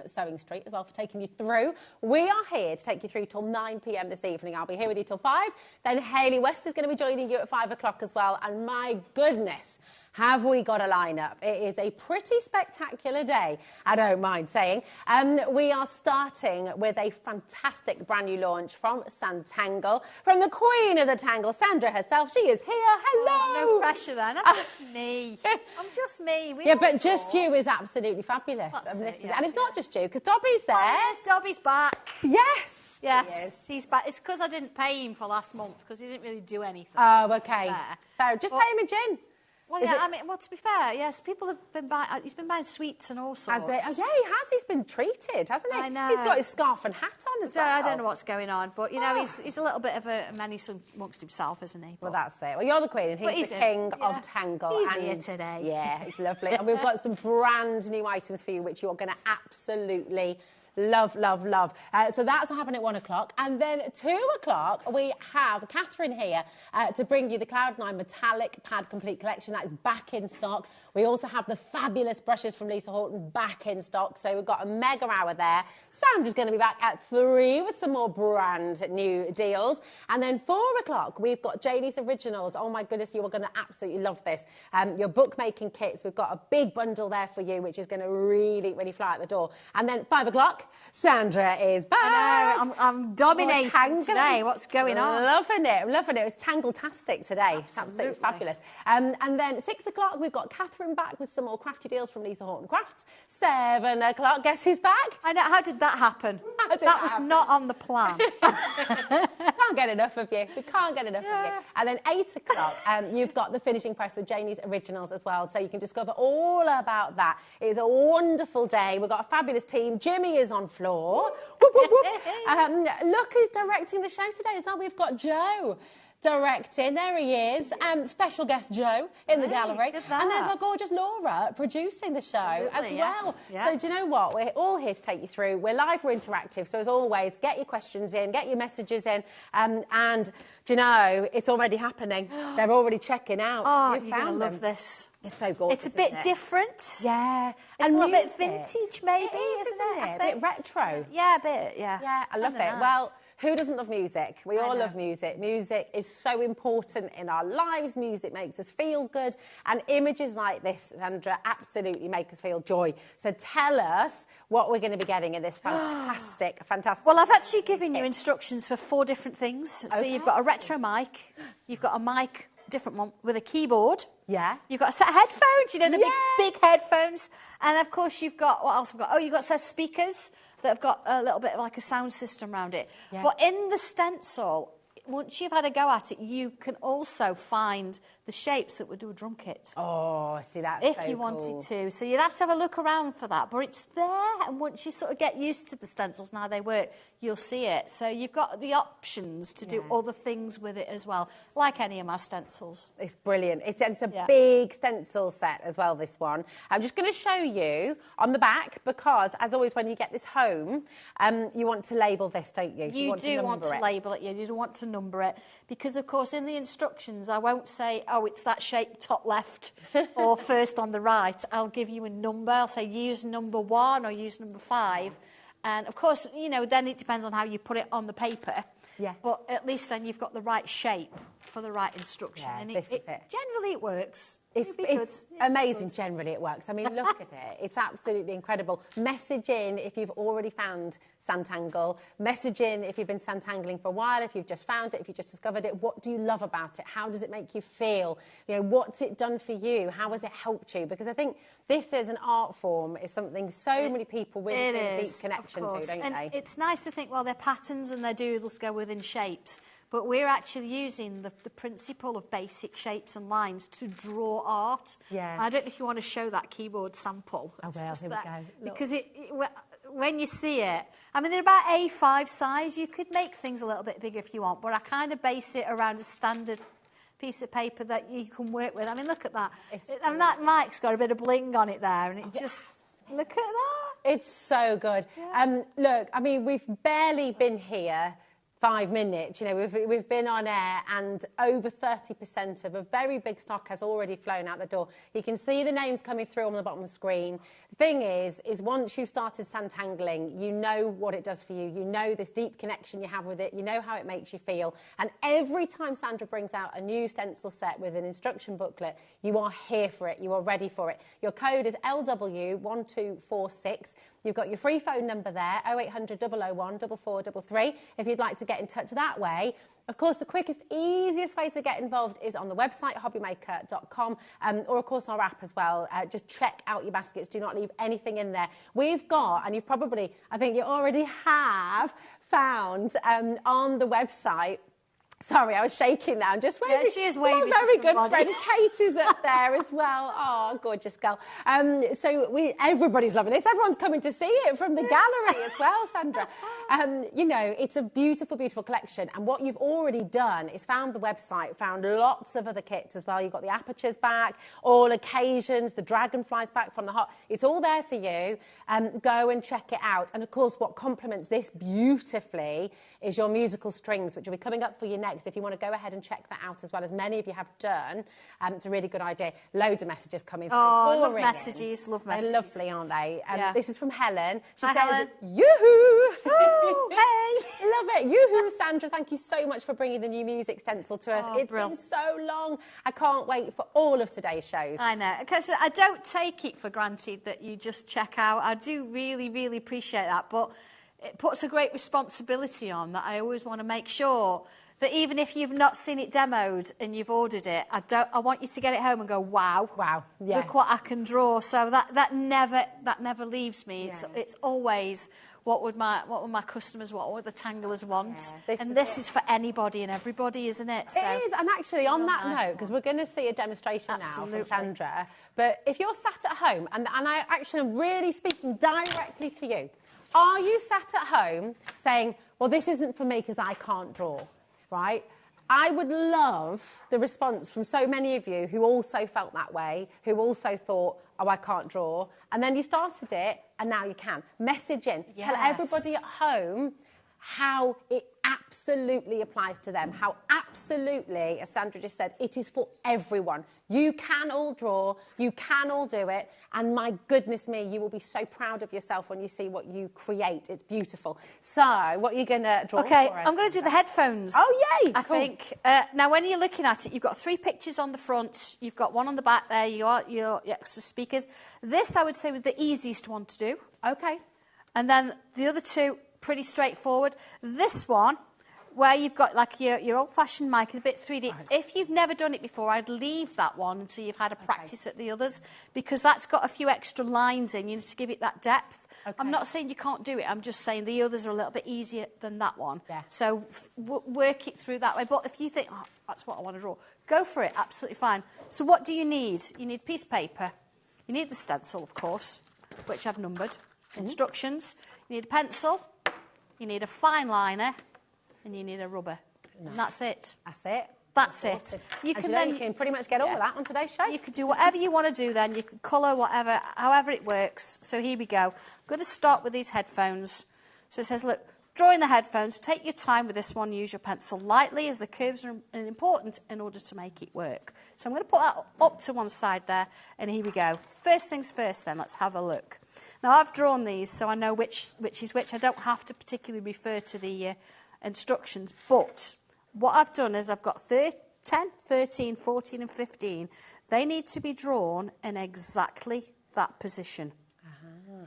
Sewing Street as well for taking you through. We are here to take you through till 9 p.m. this evening. I'll be here with you till 5. Then Hayley West is going to be joining you at 5 o'clock as well. And my goodness, have we got a lineup? It is a pretty spectacular day, I don't mind saying. We are starting with a fantastic brand new launch from Santangle, from the queen of the tangle, Sandra herself. She is here. Hello. Oh, there's no pressure then. I'm just me. I'm just me. Yeah, but just you is absolutely fabulous. And it's not just you, because Dobby's there. Oh, yes, Dobby's back. Yes. Yes, he's back. It's because I didn't pay him for last month, because he didn't really do anything. Oh, okay. Fair. Just pay him a gin. Well, yeah, I mean, well, to be fair, yes, people have been buying, he's been buying sweets and all sorts. Has it? Oh, yeah, he has. He's been treated, hasn't he? I know. He's got his scarf and hat on as well. I don't know what's going on, but, you know, he's a little bit of a menace amongst himself, isn't he? Well, that's it. Well, you're the queen and he's the king of Tangle. He's here today. Yeah, it's lovely. And we've got some brand new items for you, which you're going to absolutely love, love, love. So that's happening at 1 o'clock. And then 2 o'clock, we have Catherine here to bring you the Cloud9 Metallic Pad Complete Collection. That is back in stock. We also have the fabulous brushes from Lisa Horton back in stock. So we've got a mega hour there. Sandra's going to be back at 3 with some more brand new deals. And then 4 o'clock, we've got Janie's Originals. Oh my goodness, you are going to absolutely love this. Your bookmaking kits, we've got a big bundle there for you, which is going to really, really fly out the door. And then 5 o'clock, Sandra is back. I know, I'm dominating today. What's going on? Loving it, loving it. It's Tangle-tastic today. It's absolutely fabulous. And then 6 o'clock, we've got Catherine back with some more crafty deals from Lisa Horton Crafts. 7 o'clock, guess who's back? I know, how did that happen? That was not on the plan. Can't get enough of you. We can't get enough of you. And then 8 o'clock, you've got the finishing press with Janie's Originals as well, so you can discover all about that. It is a wonderful day. We've got a fabulous team. Jimmy is on floor. Whoop, whoop, whoop. Look who's directing the show today as well. We've got Joe directing. There he is. Special guest Joe in the gallery. And there's our gorgeous Laura producing the show as well. Yeah. So do you know what? We're all here to take you through. We're live, we're interactive. So as always, get your questions in, get your messages in. And do you know, it's already happening. They're already checking out. Oh, you're going to love this. It's so gorgeous. It's a bit different. Yeah. It's a little bit vintage, maybe, isn't it? A bit retro. Yeah, a bit, yeah. Yeah, I love it. Nice. Well, who doesn't love music? We all love music. Music is so important in our lives. Music makes us feel good. And images like this, Sandra, absolutely make us feel joy. So tell us what we're going to be getting in this fantastic, fantastic... Well, I've actually given you instructions for 4 different things. So you've got a retro mic, you've got a mic, different one, with a keyboard. Yeah. You've got a set of headphones, you know, the big headphones. And, of course, you've got... What else have I got? Oh, you've got a set of speakers that have got a little bit of like a sound system around it. Yeah. But in the stencil, once you've had a go at it, you can also find the shapes that would do a drum kit. Oh, see, that's if you wanted to. So you'd have to have a look around for that. But it's there, and once you sort of get used to the stencils and how they work, you'll see it. So you've got the options to do other things with it as well, like any of my stencils. It's brilliant. It's a big stencil set as well, this one. I'm just going to show you on the back, because, as always, when you get this home, you want to label this, don't you? So you do want to label it, you do want to number it. Because, of course, in the instructions, I won't say, oh, it's that shape top left or first on the right. I'll give you a number. I'll say use number 1 or use number 5. And, of course, you know, then it depends on how you put it on the paper. Yeah. But at least then you've got the right shape for the right instruction. Yeah, and this is it. Generally, it works. It's amazing, generally, it works. I mean, look at it. It's absolutely incredible. Message in if you've already found Santangle. Message in if you've been Santangling for a while, if you've just found it, if you've just discovered it. What do you love about it? How does it make you feel? You know, what's it done for you? How has it helped you? Because I think this is an art form, is something so many people really feel a deep connection to, don't they? It's nice to think, well, their patterns and their doodles go within shapes. But we're actually using the principle of basic shapes and lines to draw art. Yeah. I don't know if you want to show that keyboard sample. Oh, well, here we go. Look. Because when you see it, I mean, they're about A5 size. You could make things a little bit bigger if you want, but I kind of base it around a standard piece of paper that you can work with. I mean, look at that. And that mic's got a bit of bling on it there, and it just... Look at that. It's so good. Yeah. Look, I mean, we've barely been here 5 minutes. You know, we've been on air and over 30% of a very big stock has already flown out the door. You can see the names coming through on the bottom of the screen. The thing is once you've started Santangling, you know what it does for you. You know this deep connection you have with it. You know how it makes you feel. And every time Sandra brings out a new stencil set with an instruction booklet, you are here for it. You are ready for it. Your code is LW1246. You've got your free phone number there, 0800 001 4433, if you'd like to get in touch that way. Of course, the quickest, easiest way to get involved is on the website, hobbymaker.com, or, of course, our app as well. Just check out your baskets. Do not leave anything in there. We've got, and you've probably, I think you already have, found on the website. Sorry, I was shaking now. Just waving. Yeah, she is waving. My very good friend Kate is up there as well. Oh, gorgeous girl. So everybody's loving this. Everyone's coming to see it from the gallery as well, Sandra. You know, it's a beautiful, beautiful collection. And what you've already done is found the website, found lots of other kits as well. You've got the apertures back, all occasions, the dragonflies back from the heart. It's all there for you. Go and check it out. And of course, what complements this beautifully is your musical strings, which will be coming up for you next. If you want to go ahead and check that out as well, as many of you have done, it's a really good idea. Loads of messages coming through. Oh, love messages, love messages. They're lovely, aren't they? Yeah. This is from Helen. She Hi, says, Helen. yoo-hoo! Oh, hey! Love it. Yoo-hoo, Sandra. Thank you so much for bringing the new music stencil to us. Oh, It's been so long. I can't wait for all of today's shows. I know, because I don't take it for granted that you just check out. I do really, really appreciate that, but it puts a great responsibility on that. I always want to make sure that even if you've not seen it demoed and you've ordered it, I want you to get it home and go, wow, yeah, look what I can draw. So that never leaves me. Yeah. It's always what would my customers, what would the tanglers want? Yeah, this is for anybody and everybody, isn't it? So it is, and actually on that note, because we're going to see a demonstration now from Sandra, but if you're sat at home, and I actually am really speaking directly to you, are you sat at home saying, well, this isn't for me because I can't draw, right? I would love the response from so many of you who also felt that way, who also thought, oh, I can't draw. And then you started it, and now you can. Message in. Yes. Tell everybody at home how it absolutely applies to them, how absolutely, as Sandra just said, it is for everyone. You can all draw, you can all do it, and my goodness me, you will be so proud of yourself when you see what you create. It's beautiful. So, what are you going to draw for us? I'm going to do the headphones. Oh, yay! I think. Now, when you're looking at it, you've got 3 pictures on the front, you've got one on the back there, your extra speakers. This, I would say, was the easiest one to do. Okay. And then the other 2, pretty straightforward. This one, where you've got like your old-fashioned mic, is a bit 3D. Nice. If you've never done it before, I'd leave that one until you've had a practice at the others, because that's got a few extra lines in, you know, to give it that depth. Okay. I'm not saying you can't do it, I'm just saying the others are a little bit easier than that one. Yeah. So work it through that way. But if you think, oh, that's what I want to draw, go for it, absolutely fine. So what do you need? You need a piece of paper. You need the stencil, of course, which I've numbered. Instructions. You need a pencil. You need a fine liner. And you need a rubber. No. And that's it. That's it. That's it. You can pretty much get on with that on today's show. You could do whatever you want to do then. You can colour whatever, however it works. So here we go. I'm going to start with these headphones. So it says, look, drawing the headphones, take your time with this one. Use your pencil lightly, as the curves are important in order to make it work. So I'm going to put that up to one side there. And here we go. First things first then, let's have a look. Now I've drawn these so I know which is which. I don't have to particularly refer to the instructions, but what I've done is I've got 10, 13, 14 and 15. They need to be drawn in exactly that position.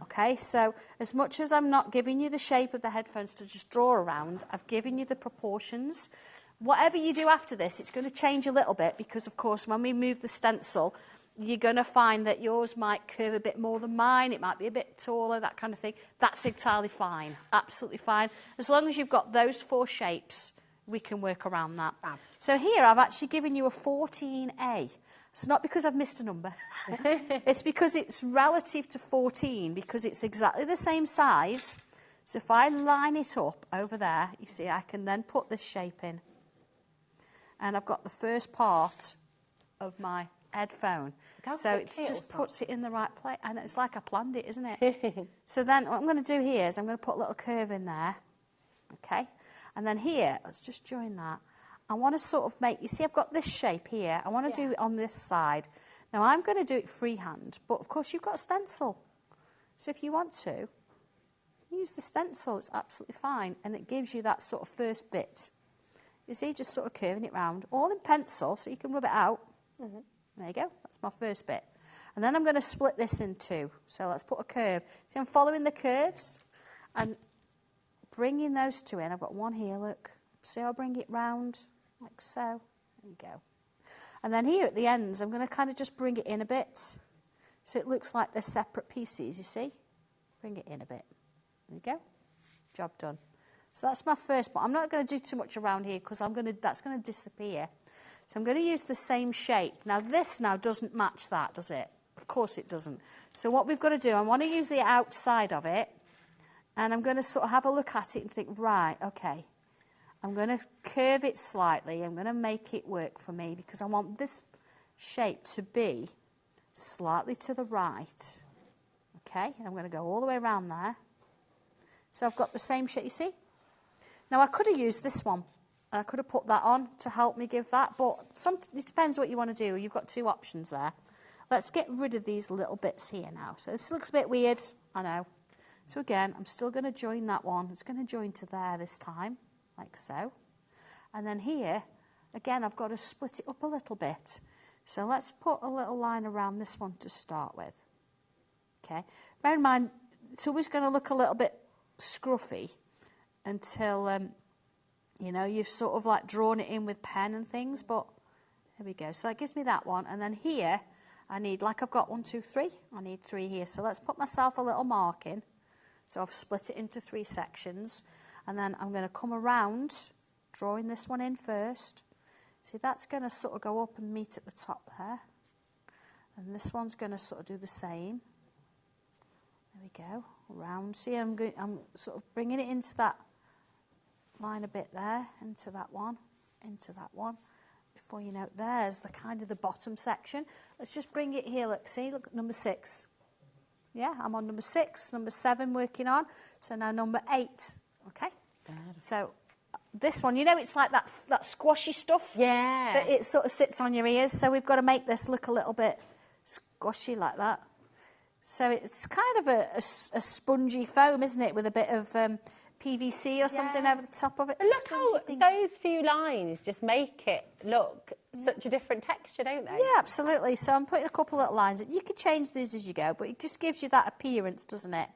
Okay, so as much as I'm not giving you the shape of the headphones to just draw around, I've given you the proportions. Whatever you do after this, it's going to change a little bit because, of course, when we move the stencil, you're going to find that yours might curve a bit more than mine. It might be a bit taller, that kind of thing. That's entirely fine, absolutely fine. As long as you've got those 4 shapes, we can work around that. So here I've actually given you a 14A. It's not because I've missed a number. It's because it's relative to 14, because it's exactly the same size. So if I line it up over there, you see, I can then put this shape in. And I've got the first part of my headphone. So it just puts it in the right place. And it's like I planned it, isn't it? So then what I'm going to do here is I'm going to put a little curve in there. Okay. And then here, let's just join that. I want to sort of make, you see I've got this shape here. I want to do it on this side. Now I'm going to do it freehand, but of course you've got a stencil. So if you want to, use the stencil, it's absolutely fine. And it gives you that sort of first bit. You see, just sort of curving it round, all in pencil, so you can rub it out. There you go, that's my first bit. And then I'm going to split this in two. So let's put a curve. See, I'm following the curves and bringing those two in. I've got one here, look. See how I bring it round, like so. There you go. And then here at the ends, I'm going to kind of just bring it in a bit. So it looks like they're separate pieces, you see? Bring it in a bit. There you go. Job done. So that's my first, but I'm not going to do too much around here because that's going to disappear. So I'm going to use the same shape. Now this now doesn't match that, does it? Of course it doesn't. So what we've got to do, I want to use the outside of it, and I'm going to sort of have a look at it and think, right, okay, I'm going to curve it slightly. I'm going to make it work for me because I want this shape to be slightly to the right. Okay, and I'm going to go all the way around there. So I've got the same shape, you see? Now I could have used this one, and I could have put that on to help me give that, but it depends what you want to do. You've got two options there. Let's get rid of these little bits here now. So this looks a bit weird, I know. So again, I'm still going to join that one. It's going to join to there this time, like so. And then here, again, I've got to split it up a little bit. So let's put a little line around this one to start with. Okay. Bear in mind, it's always going to look a little bit scruffy until, you know, you've sort of like drawn it in with pen and things, but there we go. So that gives me that one. And then here, I need, like I've got 1, 2, 3, I need 3 here. So let's put myself a little mark in. So I've split it into 3 sections. And then I'm going to come around, drawing this one in first. See, that's going to sort of go up and meet at the top there. And this one's going to sort of do the same. There we go, around. See, I'm sort of bringing it into that line a bit there, into that one. Before you know it, there's the kind of the bottom section. Let's just bring it here, look, see, look at number 6. Yeah, I'm on number 6, number 7 working on. So now number 8, okay? So this one, you know, it's like that squashy stuff. Yeah. That it sort of sits on your ears. So we've got to make this look a little bit squashy like that. So it's kind of a spongy foam, isn't it, with a bit of PVC or something over the top of it. But look how those few lines just make it look such a different texture, don't they? Yeah, absolutely. So I'm putting a couple of lines. You could change these as you go, but it just gives you that appearance, doesn't it?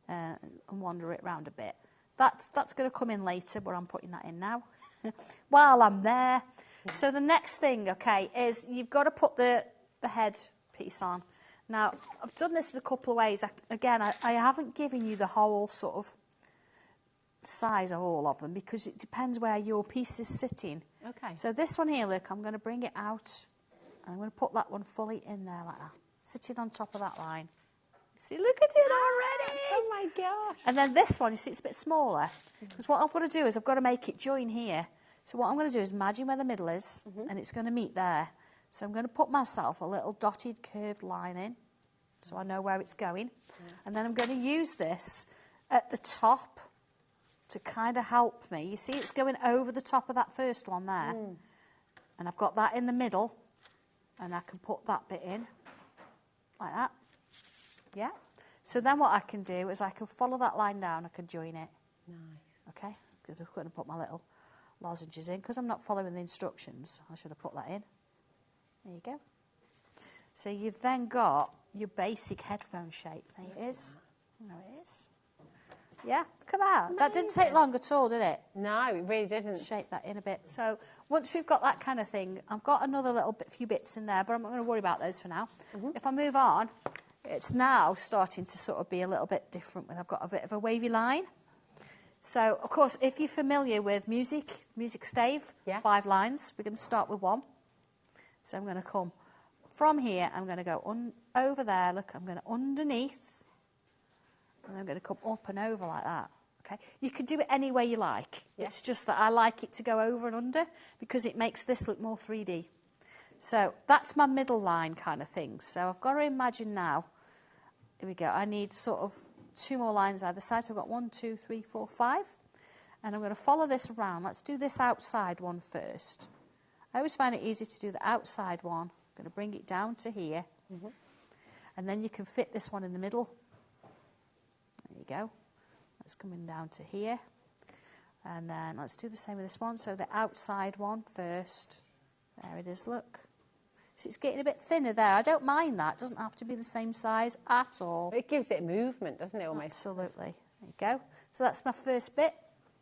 And wander it round a bit. That's going to come in later, but I'm putting that in now while I'm there. So the next thing, okay, is you've got to put the head piece on. Now, I've done this in a couple of ways. I haven't given you the whole sort of size of all of them because it depends where your piece is sitting. Okay. So this one here, look, I'm going to bring it out and I'm going to put that one fully in there like that, sitting on top of that line. See, look at it already. Oh my gosh. And then this one, you see, it's a bit smaller because what I've got to do is I've got to make it join here. So what I'm going to do is imagine where the middle is and it's going to meet there. So I'm going to put myself a little dotted curved line in so I know where it's going. And then I'm going to use this at the top to kind of help me. You see it's going over the top of that first one there. And I've got that in the middle and I can put that bit in like that. Yeah. So then what I can do is I can follow that line down, I can join it. Nice. Okay, because I'm going to put my little lozenges in because I'm not following the instructions. I should have put that in. There you go. So you've then got your basic headphone shape. There it is. There it is. Yeah, look at that. That didn't take long at all, did it? No, it really didn't. Shape that in a bit. So once we've got that kind of thing, I've got another few bits in there, but I'm not going to worry about those for now. If I move on, it's now starting to sort of be a little bit different. I've got a bit of a wavy line. So, of course, if you're familiar with music stave, 5 lines, we're going to start with 1. So I'm going to come from here, I'm going to go over there, look, I'm going to underneath, and I'm going to come up and over like that. Okay, you can do it any way you like. It's just that I like it to go over and under because it makes this look more 3D. So that's my middle line kind of thing. So I've got to imagine now, here we go, I need sort of 2 more lines either side. So I've got 1, 2, 3, 4, 5. And I'm going to follow this around. Let's do this outside one first. I always find it easy to do the outside one. I'm going to bring it down to here. And then you can fit this one in the middle. There you go. That's coming down to here. And then let's do the same with this one. So the outside one first. There it is, look. So it's getting a bit thinner there. I don't mind that. It doesn't have to be the same size at all. It gives it movement, doesn't it, almost? Absolutely. There you go. So that's my first bit.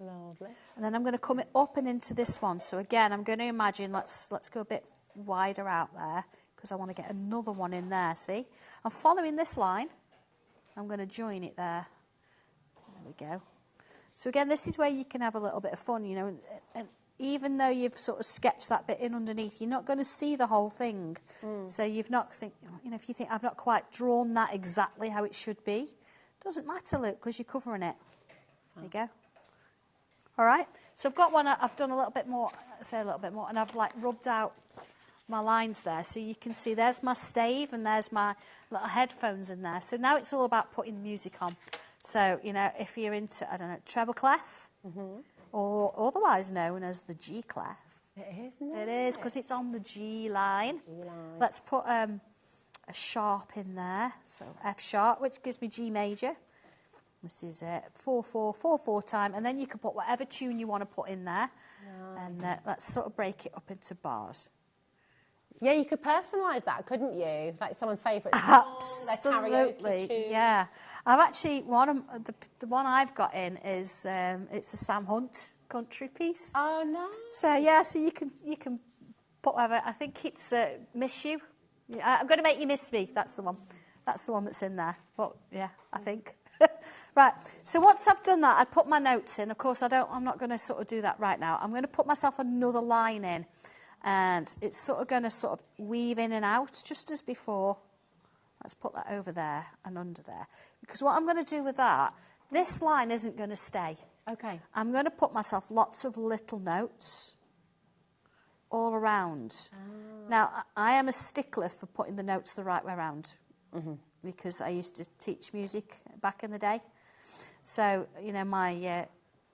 Lovely. And then I'm going to come up and into this one. So again, I'm going to imagine, let's go a bit wider out there because I want to get another one in there, see? I'm following this line. I'm going to join it there. There we go. So again, this is where you can have a little bit of fun, you know, and even though you've sort of sketched that bit in underneath, you're not going to see the whole thing. So you've not if you think I've not quite drawn that exactly how it should be, doesn't matter, look, because you're covering it. There you go. All right. So I've got one. I've done a little bit more. Say a little bit more, and I've like rubbed out my lines there, so you can see there's my stave and there's my little headphones in there. So now it's all about putting the music on. So you know, if you're into, I don't know, treble clef. Or otherwise known as the G clef. It is, isn't it? It is, because it's on the G line. Let's put a sharp in there. So F sharp, which gives me G major. This is 4/4, 4/4 time. And then you can put whatever tune you want to put in there. And let's sort of break it up into bars. Yeah, you could personalise that, couldn't you? Like someone's favourite song, Absolutely, their karaoke tune. yeah. I've actually, the one I've got in is, it's a Sam Hunt country piece. Oh, no. So, yeah, so you can put whatever. I think it's Miss You. I'm going to make you miss me. That's the one. That's the one that's in there. Well, yeah, I think. Right, so once I've done that, I put my notes in. Of course, I'm not going to sort of do that right now. I'm going to put myself another line in. And it's sort of going to sort of weave in and out, just as before. Let's put that over there and under there. Because what I'm going to do with that, this line isn't going to stay. Okay. I'm going to put myself lots of little notes all around. Now, I am a stickler for putting the notes the right way around. Because I used to teach music back in the day. So, you know, my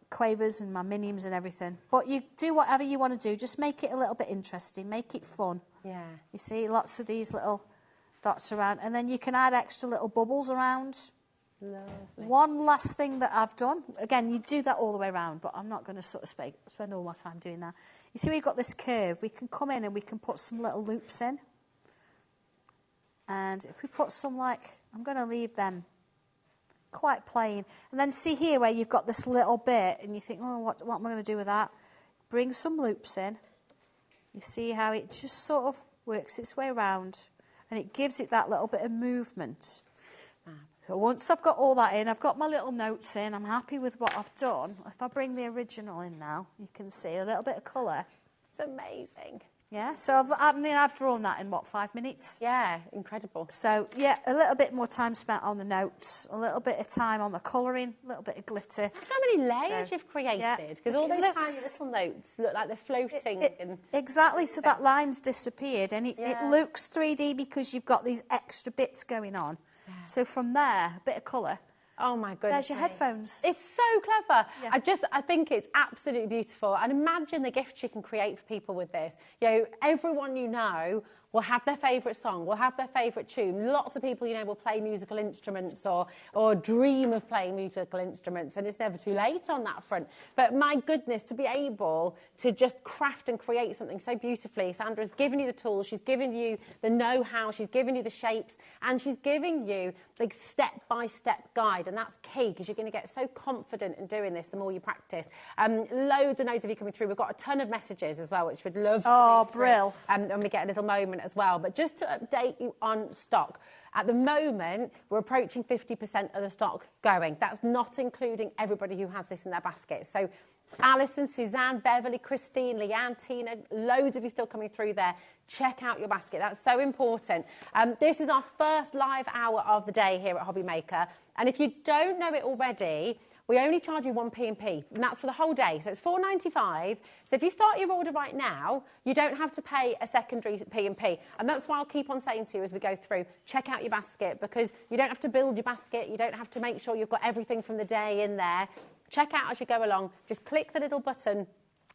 quavers and my minims and everything. But you do whatever you want to do. Just make it a little bit interesting. Make it fun. Yeah. You see, lots of these little dots around. And then you can add extra little bubbles around. Lovely. One last thing that I've done. Again, you do that all the way around, but I'm not going to sort of spend all my time doing that. You see, we've got this curve. We can come in and we can put some little loops in. And if we put some, like, I'm going to leave them quite plain. And then see here where you've got this little bit and you think, oh, what am I going to do with that? Bring some loops in. You see how it just sort of works its way around and it gives it that little bit of movement. So once I've got all that in, I've got my little notes in, I'm happy with what I've done. If I bring the original in now, you can see a little bit of colour. It's amazing. Yeah, so I've drawn that in, what, 5 minutes? Yeah, incredible. So, yeah, a little bit more time spent on the notes, a little bit of time on the colouring, a little bit of glitter. Look how many layers you've created, because all those tiny little notes look like they're floating. Exactly, so that line's disappeared, and it looks 3D because you've got these extra bits going on. Yeah. So from there, a bit of colour. Oh my goodness. There's your headphones. It's so clever. Yeah. I think it's absolutely beautiful. And imagine the gift you can create for people with this. You know, everyone you know will have their favourite song, will have their favourite tune. Lots of people, you know, will play musical instruments or dream of playing musical instruments, and it's never too late on that front. But my goodness, to be able to just craft and create something so beautifully. Sandra's given you the tools, she's given you the know-how, she's given you the shapes, and she's giving you the step-by-step guide, and that's key because you're going to get so confident in doing this the more you practice. Loads and loads of you coming through. We've got a ton of messages as well, which we'd love to read through, brill. when we get a little moment as well. But just to update you on stock, at the moment, we're approaching 50% of the stock going. That's not including everybody who has this in their basket. So Alison, Suzanne, Beverly, Christine, Leanne, Tina, loads of you still coming through there. Check out your basket. That's so important. This is our first live hour of the day here at HobbyMaker. And if you don't know it already, we only charge you 1 P&P, and that's for the whole day. So it's £4.95. So if you start your order right now, you don't have to pay a secondary P&P. And that's why I'll keep on saying to you as we go through, check out your basket, because you don't have to build your basket. You don't have to make sure you've got everything from the day in there. check out as you go along. Just click the little button.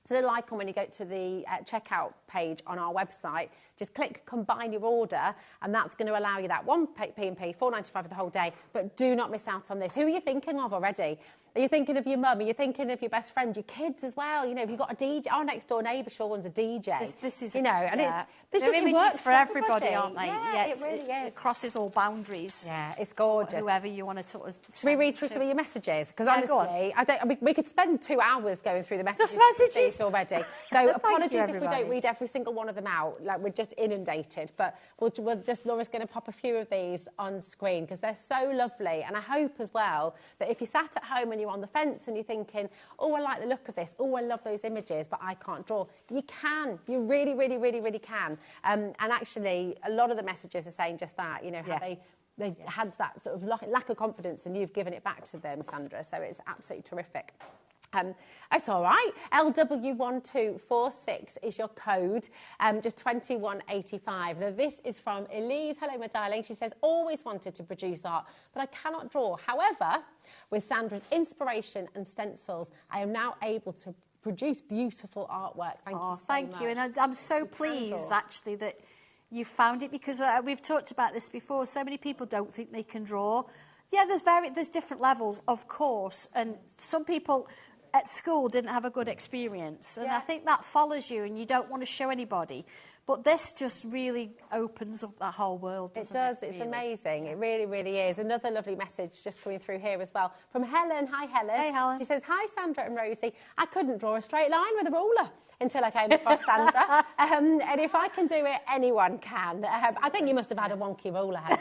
It's a little icon when you go to the checkout page on our website. Just click combine your order, and that's going to allow you that one P&P, $4.95 for the whole day. But do not miss out on this. Who are you thinking of already? Are you thinking of your mum? Are you thinking of your best friend, your kids as well? You know, if you've got a DJ, our next door neighbour Sean's a DJ. This is, you know, and it's just images for everybody, aren't they? Yeah, it really is. It crosses all boundaries. Yeah, it's gorgeous. Whoever you want to sort of. Should we read through some of your messages? Because honestly, we could spend 2 hours going through the messages. Just messages already. So apologies you, if we don't read every single one of them out. Like, we're just inundated. But Laura's going to pop a few of these on screen because they're so lovely. And I hope as well that if you sat at home and you're on the fence and you're thinking, oh, I like the look of this, oh, I love those images, but I can't draw, you can. You really, really, really, really can. And actually, a lot of the messages are saying just that, you know, how they had that sort of lack of confidence, and you've given it back to them, Sandra. So it's absolutely terrific. It's all right. LW1246 is your code, just 21.85. Now, this is from Elise. Hello, my darling. She says, always wanted to produce art, but I cannot draw. However, with Sandra's inspiration and stencils, I am now able to produce beautiful artwork. Thank you so thank much. you. And I'm so pleased, actually, that you found it, because we've talked about this before. So many people don't think they can draw. Yeah, there's different levels, of course, and some people at school didn't have a good experience, and I think that follows you, and you don't want to show anybody. But this just really opens up that whole world, doesn't it? It does. It's amazing. It really, really is. Another lovely message just coming through here as well from Helen. Hi, Helen. Hey, Helen. She says, hi, Sandra and Rosie. I couldn't draw a straight line with a ruler until I came across Sandra. And if I can do it, anyone can. I think you must have had a wonky ruler, Helen.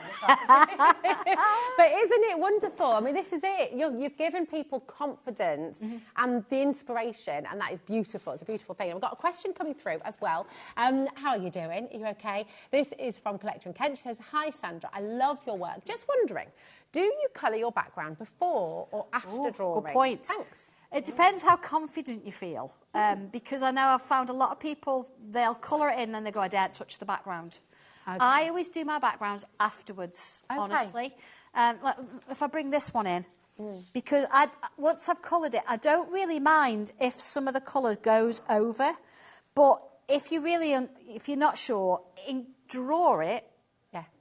But isn't it wonderful? I mean, this is it. You've given people confidence and the inspiration, and that is beautiful. It's a beautiful thing. I've got a question coming through as well. How are you doing? Are you okay? This is from Collector in Kent. She says, hi, Sandra. I love your work. Just wondering, do you colour your background before or after drawing? Good point. Thanks. It depends how confident you feel, because I know I've found a lot of people, they'll colour it in and they go, I daren't touch the background. Okay. I always do my backgrounds afterwards, honestly. If I bring this one in, because once I've coloured it, I don't really mind if some of the colour goes over, but if you're not sure, draw it,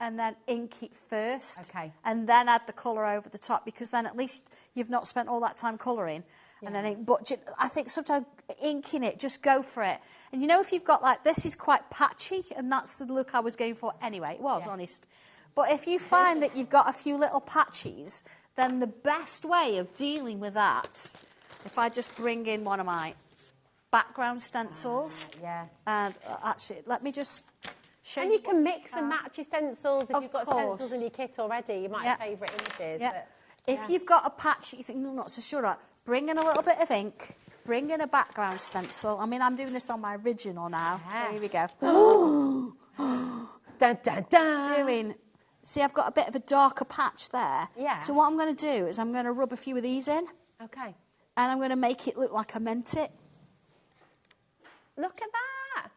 and then ink it first, and then add the colour over the top, because then at least you've not spent all that time colouring. And then but I think sometimes inking it, just go for it. And you know, if you've got like, this is quite patchy, and that's the look I was going for anyway, it was, honest. But if you find that you've got a few little patches, then the best way of dealing with that, if I just bring in one of my background stencils, and actually, let me just show you. And you can mix and match your stencils. If you've got stencils in your kit already, you might have favourite images. But, if you've got a patch that you think, no, not so sure about, bring in a little bit of ink, bring in a background stencil. I mean, I'm doing this on my original now, so here we go. Dun, dun, dun. See, I've got a bit of a darker patch there. Yeah. So what I'm going to do is I'm going to rub a few of these in. Okay. And I'm going to make it look like I meant it. Look at that.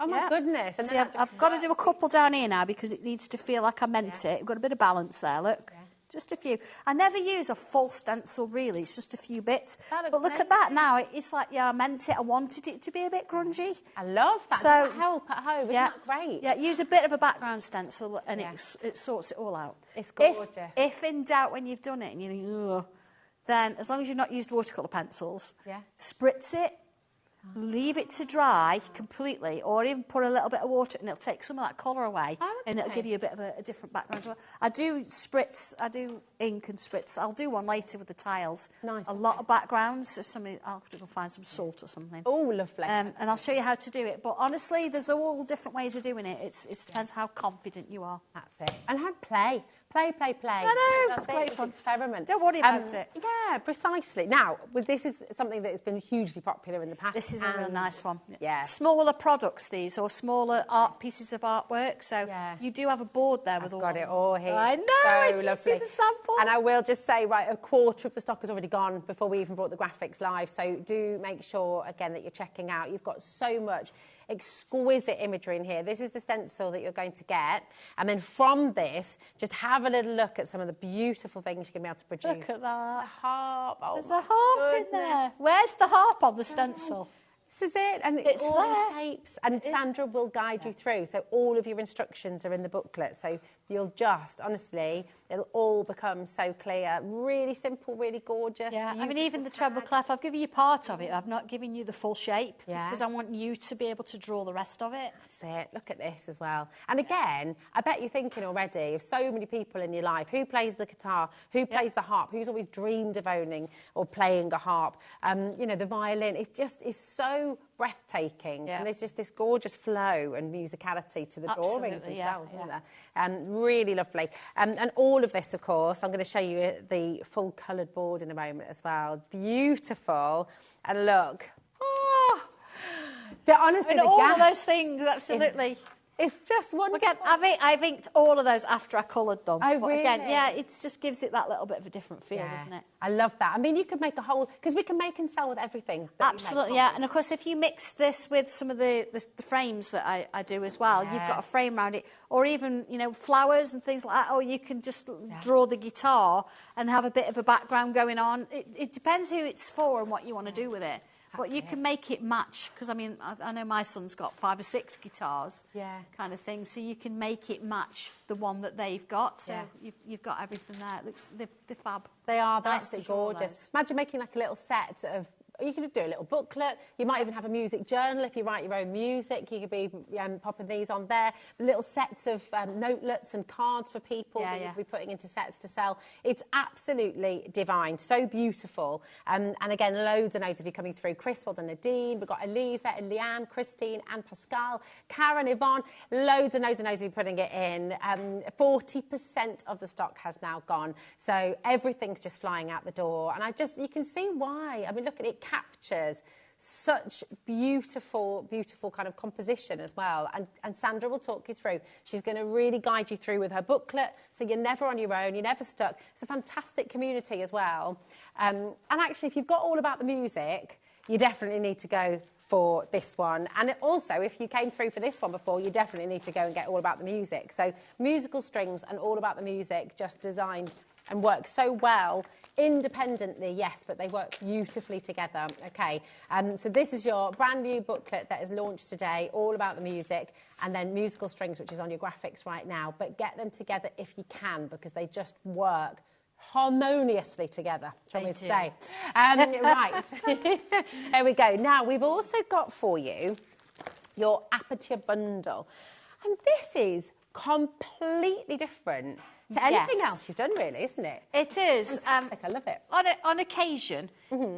Oh, my goodness. And see, I've got to do a couple down here now because it needs to feel like I meant it. I've got a bit of balance there, look. Just a few. I never use a full stencil, really. It's just a few bits. But look at that now. It's like, I meant it. I wanted it to be a bit grungy. I love that. So, does that help at home? Isn't that great? Yeah, use a bit of a background stencil and it sorts it all out. It's gorgeous. If in doubt when you've done it and you think, ugh, then as long as you've not used watercolour pencils, spritz it, leave it to dry completely, or even put a little bit of water and it'll take some of that colour away and it'll give you a bit of a different background as well. I do ink and spritz. I'll do one later with the tiles. Nice. A lot of backgrounds. If I'll have to go find some salt or something. Oh, lovely. And I'll show you how to do it. But honestly, there's all different ways of doing it. It depends how confident you are. That's it. And have play. Play. I know, That's great fun. Experiment. Don't worry about it. Yeah, precisely. Now, this is something that has been hugely popular in the past. This is a real nice one. Yeah. Smaller products, these, or smaller pieces of artwork. So you do have a board there with all. I've got it all here. I know. So lovely. See the samples. And I will just say, right, a quarter of the stock has already gone before we even brought the graphics live. So do make sure again that you're checking out. You've got so much exquisite imagery in here. This is the stencil that you're going to get. And then from this, just have a little look at some of the beautiful things you're going to be able to produce. Look at that. The harp. Oh, There's a harp in there. Where's the harp on the stencil? This is it, and It's all there. the shapes. And Sandra will guide you through. So all of your instructions are in the booklet. So you'll just, honestly, it'll all become so clear. Really simple, really gorgeous. Yeah, I mean, beautiful even the tag. treble clef, I've given you part of it. I've not given you the full shape Yeah. because I want you to be able to draw the rest of it. That's it. Look at this as well. And again, I bet you're thinking already of so many people in your life. Who plays the guitar? Who plays the harp? Who's always dreamed of owning or playing a harp? You know, the violin. It just is so breathtaking. Yeah. And there's just this gorgeous flow and musicality to the drawings Absolutely, yeah, themselves, isn't there? Really lovely. And all of this, of course, I'm going to show you the full coloured board in a moment as well. Beautiful. And look. Oh, honestly, And the all gas of those things, absolutely. It's just wonderful. Again, I've inked all of those after I coloured them. Oh, But again, really? yeah, it just gives it that little bit of a different feel, doesn't it? I love that. I mean, you could make a whole, because we can make and sell with everything. that we make, Absolutely, can't yeah. we? And of course, if you mix this with some of the frames that I do as well, you've got a frame around it, or even, you know, flowers and things like that, or you can just draw the guitar and have a bit of a background going on. It depends who it's for and what you want to do with it. But you can make it match, because I mean, I know my son's got 5 or 6 guitars, kind of thing, so you can make it match the one that they've got. So you've got everything there. It looks, they're fab. They are, they're Nice to absolutely draw gorgeous. those. Imagine making like a little set of, you could do a little booklet. You might even have a music journal if you write your own music. You could be popping these on there. Little sets of notelets and cards for people that you could be putting into sets to sell. It's absolutely divine, so beautiful. And again, loads and loads of you coming through. Chris, well done, Nadine. We've got Elise there, and Leanne, Christine, and Pascal, Karen, Yvonne. Loads and loads and loads of you putting it in. 40% of the stock has now gone. So everything's just flying out the door. And you can see why. I mean, look at it. Captures such beautiful, beautiful kind of composition as well. And Sandra will talk you through. She's going to really guide you through with her booklet, so you're never on your own, you're never stuck. It's a fantastic community as well. And actually, if you've got all about the music, you definitely need to go for this one. And also, if you came through for this one before, you definitely need to go and get all about the music. So musical strings and all about the music, just designed and work so well independently, yes, but they work beautifully together. Okay, so this is your brand new booklet that is launched today, all about the music, and then musical strings, which is on your graphics right now. But get them together if you can, because they just work harmoniously together, shall we say. Right, there we go. Now, we've also got for you your aperture bundle. And this is completely different to anything else you've done, really, isn't it? It is. Fantastic, I love it. On occasion,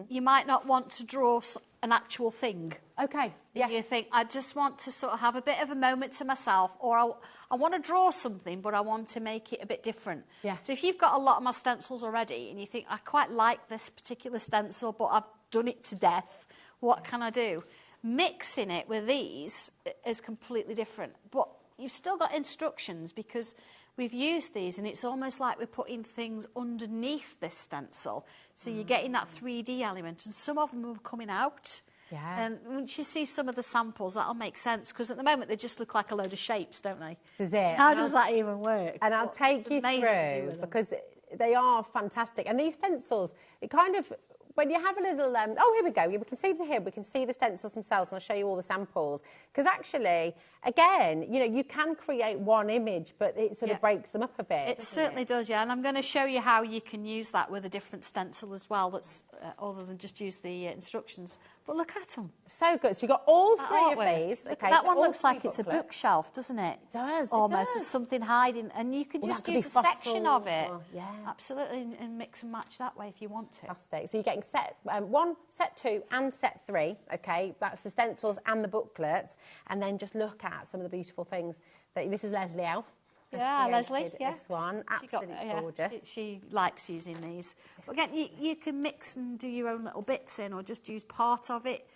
you might not want to draw an actual thing. Okay, yeah. You think, I just want to sort of have a bit of a moment to myself, or I want to draw something, but I want to make it a bit different. Yeah. So if you've got a lot of my stencils already, and you think, I quite like this particular stencil, but I've done it to death, what can I do? Mixing it with these is completely different. But you've still got instructions, because we've used these, and it's almost like we're putting things underneath this stencil. So you're getting that 3D element, and some of them are coming out. Yeah. And once you see some of the samples, that'll make sense, because at the moment they just look like a load of shapes, don't they? This is it. How does that even work? And I'll take you through, because they are fantastic. And these stencils, it kind of, when you have a little, oh, here we go. We can see them here. We can see the stencils themselves, and I'll show you all the samples. Because actually, again, you know, you can create one image, but it sort of breaks them up a bit. It certainly does, yeah. And I'm going to show you how you can use that with a different stencil as well, that's other than just use the instructions. But look at them. So good. So you've got all That three artwork. of these. Look, Okay, that so one all looks three like it's a booklets. bookshelf, doesn't it? It does. Almost. It There's does. something hiding, and you can Well, just that could use be a section of it. fossils, yeah. Absolutely, and mix and match that way if you want to. Fantastic. So you're getting set 1, set 2 and set 3, okay? That's the stencils and the booklets. And then just look at some of the beautiful things. This is Leslie Elf. Yeah, Leslie, yeah. This one, absolutely gorgeous. She likes using these. But again, you can mix and do your own little bits in, or just use part of it.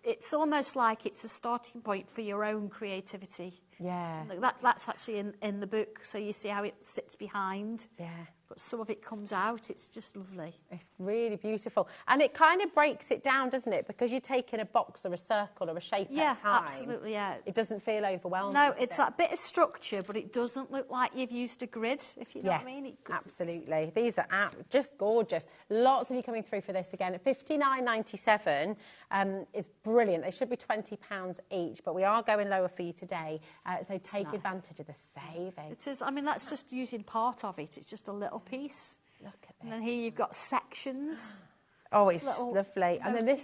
It's almost like it's a starting point for your own creativity. Yeah. Look, that's actually in the book, so you see how it sits behind. Yeah. but some of it comes out. It's just lovely. It's really beautiful. And it kind of breaks it down, doesn't it? Because you're taking a box or a circle or a shape at a time. Absolutely, yeah. It doesn't feel overwhelming. No, it's that bit of structure, but it doesn't look like you've used a grid, if you know what I mean. Absolutely. These are just gorgeous. Lots of you coming through for this again. At $59.97 is brilliant. They should be £20 each, but we are going lower for you today. So take advantage of the saving. It is. I mean, that's just using part of it. It's just a little piece. Look at this. And then here you've got sections. Oh, it's lovely. And then this,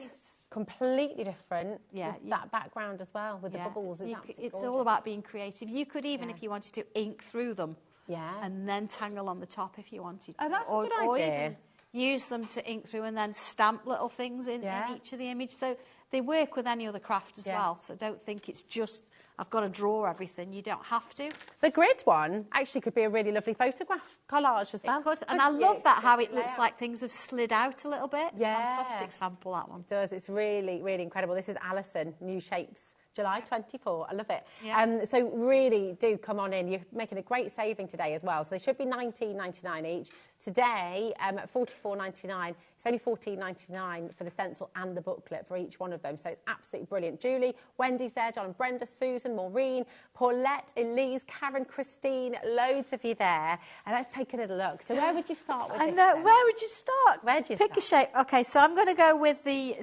completely different. Yeah. With that background as well, with the bubbles. It's all about being creative. You could even, if you wanted to, ink through them. Yeah. And then tangle on the top if you wanted to. Oh, that's a good idea. Or even use them to ink through and then stamp little things in each of the image. So they work with any other craft as well. So don't think it's just, I've got to draw everything. You don't have to. The grid one actually could be a really lovely photograph collage as well. It could. And I love that, how it looks like things have slid out a little bit. It's a fantastic sample, that one. It does. It's really, really incredible. This is Alison, New Shapes, July 24. I love it. Yeah. So really do come on in. You're making a great saving today as well. So they should be $19.99 each. Today, at $44.99, it's only $14.99 for the stencil and the booklet for each one of them. So it's absolutely brilliant. Julie, Wendy's there, John and Brenda, Susan, Maureen, Paulette, Elise, Karen, Christine, loads of you there. And let's take a little look. So where would you start with this? Where would you start? Where do you Pick a shape. Okay, so I'm going to go with the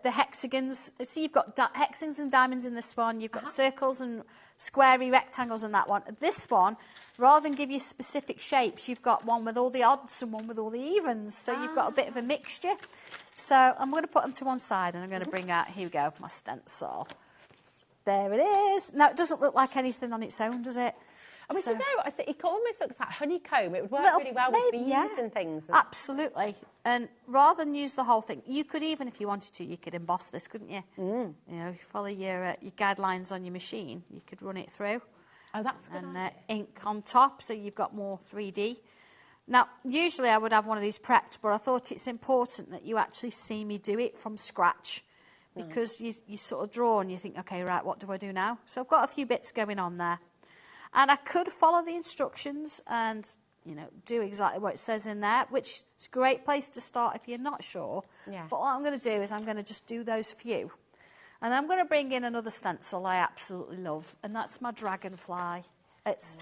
hexagons. See, you've got hexagons and diamonds in this one. You've got circles and squarey rectangles in that one. This one, rather than give you specific shapes, you've got one with all the odds and one with all the evens. So you've got a bit of a mixture. So I'm going to put them to one side and I'm going to bring out, here we go, my stencil. There it is. Now, it doesn't look like anything on its own, does it? I mean, you know, it almost looks like honeycomb. It would work really well with bees and things. Absolutely. And rather than use the whole thing, you could even, if you wanted to, you could emboss this, couldn't you? You know, if you follow your guidelines on your machine, you could run it through. Oh, that's good. And ink on top, so you've got more 3D. Now, usually I would have one of these prepped, but I thought it's important that you actually see me do it from scratch, because you sort of draw and you think, okay, right, what do I do now? So I've got a few bits going on there. And I could follow the instructions and, you know, do exactly what it says in there, which is a great place to start if you're not sure. But what I'm going to do is I'm going to just do those few. And I'm going to bring in another stencil I absolutely love, and that's my dragonfly. It's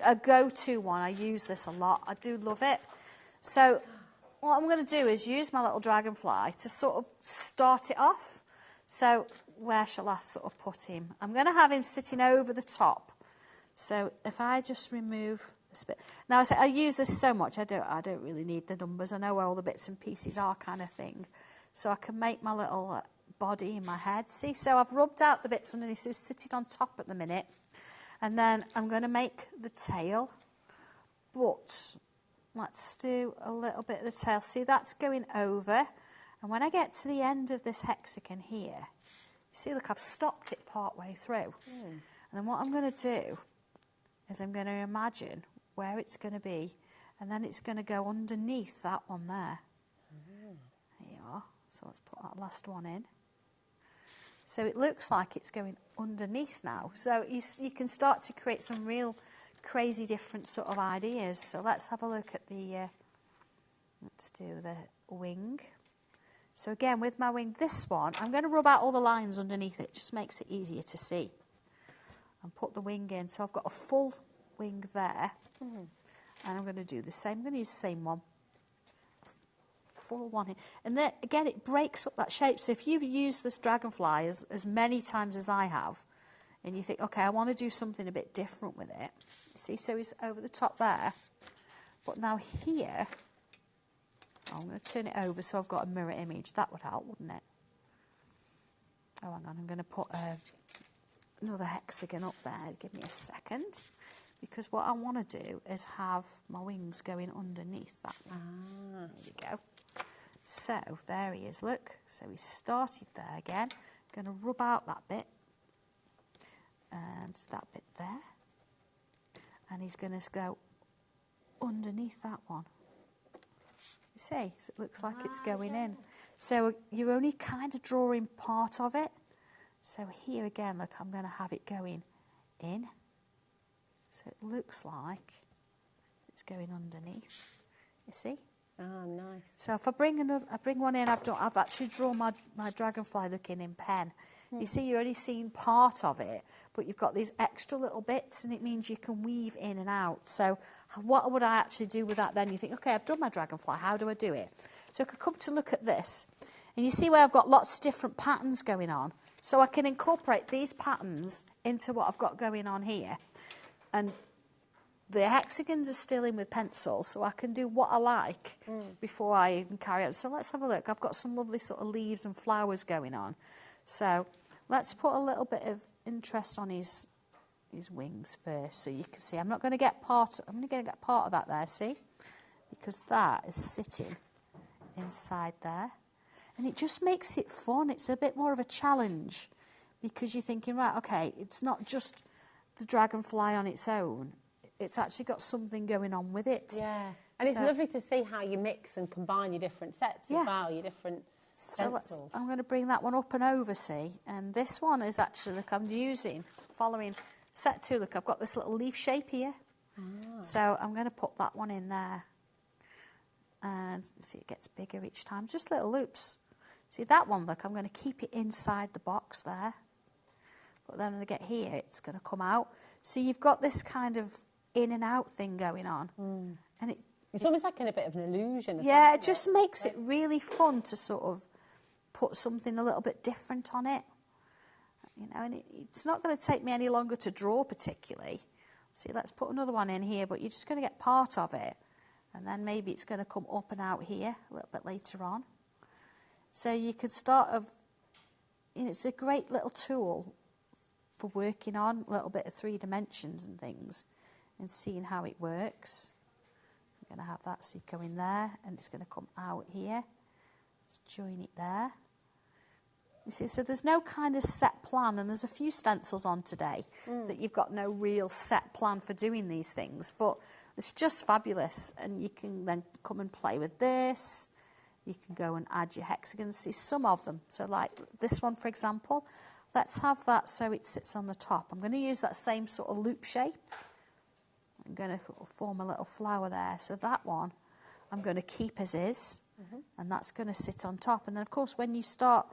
a go-to one. I use this a lot. I do love it. So what I'm going to do is use my little dragonfly to sort of start it off. So where shall I sort of put him? I'm going to have him sitting over the top. So if I just remove this bit. Now I use this so much, I don't really need the numbers. I know where all the bits and pieces are, kind of thing. So I can make my little body in my head. See, so I've rubbed out the bits underneath, so it's sitting on top at the minute. And then I'm going to make the tail. But let's do a little bit of the tail. See, that's going over. And when I get to the end of this hexagon here, see, look, I've stopped it part way through. And then what I'm going to do is I'm going to imagine where it's going to be, and then it's going to go underneath that one there. There you are. So let's put that last one in. So it looks like it's going underneath now. So you can start to create some real crazy different sort of ideas. So let's have a look at the, let's do the wing. So again, with my wing, this one, I'm going to rub out all the lines underneath it. Just makes it easier to see. And put the wing in. So I've got a full wing there. And I'm going to do the same. I'm going to use the same one. Full one here. And then, again, it breaks up that shape. So if you've used this dragonfly as many times as I have, and you think, okay, I want to do something a bit different with it. See, so it's over the top there. But now here, I'm going to turn it over so I've got a mirror image. That would help, wouldn't it? Oh, hang on. I'm going to put another hexagon up there. Give me a second, because what I want to do is have my wings going underneath that one. There we go. So there he is, look. So he started there again. Going to rub out that bit and that bit there, and he's going to go underneath that one. You see, so it looks like it's going in. So you're only kind of drawing part of it. So here again, look, I'm going to have it going in. So it looks like it's going underneath. You see? Oh, nice. So if I bring one in, I've actually drawn my dragonfly looking in pen. You see, you're only seeing part of it, but you've got these extra little bits, and it means you can weave in and out. So what would I actually do with that then? You think, okay, I've done my dragonfly, how do I do it? So I could come to look at this, and you see where I've got lots of different patterns going on. So I can incorporate these patterns into what I've got going on here. And the hexagons are still in with pencil, so I can do what I like before I even carry on. So let's have a look. I've got some lovely sort of leaves and flowers going on. So let's put a little bit of interest on his wings first, so you can see. I'm going to get part of that there, see? Because that is sitting inside there. And it just makes it fun. It's a bit more of a challenge, because you're thinking, right, okay, it's not just the dragonfly on its own. It's actually got something going on with it. Yeah. And it's lovely to see how you mix and combine your different sets as well, your different stencils. I'm going to bring that one up and over, see. And this one is actually, look, I'm using, following set 2, look, I've got this little leaf shape here. So I'm going to put that one in there. And see, it gets bigger each time. Just little loops. See, that one, look, I'm going to keep it inside the box there. But then when I get here, it's going to come out. So you've got this kind of in and out thing going on. And it's almost like a bit of an illusion. Yeah, it just makes it really fun to sort of put something a little bit different on it. You know, and it's not going to take me any longer to draw particularly. See, let's put another one in here, but you're just going to get part of it. And then maybe it's going to come up and out here a little bit later on. So you could start it's a great little tool for working on a little bit of 3 dimensions and things and seeing how it works. I'm going to have that seed go in there, and it's going to come out here. Let's join it there. You see, so there's no kind of set plan, and there's a few stencils on today that you've got no real set plan for doing these things, but it's just fabulous. And you can then come and play with this. You can go and add your hexagons. See some of them. So like this one, for example, let's have that so it sits on the top. I'm going to use that same sort of loop shape. I'm going to form a little flower there. So that one I'm going to keep as is, and that's going to sit on top. And then, of course, when you start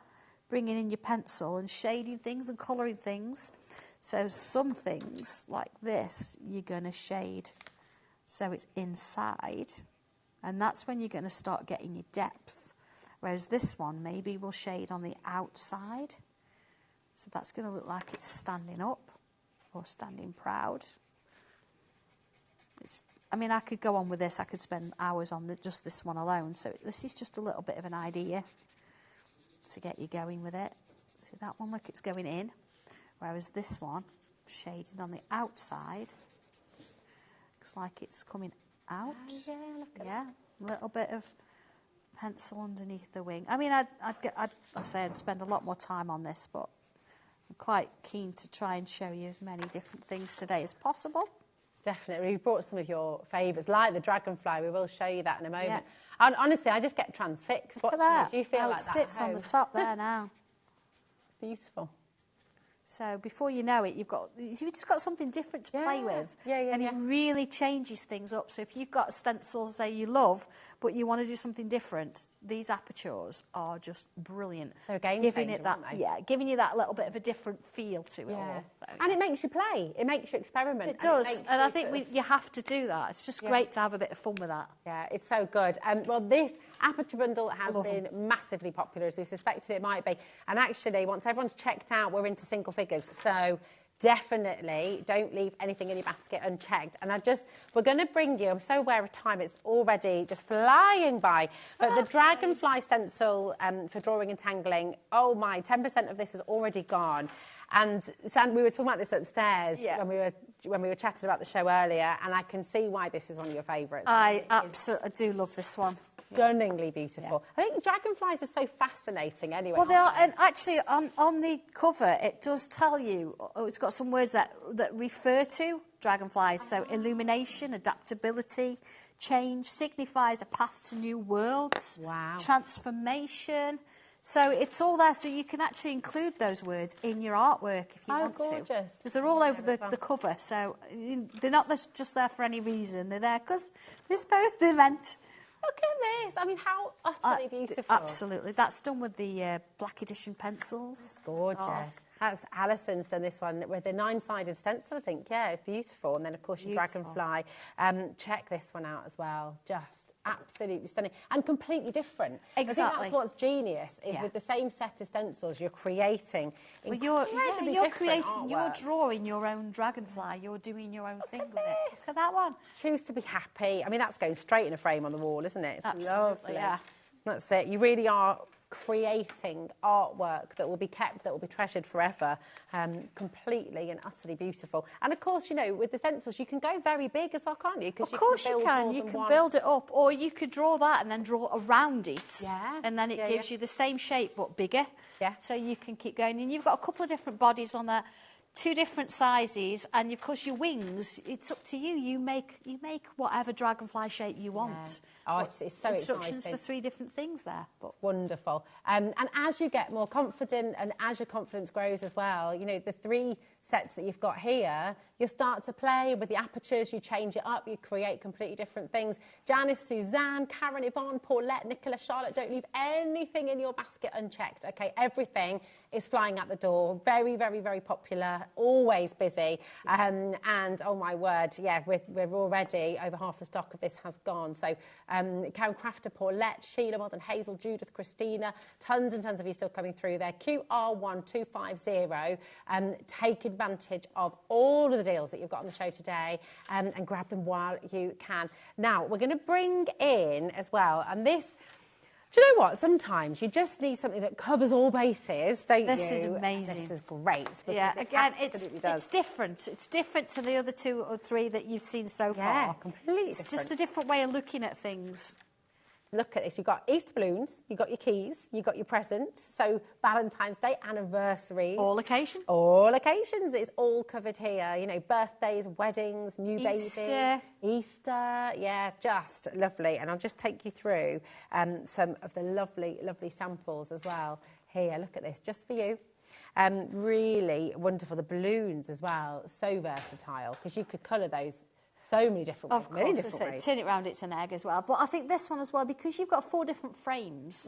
bringing in your pencil and shading things and colouring things, so some things like this you're going to shade so it's inside, and that's when you're going to start getting your depth. Whereas this one maybe will shade on the outside. So that's going to look like it's standing up or standing proud. I mean, I could go on with this. I could spend hours on just this one alone. So this is just a little bit of an idea to get you going with it. See that one, look, it's going in. Whereas this one, shaded on the outside, looks like it's coming out. Yeah, look at that. A little bit of pencil underneath the wing. I mean, I'd spend a lot more time on this, but I'm quite keen to try and show you as many different things today as possible. Definitely. We brought some of your favourites, like the dragonfly. We will show you that in a moment. Yeah. Honestly, I just get transfixed. Look at that. Do you feel how like it that sits on the top there now. Beautiful. So before you know it, you've just got something different to play with. And it really changes things up. So if you've got stencils, say you love, but you want to do something different, these apertures are just brilliant. They're a game giving changer, it that, aren't they? giving you that little bit of a different feel to it all. So, and it makes you play. It makes you experiment. It does. And I think you have to do that. It's just great to have a bit of fun with that. Yeah, it's so good. Well, this aperture bundle has been massively popular, as we suspected it might be. And actually, once everyone's checked out, we're into single figures. So definitely don't leave anything in your basket unchecked. And we're going to bring you, I'm so aware of time, it's already just flying by. But the dragonfly stencil for drawing and tangling, oh my, 10% of this has already gone. And we were talking about this upstairs when we were chatting about the show earlier, and I can see why this is one of your favourites. I absolutely do love this one. Stunningly beautiful. I think dragonflies are so fascinating anyway. Well, they are, and actually on the cover it does tell you, it's got some words that refer to dragonflies. So illumination, adaptability, change, signifies a path to new worlds. Wow. Transformation. So it's all there, so you can actually include those words in your artwork if you want to. Gorgeous. Because they're all over the cover, so they're not just there for any reason. They're there because they're meant. Look at this. I mean, how utterly beautiful. Absolutely. That's done with the Black Edition pencils. Gorgeous. Oh. That's Alison's done this one with the 9-sided stencil, I think. Yeah, it's beautiful. And then, of course, your dragonfly. Check this one out as well. Just absolutely stunning and completely different. Exactly. I think that's what's genius is with the same set of stencils, you're creating you're creating, you're drawing your own dragonfly. You're doing your own thing with it. Look at that one. Choose to be happy. I mean, that's going straight in a frame on the wall, isn't it? It's absolutely, lovely. yeah. That's it. You really are creating artwork that will be kept, that will be treasured forever, completely and utterly beautiful. And of course, you know, with the stencils, you can go very big as well, can't you? Of course you can. You can build it up, or you could draw that and then draw around it. Yeah. And then it gives you the same shape but bigger. Yeah. So you can keep going. And you've got a couple of different bodies on there, 2 different sizes, and of course your wings, it's up to you. You make whatever dragonfly shape you want. Yeah. Oh, it's so instructions exciting. for 3 different things there. But wonderful. And as you get more confident and as your confidence grows as well, you know, the 3 sets that you've got here, you start to play with the apertures, you change it up, you create completely different things. Janice, Suzanne, Karen, Yvonne, Paulette, Nicola, Charlotte, don't leave anything in your basket unchecked, okay? Everything is flying out the door. Very, very, very popular, always busy. And oh my word, yeah, we're already over half the stock of this has gone. So Karen Crafter, Paulette, Sheila, well done, Hazel, Judith, Christina, tons and tons of you still coming through there. QR1250, take advantage of all of the deals that you've got on the show today and grab them while you can. Now, we're going to bring in as well, and this, do you know what? Sometimes you just need something that covers all bases, don't you? This is amazing. This is great. Yeah, again, it's different. It's different to the other 2 or 3 that you've seen so far. Yeah, completely It's different. just a different way of looking at things. Look at this. You've got Easter balloons, you've got your keys, you've got your presents. So Valentine's Day, anniversaries. All occasions. All occasions. It's all covered here. You know, birthdays, weddings, new Easter. baby. Easter. Yeah, just lovely. And I'll just take you through some of the lovely, lovely samples as well. Here, look at this, just for you. Really wonderful. The balloons as well, so versatile, because you could colour those so many different ways. Of course, turn it round, it's an egg as well. But I think this one as well, because you've got 4 different frames.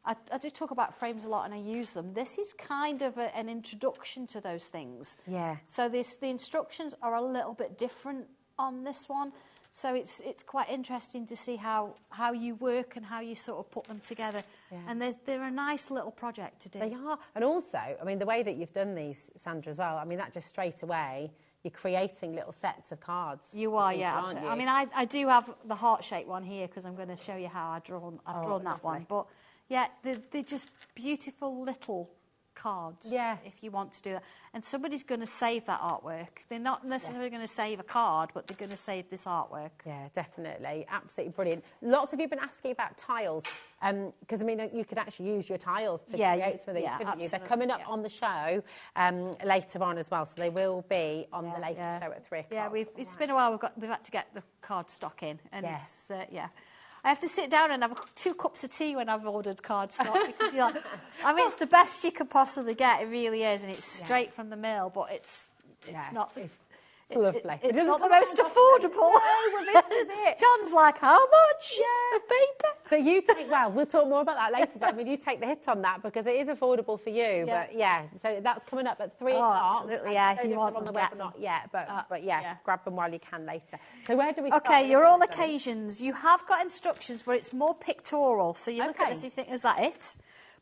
I do talk about frames a lot and I use them. This is kind of an introduction to those things. Yeah. So the instructions are a little bit different on this one. So it's quite interesting to see how you work and how you sort of put them together. Yeah. And they're a nice little project to do. They are. And also, I mean, the way that you've done these, Sandra, as well, I mean, that just straight away, you're creating little sets of cards. You are, yeah, absolutely. I mean, I do have the heart-shaped one here because I'm going to show you how I've drawn that one. But, yeah, they're just beautiful little cards, if you want to do that. And somebody's going to save that artwork. They're not necessarily going to save a card, but they're going to save this artwork. Yeah, definitely. Absolutely brilliant. Lots of you have been asking about tiles, because, I mean, you could actually use your tiles to create some of these, couldn't you? They're coming up on the show later on as well, so they will be on the later show at 3 o'clock. Yeah, it's been a while. We've had to get the card stock in, and it's, I have to sit down and have 2 cups of tea when I've ordered cardstock because you're like, I mean, it's the best you could possibly get. It really is, and it's straight from the mill, but it's not. It's lovely. It's not the most affordable. No, well, this is it. John's like, how much? Yeah, paper. But you take, well, we'll talk more about that later, but I mean, you take the hit on that because it is affordable for you. Yeah. But so that's coming up at 3 o'clock. Absolutely, yeah. If you want on the web, not yet, but grab them while you can later. So where do we start? Okay, your all occasions. You have got instructions, but it's more pictorial. So you look at this, you think, is that it?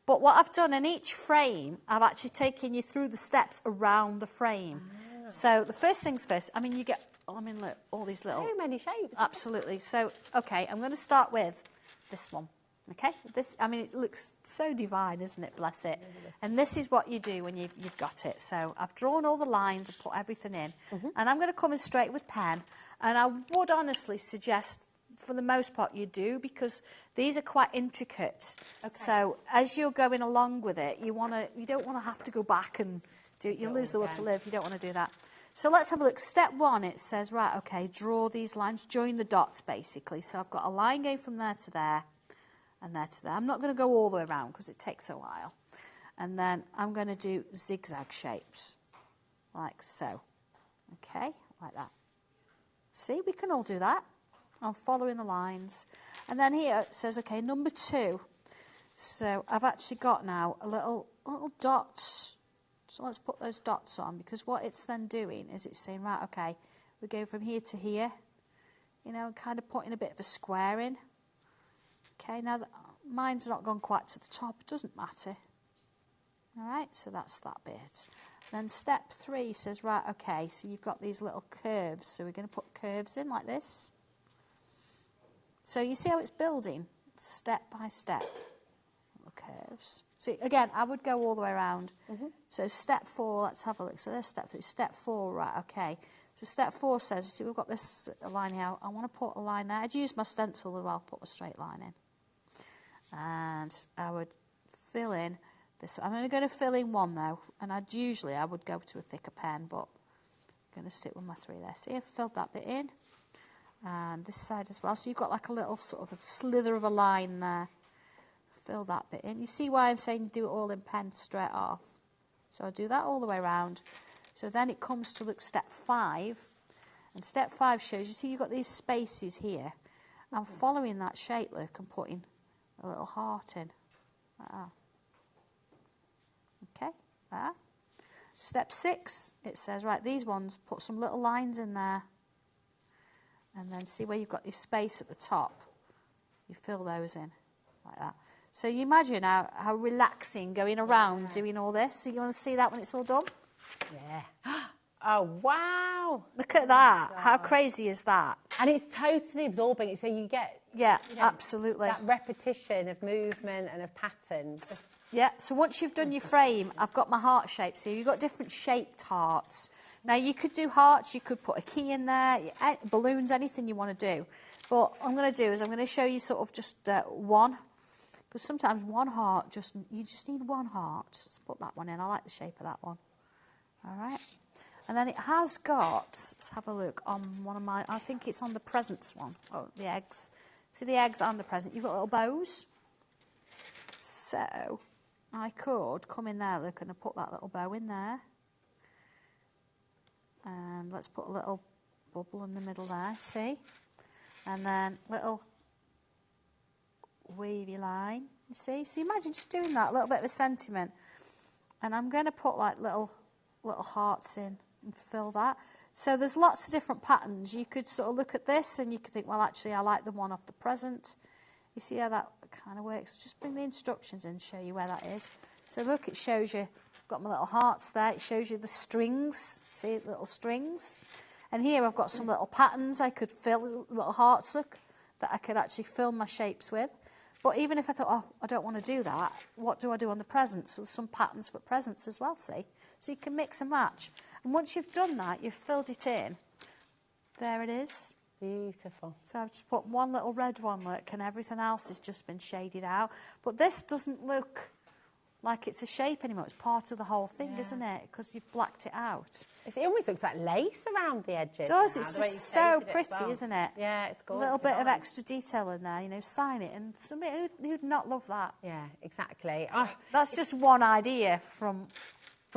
But what I've done in each frame, I've actually taken you through the steps around the frame. So the first things first, I mean, you get, look, all these little... So many shapes. Absolutely. So, okay, I'm going to start with this one, okay? This, I mean, it looks so divine, isn't it? Bless it. And this is what you do when you've got it. So I've drawn all the lines and put everything in. And I'm going to come in straight with pen. And I would honestly suggest, for the most part, you do, because these are quite intricate. Okay. So as you're going along with it, you don't want to have to go back and... You'll lose the will to live. You don't want to do that. So let's have a look. Step 1, it says, right, okay, draw these lines, join the dots, basically. So I've got a line going from there to there, and there to there. I'm not going to go all the way around because it takes a while. And then I'm going to do zigzag shapes, like so. Okay, like that. See, we can all do that. I'm following the lines. And then here it says, okay, number 2. So I've actually got now a little dots. So let's put those dots on, because what it's then doing is it's saying, right, okay, we go from here to here, you know, and kind of putting a bit of a square in. Okay, now mine's not gone quite to the top, it doesn't matter. All right, so that's that bit. Then step 3 says, right, okay, so you've got these little curves, so we're going to put curves in like this. So you see how it's building, step by step, little curves. See, again, I would go all the way around. So step 4, let's have a look. So there's step 3. Step 4, right, okay. So step 4 says, you see, we've got this line here. I want to put a line there. I'd use my stencil as well, put a straight line in. And I would fill in this. I'm only going to fill in 1 though, and I would go to a thicker pen, but I'm going to stick with my 3 there. See, I've filled that bit in, and this side as well. So you've got like a little sort of a slither of a line there. Fill that bit in. You see why I'm saying do it all in pen straight off. So I do that all the way around. So then it comes to look step 5, and step 5 shows, you see you've got these spaces here. I'm following that shape, look, and putting a little heart in. Okay, there. Step 6, it says, right, these ones, put some little lines in there. And then see where you've got your space at the top. You fill those in, like that. So you imagine how relaxing going around doing all this. So you want to see that when it's all done? Yeah. Oh, wow. Look at that. How crazy is that? And it's totally absorbing. So you get... Yeah, you know, absolutely. that repetition of movement and of patterns. Yeah, so once you've done your frame, I've got my heart shapes here. You've got different shaped hearts. Now, you could do hearts, you could put a key in there, balloons, anything you want to do. But what I'm going to do is I'm going to show you sort of just one. Because sometimes one heart, you just need one heart. Just put that one in. I like the shape of that one. All right. And then it has got, let's have a look, on one of my, I think it's on the presents one. Oh, the eggs. See the eggs and the present. You've got little bows. So I could come in there, look, and I put that little bow in there. And let's put a little bubble in the middle there, see? And then little wavy line, you see? So imagine just doing that, a little bit of a sentiment. And I'm going to put like little hearts in and fill that. So there's lots of different patterns. You could sort of look at this and you could think, well, actually, I like the one off the present. You see how that kind of works? Just bring the instructions in and show you where that is. So look, it shows you, I've got my little hearts there. It shows you the strings. See, little strings. And here I've got some little patterns I could fill, little hearts, look, that I could actually fill my shapes with. But even if I thought, oh, I don't want to do that, what do I do on the presents? So there's some patterns for presents as well, see? So you can mix and match. And once you've done that, you've filled it in. There it is. Beautiful. So I've just put one little red one, look, and everything else has just been shaded out. But this doesn't look like it's a shape anymore. It's part of the whole thing, isn't it? Because you've blacked it out. It almost looks like lace around the edges. It does. Now, it's just so pretty, isn't it? Yeah, it's gorgeous. A little bit of extra detail in there, you know, sign it. And somebody who'd not love that. Yeah, exactly. So that's just one idea from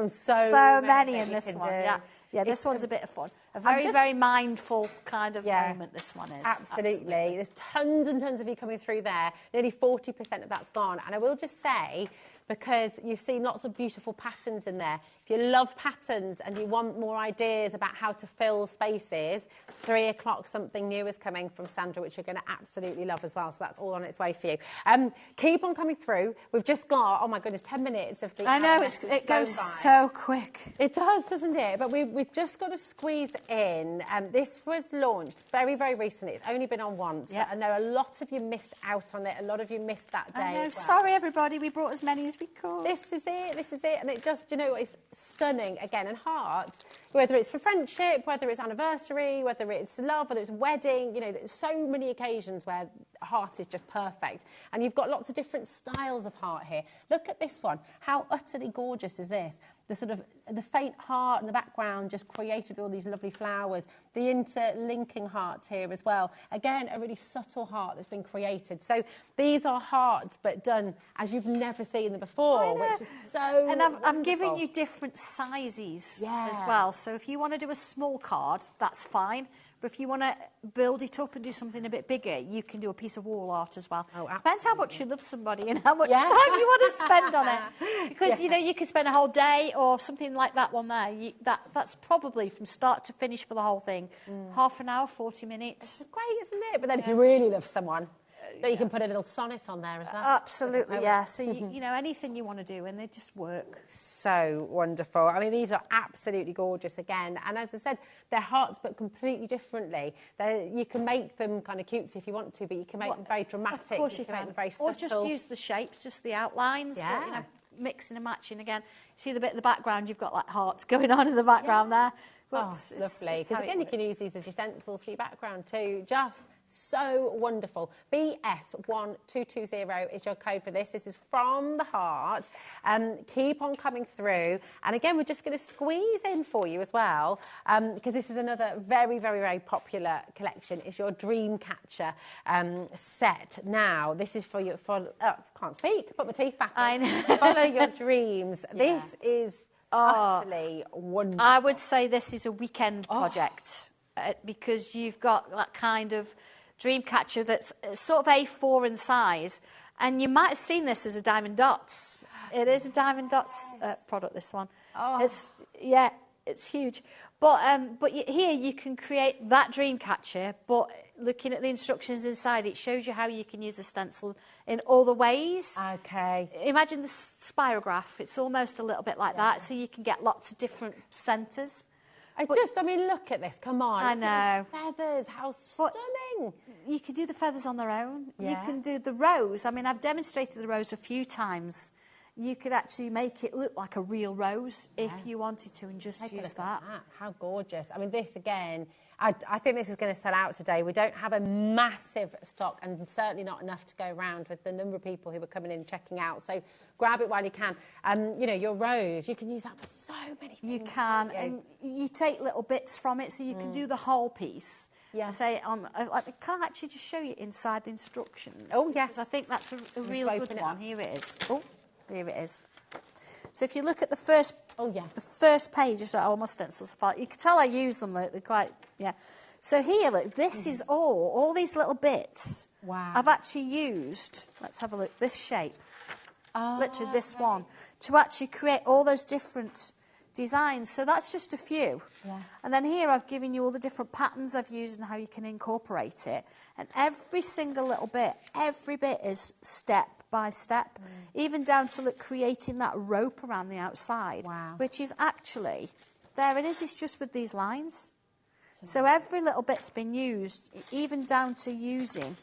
so many in this one. Do. Yeah, this one's a bit of fun. A very mindful kind of moment, this one is. Absolutely. There's tons and tons of you coming through there. Nearly 40% of that's gone. And I will just say, because you've seen lots of beautiful patterns in there, if you love patterns and you want more ideas about how to fill spaces, 3 o'clock something new is coming from Sandra, which you're going to absolutely love as well. So that's all on its way for you. Keep on coming through. We've just got, oh my goodness, 10 minutes of the I know, it goes so quick. It does, doesn't it? But we've just got to squeeze in. This was launched very, very recently. It's only been on once. Yep. But I know a lot of you missed out on it. A lot of you missed that day. I know. As well. Sorry, everybody. We brought as many as we could. This is it. This is it. And it just, you know, it's stunning again. And hearts, whether it's for friendship, whether it's anniversary, whether it's love, whether it's wedding, you know, there's so many occasions where a heart is just perfect. And you've got lots of different styles of heart here. Look at this one. How utterly gorgeous is this? the sort of the faint heart in the background just created all these lovely flowers. The interlinking hearts here as well. Again, a really subtle heart that's been created. So these are hearts, but done as you've never seen them before, which is so And I've wonderful. given you different sizes Yeah. as well. So if you want to do a small card, that's fine. But if you want to build it up and do something a bit bigger, you can do a piece of wall art as well. Oh, Depends how much you love somebody and how much Yeah. time you want to spend on it. Because, you know, you could spend a whole day or something like that one there. That's probably from start to finish for the whole thing. Half an hour, 40 minutes. It's great, isn't it? But then if you really love someone, then you can put a little sonnet on there as well. Absolutely, yeah. So, you know, anything you want to do, and they just work. So wonderful. I mean, these are absolutely gorgeous again. And as I said, they're hearts, but completely differently. You can make them kind of cutesy if you want to, but you can make them very dramatic. Of course you can. Make can. them very Or subtle. just use the shapes, just the outlines. Yeah. But, you know, mixing and matching again. See the bit in the background, you've got like hearts going on in the background there. But Lovely. Because again, you can use these as your stencils for your background too. Just so wonderful. BS1220 is your code for this. This is from the heart. Keep on coming through. And again, we're just going to squeeze in for you as well, because this is another very, very, very popular collection. Is your Dreamcatcher set. Now, this is for you. Can't speak. Put my teeth back in. I know. Follow your dreams. This is utterly wonderful. I would say this is a weekend project because you've got that kind of dream catcher that's sort of A4 in size, and you might have seen this as a Diamond Dots. It is a Diamond Dots product, this one. It's huge. But here you can create that dream catcher, but looking at the instructions inside, it shows you how you can use the stencil in all the ways. Okay. Imagine the spirograph. It's almost a little bit like that, so you can get lots of different centres. I mean, look at this. Come on. I know. Feathers. How stunning. You can do the feathers on their own. Yeah. You can do the rose. I mean, I've demonstrated the rose a few times. You could actually make it look like a real rose if you wanted to and just use that. How gorgeous. I mean, this again, I think this is going to sell out today. We don't have a massive stock and certainly not enough to go around with the number of people who are coming in and checking out. So grab it while you can. You know, your rose, you can use that for so many things. You can, and you take little bits from it so you can do the whole piece. Yeah. Say I can't actually just show you inside the instructions. Oh, yeah. Because I think that's a real open good it one. up. Here it is. Oh, here it is. So if you look at the first, the first page, is all my stencils. You can tell I use them. They're quite, So here, look, this is all these little bits. Wow. I've actually used. Let's have a look. This shape, literally this one, to actually create all those different designs. So that's just a few. Yeah. And then here I've given you all the different patterns I've used and how you can incorporate it. And every single little bit, every bit is step by step, even down to creating that rope around the outside, which is actually, there it is, it's just with these lines. So every little bit's been used, even down to using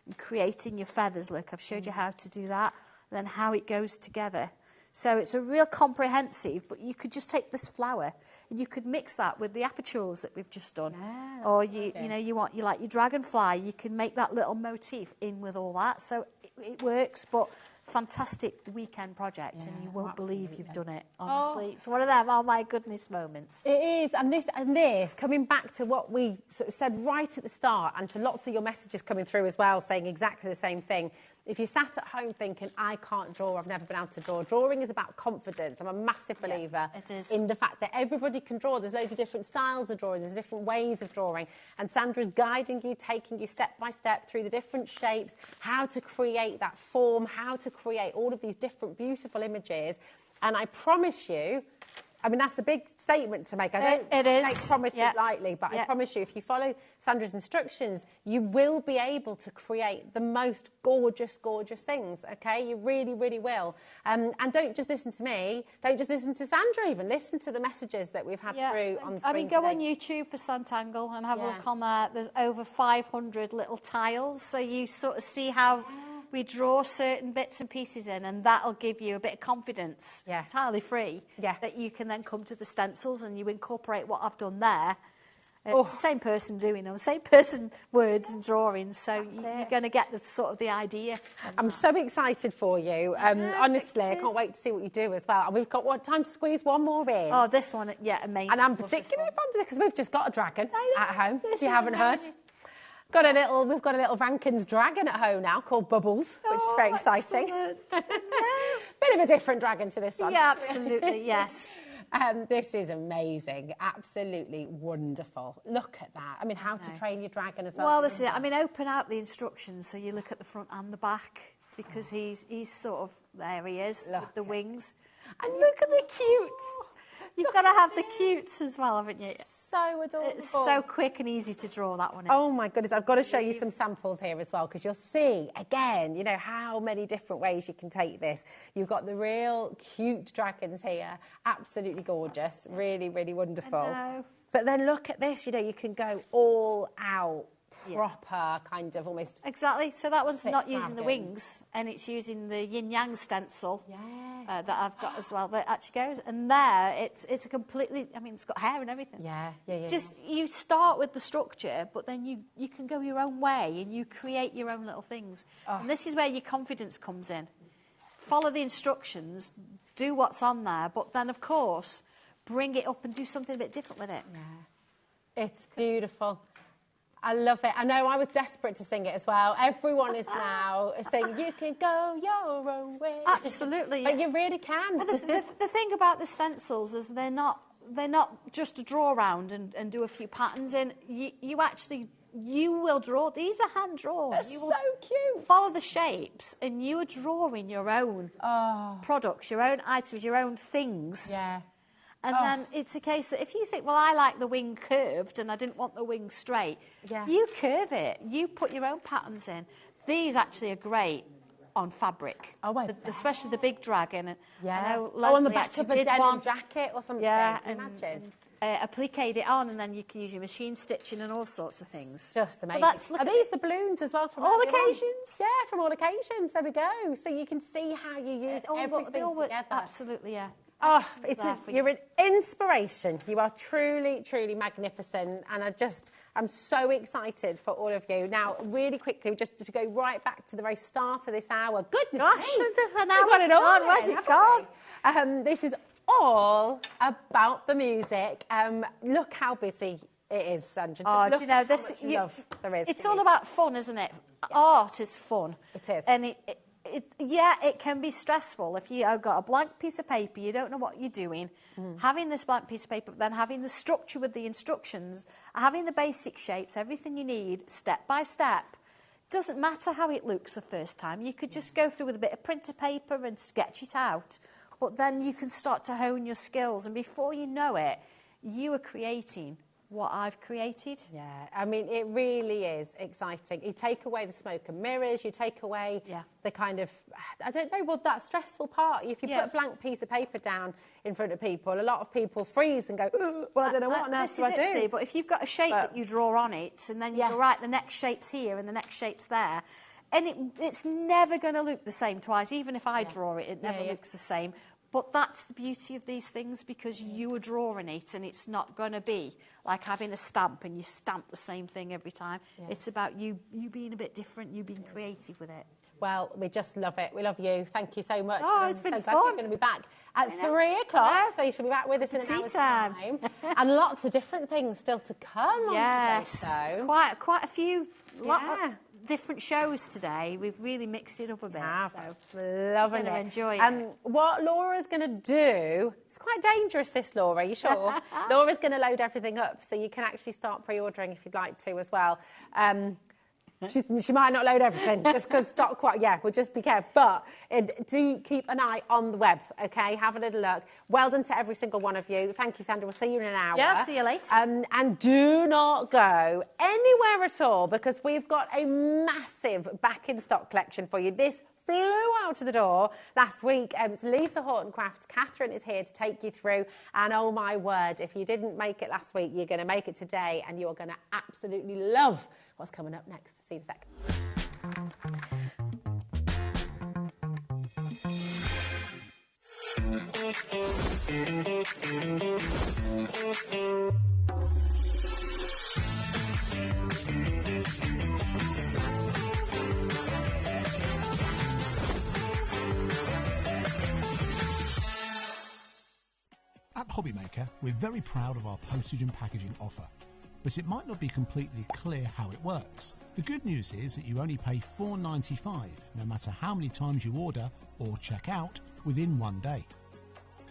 and creating your feathers. Look, I've showed you how to do that, and then how it goes together. So it's a real comprehensive, but you could just take this flower and you could mix that with the apertures that we've just done. Yeah, or you like your dragonfly, you can make that little motif in with all that. So it works, but fantastic weekend project, and you won't believe you've done it, honestly. It's one of them, oh my goodness moments. It is, and this, coming back to what we sort of said right at the start, and to lots of your messages coming through as well, saying exactly the same thing. If you sat at home thinking, I can't draw, I've never been able to draw, drawing is about confidence. I'm a massive believer in the fact that everybody can draw. There's loads of different styles of drawing, there's different ways of drawing, and Sandra's guiding you, taking you step by step through the different shapes, how to create that form, how to create all of these different beautiful images. And I promise you, I mean, that's a big statement to make. I don't make promises lightly, but I promise you, if you follow Sandra's instructions, you will be able to create the most gorgeous, gorgeous things, okay? You really, really will. And don't just listen to me. Don't just listen to Sandra even. Listen to the messages that we've had through on the screen. I mean, go on YouTube for Santangle and have a look on there. There's over 500 little tiles, so you sort of see how we draw certain bits and pieces in, and that'll give you a bit of confidence, entirely free, that you can then come to the stencils and you incorporate what I've done there, It's the same person doing them, same person words and drawings, so you're going to get the sort of the idea. I'm so excited for you. Honestly, I can't wait to see what you do as well. And we've got time to squeeze one more in. Oh, this one, yeah, amazing. And I'm particularly fond of it because we've just got a dragon at home. If you haven't heard, we've got a little Rankins dragon at home now called Bubbles, which is very exciting. Bit of a different dragon to this one. Yeah, absolutely, yes. This is amazing, absolutely wonderful. Look at that. I mean, how to train your dragon as well. Well, this is it. I mean, open out the instructions so you look at the front and the back, because he's sort of, there he is, with the wings. And look at the cutes. You've got to have the cutes as well, haven't you? So adorable. It's so quick and easy to draw, that one is. Oh my goodness, I've got to show you some samples here as well, because you'll see, again, you know, how many different ways you can take this. You've got the real cute dragons here, absolutely gorgeous, really, really wonderful. I know. But then look at this, you know, you can go all out, proper kind of almost. Exactly, so that one's not using dragon. the wings, and it's using the yin-yang stencil that I've got as well, that actually goes. And there, it's a completely, I mean, it's got hair and everything. Yeah. Just, you start with the structure, but then you can go your own way, and you create your own little things. And this is where your confidence comes in. Follow the instructions, do what's on there, but then, of course, bring it up and do something a bit different with it. Yeah. It's beautiful. I love it. I know I was desperate to sing it as well. Everyone is now saying, you can go your own way. Absolutely. But you really can. Well, the thing about the stencils is they're not just to draw around and do a few patterns in. You will draw. These are hand drawn. They're so cute. Follow the shapes, and you are drawing your own products, your own items, your own things. Yeah. And then it's a case that if you think, well, I like the wing curved and I didn't want the wing straight, you curve it. You put your own patterns in. These actually are great on fabric. Especially the big dragon. Yeah. I know Leslie on the back of a denim one. jacket or something. Yeah, imagine. Appliqued it on, and then you can use your machine stitching and all sorts of things. Just amazing. Well, are these the balloons as well? From all occasions? Yeah, from all occasions. There we go. So you can see how you use everything together. Absolutely, yeah. Oh, you're an inspiration. You are truly, truly magnificent. And I'm so excited for all of you. Now, really quickly, just to go right back to the very start of this hour. Goodness Gosh, me. an hour's gone, where's it gone? This is all about the music. Look how busy it is, Sandra. Do you know, love there is. It's all about fun, isn't it? Yeah. Art is fun. It is. And it can be stressful if you've got a blank piece of paper, you don't know what you're doing. Having this blank piece of paper, but then having the structure with the instructions, having the basic shapes, everything you need, step by step. Doesn't matter how it looks the first time. You could just go through with a bit of printer paper and sketch it out. But then you can start to hone your skills, and before you know it, you are creating what I've created. Yeah, I mean, it really is exciting. You take away the smoke and mirrors, you take away the kind of, I don't know, well, that stressful part. If you put a blank piece of paper down in front of people, a lot of people freeze and go, well, I don't know what on earth do I do? See, but if you've got a shape that you draw on it, and then you go, right, the next shape's here and the next shape's there, and it's never going to look the same twice. Even if I draw it, it never looks the same. But that's the beauty of these things, because you are drawing it, and it's not going to be like having a stamp and you stamp the same thing every time. It's about you being a bit different, you being creative with it. Well, we just love it. We love you. Thank you so much. Oh, it's been so fun. glad you're going to be back at 3 o'clock, so you should be back with us in an hour's time. And lots of different things still to come on today's show. It's quite a few different shows today. We've really mixed it up a bit. Loving it. Enjoy it. What Laura's going to do, it's quite dangerous this, Laura, are you sure? Laura's going to load everything up, so you can actually start pre-ordering if you'd like to as well. She might not load everything just because stock we'll just be careful. But do keep an eye on the web, okay? Have a little look. Well done to every single one of you. Thank you, Sandra. We'll see you in an hour. Yeah, see you later. And do not go anywhere at all, because we've got a massive back in stock collection for you. This flew out to the door last week. It's Lisa Horton Crafts. Catherine is here to take you through. And oh my word, if you didn't make it last week, you're going to make it today, and you're going to absolutely love what's coming up next. See you in a sec. At HobbyMaker, we're very proud of our postage and packaging offer, but it might not be completely clear how it works. The good news is that you only pay $4.95 no matter how many times you order or check out within 1 day.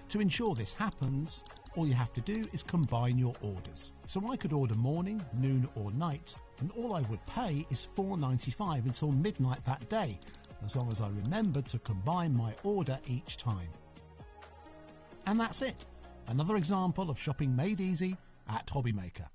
To ensure this happens, all you have to do is combine your orders. So I could order morning, noon or night, and all I would pay is $4.95 until midnight that day, as long as I remembered to combine my order each time. And that's it. Another example of shopping made easy at HobbyMaker.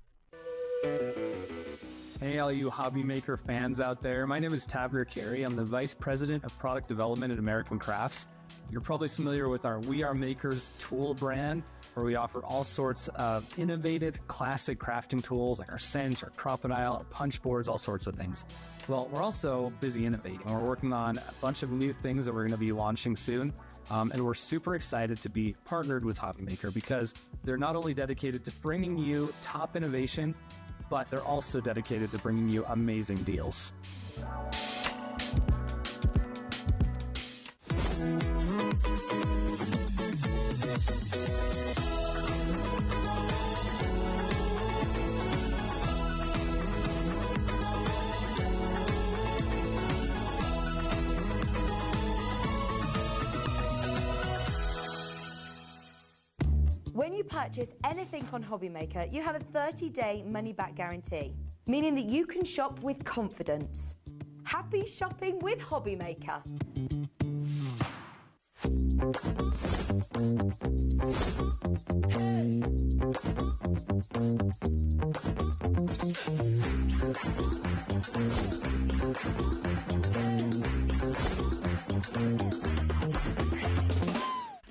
Hey, all you HobbyMaker fans out there. My name is Tavner Carey. I'm the Vice President of Product Development at American Crafts. You're probably familiar with our We Are Makers tool brand, where we offer all sorts of innovative, classic crafting tools like our cinch, our crocodile, our punch boards, all sorts of things. Well, we're also busy innovating. We're working on a bunch of new things that we're going to be launching soon. And we're super excited to be partnered with HobbyMaker because they're not only dedicated to bringing you top innovation, but they're also dedicated to bringing you amazing deals. When you purchase anything on HobbyMaker, you have a 30-day money-back guarantee, meaning that you can shop with confidence. Happy shopping with HobbyMaker.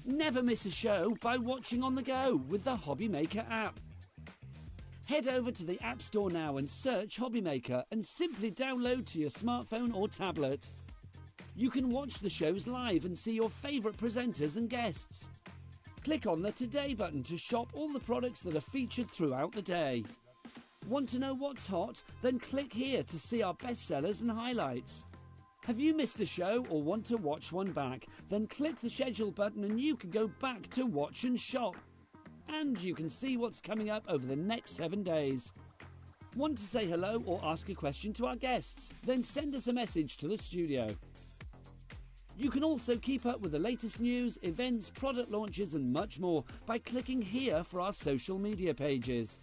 Never miss a show by watching on the go with the HobbyMaker app. Head over to the App Store now and search HobbyMaker and simply download to your smartphone or tablet. You can watch the shows live and see your favourite presenters and guests. Click on the Today button to shop all the products that are featured throughout the day. Want to know what's hot? Then click here to see our bestsellers and highlights. Have you missed a show or want to watch one back? Then click the schedule button and you can go back to watch and shop. And you can see what's coming up over the next 7 days. Want to say hello or ask a question to our guests? Then send us a message to the studio. You can also keep up with the latest news, events, product launches and much more by clicking here for our social media pages.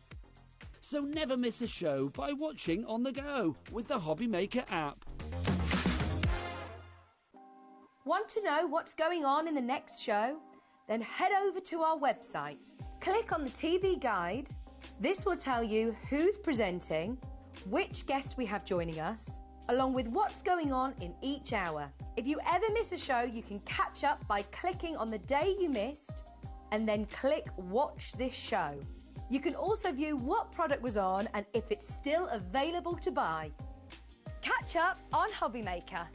So never miss a show by watching on the go with the HobbyMaker app. Want to know what's going on in the next show? Then head over to our website. Click on the TV guide. This will tell you who's presenting, which guest we have joining us, along with what's going on in each hour. If you ever miss a show, you can catch up by clicking on the day you missed and then click Watch This Show. You can also view what product was on and if it's still available to buy. Catch up on HobbyMaker.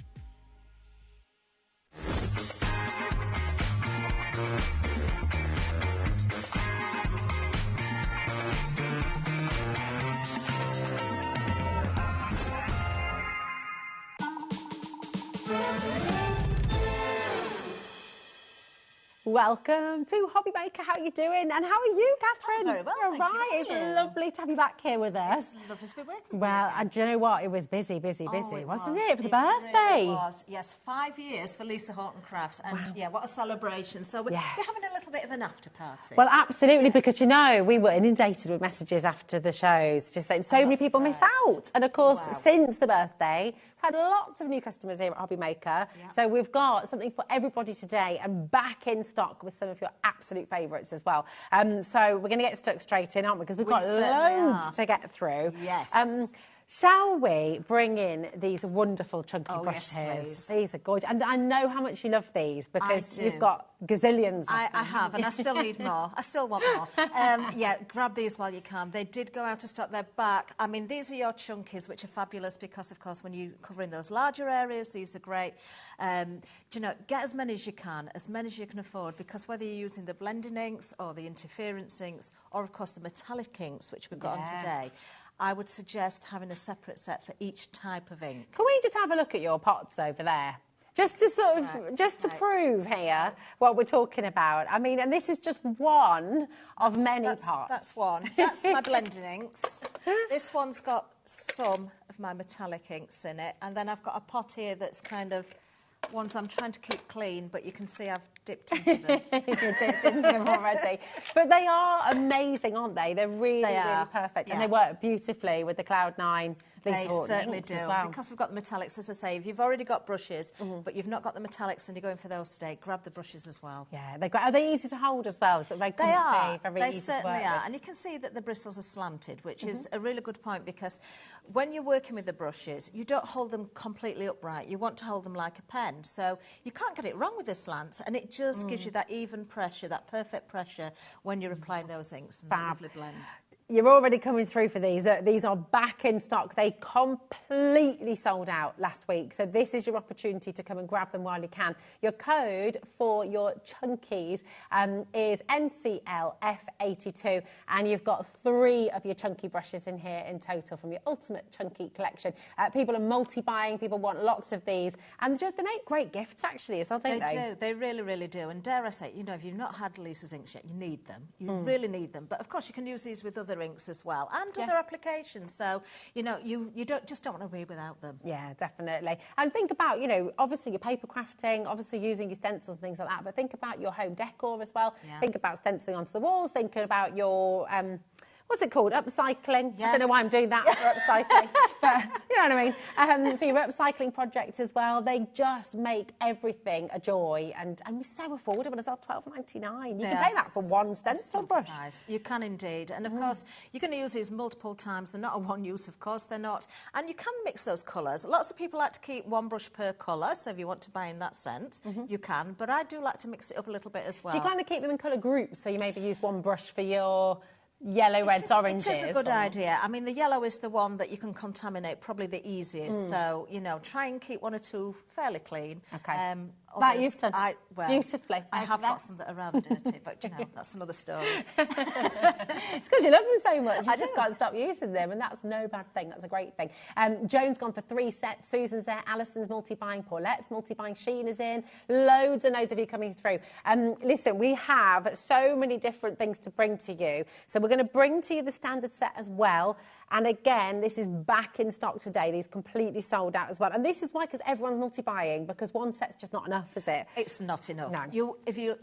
Welcome to HobbyMaker. How are you doing? And how are you, Catherine? I'm very well, You're thank you. right. It's lovely to have you back here with us. It's lovely to be working Well, with you. do you know what? It was busy, wasn't It it, was. for the It birthday? really was. Yes, 5 years for Lisa Horton Crafts. And yeah, what a celebration. So we're having a little bit of an after party. Well, absolutely, because, you know, we were inundated with messages after the shows, just saying so many people miss out. And, of course, since the birthday, we've had lots of new customers here at HobbyMaker. So we've got something for everybody today and back in stock with some of your absolute favourites as well. So we're going to get stuck straight in, aren't we? Because we've got loads to get through. Yes. Shall we bring in these wonderful chunky brushes? Yes, please. These are gorgeous. And I know how much you love these because I do. you've got gazillions of them. I have, and I still need more. I still want more. Yeah, grab these while you can. They did go out of stock. They're back. I mean, these are your chunkies, which are fabulous because, of course, when you're covering those larger areas, these are great. Do you know, get as many as you can afford, because whether you're using the blending inks or the interference inks, or, of course, the metallic inks, which we've got on today, I would suggest having a separate set for each type of ink. Can we just have a look at your pots over there? Just to sort of, to prove here what we're talking about. I mean, and this is just one of many parts. That's one. That's my blending inks. This one's got some of my metallic inks in it. And then I've got a pot here that's kind of ones I'm trying to keep clean, but you can see I've dipped into them. You've dipped into them already. But they are amazing, aren't they? They're really, really perfect. Yeah. And they work beautifully with the Cloud9. They certainly do. Because we've got the metallics, as I say, if you've already got brushes, but you've not got the metallics and you're going for those today, grab the brushes as well. Yeah, they're great. Are they easy to hold as well? So very comfy, very easy to work certainly are. with? And you can see that the bristles are slanted, which is a really good point, because when you're working with the brushes, you don't hold them completely upright. You want to hold them like a pen. So you can't get it wrong with the slants, and it just gives you that even pressure, that perfect pressure when you're applying those inks and that lovely blend. You're already coming through for these. These are back in stock. They completely sold out last week. So this is your opportunity to come and grab them while you can. Your code for your chunkies is NCLF82. And you've got 3 of your chunky brushes in here in total from your Ultimate Chunky collection. People are multi-buying. People want lots of these. And they make great gifts, actually, as well, don't they? They do. They really, really do. And dare I say, you know, if you've not had Lisa's inks yet, you need them. You really need them. But, of course, you can use these with other inks as well, and other applications. So, you know, you don't want to be without them. Yeah, definitely. And think about, you know, obviously your paper crafting, obviously using your stencils and things like that, but think about your home decor as well. Yeah. Think about stenciling onto the walls, thinking about your what's it called? Upcycling. Yes. I don't know why I'm doing that for upcycling, but you know what I mean. For your upcycling projects as well, they just make everything a joy, and we're so affordable as well. $12.99. You can pay that for one stencil brush. Nice. You can indeed, and of course you're going to use these multiple times. They're not a one use, of course they're not, and you can mix those colours. Lots of people like to keep one brush per colour, so if you want to buy in that sense, you can. But I do like to mix it up a little bit as well. Do you kind of keep them in colour groups? So you maybe use one brush for your yellow, reds, oranges. It is a good idea. I mean, the yellow is the one that you can contaminate probably the easiest. So, you know, try and keep 1 or 2 fairly clean. Okay. That you've done beautifully. I have got some that are rather dirty, but, you know, that's another story. It's because you love them so much. You just can't stop using them, and that's no bad thing. That's a great thing. Joan's gone for 3 sets. Susan's there. Alison's multi-buying. Paulette's multi-buying. Sheena's in. Loads and loads of you coming through. Listen, we have so many different things to bring to you. So we're going to bring to you the standard set as well. And again, this is back in stock today. These completely sold out as well. And this is why, because everyone's multi-buying, because one set's just not enough, is it? It's not enough. No. You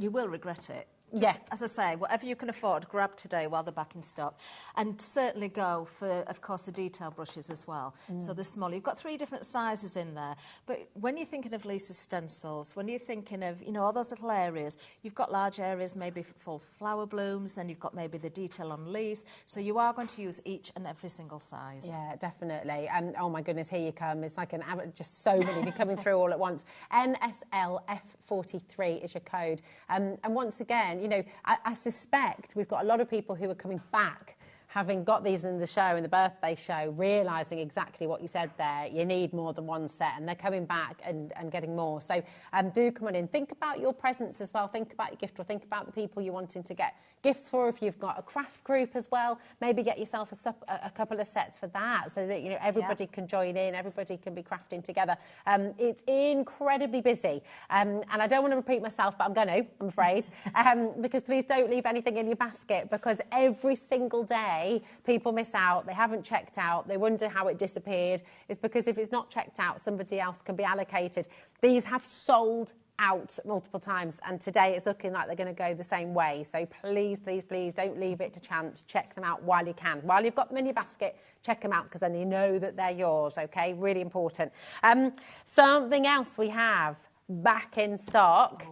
will regret it. Just, as I say, whatever you can afford, grab today while they're back in stock. And certainly go for, of course, the detail brushes as well. So the small. You've got 3 different sizes in there. But when you're thinking of Lisa's stencils, when you're thinking of, you know, all those little areas, you've got large areas maybe for flower blooms, then you've got maybe the detail on leaves. So you are going to use each and every single size. Yeah, definitely. And oh my goodness, here you come. It's like just so many of you coming through all at once. NSLF43 is your code. And once again, you know, I suspect we've got a lot of people who are coming back, having got these in the show, in the birthday show, realising exactly what you said there. You need more than one set, and they're coming back and getting more. So do come on in. Think about your presents as well. Think about your gift, or think about the people you're wanting to get gifts for. If you've got a craft group as well, maybe get yourself a couple of sets for that, so that, you know, everybody can join in, everybody can be crafting together. It's incredibly busy, and I don't want to repeat myself, but I'm I'm afraid, because please don't leave anything in your basket, because every single day people miss out. They haven't checked out. They wonder how it disappeared. It's because if it's not checked out, somebody else can be allocated. These have sold out multiple times, and today it's looking like they're going to go the same way. So please, please, please don't leave it to chance. Check them out while you can. While you've got them in your basket, check them out, because then you know that they're yours, okay? Really important. Something else we have back in stock.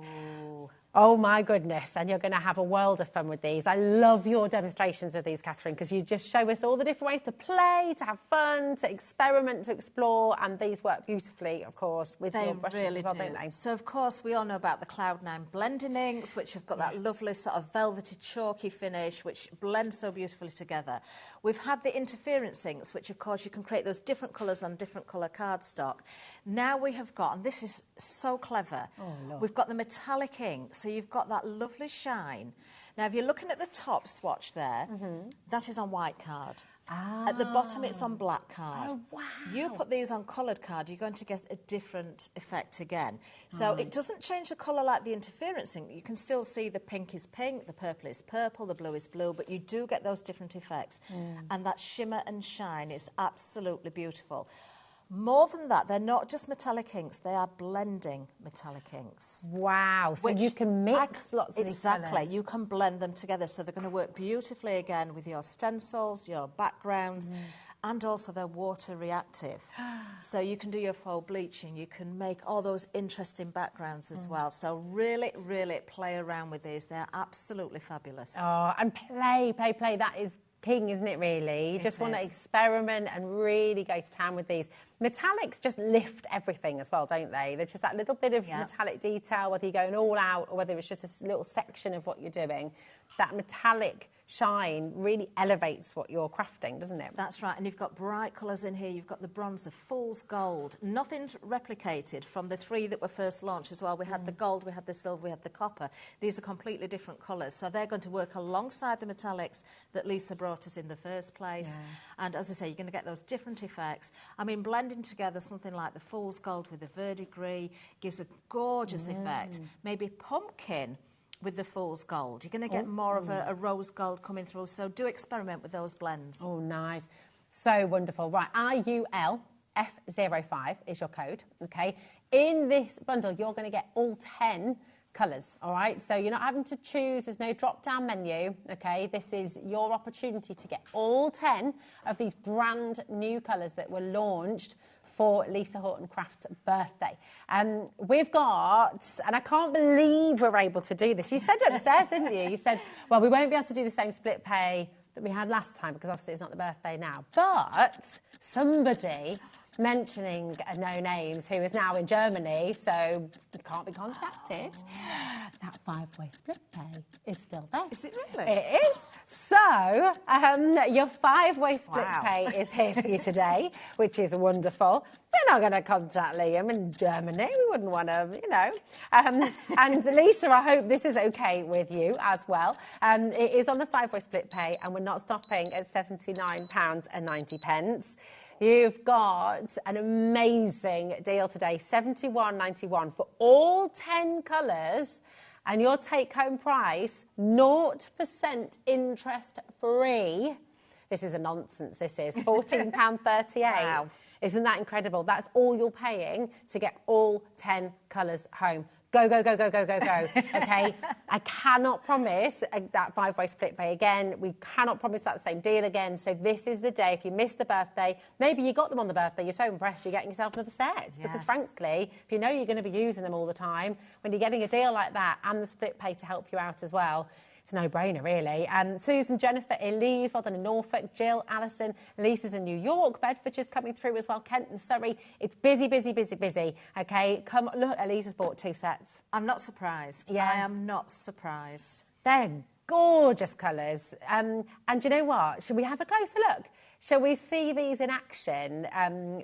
Oh my goodness, and you're going to have a world of fun with these. I love your demonstrations of these, Catherine, because you just show us all the different ways to play, to have fun, to experiment, to explore, and these work beautifully, of course, with your brushes as well, don't they? So, of course, we all know about the Cloud9 blending inks, which have got that lovely sort of velvety, chalky finish, which blends so beautifully together. We've had the interference inks, which, of course, you can create those different colours on different colour cardstock. Now we have got, and this is so clever, we've got the metallic ink, so you've got that lovely shine. Now, if you're looking at the top swatch there, that is on white card. At the bottom, it's on black card. Oh, wow. You put these on coloured card, you're going to get a different effect again. So it doesn't change the colour like the interference ink. You can still see the pink is pink, the purple is purple, the blue is blue, but you do get those different effects. And that shimmer and shine is absolutely beautiful. More than that, they're not just metallic inks, they are blending metallic inks. Wow, so you can mix lots of these Exactly, colours. you can blend them together, so they're going to work beautifully again with your stencils, your backgrounds, and also they're water reactive. So you can do your faux bleaching, you can make all those interesting backgrounds as well. So really, really play around with these. They're absolutely fabulous. Oh, and play. That is king, isn't it, really? You just want to experiment and really go to town with these. Metallics just lift everything as well, don't they? They're just that little bit of metallic detail, whether you're going all out or whether it's just a little section of what you're doing. That metallic shine really elevates what you're crafting, doesn't it? That's right, and you've got bright colours in here. You've got the bronze, the fool's gold. Nothing's replicated from the three that were first launched as well. We had the gold, we had the silver, we had the copper. These are completely different colours, so they're going to work alongside the metallics that Lisa brought us in the first place. And as I say, you're going to get those different effects. I mean, blending together something like the fool's gold with the verdigris gives a gorgeous effect. Maybe pumpkin with the fool's gold. You're going to get more of a rose gold coming through, so do experiment with those blends. Oh, nice. So wonderful. Right, IULF05 is your code, okay? In this bundle, you're going to get all 10 colours, all right? So you're not having to choose. There's no drop-down menu, okay? This is your opportunity to get all 10 of these brand new colours that were launched for Lisa Horton Craft's birthday. We've got, and I can't believe we're able to do this. You said it upstairs, didn't you? You said, well, we won't be able to do the same split pay that we had last time because obviously it's not the birthday now. But somebody mentioning no names who is now in Germany, so can't be contacted. That 5-way split pay is still there. Is it really? It is. So your 5-way split pay is here for you today, which is wonderful. We're not going to contact Liam in Germany. We wouldn't want to, you know. And Lisa, I hope this is okay with you as well. It is on the 5-way split pay, and we're not stopping at £79.90. You've got an amazing deal today, £71.91 for all 10 colours, and your take-home price, 0% interest free. This is a nonsense, this is, £14.38. Wow. Isn't that incredible? That's all you're paying to get all 10 colours home. Go, go, go, go, go, go, go, okay? I cannot promise that 5-way split pay again. We cannot promise that same deal again. So this is the day. If you missed the birthday, maybe you got them on the birthday, you're so impressed you're getting yourself another set. Yes. Because frankly, if you know you're going to be using them all the time, when you're getting a deal like that and the split pay to help you out as well, it's a no-brainer, really. Susan, Jennifer, Elise, well done in Norfolk, Jill, Alison, Lisa's in New York, Bedfordshire's coming through as well, Kent and Surrey. It's busy, busy, busy, busy, OK? Come, look, Elisa's bought 2 sets. I'm not surprised. Yeah. I am not surprised. They're gorgeous colours. And you know what? Should we have a closer look? Shall we see these in action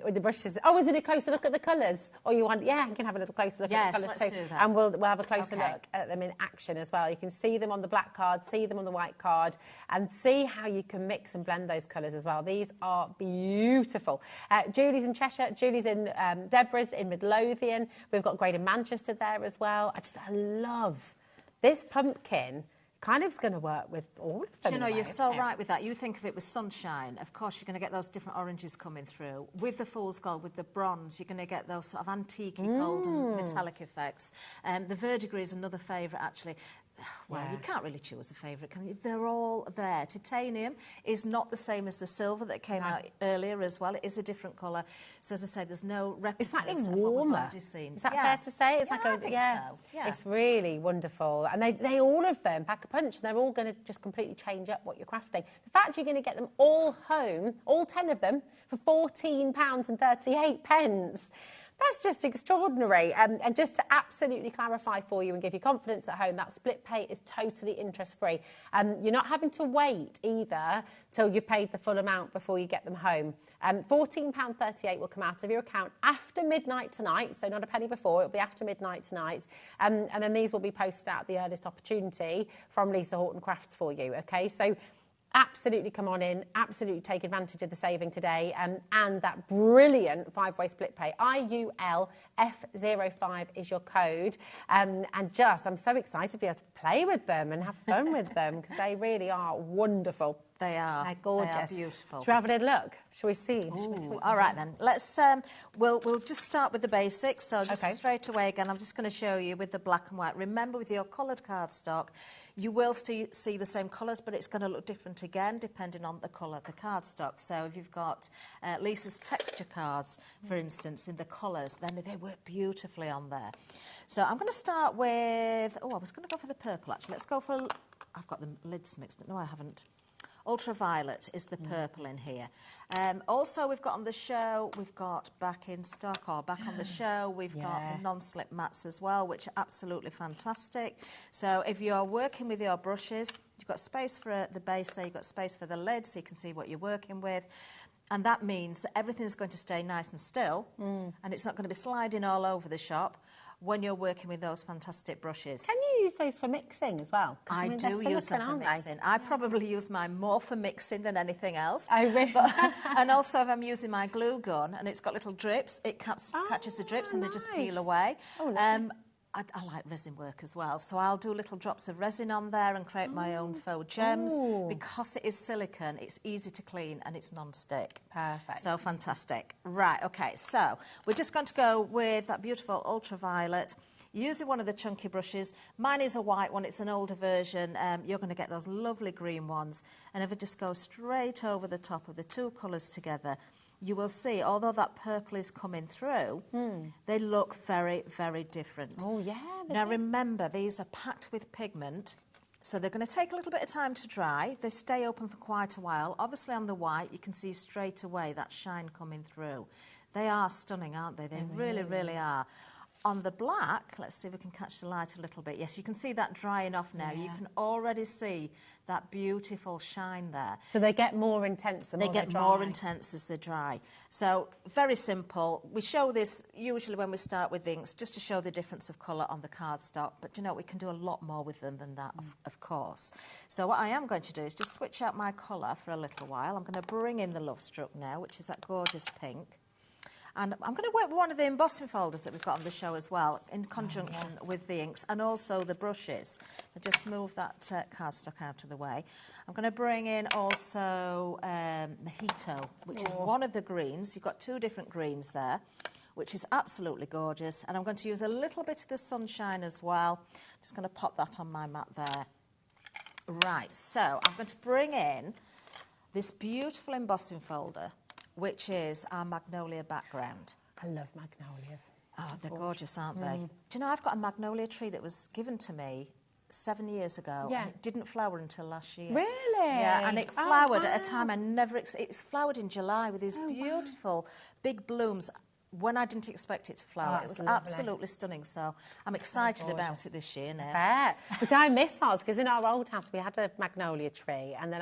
with the brushes? Oh, is it a closer look at the colours? Or you want, yeah, you can have a little closer look at the colours too. Do that. And we'll have a closer look at them in action as well. You can see them on the black card, see them on the white card, and see how you can mix and blend those colours as well. These are beautiful. Julie's in Cheshire, Julie's in Deborah's in Midlothian. We've got Great in Manchester there as well. I love this pumpkin. Kind of is going to work with all of them. Do you know, you're so right with that. You think if it was sunshine, of course you're going to get those different oranges coming through. With the fool's gold, with the bronze, you're going to get those sort of antique golden metallic effects. The verdigris is another favourite, actually. Well, you can't really choose a favourite, can you? They're all there. Titanium is not the same as the silver that came out earlier as well. It is a different colour. So, as I say, there's no replicas. It's slightly warmer. Is that fair to say? It's like I think so. Yeah. It's really wonderful. And they all of them pack a punch, and they're all going to just completely change up what you're crafting. The fact you're going to get them all home, all 10 of them, for £14.38. That's just extraordinary. And just to absolutely clarify for you and give you confidence at home, that split pay is totally interest-free. You're not having to wait either till you've paid the full amount before you get them home. £14.38 will come out of your account after midnight tonight, so not a penny before. It'll be after midnight tonight. And then these will be posted out at the earliest opportunity from Lisa Horton Crafts for you, OK? So absolutely come on in, absolutely take advantage of the saving today, and that brilliant 5-way split pay. IULF05 is your code, and just, I'm so excited to be able to play with them and have fun with them, because they really are wonderful. They are. They're gorgeous. They are beautiful. Should we have a little look? Shall we see? All right then. Let's. We'll just start with the basics. So just straight away again, I'm just going to show you with the black and white. Remember, with your coloured cardstock, you will see the same colours, but it's going to look different again depending on the colour of the cardstock. So if you've got Lisa's texture cards, for instance, in the colours, then they work beautifully on there. So I'm going to start with. Oh, I was going to go for the purple actually. Let's go for. I've got the lids mixed up. No, I haven't. Ultraviolet is the purple in here. Also, we've got on the show, we've got back in stock or back on the show, we've got the non-slip mats as well, which are absolutely fantastic. So if you're working with your brushes, you've got space for the base there, you've got space for the lid so you can see what you're working with. And that means that everything's going to stay nice and still, and it's not going to be sliding all over the shop when you're working with those fantastic brushes. Can you use those for mixing as well? I do use them for mixing. I probably use mine more for mixing than anything else. Oh, really? And also if I'm using my glue gun and it's got little drips, it catches the drips and they just peel away. Oh, I like resin work as well, so I'll do little drops of resin on there and create my own faux gems. Because it is silicone, it's easy to clean and it's non-stick. Perfect. So fantastic. Right, okay, so we're just going to go with that beautiful ultraviolet, using one of the chunky brushes. Mine is a white one, it's an older version. You're going to get those lovely green ones. And if I just go straight over the top of the two colours together, you will see, although that purple is coming through, they look very, very different. Oh, yeah. Now, remember, these are packed with pigment, so they're going to take a little bit of time to dry. They stay open for quite a while. Obviously, on the white, you can see straight away that shine coming through. They are stunning, aren't they? They really, really are. On the black, let's see if we can catch the light a little bit. Yes, you can see that drying off now. You can already see that beautiful shine there. So they get more intense the more they get more intense as they dry. So very simple. We show this usually when we start with inks just to show the difference of colour on the cardstock, but you know, we can do a lot more with them than that, of course. So what I am going to do is just switch out my colour for a little while. I'm going to bring in the Love Struck now, which is that gorgeous pink. And I'm going to work with one of the embossing folders that we've got on the show as well, in conjunction with the inks and also the brushes. I'll just move that cardstock out of the way. I'm going to bring in also Mojito, which is one of the greens. You've got two different greens there, which is absolutely gorgeous. And I'm going to use a little bit of the sunshine as well. Just going to pop that on my mat there. Right, so I'm going to bring in this beautiful embossing folder, which is our magnolia background. I love magnolias. Oh, they're gorgeous, aren't they? Do you know, I've got a magnolia tree that was given to me 7 years ago, and it didn't flower until last year. Really? Yeah, and it flowered at a time I never... It's flowered in July with these beautiful big blooms when I didn't expect it to flower. It was absolutely stunning, so I'm excited about it this year now. I bet. Because I miss ours, because in our old house we had a magnolia tree, and then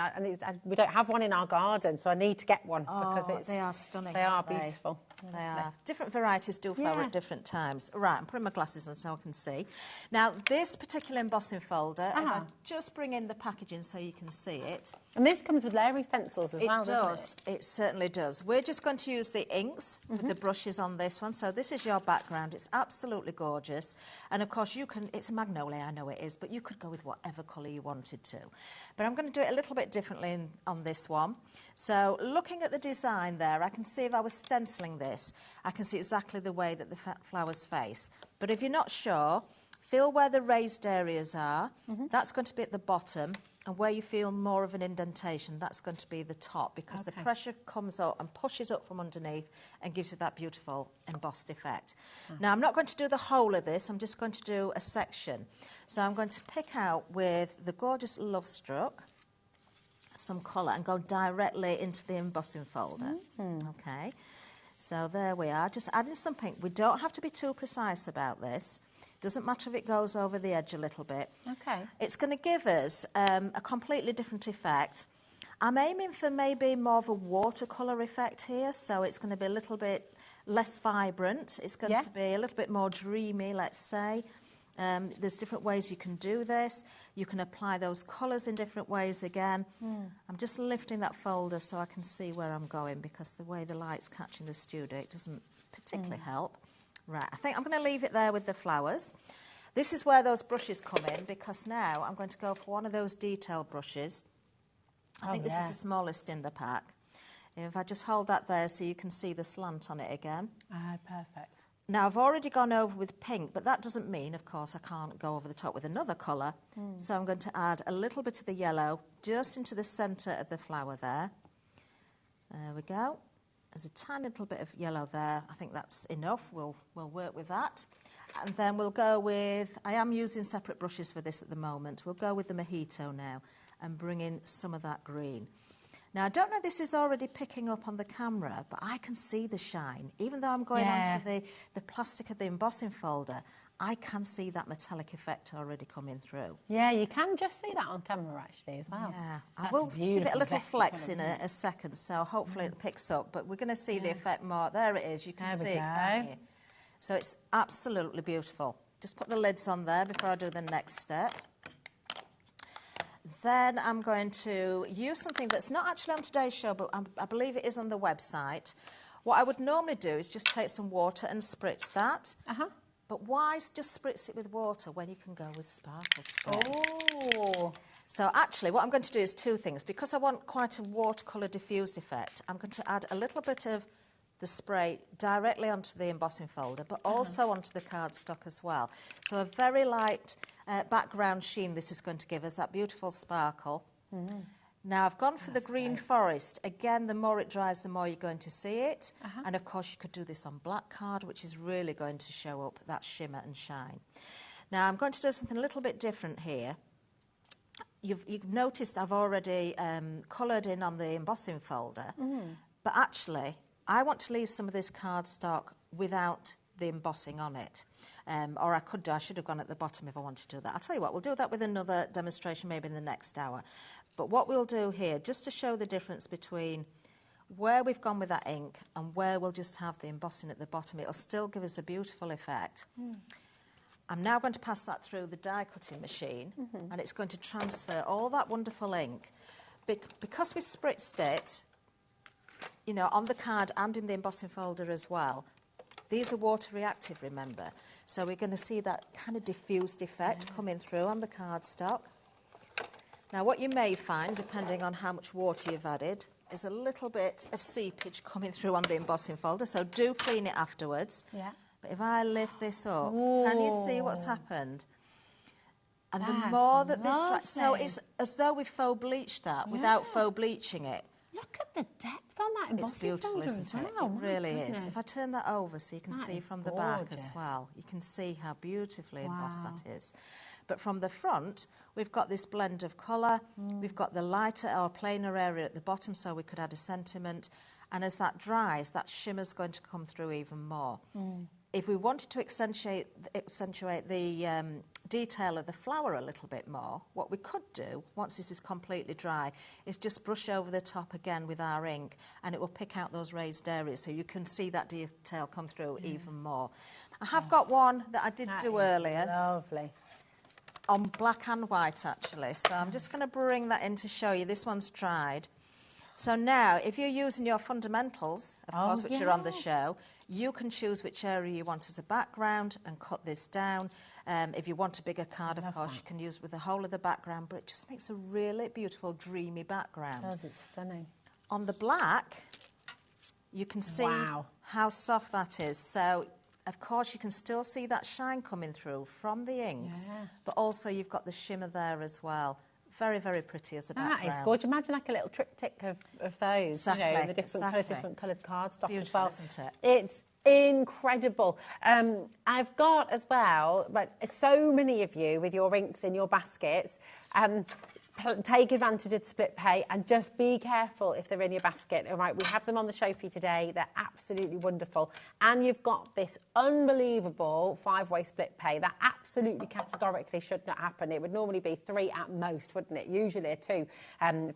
we don't have one in our garden, so I need to get one because they are stunning. They are beautiful. They are. Different varieties do flower at different times. Right, I'm putting my glasses on so I can see. Now, this particular embossing folder, if I just bring in the packaging so you can see it. And this comes with layering stencils as well, doesn't it? It certainly does. We're just going to use the inks with the brushes on this one. So this is your background. It's absolutely gorgeous. And, of course, you can... It's magnolia, I know it is, but you could go with whatever colour you wanted to. But I'm going to do it a little bit differently on this one. So looking at the design there, I can see if I was stenciling this, I can see exactly the way that the flowers face. But if you're not sure, feel where the raised areas are. That's going to be at the bottom. And where you feel more of an indentation, that's going to be the top, because the pressure comes up and pushes up from underneath and gives you that beautiful embossed effect. Now, I'm not going to do the whole of this. I'm just going to do a section. So I'm going to pick out with the gorgeous Love Struck some colour and go directly into the embossing folder. Okay. So there we are, just adding some pink. We don't have to be too precise about this. Doesn't matter if it goes over the edge a little bit. Okay. It's going to give us a completely different effect. I'm aiming for maybe more of a watercolour effect here, so it's going to be a little bit less vibrant. It's going to be a little bit more dreamy, let's say. There's different ways you can do this. You can apply those colours in different ways again. I'm just lifting that folder so I can see where I'm going, because the way the light's catching the studio, it doesn't particularly help. Right, I think I'm going to leave it there with the flowers. This is where those brushes come in, because now I'm going to go for one of those detail brushes. I think this is the smallest in the pack. If I just hold that there so you can see the slant on it again. Perfect. Now, I've already gone over with pink, but that doesn't mean, of course, I can't go over the top with another colour. So I'm going to add a little bit of the yellow just into the centre of the flower there. There we go. There's a tiny little bit of yellow there. I think that's enough. We'll work with that. And then we'll go with, I am using separate brushes for this at the moment. We'll go with the Mojito now and bring in some of that green. Now, I don't know if this is already picking up on the camera, but I can see the shine. Even though I'm going onto the plastic of the embossing folder, I can see that metallic effect already coming through. Yeah, you can just see that on camera, actually, as well. Yeah, I That's will give it a little flex colour, in a second, so hopefully it picks up. But we're going to see the effect more. There it is. You can see it, can't you? So it's absolutely beautiful. Just put the lids on there before I do the next step. Then I'm going to use something that's not actually on today's show, but I believe it is on the website. What I would normally do is just take some water and spritz that. But why just spritz it with water when you can go with sparkle spray? Oh. So actually what I'm going to do is two things. Because I want quite a watercolour diffused effect, I'm going to add a little bit of the spray directly onto the embossing folder, but also onto the cardstock as well. So a very light background sheen this is going to give us, that beautiful sparkle. Now I've gone for the green forest. Again, the more it dries, the more you're going to see it. And of course you could do this on black card, which is really going to show up that shimmer and shine. Now I'm going to do something a little bit different here. You've noticed I've already coloured in on the embossing folder, but actually I want to leave some of this cardstock without the embossing on it. Or I should have gone at the bottom if I wanted to do that. I'll tell you what, we'll do that with another demonstration maybe in the next hour. But what we'll do here, just to show the difference between where we've gone with that ink and where we'll just have the embossing at the bottom, it'll still give us a beautiful effect. I'm now going to pass that through the die cutting machine, and it's going to transfer all that wonderful ink. Because we spritzed it, you know, on the card and in the embossing folder as well, these are water reactive, remember. So we're going to see that kind of diffused effect coming through on the cardstock. Now what you may find, depending on how much water you've added, is a little bit of seepage coming through on the embossing folder, so do clean it afterwards. But if I lift this up, can you see what's happened? And the more that this dries, so it's as though we faux bleached that without faux bleaching it. Look at the depth on that embossing It's beautiful, folder isn't it? well. It really is. If I turn that over so you can see from the back as well, you can see how beautifully embossed that is. But from the front, we've got this blend of colour. We've got the lighter or plainer area at the bottom, so we could add a sentiment. And as that dries, that shimmer's going to come through even more. If we wanted to accentuate the detail of the flower a little bit more, what we could do, once this is completely dry, is just brush over the top again with our ink, and it will pick out those raised areas, so you can see that detail come through even more. I have got one that I did do earlier. Lovely. On black and white, actually. So I'm just going to bring that in to show you. This one's dried. So now, if you're using your fundamentals, of course, which are on the show, you can choose which area you want as a background and cut this down. If you want a bigger card, of course, you can use with the whole of the background, but it just makes a really beautiful, dreamy background. It does, it's stunning. On the black, you can see how soft that is. So, of course, you can still see that shine coming through from the inks, but also you've got the shimmer there as well. Very, very pretty as a background. That is gorgeous. Imagine like a little triptych of those, exactly, you know, the different coloured cardstock beautiful, as well. Isn't it? It's incredible. I've got as well, so many of you with your inks in your baskets, take advantage of the split pay and just be careful if they're in your basket. All right, we have them on the show for you today. They're absolutely wonderful. And you've got this unbelievable 5-way split pay. That absolutely categorically should not happen. It would normally be 3 at most, wouldn't it? Usually a 2,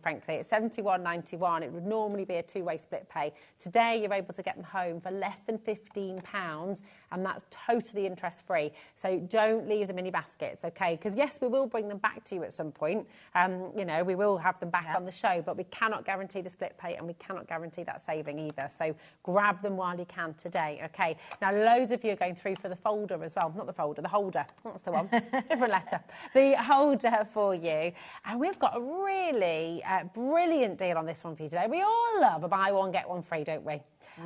frankly. At £71.91, it would normally be a 2-way split pay. Today, you're able to get them home for less than £50 £15, and that's totally interest-free. So don't leave them in your baskets, okay? Because, yes, we will bring them back to you at some point. You know, we will have them back on the show, but we cannot guarantee the split pay, and we cannot guarantee that saving either. So grab them while you can today, okay? Now, loads of you are going through for the folder as well. Not the folder, the holder. That's the one. Different letter. The holder for you. And we've got a really brilliant deal on this one for you today. We all love a buy one, get one free, don't we?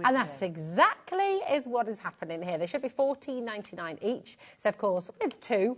And that's exactly is what is happening here. They should be $14.99 each. So, of course, with two,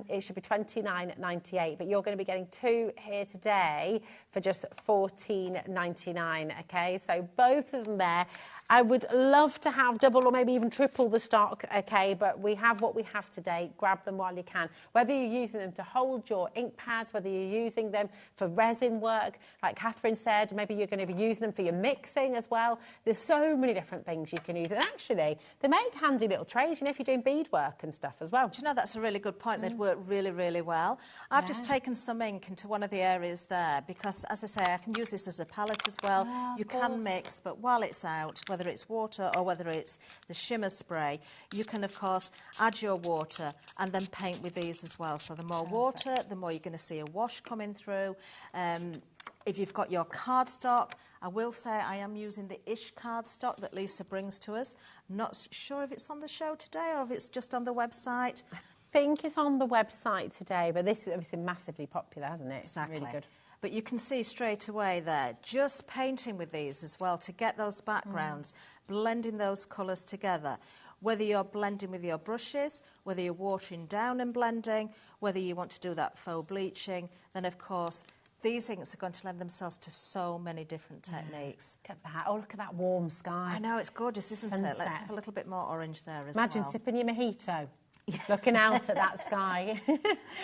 it should be $29.98. But you're going to be getting two here today for just $14.99, okay? So both of them there. I would love to have double or maybe even triple the stock, okay, but we have what we have today. Grab them while you can. Whether you're using them to hold your ink pads, whether you're using them for resin work, like Catherine said, maybe you're going to be using them for your mixing as well. There's so many different things you can use. And actually, they make handy little trays, you know, if you're doing beadwork and stuff as well. Do you know, that's a really good point. They'd work really, really well. I've just taken some ink into one of the areas there because, as I say, I can use this as a palette as well. You can mix, but while it's out, whether it's water or whether it's the shimmer spray, you can, of course, add your water and then paint with these as well. So the more water, the more you're going to see a wash coming through. If you've got your cardstock, I will say I am using the Ish cardstock that Lisa brings to us. I'm not sure if it's on the show today or if it's just on the website. I think it's on the website today, but this has been massively popular, hasn't it? Exactly. Really good. But you can see straight away there, just painting with these as well to get those backgrounds, blending those colours together. Whether you're blending with your brushes, whether you're watering down and blending, whether you want to do that faux bleaching, then of course these inks are going to lend themselves to so many different techniques. Look at that. Oh, look at that warm sky. I know, it's gorgeous, isn't Sunset. it? Let's have a little bit more orange there as Imagine well. sipping your mojito. Looking out at that sky.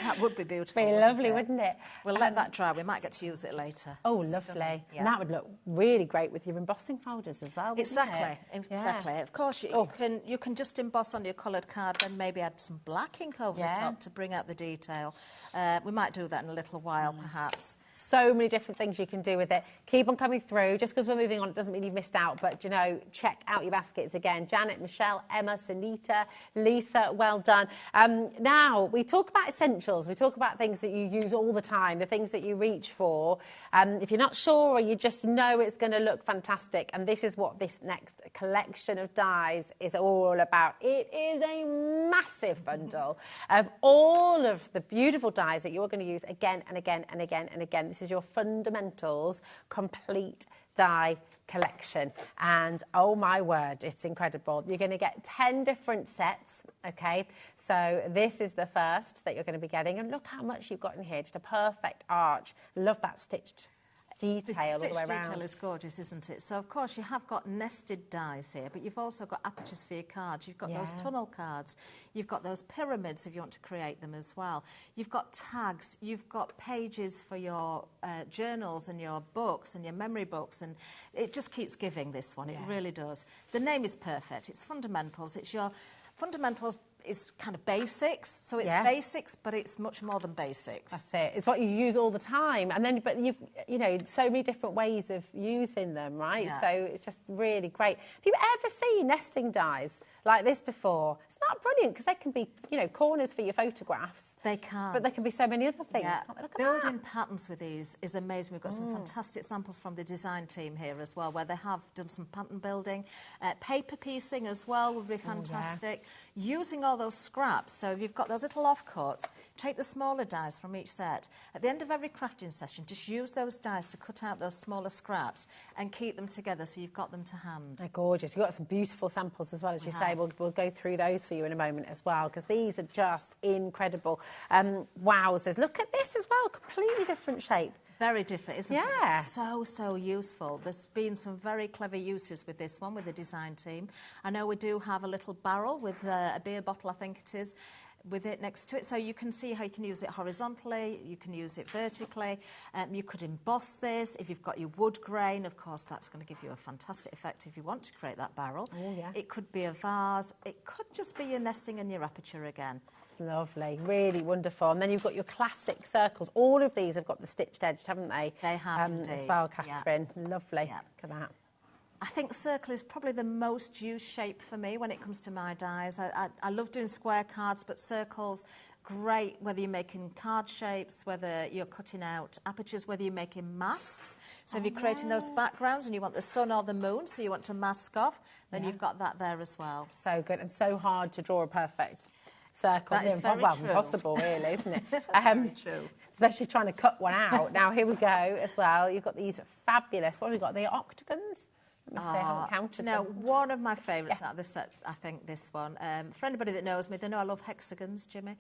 That would be beautiful. Be lovely, wouldn't it? We'll let that dry. We might get to use it later. Oh, lovely. Yeah. And that would look really great with your embossing folders as well, wouldn't Exactly. it? Exactly. Yeah. Of course, you can just emboss on your coloured card, then maybe add some black ink over the top to bring out the detail. We might do that in a little while, perhaps. So many different things you can do with it. Keep on coming through. Just because we're moving on, it doesn't mean you've missed out. But, you know, check out your baskets again. Janet, Michelle, Emma, Sunita, Lisa, well done. Now, we talk about essentials. We talk about things that you use all the time, the things that you reach for. If you're not sure or you just know it's going to look fantastic, and this is what this next collection of dies is all about. It is a massive bundle of all of the beautiful dies that you're going to use again and again and again and again. This is your fundamentals complete die collection, and oh my word, it's incredible. You're going to get 10 different sets, okay? So this is the first that you're going to be getting, and look how much you've got in here. Just a perfect arch. Love that stitched detail all the way around. Detail is gorgeous, isn't it? So, of course, you have got nested dies here, but you've also got apertures for your cards. You've got those tunnel cards. You've got those pyramids if you want to create them as well. You've got tags. You've got pages for your journals and your books and your memory books, and it just keeps giving, this one. It really does. The name is perfect. It's fundamentals. It's your fundamentals. Is kind of basics, so it's basics, but it's much more than basics. That's it. It's what you use all the time, and then but you've so many different ways of using them, right? So it's just really great. Have you ever seen nesting dies like this before? It's not brilliant because they can be corners for your photographs. They can, but there can be so many other things. Yeah. Look at Building that. patterns with these is amazing. We've got some fantastic samples from the design team here as well, where they have done some pattern building, paper piecing as well would be fantastic. Using all those scraps, so if you've got those little offcuts, take the smaller dies from each set. At the end of every crafting session, just use those dies to cut out those smaller scraps and keep them together so you've got them to hand. They're gorgeous. You've got some beautiful samples as well, as you say. We'll go through those for you in a moment as well, because these are just incredible. Wowzers. Look at this as well, completely different shape. Very different, isn't Yeah. it? So useful. There's been some very clever uses with this one, with the design team. I know we do have a little barrel with a beer bottle, I think it is, with it next to it. So you can see how you can use it horizontally, you can use it vertically. You could emboss this. If you've got your wood grain, of course, that's going to give you a fantastic effect if you want to create that barrel. Oh, yeah. It could be a vase. It could just be your nesting and your aperture again. Lovely, really wonderful. And then you've got your classic circles. All of these have got the stitched edge, haven't they? They have indeed. as well, Catherine. Yeah. Lovely. Yeah. Look at that. I I think circle is probably the most used shape for me when it comes to my dies. I love doing square cards, but circles, great whether you're making card shapes, whether you're cutting out apertures, whether you're making masks. So if you're creating those backgrounds and you want the sun or the moon, so you want to mask off, then you've got that there as well. So good, and so hard to draw a perfect circle. That is very well, true. impossible, really, isn't it? Very true. Especially trying to cut one out. Now, here we go as well. You've got these fabulous, what have we got? The octagons? Let me see, I haven't counted them. One of my favourites out of this set, I think, this one. For anybody that knows me, they know I love hexagons, Jimmy.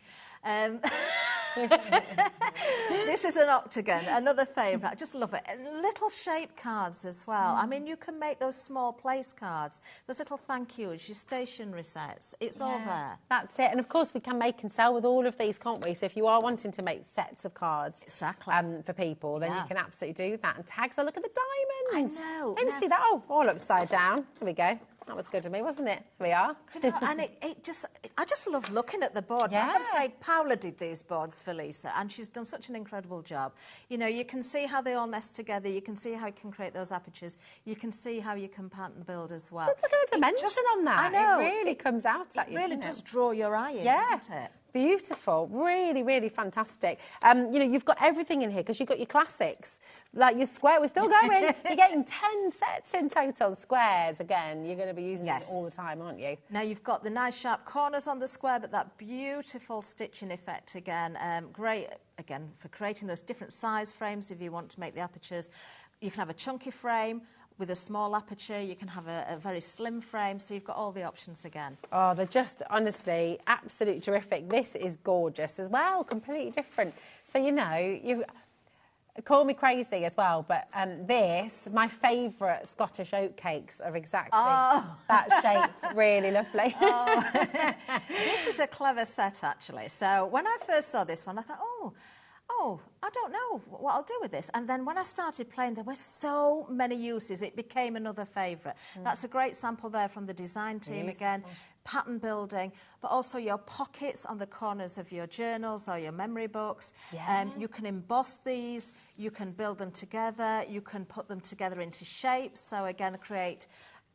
This is an octagon, another favourite. I just love it. And little shape cards as well. I mean, you can make those small place cards, those little thank yous, your stationery sets. It's all there. That's it. And of course, we can make and sell with all of these, can't we? So if you are wanting to make sets of cards for people, then you can absolutely do that. And tags, oh, look at the diamonds. I know. Don't you see that? Oh, all upside down. There we go. That was good of me, wasn't it? Here we are. Do you know, and I just love looking at the board. I've got to say, Paula did these boards for Lisa, and she's done such an incredible job. You know, you can see how they all nest together. You can see how you can create those apertures. You can see how you can pattern build as well. Look at the dimension on that. I know. It really comes out at you. It really does draw your eye in, doesn't it? Beautiful, really, really fantastic. You know, you've got everything in here because you've got your classics, like your square. We're still going. You're getting 10 sets in total. Squares, again, you're going to be using these all the time, aren't you? Now you've got the nice sharp corners on the square, but that beautiful stitching effect again. Great, again, for creating those different size frames if you want to make the apertures. You can have a chunky frame with a small aperture, you can have a very slim frame, so you've got all the options again. Oh, they're just, honestly, absolutely terrific. This is gorgeous as well, completely different. So, you know, you call me crazy as well, but this, my favourite Scottish oatcakes are exactly that shape, really lovely. This is a clever set, actually. So when I first saw this one, I thought, I don't know what I'll do with this. And then when I started playing, there were so many uses. It became another favourite. That's a great sample there from the design team again. Pattern building, but also your pockets on the corners of your journals or your memory books. You can emboss these, you can build them together, you can put them together into shapes. So again, create,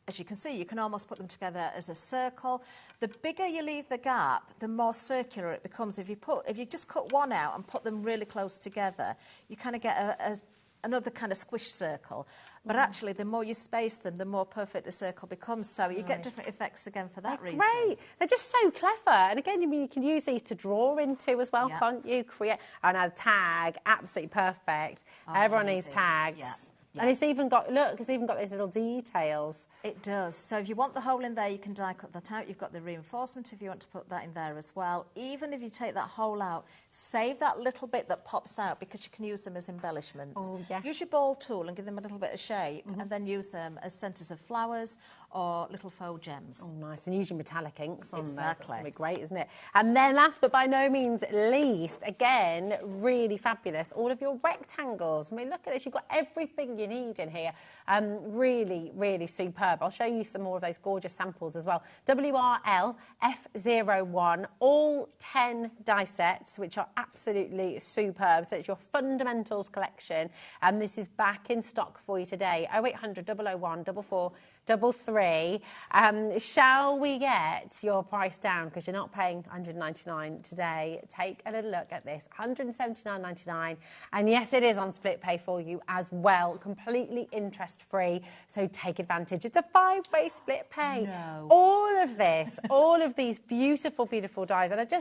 as you can see, you can almost put them together as a circle. The bigger you leave the gap, the more circular it becomes. If you just cut one out and put them really close together, you kind of get another kind of squish circle. But actually, the more you space them, the more perfect the circle becomes. So you get different effects again for that reason. Great. They're just so clever. And again, I mean, you can use these to draw into as well, can't you? Create and a tag, absolutely perfect. Everyone needs tags. And it's even got, look, it's even got these little details. It does. So if you want the hole in there, you can die cut that out. You've got the reinforcement if you want to put that in there as well. Even if you take that hole out, save that little bit that pops out because you can use them as embellishments. Use your ball tool and give them a little bit of shape and then use them as centres of flowers or little faux gems. Oh, nice. And using metallic inks on there. That's going to be great, isn't it? And then last but by no means least, again, really fabulous, all of your rectangles. I mean, look at this. You've got everything you need in here. Really, really superb. I'll show you some more of those gorgeous samples as well. WRL F01, all 10 die sets, which are absolutely superb. So it's your fundamentals collection. And this is back in stock for you today. 0800 001 4433. Shall we get your price down? Because you're not paying £199 today. Take a little look at this, £179.99. And yes, it is on split pay for you as well, completely interest-free. So take advantage. It's a 5-way split pay. All of this, all of these beautiful, beautiful dies. And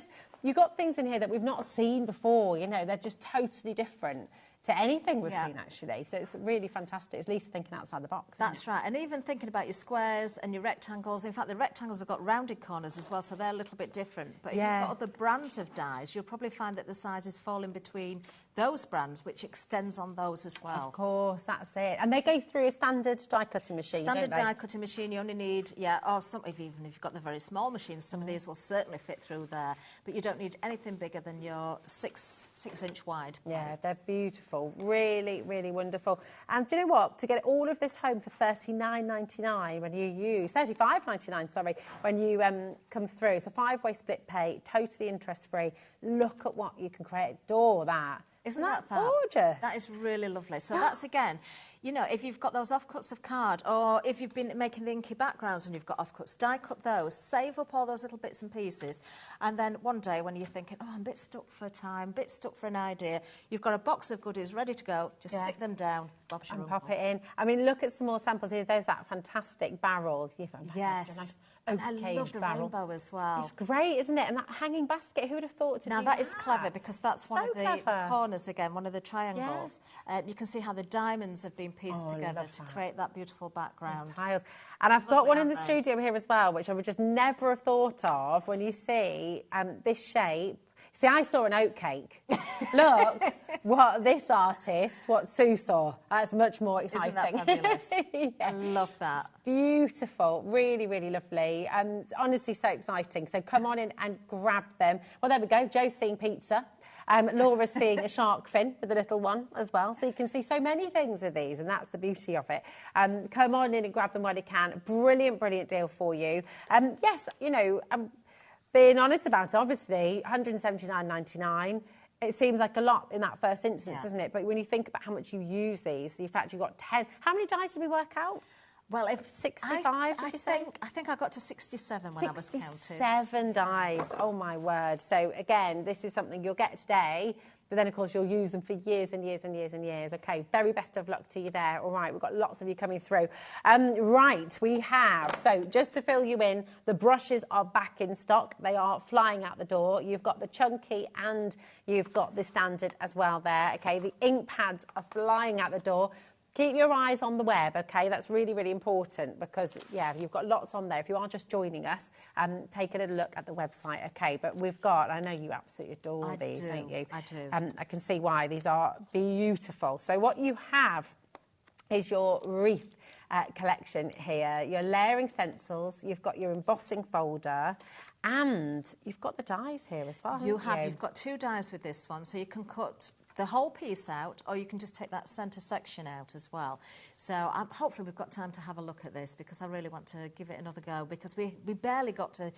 you've got things in here that we've not seen before. You know, they're just totally different to anything we've seen, actually. So it's really fantastic. It's Lisa thinking outside the box. That's right. And even thinking about your squares and your rectangles. In fact, the rectangles have got rounded corners as well, so they're a little bit different. But if you've got other brands of dies, you'll probably find that the sizes fall in between those brands, which extends on those as well. Of course, that's it. And they go through a standard die-cutting machine, Standard die-cutting machine, you only need, or even if you've got the very small machines, some of these will certainly fit through there. But you don't need anything bigger than your 6-inch wide. Yeah, they're beautiful. Really, really wonderful. And do you know what? To get all of this home for $39.99 when you use, $35.99, sorry, when you come through. So 5-way split pay, totally interest-free. Look at what you can create. Adore that. Isn't that fab? gorgeous? That is really lovely. So that's, again, you know, if you've got those offcuts of card, or if you've been making the inky backgrounds and you've got offcuts, die cut those, save up all those little bits and pieces, and then one day when you're thinking, oh, I'm a bit stuck for time, a bit stuck for an idea, you've got a box of goodies ready to go, just stick them down, Bob's your and uncle. pop it in. I mean, look at some more samples here. There's that fantastic barrel. Yes. Nice And I love oak-caged the barrel. rainbow as well. It's great, isn't it? And that hanging basket, who would have thought to do Now that? that is clever, because that's one So of the clever. corners again, one of the triangles. You can see how the diamonds have been pieced together to create that beautiful background. Those tiles. And I've got one in the haven't they? studio here as well, which I would just never have thought of when you see this shape. See, I saw an oatcake. Look what this artist, what Sue saw. That's much more exciting. Isn't that fabulous? Yeah. I love that. Beautiful, really, really lovely. It's honestly so exciting. So come on in and grab them. Well, there we go. Joe's seeing pizza. Laura's seeing a shark fin with the little one as well. So you can see so many things with these, and that's the beauty of it. Come on in and grab them while you can. Brilliant, brilliant deal for you. Yes, you know, being honest about it, obviously, £179.99. It seems like a lot in that first instance, doesn't it? But when you think about how much you use these, you've actually got 10. How many dies did we work out? Well, if 65, I think I got to 67 when I was counting. 67 dies. Oh my word. So again, this is something you'll get today, but then of course you'll use them for years and years and years and years. Okay, very best of luck to you there. All right, we've got lots of you coming through. Right, we have, so just to fill you in, the brushes are back in stock. They are flying out the door. You've got the chunky and you've got the standard as well there. Okay, the ink pads are flying out the door. Keep your eyes on the web, OK? That's really, really important because, yeah, you've got lots on there. If you are just joining us, take a little look at the website, OK? But we've got, I know you absolutely adore these, don't you? I do. I can see why. These are beautiful. So what you have is your wreath collection here, your layering stencils, you've got your embossing folder, and you've got the dies here as well, You've got 2 dies with this one, so you can cut the whole piece out, or you can just take that centre section out as well. So hopefully we've got time to have a look at this, because I really want to give it another go, because we barely got to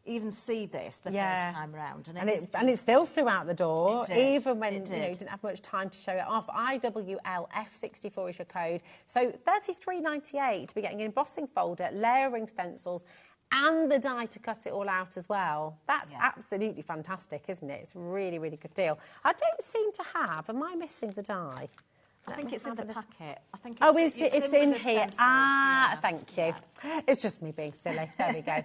even see this the first time round. And it still flew out the door, It did. even when you didn't have much time to show it off. IWLF64 is your code. So $33.98 to be getting an embossing folder, layering stencils, and the die to cut it all out as well. That's absolutely fantastic, isn't it? It's a really, really good deal. I don't seem to have, am I missing the die? I think it's in the packet. I think it's in with the here. stencils, Thank you. It's just me being silly. There we go.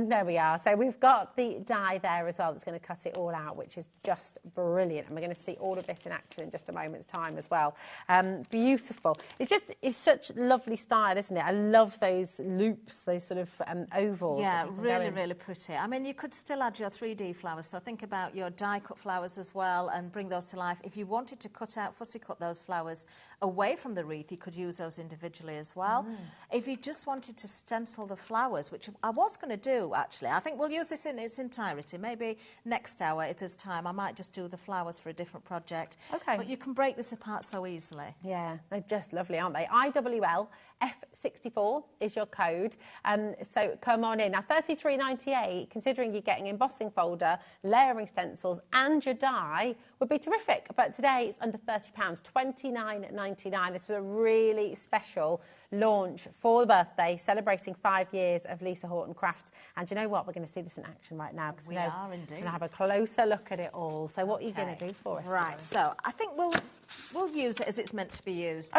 There we are. So we've got the die there as well that's going to cut it all out, which is just brilliant. And we're going to see all of this in action in just a moment's time as well. Beautiful. It's such lovely style, isn't it? I love those loops, those sort of ovals. Yeah, really, really pretty. I mean, you could still add your 3D flowers. So think about your die-cut flowers as well and bring those to life. If you wanted to fussy cut those flowers away from the wreath, you could use those individually as well. If you just wanted to stencil the flowers, which I was going to do actually, I think we'll use this in its entirety. Maybe next hour, if there's time, I might just do the flowers for a different project. Okay. But you can break this apart so easily. Yeah, they're just lovely, aren't they? IWL F64 is your code. So come on in. Now, $33.98, considering you're getting embossing folder, layering stencils, and your die, would be terrific. But today it's under £30, $29.99. This was a really special launch for the birthday, celebrating 5 years of Lisa Horton Crafts. And you know what? We're going to see this in action right now. We are indeed. We're going to have a closer look at it all. So what are you going to do for us? Right, so I think we'll use it as it's meant to be used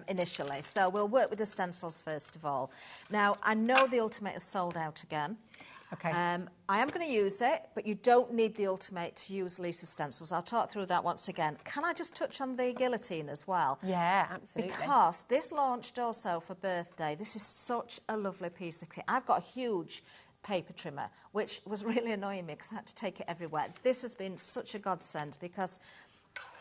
initially. So we'll work with the stencils first of all. Now, I know the Ultimate is sold out again. Okay. I am going to use it, but you don't need the Ultimate to use Lisa's stencils. I'll talk through that once again. Can I just touch on the guillotine as well? Yeah, absolutely. Because this launched also for birthday. This is such a lovely piece of kit. I've got a huge paper trimmer, which was really annoying me because I had to take it everywhere. This has been such a godsend because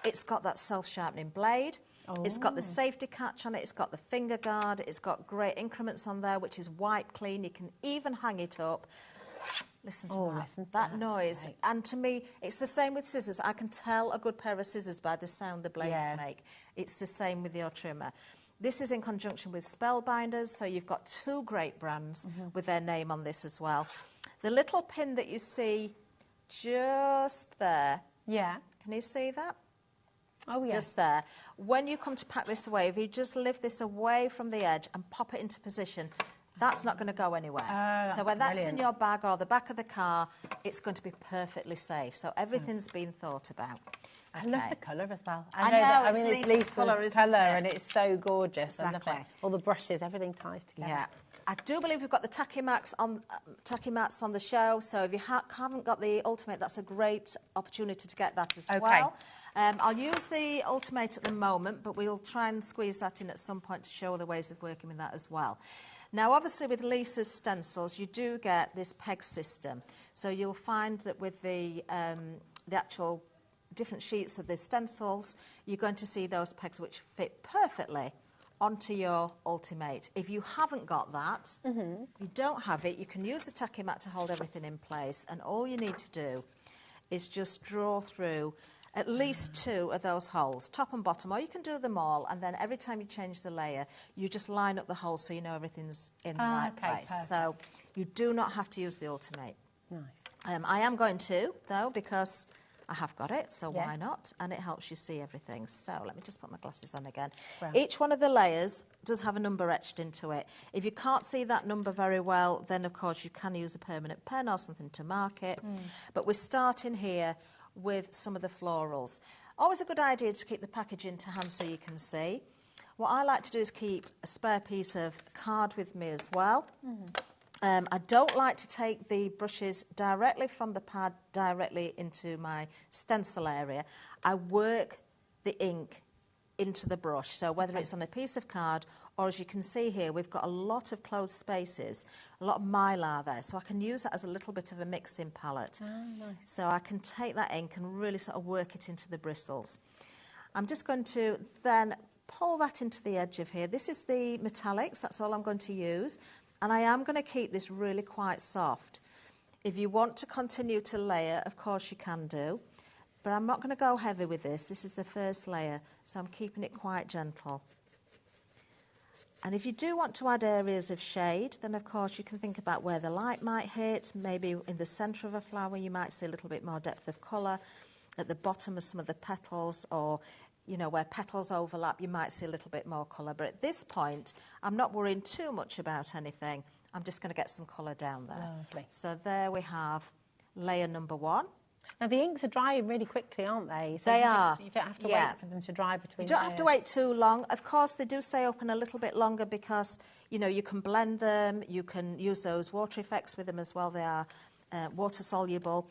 it's got that self-sharpening blade. It's got the safety catch on it. It's got the finger guard. It's got great increments on there, which is wipe clean. You can even hang it up. Listen to that noise. Great. And to me, it's the same with scissors. I can tell a good pair of scissors by the sound the blades make. It's the same with your trimmer. This is in conjunction with Spellbinders, so you've got 2 great brands with their name on this as well. The little pin that you see just there. Yeah. Can you see that? Oh, yeah. Just there. When you come to pack this away, if you just lift this away from the edge and pop it into position, that's not going to go anywhere. So when that's in your bag or the back of the car, it's going to be perfectly safe. So everything's been thought about. I love the colour as well. I know, it's Lisa's colour, and it's so gorgeous. Exactly. I love it. All the brushes, everything ties together. Yeah. I do believe we've got the tacky mats on the show, so if you haven't got the Ultimate, that's a great opportunity to get that as well. I'll use the Ultimate at the moment, but we'll try and squeeze that in at some point to show the ways of working with that as well. Now, obviously, with Lisa's stencils, you do get this peg system. So you'll find that with the actual different sheets of the stencils, you're going to see those pegs which fit perfectly onto your Ultimate. If you haven't got that, you don't have it, you can use the tacky mat to hold everything in place, and all you need to do is just draw through at least 2 of those holes, top and bottom, or you can do them all, and then every time you change the layer, you just line up the holes so you know everything's in the right place. Perfect. So you do not have to use the Ultimate. Nice. I am going to, though, because I have got it, so why not? And it helps you see everything. So let me just put my glasses on again. Right. Each one of the layers does have a number etched into it. If you can't see that number very well, then, of course, you can use a permanent pen or something to mark it. But we're starting here with some of the florals. Always a good idea to keep the packaging to hand so you can see. What I like to do is keep a spare piece of card with me as well. I don't like to take the brushes directly from the pad directly into my stencil area. I work the ink into the brush, so whether it's on a piece of card or, as you can see here, we've got a lot of closed spaces, a lot of mylar there, so I can use that as a little bit of a mixing palette. Nice. So I can take that ink and really sort of work it into the bristles. I'm just going to then pull that into the edge of here. This is the metallics, that's all I'm going to use. And I am going to keep this really quite soft. If you want to continue to layer, of course you can do. But I'm not going to go heavy with this. This is the first layer, so I'm keeping it quite gentle. And if you do want to add areas of shade, then of course you can think about where the light might hit. Maybe in the centre of a flower you might see a little bit more depth of colour. At the bottom of some of the petals, or you know, where petals overlap, you might see a little bit more colour. But at this point, I'm not worrying too much about anything. I'm just going to get some colour down there. Lovely. So there we have layer number 1. Now, the inks are drying really quickly, aren't they? So They are. You don't have to Yeah. wait for them to dry between You don't have to wait too long. Of course, they do stay open a little bit longer because, you know, you can blend them. You can use those water effects with them as well. They are water soluble.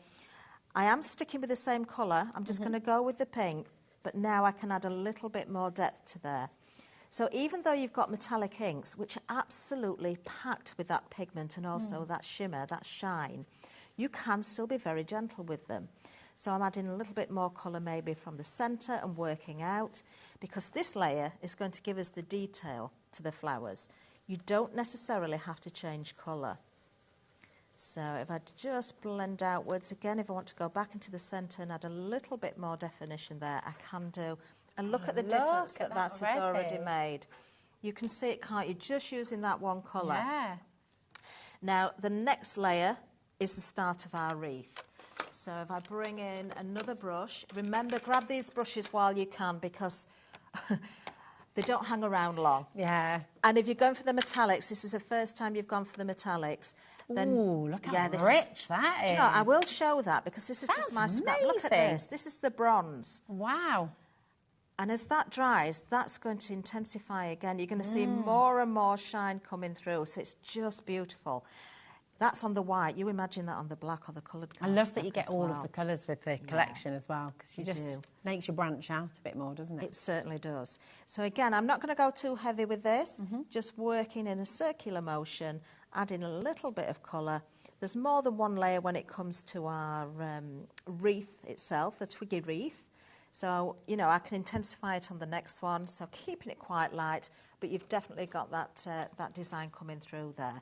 I am sticking with the same colour. I'm just going to go with the pink, but now I can add a little bit more depth to there. So even though you've got metallic inks, which are absolutely packed with that pigment and also that shimmer, that shine, you can still be very gentle with them. So I'm adding a little bit more colour maybe from the centre and working out, because this layer is going to give us the detail to the flowers. You don't necessarily have to change colour. So if I just blend outwards again, if I want to go back into the centre and add a little bit more definition there, I can do. And look at the difference that has already made. You can see it, can't you? Just using that one colour. Yeah. Now, the next layer is the start of our wreath. So if I bring in another brush, remember, grab these brushes while you can, because they don't hang around long. Yeah. And if you're going for the metallics, this is the first time you've gone for the metallics, then... Ooh, look how this rich that is. Do you know, I will show that, because this is just my scrap. Look at this. This is the bronze. Wow. And as that dries, that's going to intensify again. You're going to see more and more shine coming through, so it's just beautiful. That's on the white. You imagine that on the black or the coloured cardstock. I love that you get all of the colours with the collection as well, because you just do. makes you branch out a bit more, doesn't it? It certainly does. So again, I'm not going to go too heavy with this, just working in a circular motion, adding a little bit of colour. There's more than one layer when it comes to our wreath itself, the twiggy wreath. So, you know, I can intensify it on the next one, so keeping it quite light, but you've definitely got that, that design coming through there.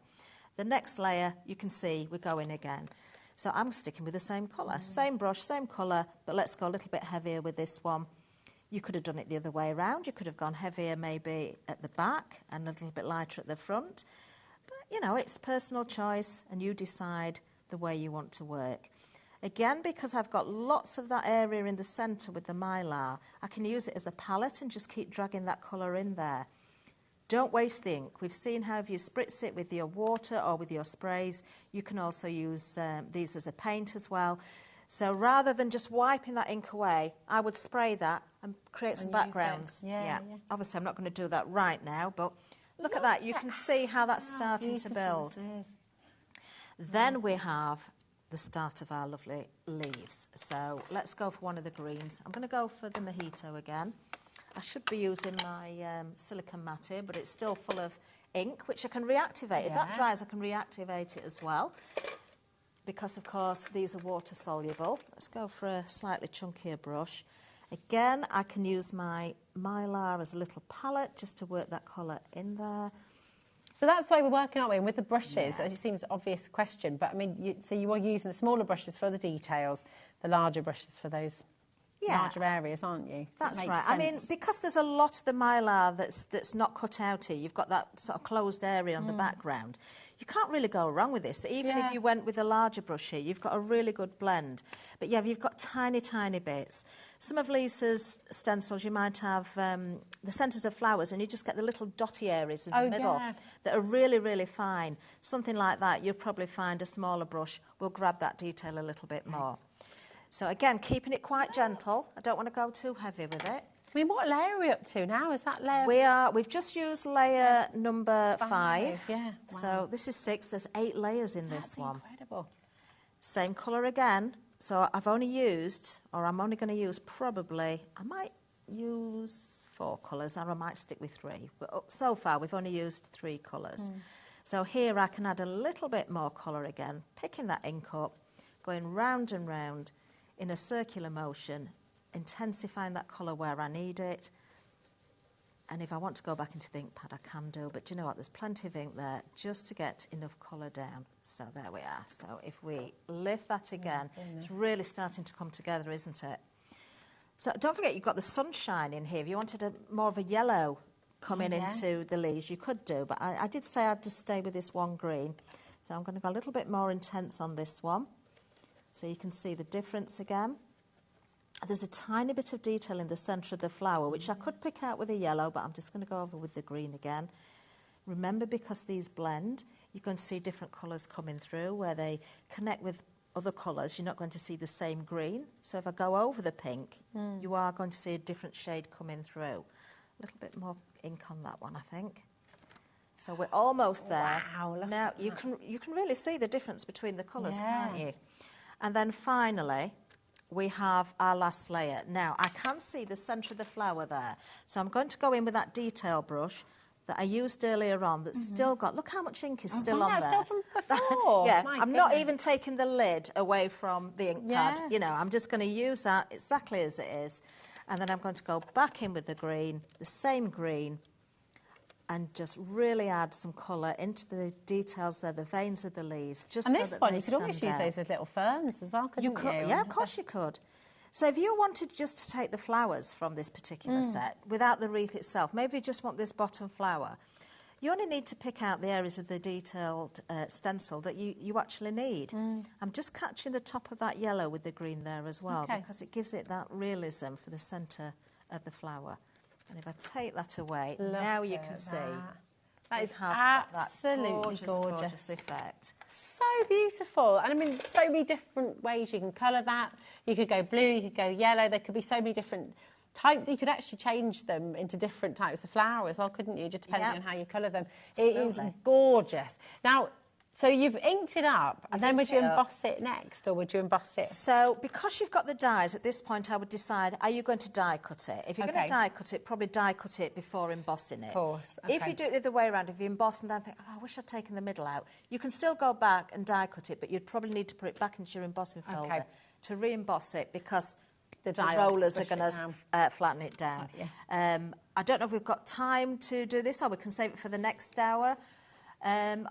The next layer, you can see we're going again. So I'm sticking with the same colour, same brush, same colour, but let's go a little bit heavier with this one. You could have done it the other way around. You could have gone heavier maybe at the back and a little bit lighter at the front. But, you know, it's personal choice, and you decide the way you want to work. Again, because I've got lots of that area in the centre with the mylar, I can use it as a palette and just keep dragging that colour in there. Don't waste the ink. We've seen how if you spritz it with your water or with your sprays, you can also use these as a paint as well. So rather than just wiping that ink away, I would spray that and create some backgrounds. Yeah. Obviously, I'm not going to do that right now, but look at that. You can see how that's starting to build. Then we have the start of our lovely leaves. So let's go for one of the greens. I'm going to go for the mojito again. I should be using my silicone matte here, but it's still full of ink, which I can reactivate. If that dries, I can reactivate it as well, because, of course, these are water-soluble. Let's go for a slightly chunkier brush. Again, I can use my mylar as a little palette just to work that colour in there. So that's the way we're working, aren't we? And with the brushes, it seems an obvious question, but I mean, so you are using the smaller brushes for the details, the larger brushes for those larger areas, aren't you? That's right. I mean, because there's a lot of the mylar that's not cut out here, you've got that sort of closed area on the background. You can't really go wrong with this. Even if you went with a larger brush here, you've got a really good blend. But yeah, you've got tiny, tiny bits. Some of Lisa's stencils, you might have the centres of flowers, and you just get the little dotty areas in the middle that are really, really fine. Something like that, you'll probably find a smaller brush will grab that detail a little bit more. So again, keeping it quite gentle. I don't want to go too heavy with it. I mean, what layer are we up to now? Is that layer? We've just used layer number 5. Yeah. Wow. So this is 6. There's 8 layers in this one. Incredible. Same colour again. So I've only used, or I'm only going to use probably, I might use 4 colours, or I might stick with 3. But so far, we've only used 3 colours. So here I can add a little bit more colour again, picking that ink up, going round and round in a circular motion, intensifying that colour where I need it. And if I want to go back into the ink pad, I can do. But you know what? There's plenty of ink there just to get enough colour down. So there we are. So if we lift that again, it's really starting to come together, isn't it? So don't forget, you've got the sunshine in here. If you wanted more of a yellow coming into the leaves, you could do. But I did say I'd just stay with this one green. So I'm going to go a little bit more intense on this one. So you can see the difference again. There's a tiny bit of detail in the centre of the flower, which I could pick out with a yellow, but I'm just going to go over with the green again. Remember, because these blend, you're going to see different colours coming through. Where they connect with other colours, you're not going to see the same green. So if I go over the pink, you are going to see a different shade coming through. A little bit more ink on that one, I think. So we're almost there. Wow, look now at you can really see the difference between the colours, can't you? And then finally, we have our last layer. Now, I can see the centre of the flower there. So I'm going to go in with that detail brush that I used earlier on that's still got... Look how much ink is still on there. Still from before. I'm not even taking the lid away from the ink pad. You know, I'm just going to use that exactly as it is. And then I'm going to go back in with the green, the same green, and just really add some colour into the details there, the veins of the leaves. Just and so this that one, they you could almost use stand those as little ferns as well, couldn't you? Yeah, of course you could. So if you wanted just to take the flowers from this particular set, without the wreath itself, maybe you just want this bottom flower, you only need to pick out the areas of the detailed stencil that you actually need. I'm just catching the top of that yellow with the green there as well, because it gives it that realism for the centre of the flower. And if I take that away, now you can see that is absolutely that gorgeous effect. So beautiful. And I mean, so many different ways you can colour that. You could go blue, you could go yellow. There could be so many different types. You could actually change them into different types of flower as well, couldn't you? Just depending on how you colour them. Absolutely. It is gorgeous. Now, so you've inked it up, and then would you emboss it next, or would you emboss it? So, because you've got the dies, at this point I would decide, are you going to die cut it? If you're going to die cut it, probably die cut it before embossing it. Of course. If you do it the other way around, if you emboss and then think, oh, I wish I'd taken the middle out, you can still go back and die cut it, but you'd probably need to put it back into your embossing folder to re-emboss it, because the rollers are going to flatten it down. I don't know if we've got time to do this, or we can save it for the next hour.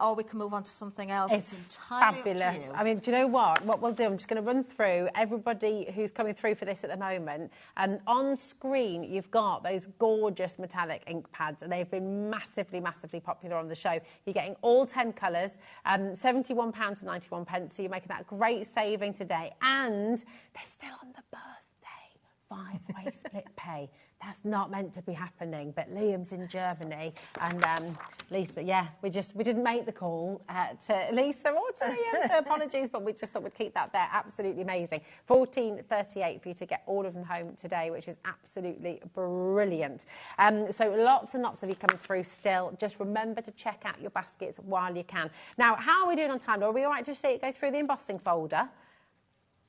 or we can move on to something else. It's entirely up to fabulous. you. I mean, do you know what? What we'll do, I'm just going to run through everybody who's coming through for this at the moment. And on screen, you've got those gorgeous metallic ink pads, and they've been massively, massively popular on the show. You're getting all 10 colours, £71.91, so you're making that great saving today. And they're still on the birthday 5-way split pay. That's not meant to be happening, but Liam's in Germany, and Lisa, yeah, we didn't make the call to Lisa or to Liam, so apologies, but we just thought we'd keep that there. Absolutely amazing. $14.38 for you to get all of them home today, which is absolutely brilliant. So lots and lots of you coming through still. Just remember to check out your baskets while you can. Now, how are we doing on time? Are we all right to see it go through the embossing folder?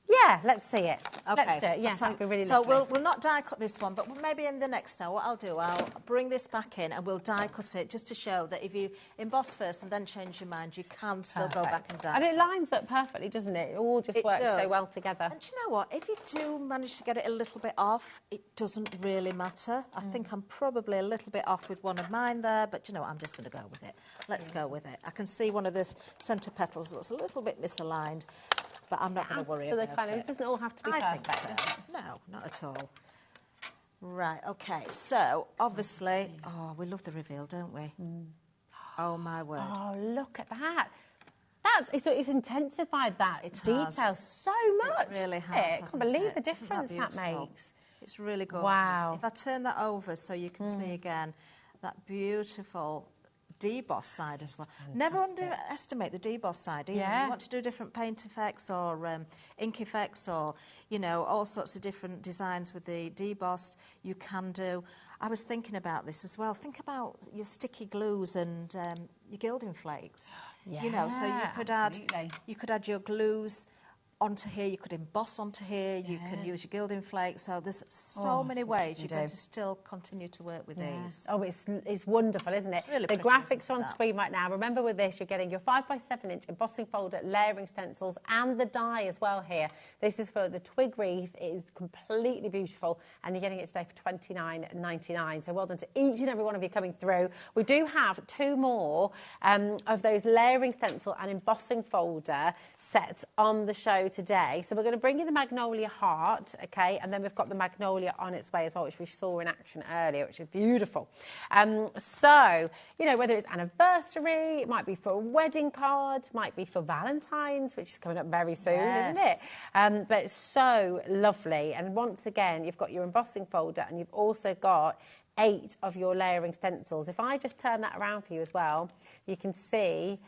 Yeah, let's see it. Okay. Let's do it. Yeah, that'd be really so lovely. we'll not die cut this one, but maybe in the next hour, what I'll do, I'll bring this back in and we'll die cut it just to show that if you emboss first and then change your mind, you can still go back and die. And it lines up perfectly, doesn't it? It all just works so well together. And do you know what? If you do manage to get it a little bit off, it doesn't really matter. I think I'm probably a little bit off with one of mine there, but you know what? I'm just going to go with it. Let's go with it. I can see one of the centre petals looks a little bit misaligned, but I'm not going to worry about it. It doesn't all have to be perfect. I think so. No, not at all. Right, OK. So, obviously... Oh, we love the reveal, don't we? Oh, my word. Oh, look at that. It's intensified that detail so much. It really has, I can't believe the difference that makes. It's really gorgeous. Wow. If I turn that over so you can see again that beautiful deboss side as well. Never underestimate the deboss side either. Yeah. You want to do different paint effects or ink effects or, you know, all sorts of different designs with the debossed, you can do. I was thinking about this as well. Think about your sticky glues and your gilding flakes. Yeah, you know, so you could add your glues onto here, you could emboss onto here, you can use your gilding flakes. So there's so many ways you're going to still continue to work with these. Oh, it's wonderful, isn't it? Really the pretty, graphics are on screen right now. Remember with this, you're getting your 5x7-inch embossing folder, layering stencils, and the die as well here. This is for the twig wreath. It is completely beautiful, and you're getting it today for $29.99. So well done to each and every one of you coming through. We do have 2 more of those layering stencil and embossing folder sets on the show today. So we're going to bring you the Magnolia Heart, okay, and then we've got the Magnolia on its way as well, which we saw in action earlier, which is beautiful. So, you know, whether it's anniversary, it might be for a wedding card, might be for Valentine's, which is coming up very soon, isn't it? But it's so lovely. And once again, you've got your embossing folder and you've also got 8 of your layering stencils. If I just turn that around for you as well, you can see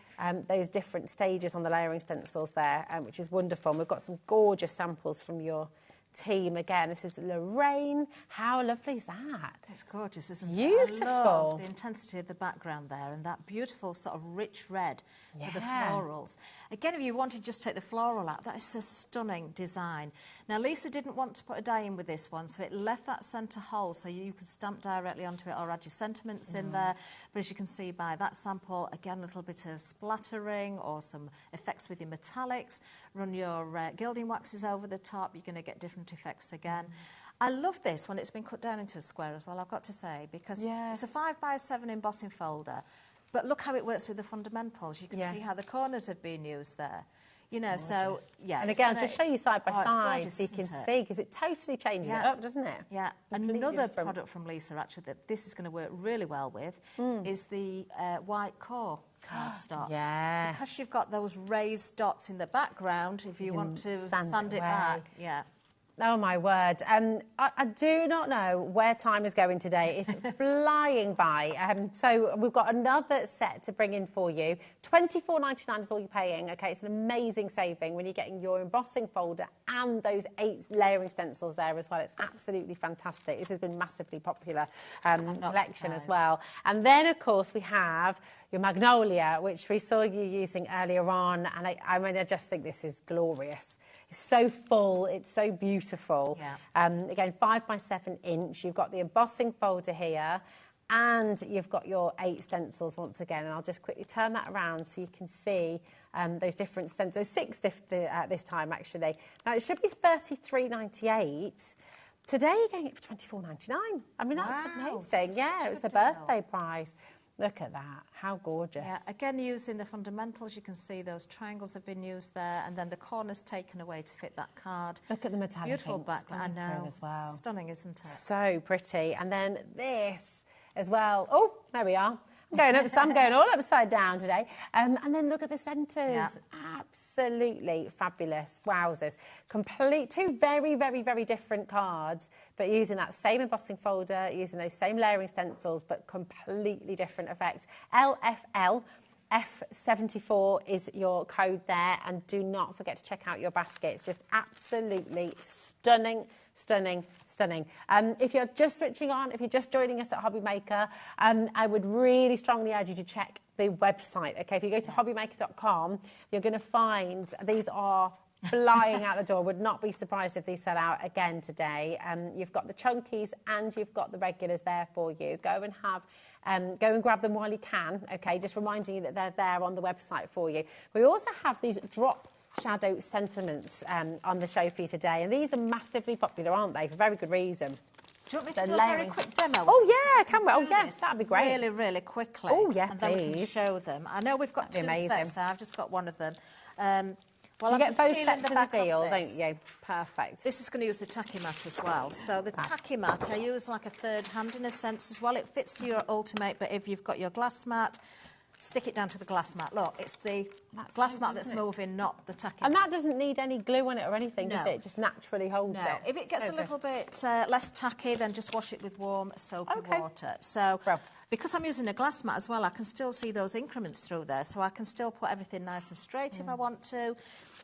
those different stages on the layering stencils there, which is wonderful. And we've got some gorgeous samples from your team again. This is Lorraine. How lovely is that? It's gorgeous, isn't it? Beautiful. I love the intensity of the background there and that beautiful sort of rich red with the florals. Again, if you wanted to just take the floral out, that is a stunning design. Now, Lisa didn't want to put a die in with this one, so it left that centre hole so you could stamp directly onto it or add your sentiments in there. But as you can see by that sample, again, a little bit of splattering or some effects with your metallics. Run your gilding waxes over the top, you're going to get different effects again. I love this when it's been cut down into a square as well, I've got to say, because it's a 5x7 embossing folder, but look how it works with the fundamentals. You can see how the corners have been used there. You know, so, yeah. And again, I'll just show you side by side gorgeous, so you can see, because it totally changes it up, doesn't it? Yeah. Another product from Lisa, actually, that this is going to work really well with is the white core cardstock. Yeah. Because you've got those raised dots in the background, if you want to sand it back. Yeah. Oh, my word. I do not know where time is going today. It's flying by. So we've got another set to bring in for you. $24.99 is all you're paying. OK, it's an amazing saving when you're getting your embossing folder and those 8 layering stencils there as well. It's absolutely fantastic. This has been massively popular collection as well. And then, of course, we have your Magnolia, which we saw you using earlier on. And I mean, I just think this is glorious. It's so full, it's so beautiful. Yeah. Again, 5x7 inch. You've got the embossing folder here, and you've got your 8 stencils once again. And I'll just quickly turn that around so you can see those different stencils. 6 this time, actually. Now, it should be $33.98. Today, you're getting it for $24.99. I mean, that's amazing. Yeah, it was a birthday prize. Look at that. How gorgeous. Yeah, again, using the fundamentals, you can see those triangles have been used there, and then the corners taken away to fit that card. Look at the metallic Beautiful inks background. I coming through know. as well. Stunning, isn't it? So pretty. And then this as well. Oh, there we are. I'm going all upside down today. And then look at the centres. Yeah. Absolutely fabulous. Wowzers. Two very, very, very different cards, but using that same embossing folder, using those same layering stencils, but completely different effect. LFL. F74 is your code there, and do not forget to check out your basket. It's just absolutely stunning. Stunning, stunning. If you're just switching on, if you're just joining us at HobbyMaker, I would really strongly urge you to check the website. Okay, if you go to hobbymaker.com, you're going to find these are flying out the door. Would not be surprised if these sell out again today. You've got the chunkies and you've got the regulars there for you. Go and grab them while you can. Okay, just reminding you that they're there on the website for you. We also have these drop shadow sentiments on the show for you today, and these are massively popular, aren't they? For very good reason. Do you want me to do a very quick demo? Oh yeah, can we? Oh yes, that'd be great. Really, really quickly. Oh yeah, and then we can please. show them. I know we've got two sets, so I've just got one of them. Well, you get both sets in the deal, don't you? Perfect. This is going to use the tacky mat as well. So the tacky mat, I use like a third hand in a sense as well. It fits to your Ultimate, but if you've got your glass mat, stick it down to the glass mat. Look, it's the glass mat that's moving, not the tacky mat. And that doesn't need any glue on it or anything, does it? It just naturally holds it. If it gets a little bit less tacky, then just wash it with warm soapy water. So, because I'm using a glass mat as well, I can still see those increments through there, so I can still put everything nice and straight if I want to.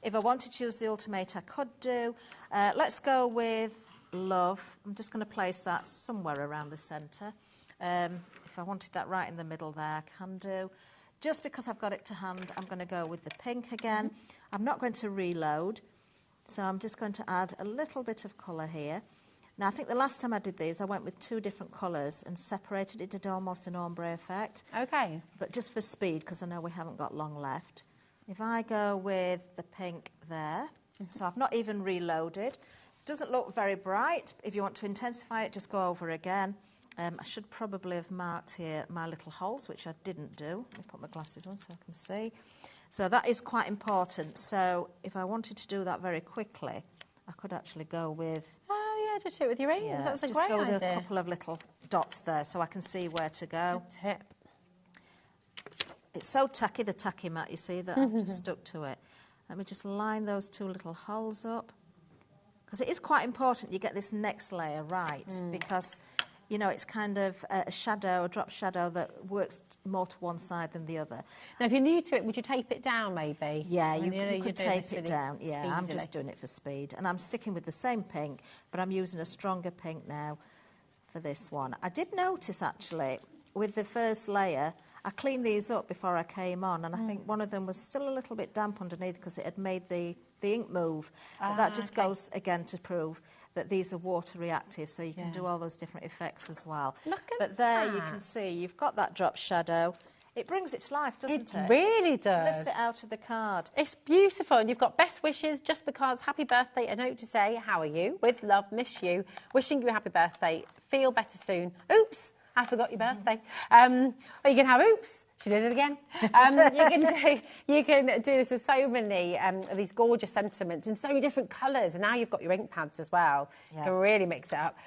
If I wanted to use the Ultimate, I could do. Let's go with Love. I'm just going to place that somewhere around the centre. If I wanted that right in the middle there, I can do. Just because I've got it to hand, I'm going to go with the pink again. I'm not going to reload, so I'm just going to add a little bit of colour here. Now, I think the last time I did these, I went with two different colours and separated it, did almost an ombre effect. Okay. But just for speed, because I know we haven't got long left. If I go with the pink there, so I've not even reloaded. Doesn't look very bright. If you want to intensify it, just go over again. I should probably have marked here my little holes, which I didn't do. Let me put my glasses on so I can see. So that is quite important. So if I wanted to do that very quickly, I could actually go with... Oh, yeah, just do it with your rings. Yeah, That's a just great go with idea. a couple of little dots there so I can see where to go. Good tip. It's so tacky, the tacky mat, you see, that I've just stuck to it. Let me just line those two little holes up. Because it is quite important you get this next layer right, because... You know, it's kind of a shadow, a drop shadow that works more to one side than the other. Now, if you're new to it, would you tape it down, maybe? Yeah, you could tape it really down. Yeah, I'm speedily. just doing it for speed. And I'm sticking with the same pink, but I'm using a stronger pink now for this one. I did notice, actually, with the first layer, I cleaned these up before I came on, and I think one of them was still a little bit damp underneath because it had made the ink move. But that just goes, again, to prove that these are water reactive, so you can do all those different effects as well. Look at but there that. you can see you've got that drop shadow. It brings it to life, doesn't it? It really does. It lifts it out of the card. It's beautiful, and you've got best wishes just because. Happy birthday, a note to say, how are you? With love, miss you. Wishing you a happy birthday. Feel better soon. Oops, I forgot your birthday. Or you can have oops. She did it again. You can do this with so many of these gorgeous sentiments in so many different colours. And now you've got your ink pads as well. Yeah. You can really mix it up.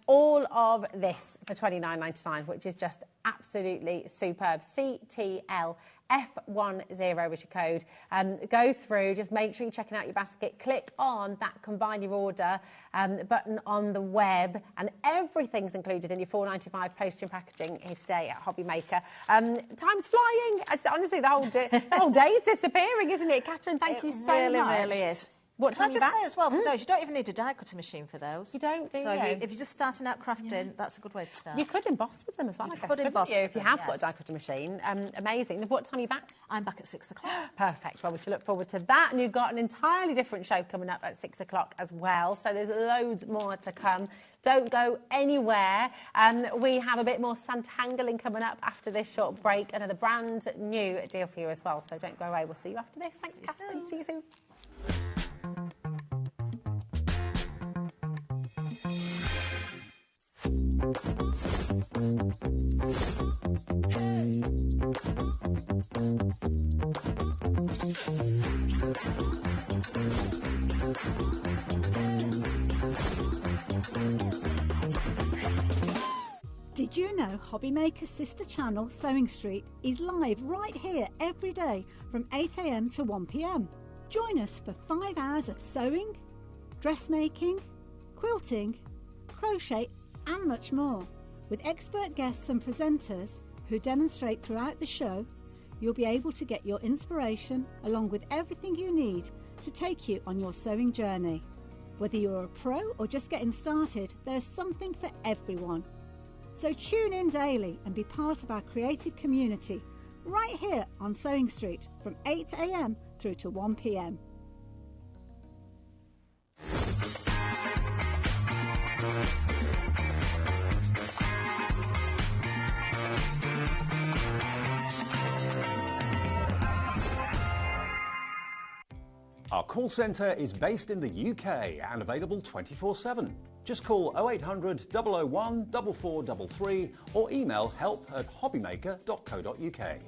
All of this for $29.99, which is just absolutely superb. CTL F10 is your code. Go through, just make sure you're checking out your basket. Click on that combine your order button on the web, and everything's included in your $4.95 postage and packaging here today at HobbyMaker. Time's flying. Honestly, the whole day is disappearing, isn't it? Catherine, thank you so much. It really is. What Can time I just say as well, for those, you don't even need a die cutter machine for those. You don't, do so you? if you're just starting out crafting, that's a good way to start. You could emboss with them as well, I guess, couldn't you? If you have got a die cutter machine. Amazing. And what time are you back? I'm back at 6 o'clock. Perfect. Well, we should look forward to that. And you've got an entirely different show coming up at 6 o'clock as well. So there's loads more to come. Don't go anywhere. We have a bit more Santangling coming up after this short break. Another brand new deal for you as well. So don't go away. We'll see you after this. Thanks, Catherine. See you soon. Did you know HobbyMaker's sister channel, Sewing Street, is live right here every day from 8 AM to 1 PM? Join us for 5 hours of sewing, dressmaking, quilting, crochet and much more. With expert guests and presenters who demonstrate throughout the show, you'll be able to get your inspiration along with everything you need to take you on your sewing journey. Whether you're a pro or just getting started, there's something for everyone. So tune in daily and be part of our creative community right here on Sewing Street from 8 AM through to 1 PM. Our call centre is based in the UK and available 24/7. Just call 0800 001 4433 or email help@hobbymaker.co.uk.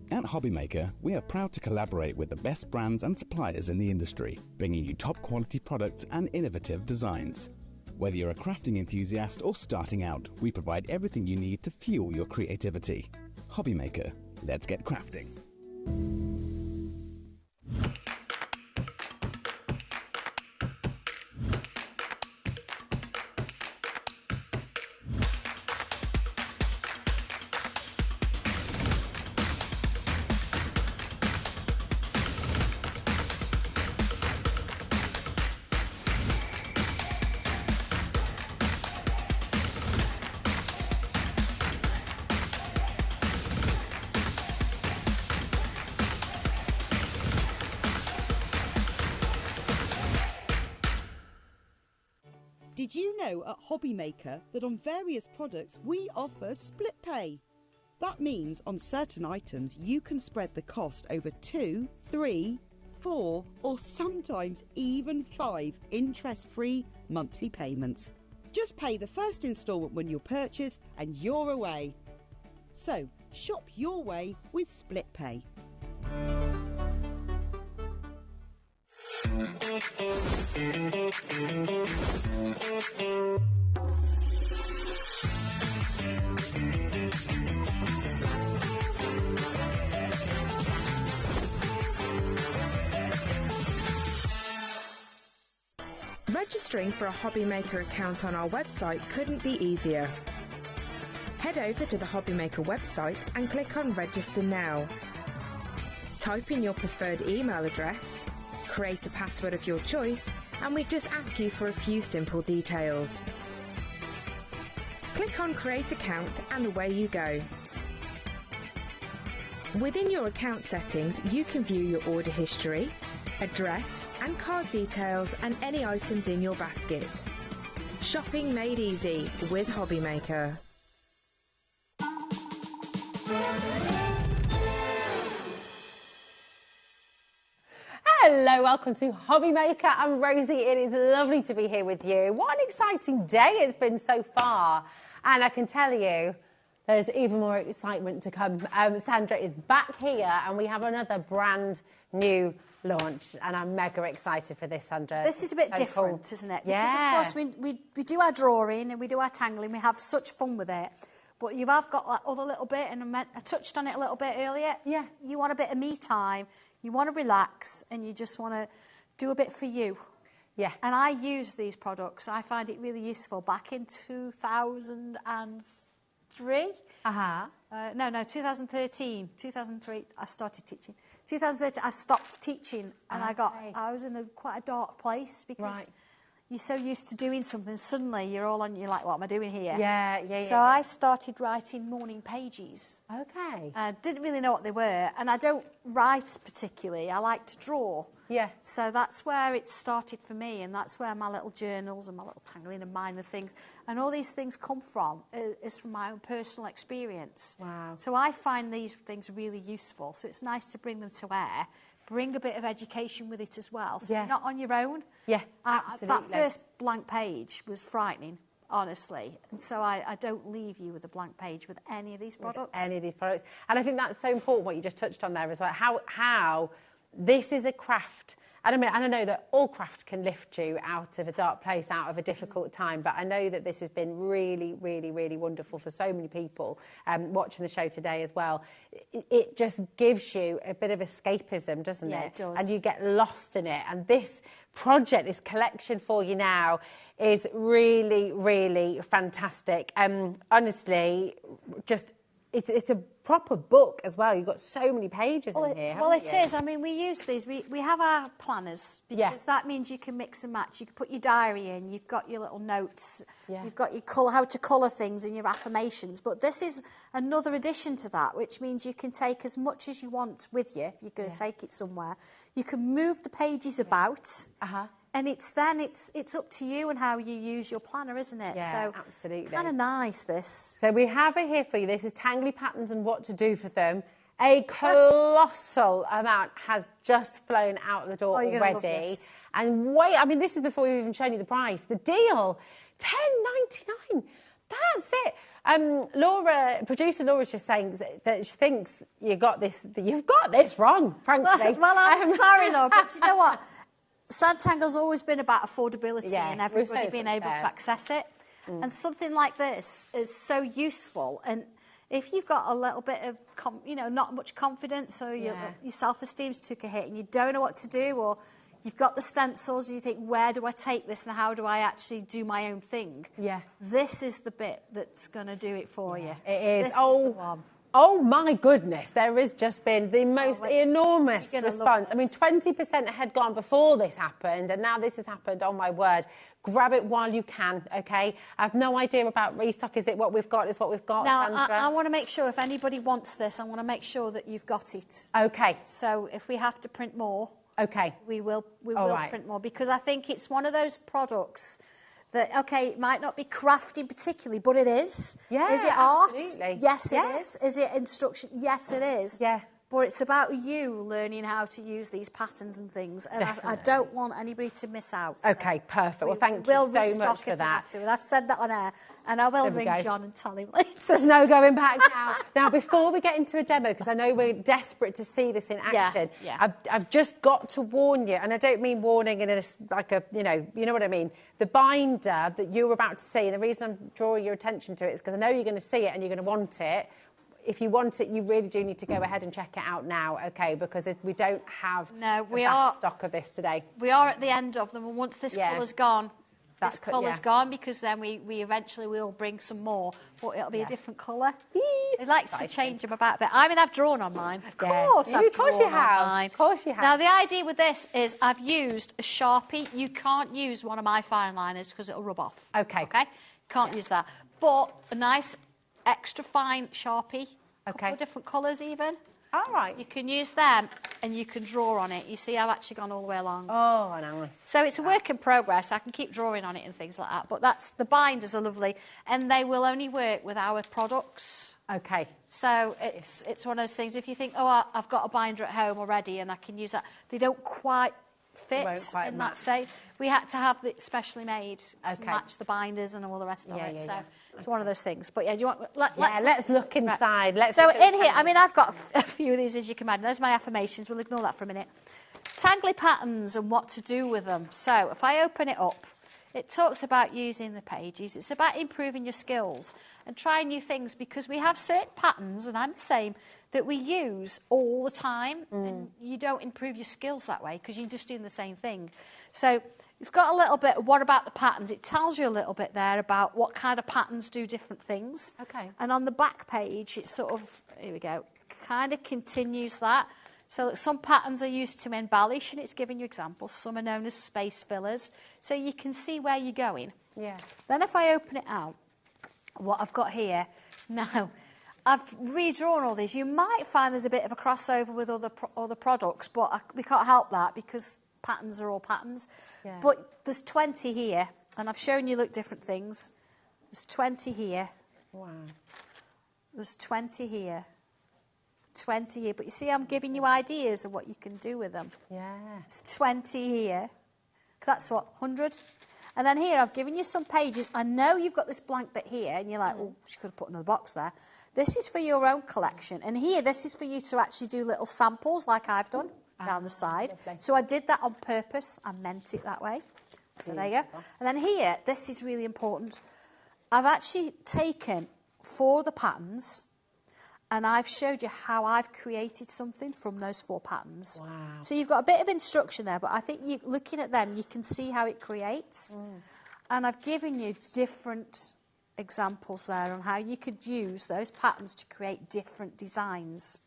At HobbyMaker, we are proud to collaborate with the best brands and suppliers in the industry, bringing you top quality products and innovative designs. Whether you're a crafting enthusiast or starting out, we provide everything you need to fuel your creativity. HobbyMaker, let's get crafting. Did you know at HobbyMaker that on various products we offer split pay? That means on certain items you can spread the cost over 2, 3, 4 or sometimes even 5 interest-free monthly payments. Just pay the first instalment when you purchase and you're away. So shop your way with split pay. Registering for a HobbyMaker account on our website couldn't be easier. Head over to the HobbyMaker website and click on Register Now. Type in your preferred email address, create a password of your choice, and we just ask you for a few simple details. Click on Create Account and away you go. Within your account settings, you can view your order history, address and card details and any items in your basket. Shopping made easy with HobbyMaker. Hello, welcome to HobbyMaker. I'm Rosie. It is lovely to be here with you. What an exciting day it's been so far. And I can tell you, there's even more excitement to come. Sandra is back here and we have another brand new launch. And I'm mega excited for this, Sandra. This is a bit different, cool, isn't it? Because, of course, we do our drawing and we do our tangling. We have such fun with it. But you have got that other little bit, and I touched on it a little bit earlier. Yeah. You want a bit of me time. You want to relax and you just want to do a bit for you. Yeah. And I use these products. I find it really useful. Back in 2003. No, 2013. 2003, I started teaching. 2013, I stopped teaching and I was in quite a dark place because, you're so used to doing something, suddenly you're like, what am I doing here? Yeah. So I started writing morning pages. Okay. Didn't really know what they were, and I don't write particularly. I like to draw. Yeah. So that's where it started for me, and that's where my little journals and my little tangling and minor things and all these things come from, is from my own personal experience. Wow. So I find these things really useful. So it's nice to bring them to air, bring a bit of education with it as well. So you're not on your own. Yeah, absolutely. That first blank page was frightening, honestly. And so I don't leave you with a blank page with any of these products. Any of these products. And I think that's so important, what you just touched on there as well, how this is a craft. And I know that all craft can lift you out of a dark place, out of a difficult time, but I know that this has been really, really, really wonderful for so many people watching the show today as well. It just gives you a bit of escapism, doesn't it? Yeah, it does. And you get lost in it. And this project, this collection for you now, is really, really fantastic. Honestly, just it's a proper book as well. You've got so many pages in here. Well, it is. I mean, we use these. We have our planners because that means you can mix and match. You can put your diary in. You've got your little notes. Yeah. You've got your how to colour things and your affirmations. But this is another addition to that, which means you can take as much as you want with you if you're going to take it somewhere. You can move the pages about. And it's up to you and how you use your planner, isn't it? Yeah, so absolutely. Kind of nice, this. So we have it here for you. This is Tangly Patterns and what to do for them. A colossal amount has just flown out the door already. And wait, I mean, this is before we've even shown you the price. The deal, $10.99. That's it. Producer Laura's just saying that she thinks you've got this wrong, frankly. Well, I'm sorry, Laura, but you know what? Santangle's always been about affordability and everybody being able to access it. And something like this is so useful. And if you've got a little bit of, not much confidence, or your self-esteem's took a hit and you don't know what to do, or you've got the stencils and you think, where do I take this and how do I actually do my own thing? Yeah. This is the bit that's going to do it for you. It is. This is the one. Oh my goodness, there has just been the most enormous response. I mean, 20% had gone before this happened, and now this has happened. Oh my word. Grab it while you can, okay? I have no idea about restock. Is it what we've got? Is what we've got, now, Sandra? I want to make sure if anybody wants this, I want to make sure that you've got it. Okay. So if we have to print more, we will print more, because I think it's one of those products that, it might not be crafting particularly, but it is. Yeah, is it art? absolutely. Yes, it is. Is it instruction? Yes, it is. Yeah. But it's about you learning how to use these patterns and things, and I don't want anybody to miss out. Okay, perfect. Well, thank you so much for that. And I've said that on air, and I will ring John and tell him later. There's no going back now. Now, before we get into a demo, because I know we're desperate to see this in action, I've just got to warn you, and I don't mean warning in you know what I mean. The binder that you're about to see, and the reason I'm drawing your attention to it is because I know you're going to see it and you're going to want it. If you want it, you really do need to go ahead and check it out now, okay? Because we don't have vast stock of this today. We are at the end of them, and once this colour's gone, this colour's gone, because then we eventually will bring some more, but it'll be a different colour. It likes to change them about a bit. I mean, I've drawn on mine. Of course, Of course you have. Of course you have. Now, the idea with this is I've used a Sharpie. You can't use one of my fine liners because it'll rub off. Okay. Can't use that. But a nice extra fine Sharpie, a couple of different colours even. All right. You can use them and you can draw on it. You see, I've actually gone all the way along. Oh, nice. So it's a work in progress. I can keep drawing on it and things like that. But the binders are lovely, and they will only work with our products. Okay. So it's one of those things. If you think, I've got a binder at home already and I can use that, they don't quite fit in that shape. We had to have it specially made to match the binders and all the rest of it. So it's one of those things. But do you want? Let's look inside. Let's. So in here, I mean, I've got a few of these, as you can imagine. There's my affirmations. We'll ignore that for a minute. Tangly patterns and what to do with them. So if I open it up, it talks about using the pages. It's about improving your skills and trying new things, because we have certain patterns, and I'm the same, that we use all the time, and you don't improve your skills that way because you're just doing the same thing. So it's got a little bit of what about the patterns. It tells you a little bit there about what kind of patterns do different things. Okay. And on the back page, it sort of, here we go, kind of continues that. So look, some patterns are used to embellish, and it's giving you examples. Some are known as space fillers, so you can see where you're going. Yeah. Then if I open it out, what I've got here, now, I've redrawn all these. You might find there's a bit of a crossover with other products, but we can't help that because patterns are all patterns. Yeah. But there's 20 here, and I've shown you different things. There's 20 here. Wow. There's 20 here. 20 here. But you see, I'm giving you ideas of what you can do with them. Yeah. It's 20 here. That's what, 100? And then here, I've given you some pages. I know you've got this blank bit here, and you're like, oh, she could have put another box there. This is for your own collection. And here, this is for you to actually do little samples like I've done down the side. Lovely. So I did that on purpose. I meant it that way. So there you go. And then here, this is really important. I've actually taken 4 of the patterns, and I've showed you how I've created something from those 4 patterns. Wow. So you've got a bit of instruction there, but I think looking at them, you can see how it creates. And I've given you different examples there on how you could use those patterns to create different designs.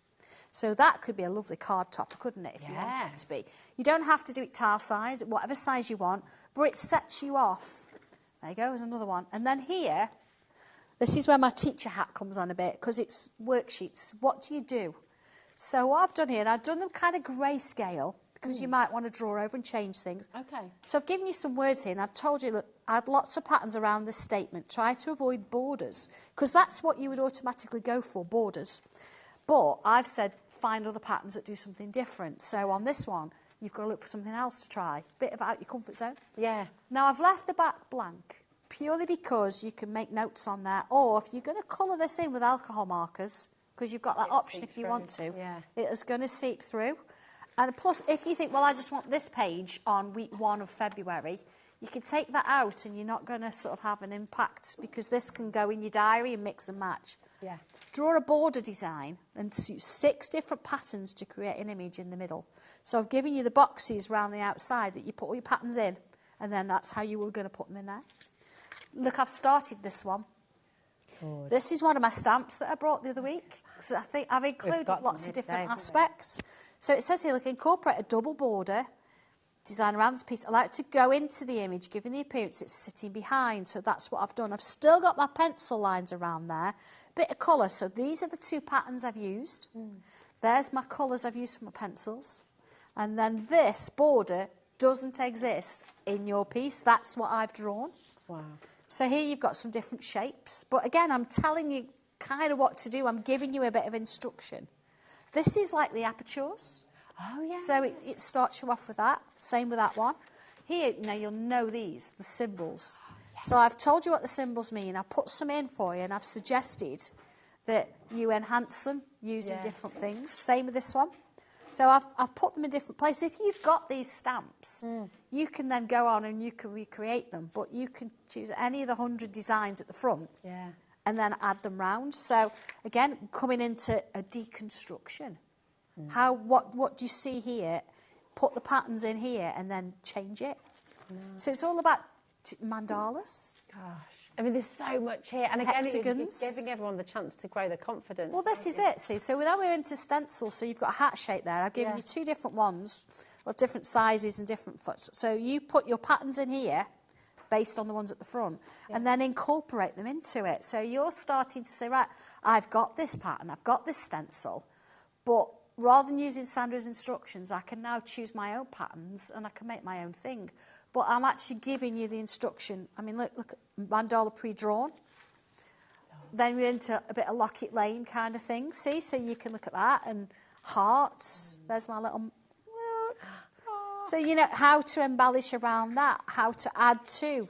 So that could be a lovely card topper, couldn't it, if you wanted it to be. You don't have to do it tile size, whatever size you want, but it sets you off. There you go, there's another one. And then here, this is where my teacher hat comes on a bit, because it's worksheets. What do you do? So what I've done here, and I've done them kind of grayscale, because you might want to draw over and change things. Okay. So I've given you some words here, and I've told you, look, add lots of patterns around this statement. Try to avoid borders, because that's what you would automatically go for, borders. But I've said find other patterns that do something different. So on this one, you've got to look for something else to try. Bit of out your comfort zone. Yeah. Now, I've left the back blank purely because you can make notes on there, or if you're going to colour this in with alcohol markers, because you've got that option if you want to, it is going to seep through. And plus, if you think, well, I just want this page on week 1 of February, you can take that out and you're not going to sort of have an impact, because this can go in your diary and mix and match. Yeah. Draw a border design and use 6 different patterns to create an image in the middle. So I've given you the boxes around the outside that you put all your patterns in, and then that's how you were going to put them in there. Look, I've started this one. Good. This is one of my stamps that I brought the other week. So I think I've included lots of different aspects. So it says here, look, incorporate a double border design around this piece. I like to go into the image, giving the appearance it's sitting behind. So that's what I've done. I've still got my pencil lines around there. Bit of colour. So these are the 2 patterns I've used. There's my colours I've used for my pencils. And then this border doesn't exist in your piece. That's what I've drawn. Wow. So here you've got some different shapes. But again, I'm telling you kind of what to do. I'm giving you a bit of instruction. This is like the apertures. Oh, yeah. So it starts you off with that. Same with that one. Here, now you'll know these, the symbols. So I've told you what the symbols mean. I've put some in for you, and I've suggested that you enhance them using different things. Same with this one. So I've put them in different places. If you've got these stamps, you can then go on and you can recreate them. But you can choose any of the 100 designs at the front and then add them round. So, again, coming into a deconstruction. What do you see here? Put the patterns in here and then change it. So it's all about mandalas. Gosh. I mean, there's so much here. And again, it's giving everyone the chance to grow their confidence. Well, this is it. See, so now we're into stencils. So you've got a hat shape there. I've given you 2 different ones, or different sizes and different foots. So you put your patterns in here based on the ones at the front, and then incorporate them into it. So you're starting to say, right, I've got this pattern, I've got this stencil, but rather than using Sandra's instructions, I can now choose my own patterns and I can make my own thing. But I'm actually giving you the instruction. I mean, look, mandala pre-drawn. Then we're into a bit of Lockett Lane kind of thing. See, so you can look at that. And hearts. There's my little... So you know how to embellish around that, how to add to.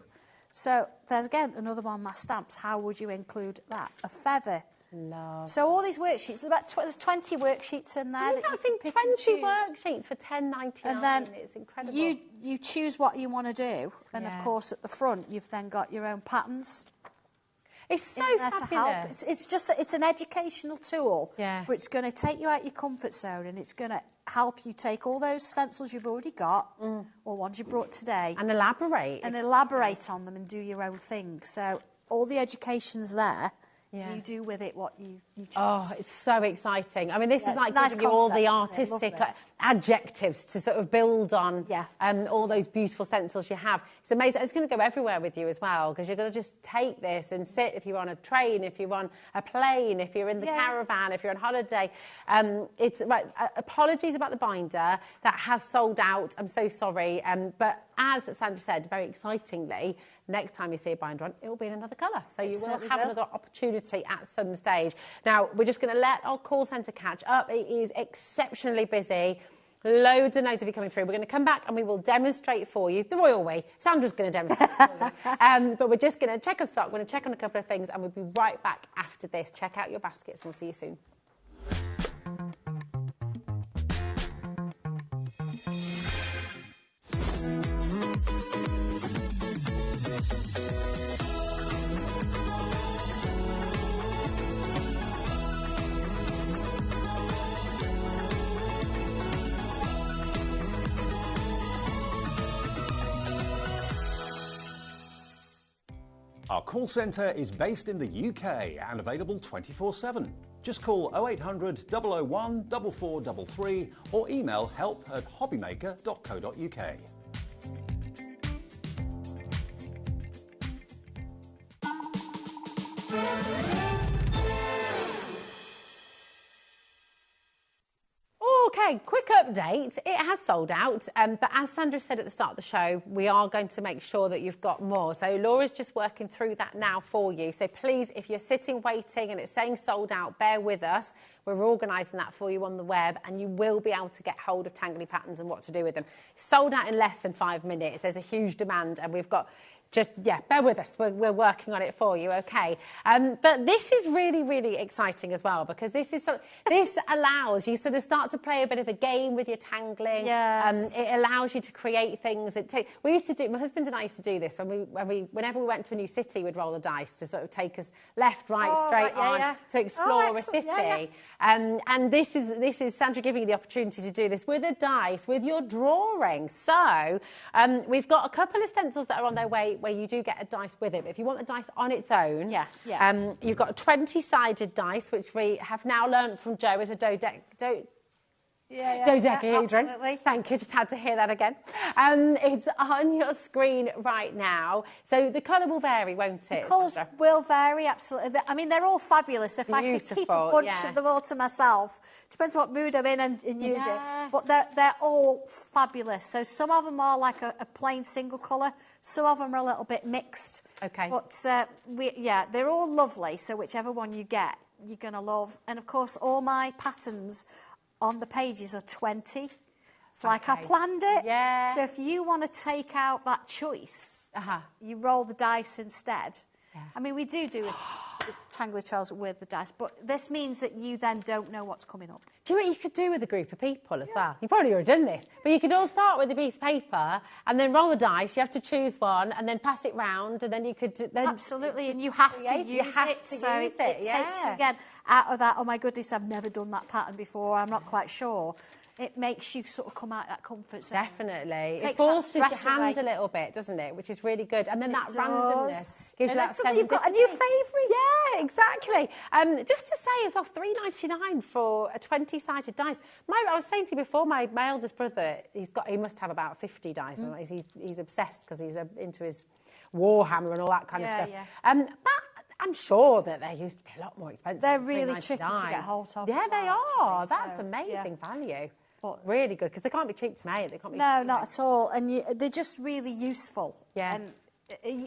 So there's, again, another one of my stamps. How would you include that? A feather. Love. So all these worksheets, there's 20 worksheets in there. You've got 20 worksheets for $10.99. And then it's incredible. You choose what you want to do, and of course at the front you've then got your own patterns. It's so fabulous. To help. It's an educational tool, but it's going to take you out your comfort zone, and it's going to help you take all those stencils you've already got, or ones you brought today, and elaborate on them and do your own thing. So all the education's there. Yeah. You do with it what you choose. Oh, it's so exciting. I mean, this is like nice giving you all the concept, isn't it? artistic Love this. adjectives to sort of build on Yeah. all those beautiful stencils you have. It's amazing. It's going to go everywhere with you as well, because you're going to just take this and sit if you're on a train, if you're on a plane, if you're in the caravan, if you're on holiday. It's right. Apologies about the binder. That has sold out. I'm so sorry. But as Sandra said, very excitingly, next time you see a binder on, it will be in another colour. So you will have another opportunity at some stage. Now, we're just going to let our call centre catch up. It is exceptionally busy. Loads and loads of you coming through. We're going to come back and we will demonstrate for you the royal way. Sandra's going to demonstrate for you. But we're just going to check our stock. We're going to check on a couple of things and we'll be right back after this. Check out your baskets and we'll see you soon. Our call centre is based in the UK and available 24/7. Just call 0800 001 4433 or email help@hobbymaker.co.uk. Okay, quick update. It has sold out, but as Sandra said at the start of the show, we are going to make sure that you've got more. So Laura's just working through that now for you. So please, if you're sitting waiting and it's saying sold out, bear with us. We're organising that for you on the web and you will be able to get hold of Tangly patterns and what to do with them. Sold out in less than 5 minutes. There's a huge demand and we've got... bear with us. We're working on it for you, okay? But this is really, really exciting as well because this allows you sort of start to play a bit of a game with your tangling. Yes. It allows you to create things. We used to do. My husband and I used to do this whenever we went to a new city, we'd roll the dice to sort of take us left, right, straight on to explore a city. And this is Sandra giving you the opportunity to do this with a dice, with your drawing. So we've got a couple of stencils that are on their way where you do get a dice with it. But if you want the dice on its own, you've got a 20-sided dice, which we have now learned from Jo is a dodecahedron. Absolutely. Thank you, just had to hear that again. It's on your screen right now. So the colour will vary, won't it? The colours will vary, absolutely. I mean, they're all fabulous. If I could keep a bunch of them all to myself, depends what mood I'm in and use it. But they're all fabulous. So some of them are like a plain single colour. Some of them are a little bit mixed. Okay. But they're all lovely. So whichever one you get, you're going to love. And of course, all my patterns on the pages are 20. It's like I planned it. Yeah. So if you want to take out that choice, you roll the dice instead. Yeah. I mean, we do the Tangly Trails with the dice, but this means that you then don't know what's coming up. Do you know what you could do with a group of people as well? You've probably already done this, but you could all start with a piece of paper and then roll the dice. You have to choose one and then pass it round, and then you could... Absolutely, and you have to use it. So it takes you again out of that, oh my goodness, I've never done that pattern before, I'm not quite sure. It makes you sort of come out of that comfort zone. Definitely. It forces your hand a little bit, doesn't it? Which is really good. And then that randomness gives you that sense. You've got a new favourite. Yeah, exactly. Just to say as well, $3.99 for a 20-sided dice. I was saying to you before, my eldest brother, he must have about 50 dice. He's obsessed because he's into his Warhammer and all that kind of stuff. But I'm sure that they used to be a lot more expensive. They're really tricky to get hold of. Yeah, they are. That's amazing value. But really good, because they can't be cheap to make. They can't be not at all. And they're just really useful. Yeah. And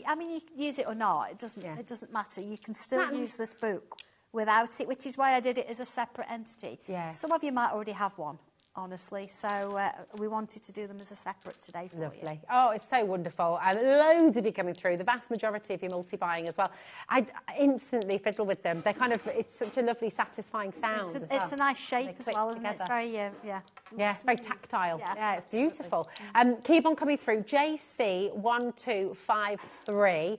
I mean, you can use it or not. It doesn't matter. You can still use this book without it, which is why I did it as a separate entity. Yeah. Some of you might already have one, honestly. So we wanted to do them as a separate today for you. Lovely. Oh, it's so wonderful. Loads of you coming through. The vast majority of you multi-buying as well. I instantly fiddle with them. They're it's such a lovely, satisfying sound It's a nice shape as well, isn't it? It's very, it's very tactile. Yeah, it's beautiful. Keep on coming through. JC1253.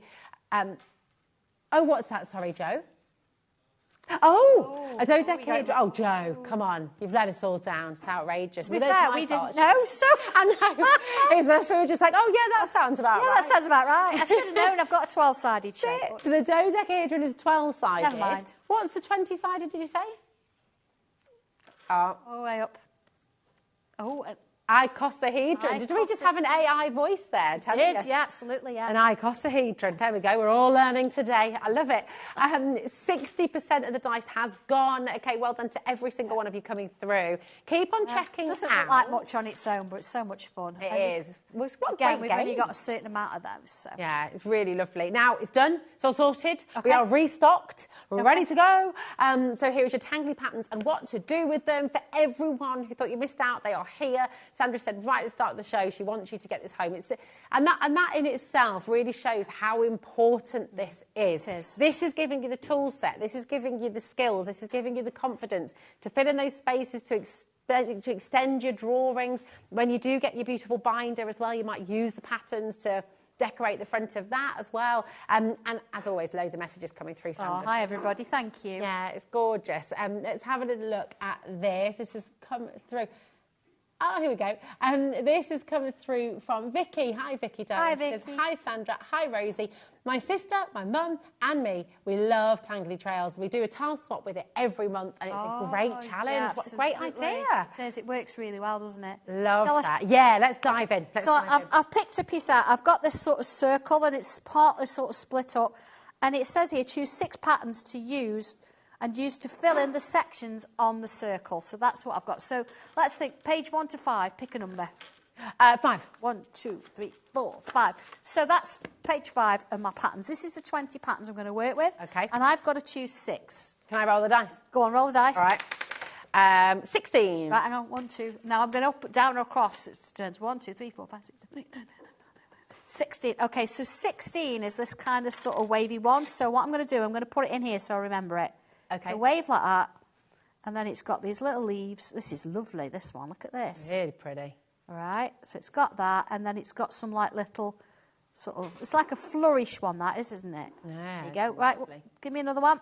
What's that? Sorry, Jo. Oh, a dodecahedron. Oh, Joe, come on. You've let us all down. It's outrageous. To be fair, we didn't know, so... I know. We were just like, oh, yeah, that sounds about right. Yeah, that sounds about right. I should have known. I've got a 12-sided shape. So the dodecahedron is 12-sided. Never mind. What's the 20-sided, did you say? Oh. Oh, way up. Oh, Icosahedron. Did we just have an AI voice there? It is, yeah, absolutely, yeah. An icosahedron. There we go. We're all learning today. I love it. 60% of the dice has gone. Okay, well done to every single one of you coming through. Keep on checking. It doesn't look like much on its own, but it's so much fun. It is. Well, again, we've only got a certain amount of those. So. Yeah, it's really lovely. Now, it's done. It's all sorted. Okay. We are restocked. We're ready to go. So here's your Tangly patterns and what to do with them. For everyone who thought you missed out, they are here. Sandra said right at the start of the show, she wants you to get this home. And that in itself really shows how important this is. It is. This is giving you the tool set. This is giving you the skills. This is giving you the confidence to fill in those spaces, to extend your drawings. When you do get your beautiful binder as well, you might use the patterns to decorate the front of that as well. And as always, loads of messages coming through, Sandra. Oh, hi, everybody. Thank you. Yeah, it's gorgeous. Let's have a little look at this. This has come through. Oh, here we go. This is coming through from Vicky. Hi, Vicky. Hi, Vicky. Vicky. Says, hi, Sandra. Hi, Rosie. My sister, my mum and me, we love Tangly Trails. We do a tile swap with it every month and it's a great challenge. Yeah, what a great idea. It is. It works really well, doesn't it? Love that. Yeah, let's dive in. I've picked a piece out. I've got this sort of circle and it's partly sort of split up. And it says here, choose 6 patterns to use and use to fill in the sections on the circle. So that's what I've got. So let's think, page 1 to 5, pick a number. 5. 1, 2, 3, 4, 5. So that's page 5 of my patterns. This is the 20 patterns I'm going to work with. Okay. And I've got to choose 6. Can I roll the dice? Go on, roll the dice. All right. 16. Right, hang on. 1, 2. Now I'm going up, down, or across. It turns 1, 2, 3, 4, 5, 6, 7, 8, 9, 10, 16. Okay, so 16 is this kind of sort of wavy one. So what I'm going to do, I'm going to put it in here so I remember it. Okay. So wave like that, and then it's got these little leaves. This is lovely, this one. Look at this. Really pretty. All right, so it's got that, and then it's got some like little sort of, it's like a flourish one, that is, isn't it? Yeah. There you go. Right, give me another one.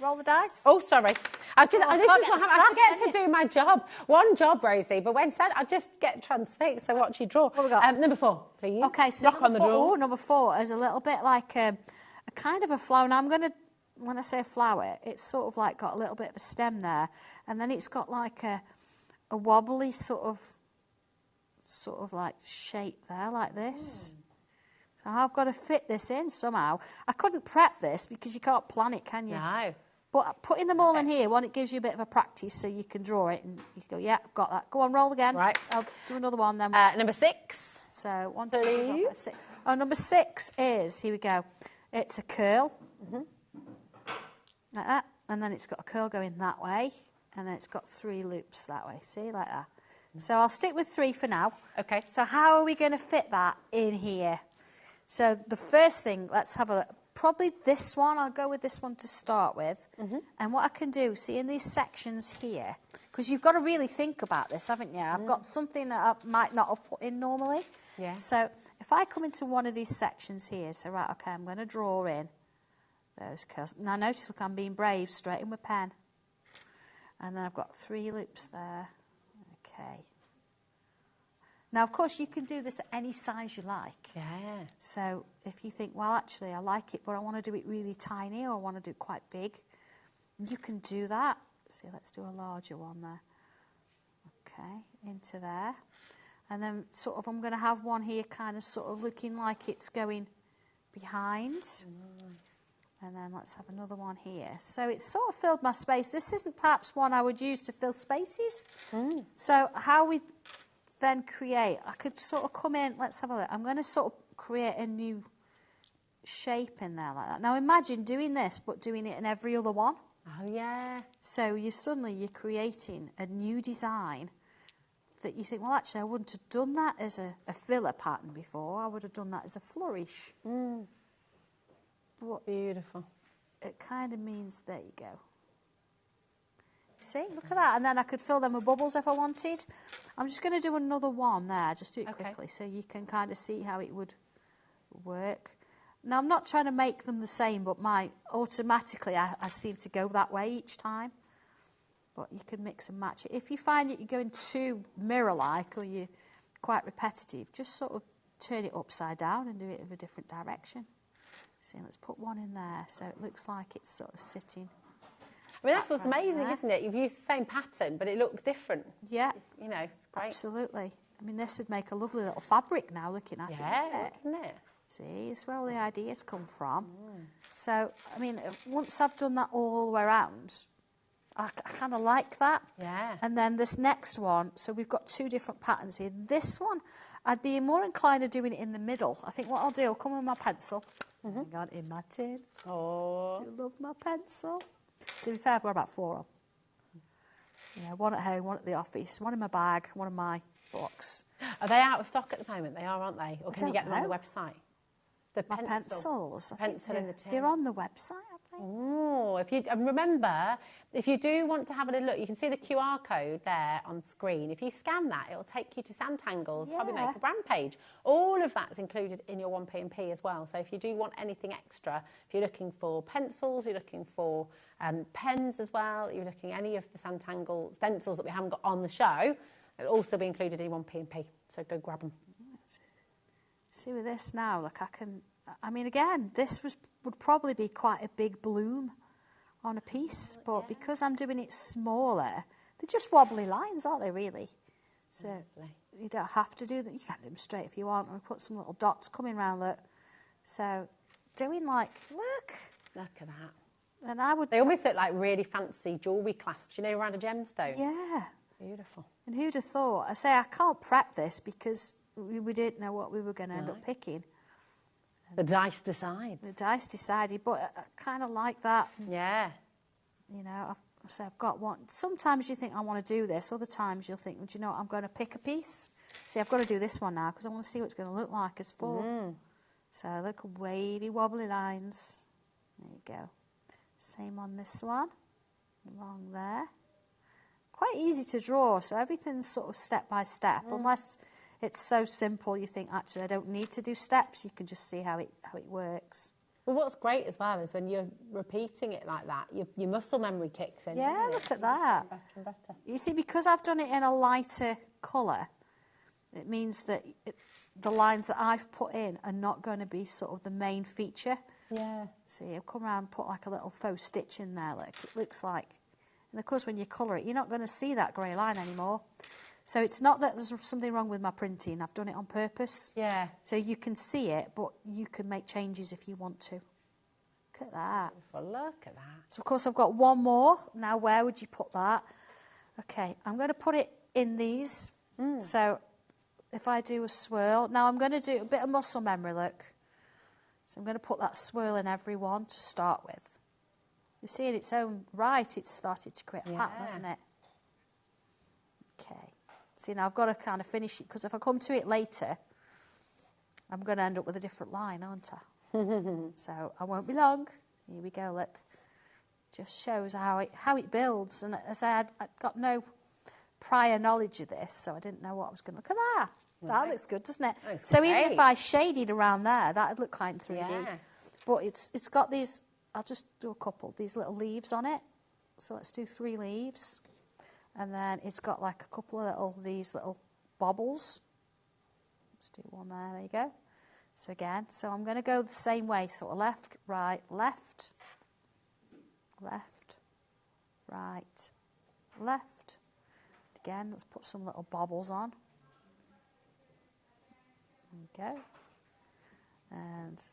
Roll the dice. Oh, sorry. This is what happens. I forget to do my job. One job, Rosie, but when said, I just get transfixed. So watch you draw. What we got? Number 4, please. Okay, so knock on the door. Oh, number 4 is a little bit like a kind of a flower. Now I'm going to, when I say flower, it's sort of like got a little bit of a stem there, and then it's got like a wobbly sort of like shape there, like this. So I've got to fit this in somehow. I couldn't prep this because you can't plan it, can you? No. But putting them all in here, it gives you a bit of a practice so you can draw it and you can go, yeah, I've got that. Go on, roll again. Right. I'll do another one then. Number 6. So 1, 2, 3, 4, 5, 6. Oh, number 6 is, here we go. It's a curl. Like that. And then it's got a curl going that way. And then it's got 3 loops that way. See, like that. So I'll stick with 3 for now. Okay. So how are we going to fit that in here? So the first thing, let's have a, probably this one. I'll go with this one to start with. And what I can do, see in these sections here, because you've got to really think about this, haven't you? I've got something that I might not have put in normally. Yeah. So if I come into one of these sections here, so right, okay, I'm going to draw in those curls. Now notice, look, I'm being brave, straight in with pen. And then I've got 3 loops there. Okay. Now, of course, you can do this at any size you like. Yeah. So if you think, well, actually, I like it, but I want to do it really tiny or I want to do it quite big, you can do that. See, let's do a larger one there. Okay, into there. And then sort of I'm going to have one here kind of sort of looking like it's going behind. And then let's have another one here. So it's sort of filled my space. This isn't perhaps one I would use to fill spaces. So how we then create, I could sort of come in, let's have a look. I'm going to sort of create a new shape in there like that. Now imagine doing this, but doing it in every other one. Oh, yeah. So you're creating a new design that you think, well, actually, I wouldn't have done that as a filler pattern before. I would have done that as a flourish. But beautiful. It kind of means, there you go. See, look at that. And then I could fill them with bubbles if I wanted. I'm just going to do another one there. Just do it quickly so you can kind of see how it would work. Now, I'm not trying to make them the same, but automatically I seem to go that way each time. But you can mix and match it. If you find that you're going too mirror-like or you're quite repetitive, just sort of turn it upside down and do it in a different direction. See, let's put one in there so it looks like it's sort of sitting. I mean, that's what's amazing, isn't it? You've used the same pattern, but it looks different. Yeah. You know, it's great. Absolutely. I mean, this would make a lovely little fabric now, looking at it. Yeah, wouldn't it? See, it's where all the ideas come from. So, I mean, once I've done that all the way around, I kind of like that. Yeah. And then this next one, so we've got 2 different patterns here. This one, I'd be more inclined to doing it in the middle. I think what I'll do, I'll come with my pencil. Hang on, in my tin. Oh. Do love my pencil. To be fair, I've got about 4 on. Yeah, one at home, one at the office, one in my bag, one in my box. Are they out of stock at the moment? They are, aren't they? Or can you get them on the know. website? The My pencils. I think pencil in the tin. they're on the website, I think. Oh, and remember, if you do want to have a little look, you can see the QR code there on screen. If you scan that, it'll take you to Santangle's HobbyMaker brand page. All of that's included in your 1P&P as well. So if you do want anything extra, if you're looking for pencils, you're looking for pens as well, you're looking at any of the Santangle stencils that we haven't got on the show, it'll also be included in 1P&P. So go grab them. See with this now, look, I mean, again, this would probably be quite a big bloom on a piece, but because I'm doing it smaller, they're just wobbly lines, aren't they, really? So you don't have to do them. You can do them straight if you want, and put some little dots coming around, look. So doing like, look at that. And I would. They almost look like really fancy jewellery clasps, you know, around a gemstone. Yeah. Beautiful. And who'd have thought? I say I can't prep this because we didn't know what we were going to end up picking. The dice decides. The dice decided, but I kind of like that. Yeah. You know, I've got one. Sometimes you think I want to do this. Other times you'll think, well, do you know what, I'm going to pick a piece. See, I've got to do this one now because I want to see what it's going to look like as full. So look, wavy, wobbly lines. There you go. Same on this one. Along there. Quite easy to draw, so everything's sort of step by step, unless it's so simple you think, actually, I don't need to do steps. You can just see how it works. Well, what's great as well is when you're repeating it like that, your muscle memory kicks in. Yeah, look at that. Better and better. You see, because I've done it in a lighter colour, it means that the lines that I've put in are not going to be sort of the main feature. Yeah. See, I've come around and put like a little faux stitch in there, like it looks like. And of course, when you colour it, you're not going to see that grey line anymore. So it's not that there's something wrong with my printing. I've done it on purpose. Yeah. So you can see it, but you can make changes if you want to. Look at that. Well, look at that. So, of course, I've got one more. Now, where would you put that? Okay, I'm going to put it in these. So if I do a swirl. Now, I'm going to do a bit of muscle memory, look. So I'm going to put that swirl in every one to start with. You see, in its own right, it's started to create a pattern, hasn't it? Okay. See, now I've got to kind of finish it, because if I come to it later, I'm going to end up with a different line, aren't I? So I won't be long. Here we go, look. Just shows how it builds. And as I'd got no prior knowledge of this, so I didn't know what I was going to look at that. That looks good, doesn't it? So even if I shaded around there, that'd look quite 3D. Yeah. But it's got these, I'll just do a couple, these little leaves on it. So let's do 3 leaves. And then it's got like a couple of these little bobbles. Let's do one there, there you go. So again, so I'm going to go the same way, sort of left, right, left, left, right, left. Again, let's put some little bobbles on. There we go. And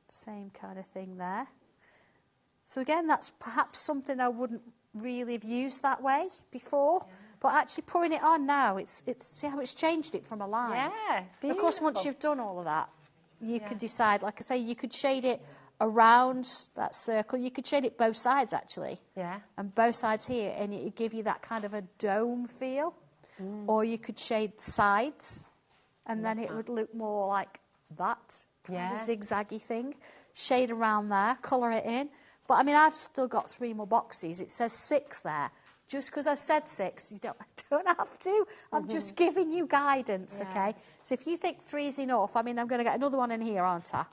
same kind of thing there. So again, that's perhaps something I wouldn't really have used that way before, but actually putting it on now, it's see how it's changed it from a line. Yeah, beautiful. Of course, once you've done all of that, you could decide, like I say, you could shade it around that circle. You could shade it both sides, actually. Yeah. And both sides here, and it would give you that kind of a dome feel. Or you could shade the sides, and then it would look more like that kind of zigzaggy thing. Shade around there, colour it in. But, I mean, I've still got 3 more boxes. It says 6 there. Just because I've said 6, you don't have to. I'm just giving you guidance, okay? So if you think 3 is enough, I mean, I'm going to get another one in here, aren't I?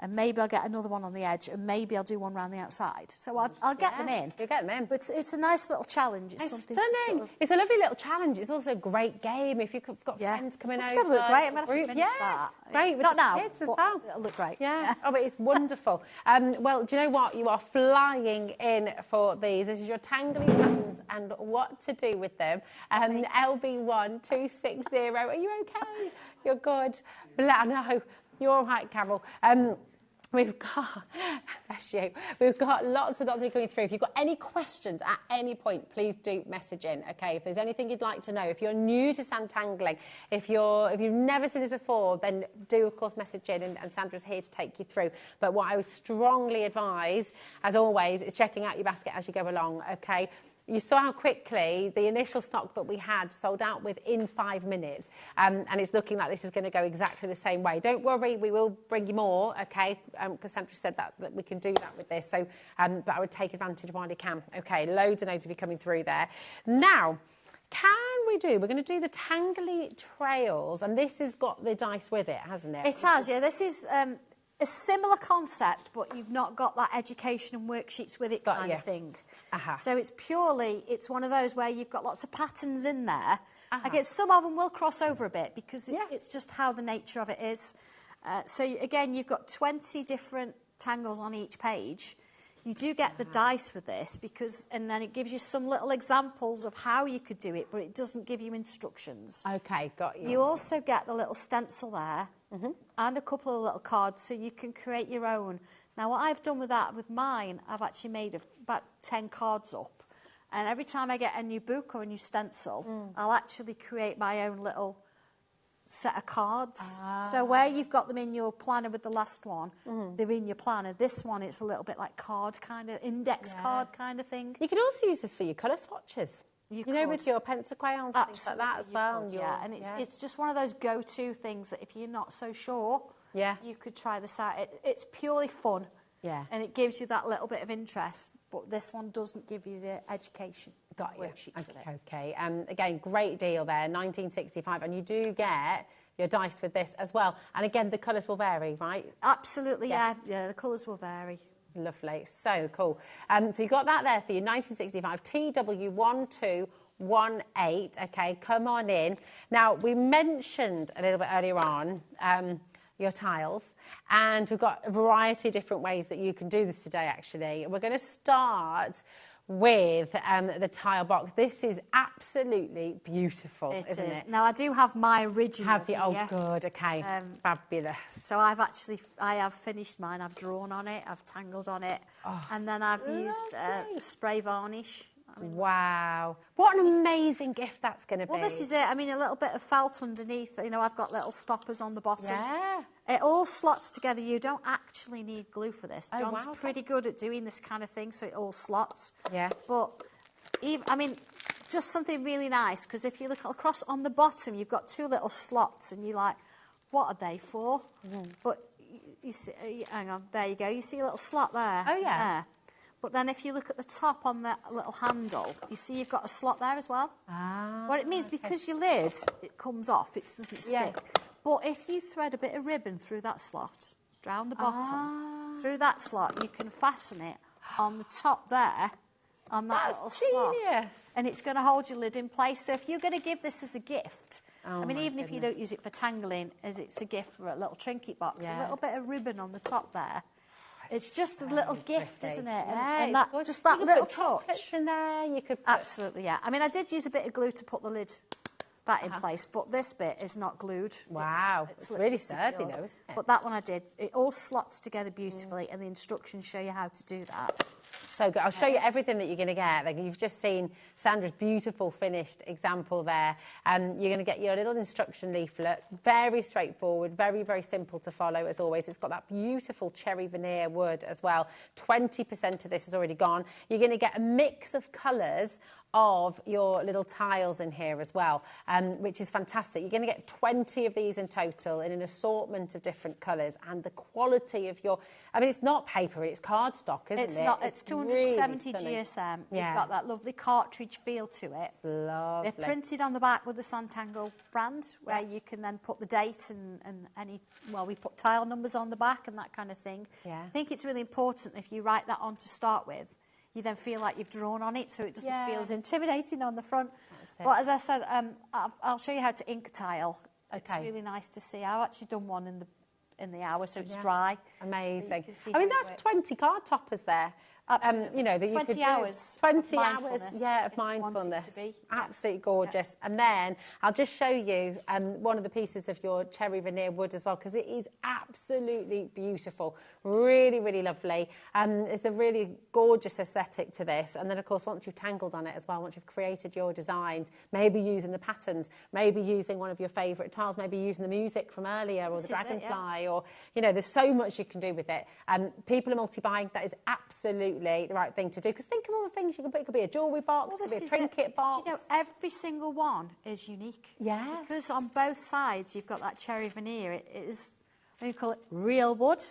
and maybe I'll get another one on the edge, and maybe I'll do one around the outside. So I'll get them in. You'll get them in. But it's a nice little challenge. It's something stunning. to sort of... It's a lovely little challenge. It's also a great game if you've got friends coming over. It's going to look great. I'm going to have to finish that. Great. With Not the now, kids as but well. it'll look great. Yeah. Oh, but it's wonderful. Well, do you know what? You are flying in for these. This is your tangly patterns and what to do with them. LB1260. Are you okay? You're good. No, you're all right, Carol. We've got, bless you, we've got lots and lots of you coming through. If you've got any questions at any point, please do message in, okay? If there's anything you'd like to know, if you're new to sand tangling, if you've never seen this before, then do, of course, message in, and Sandra's here to take you through. But what I would strongly advise, as always, is checking out your basket as you go along, okay? You saw how quickly the initial stock that we had sold out within 5 minutes, and it's looking like this is going to go exactly the same way. Don't worry, we will bring you more, okay? Because Sandra said that we can do that with this. So, but I would take advantage while you can. Okay, loads and loads of you coming through there. Now, we're going to do the Tangly Trails, and this has got the dice with it, hasn't it? It has, yeah. This is a similar concept, but you've not got that education and worksheets with it kind of thing. So it's one of those where you've got lots of patterns in there. I guess some of them will cross over a bit because it's just how the nature of it is. So again, you've got 20 different tangles on each page. You do get the dice with this and then it gives you some little examples of how you could do it, but it doesn't give you instructions. Okay, got you. You also get the little stencil there and a couple of little cards so you can create your own. Now, what I've done with mine, I've actually made about 10 cards up. And every time I get a new book or a new stencil, I'll actually create my own little set of cards. So where you've got them in your planner with the last one, they're in your planner. This one, it's a little bit like index card kind of thing. You could also use this for your colour swatches. You know, with your pencil crayons and things like that as well. And it's just one of those go-to things that if you're not so sure, you could try this out. It's purely fun, and it gives you that little bit of interest, but this one doesn't give you the education. Got you. Okay. Again, great deal there, 1965, and you do get your dice with this as well. And again, the colours will vary, right? Absolutely, yeah, the colours will vary. Lovely, so cool. So you got that there for you, 1965, TW1218, okay, come on in. Now, we mentioned a little bit earlier on your tiles, and we've got a variety of different ways that you can do this today, actually. We're going to start with the tile box. This is absolutely beautiful, isn't it? Now, I do have my original. Have you? Oh, good, okay. Fabulous. So I have finished mine. I've drawn on it, I've tangled on it, and then I've used spray varnish. Wow. What an amazing gift that's going to be. Well, this is it. I mean, a little bit of felt underneath. You know, I've got little stoppers on the bottom. Yeah. It all slots together. You don't actually need glue for this. John's pretty good at doing this kind of thing, so it all slots. Yeah. But, I mean, just something really nice, because if you look across on the bottom, you've got two little slots, and you're like, what are they for? But, you see, hang on, there you go. You see a little slot there. Oh, yeah. There. But then if you look at the top on that little handle, you see you've got a slot there as well. What it means, because your lid, it comes off, it doesn't stick. But if you thread a bit of ribbon through that slot, down the bottom, through that slot, you can fasten it on the top there, on that little slot. And it's going to hold your lid in place. So if you're going to give this as a gift, I mean, even if you don't use it for tangling, as it's a gift for a little trinket box, a little bit of ribbon on the top there. It's just a little gift, isn't it? And that, just that little touch. In there, you could put... Absolutely, yeah. I mean, I did use a bit of glue to put the lid back in place, but this bit is not glued. Wow, it's really sturdy though, isn't it? But that one I did. It all slots together beautifully, and the instructions show you how to do that. So good. I'll show you everything that you're going to get. Like, you've just seen Sandra's beautiful finished example there. You're going to get your little instruction leaflet. Very straightforward, very, very simple to follow as always. It's got that beautiful cherry veneer wood as well. 20% of this is already gone. You're going to get a mix of colours of your little tiles in here as well, which is fantastic. You're going to get 20 of these in total in an assortment of different colours, and the quality of your, I mean, it's not paper, it's cardstock, isn't it? It's not, it's 270 really GSM. Yeah. You've got that lovely cartridge feel to it. Lovely. They're printed on the back with the Santangle brand, where you can then put the date and any, well, we put tile numbers on the back and that kind of thing. Yeah. I think it's really important if you write that on to start with, you then feel like you've drawn on it, so it doesn't feel as intimidating on the front. But as I said, I'll show you how to ink a tile. It's really nice to see. I've actually done one in the hour, so it's dry. Amazing. So I mean, that's 20 card toppers there. You know, that you could do. 20 hours. 20 hours, yeah, of if you want it mindfulness. to be. Absolutely gorgeous. And then I'll just show you one of the pieces of your cherry veneer wood as well, because it is absolutely beautiful. Really, really lovely. It's a really gorgeous aesthetic to this. And then, of course, once you've tangled on it as well, once you've created your designs, maybe using the patterns, maybe using one of your favourite tiles, maybe using the music from earlier or the dragonfly, or, you know, there's so much you can do with it. People are multi-buying. That is absolutely the right thing to do, because think of all the things you can put. It could be a jewellery box, it could be a trinket box. You know, every single one is unique. Yeah. Because on both sides you've got that cherry veneer. It is, what do you call it, real wood.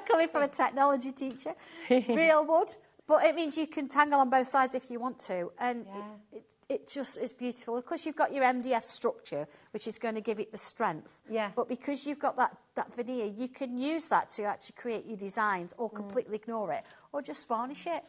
Coming from a technology teacher. Real wood. But it means you can tangle on both sides if you want to. And it just is beautiful. Of course, you've got your MDF structure, which is going to give it the strength. Yeah. But because you've got that veneer, you can use that to actually create your designs, or completely ignore it, or just varnish it.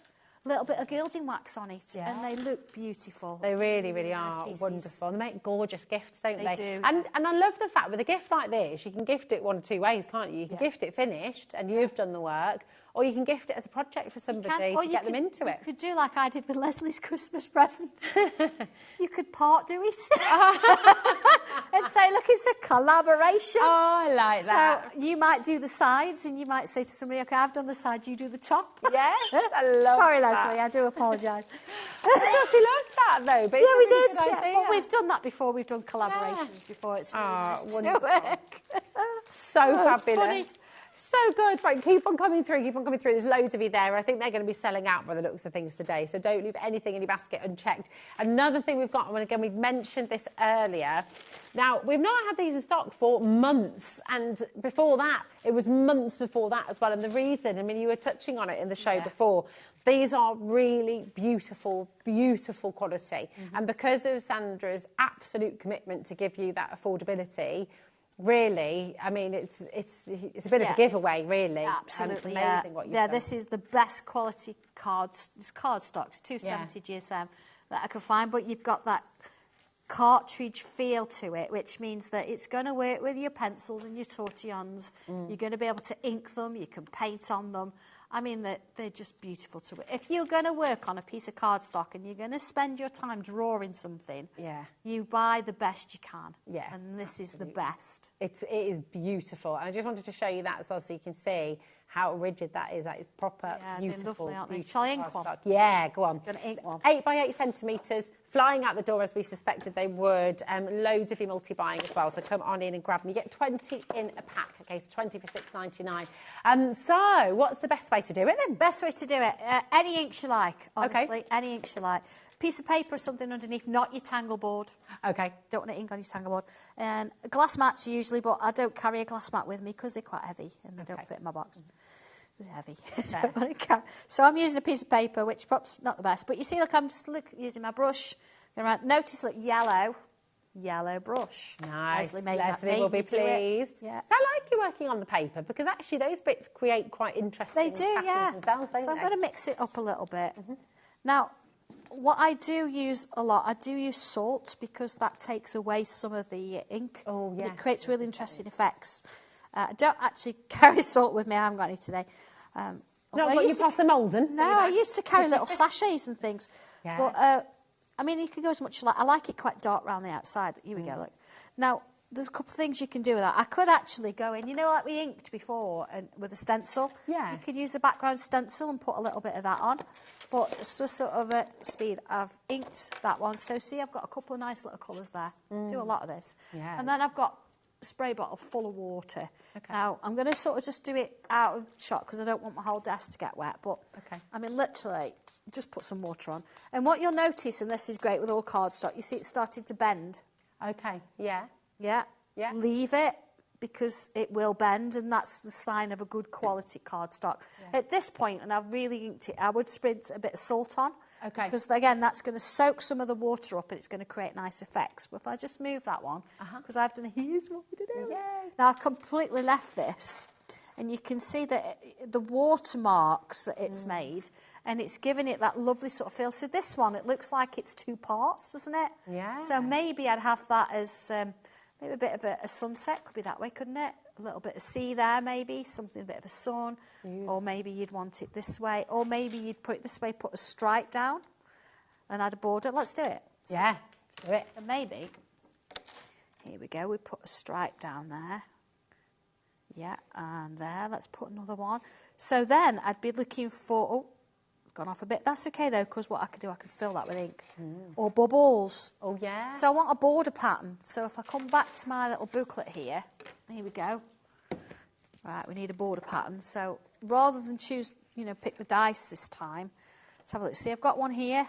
A little bit of gilding wax on it, and they look beautiful. They really, really nice are pieces. wonderful. They make gorgeous gifts, don't they? They do. And I love the fact with a gift like this, you can gift it one of two ways, can't you? You can gift it finished, and you've done the work, or you can gift it as a project for somebody to get them into it. You could do like I did with Leslie's Christmas present. You could part do it and say, look, it's a collaboration. Oh, I like that. So you might do the sides, and you might say to somebody, OK, I've done the side, you do the top. Yes, I love Sorry, that. Leslie, I do apologise. I she loved that, though. But Yeah, we it's did. a really good idea. But we've done that before. We've done collaborations before. It's really nice to wonderful. work. So That's fabulous. funny. So good. Right, keep on coming through, keep on coming through. There's loads of you there. I think they're going to be selling out by the looks of things today, so don't leave anything in your basket unchecked. Another thing we've got, and again, we've mentioned this earlier. Now, we've not had these in stock for months, and before that, it was months before that as well. And the reason, I mean, you were touching on it in the show before, these are really beautiful, beautiful quality. And because of Sandra's absolute commitment to give you that affordability, really, I mean, it's a bit of a giveaway, really. Absolutely, and it's amazing what you've done. this is the best quality cards. It's card stocks, 270 GSM that I can find, but you've got that cartridge feel to it, which means that it's going to work with your pencils and your tortillons. You're going to be able to ink them. You can paint on them. I mean, they're just beautiful to work. If you're going to work on a piece of cardstock and you're going to spend your time drawing something, you buy the best you can. Yeah, and this is the best. It is beautiful. And I just wanted to show you that as well, so you can see how rigid that is. That is proper, beautiful, lovely, aren't they? beautiful. Shall I ink one? Yeah, go on. Gonna ink one. 8 by 8 centimetres, flying out the door as we suspected they would. Loads of you multi-buying as well, so come on in and grab them. You get 20 in a pack, okay, so 20 for $6.99. So, what's the best way to do it then? Best way to do it, any inks you like, honestly, any inks you like. Piece of paper or something underneath, not your tangle board. Okay. Don't want to ink on your tangle board. And glass mats usually, but I don't carry a glass mat with me because they're quite heavy and they don't fit in my box. They're heavy. So I'm using a piece of paper, which perhaps not the best. But you see, look, I'm just using my brush. Notice, look, yellow brush. Nice. Leslie made Leslie that will be pleased. Yeah. So I like you working on the paper, because actually those bits create quite interesting patterns themselves, don't so I'm they? going to mix it up a little bit. Now, what I do use a lot, I do use salt, because that takes away some of the ink. Oh, yeah. It creates really interesting effects. I don't actually carry salt with me. I haven't got any today. Not got your Possum Molden? No, I used to carry little sachets and things. Yeah. But, I mean, you can go as much as you like. I like it quite dark around the outside. Here we go, look. Now, there's a couple of things you can do with that. I could actually go in, you know, like we inked before and with a stencil. Yeah. You could use a background stencil and put a little bit of that on. But it's just sort of at speed. I've inked that one. So, see, I've got a couple of nice little colours there. Do a lot of this. Yeah. And then I've got spray bottle full of water. Okay. Now, I'm going to sort of just do it out of shot because I don't want my whole desk to get wet. But, Okay. I mean, literally, just put some water on. And what you'll notice, and this is great with all cardstock, you see it's starting to bend. Okay, yeah. Yeah. Yeah. Leave it because it will bend, and that's the sign of a good quality cardstock. Yeah. At this point, and I've really inked it, I would spread a bit of salt on. Okay. Because, again, that's going to soak some of the water up and it's going to create nice effects. But if I just move that one, because I've done here's what we did. Yay. Now, I've completely left this, and you can see that the watermarks that it's made, and it's giving it that lovely sort of feel. So this one, it looks like it's 2 parts, doesn't it? Yeah. So maybe I'd have that as maybe a bit of a sunset. Could be that way, couldn't it? A little bit of sea there, maybe. Something, a bit of a sun. Or maybe you'd want it this way. Or maybe you'd put it this way, put a stripe down and add a border. Let's do it. Yeah, let's do it. So maybe, here we go, we put a stripe down there. Yeah, and there, let's put another one. So then I'd be looking for, oh, it's gone off a bit. That's okay though, because what I could do, I could fill that with ink. Or bubbles. Oh, yeah. So I want a border pattern. So if I come back to my little booklet here we go. Right, we need a border pattern. So rather than choose, pick the dice this time, let's have a look. See, I've got one here.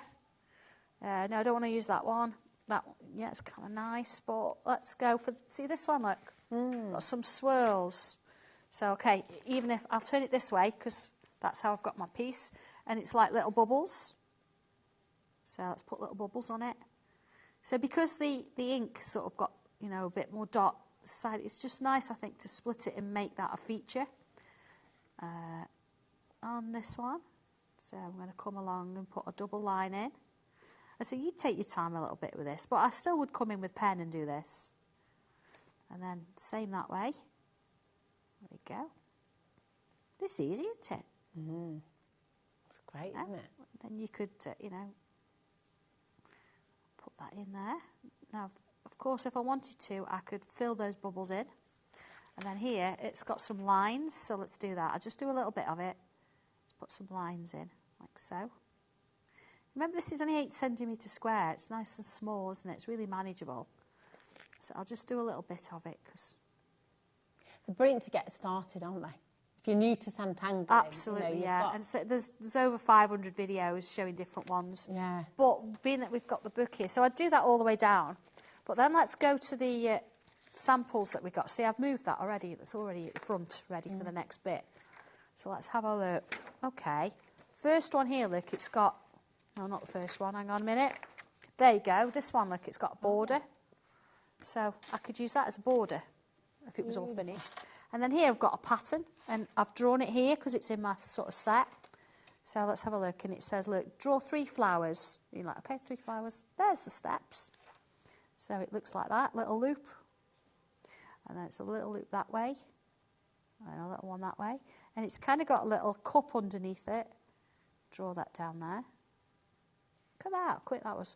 No, I don't want to use that one. That one, yeah, it's kind of nice, but let's go for, see this one, look. Got some swirls. So, okay, even if, I'll turn it this way, because that's how I've got my piece. And it's like little bubbles. So let's put little bubbles on it. So because the ink sort of got, a bit more dot side, it's just nice, I think, to split it and make that a feature on this one. So I'm going to come along and put a double line in. So you take your time a little bit with this, but I still would come in with pen and do this. And then same that way. There we go. This is easy, isn't it? That's great, isn't it? Then you could, put that in there. Now, of course, if I wanted to, I could fill those bubbles in. And then here, it's got some lines, so let's do that. I'll just do a little bit of it. Let's put some lines in, like so. Remember, this is only 8 centimetre square. It's nice and small, isn't it? It's really manageable. So I'll just do a little bit of it, because... They're brilliant to get started, aren't they? If you're new to sandtangling. Absolutely, yeah. And so there's over 500 videos showing different ones. Yeah. But being that we've got the book here, so I'd do that all the way down. But then let's go to the samples that we got. See, I've moved that already. It's already at the front, ready for the next bit. So let's have a look. Okay. First one here, look, it's got... No, not the first one. Hang on a minute. There you go. This one, look, it's got a border. So I could use that as a border if it was all finished. And then here I've got a pattern, and I've drawn it here because it's in my sort of set. So let's have a look, and it says, look, draw 3 flowers. You're like, okay, 3 flowers. There's the steps. So it looks like that, little loop. And then it's a little loop that way, and a little one that way. And it's kind of got a little cup underneath it. Draw that down there. Look at that, how quick that was.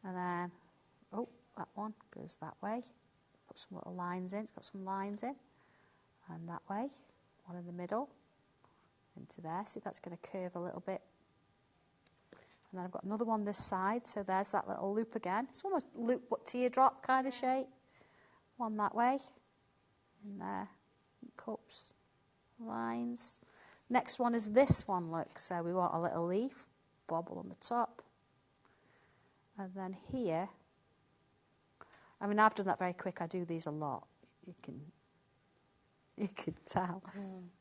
And then, oh, that one goes that way. Put some little lines in. It's got some lines in. And that way, one in the middle, into there. See, that's going to curve a little bit. And then I've got another one this side, so there's that little loop again. It's almost loop but teardrop kind of shape. One that way, and there, cups, lines. Next one is this one, look, so we want a little leaf, bobble on the top. And then here, I mean, I've done that very quick. I do these a lot. You can tell.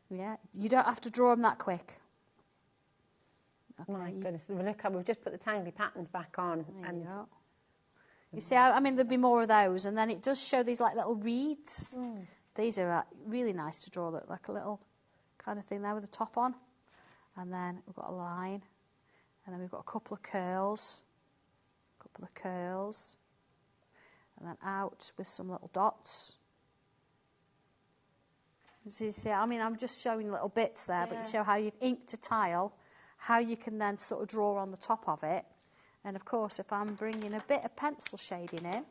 Yeah, you don't have to draw them that quick. Okay. My goodness, look, we've just put the tangly patterns back on. And you see, I mean, there'd be more of those. And then it does show these like little reeds. These are really nice to draw, look, like a little kind of thing there with the top on. And then we've got a line. And then we've got a couple of curls. And then out with some little dots. As you see, I mean, I'm just showing little bits there, but you show how you've inked a tile, how you can then sort of draw on the top of it. And of course, if I'm bringing a bit of pencil shading in,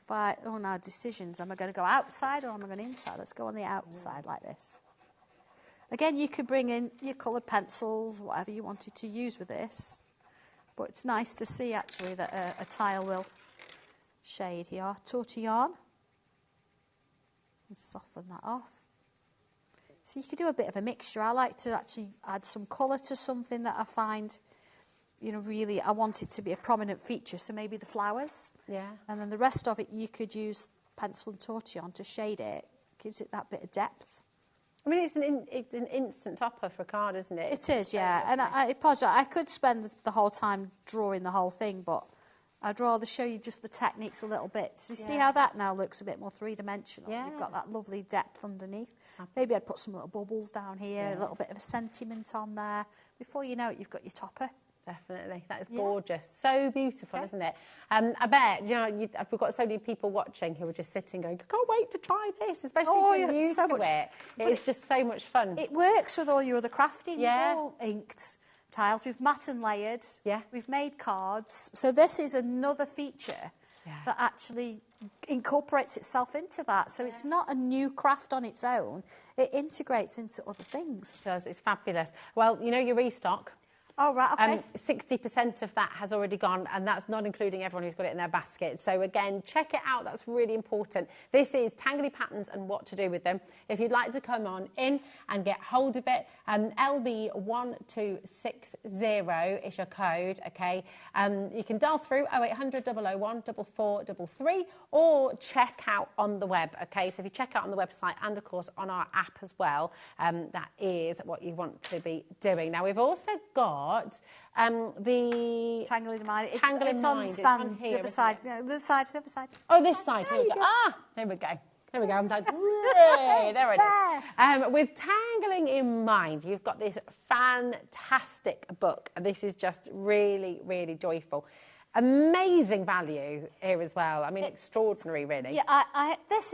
now decisions, am I going to go outside or am I going inside? Let's go on the outside like this. Again, you could bring in your coloured pencils, whatever you wanted to use with this. But it's nice to see, actually, that a tile will shade here. Tortillon. And soften that off. So you could do a bit of a mixture. I like to actually add some colour to something that I find, you know, really I want it to be a prominent feature. So maybe the flowers. Yeah. And then the rest of it you could use pencil and tortillon to shade it. Gives it that bit of depth. I mean, it's an instant topper for a card, isn't it? It is, yeah. And I apologise. I could spend the whole time drawing the whole thing, but I'd rather show you just the techniques a little bit. So you see how that now looks a bit more three-dimensional? Yeah. You've got that lovely depth underneath. Maybe I'd put some little bubbles down here, a little bit of a sentiment on there. Before you know it, you've got your topper. Definitely. That is gorgeous. So beautiful, isn't it? I bet, you know, we've got so many people watching who are just sitting going, I can't wait to try this, especially if you're new to it. It's just so much fun. It works with all your other crafting. Yeah. We've all inked tiles. We've mat and layered. Yeah. We've made cards. So this is another feature that actually incorporates itself into that. So it's not a new craft on its own. It integrates into other things. It does. It's fabulous. Well, you know your restock. Oh, right, okay. 60% of that has already gone, and that's not including everyone who's got it in their basket. So again, check it out. That's really important. This is Tangly Patterns and what to do with them. If you'd like to come on in and get hold of it, LB1260 is your code, okay? You can dial through 0800 001 4433 or check out on the web, okay? So if you check out on the website and, of course, on our app as well, that is what you want to be doing. Now, we've also got the Tangling Mind. It's It's on on stand, here, the other side. No, the other side. Oh, this side. Here we go. There we go. There we go. I'm like, great. There it is. With Tangling in Mind, you've got this fantastic book. And this is just really, really joyful. Amazing value here as well. I mean, extraordinary, really. Yeah, this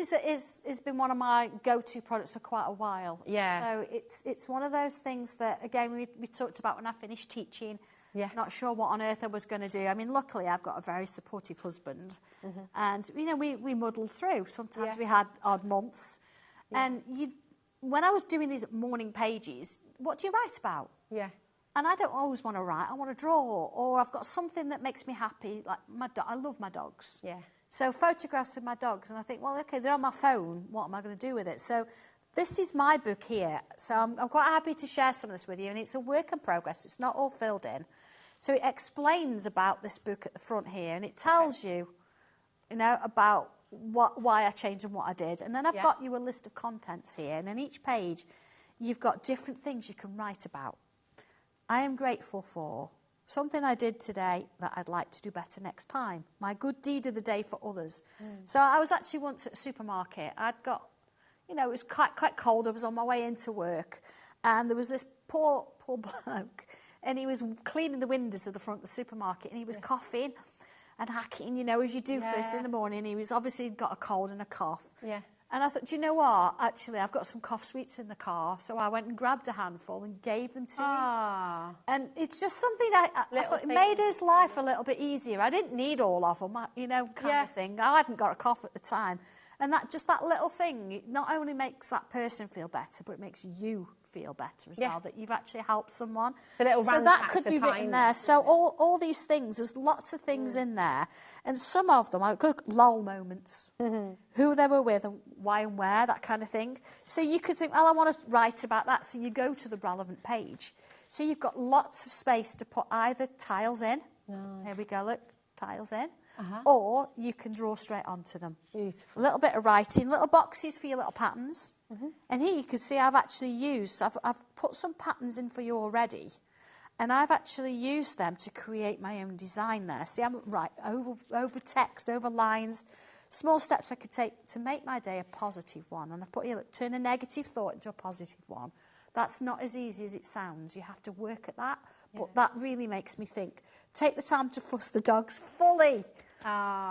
has been one of my go-to products for quite a while. Yeah. So it's one of those things that, again, we talked about when I finished teaching. Yeah. Not sure what on earth I was going to do. I mean, luckily, I've got a very supportive husband. Mm-hmm. And, you know, we muddled through. Sometimes we had odd months. Yeah. And when I was doing these morning pages, what do you write about? Yeah. And I don't always want to write. I want to draw, or I've got something that makes me happy. Like I love my dogs. Yeah. So photographs of my dogs, and I think, well, okay, they're on my phone. What am I going to do with it? So this is my book here. So I'm quite happy to share some of this with you, and it's a work in progress. It's not all filled in. So it explains about this book at the front here, and it tells you, you know, about why I changed and what I did. And then I've got you a list of contents here, and in each page, you've got different things you can write about. I am grateful for something I did today that I'd like to do better next time. My good deed of the day for others. So I was actually once at a supermarket. I'd got, you know, it was quite cold. I was on my way into work. And there was this poor bloke. And he was cleaning the windows of the front of the supermarket. And he was coughing and hacking, you know, as you do first in the morning. He was obviously got a cold and a cough. Yeah. And I thought, do you know what? Actually, I've got some cough sweets in the car. So I went and grabbed a handful and gave them to him. And it's just something I thought it made his life a little bit easier. I didn't need all of them, you know, kind of thing. I hadn't got a cough at the time. And that little thing, it not only makes that person feel better, but it makes you feel better as well, that you've actually helped someone. So that could be written there. So all these things, there's lots of things in there. And some of them are good lull moments. Who they were with and why and where, that kind of thing. So you could think, well, I want to write about that. So you go to the relevant page. So you've got lots of space to put either tiles in. Here we go, look, tiles in. Or you can draw straight onto them. Beautiful. A little bit of writing, little boxes for your little patterns. And here you can see I've actually used, I've put some patterns in for you already. And I've actually used them to create my own design there. See, I'm over text, over lines, small steps I could take to make my day a positive one. And I put here, turn a negative thought into a positive one. That's not as easy as it sounds. You have to work at that. But that really makes me think. Take the time to fuss the dogs fully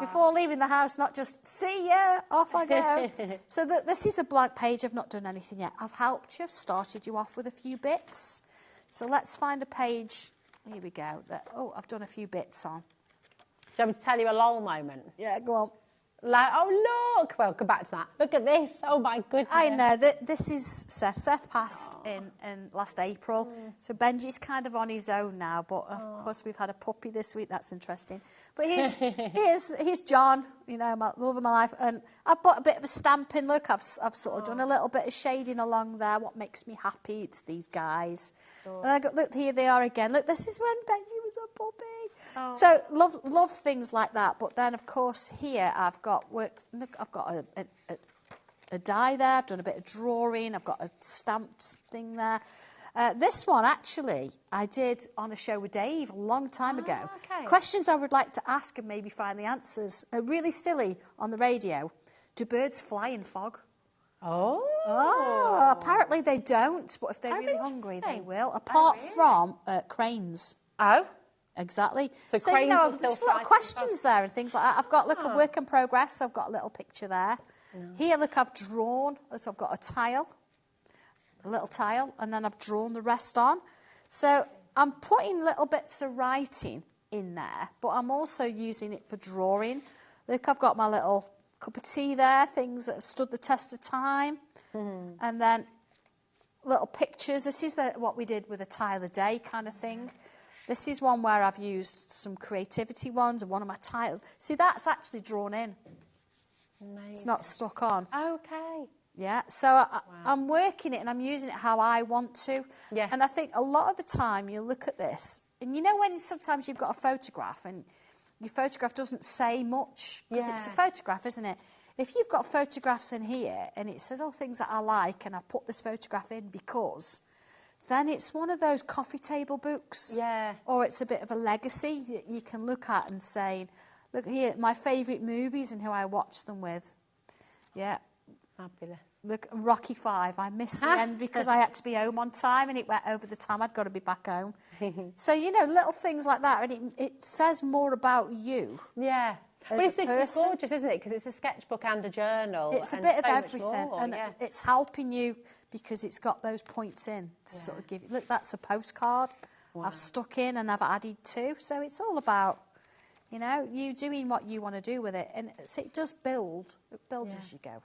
before leaving the house, not just, see ya, off I go. So this is a blank page. I've not done anything yet. I've helped you, started you off with a few bits. So let's find a page. Here we go. I've done a few bits on. Do you want me to tell you a lull moment? Yeah, go on. Oh, look. Welcome back to that. Look at this. Oh, my goodness. I know. This is Seth. Seth passed in last April. So Benji's kind of on his own now. But, of course, we've had a puppy this week. That's interesting. But here's John, you know, my love of my life. And I've put a bit of a stamp in. Look, I've sort of done a little bit of shading along there. What makes me happy? It's these guys. And I got, look, here they are again. Look, this is when Benji was a puppy. So love things like that. But then, of course, here I've got work. Look, I've got a die there. I've done a bit of drawing. I've got a stamped thing there. This one, actually, I did on a show with Dave a long time ago. Okay. Questions I would like to ask and maybe find the answers. Really silly on the radio. Do birds fly in fog? Oh. Apparently they don't, but if they're really hungry, they will. Apart from cranes. Oh. Exactly. So you know, cranes will just still little fly questions there and things like that. I've got, look, a work in progress. So I've got a little picture there. Here, look, I've drawn. So I've got a tile, a little tile, and then I've drawn the rest on. So I'm putting little bits of writing in there, but I'm also using it for drawing. Look, I've got my little cup of tea there, things that have stood the test of time. And then little pictures. This is what we did with a tile a day kind of thing. This is one where I've used some creativity ones and one of my tiles. See, that's actually drawn in. Amazing. It's not stuck on. Okay. Yeah, so I'm working it and I'm using it how I want to. Yeah. And I think a lot of the time you look at this, and you know when sometimes you've got a photograph and your photograph doesn't say much, because it's a photograph, isn't it? If you've got photographs in here and it says, oh, things that I like, and I put this photograph in because, then it's one of those coffee table books. Yeah. Or it's a bit of a legacy that you can look at and say, look here, my favourite movies and who I watch them with. Yeah. Fabulous. Look, Rocky 5. I missed the end because I had to be home on time and it went over the time I'd got to be back home. So, you know, little things like that. And it says more about you. Yeah. But it's gorgeous, isn't it? Because it's a sketchbook and a journal. It's a bit of everything. And it's helping you because it's got those points in to sort of give you. Look, that's a postcard I've stuck in and I've added to. So it's all about, you know, you doing what you want to do with it. And it does build. It builds as you go.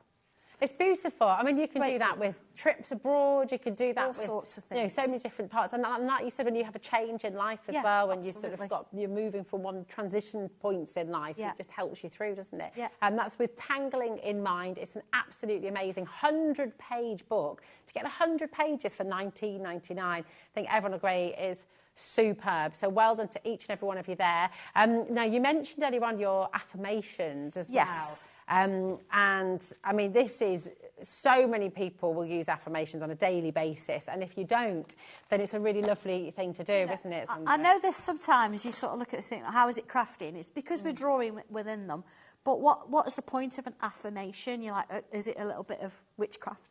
It's beautiful. I mean, you can do that with trips abroad. You could do that all with sorts of things. You know, so many different parts. And like you said, when you have a change in life as well, when you sort of you're moving from one transition points in life, it just helps you through, doesn't it? Yeah. And that's with tangling in mind. It's an absolutely amazing 100-page book. To get 100 pages for $19.99, I think everyone agrees is superb. So well done to each and every one of you there. Now, you mentioned earlier on your affirmations as well. And I mean, this is so many people will use affirmations on a daily basis. And if you don't, then it's a really lovely thing to do, isn't it? I know this sometimes you sort of look at this thing, how is it crafting? It's because we're drawing within them. But what is the point of an affirmation? You're like, is it a little bit of witchcraft?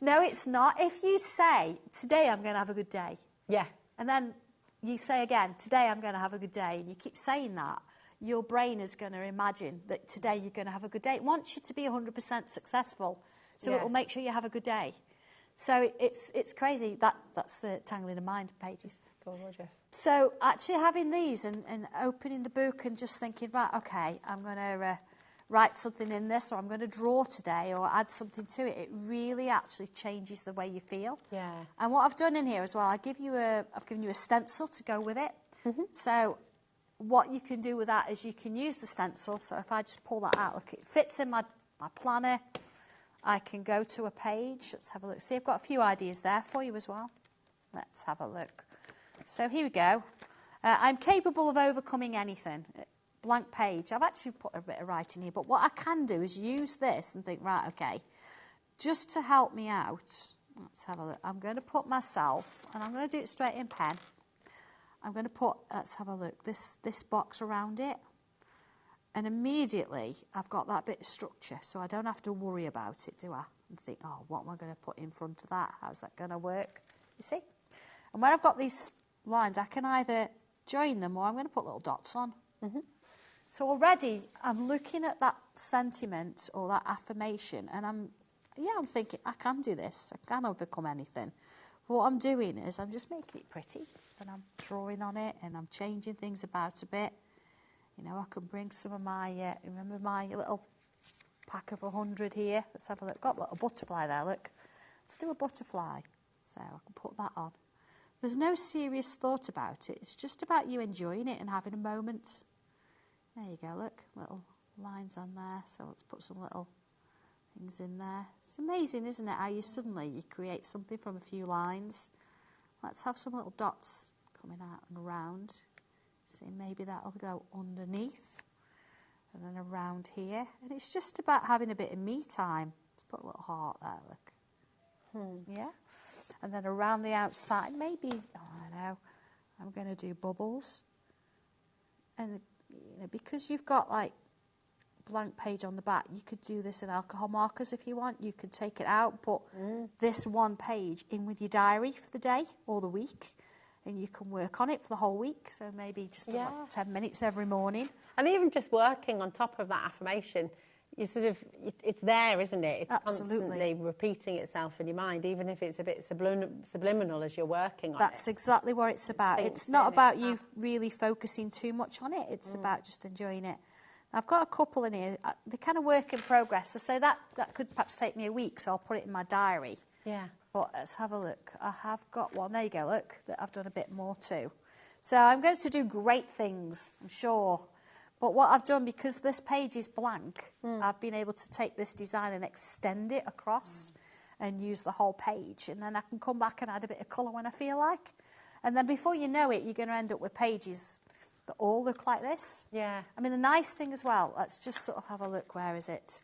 No, it's not. If you say, today I'm going to have a good day. Yeah. And then you say again, today I'm going to have a good day. And you keep saying that. Your brain is going to imagine that today you're going to have a good day. It wants you to be 100% successful, so it will make sure you have a good day. So it's crazy. That's the Tangling in Mind pages. Gorgeous. So actually having these and opening the book and just thinking, right, okay, I'm going to write something in this, or I'm going to draw today, or add something to it. It really actually changes the way you feel. Yeah. And what I've done in here as well, I've given you a stencil to go with it. So what you can do with that is you can use the stencil. So if I just pull that out, look, it fits in my planner. I can go to a page. Let's have a look. See, I've got a few ideas there for you as well. Let's have a look. So here we go. I'm capable of overcoming anything. Blank page. I've actually put a bit of writing here, but what I can do is use this and think, right, okay, just to help me out, let's have a look. I'm going to put myself, and I'm going to do it straight in pen. I'm going to put, let's have a look, this box around it. And immediately I've got that bit of structure, so I don't have to worry about it, do I? And think, oh, what am I going to put in front of that? How's that going to work? You see? And when I've got these lines, I can either join them or I'm going to put little dots on. So already I'm looking at that sentiment or that affirmation, and I'm thinking, I can do this. I can overcome anything. What I'm doing is I'm just making it pretty, and I'm drawing on it, and I'm changing things about a bit. You know, I can bring some of my, remember my little pack of 100 here? Let's have a look. Got a little butterfly there, look. Let's do a butterfly. So I can put that on. There's no serious thought about it. It's just about you enjoying it and having a moment. There you go, look. Little lines on there. So let's put some little things in there. It's amazing, isn't it, how you create something from a few lines. Let's have some little dots coming out and around. See, maybe that'll go underneath and then around here. And it's just about having a bit of me time. Let's put a little heart there, look. Yeah. And then around the outside, maybe, I don't know, I'm going to do bubbles. And, you know, because you've got like blank page on the back, you could do this in alcohol markers if you want. You could take it out, put this one page in with your diary for the day or the week, and you can work on it for the whole week. So maybe just about 10 minutes every morning. And even just working on top of that affirmation, you sort of, it's there, isn't it? It's constantly repeating itself in your mind, even if it's a bit subliminal as you're working on it. That's exactly what it's about. It's not about you really focusing too much on it. It's about just enjoying it. I've got a couple in here. They're kind of work in progress. So say that could perhaps take me a week, so I'll put it in my diary. Yeah. But let's have a look. I have got one. There you go, look, that I've done a bit more too. So I'm going to do great things, I'm sure. But what I've done, because this page is blank, I've been able to take this design and extend it across and use the whole page. And then I can come back and add a bit of colour when I feel like. And then before you know it, you're going to end up with pages that all look like this. Yeah. I mean, the nice thing as well, let's just sort of have a look. Where is it?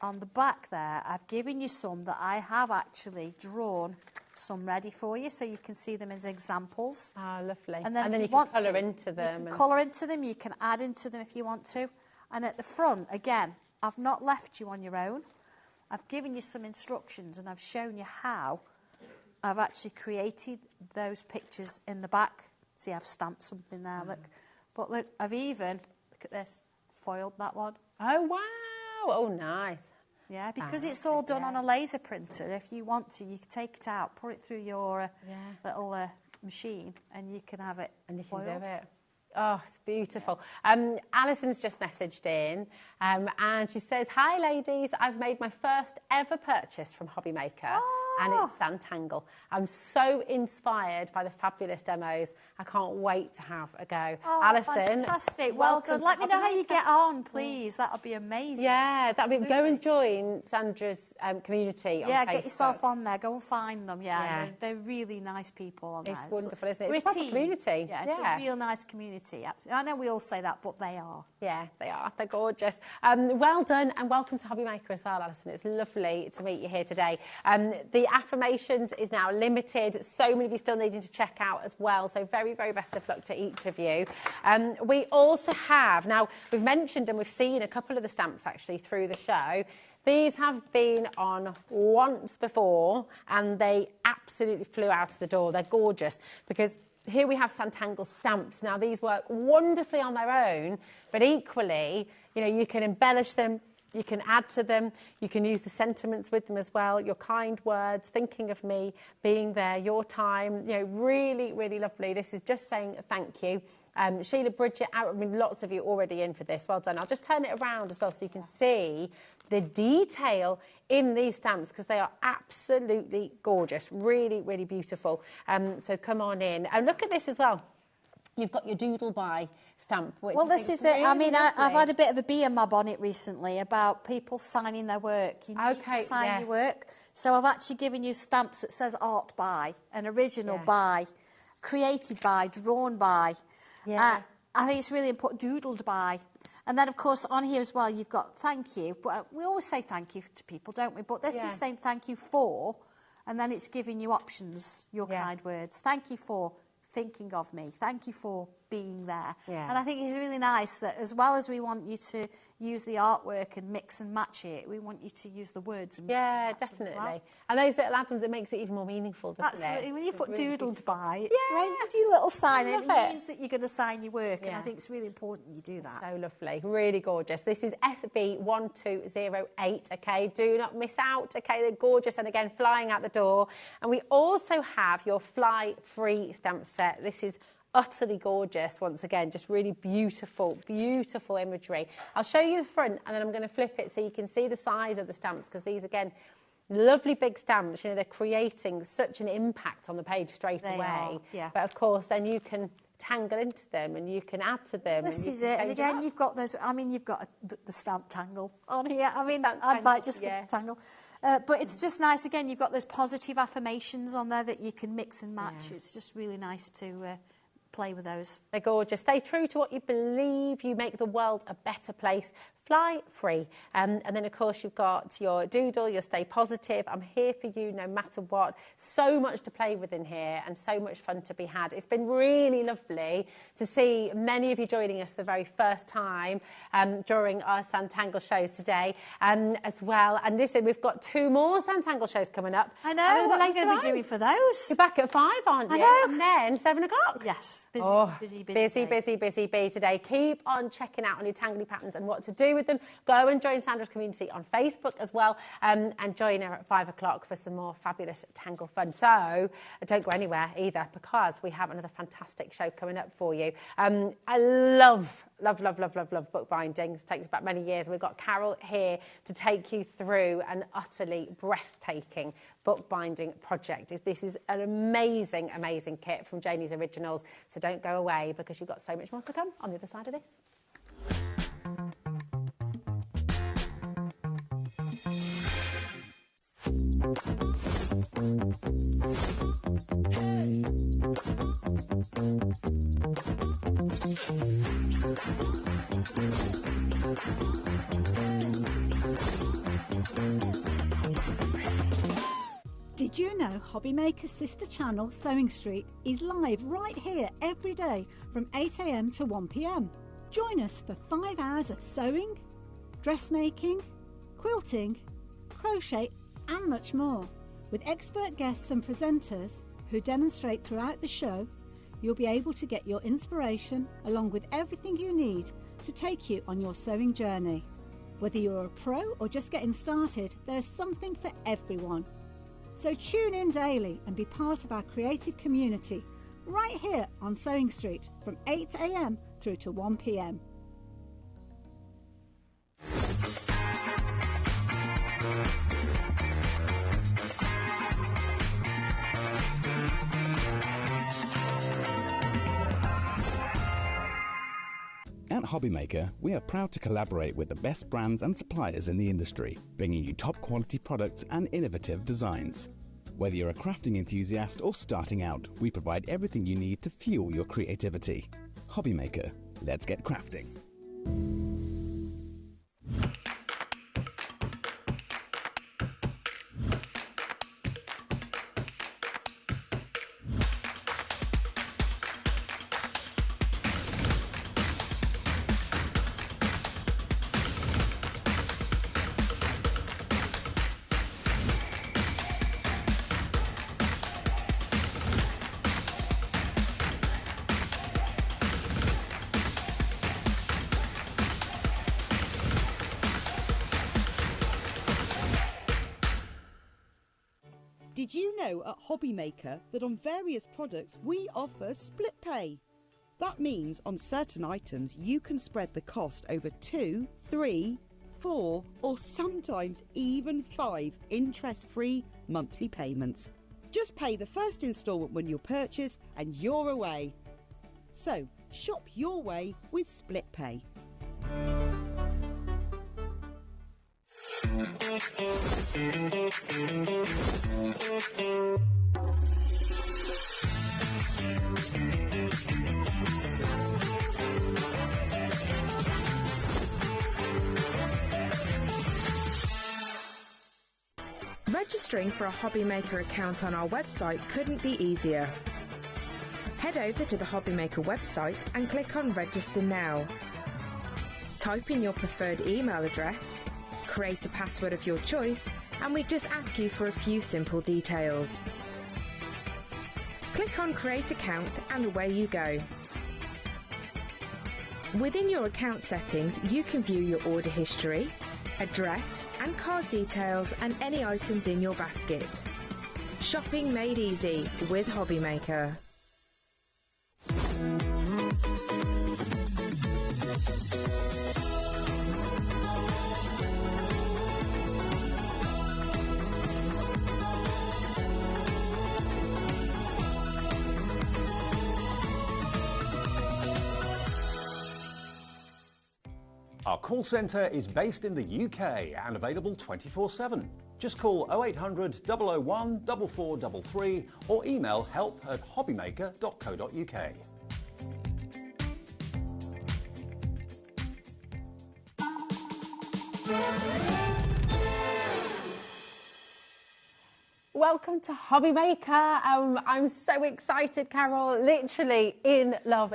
On the back there, I've given you some that I have actually drawn some ready for you, so you can see them as examples. Ah, lovely. And then you can colour into them. You can colour into them, you can add into them if you want to. And at the front, again, I've not left you on your own. I've given you some instructions and I've shown you how I've actually created those pictures in the back. See, I've stamped something there, look. But look, I've even, look at this, foiled that one. Oh, wow. Oh, nice. Yeah, because it's all done on a laser printer. If you want to, you can take it out, put it through your little machine, and you can have it foiled. Can do it. Oh, it's beautiful. Alison's just messaged in and she says, "Hi ladies, I've made my first ever purchase from HobbyMaker and it's Sanntangle. I'm so inspired by the fabulous demos. I can't wait to have a go." Oh, Alison, fantastic. Well done. Let me know how you get on, please. That would be amazing. Yeah, that'd be, go and join Sandra's community on Facebook. Get yourself on there. Go and find them. Yeah. They're really nice people on there. It's wonderful, isn't it? It's a proper community. Yeah, it's a real nice community. I know we all say that, but they are. Yeah, they are. They're gorgeous. Well done and welcome to HobbyMaker as well, Alison. It's lovely to meet you here today. The affirmations is now limited. So many of you still needing to check out as well. So very, very best of luck to each of you. We also have, now we've mentioned and we've seen a couple of the stamps actually through the show. These have been on once before and they absolutely flew out of the door. They're gorgeous because here we have Sanntangle stamps. Now, these work wonderfully on their own, but equally, you know, you can embellish them, you can add to them, you can use the sentiments with them as well, your kind words, thinking of me, being there, your time, you know, really, really lovely. This is just saying thank you. Sheila, Bridget, I mean, lots of you already in for this. Well done. I'll just turn it around as well so you can see the detail in these stamps because they are absolutely gorgeous, really, really beautiful. So come on in. And look at this as well. You've got your doodle by stamp. Which well, this is it. Really, I mean, I've had a bit of a bee in my bonnet recently about people signing their work. You need to sign your work. So I've actually given you stamps that says art by, an original by, created by, drawn by. Yeah. I think it's really important, doodled by. And then, of course, on here as well, you've got thank you. But we always say thank you to people, don't we? But this is saying thank you for, and then it's giving you options, your kind words. Thank you for thinking of me. Thank you for being there. Yeah. And I think it's really nice that as well as we want you to use the artwork and mix and match it, we want you to use the words and mix and match definitely. Them as well. And those little add-ons, it makes it even more meaningful, doesn't it? Absolutely. When you put really doodled by, it's great. It's your little sign. It means that you're going to sign your work, and I think it's really important you do that. So lovely. Really gorgeous. This is SB1208, okay? Do not miss out, okay? They're gorgeous, and again, flying out the door. And we also have your Fly Free stamp set. This is utterly gorgeous. Once again, just really beautiful, beautiful imagery. I'll show you the front and then I'm going to flip it so you can see the size of the stamps, because these, again, lovely big stamps. You know, they're creating such an impact on the page straight away. Are, yeah. But of course, then you can tangle into them and you can add to them. This and is it. And again, you've got those. I mean, you've got the stamp tangle on here. I mean, I might just tangle. But it's just nice. Again, you've got those positive affirmations on there that you can mix and match. Yeah. It's just really nice to play with those. They're gorgeous. Stay true to what you believe. You make the world a better place. Fly free. And then, of course, you've got your doodle, your stay positive. I'm here for you no matter what. So much to play with in here and so much fun to be had. It's been really lovely to see many of you joining us the very first time during our Sanntangle shows today as well. And listen, we've got 2 more Sanntangle shows coming up. I know. What are you going to be doing for those? You're back at 5, aren't you? I know. And then 7 o'clock. Yes. Busy bee today. Keep on checking out on your tangly patterns and what to do with them. Go and join Sandra's community on Facebook as well, and join her at 5 o'clock for some more fabulous tangle fun. So don't go anywhere either, because we have another fantastic show coming up for you. I love bookbinding. It's taken about many years. We've got Carol here to take you through an utterly breathtaking bookbinding project. This is an amazing kit from Janie's Originals. So don't go away, because you've got so much more to come on the other side of this. Did you know HobbyMaker's sister channel, Sewing Street, is live right here every day from 8 AM to 1 PM? Join us for 5 hours of sewing, dressmaking, quilting, crochet and much more. With expert guests and presenters who demonstrate throughout the show, you'll be able to get your inspiration along with everything you need to take you on your sewing journey. Whether you're a pro or just getting started, there is something for everyone. So tune in daily and be part of our creative community right here on Sewing Street from 8 AM through to 1 PM. At HobbyMaker, we are proud to collaborate with the best brands and suppliers in the industry, bringing you top quality products and innovative designs. Whether you're a crafting enthusiast or starting out, we provide everything you need to fuel your creativity. HobbyMaker, let's get crafting. Did you know at HobbyMaker that on various products we offer split pay? That means on certain items you can spread the cost over 2, 3, 4 or sometimes even 5 interest-free monthly payments. Just pay the first instalment when you purchase and you're away. So shop your way with split pay. Registering for a HobbyMaker account on our website couldn't be easier. Head over to the HobbyMaker website and click on Register Now. Type in your preferred email address, create a password of your choice, and we just ask you for a few simple details. Click on Create Account and away you go. Within your account settings, you can view your order history, address and card details and any items in your basket. Shopping made easy with HobbyMaker. Our call centre is based in the UK and available 24/7. Just call 0800 001 4433 or email help@hobbymaker.co.uk. Welcome to HobbyMaker. I'm so excited, Carol. Literally in love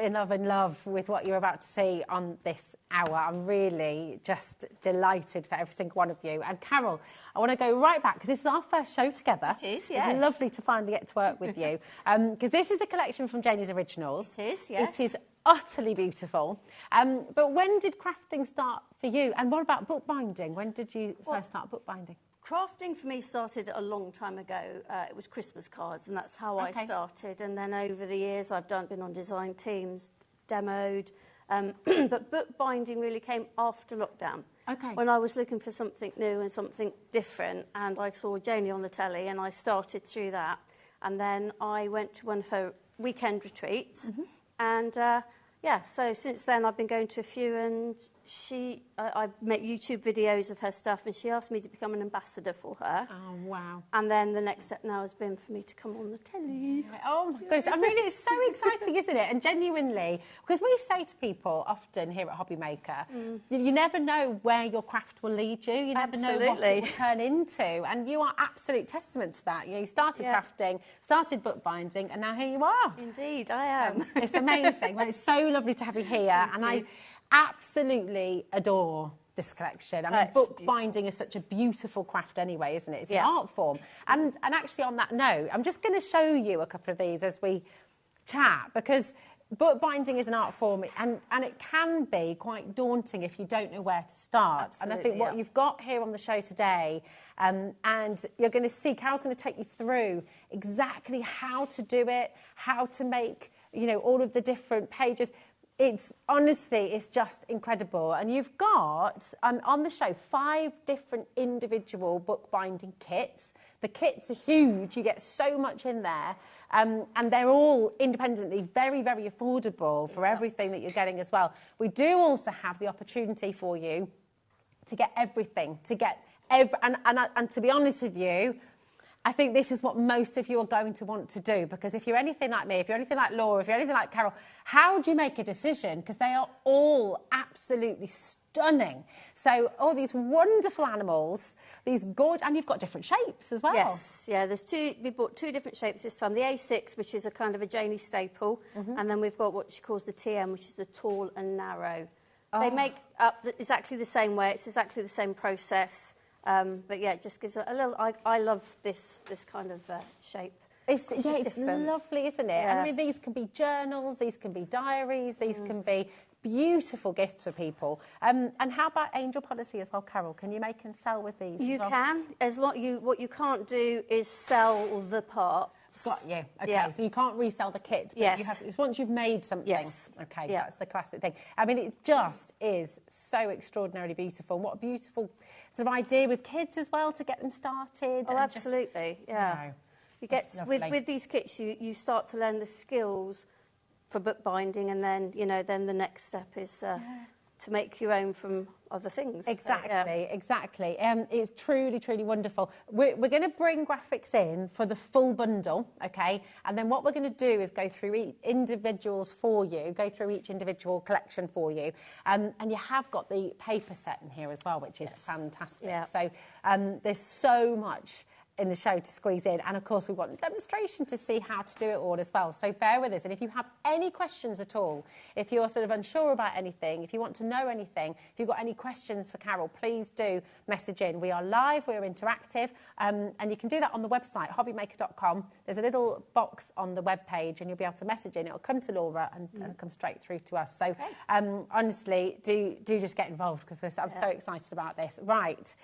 with what you're about to see on this hour. I'm really just delighted for every single one of you. And Carol, I want to go right back because this is our first show together. It is, yes. It's lovely to finally get to work with you. Because this is a collection from Janie's Originals. It is, yes. It is utterly beautiful. But when did crafting start for you? And what about bookbinding? When did you first start bookbinding? Crafting for me started a long time ago. It was Christmas cards, and that's how I started. And then over the years, I've been on design teams, demoed. But bookbinding really came after lockdown. Okay. When I was looking for something new and something different, and I saw Janie on the telly, and I started through that. And then I went to one of her weekend retreats, and yeah, so since then I've been going to a few, and I make YouTube videos of her stuff, and she asked me to become an ambassador for her. Oh, wow. And then the next step now has been for me to come on the telly. Oh, my goodness. I mean, it's so exciting, isn't it? And genuinely, because we say to people often here at HobbyMaker, you never know where your craft will lead you. You never know what it will turn into. And you are absolute testament to that. You know, you started crafting, started bookbinding, and now here you are. Indeed, I am. It's amazing. Well, it's so lovely to have you here. And I absolutely adore this collection. I mean, bookbinding is such a beautiful craft anyway, isn't it? It's an art form. And actually on that note, I'm just going to show you a couple of these as we chat, because bookbinding is an art form, and it can be quite daunting if you don't know where to start. Absolutely, and I think what you've got here on the show today, and you're going to see, Carol's going to take you through exactly how to do it, how to make, you know, all of the different pages. It's honestly, it's just incredible. And you've got on the show 5 different individual bookbinding kits. The kits are huge. You get so much in there. And they're all independently very, very affordable for everything that you're getting as well. We do also have the opportunity for you to get everything, and to be honest with you, I think this is what most of you are going to want to do, because if you're anything like me, if you're anything like Laura, if you're anything like Carol, how do you make a decision? Because they are all absolutely stunning. So all these wonderful animals, these gorgeous, and you've got different shapes as well. Yes, yeah, we bought 2 different shapes this time. The A6, which is a kind of a Janie staple, and then we've got what she calls the TM, which is the tall and narrow. They make up exactly the same way, it's exactly the same process. But yeah, it just gives a little. I love this kind of shape. It's lovely, isn't it? Yeah. I mean, these can be journals, these can be diaries, these can be beautiful gifts for people. And how about angel policy as well, Carol? Can you make and sell with these? You can, as long what you can't do is sell the parts. Got you. Okay, so you can't resell the kits, but you have, it's once you've made something. Yes. Okay, that's the classic thing. I mean, it just is so extraordinarily beautiful. What a beautiful sort of idea with kids as well to get them started. Oh, absolutely, yeah. You get with these kits, you start to learn the skills for bookbinding, and then then the next step is to make your own from other things. Exactly, exactly. It's truly, truly wonderful. We're going to bring graphics in for the full bundle, okay? And then what we're going to do is go through each individual collection for you. And you have got the paper set in here as well, which is fantastic. Yeah. So there's so much in the show to squeeze in, and of course we want a demonstration to see how to do it all as well, so bear with us. And if you have any questions at all, if you're sort of unsure about anything, if you want to know anything, if you've got any questions for Carol, please do message in. We are live, we're interactive, and you can do that on the website hobbymaker.com. There's a little box on the web page and you'll be able to message in. It'll come to Laura and come straight through to us. So honestly, do just get involved, because I'm so excited about this. Right.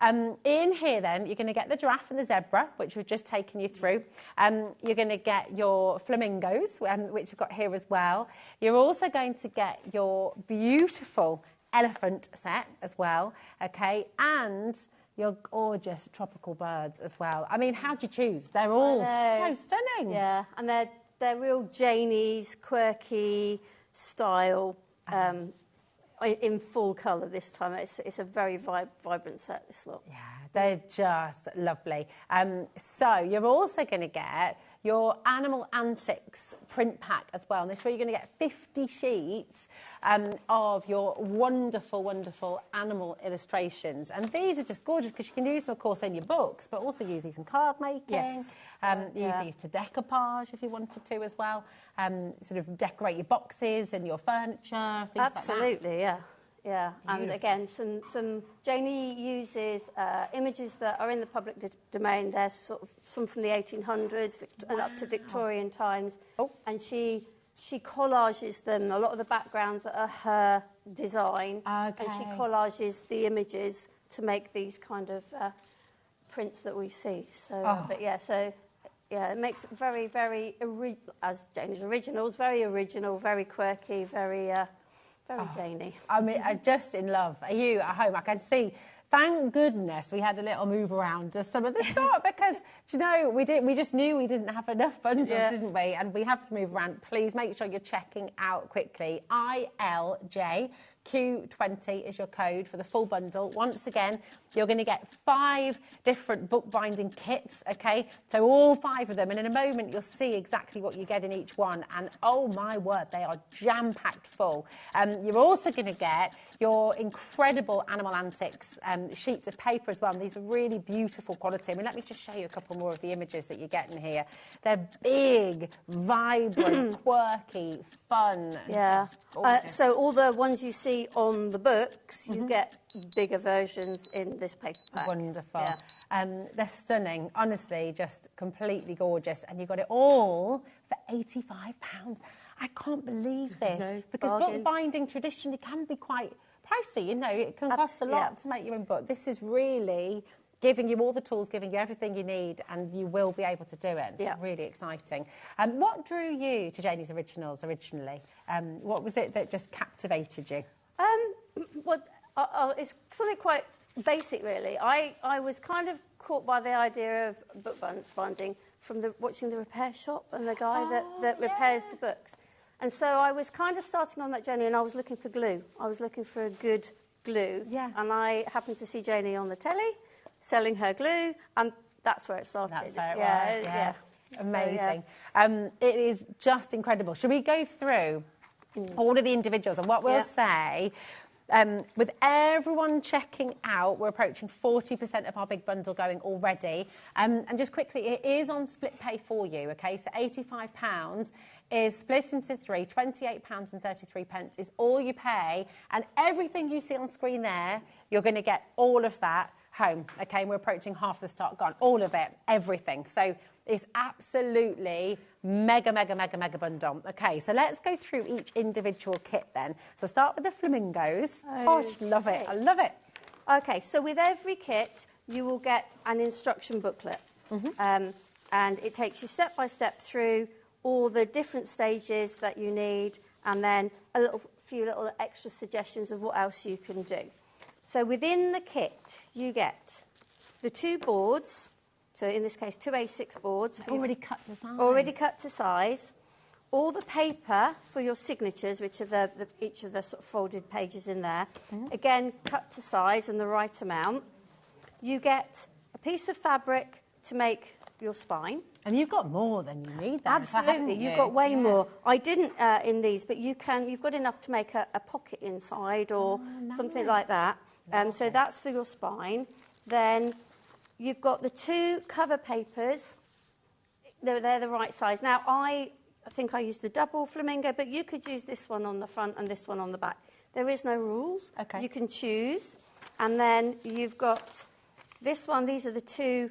In here then, you're going to get the giraffe and the zebra, which we've just taken you through. You're going to get your flamingos, which we've got here as well. You're also going to get your beautiful elephant set as well, okay, and your gorgeous tropical birds as well. I mean, how'd you choose? They're all so stunning. Yeah, and they're real Janie's quirky style. In full colour this time. It's a very vibrant set, this lot. Yeah, they're just lovely. So you're also going to get your Animal Antics print pack as well. And this is where you're going to get 50 sheets of your wonderful, wonderful animal illustrations. And these are just gorgeous because you can use them, of course, in your books, but also use these in card making. Yes. Use these to decoupage if you wanted to as well. Sort of decorate your boxes and your furniture, things Absolutely, like that. yeah. Yeah, Beautiful. and again, some Janie uses images that are in the public domain. They're sort of some from the 1800s and up to Victorian times. And she collages them. A lot of the backgrounds are her design. And she collages the images to make these kind of prints that we see. So, but yeah, so yeah, it makes it very, very, as Janie's originals, very original, very quirky, very Janie. I mean, I'm just in love. Are you at home? I can see. Thank goodness we had a little move around to some of the stock because, do you know, we just knew we didn't have enough bundles, didn't we? And we have to move around. Please make sure you're checking out quickly. ILJQ20 is your code for the full bundle. Once again, you're going to get 5 different bookbinding kits, okay? So all 5 of them. And in a moment, you'll see exactly what you get in each one. And oh my word, they are jam-packed full. You're also going to get your incredible Animal Antics sheets of paper as well. And these are really beautiful quality. I mean, let me just show you a couple more of the images that you're getting here. They're big, vibrant, quirky, fun. Yeah. So all the ones you see on the books, you get bigger versions in this paper pack. Wonderful. Yeah. They're stunning. Honestly, just completely gorgeous. And you got it all for £85. I can't believe this. Because bookbinding traditionally can be quite pricey, you know, it can cost a lot to make your own book. This is really giving you all the tools, giving you everything you need, and you will be able to do it. It's really exciting. What drew you to Janie's Originals originally? What was it that just captivated you? It's something quite basic, really. I was kind of caught by the idea of bookbinding from watching the repair shop and the guy that repairs the books. And so I was kind of starting on that journey, and I was looking for glue. I was looking for a good glue. Yeah. And I happened to see Janie on the telly selling her glue, and that's where it started. That's how it was, yeah. Amazing. So, it is just incredible. Should we go through all of the individuals? And what we'll say, with everyone checking out, we're approaching 40% of our big bundle going already. And just quickly, it is on split pay for you, okay? So £85 is split into 3, £28.33 is all you pay. And everything you see on screen there, you're going to get all of that home, okay? And we're approaching half the stock gone, all of it, everything. So it's absolutely mega bundle. Okay, so let's go through each individual kit then. So start with the flamingos. Oh, I just love it. I love it. Okay, so with every kit, you will get an instruction booklet. And it takes you step by step through all the different stages that you need, and then a few little extra suggestions of what else you can do. So within the kit, you get the 2 boards. So in this case, 2 A6 boards. Already cut to size. Already cut to size. All the paper for your signatures, which are each of the sort of folded pages in there. Again, cut to size and the right amount. You get a piece of fabric to make your spine. And you've got more than you need then. Absolutely, you've got way more. I didn't in these, but you've got enough to make a pocket inside or something like that. So that's for your spine. Then you've got the 2 cover papers. They're the right size. Now, I think I used the double flamingo, but you could use this one on the front and this one on the back. There is no rules. Okay. You can choose. And then you've got this one. These are the 2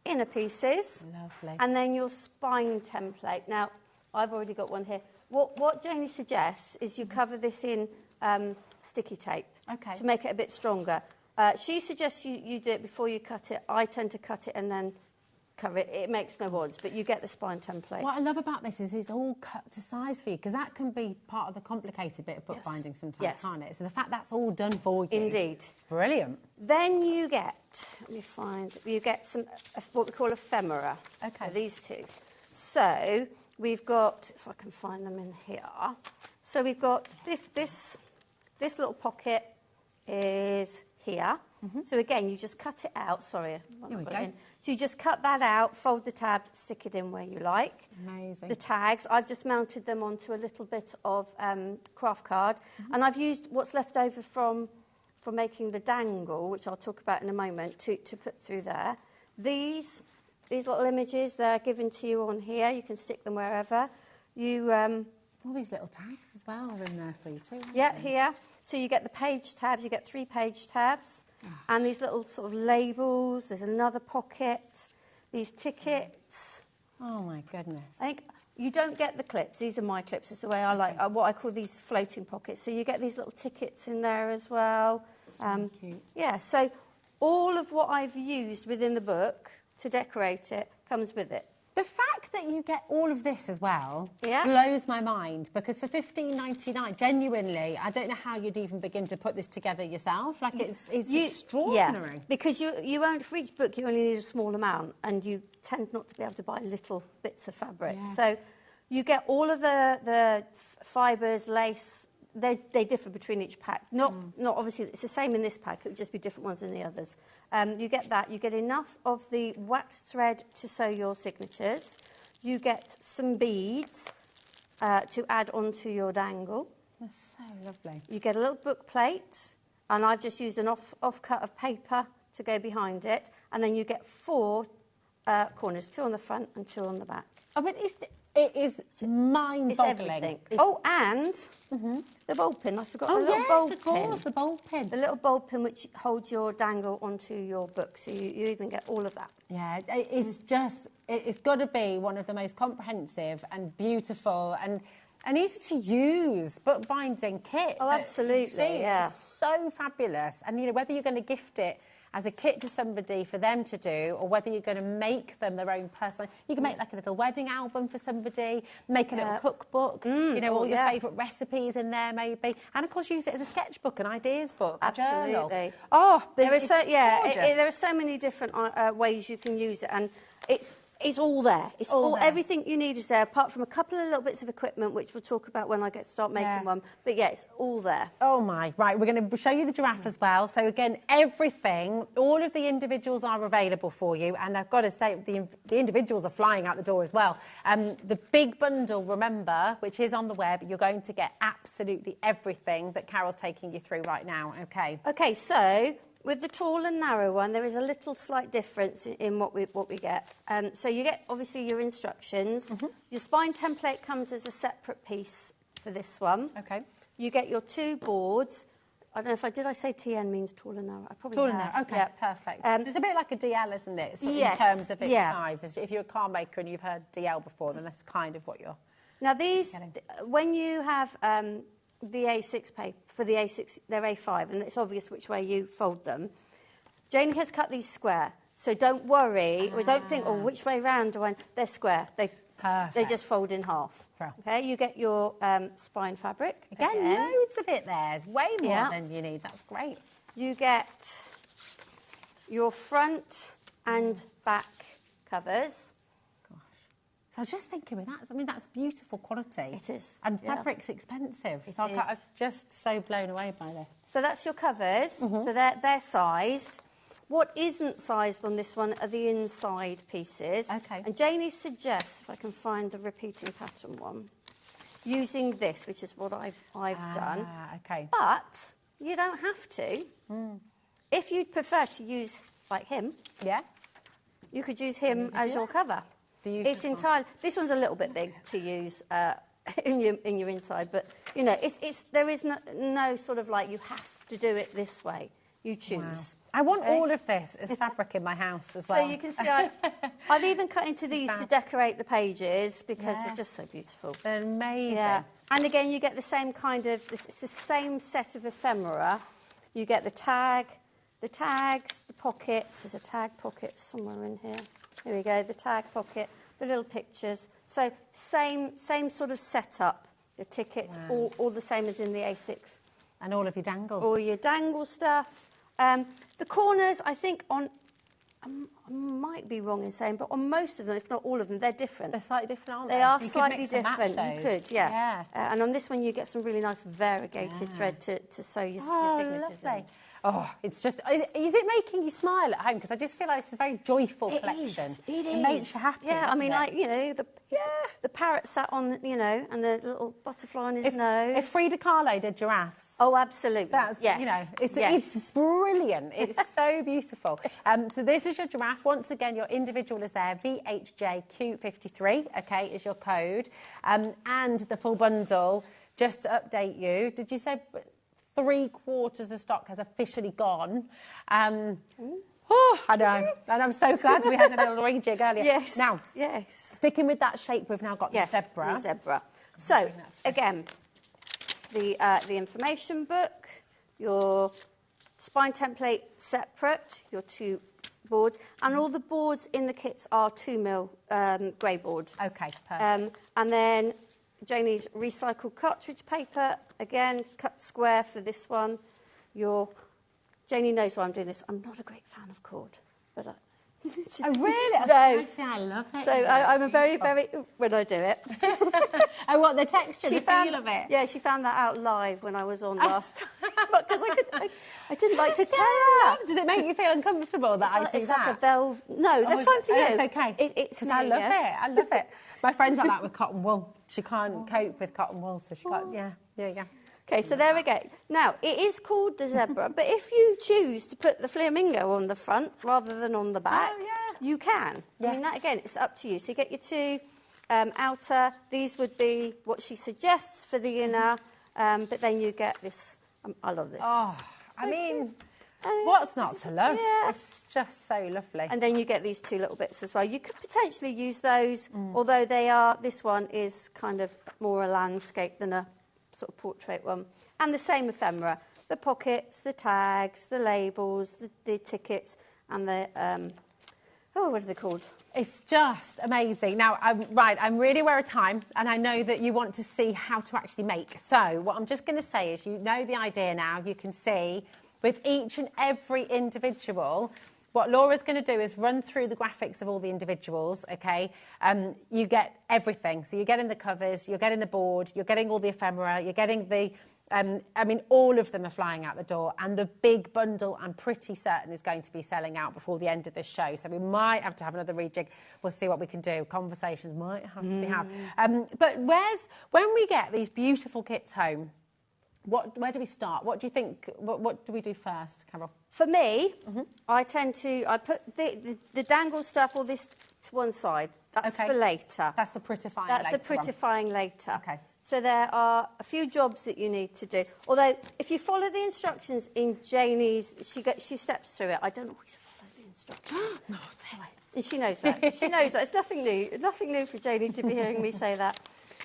inner pieces. Lovely. And then your spine template. Now, I've already got one here. What Janie suggests is you cover this in sticky tape to make it a bit stronger. She suggests you do it before you cut it. I tend to cut it and then cover it. It makes no odds, but you get the spine template. What I love about this is it's all cut to size for you, because that can be part of the complicated bit of bookbinding sometimes, can't it? So the fact that's all done for you. Indeed. It's brilliant. Then you get, you get some, what we call ephemera. Okay. So these two. So we've got, if I can find them in here. So we've got this little pocket is here. So again, you just cut it out. Sorry, Here we go. So you just cut that out, fold the tab, stick it in where you like. Amazing. The tags, I've just mounted them onto a little bit of craft card, and I've used what's left over from making the dangle, which I'll talk about in a moment, to put through there. These little images, they're given to you on here. You can stick them wherever. All these little tags as well are in there for you too. Yeah, here. So you get the page tabs, you get 3 page tabs, and these little sort of labels. There's another pocket, these tickets. Oh my goodness. I think you don't get the clips. These are my clips. It's the way I like, what I call these floating pockets. So you get these little tickets in there as well. So cute. Yeah, so all of what I've used within the book to decorate it comes with it. The fact that you get all of this as well Yeah. blows my mind, because for $15.99, genuinely, I don't know how you'd even begin to put this together yourself. Like, it's extraordinary. Yeah, because you own, for each book you only need a small amount, and you tend not to be able to buy little bits of fabric. Yeah. So you get all of the fibres, lace. They differ between each pack. Not obviously, it's the same in this pack. It would just be different ones than the others. You get that. You get enough of the waxed thread to sew your signatures. You get some beads to add onto your dangle. That's so lovely. You get a little book plate, and I've just used an off-cut of paper to go behind it. And then you get 4 corners, 2 on the front and 2 on the back. Oh, but it is mind-boggling. It's everything. And the bowl pin. I forgot the little bowl pin. Of course, the bowl pin. The little bowl pin which holds your dangle onto your book, so you even get all of that. Yeah, it's just, it's got to be one of the most comprehensive and beautiful and easy to use bookbinding kit. Oh, absolutely, yeah. It's so fabulous. And, you know, whether you're going to gift it as a kit to somebody for them to do, or whether you're going to make them their own personal... You can make like a little wedding album for somebody, make a little cookbook, you know, all your favourite recipes in there maybe. And, of course, use it as a sketchbook, an ideas book, a journal. Absolutely. Oh, there there are so many different ways you can use it, and it's all there. It's all there. Everything you need is there, apart from a couple of little bits of equipment, which we'll talk about when I get to start making one. But yeah, it's all there. Oh my, right, we're going to show you the giraffe as well. So again, everything, all of the individuals are available for you. And I've got to say, the individuals are flying out the door as well. The big bundle, remember, which is on the web, you're going to get absolutely everything that Carol's taking you through right now, okay? Okay, so... with the tall and narrow one, there is a little slight difference in what we get. So you get, obviously, your instructions. Your spine template comes as a separate piece for this one. Okay. You get your 2 boards. I don't know if did I say TN means tall and narrow? I probably tall and have. narrow, okay, yeah. perfect. So it's a bit like a DL, isn't it? So yes. In terms of its size. If you're a car maker and you've heard DL before, then that's kind of what you're... Now, these, when you have... the A6 paper, for the A6, they're A5, and it's obvious which way you fold them. Janie has cut these square, so don't worry, or don't think, oh, which way round do I... They're square. They just fold in half. Okay, you get your spine fabric. Again, loads of it there. It's way more than you need. That's great. You get your front and back covers. So I was just thinking with that, I mean, that's beautiful quality. It is. And fabric's expensive. So I'm just so blown away by this. So that's your covers. So they're sized. What isn't sized on this one are the inside pieces. Okay. And Janie suggests, if I can find the repeating pattern one, using this, which is what I've done. Okay. But you don't have to. If you'd prefer to use, like him, you could use him as your cover. Beautiful. It's entirely. This one's a little bit big to use in your inside, but you know, there is no sort of like you have to do it this way. You choose. Wow. I want all of this as fabric in my house as well. So you can see I've even cut into these to decorate the pages because they're just so beautiful. They're amazing. Yeah. And again, you get the same kind of. It's the same set of ephemera. You get the tag, the tags, the pockets. There's a tag pocket somewhere in here. Here we go, the tag pocket, the little pictures. So same sort of setup. The tickets, all the same as in the A6. And all of your dangles. All your dangle stuff. The corners, I think I might be wrong in saying, but on most of them, if not all of them, they're different. They're slightly different, aren't they? They are So you slightly could mix and match different. You those. could, yeah. And on this one, you get some really nice variegated thread to sew your signatures lovely. in. Oh, it's just, is it making you smile at home? Because I just feel like it's a very joyful collection. It It makes you happy. Yeah, I mean, doesn't like, you know, the parrot sat on, you know, and the little butterfly on his nose. If Frida Kahlo did giraffes. Oh, absolutely. That's, yes. you know, it's yes. brilliant. It's so beautiful. So this is your giraffe. Once again, your individual is there. VHJQ53, okay, is your code. And the full bundle, just to update you, did you say 3/4 of the stock has officially gone? Oh, I know. And I'm so glad we had a little rejig earlier. Yes. Now, sticking with that shape, we've now got the zebra. The zebra. So, again, the information book, your spine template separate, your 2 boards, and all the boards in the kits are 2mm grey board. Okay, perfect. And then Janie's recycled cartridge paper, again, cut square for this one. Janie knows why I'm doing this. I'm not a great fan of cord, but Oh, really? No. I love it. So I'm a very, when I do it. I want the texture, the feel of it. Yeah, she found that out live when I was on last time. Because I didn't like to tell. Does it make you feel uncomfortable that I do it's that? like a velvet. No, that's fine for you. It's okay. It's I love it. I love it. My friend's like that with cotton wool. She can't cope with cotton wool, so she can't. Yeah. Okay, so there we go. Now, it is called the zebra, but if you choose to put the flamingo on the front rather than on the back, you can. I mean, that, again, it's up to you. So you get your 2 outer. These would be what she suggests for the inner, but then you get this. I love this. Oh, I mean, what's not to love? Yeah. It's just so lovely. And then you get these 2 little bits as well. You could potentially use those, although this one is kind of more a landscape than a sort of portrait one. And the same ephemera, the pockets, the tags, the labels, the tickets, and the what are they called? It's just amazing. Now, I'm really aware of time, and I know that you want to see how to actually make. So what I'm just going to say is, you know the idea now. You can see with each and every individual. What Laura's going to do is run through the graphics of all the individuals, okay? You get everything. So you're getting the covers, you're getting the board, you're getting all the ephemera, you're getting the... I mean, all of them are flying out the door, and the big bundle, I'm pretty certain, is going to be selling out before the end of this show. So we might have to have another rejig. We'll see what we can do. Conversations might have to be had. But when we get these beautiful kits home, where do we start? What do you think? What do we do first, Carol? For me, I put the dangle stuff, all this to one side. That's for later. That's the prettifying later. That's the prettifying later. Okay. So there are a few jobs that you need to do. Although, if you follow the instructions in Janie's, she steps through it. I don't always follow the instructions. No, and she knows that. She knows that. It's nothing new. Nothing new for Janie to be hearing me say that.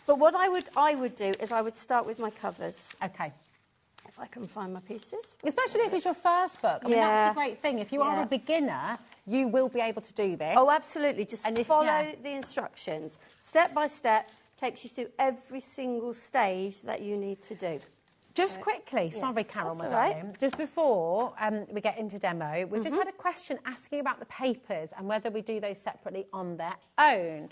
But what I would do is I would start with my covers. Okay. If I can find my pieces. Especially if it's your first book. I mean, that's the great thing. If you are a beginner, you will be able to do this. Oh, absolutely. Just follow the instructions. Step by step, takes you through every single stage that you need to do. Just quickly, sorry, Carol, my darling. Just before we get into demo, we just had a question asking about the papers and whether we do those separately on their own.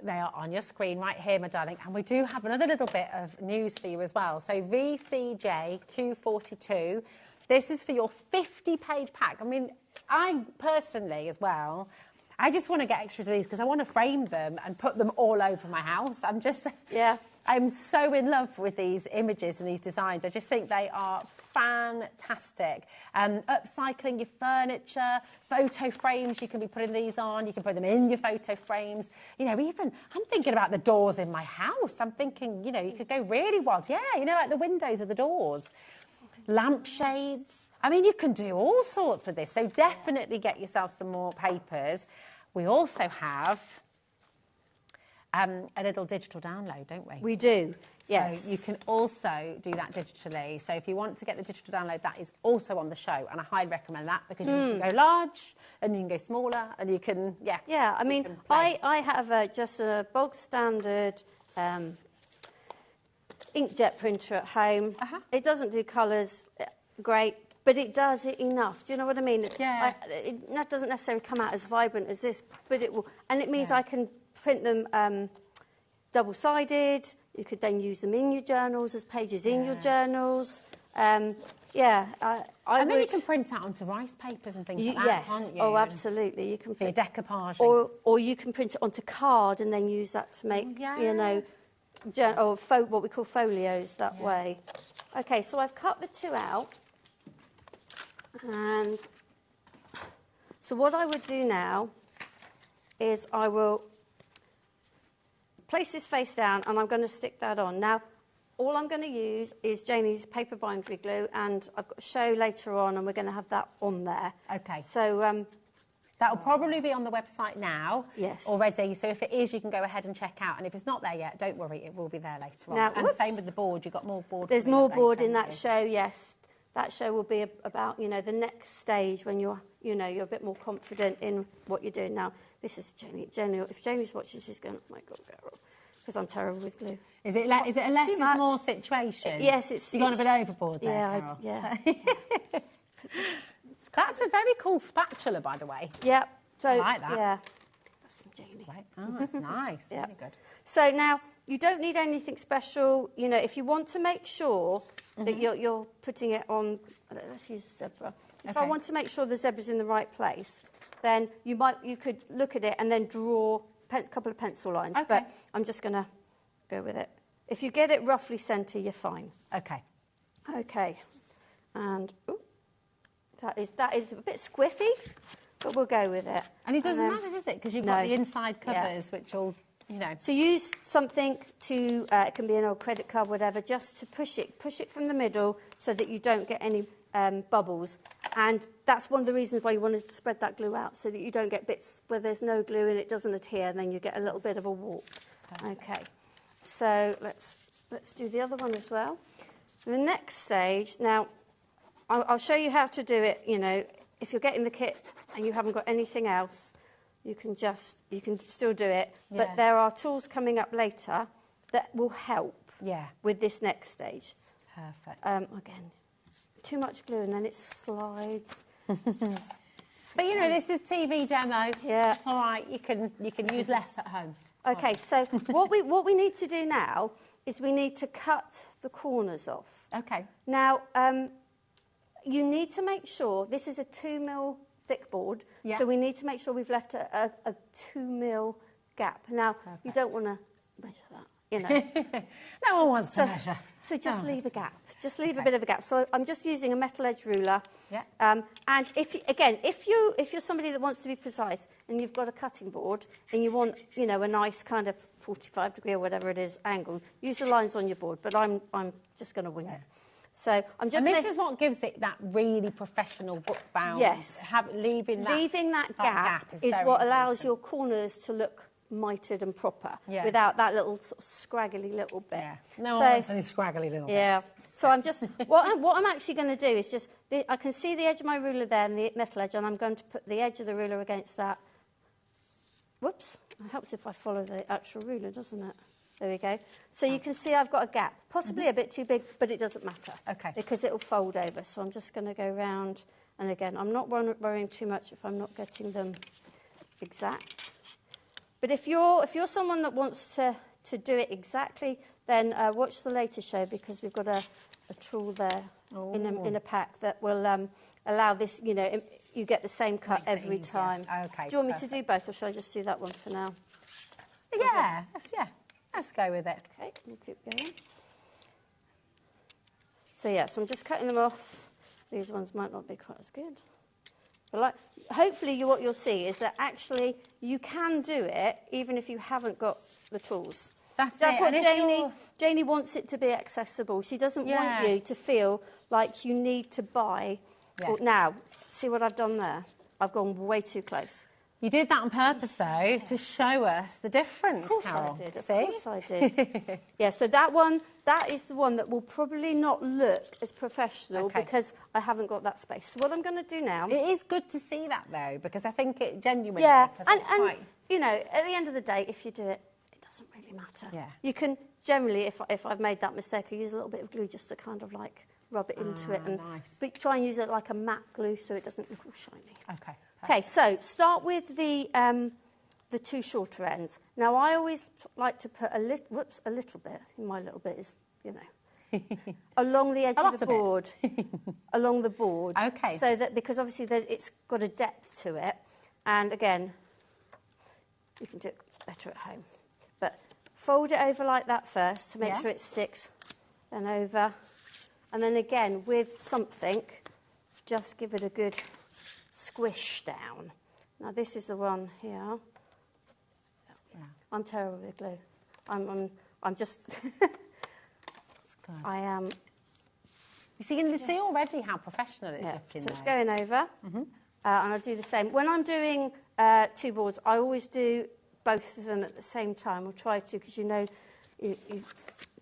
They are on your screen right here, my darling. And we do have another little bit of news for you as well. So VCJ Q42, this is for your 50-page pack. I mean, I personally as well, I just want to get extras of these because I want to frame them and put them all over my house. I'm so in love with these images and these designs. I just think they are fantastic. Upcycling your furniture, photo frames, you can be putting these on. You can put them in your photo frames. You know, even, I'm thinking about the doors in my house. I'm thinking, you know, you could go really wild. Yeah, you know, like the windows of the doors. Lampshades. I mean, you can do all sorts with this. So definitely get yourself some more papers. We also have a little digital download, don't we? We do, yes. So you can also do that digitally. So if you want to get the digital download, that is also on the show, and I highly recommend that because you can go large and you can go smaller and you can, Yeah, I mean, I have just a bog standard inkjet printer at home. It doesn't do colours great, but it does it enough. Do you know what I mean? Yeah. That doesn't necessarily come out as vibrant as this, but it will. And it means I can print them double-sided. You could then use them in your journals as pages in your journals. And then you can print out onto rice papers and things like that, yes. can't you? Oh, absolutely. You can print decoupaging. Or you can print it onto card and then use that to make, you know, what we call folios that way. Okay, so I've cut the two out. And so what I would do now is I will place this face down and I'm going to stick that on. Now, all I'm going to use is Janie's paper bindery glue, and I've got a show later on and we're going to have that on there. Okay. So that'll probably be on the website now already. So if it is, you can go ahead and check out. And if it's not there yet, don't worry, it will be there later on. Now, and same with the board. You've got more board. There's more board in that show, yes. That show will be about, you know, the next stage when you're, you know, you're a bit more confident in what you're doing. Now, this is Jenny. If Jamie's watching, she's going, oh my God, Carol, because I'm terrible with glue. Is it a less is more situation? Yes, it's... You've gone a bit overboard there, Yeah, Carol. That's a very cool spatula, by the way. Yeah. So, I like that. Yeah. That's from Janie. Right. Oh, that's nice. Yeah. Very good. So now, you don't need anything special. You know, if you want to make sure that you're putting it on... Let's use the zebra. If I want to make sure the zebra's in the right place, then you could look at it and then draw a couple of pencil lines. Okay. But I'm just going to go with it. If you get it roughly centre, you're fine. Okay. Okay. And that is a bit squiffy, but we'll go with it. And it doesn't matter, does it? Because you've got the inside covers, which will, you know. So use something to, it can be an old credit card, whatever, just to push it from the middle so that you don't get any bubbles. And that's one of the reasons why you wanted to spread that glue out, so that you don't get bits where there's no glue and it doesn't adhere, and then you get a little bit of a warp. Okay. So let's do the other one as well. The next stage, now, I'll show you how to do it. You know, if you're getting the kit and you haven't got anything else, you can still do it. Yeah. But there are tools coming up later that will help Yeah. with this next stage. Perfect. Again, too much glue and then it slides. But you know, this is TV demo. Yeah. It's all right. You can use less at home. Okay, so what we need to do now is we need to cut the corners off. Okay. Now, you need to make sure, this is a 2mm thick board, so we need to make sure we've left a 2mm gap. Now, you don't want to measure that, you know. No one wants to measure. So just leave a gap. Just leave a bit of a gap. So I'm just using a metal edge ruler. Yeah. And if you're somebody that wants to be precise and you've got a cutting board and you want, you know, a nice kind of 45-degree or whatever it is angle, use the lines on your board. But I'm just going to wing it. So I'm just. And this is what gives it that really professional book bound. Yes. Leaving that gap is what allows your corners to look mitered and proper without that little sort of scraggly little bit. Yeah. No one wants any scraggly little bits. Yeah. So I'm just what I'm actually going to do is just I can see the edge of my ruler there and the metal edge, and I'm going to put the edge of the ruler against that. Whoops! It helps if I follow the actual ruler, doesn't it? There we go. So you can see I've got a gap, possibly a bit too big, but it doesn't matter. Okay. Because it will fold over. So I'm just going to go round, and again, I'm not worrying too much if I'm not getting them exact. But if you're someone that wants to do it exactly, then watch the later show, because we've got a tool there in a pack that will allow this, you know, you get the same cut every time. Okay. Do you want me to do both, or shall I just do that one for now? Yeah. Let's go with it. Okay, we'll keep going. So I'm just cutting them off. These ones might not be quite as good. But hopefully what you'll see is that actually you can do it even if you haven't got the tools. That's what Janie wants it to be accessible. She doesn't want you to feel like you need to buy. Now, see what I've done there? I've gone way too close. You did that on purpose, though, to show us the difference, Carol. Of See? course I did. Yeah, so that is the one that will probably not look as professional because I haven't got that space. So what I'm going to do now... It is good to see that, though, because I think it genuinely... Yeah, and you know, at the end of the day, if you do it, it doesn't really matter. Yeah. You can, generally, if I've made that mistake, I use a little bit of glue just to kind of, like, rub it into it. And nice. But try and use it like a matte glue so it doesn't look all shiny. Okay. Okay, so start with the two shorter ends. Now, I always like to put a little bit, my little bit is, you know, along the edge of the board. Along the board. Okay. So that, because obviously it's got a depth to it. And again, you can do it better at home. But fold it over like that first to make sure it sticks. Then over. And then again, with something, just give it a good squish down. Now this is the one here. Yeah. I'm terrible with glue. I'm just... I am... You see already how professional it's looking. So it's going over. And I'll do the same. When I'm doing 2 boards, I always do both of them at the same time. I'll try to, because you know, you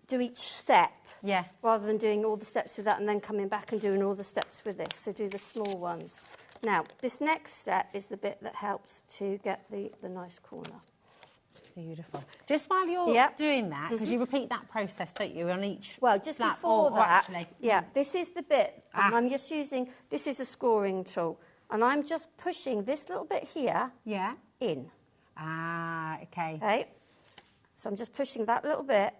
do each step. Yeah. Rather than doing all the steps with that and then coming back and doing all the steps with this. So do the small ones. Now, this next step is the bit that helps to get the nice corner. Beautiful. Just while you're doing that, because you repeat that process, don't you, on each Well, just flap, before or that, actually, this is the bit, and I'm just using, this is a scoring tool, and I'm just pushing this little bit here in. Ah, okay. Okay. So I'm just pushing that little bit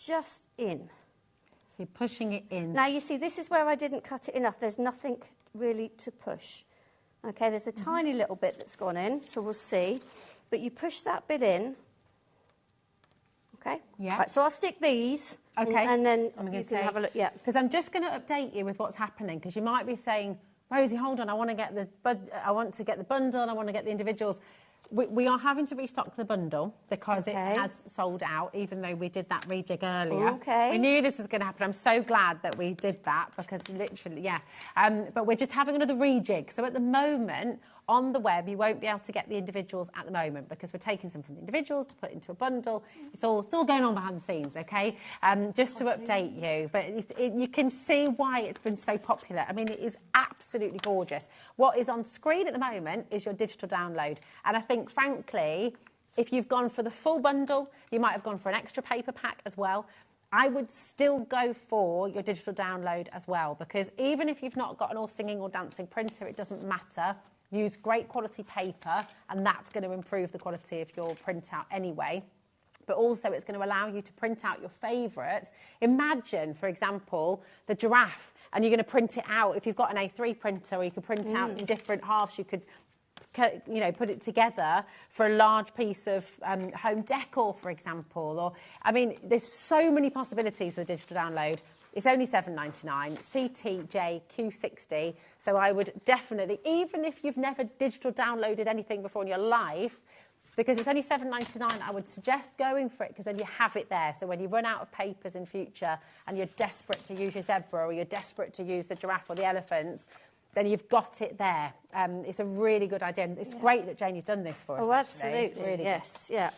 just in. So you're pushing it in. Now, you see, this is where I didn't cut it enough. There's nothing really to push. Okay, there's a tiny little bit that's gone in, so we'll see. But you push that bit in. Okay? Yeah. Right, so I'll stick these. Okay. And then I'm you can have a look. Yeah. Because I'm just going to update you with what's happening, because you might be saying, Rosie, hold on, I want to get the bundle, and I want to get the individuals. We are having to restock the bundle because it has sold out, even though we did that rejig earlier. Okay. We knew this was going to happen. I'm so glad that we did that because literally, but we're just having another rejig. So at the moment, on the web, you won't be able to get the individuals at the moment because we're taking some from the individuals to put into a bundle. It's all going on behind the scenes, okay? Just to update you. But you can see why it's been so popular. I mean, it is absolutely gorgeous. What is on screen at the moment is your digital download. And I think, frankly, if you've gone for the full bundle, you might have gone for an extra paper pack as well. I would still go for your digital download as well, because even if you've not got an all singing or dancing printer, it doesn't matter. Use great quality paper, and that's going to improve the quality of your printout anyway. But also it's going to allow you to print out your favourites. Imagine, for example, the giraffe, and you're going to print it out. If you've got an A3 printer, or you could print out in different halves, you could, you know, put it together for a large piece of home decor, for example. Or, I mean, there's so many possibilities with digital download. It's only $7.99, CTJQ60. So I would definitely, even if you've never digital downloaded anything before in your life, because it's only $7.99, I would suggest going for it, because then you have it there. So when you run out of papers in future and you're desperate to use your zebra, or you're desperate to use the giraffe or the elephants, then you've got it there. It's a really good idea. And it's great that Janie's done this for us. Oh, absolutely. Really yes, yeah.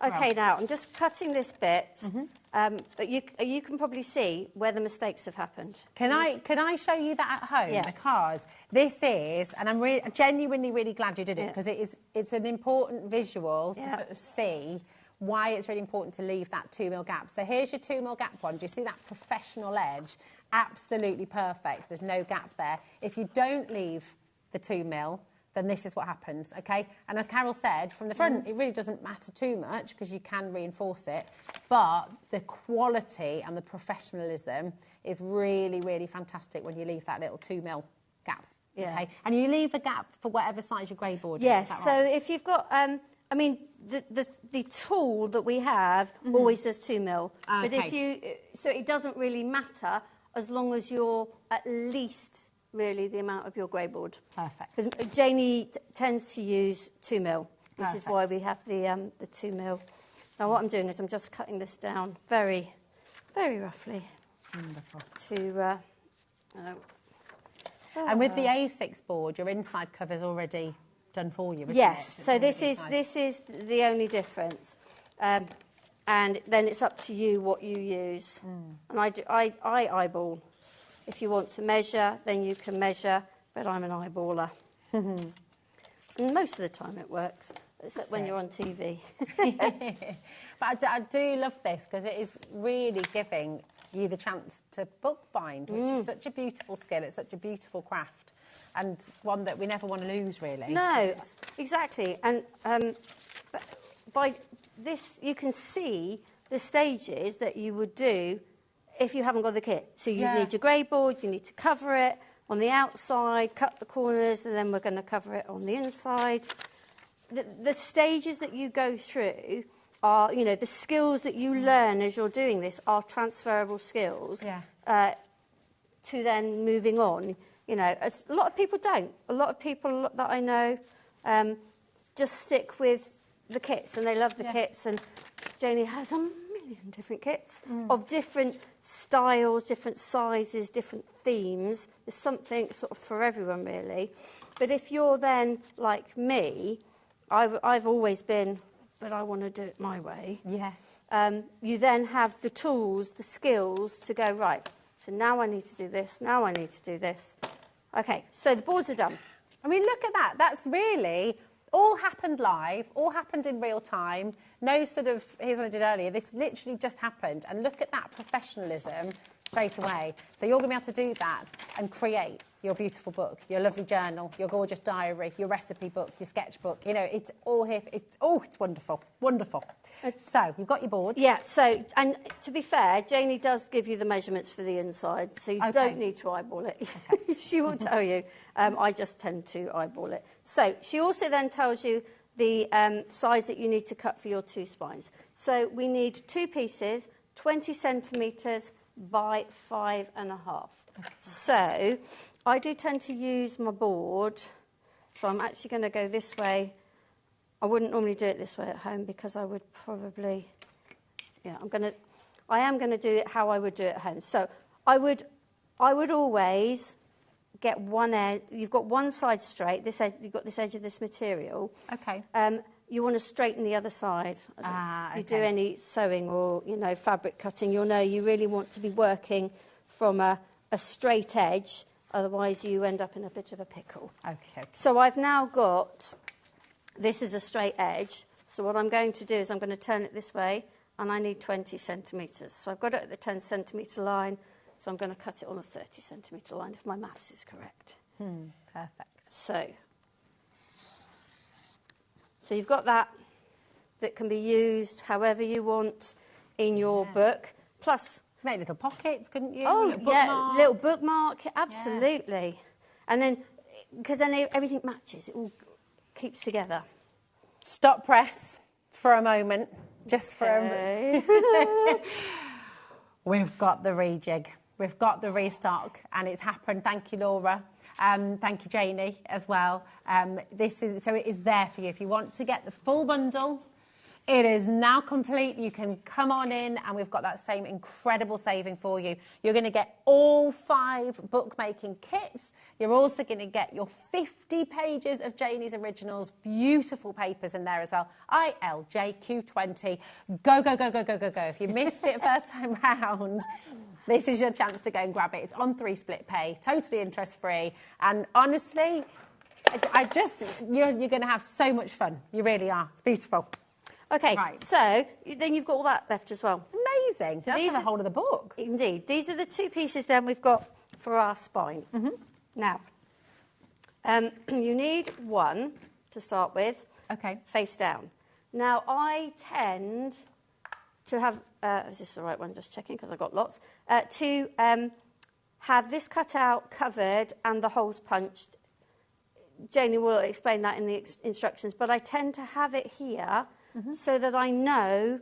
Okay, now I'm just cutting this bit, but you can probably see where the mistakes have happened. Can I show you that at home? Yeah. Because this is, and I'm genuinely really glad you did it, because it's an important visual to sort of see why it's really important to leave that 2mm gap. So here's your 2mm gap one. Do you see that professional edge? Absolutely perfect. There's no gap there. If you don't leave the 2mm, then this is what happens, okay? And as Carol said, from the front, it really doesn't matter too much because you can reinforce it, but the quality and the professionalism is really, really fantastic when you leave that little 2mm gap, okay? And you leave a gap for whatever size your grey board is. Yes, is that so right? if you've got, I mean, the tool that we have always says 2mm, but if you, so it doesn't really matter as long as you're at least really the amount of your grey board. Perfect. Because Janie tends to use 2mm, which is why we have the 2mm. Now what I'm doing is I'm just cutting this down very, very roughly. Wonderful. To, and with the A6 board, your inside cover's already done for you, isn't yes, it? so this is the only difference. And then it's up to you what you use. And I eyeball. If you want to measure, then you can measure, but I'm an eyeballer. And most of the time it works, except when you're on TV. But I do love this because it is really giving you the chance to bookbind, which is such a beautiful skill. It's such a beautiful craft, and one that we never want to lose, really. No, exactly. And by this, you can see the stages that you would do if you haven't got the kit. So you need your grey board, you need to cover it on the outside, cut the corners, and then we're going to cover it on the inside. The stages that you go through are, you know, the skills that you learn as you're doing this are transferable skills to then moving on. You know, a lot of people don't. A lot of people that I know just stick with the kits, and they love the kits. And Janie has a million different kits of different styles, different sizes, different themes. There's something sort of for everyone, really. But if you're then like me, I've always been, but I want to do it my way. Yeah. You then have the tools, the skills to go, right, so now I need to do this, now I need to do this. Okay, so the boards are done. I mean, look at that. That's really all happened live, all happened in real time. No sort of, here's what I did earlier. This literally just happened. And look at that professionalism straight away. So you're going to be able to do that and create your beautiful book, your lovely journal, your gorgeous diary, your recipe book, your sketchbook. You know, it's all here. It's wonderful, wonderful. So you've got your board. Yeah, so, and to be fair, Janie does give you the measurements for the inside, so you don't need to eyeball it. Okay. She will tell you. I just tend to eyeball it. So she also then tells you the size that you need to cut for your two spines. So we need two pieces, 20 centimetres by 5.5. Okay. So I do tend to use my board, so I'm actually going to go this way. I wouldn't normally do it this way at home because I would probably, I am going to do it how I would do it at home. So I would always get one edge. You've got one side straight. This edge, you've got this edge of this material. Okay. You want to straighten the other side. If you do any sewing or fabric cutting, you'll know you really want to be working from a straight edge. Otherwise, you end up in a bit of a pickle. Okay. So I've now got. This is a straight edge, so what I'm going to do is I'm going to turn it this way, and I need 20 centimetres. So I've got it at the 10 centimetre line, so I'm going to cut it on the 30 centimetre line, if my maths is correct. Perfect. So you've got that can be used however you want in your book. Plus, make little pockets, couldn't you? Oh, little bookmark, absolutely. Yeah. And then, because then everything matches, it all keeps together. Stop press for a moment, just for a moment. We've got the rejig, we've got the restock, and it's happened. Thank you, Laura. Thank you, Janie, as well. So it is there for you. If you want to get the full bundle, it is now complete. You can come on in, and we've got that same incredible saving for you. You're going to get all 5 bookmaking kits. You're also going to get your 50 pages of Janie's originals, beautiful papers in there as well. ILJQ20. Go, go, go, go, go, go, go. If you missed it first time round, this is your chance to go and grab it. It's on 3 split pay, totally interest-free. And honestly, you're going to have so much fun. You really are. It's beautiful. Okay, right. So then you've got all that left as well. Amazing. So that's the whole of the book. Indeed. These are the 2 pieces then we've got for our spine. Now, you need one to start with. Okay. Face down. Now, I tend to have, is this the right one? Just checking because I've got lots. To have this cut out, covered, and the holes punched. Janie will explain that in the instructions, but I tend to have it here so that I know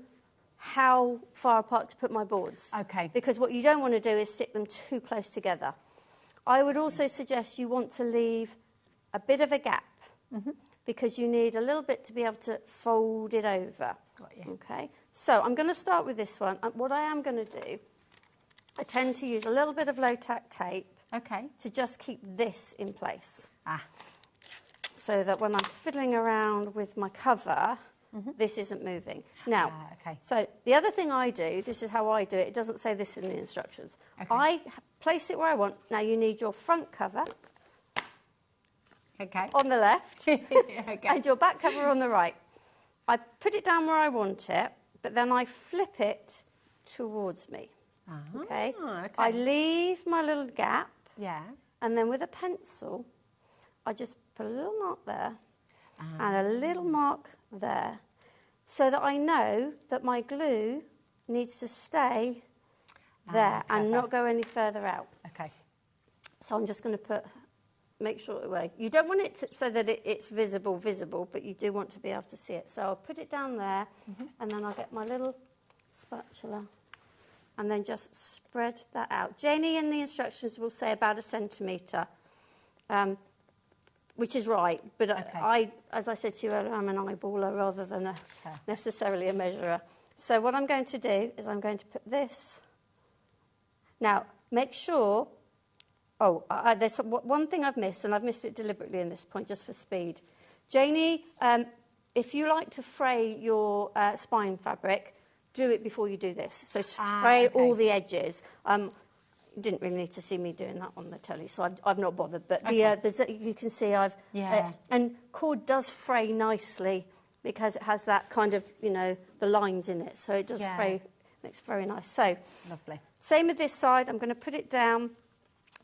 how far apart to put my boards. Okay. Because what you don't want to do is stick them too close together. I would also suggest you want to leave a bit of a gap because you need a little bit to be able to fold it over. Got you. Okay. So I'm going to start with this one. What I am going to do, I tend to use a little bit of low-tack tape to just keep this in place. so that when I'm fiddling around with my cover, this isn't moving. Now, so the other thing I do, this is how I do it. It doesn't say this in the instructions. I place it where I want. Now, you need your front cover on the left and your back cover on the right. I put it down where I want it, but then I flip it towards me. Okay? I leave my little gap. And then with a pencil, I just put a little mark there and a little mark there, so that I know that my glue needs to stay there and not go any further out. So I'm just going to make sure away. You don't want it so that it's visible, but you do want to be able to see it. So I'll put it down there, and then I'll get my little spatula and then just spread that out. Janie in the instructions will say about 1 centimetre. Which is right, but as I said to you earlier, I'm an eyeballer rather than necessarily a measurer. So what I'm going to do is I'm going to put this. Now, make sure... there's one thing I've missed, and I've missed it deliberately in this point, just for speed. Janie, if you like to fray your spine fabric, do it before you do this. So fray all the edges. You didn't really need to see me doing that on the telly, so I've not bothered. But you can see I've... and cord does fray nicely because it has that kind of, the lines in it. So it does fray, makes it very nice. So, lovely. Same with this side. I'm going to put it down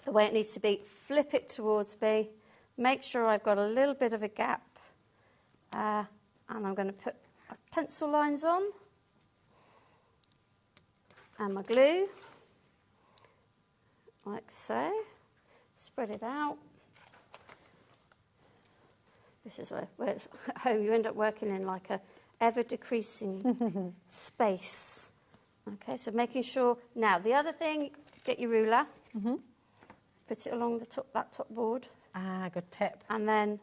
the way it needs to be. Flip it towards me. Make sure I've got a little bit of a gap. And I'm going to put pencil lines on. And my glue. Like so. Spread it out. This is where it's at home. You end up working in like a ever-decreasing space. Okay, so making sure... Now, the other thing, get your ruler. Put it along the top board. Good tip. And then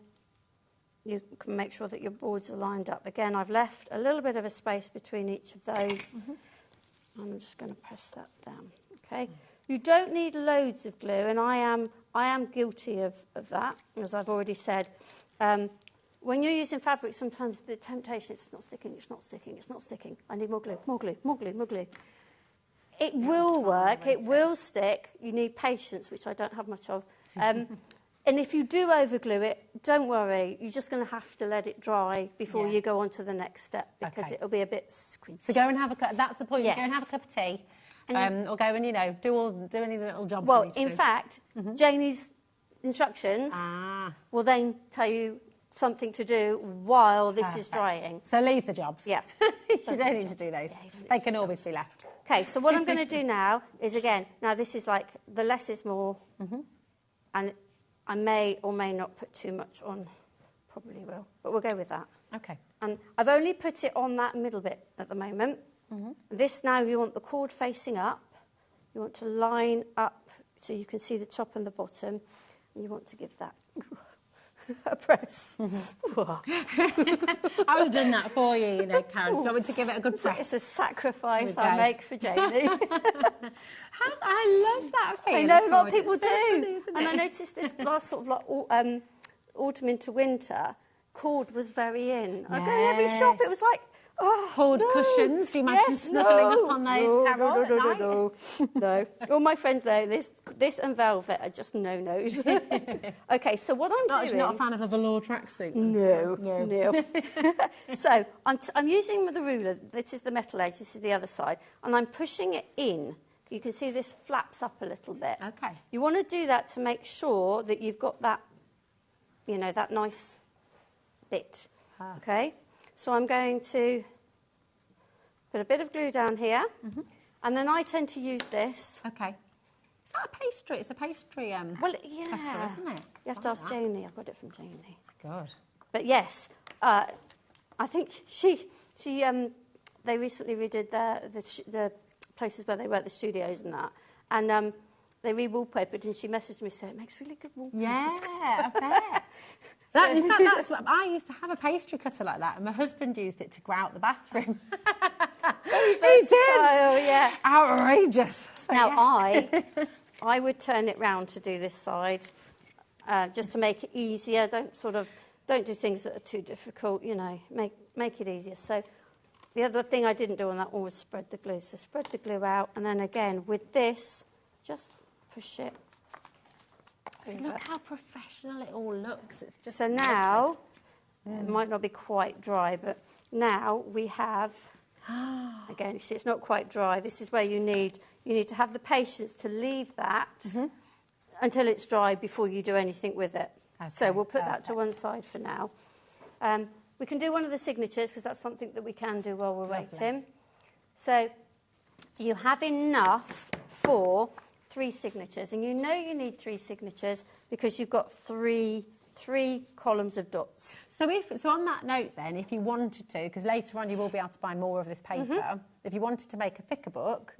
you can make sure that your boards are lined up. Again, I've left a little bit of a space between each of those. And I'm just going to press that down. Okay. You don't need loads of glue, and I am guilty of that, as I've already said. When you're using fabric, sometimes the temptation is it's not sticking. I need more glue. It will work, it will stick. You need patience, which I don't have much of. And if you do overglue it, don't worry. You're just going to have to let it dry before you go on to the next step, because it'll be a bit squidgy. So go and have that's the point. Go and have a cup of tea. Or go and, do any little jobs. Well, in fact, Janie's instructions will then tell you something to do while this is drying. So leave the jobs. Yeah. You don't need to do those. They can always be left. Okay, so what I'm going to do now is, again, now this is like the less is more. And I may or may not put too much on. Probably will. But we'll go with that. Okay. And I've only put it on that middle bit at the moment. This now, you want the cord facing up. You want to line up so you can see the top and the bottom. And you want to give that a press. I would have done that for you, Karen. Do you want me to give it a good press? It's a sacrifice I make for Janie. I love that feeling. I know, a lot of people do. And I noticed this last sort of like autumn into winter, cord was very in. I go in every shop, it was like, cord cushions. Do you imagine snuggling up on those, Carol, No. All my friends know this and velvet are just no-nos. Okay, so what I'm doing... You're not a fan of a velour tracksuit? No. So I'm using the ruler. This is the metal edge. This is the other side. And I'm pushing it in. You can see this flaps up a little bit. Okay. You want to do that to make sure that you've got that, that nice bit. Okay? So I'm going to put a bit of glue down here, and then I tend to use this. Okay. Is that a pastry? It's a pastry well, yeah. cutter, isn't it? You have to ask Janie. I've got it from Janie. Good. But yes, I think they recently redid the places where they work, the studios and that, and they re-wallpapered, and she messaged me saying, it makes really good wallpaper. Yeah, I bet. In fact, that's what I used to have, a pastry cutter like that, and my husband used it to grout the bathroom. Very versatile, yeah. Outrageous. So, now, I would turn it round to do this side, just to make it easier. Don't sort of don't do things that are too difficult, you know, make it easier. So the other thing I didn't do on that one was spread the glue. So spread the glue out, and then again with this, just push it. So look how professional it all looks. It's just so now, it might not be quite dry, but now we have, again, you see it's not quite dry. This is where you need to have the patience to leave that until it's dry before you do anything with it. Okay, so we'll put that to one side for now. We can do one of the signatures because that's something that we can do while we're waiting. So you have enough for 3 signatures, and you know you need 3 signatures because you've got three columns of dots. So on that note then, if you wanted to, because later on you will be able to buy more of this paper, if you wanted to make a thicker book,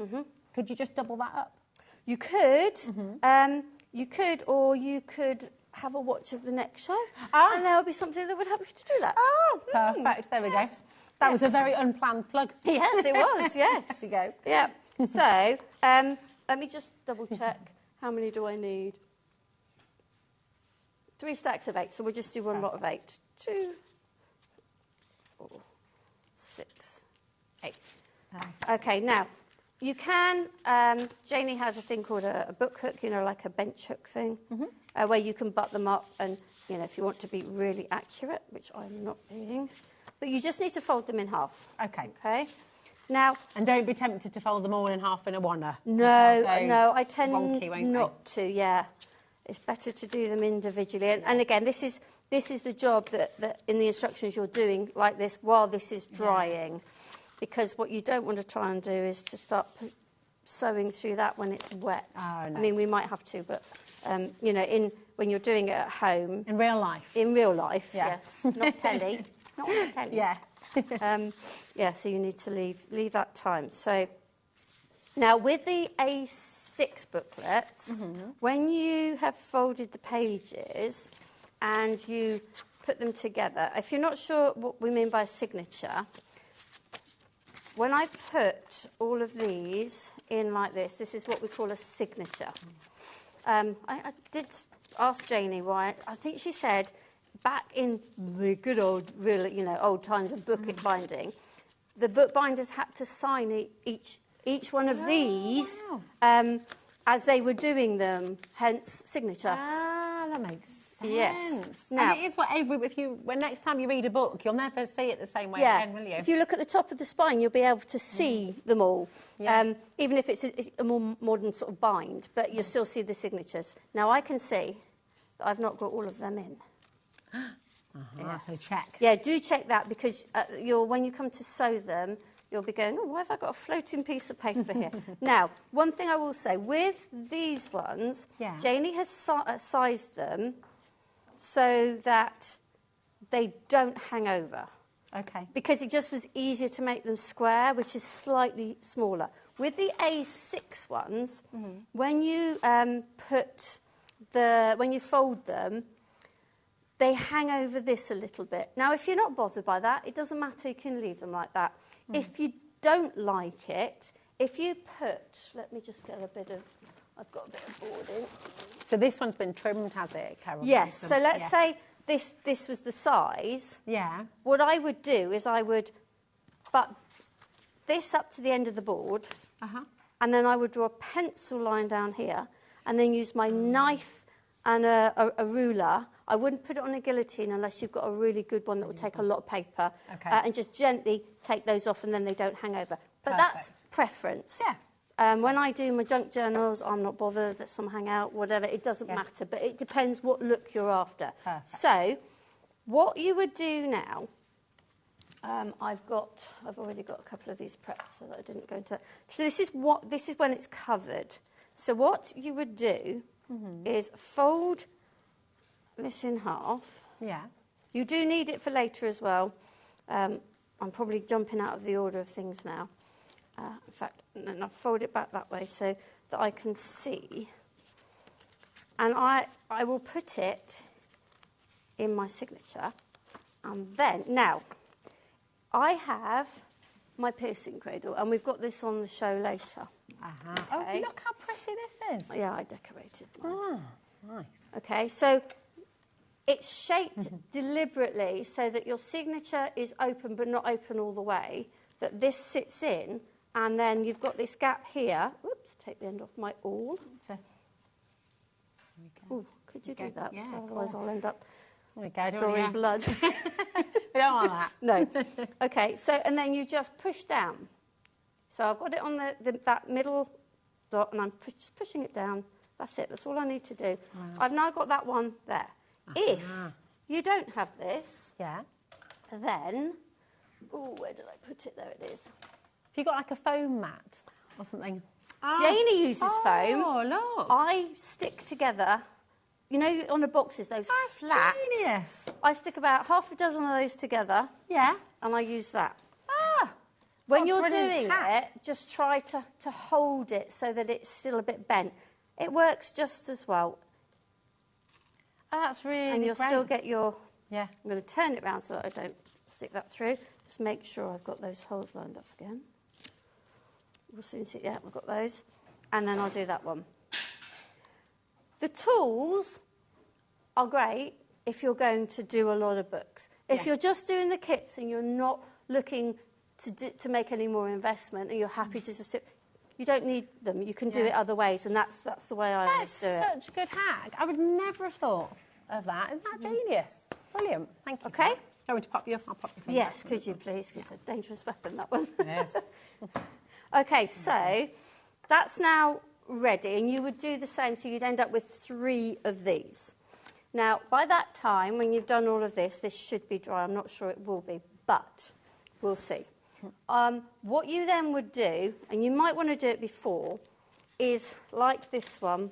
could you just double that up? You could, or you could have a watch of the next show, and there will be something that would help you to do that. Oh, perfect. There we go. That was a very unplanned plug. Yes, it was, yes. There you go. Yeah. So, let me just double check. How many do I need? 3 stacks of 8, so we'll just do one lot of 8. 2, 4, 6, 8. Okay, now, you can, Janie has a thing called a book hook, you know, like a bench hook thing, where you can butt them up and, you know, if you want to be really accurate, which I'm not being, but you just need to fold them in half. Okay. Okay. Now, and don't be tempted to fold them all in half in a oneer. No, I tend not to. Yeah, it's better to do them individually. And again, this is the job that in the instructions you're doing like this while this is drying, because what you don't want to try and do is to start sewing through that when it's wet. Oh, no. I mean, we might have to, but you know, when you're doing it at home, in real life. In real life, yes, not telly, not on the telly. Yeah. So you need to leave that time. So now with the A6 booklets, when you have folded the pages and you put them together, if you're not sure what we mean by a signature, when I put all of these in like this is what we call a signature. I did ask Janie why. I think she said back in the good old, old times of book binding, the bookbinders had to sign each one of these as they were doing them, hence signature. Ah, that makes sense. Yes. Now, and it is what when next time you read a book, you'll never see it the same way again, will you? If you look at the top of the spine, you'll be able to see them all, even if it's a more modern sort of bind, but you'll still see the signatures. Now, I can see that I've not got all of them in. So check. Yeah, do check that, because when you come to sew them, you'll be going, oh, why have I got a floating piece of paper here? Now, one thing I will say, with these ones, Janie has sized them so that they don't hang over. Okay. Because it just was easier to make them square, which is slightly smaller. With the A6 ones, when you when you fold them, they hang over this a little bit. Now, if you're not bothered by that, it doesn't matter. You can leave them like that. If you don't like it, if you let me just get I've got a bit of board in. So this one's been trimmed, has it, Carol? Yes. So let's say this was the size. Yeah. What I would do is I would butt this up to the end of the board, and then I would draw a pencil line down here, and then use my knife and a ruler. I wouldn't put it on a guillotine unless you've got a really good one that will take a lot of paper. Okay. And just gently take those off, and then they don't hang over. But that's preference. Yeah. When I do my junk journals, I'm not bothered that some hang out, whatever. It doesn't matter, but it depends what look you're after. Perfect. So, what you would do now, I've already got a couple of these prepped so that I didn't go into that. So this is when it's covered. So what you would do is fold this in half. Yeah. You do need it for later as well. I'm probably jumping out of the order of things now. In fact, and I'll fold it back that way so that I can see. And I will put it in my signature. And then, now, I have my piercing cradle, and we've got this on the show later. Okay. Oh, look how pretty this is. Yeah, I decorated mine. Oh, nice. Okay, so It's shaped deliberately so that your signature is open but not open all the way, that this sits in, and then you've got this gap here. Whoops, take the end off my awl. Ooh, could you do that? Yeah, So otherwise I'll end up drawing blood. We don't want that. No. Okay, so, and then you just push down. So I've got it on that middle dot, and I'm just pushing it down. That's it. That's all I need to do. Wow. I've now got that one there. If you don't have this, then, where did I put it? There it is. Have you got like a foam mat or something? Janie uses foam. Oh, look. I stick together, you know, on the boxes, those flaps. Genius. I stick about half a dozen of those together. Yeah. And I use that. When you're doing it, just try to hold it so that it's still a bit bent. It works just as well. Oh, that's really And you'll great. still get your... Yeah. I'm going to turn it around so that I don't stick that through. Just make sure I've got those holes lined up again. We'll soon see. Yeah, we've got those. And then I'll do that one. The tools are great if you're going to do a lot of books. If you're just doing the kits and you're not looking to make any more investment and you're happy to just do it, you don't need them. You can do it other ways, and that's the way I always do it. That's such a good hack. I would never have thought of that. Isn't that genius? Brilliant. Thank you. Okay. Do you want me to pop you? I'll pop your finger. Yes, could you please? It's a dangerous weapon, that one. Yes. Okay, so that's now ready, and you would do the same, so you'd end up with 3 of these. Now, by that time, when you've done all of this, this should be dry. I'm not sure it will be, but we'll see. What you then would do, and you might want to do it before, is like this one,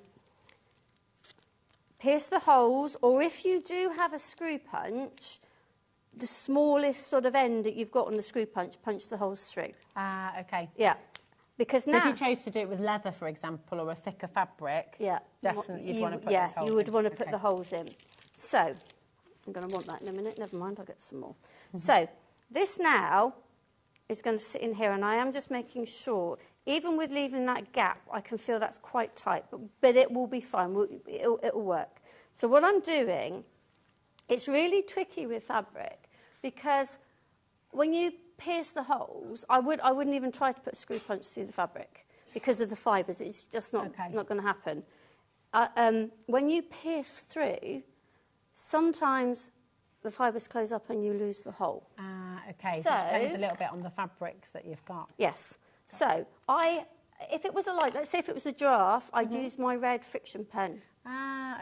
pierce the holes, or if you do have a screw punch, the smallest sort of end that you've got on the screw punch the holes through. Okay. Yeah. Because now, if you chose to do it with leather, for example, or a thicker fabric, definitely you'd want to put those holes in. you would want to put the holes in. So, I'm going to want that in a minute. Never mind, I'll get some more. So, this now is going to sit in here, and I am just making sure, even with leaving that gap, I can feel that's quite tight, but it will be fine. It'll work. So what I'm doing, it's really tricky with fabric, because when you pierce the holes, I wouldn't even try to put a screw punch through the fabric because of the fibres. It's just not going to happen. When you pierce through, sometimes the fibres close up and you lose the hole. Okay, so it depends a little bit on the fabrics that you've got. Yes. So if it was let's say if it was a giraffe, I'd use my red friction pen.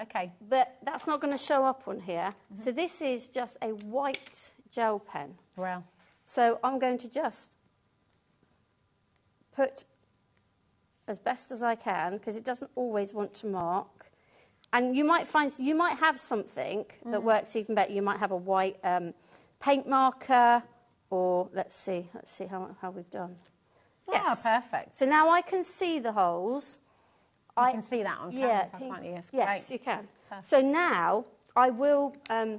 Okay. But that's not going to show up on here. So this is just a white gel pen. Well. So I'm going to just put as best as I can, because it doesn't always want to mark. And you might have something that works even better. You might have a white paint marker, or let's see how we've done. Yes. Perfect. So now I can see the holes. You can see that on camera, can't you? Yes, yes, you can. Perfect. So now I will. I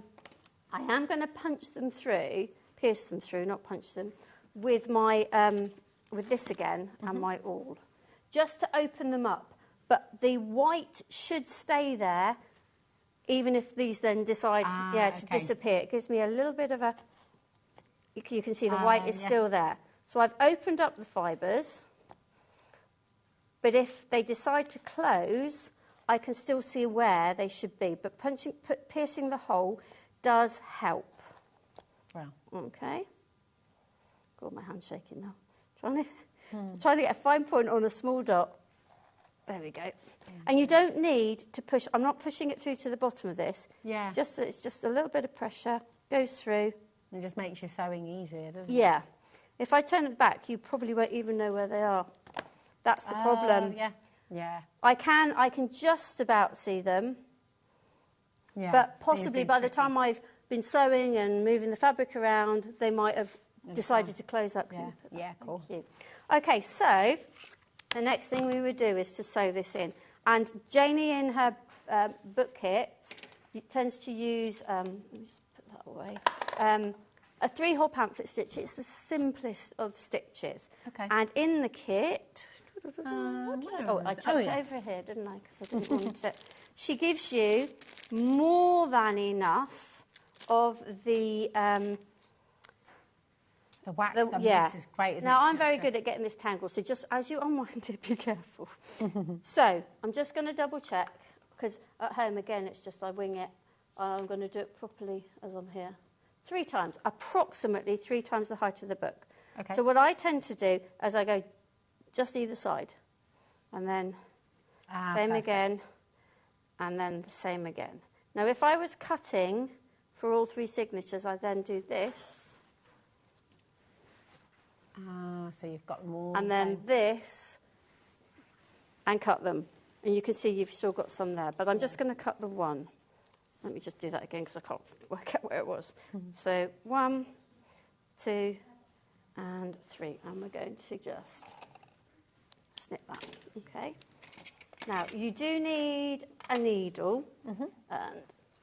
am going to punch them through, pierce them through, not punch them, with my with this again and my awl, just to open them up. But the white should stay there, even if these then decide to disappear. It gives me a little bit of a... You can see the white is still there. So I've opened up the fibres, but if they decide to close, I can still see where they should be. But piercing the hole does help. Wow. Okay. Got my hand shaking now. Trying to get a fine point on a small dot. There we go. And you don't need to push. I'm not pushing it through to the bottom of this. Yeah. Just that it's just a little bit of pressure, goes through. It just makes your sewing easier, doesn't it? Yeah. If I turn it back, you probably won't even know where they are. That's the problem. Yeah. Yeah. I can just about see them. Yeah. But possibly by the time I've been sewing and moving the fabric around, they might have decided to close up. Yeah, cool. Okay, so the next thing we would do is to sew this in. And Janie, in her book kit, tends to use, let me just put that away, a 3-hole pamphlet stitch. It's the simplest of stitches. Okay. And in the kit, I chucked it over here, didn't I? Because I didn't want it. she gives you more than enough of the wax on yeah. this is great, isn't it? Now, I'm very good at getting this tangled, so just as you unwind it, be careful. So, I'm just going to double check, because at home, again, it's just I wing it. I'm going to do it properly as I'm here. 3 times, approximately 3 times the height of the book. Okay. So what I tend to do is I go just either side, and then same perfect. again, and then the same again. Now, if I was cutting for all 3 signatures, I then do this. So you've got them all. And then this, and cut them. And you can see you've still got some there. But I'm just going to cut the one. Let me just do that again because I can't work out where it was. So 1, 2, and 3. And we're going to just snip that. Okay. Now, you do need a needle. And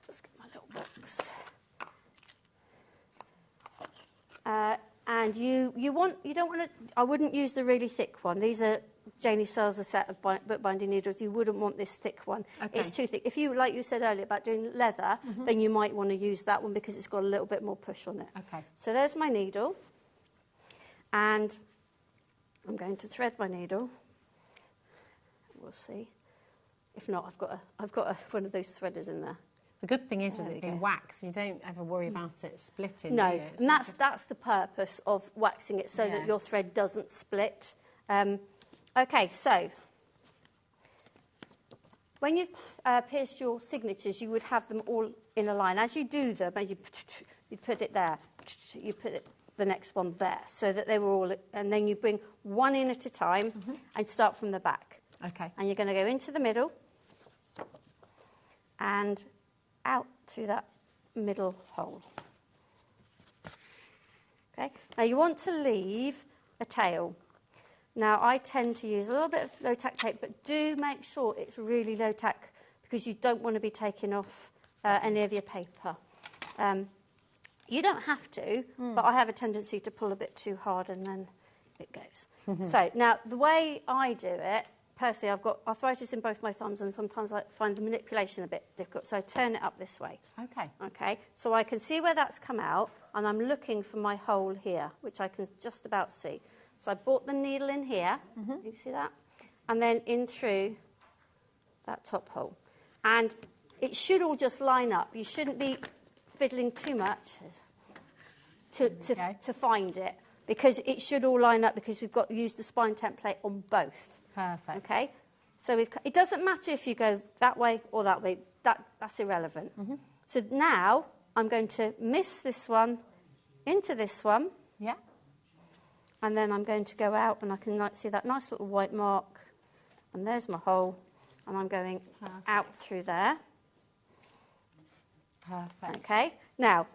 just get my little box. And you don't want to, I wouldn't use the really thick one. These are, Janie sells a set of bookbinding needles. You wouldn't want this thick one. Okay. It's too thick. If you, like you said earlier about doing leather, then you might want to use that one because it's got a little bit more push on it. Okay. So there's my needle. And I'm going to thread my needle. We'll see. If not, I've got one of those threaders in there. The good thing is There with we it being go. wax, you don't ever worry about it splitting. No, do you? and that's the purpose of waxing it, so Yeah. that your thread doesn't split. Okay, so when you've pierced your signatures, you would have them all in a line. As you do them, you put it there, you put the next one there, so that they were all, and then you bring one in at a time and start from the back. Okay. And you're going to go into the middle and out through that middle hole. Okay. Now you want to leave a tail. Now I tend to use a little bit of low-tack tape, but do make sure it's really low-tack because you don't want to be taking off any of your paper. You don't have to, but I have a tendency to pull a bit too hard and then it goes. So now the way I do it, personally, I've got arthritis in both my thumbs and sometimes I find the manipulation a bit difficult. So I turn it up this way. Okay. Okay. So I can see where that's come out and I'm looking for my hole here, which I can just about see. So I brought the needle in here. You see that? And then in through that top hole. And it should all just line up. You shouldn't be fiddling too much to find it because it should all line up because we've got used the spine template on both. Perfect. Okay, so it doesn't matter if you go that way or that way. That's irrelevant. So now I'm going to miss this one into this one. Yeah. And then I'm going to go out and I can see that nice little white mark. And there's my hole. And I'm going out through there. Perfect. Okay, now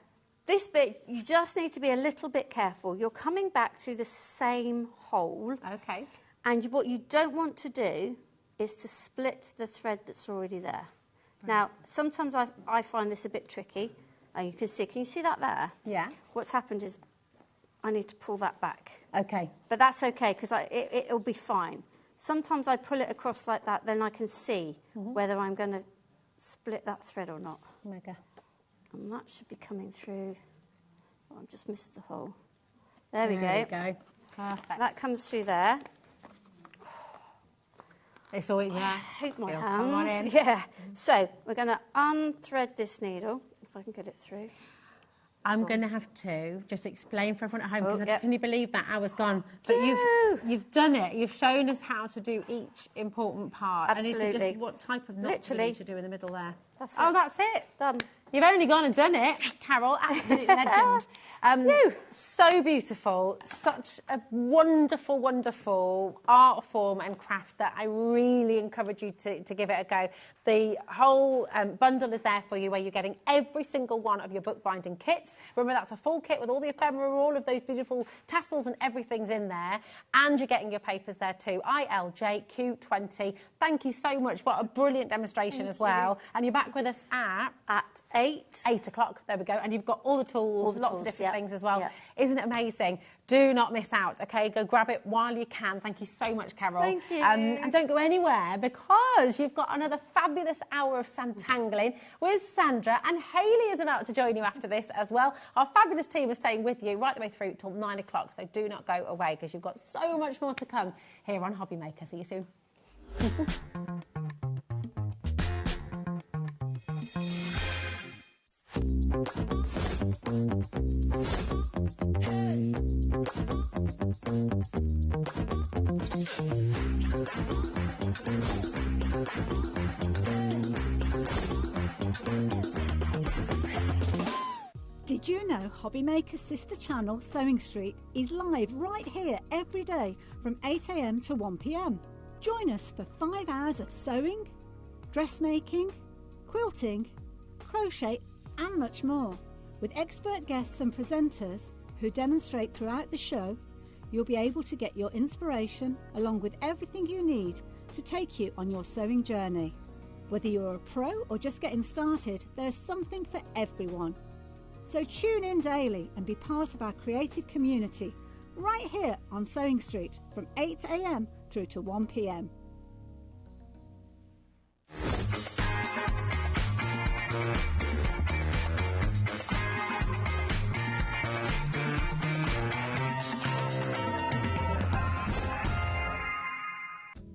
this bit, you just need to be a little bit careful. You're coming back through the same hole. Okay. And what you don't want to do is to split the thread that's already there. Now, sometimes I find this a bit tricky. You can you see that there? Yeah. What's happened is I need to pull that back. Okay. But that's okay, because it'll be fine. Sometimes I pull it across like that, then I can see whether I'm going to split that thread or not. Mega. And that should be coming through. Oh, I've just missed the hole. There we go. There we go. Perfect. That comes through there. It's all, yeah. I hate my Come on in. hands. Yeah. So we're going to unthread this needle, if I can get it through. I'm going to have to just explain for everyone at home because yep. can you believe that hour's gone? But you've done it. You've shown us how to do each important part. Absolutely. And it's just what type of knot you need to do in the middle there. That's oh, it. that's it. Done. You've only gone and done it, Carol. Absolute legend. So beautiful. Such a wonderful, wonderful art form and craft that I really encourage you to give it a go. The whole bundle is there for you where you're getting every single one of your bookbinding kits. Remember, that's a full kit with all the ephemera, all of those beautiful tassels and everything's in there. And you're getting your papers there too. ILJQ20. Thank you so much. What a brilliant demonstration as well. And you're back with us at 8. 8 o'clock. There we go. And you've got all the tools, lots of different things as well. Yeah. Isn't it amazing? Do not miss out, OK? Go grab it while you can. Thank you so much, Carol. Thank you. And don't go anywhere, because you've got another fabulous hour of santangling with Sandra, and Hayley is about to join you after this as well. Our fabulous team is staying with you right the way through till 9 o'clock, so do not go away, because you've got so much more to come here on HobbyMaker. See you soon. Did you know HobbyMaker's sister channel, Sewing Street, is live right here every day from 8 AM to 1 PM? Join us for 5 hours of sewing, dressmaking, quilting, crochet and much more. With expert guests and presenters who demonstrate throughout the show, you'll be able to get your inspiration along with everything you need to take you on your sewing journey. Whether you're a pro or just getting started, there's something for everyone. So tune in daily and be part of our creative community right here on Sewing Street from 8 AM through to 1 PM.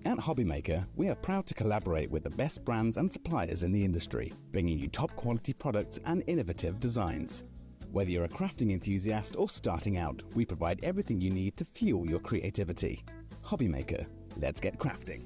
At HobbyMaker, we are proud to collaborate with the best brands and suppliers in the industry, bringing you top quality products and innovative designs. Whether you're a crafting enthusiast or starting out, we provide everything you need to fuel your creativity. HobbyMaker, let's get crafting.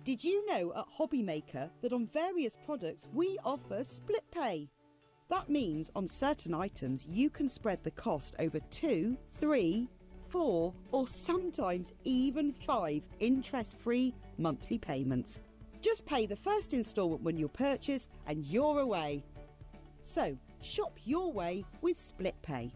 Did you know at HobbyMaker that on various products we offer split pay? That means on certain items you can spread the cost over 2, 3, 4 or sometimes even 5 interest-free monthly payments. Just pay the first instalment when you purchase and you're away. So shop your way with split pay.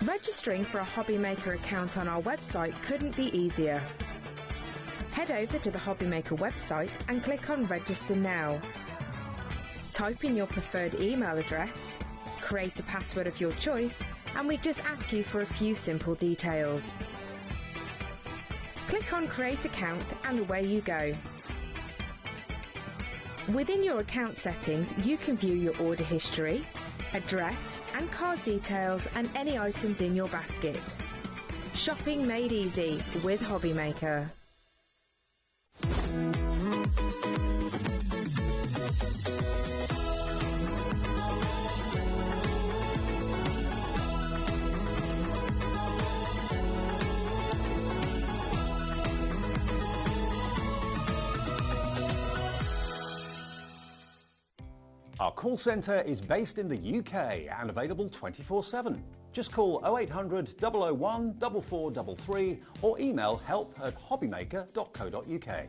Registering for a HobbyMaker account on our website couldn't be easier. Head over to the HobbyMaker website and click on Register Now. Type in your preferred email address, create a password of your choice, and we just ask you for a few simple details. Click on Create Account and away you go. Within your account settings, you can view your order history, address and card details and any items in your basket. Shopping made easy with HobbyMaker. Our call centre is based in the UK and available 24/7. Just call 0800 001 4433 or email help@hobbymaker.co.uk.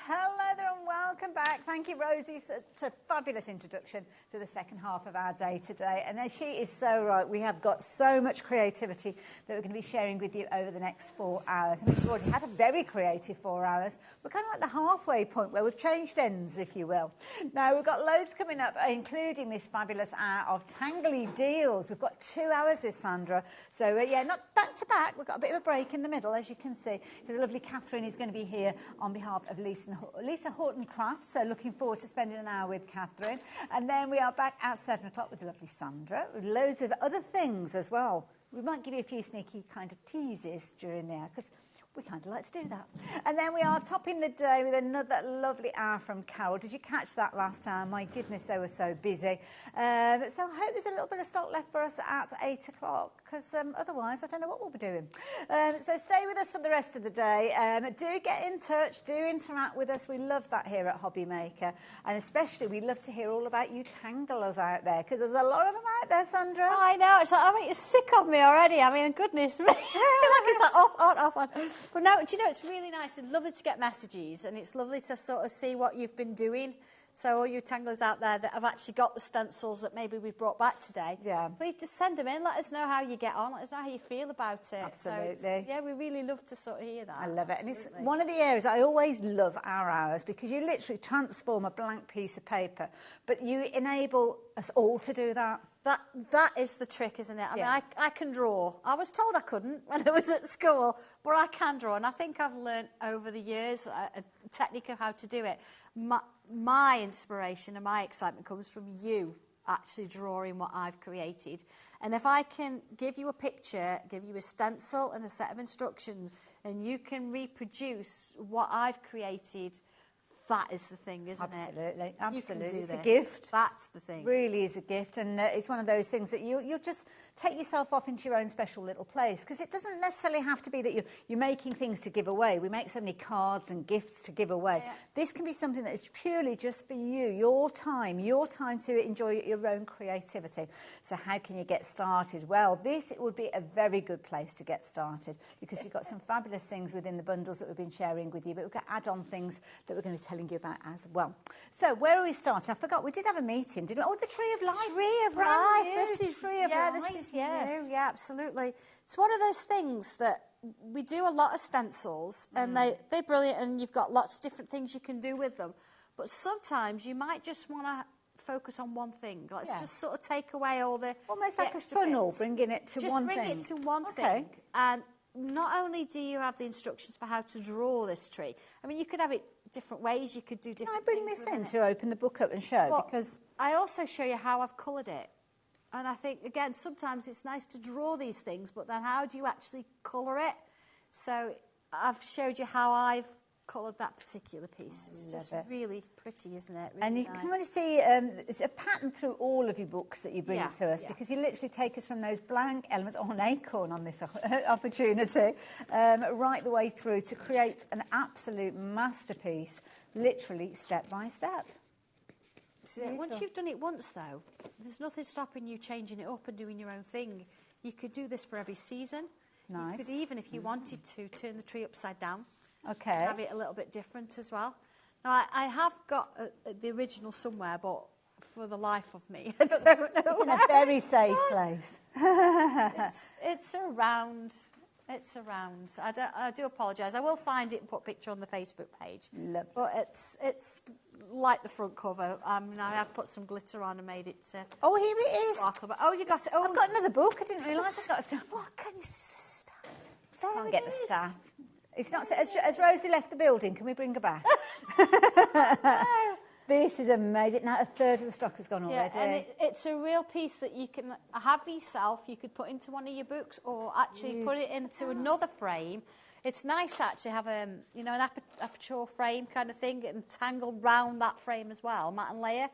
Hello there and welcome back. Thank you, Rosie. Such a fabulous introduction to the second half of our day today. And she is so right. We have got so much creativity that we're going to be sharing with you over the next 4 hours. I mean, we've already had a very creative 4 hours. We're kind of at the halfway point where we've changed ends, if you will. Now, we've got loads coming up, including this fabulous hour of Tangly Deals. We've got 2 hours with Sandra. So, yeah, not back to back. We've got a bit of a break in the middle, as you can see, because the lovely Catherine is going to be here on behalf of Lisa Horton Crafts. So looking looking forward to spending an hour with Catherine. And then we are back at 7 o'clock with the lovely Sandra, with loads of other things as well. We might give you a few sneaky kind of teases during there, because we kind of like to do that. And then we are topping the day with another lovely hour from Carol. Did you catch that last time? My goodness, they were so busy. So I hope there's a little bit of stock left for us at 8 o'clock, because otherwise I don't know what we'll be doing. So stay with us for the rest of the day. Do get in touch, do interact with us. We love that here at HobbyMaker. And especially we love to hear all about you tanglers out there, because there's a lot of them out there, Sandra. I know, it's like, I mean, you're sick of me already. I mean, goodness me. Like it's like off, on, off, on. But no, do you know, it's really nice and lovely to get messages, and it's lovely to sort of see what you've been doing. So all you tanglers out there that have actually got the stencils that maybe we've brought back today, please just send them in. Let us know how you get on. Let us know how you feel about it. Absolutely. So yeah, we really love to sort of hear that. I love it. And it's one of the areas I always love our hours, because you literally transform a blank piece of paper, but you enable us all to do that. That is the trick, isn't it? I mean, I can draw. I was told I couldn't when I was at school, but I can draw, and I think I've learnt over the years a technique of how to do it. My inspiration and my excitement comes from you actually drawing what I've created. And if I can give you a picture, give you a stencil and a set of instructions, and you can reproduce what I've created, that is the thing, isn't it? Absolutely. It's a gift. That's the thing. Really is a gift, and it's one of those things that you'll just take yourself off into your own special little place, because it doesn't necessarily have to be that you're making things to give away. We make so many cards and gifts to give away. Yeah. This can be something that is purely just for you, your time to enjoy your own creativity. So how can you get started? Well, this would be a very good place to get started, because you've got some fabulous things within the bundles that we've been sharing with you, but we've got add-on things that we're going to be telling you about as well. So where are we starting? I forgot, we did have a meeting, didn't we? Oh, the Tree of Life. Tree of Life. This is Tree of Life. This is new. Yeah, absolutely. It's one of those things that we do a lot of stencils, and they're brilliant, and you've got lots of different things you can do with them. But sometimes you might just want to focus on one thing. Let's just sort of take away all the almost like a funnel, bits. Bringing it to one thing. Just bring it to one thing. And not only do you have the instructions for how to draw this tree, I mean, you could have it different ways, you could do different things. Can I bring this in to open the book up and show? Because I also show you how I've coloured it. And I think, again, sometimes it's nice to draw these things, but then how do you actually colour it? So I've showed you how I've coloured that particular piece. It's just really pretty, isn't it? Really and you nice. can really see it's a pattern through all of your books that you bring to us, because you literally take us from those blank elements, an acorn on this opportunity, right the way through to create an absolute masterpiece, literally step by step. Once you've done it once, though, there's nothing stopping you changing it up and doing your own thing. You could do this for every season. Nice. You could even, if you wanted to, turn the tree upside down. Okay. Have it a little bit different as well. Now, I have got the original somewhere, but for the life of me, I don't know. It's in a very safe place. It's around. It's around. I do apologise. I will find it and put a picture on the Facebook page. Lovely. But it's like the front cover. I have put some glitter on and made it. Oh, here it is. Sparkle. But, oh, you got it. Oh, I've got another book. I didn't realise I got it. What can you see? Can't get the staff. It's not. Has Rosie left the building? Can we bring her back? This is amazing. Now, a third of the stock has gone already. Yeah, and it's a real piece that you can have yourself. You could put into one of your books, or actually put it into another frame. It's nice to actually have an aperture frame kind of thing, and tangle round that frame as well, mat and layer.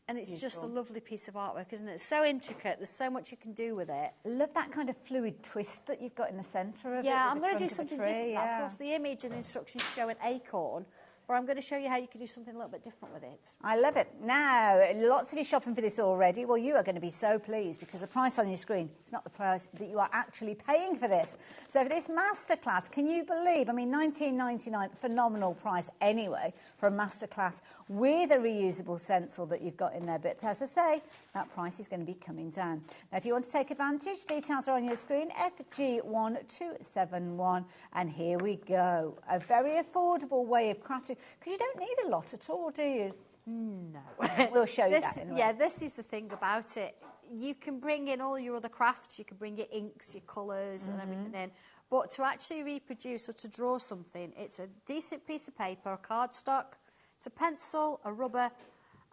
And it's just a lovely piece of artwork, isn't it? It's so intricate. There's so much you can do with it. I love that kind of fluid twist that you've got in the centre of it. Yeah, I'm going to do something different. Of course, the image and the instructions show an acorn, but I'm going to show you how you can do something a little bit different with it. I love it. Now, lots of you shopping for this already. Well, you are going to be so pleased, because the price on your screen is not the price that you are actually paying for this. So for this masterclass, can you believe, I mean, $19.99, phenomenal price anyway for a masterclass with a reusable stencil that you've got in there. But as I say, that price is going to be coming down. Now, if you want to take advantage, details are on your screen, FG1271. And here we go. A very affordable way of crafting, because you don't need a lot at all, do you? No. We'll show you that in a minute. Yeah, this is the thing about it. You can bring in all your other crafts. You can bring your inks, your colours and everything in. But to actually reproduce or to draw something, it's a decent piece of paper, a cardstock. It's a pencil, a rubber,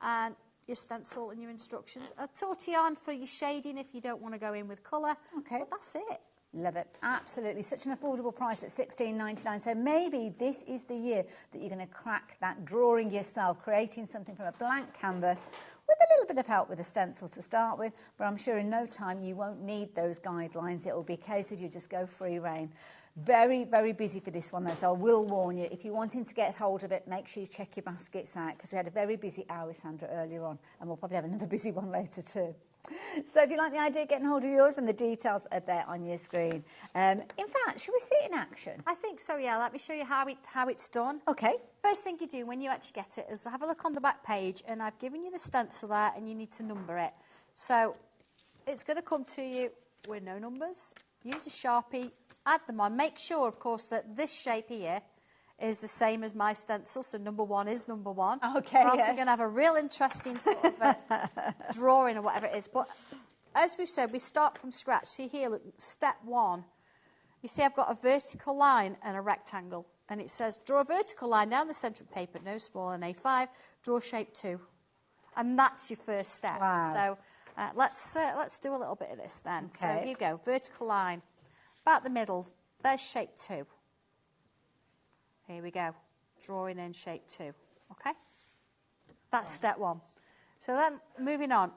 and your stencil and your instructions. A tortillon for your shading if you don't want to go in with colour. Okay. But that's it. Love it. Absolutely. Such an affordable price at $16.99. So maybe this is the year that you're going to crack that drawing yourself, creating something from a blank canvas with a little bit of help with a stencil to start with. But I'm sure in no time you won't need those guidelines. It will be a case of you just go free rein. Very, very busy for this one though, so I will warn you, if you're wanting to get hold of it, make sure you check your baskets out, because we had a very busy hour with Sandra earlier on, and we'll probably have another busy one later too. So if you like the idea of getting hold of yours, then the details are there on your screen. In fact, should we see it in action? I think so, yeah. Let me show you how it's done. Okay. First thing you do when you actually get it is have a look on the back page, and I've given you the stencil there, and you need to number it. So it's going to come to you with no numbers. Use a Sharpie, add them on. Make sure, of course, that this shape here is the same as my stencil, so number 1 is number 1. Okay, or else yes. we're going to have a real interesting sort of drawing or whatever it is. But as we've said, we start from scratch. See here, look, step 1. You see I've got a vertical line and a rectangle. And it says, draw a vertical line down the centre of paper, no smaller than A5, draw shape 2. And that's your first step. Wow. So let's do a little bit of this then. Okay. So here you go, vertical line. About the middle, there's shape 2. Here we go, drawing in shape 2, okay? That's step 1. So then, moving on,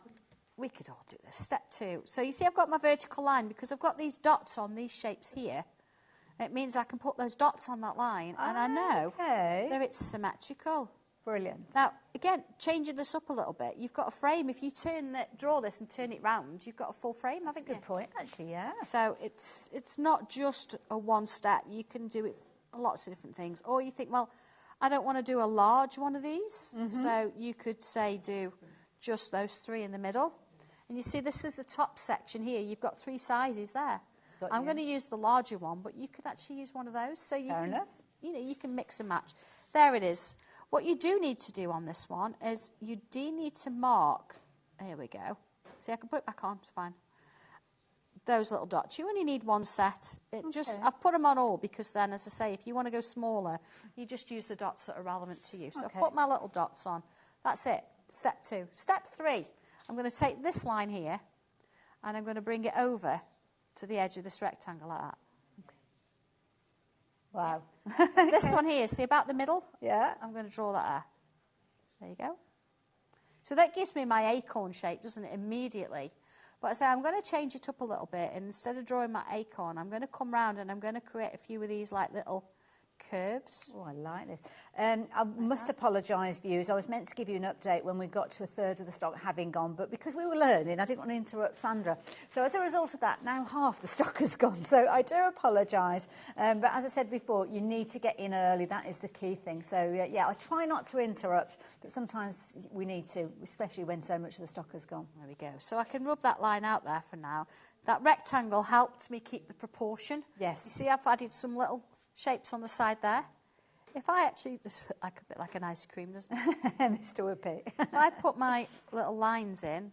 we could all do this. Step 2. So you see I've got my vertical line because I've got these dots on these shapes here. It means I can put those dots on that line, and I know that it's symmetrical. Brilliant. Now, again, changing this up a little bit, you've got a frame. If you draw this and turn it round, you've got a full frame, haven't you? Good point, actually, yeah. So it's not just a one step. You can do it lots of different things. Or you think, well, I don't want to do a large one of these. So you could say do just those 3 in the middle. And you see this is the top section here. You've got 3 sizes there. I'm going to use the larger one, but you could actually use one of those. So you can, you can mix and match. There it is. What you do need to do on this one is you do need to mark, here we go. See, I can put it back on, it's fine. Those little dots. You only need 1 set. I've put them on all because then, as I say, if you want to go smaller, you just use the dots that are relevant to you. So I've put my little dots on. That's it. Step 2. Step 3. I'm going to take this line here and I'm going to bring it over to the edge of this rectangle like that. Wow. This one here, see about the middle? Yeah. I'm going to draw that there. There you go. So that gives me my acorn shape, doesn't it, immediately? But I say I'm going to change it up a little bit, and instead of drawing my acorn, I'm going to come round and I'm going to create a few of these like little curves. Oh, I like this. I must apologise, viewers. I was meant to give you an update when we got to a third of the stock having gone, but because we were learning, I didn't want to interrupt Sandra. So as a result of that, now half the stock has gone. So I do apologise. But as I said before, you need to get in early. That is the key thing. So, yeah, I try not to interrupt, but sometimes we need to, especially when so much of the stock has gone. There we go. So I can rub that line out there for now. That rectangle helped me keep the proportion. Yes. You see I've added some little shapes on the side there. If I actually, just like a bit like an ice cream, doesn't it? Mr. Whippy. If I put my little lines in,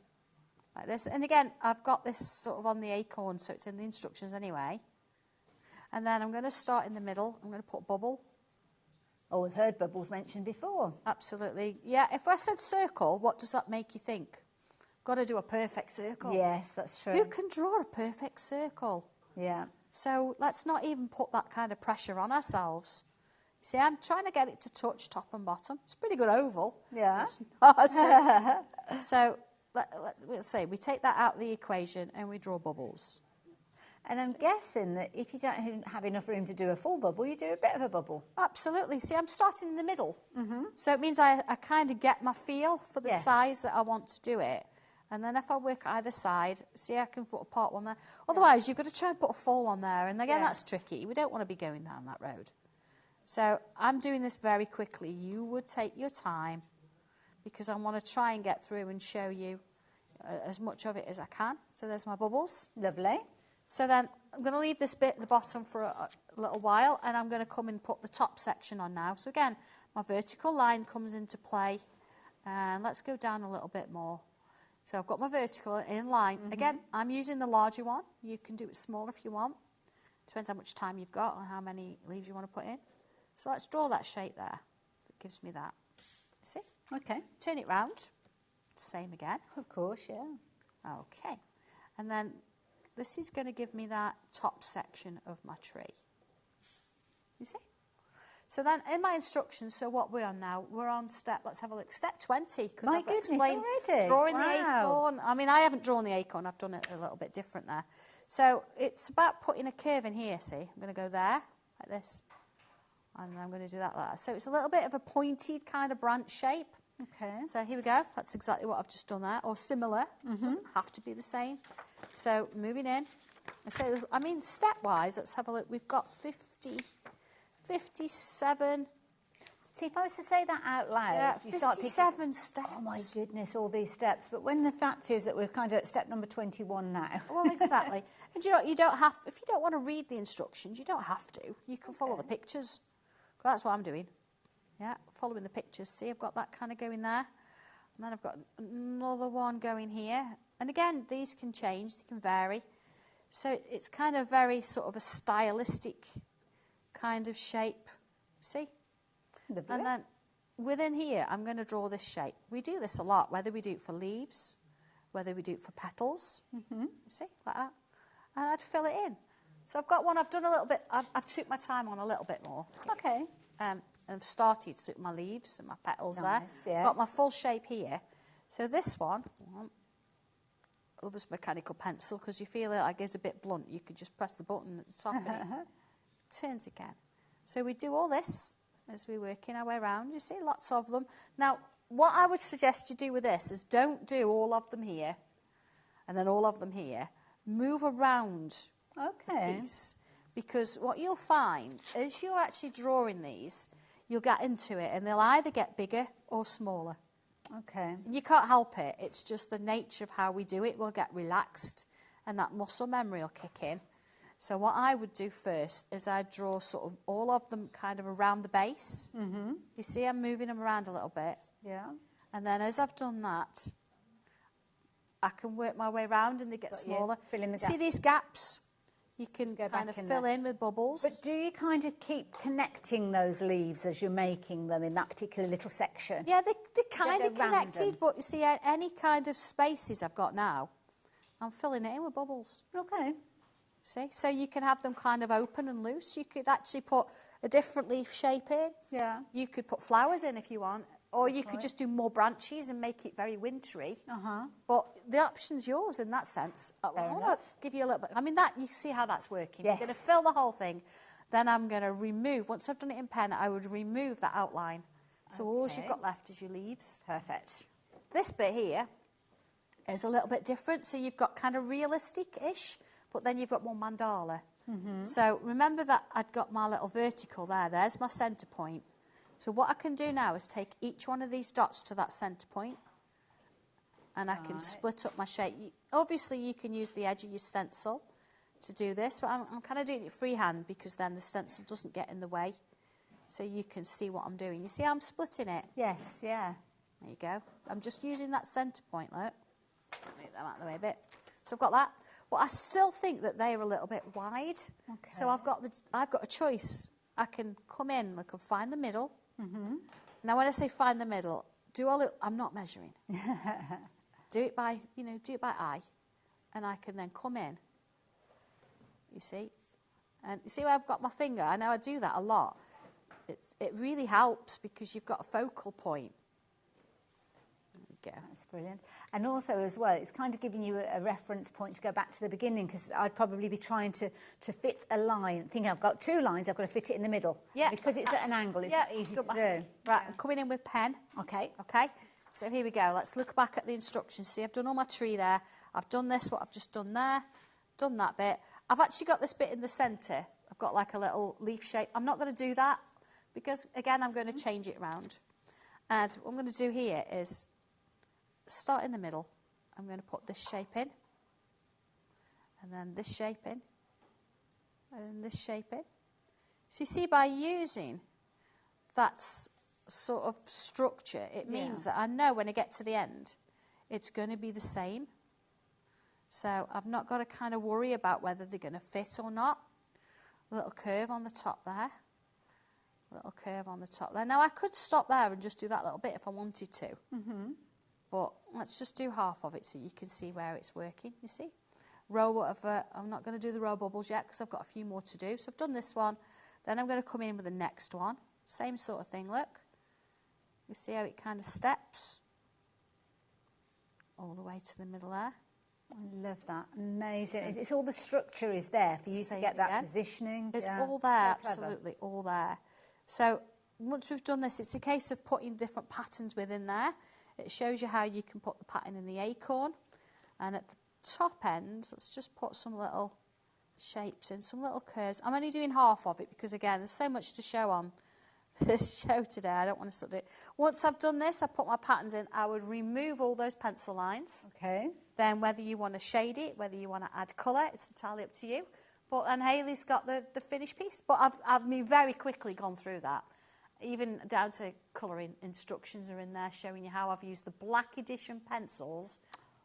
like this, and again, I've got this sort of on the acorn, so it's in the instructions anyway. And then I'm going to start in the middle. I'm going to put a bubble. Oh, we've heard bubbles mentioned before. Absolutely. Yeah, if I said circle, what does that make you think? Got to do a perfect circle. Yes, that's true. Who can draw a perfect circle? Yeah. So let's not even put that kind of pressure on ourselves. See, I'm trying to get it to touch top and bottom. It's a pretty good oval. Yeah. So let's say we take that out of the equation and we draw bubbles. And I'm guessing that if you don't have enough room to do a full bubble, you do a bit of a bubble. Absolutely. See, I'm starting in the middle. So it means I kind of get my feel for the size that I want to do it. And then if I work either side, see, I can put a part one there. Otherwise, you've got to try and put a full one there. And again, that's tricky. We don't want to be going down that road. So I'm doing this very quickly. You would take your time because I want to try and get through and show you as much of it as I can. So there's my bubbles. Lovely. So then I'm going to leave this bit at the bottom for a little while, and I'm going to come and put the top section on now. So again, my vertical line comes into play. And let's go down a little bit more. So I've got my vertical in line. Again, I'm using the larger one. You can do it smaller if you want. Depends how much time you've got and how many leaves you want to put in. So let's draw that shape there. That gives me that. See? Okay. Turn it round. Same again. Of course, yeah. Okay. And then this is going to give me that top section of my tree. You see? So then in my instructions, so what we're on now, we're on step, let's have a look, step 20. Because My I've goodness, explained already? drawing the Wow. acorn. I mean, I haven't drawn the acorn, I've done it a little bit different there. So it's about putting a curve in here, see? I'm going to go there, like this. And I'm going to do that like that. So it's a little bit of a pointed kind of branch shape. Okay. So here we go. That's exactly what I've just done there, or similar. Doesn't have to be the same. So moving in. I mean, stepwise, let's have a look. We've got 50, 57. See, if I was to say that out loud, Yeah, you start thinking, 57 steps. oh my goodness, all these steps. But when the fact is that we're kind of at step number 21 now. Well, exactly. And you know, you don't have, if you don't want to read the instructions, you don't have to. You can follow the pictures. That's what I'm doing. Yeah, following the pictures. See, I've got that kind of going there. And then I've got another one going here. And again, these can change, they can vary. So it's kind of very sort of a stylistic kind of shape. See? And then within here, I'm going to draw this shape. We do this a lot, whether we do it for leaves, whether we do it for petals. See, like that. And I'd fill it in. So I've got one, I've done a little bit, I've took my time on a little bit more. Okay. I've started to my leaves and my petals Nice, there. yes. Got my full shape here. So this one, I love this mechanical pencil because you feel it like it's a bit blunt. You could just press the button at the top and it turns again. So we do all this as we're working our way around. You see, lots of them. Now, what I would suggest you do with this is don't do all of them here and then all of them here. Move around the piece, because what you'll find as you're actually drawing these, you'll get into it and they'll either get bigger or smaller. Okay. You can't help it. It's just the nature of how we do it. We'll get relaxed and that muscle memory will kick in. So what I would do first is I'd draw sort of all of them kind of around the base. You see I'm moving them around a little bit. Yeah. And then as I've done that, I can work my way around and they get smaller. Fill in the See gaps. these gaps? You can Go kind back of in fill there. in with bubbles. But do you kind of keep connecting those leaves as you're making them in that particular little section? Yeah, they're kind go of connected, random? but you see, any kind of spaces I've got now, I'm filling it in with bubbles. Okay. See, so you can have them kind of open and loose. You could actually put a different leaf shape in. Yeah. You could put flowers in if you want, or you could just do more branches and make it very wintry. But the option's yours in that sense. I want to give you a little bit. I mean, that you see how that's working. Yes. You're going to fill the whole thing. Then I'm going to remove. Once I've done it in pen, I would remove that outline. So all you've got left is your leaves. Perfect. This bit here is a little bit different. So you've got kind of realistic-ish, but then you've got more mandala. So remember that I'd got my little vertical there. There's my centre point. So what I can do now is take each one of these dots to that centre point, and I can split up my shape. Obviously, you can use the edge of your stencil to do this, but I'm kind of doing it freehand because then the stencil doesn't get in the way. So you can see what I'm doing. You see how I'm splitting it? Yes, yeah. There you go. I'm just using that centre point, look. Just going to move them out of the way a bit. So I've got that. But I still think that they're a little bit wide. So I've got a choice. I can come in, I can find the middle. Now when I say find the middle, I'm not measuring. do it by eye. And I can then come in. You see? And you see where I've got my finger? I know I do that a lot. It really helps because you've got a focal point. That's brilliant. And also as well, it's kind of giving you a reference point to go back to the beginning, because I'd probably be trying to fit a line, thinking I've got two lines, I've got to fit it in the middle. Yeah. Because it's at an angle, it's not easy to do. Right, I'm coming in with pen. Okay. Okay, so here we go. Let's look back at the instructions. See, I've done all my tree there. I've done this, what I've just done there. Done that bit. I've actually got this bit in the centre. I've got like a little leaf shape. I'm not going to do that because, again, I'm going to change it around. And what I'm going to do here is start in the middle. I'm going to put this shape in, and then this shape in, and this shape in. So you see, by using that sort of structure, it means that I know when I get to the end, it's going to be the same. So I've not got to kind of worry about whether they're going to fit or not. A little curve on the top there. little curve on the top there. Now I could stop there and just do that little bit if I wanted to. But let's just do half of it so you can see where it's working, you see. Row of, I'm not going to do the row bubbles yet because I've got a few more to do. So I've done this one, then I'm going to come in with the next one. Same sort of thing, look. You see how it kind of steps all the way to the middle there. I love that, amazing. It's all the structure is there for you to get that positioning. It's all there, absolutely, all there. So once we've done this, it's a case of putting different patterns within there. It shows you how you can put the pattern in the acorn. And at the top end, let's just put some little shapes in, some little curves. I'm only doing half of it because, again, there's so much to show on this show today. I don't want to sort of do it. Once I've done this, I put my patterns in. I would remove all those pencil lines. Okay. Then whether you want to shade it, whether you want to add colour, it's entirely up to you. And Hayley's got the finished piece. But I've very quickly gone through that. Even down to colouring instructions are in there showing you how I've used the black edition pencils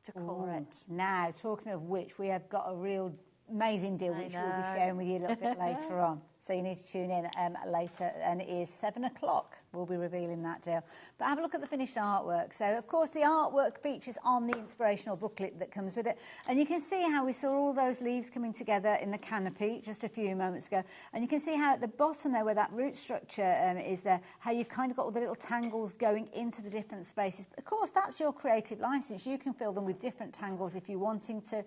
to colour it. Now, talking of which, we have got a real amazing deal which we'll be sharing with you a little bit later on. So you need to tune in later, and it is 7 o'clock. We'll be revealing that deal. But have a look at the finished artwork. So, of course, the artwork features on the inspirational booklet that comes with it. And you can see how we saw all those leaves coming together in the canopy just a few moments ago. And you can see how at the bottom there, where that root structure is there, how you've kind of got all the little tangles going into the different spaces. But, of course, that's your creative license. You can fill them with different tangles if you're wanting to.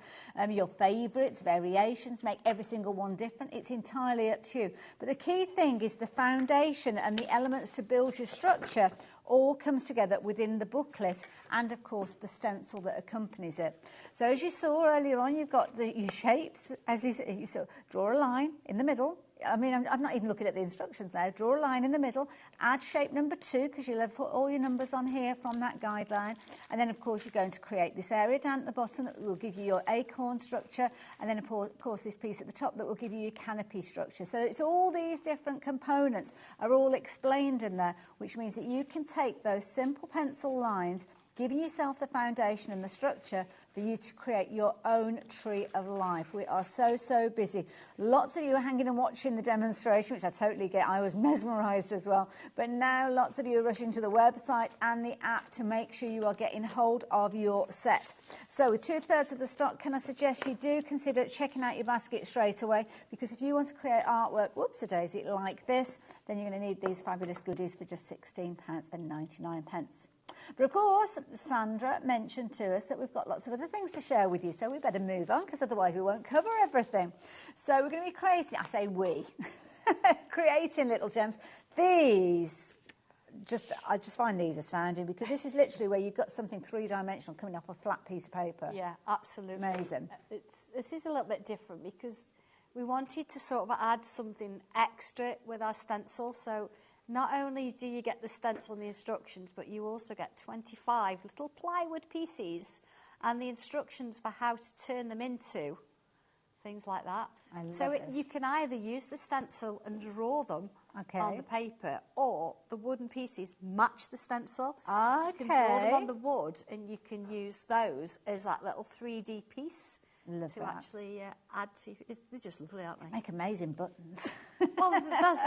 Your favourites, variations, make every single one different. It's entirely up to you. But the key thing is the foundation and the elements to build your structure all comes together within the booklet and, of course, the stencil that accompanies it. So as you saw earlier on, you've got your shapes. As you saw, draw a line in the middle. I mean, I'm not even looking at the instructions now. Draw a line in the middle, add shape number 2, because you'll have put all your numbers on here from that guideline. And then, of course, you're going to create this area down at the bottom that will give you your acorn structure. And then, of course, this piece at the top that will give you your canopy structure. So it's all these different components are all explained in there, which means that you can take those simple pencil lines, giving yourself the foundation and the structure for you to create your own tree of life. We are so busy. Lots of you are hanging and watching the demonstration, which I totally get. I was mesmerised as well. But now lots of you are rushing to the website and the app to make sure you are getting hold of your set. So with 2/3 of the stock, can I suggest you do consider checking out your basket straight away? Because if you want to create artwork, whoops-a-daisy, like this, then you're going to need these fabulous goodies for just £16.99. But of course, Sandra mentioned to us that we've got lots of other things to share with you, so we better move on, because otherwise we won't cover everything. So we're going to be creating, I say we, creating little gems. These, I just find these astounding, because this is literally where you've got something three-dimensional coming off a flat piece of paper. Yeah, absolutely. Amazing. This is a little bit different, because we wanted to sort of add something extra with our stencil, so not only do you get the stencil and the instructions, but you also get 25 little plywood pieces and the instructions for how to turn them into things like that. You can either use the stencil and draw them on the paper, or the wooden pieces match the stencil. Okay. You can draw them on the wood, and you can use those as that little 3D piece. Love that. Actually add to. They're just lovely, aren't they? Make amazing buttons. Well,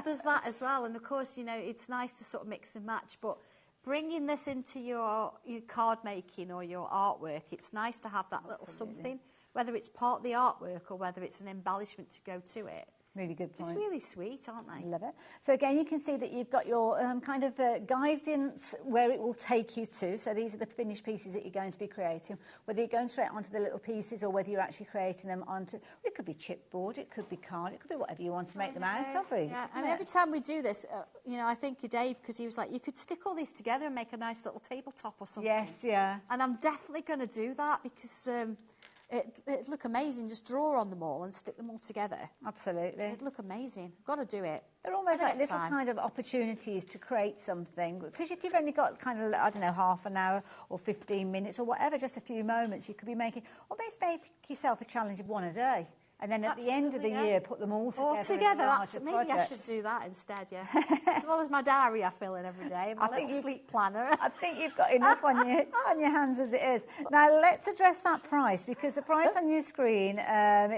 there's that as well, and of course, you know, it's nice to sort of mix and match. But bringing this into your card making or your artwork, it's nice to have that little something, whether it's part of the artwork or whether it's an embellishment to go to it. Really good point. Just really sweet, aren't they? Love it. So again, you can see that you've got your kind of guidance where it will take you to. So these are the finished pieces that you're going to be creating. Whether you're going straight onto the little pieces or whether you're actually creating them onto, it could be chipboard, it could be card, it could be whatever you want to make them out of. Really, yeah, and every time we do this, you know, I think of Dave, because he was like, you could stick all these together and make a nice little tabletop or something. Yes, yeah. And I'm definitely going to do that, because it'd look amazing. Just draw on them all and stick them all together. Absolutely. It'd look amazing. Got to do it. They're almost like little kind of opportunities to create something. Because if you've only got kind of, I don't know, half an hour or 15 minutes or whatever, just a few moments, you could be making, or maybe make yourself a challenge of one a day. And then at the end of the year, put them all together. All together. Maybe I should do that instead, yeah. As well as my diary I fill in every day, my little sleep planner. I think you've got enough on your hands as it is. Now, let's address that price, because the price on your screen,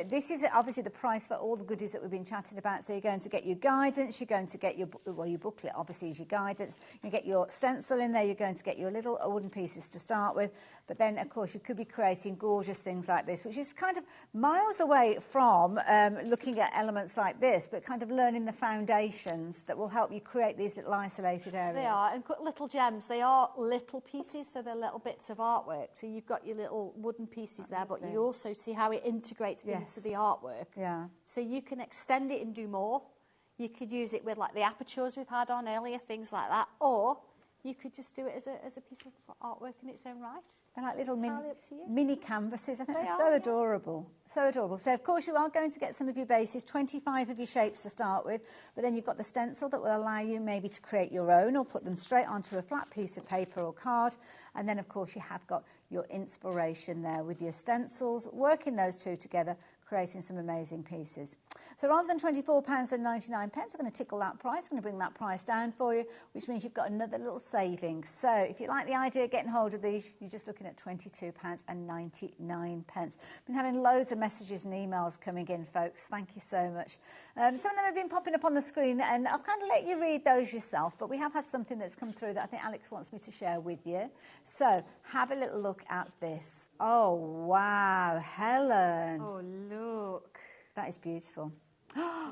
this is obviously the price for all the goodies that we've been chatting about. So you're going to get your guidance, you're going to get your booklet, obviously, is your guidance. You get your stencil in there, you're going to get your little wooden pieces to start with. But then, of course, you could be creating gorgeous things like this, which is kind of miles away from looking at elements like this, but kind of learning the foundations that will help you create these little isolated areas. They are, and little gems. They are little pieces, so they're little bits of artwork. So you've got your little wooden pieces there, but you also see how it integrates into the artwork. Yeah. So you can extend it and do more. You could use it with like the apertures we've had on earlier, things like that, or you could just do it as a piece of artwork in its own right. They're like little It's mini canvases. I think they're so adorable. So adorable. So, of course, you are going to get some of your bases, 25 of your shapes to start with, but then you've got the stencil that will allow you maybe to create your own or put them straight onto a flat piece of paper or card. And then, of course, you have got your inspiration there with your stencils, working those two together, creating some amazing pieces. So rather than £24.99, I'm going to tickle that price. I'm going to bring that price down for you, which means you've got another little saving. So if you like the idea of getting hold of these, you're just looking at £22.99. Been having loads of messages and emails coming in, folks. Thank you so much. Some of them have been popping up on the screen, and I've kind of let you read those yourself, but we have had something that's come through that I think Alex wants me to share with you. So have a little look at this. Oh, wow, Helen. Oh, look. That is beautiful.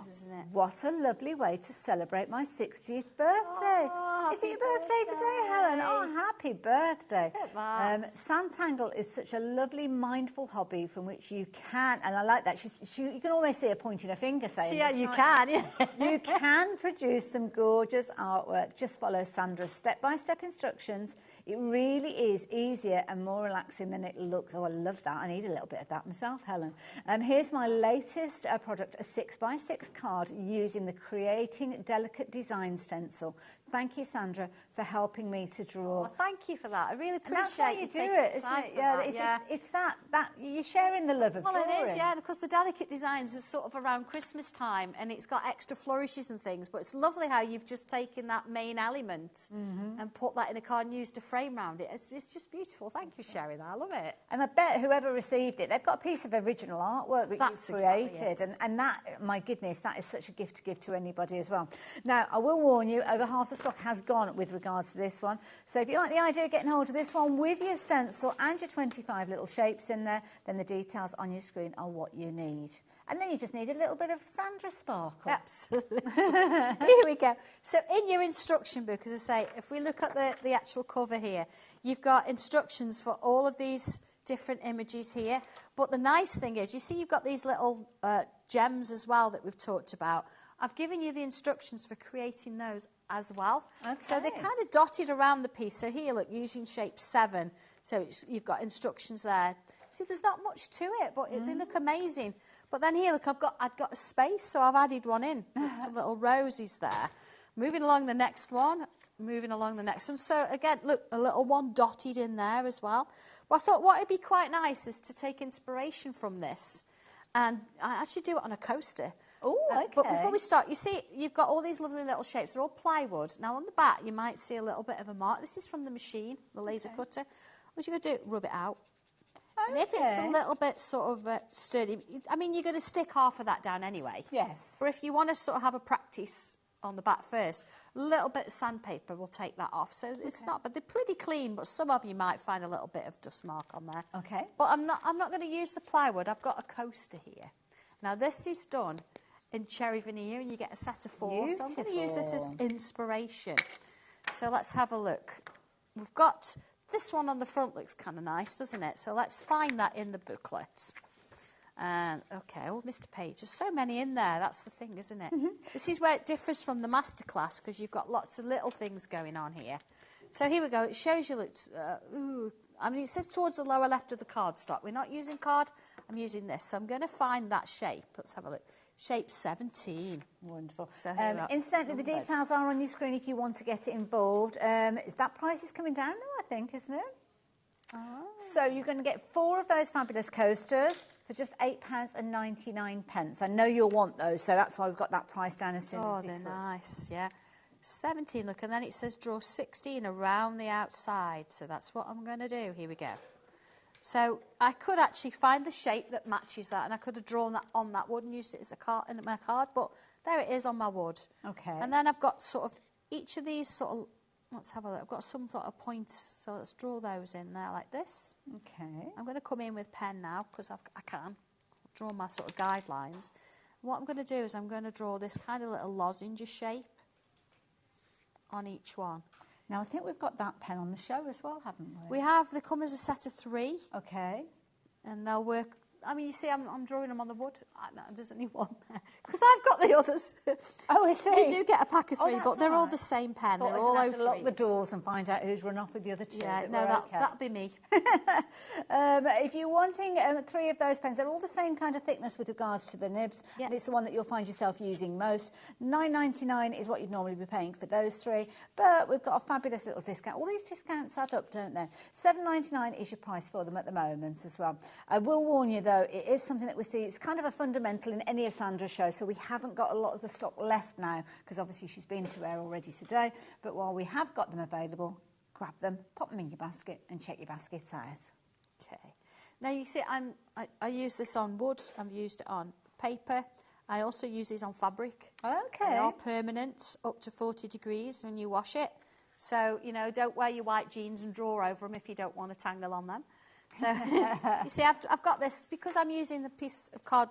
Isn't it? What a lovely way to celebrate my 60th birthday. Is it your birthday today, Helen? Oh, happy birthday. Sanntangle is such a lovely, mindful hobby from which you can, and I like that, you can almost see her pointing her finger saying Yeah, you can. Yeah. You can produce some gorgeous artwork. Just follow Sandra's step-by-step instructions. It really is easier and more relaxing than it looks. Oh, I love that. I need a little bit of that myself, Helen. Here's my latest product, a 6x6 card using the Creating Delicate Design stencil. Thank you, Sandra, for helping me to draw. Oh, thank you for that. I really appreciate that's how you taking do it, the isn't time it? for Yeah, that. It's that you're sharing the love of drawing. Well, it is, yeah, and of course the delicate designs are sort of around Christmas time, and it's got extra flourishes and things, but it's lovely how you've just taken that main element and put that in a card and used a frame around it. It's just beautiful. Thank you for sharing that. I love it. And I bet whoever received it, they've got a piece of original artwork that you've created. Exactly, yes. And that, my goodness, that is such a gift to give to anybody as well. Now, I will warn you, over half the stock has gone with regards to this one. So if you like the idea of getting hold of this one with your stencil and your 25 little shapes in there, then the details on your screen are what you need. And then you just need a little bit of Sandra sparkle. Absolutely. Here we go. So in your instruction book, as I say, if we look at the actual cover here, you've got instructions for all of these different images here. But the nice thing is, you see you've got these little gems as well that we've talked about. I've given you the instructions for creating those as well. Okay. So they're kind of dotted around the piece. So here, look, using shape 7. So you've got instructions there. See, there's not much to it, but they look amazing. But then here, look, I've got a space, so I've added one in. Some little roses there. Moving along the next one. Moving along the next one. So again, look, a little one dotted in there as well. But I thought what would be quite nice is to take inspiration from this. And I actually do it on a coaster. Oh, okay. But before we start, you see, you've got all these lovely little shapes. They're all plywood. Now, on the back, you might see a little bit of a mark. This is from the machine, the laser cutter. What you're going to do, rub it out. Okay. And if it's a little bit sort of sturdy, I mean, you're going to stick half of that down anyway. Yes. Or if you want to sort of have a practice on the back first, a little bit of sandpaper will take that off. So it's not, but they're pretty clean, but some of you might find a little bit of dust mark on there. Okay. But I'm not going to use the plywood. I've got a coaster here. Now, this is done in cherry veneer, and you get a set of 4. Beautiful. So I'm going to use this as inspiration. So let's have a look. We've got this one on the front, looks kind of nice, doesn't it? So let's find that in the booklet. And okay, oh, Mr. Page, there's so many in there. That's the thing, isn't it? This is where it differs from the masterclass, because you've got lots of little things going on here. So here we go. It shows you, look, I mean, it says towards the lower left of the cardstock. We're not using card. I'm using this. So I'm going to find that shape. Let's have a look. Shape 17. Wonderful. So incidentally, the details are on your screen if you want to get it involved. That price is coming down now, I think, isn't it? Oh. So you're going to get 4 of those fabulous coasters, for just £8.99. I know you'll want those, so that's why we've got that price down as soon as you they're could. nice, yeah. 17, look, and then it says draw 16 around the outside. So that's what I'm going to do. Here we go. So I could actually find the shape that matches that, and I could have drawn that on that wood and used it as a card in my card, but there it is on my wood. Okay. And then I've got sort of each of these sort of, let's have a look. I've got some sort of points, so let's draw those in there like this. Okay. I'm going to come in with pen now because I can draw my sort of guidelines. What I'm going to do is I'm going to draw this kind of little lozenge shape on each one. Now, I think we've got that pen on the show as well, haven't we? We have. They come as a set of 3. Okay. And they'll work. I mean, you see, I'm drawing them on the wood. No, there's only one there because I've got the others. Oh, I see. You do get a pack of 3, that's but they're all right. the same pen. Thought They're I was all gonna have to lock the O3s. doors and find out who's run off with the other 2. Yeah, but no, we're okay. that'd be me. If you're wanting 3 of those pens, they're all the same kind of thickness with regards to the nibs, and it's the one that you'll find yourself using most. £9.99 is what you'd normally be paying for those 3, but we've got a fabulous little discount. All these discounts add up, don't they? £7.99 is your price for them at the moment as well. I will warn you, though, it is something that we see. It's kind of a fundamental in any of Sandra's shows, so we haven't got a lot of the stock left now, because obviously she's been to air already today. But while we have got them available, grab them, pop them in your basket, and check your baskets out. Okay. Now you see, I use this on wood. I've used it on paper. I also use these on fabric. Okay. They are permanent, up to 40 degrees when you wash it. So, you know, don't wear your white jeans and draw over them if you don't want to tangle on them. So, you see, I've got this, because I'm using the piece of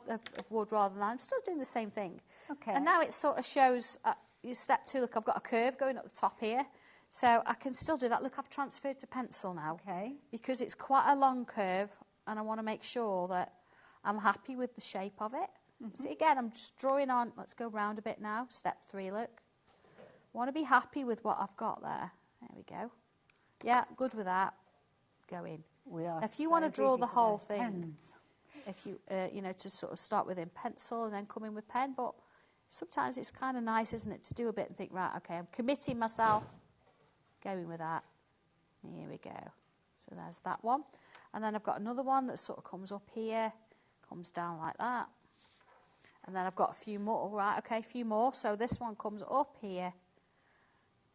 wood rather than I'm still doing the same thing. Okay. And now it sort of shows, step 2, look, I've got a curve going up the top here. So I can still do that. Look, I've transferred to pencil now. Okay. Because it's quite a long curve, and I want to make sure that I'm happy with the shape of it. See, again, I'm just drawing on. Let's go round a bit now. Step 3, look. Want to be happy with what I've got there. There we go. Yeah, good with that. Go in. We are if you so want to draw busy the for whole those thing, pens. if you, you know, to sort of start with in pencil and then come in with pen, but sometimes it's kind of nice, isn't it, to do a bit and think, right, okay, I'm committing myself, going with that. Here we go. So there's that one. And then I've got another one that sort of comes up here, comes down like that. And then I've got a few more, right, okay, a few more. So this one comes up here.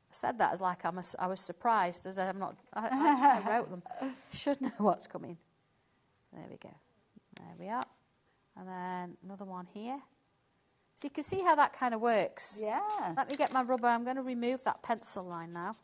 I said that as like I was surprised, as I'm not, I wrote them. Should know what's coming. There we go. There we are. And then another one here. So you can see how that kind of works. Yeah. Let me get my rubber. I'm going to remove that pencil line now.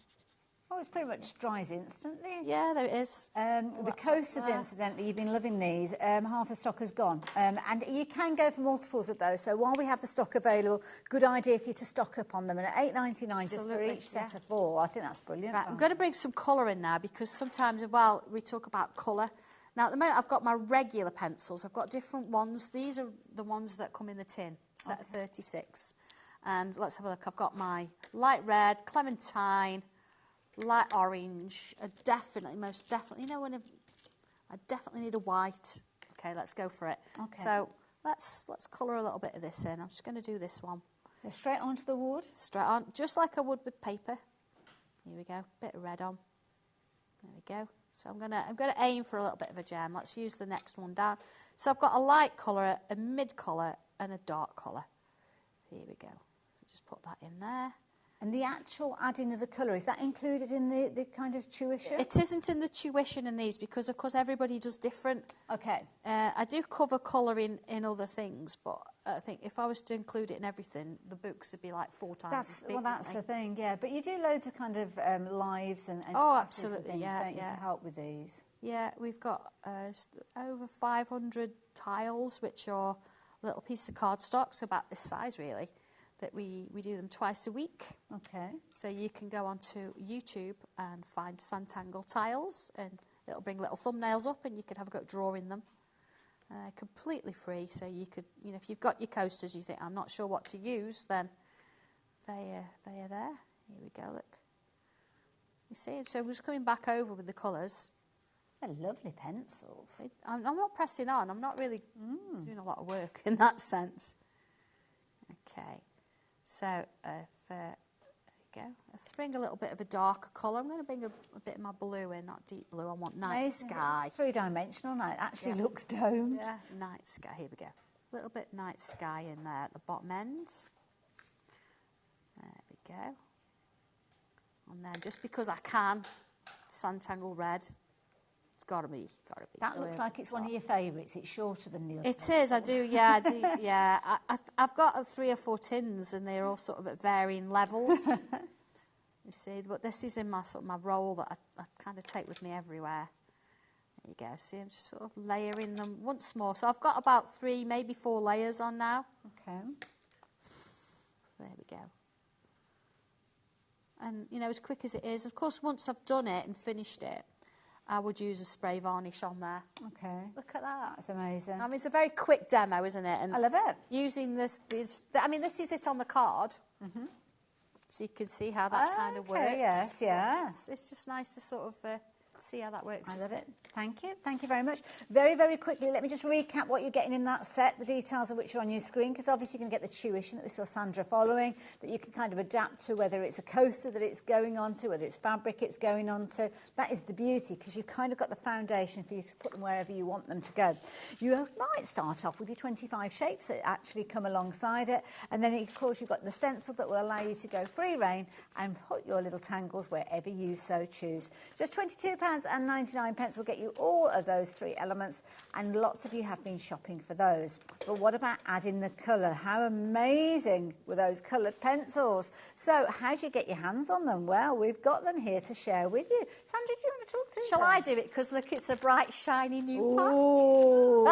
Oh, it's pretty much dries instantly. Yeah, there it is. The coasters, incidentally, you've been loving these. Half the stock has gone. And you can go for multiples of those. So while we have the stock available, good idea for you to stock up on them. And at £8.99 just for each set of 4, I think that's brilliant. Right, I'm going to bring some colour in now, because sometimes, well, we talk about colour. Now, at the moment, I've got my regular pencils. I've got different ones. These are the ones that come in the tin, set of 36. And let's have a look. I've got my light red, clementine, light orange, most definitely, you know, when I definitely need a white. Okay, let's go for it. Okay. So let's colour a little bit of this in. I'm just going to do this one. So straight onto the wood? Straight on, just like I would with paper. Here we go, bit of red on. There we go. So I'm gonna aim for a little bit of a gem. Let's use the next one down. So I've got a light colour, a mid colour, and a dark colour. Here we go. So just put that in there. And the actual adding of the colour, is that included in the kind of tuition? It isn't in the tuition in these, because, of course, everybody does different. Okay. I do cover colour in other things, but I think if I was to include it in everything, the books would be like 4 times as big. Well, that's the thing, yeah. But you do loads of kind of lives and oh, classes absolutely, and things, yeah, don't you, yeah. to help with these? Yeah, we've got over 500 tiles, which are little pieces of cardstock, so about this size, really, that we do them twice a week. Okay. So you can go onto YouTube and find Santangle tiles, and it'll bring little thumbnails up, and you can have a go at drawing them. Completely free, so you could, you know, if you've got your coasters, you think, I'm not sure what to use, then they are there. Here we go, look. You see, so we're just coming back over with the colours. They're lovely pencils. I'm not pressing on, I'm not really doing a lot of work in that sense. Okay. So, we go. Let's bring a little bit of a darker colour. I'm going to bring a bit of my blue in, not deep blue. I want night Amazing. sky. Three-dimensional now. It actually looks domed. Yeah, night sky. Here we go. A little bit night sky in there at the bottom end. There we go. And then just because I can, Santangle red. It's got to be. That looks like it's one of your favourites. It's shorter than the other. It is. I do. Yeah, I do. Yeah, I've got 3 or 4 tins, and they're all sort of at varying levels. You see, but this is in my sort of my roll that I kind of take with me everywhere. There you go. See, I'm just sort of layering them once more. So I've got about 3, maybe 4 layers on now. Okay. There we go. And you know, as quick as it is, of course, once I've done it and finished it, I would use a spray varnish on there. Okay. Look at that. That's amazing. I mean, it's a very quick demo, isn't it? And I love it. Using this I mean, this is it on the card. Mm-hmm. So you can see how that kind of works. Yes, yeah. It's just nice to sort of see how that works. I love it. Thank you. Thank you very much. Very, very quickly, let me just recap what you're getting in that set, the details of which are on your screen, because obviously you're going to get the tuition that we saw Sandra following, that you can kind of adapt to, whether it's a coaster that it's going on to, whether it's fabric it's going on to. That is the beauty, because you've kind of got the foundation for you to put them wherever you want them to go. You might start off with your 25 shapes that actually come alongside it, and then, of course, you've got the stencil that will allow you to go free rein and put your little tangles wherever you so choose. Just £22.99 will get you all of those 3 elements, and lots of you have been shopping for those. But what about adding the colour? How amazing were those coloured pencils? So how do you get your hands on them? Well, we've got them here to share with you. Sandra, do you want to talk through Shall them? I do it? Because look, it's a bright, shiny new pack. Ooh.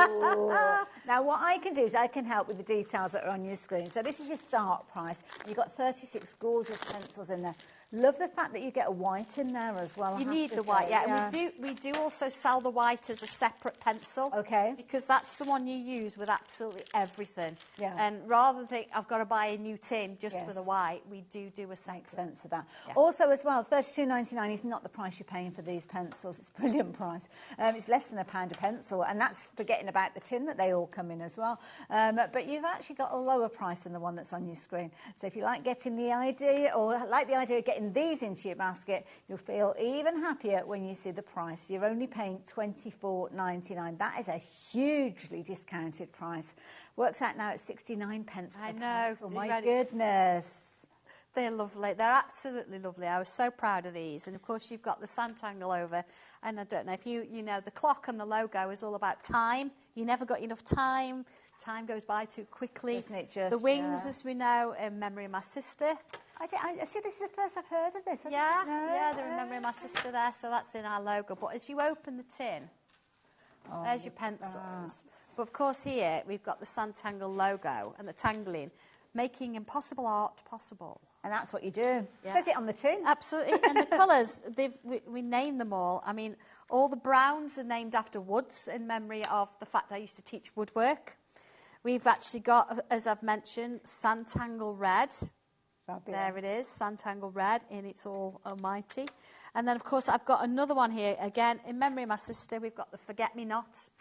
Now, what I can do is I can help with the details that are on your screen. So this is your start price. You've got 36 gorgeous pencils in there. Love the fact that you get a white in there as well. You need the white, yeah. And we do also sell the white as a separate pencil. Okay. Because that's the one you use with absolutely everything. Yeah. And rather than think, I've got to buy a new tin just for the white, we do a separate. Makes sense of that. Yeah. Also, as well, $32.99 is not the price you're paying for these pencils. It's a brilliant price. It's less than £1 a pencil, and that's forgetting about the tin that they all come in as well. But you've actually got a lower price than the one that's on your screen. So if you like getting the idea, or like the idea of getting these into your basket, you'll feel even happier when you see the price. You're only paying £24.99. That is a hugely discounted price. Works out now at 69 pence per pencil. My goodness. They're lovely. They're absolutely lovely. I was so proud of these. And, of course, you've got the Santangle over. And I don't know if you know, the clock and the logo is all about time. You never got enough time. Time goes by too quickly. Doesn't it just? The wings, as we know, in memory of my sister. I see, this is the first I've heard of this. Yeah, they're in memory of my sister there. So that's in our logo. But as you open the tin, there's your pencils. But, of course, here we've got the Santangle logo and the tangling, making impossible art possible. And that's what you do. Yeah. Says it on the tin. Absolutely. And the colours, we named them all. I mean, all the browns are named after woods in memory of the fact that I used to teach woodwork. We've actually got, as I've mentioned, Santangle red. Fabulous. There it is, Santangle red in its all almighty. And then, of course, I've got another one here, again, in memory of my sister. We've got the Forget-Me-Not.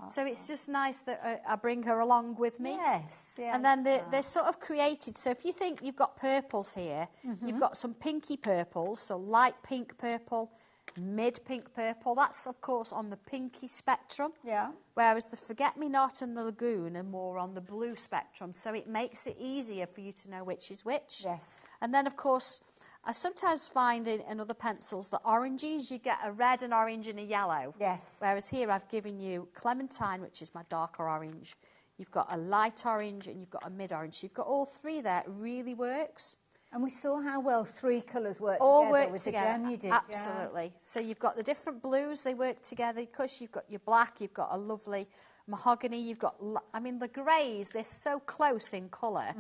So it's just nice that I bring her along with me. Yes. And then they're sort of created. So if you think you've got purples here, you've got some pinky purples, so light pink purple, mid-pink purple. That's, of course, on the pinky spectrum. Yeah. Whereas the Forget-Me-Not and the Lagoon are more on the blue spectrum. So it makes it easier for you to know which is which. Yes. And then, of course, I sometimes find in other pencils that oranges, you get a red, an orange and a yellow. Yes. Whereas here I've given you clementine, which is my darker orange. You've got a light orange and you've got a mid-orange. So you've got all 3 there. It really works. And we saw how well 3 colours work all together work with together. the gem you did. Absolutely. Yeah. So you've got the different blues, they work together. Because you've got your black, you've got a lovely mahogany, you've got, I mean, the greys, they're so close in colour.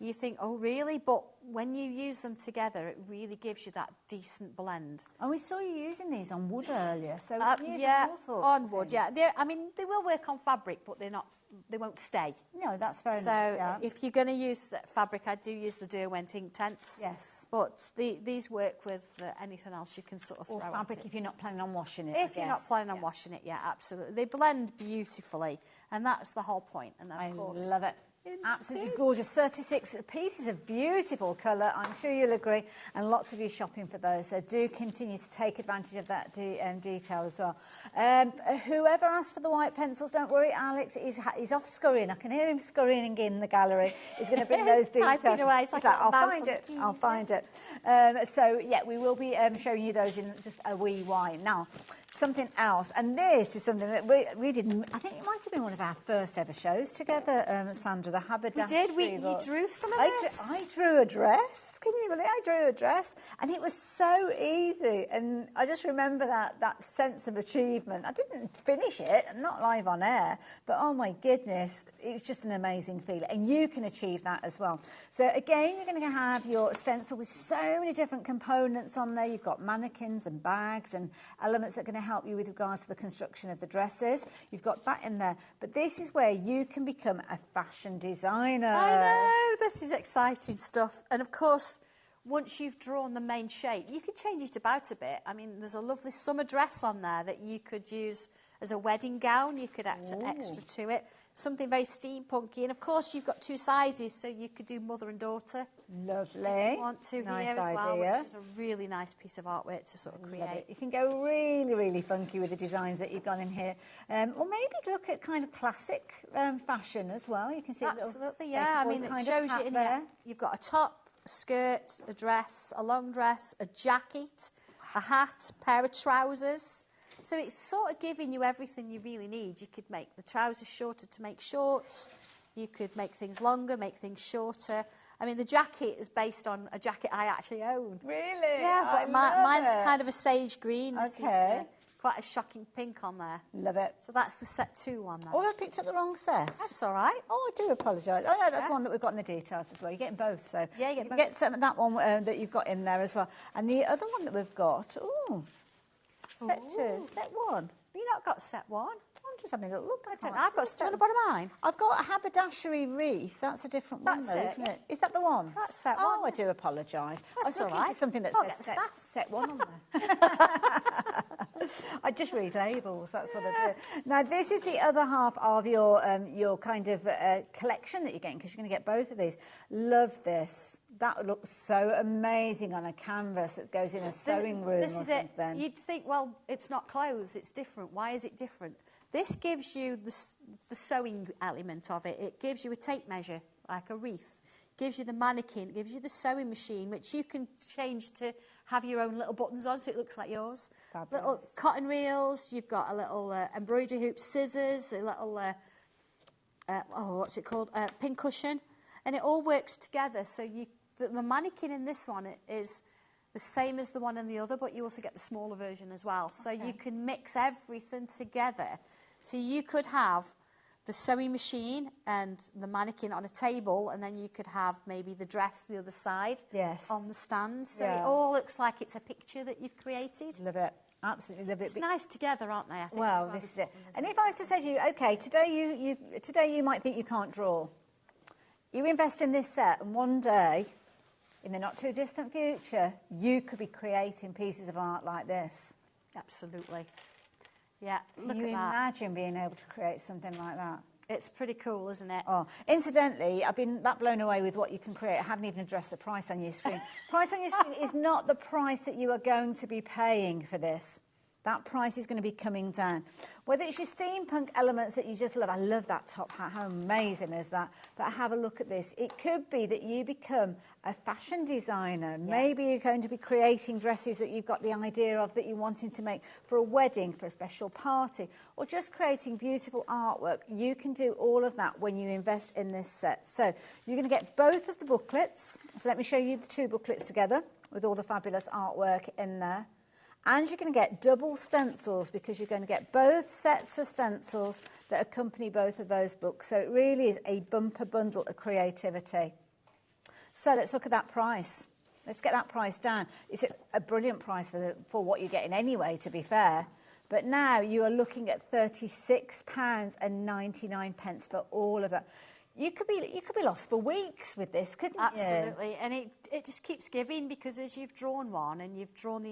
You think, oh, really? But when you use them together, it really gives you that decent blend. And we saw you using these on wood earlier, so yeah, all sorts on of wood, things. yeah. I mean, they will work on fabric, but they won't stay. No, that's fair enough. So if you're going to use fabric, I do use the Derwent ink tents. Yes. But these work with anything else you can sort of throw or at fabric it. if you're not planning on washing it. If you're not planning on washing it, yeah, absolutely. They blend beautifully, and that's the whole point. And of course, love it. Absolutely gorgeous. 36 pieces of beautiful colour. I'm sure you'll agree. And lots of you shopping for those. So do continue to take advantage of that detail as well. Whoever asked for the white pencils, don't worry. Alex is off scurrying. I can hear him scurrying in the gallery. He's going to bring those details. Typing away. It's like I'll find it. I'll find it. So, yeah, we will be showing you those in just a wee while. Now, something else, and this is something that we didn't. I think it might have been one of our first ever shows together, Sandra. The haberdashery. We did. You drew some of this. I drew a dress. Can you believe I drew a dress? And it was so easy. And I just remember that sense of achievement. I didn't finish it, not live on air, but oh my goodness, it was just an amazing feeling. And you can achieve that as well. So again, you're going to have your stencil with so many different components on there. You've got mannequins and bags and elements that are going to help you with regards to the construction of the dresses. You've got that in there. But this is where you can become a fashion designer. I know, this is exciting stuff. And of course, once you've drawn the main shape, you can change it about a bit. I mean, there's a lovely summer dress on there that you could use as a wedding gown. You could add extra to it. Something very steampunky. And, of course, you've got two sizes, so you could do mother and daughter. Lovely. If you want to nice here as well, idea. which is a really nice piece of artwork to sort of create. You can go really, really funky with the designs that you've got in here. Or maybe look at kind of classic fashion as well. You can see absolutely, yeah. I mean, it shows you in there. You've got a top, a skirt, a dress, a long dress, a jacket, a hat, a pair of trousers. So it's sort of giving you everything you really need. You could make the trousers shorter to make shorts. You could make things longer, make things shorter. I mean, the jacket is based on a jacket I actually own. Really? Yeah, but mine's it. kind of a sage green. This Okay. is quite a shocking pink on there. Love it. So that's the set 2 one there. Oh, I picked up the wrong set. That's all right. Oh, I do apologise. Oh, no, that's the one that we've got in the details as well. You're getting both, so yeah, you can get some of that one that you've got in there as well. And the other one that we've got, set 2, set 1. You not got set 1? I'm just having a little look. I don't know. I've got stuff on the bottom of mine. I've got a haberdashery wreath. That's a different one, though, isn't it? Is that the one? That's set 1. Oh, I do apologise. That's I was looking for something that said set 1 on there. I just read labels. That's what I do. Now, this is the other half of your kind of collection that you're getting, because you're going to get both of these. Love this. That looks so amazing on a canvas that goes in a sewing room or something. It. You'd think, well, it's not clothes, it's different. Why is it different? This gives you the sewing element of it. It gives you a tape measure, like a wreath. It gives you the mannequin. It gives you the sewing machine, which you can change to have your own little buttons on so it looks like yours. Fabulous. Little cotton reels. You've got a little embroidery hoop, scissors, a little, what's it called? Pin cushion. And it all works together. So the mannequin in this one is the same as the one in the other, but you also get the smaller version as well. So you can mix everything together. So you could have the sewing machine and the mannequin on a table, and then you could have maybe the dress the other side on the stand. So it all looks like it's a picture that you've created. Love it. Absolutely love it. It's nice together, aren't they? I think well, this is it. And if I was to say to you, okay, today you might think you can't draw. You invest in this set, and one day, in the not too distant future, you could be creating pieces of art like this. Absolutely. Yeah, look Can you at that. imagine being able to create something like that? It's pretty cool, isn't it? Oh, incidentally, I've been that blown away with what you can create. I haven't even addressed the price on your screen. Price on your screen is not the price that you are going to be paying for this. That price is going to be coming down. Whether it's your steampunk elements that you just love. I love that top hat. How amazing is that? But have a look at this. It could be that you become a fashion designer. Yeah. Maybe you're going to be creating dresses that you've got the idea of that you're wanting to make for a wedding, for a special party, or just creating beautiful artwork. You can do all of that when you invest in this set. So you're going to get both of the booklets. So let me show you the 2 booklets together with all the fabulous artwork in there. And you're going to get double stencils, because you're going to get both sets of stencils that accompany both of those books. So it really is a bumper bundle of creativity. So let's look at that price. Let's get that price down. It's a brilliant price for what you're getting anyway, to be fair. But now you are looking at £36.99 for all of that. You could be lost for weeks with this, couldn't you? Absolutely, and it just keeps giving, because as you've drawn one and you've drawn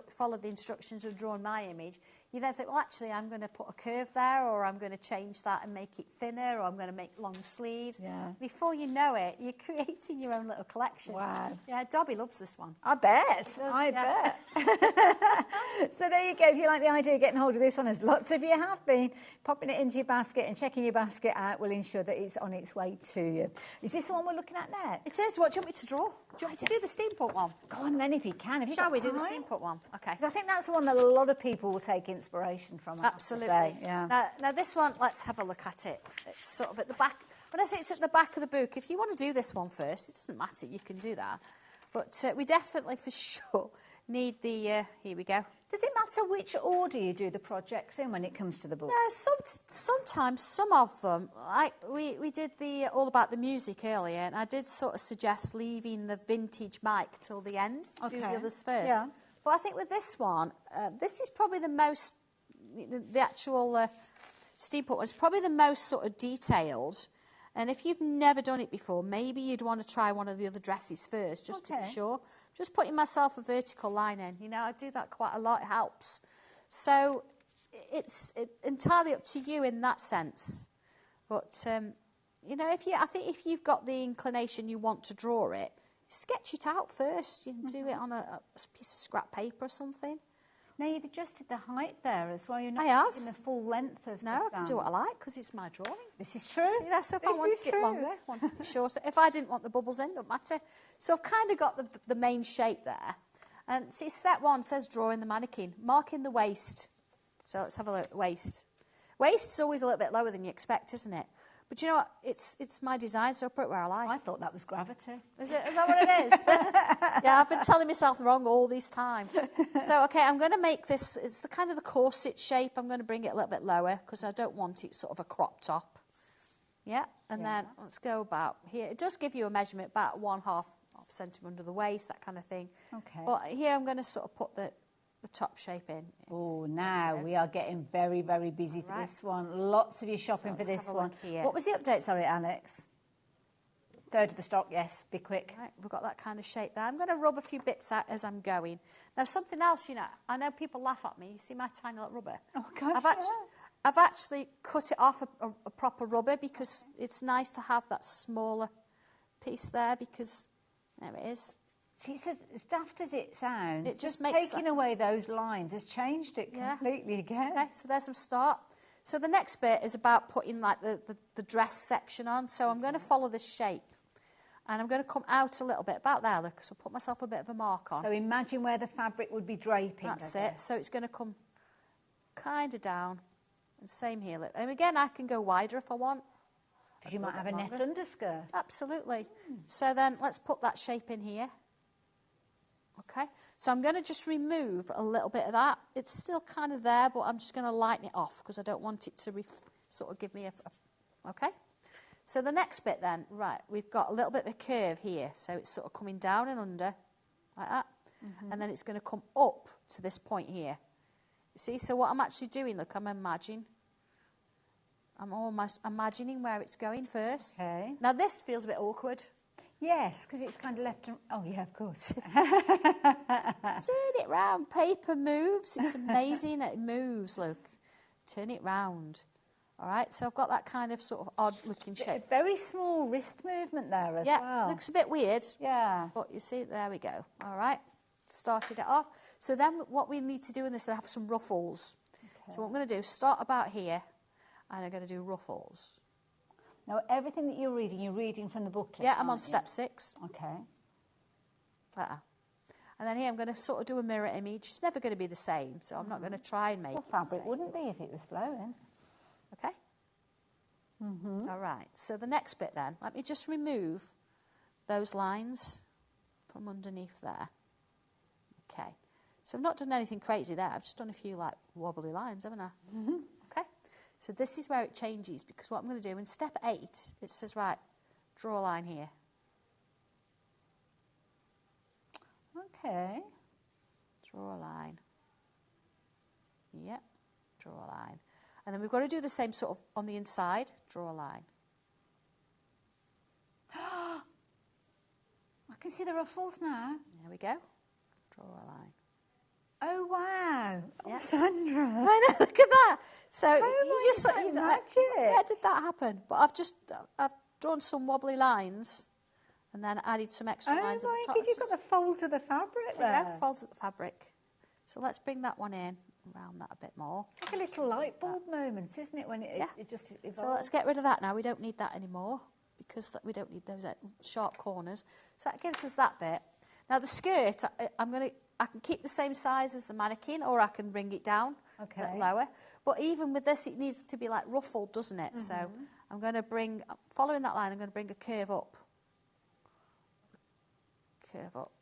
followed the instructions and drawn my image, you then think, well, actually, I'm going to put a curve there, or I'm going to change that and make it thinner, or I'm going to make long sleeves. Yeah. Before you know it, you're creating your own little collection. Wow. Yeah, Dobby loves this one. I bet. Does, I yeah. bet. So there you go. If you like the idea of getting hold of this one, as lots of you have been, popping it into your basket and checking your basket out will ensure that it's on its way to you. Is this the one we're looking at next? It is. What do you want me to draw? Do you want me to do the steampunk one? Go on then, if you can. Have you Shall got we do the time? steampunk one? Okay. 'Cause I think that's the one that a lot of people will take inspiration from. I have to Absolutely. say. Yeah. Now, this one, let's have a look at it. It's sort of at the back. When I say it's at the back of the book, if you want to do this one first, it doesn't matter. You can do that. But we definitely, for sure, need the... here we go. Does it matter which order you do the projects in when it comes to the book? No, sometimes some of them, like we did the all about the music earlier, and I did sort of suggest leaving the vintage mic till the end, do the others first. Yeah. But I think with this one, this is probably the most, the actual steampunk one is probably the most sort of detailed. And if you've never done it before, maybe you'd want to try one of the other dresses first, just to be sure. Just putting myself a vertical line in, you know, I do that quite a lot, it helps. So it's entirely up to you in that sense. But, you know, I think if you've got the inclination you want to draw it, sketch it out first. You can do it on a piece of scrap paper or something. Now, you've adjusted the height there as well. You're not taking the full length of the No, I can do what I stand. like because it's my drawing. This is true. See, that's if I This wanted is it true. longer, wanted it shorter. If I didn't want the bubbles in, don't matter. So I've kind of got the main shape there. And see, step one says drawing the mannequin, marking the waist. So let's have a look at the waist. Waist is always a little bit lower than you expect, isn't it? But you know what? It's my design, so I'll put it where I like. I thought that was gravity. Is that what it is? Yeah, I've been telling myself wrong all this time. So, okay, I'm going to make this, it's the kind of the corset shape. I'm going to bring it a little bit lower because I don't want it sort of a crop top. Yeah, and then let's go about here. It does give you a measurement about 1/2 centimetre under the waist, that kind of thing. Okay. But here I'm going to sort of put the top shape in. Oh, now we are getting very, very busy for this one. Lots of you shopping for let's this have a one. look here. What was the update, sorry, Alex? Third of the stock, yes. Be quick. Right, we've got that kind of shape there. I'm going to rub a few bits out as I'm going. Now, something else, you know, I know people laugh at me. You see my tiny little rubber? Oh, gosh, I've actually cut it off a proper rubber because it's nice to have that smaller piece there because there it is. See, it says, as daft as it sounds, It just makes taking away those lines has changed it completely again. Okay, so there's some start. So the next bit is about putting like the dress section on. So I'm going to follow this shape. And I'm going to come out a little bit, about there, look. So I'll put myself a bit of a mark on. So imagine where the fabric would be draping. That's it. So it's going to come kind of down. And same here, look. And again, I can go wider if I want. Because you might have a net underskirt. Absolutely. So then let's put that shape in here. Okay. So I'm going to just remove a little bit of that. It's still kind of there, but I'm just going to lighten it off because I don't want it to sort of give me okay. So the next bit then, right, we've got a little bit of a curve here. So it's sort of coming down and under, like that. And then it's going to come up to this point here. You see, so what I'm actually doing, look, I'm almost imagining where it's going first. Okay. Now this feels a bit awkward. Yes, because it's kind of left and... Oh, yeah, of course. Turn it round. Paper moves. It's amazing that it moves, look. Turn it round. All right, so I've got that kind of sort of odd-looking shape. A very small wrist movement there as well. Yeah, looks a bit weird. Yeah. But you see, there we go. All right, started it off. So then what we need to do in this is have some ruffles. Okay. So what I'm going to do is start about here, and I'm going to do ruffles. Now, everything that you're reading from the booklet. Yeah, I'm on step 6. Okay. Like that. And then here I'm going to sort of do a mirror image. It's never going to be the same, so I'm not going to try and make it the fabric same. wouldn't be if it was flowing. Okay. All right, so the next bit then, let me just remove those lines from underneath there. Okay, so I've not done anything crazy there. I've just done a few like wobbly lines, haven't I? Okay, so this is where it changes because what I'm going to do in step 8, it says, right, draw a line here. Okay. Draw a line. Yep, draw a line. And then we've got to do the same sort of on the inside. Draw a line. I can see the ruffles now. There we go. Draw a line. Oh, wow. Oh, Yeah. Sandra. I know, look at that. So you just you don't match where it. did that happen? But I've drawn some wobbly lines and then added some extra lines at the top. God, you've got the folds of the fabric There there. you go, folds of the fabric. So let's bring that one in, round that a bit more. It's like a little light bulb moment, isn't it, when it just evolves? So let's get rid of that now. We don't need that anymore because we don't need those sharp corners. So that gives us that bit. Now the skirt, I can keep the same size as the mannequin, or I can bring it down a bit lower. But even with this, it needs to be like ruffled, doesn't it? So I'm going to bring, following that line, I'm going to bring a curve up. Curve up.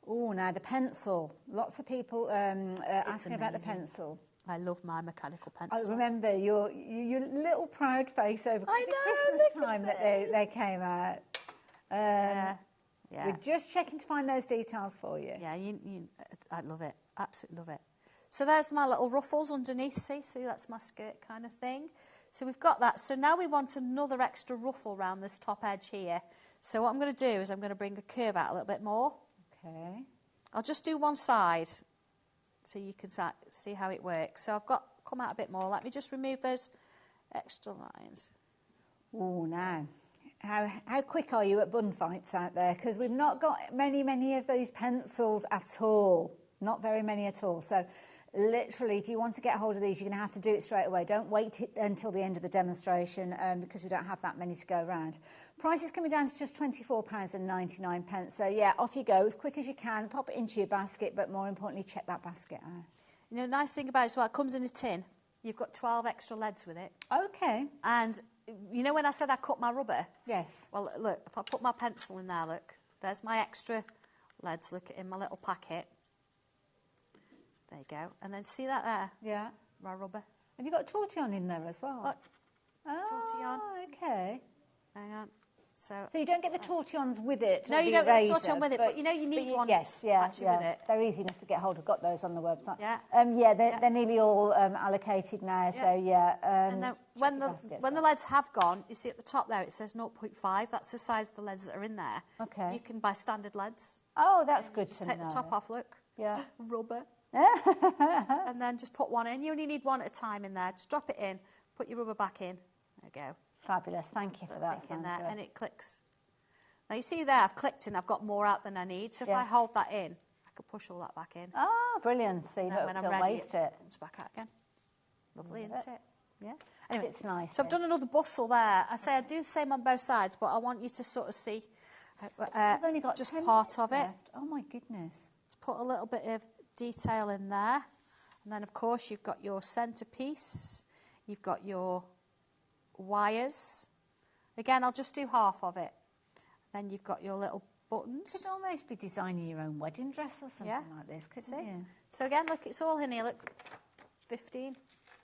Oh, now the pencil. Lots of people asking about the pencil. I love my mechanical pencil. I remember your little proud face over Christmas time that they came out. Yeah. We're just checking to find those details for you. Yeah, I love it. Absolutely love it. So there's my little ruffles underneath, see that's my skirt kind of thing. So we've got that. So now we want another extra ruffle around this top edge here. So what I'm going to do is I'm going to bring the curve out a little bit more. Okay. I'll just do one side so you can see how it works. So I've got come out a bit more. Let me just remove those extra lines. Oh, now. How quick are you at bun fights out there? Because we've not got many of those pencils at all. Not very many at all. So literally, if you want to get hold of these, you're going to have to do it straight away. Don't wait until the end of the demonstration because we don't have that many to go around. Price is coming down to just £24.99. So yeah, off you go as quick as you can. Pop it into your basket, but more importantly, check that basket out. You know, the nice thing about it as well, it comes in a tin. You've got 12 extra leads with it. Okay. And you know when I said I cut my rubber? Yes. Well, look, if I put my pencil in there, look, there's my extra leads, look, in my little packet. There you go. And then see that there? Yeah. My rubber. Have you got a tortillon in there as well? Look. Tortillon. Okay. Hang on. So you don't get the tortillons with it? No, you don't get the tortillon with it, but you know you need one actually with it. They're easy enough to get hold of. Got those on the website. Yeah. They're nearly all allocated now, so And then when the leads have gone, you see at the top there it says 0.5. That's the size of the leads that are in there. Okay. You can buy standard leads. Oh, that's good just to take know. the top off, look. Yeah. Rubber. And then just put one in. You only need one at a time in there. Just drop it in, put your rubber back in. There you go. Fabulous. Thank you for that. In there, and it clicks. Now you see there, I've clicked and I've got more out than I need. So if I hold that in, I can push all that back in. Oh, brilliant. So you when don't I'm ready, waste it. Comes back out again. Lovely, isn't it? Yeah. Anyway, it's nice. So I've done another bustle there. I say I do the same on both sides, but I want you to sort of see I've only got just 10 part of it. left. Oh my goodness. Let's put a little bit of detail in there. And then, of course, you've got your centrepiece. You've got your wires. Again, I'll just do half of it. Then you've got your little buttons. You could almost be designing your own wedding dress or something like this, couldn't you? So again, look, it's all in here. Look, 15.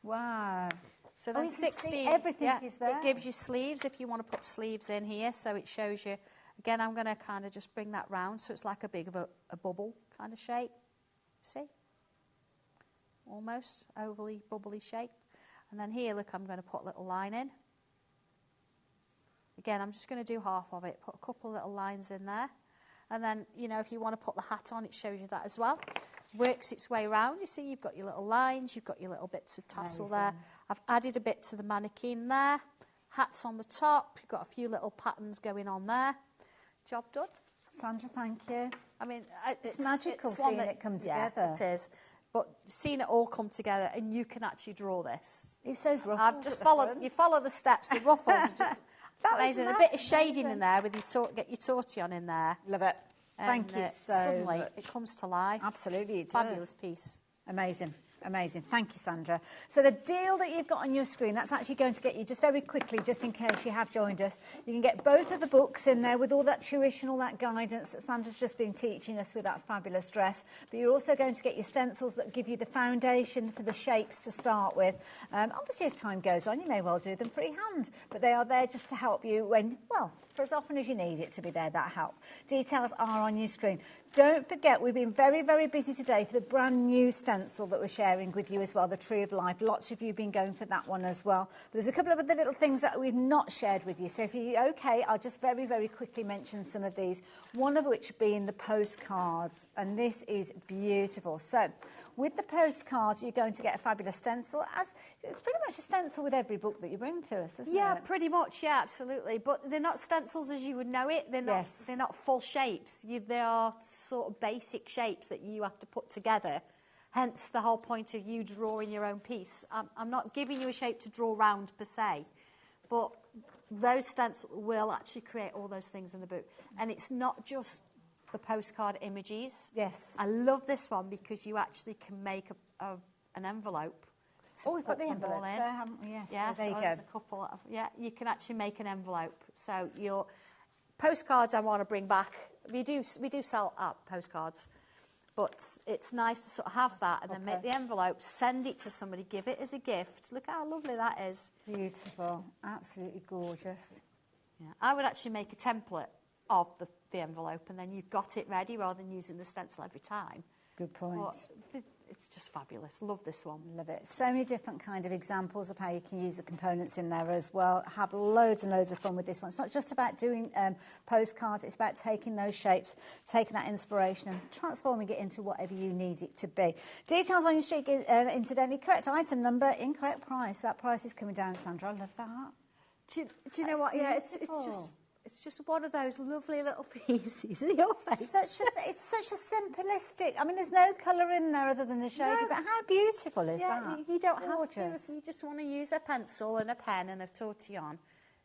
Wow. So then you can 16. see everything is there. It gives you sleeves if you want to put sleeves in here. So it shows you. Again, I'm going to kind of just bring that round so it's like a big of a bubble kind of shape. See? Almost overly bubbly shape. And then here, look, I'm going to put a little line in. Again, I'm just going to do half of it. Put a couple of little lines in there. And then, you know, if you want to put the hat on, it shows you that as well. Works its way around. You see, you've got your little lines. You've got your little bits of tassel there. I've added a bit to the mannequin there. Hats on the top. You've got a few little patterns going on there. Job done. Sandra, thank you. I mean, it's magical seeing it come together. It is. But seeing it all come together, and you can actually draw this. Who's those ruffles? I've just followed. You follow the steps. The ruffles are just amazing. A bit of shading in there with your get your tortillon in there. Love it. Thank you so suddenly much. It comes to life. Absolutely, it Fabulous does. piece. Amazing. Amazing. Thank you, Sandra. So the deal that you've got on your screen, that's actually going to get you, just very quickly, just in case you have joined us, you can get both of the books in there with all that tuition, all that guidance that Sandra's just been teaching us with that fabulous dress. But you're also going to get your stencils that give you the foundation for the shapes to start with. Obviously, as time goes on, you may well do them freehand, but they are there just to help you when, well, for as often as you need it to be there, that help. Details are on your screen. Don't forget, we've been very, very busy today for the brand new stencil that we're sharing sharing with you as well, the Tree of Life. Lots of you have been going for that one as well. But there's a couple of other little things that we've not shared with you. So if you're okay, I'll just very, very quickly mention some of these. One of which being the postcards. And this is beautiful. So with the postcards, you're going to get a fabulous stencil. It's pretty much a stencil with every book that you bring to us, isn't it? Yeah, pretty much, yeah, absolutely. But they're not stencils as you would know it. They're not full shapes. They are sort of basic shapes that you have to put together. Hence the whole point of you drawing your own piece. I'm not giving you a shape to draw round per se, but those stencils will actually create all those things in the book. And it's not just the postcard images. Yes. I love this one because you actually can make an envelope. Oh, we've got the envelope there, haven't we? Yes, yeah, there you so go. there's a couple you can actually make an envelope. So your postcards I want to bring back. We do sell postcards, but it's nice to sort of have that and then make the envelope, send it to somebody, give it as a gift. Look how lovely that is. Beautiful, absolutely gorgeous. Yeah, I would actually make a template of the envelope and then you've got it ready rather than using the stencil every time. Good point. But it's just fabulous. Love this one. Love it. So many different kind of examples of how you can use the components in there as well. Have loads and loads of fun with this one. It's not just about doing postcards. It's about taking those shapes, taking that inspiration and transforming it into whatever you need it to be. Details on your street, incidentally, correct item number, incorrect price. That price is coming down, Sandra. I love that. Do you know what? Yeah, it's just one of those lovely little pieces in your face. It's such a simplistic. I mean, there's no colour in there other than the shading, but how beautiful is that? You don't have to. If you just want to use a pencil and a pen and a tortillon,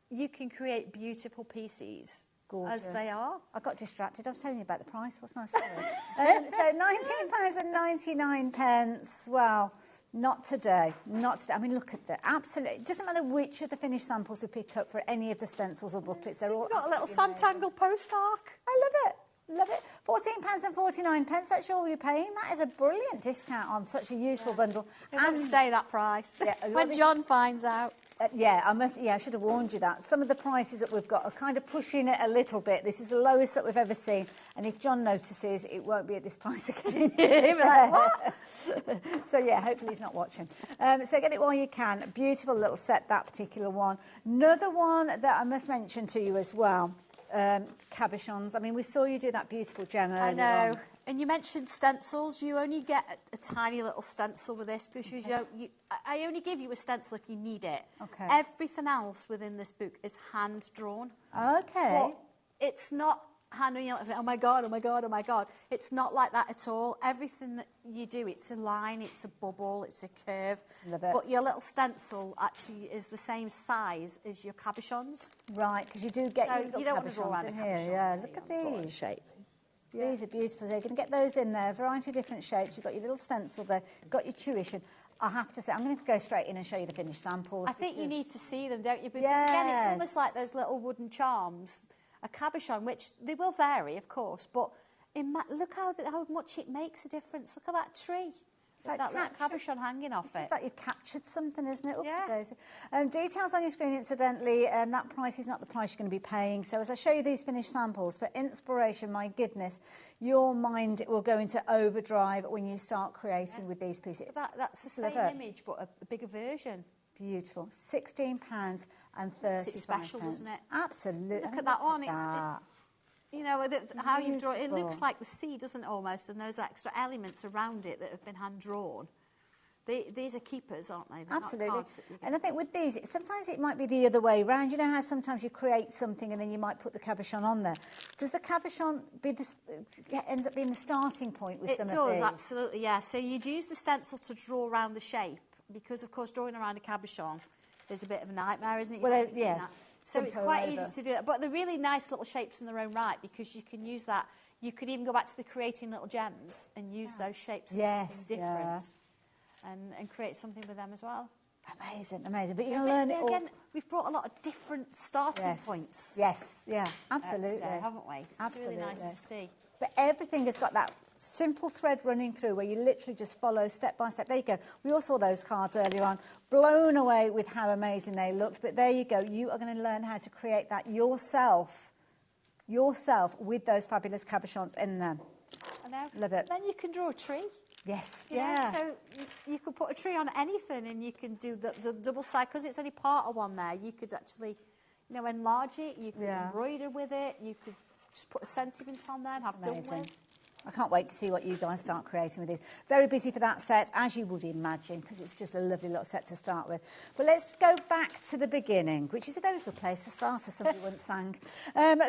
you can create beautiful pieces. Gorgeous. As they are. I got distracted. I was telling you about the price. What's nice? So £19.99. Well, not today. Not today. I mean, look at that. Absolutely. It doesn't matter which of the finished samples we pick up for any of the stencils or booklets. They're all. You've got a little Santangle postmark. I love it. Love it. £14.49. That's all you're paying. That is a brilliant discount on such a useful bundle. It won't stay that price. Yeah, when John finds out. I should have warned you that. Some of the prices that we've got are kind of pushing it a little bit. This is the lowest that we've ever seen. And if John notices, it won't be at this price again. Like, what? So, yeah, hopefully he's not watching. So get it while you can. Beautiful little set, that particular one. Another one that I must mention to you as well, cabochons. I mean, we saw you do that beautiful gem earlier. I know. On. And you mentioned stencils. You only get a tiny little stencil with this because I only give you a stencil if you need it. Okay. Everything else within this book is hand drawn. Okay. But it's not hand drawn. Oh my god! Oh my god! Oh my god! It's not like that at all. Everything that you do, it's a line, it's a bubble, it's a curve. Love it. But your little stencil actually is the same size as your cabochons. Right, because you do get your little you don't want to draw around in a here. cabochon. Yeah, look at these. Shape. Yeah. These are beautiful. So you're going to get those in there, a variety of different shapes. You've got your little stencil there, you've got your tuition. I have to say, I'm going to go straight in and show you the finished samples. I think you need to see them, don't you? Because again, it's almost like those little wooden charms. A cabochon, which they will vary, of course, but look how much it makes a difference. Look at that tree. Like that little cabochon hanging off it. It's just like you captured something, isn't it? Yeah. Details on your screen, incidentally. That price is not the price you're going to be paying. So as I show you these finished samples, for inspiration, my goodness, your mind will go into overdrive when you start creating with these pieces. That's the same image, but a bigger version. Beautiful. £16.35. It's special, doesn't it? Absolutely. Look at that one. You know, how you've drawn it. It looks like the sea, doesn't it, almost? And those extra elements around it that have been hand-drawn. These are keepers, aren't they? They're absolutely. And I think with these, sometimes it might be the other way around. You know how sometimes you create something and then you might put the cabochon on there. Does the cabochon ends up being the starting point with some of these? It does, absolutely, yeah. So you'd use the stencil to draw around the shape because, of course, drawing around a cabochon is a bit of a nightmare, isn't it? Well, yeah. So it's quite easy to do that. But they're really nice little shapes in their own right because you can use that. You could even go back to the creating little gems and use those shapes as something different and create something with them as well. Amazing, amazing. But you can learn it all. Again, we've brought a lot of different starting points. Yes, yeah, absolutely. Today, haven't we? It's really nice to see. But everything has got that simple thread running through where you literally just follow step by step. There you go. We all saw those cards earlier on. Blown away with how amazing they looked. But there you go. You are going to learn how to create that yourself with those fabulous cabochons in them. I know. Love it. Then you can draw a tree. Yes, Yeah. So you could put a tree on anything, and you can do the double side, because it's only part of one there. You could actually, enlarge it. You could embroider with it. You could just put a sentiment on there and have done with. I can't wait to see what you guys start creating with it. Very busy for that set, as you would imagine, because it's just a lovely little set to start with. But let's go back to the beginning, which is a very good place to start, as somebody once sang.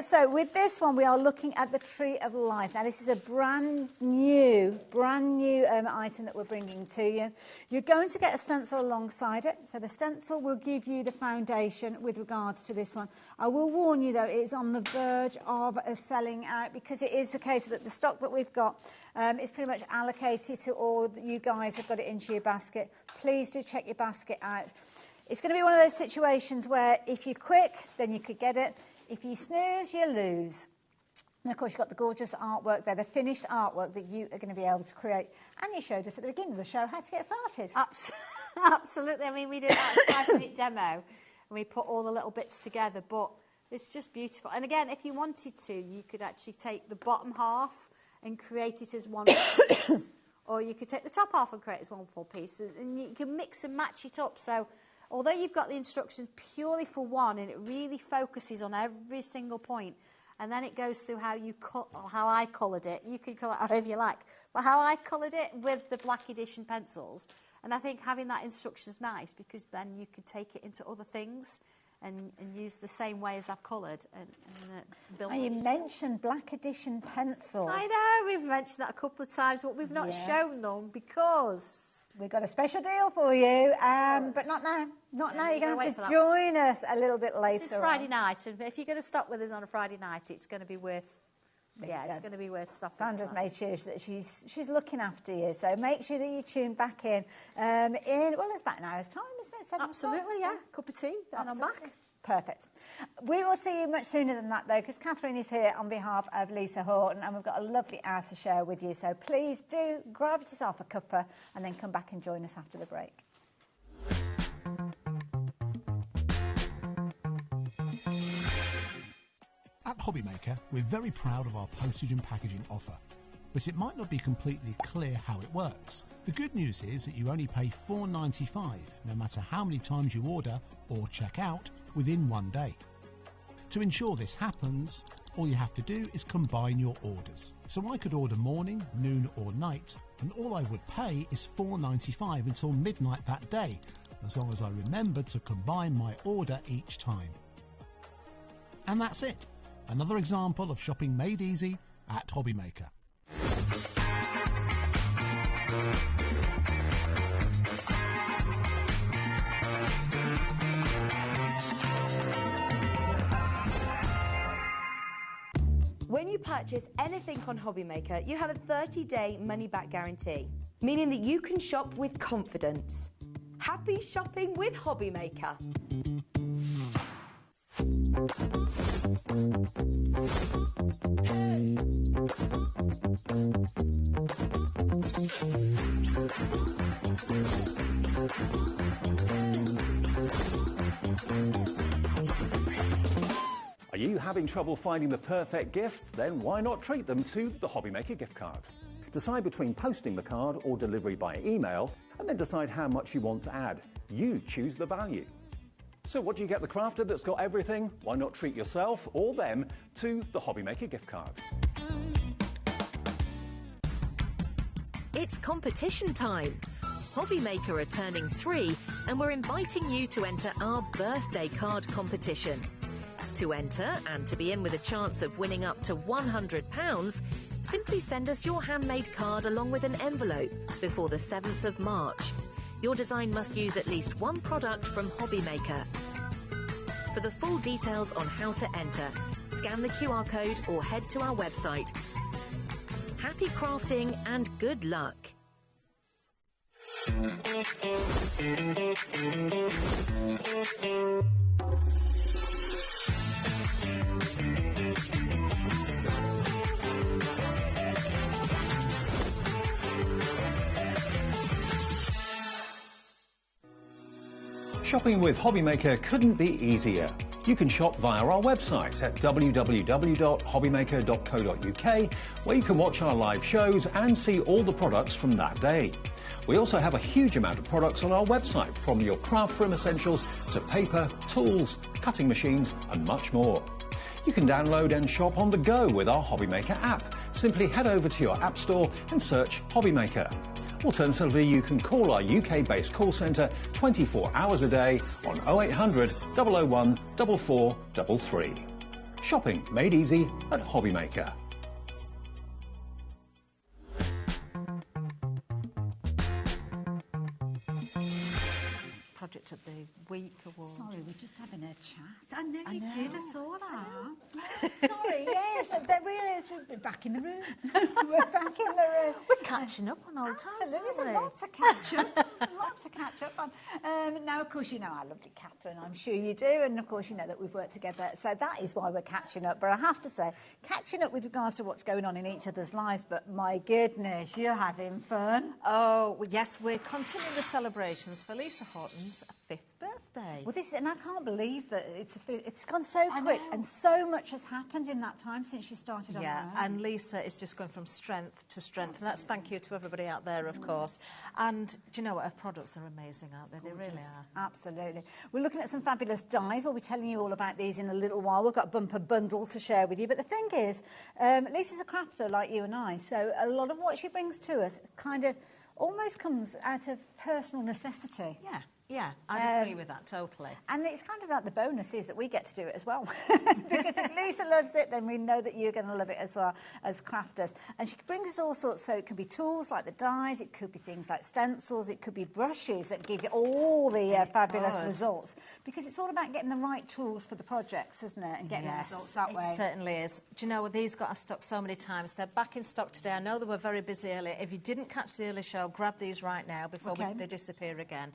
So with this one, we are looking at the Tree of Life. Now, this is a brand new item that we're bringing to you. You're going to get a stencil alongside it. So the stencil will give you the foundation with regards to this one. I will warn you, though, it is on the verge of selling out, because it is a case that the stock that we've got is pretty much allocated to all. You guys have got it into your basket. Please do check your basket out. It's going to be one of those situations where if you're quick, then you could get it. If you snooze, you lose. And of course, you've got the gorgeous artwork there, the finished artwork that you are going to be able to create. And you showed us at the beginning of the show how to get started. Absolutely. I mean, we did that 5-minute demo, and we put all the little bits together, but it's just beautiful. And again, if you wanted to, you could actually take the bottom half and create it as one piece, or you could take the top half and create it as one full piece, and you can mix and match it up. So although you've got the instructions purely for one, and it really focuses on every single point, and then it goes through how you cut, or how I coloured it. You can colour it however you like, but how I coloured it with the Black Edition pencils. And I think having that instruction is nice, because then you could take it into other things and use the same way as I've coloured and build. And you mentioned Black Edition pencils. I know, we've mentioned that a couple of times, but we've not shown them because we've got a special deal for you, but not now. Not now. You're going to have to join us a little bit later. It's Friday night, and if you're going to stop with us on a Friday night, it's going to be worth. Yeah, it's going to be worth stopping. Sandra's made sure that she's looking after you, so make sure that you tune back in. It's about an hour's time, isn't it? 7 Absolutely, yeah. Cup of tea, and I'm back. Perfect. We will see you much sooner than that, though, because Catherine is here on behalf of Lisa Horton, and we've got a lovely hour to share with you. So please do grab yourself a cuppa and then come back and join us after the break. At HobbyMaker, we're very proud of our postage and packaging offer, but it might not be completely clear how it works. The good news is that you only pay $4.95 no matter how many times you order or check out within 1 day. To ensure this happens, all you have to do is combine your orders. So I could order morning, noon or night, and all I would pay is $4.95 until midnight that day, as long as I remembered to combine my order each time. And that's it. Another example of shopping made easy at HobbyMaker. When you purchase anything on HobbyMaker, you have a 30-day money-back guarantee, meaning that you can shop with confidence. Happy shopping with HobbyMaker. Are you having trouble finding the perfect gift? Then why not treat them to the HobbyMaker gift card? Decide between posting the card or delivery by email, and then decide how much you want to add. You choose the value. So what do you get the crafter that's got everything? Why not treat yourself or them to the HobbyMaker gift card? It's competition time. HobbyMaker are turning 3 and we're inviting you to enter our birthday card competition. To enter and to be in with a chance of winning up to £100, simply send us your handmade card along with an envelope before the 7th of March. Your design must use at least one product from HobbyMaker. For the full details on how to enter, scan the QR code or head to our website. Happy crafting and good luck. Shopping with HobbyMaker couldn't be easier. You can shop via our website at www.hobbymaker.co.uk, where you can watch our live shows and see all the products from that day. We also have a huge amount of products on our website, from your craft room essentials to paper, tools, cutting machines and much more. You can download and shop on the go with our HobbyMaker app. Simply head over to your app store and search HobbyMaker. Alternatively, you can call our UK-based call centre 24 hours a day on 0800 001 4433. Shopping made easy at HobbyMaker. Project of the Week award. Sorry, we're just having a chat. I know you did, I saw that. Sorry, yes, we're back in the room. We're back in the room. We're catching up on old times, There's aren't we? a lot to catch up, on. Now, of course, you know I loved it, Catherine. I'm sure you do, and of course you know that we've worked together. So that is why we're catching up. But I have to say, catching up with regards to what's going on in each other's lives. But my goodness, you're having fun. Oh, well, yes, we're continuing the celebrations for Lisa Horton's 5th birthday. Well, and I can't believe that it's gone so quick, and so much has happened in that time since she started on her own. And Lisa is just going from strength to strength, and that's thank you to everybody out there, of course. And do you know what? Her products are amazing, aren't they? They really are. Absolutely. We're looking at some fabulous dies. We'll be telling you all about these in a little while. We've got a bumper bundle to share with you. But the thing is, Lisa's a crafter like you and I, so a lot of what she brings to us kind of almost comes out of personal necessity. Yeah, I agree with that totally. And it's kind of like the bonus is that we get to do it as well. Because if Lisa loves it, then we know that you're going to love it as well as crafters. And she brings us all sorts, so it can be tools like the dies, it could be things like stencils, it could be brushes that give you all the fabulous results. Because it's all about getting the right tools for the projects, isn't it? And getting the results that way. It certainly is. Do you know, these got our stock so many times. They're back in stock today. I know they were very busy earlier. If you didn't catch the early show, grab these right now before they disappear again.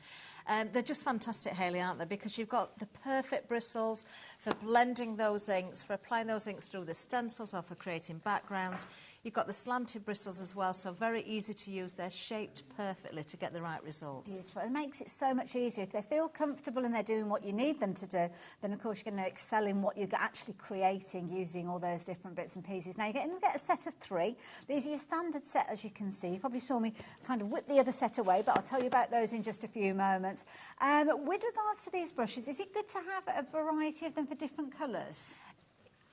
They're just fantastic, Hayley, aren't they? Because you've got the perfect bristles for blending those inks, for applying those inks through the stencils or for creating backgrounds. You've got the slanted bristles as well, so very easy to use. They're shaped perfectly to get the right results. Beautiful. It makes it so much easier. If they feel comfortable and they're doing what you need them to do, then of course you're going to excel in what you're actually creating using all those different bits and pieces. Now you're going to get a set of 3. These are your standard set, as you can see. You probably saw me kind of whip the other set away, but I'll tell you about those in just a few moments. With regards to these brushes, is it good to have a variety of them for different colours?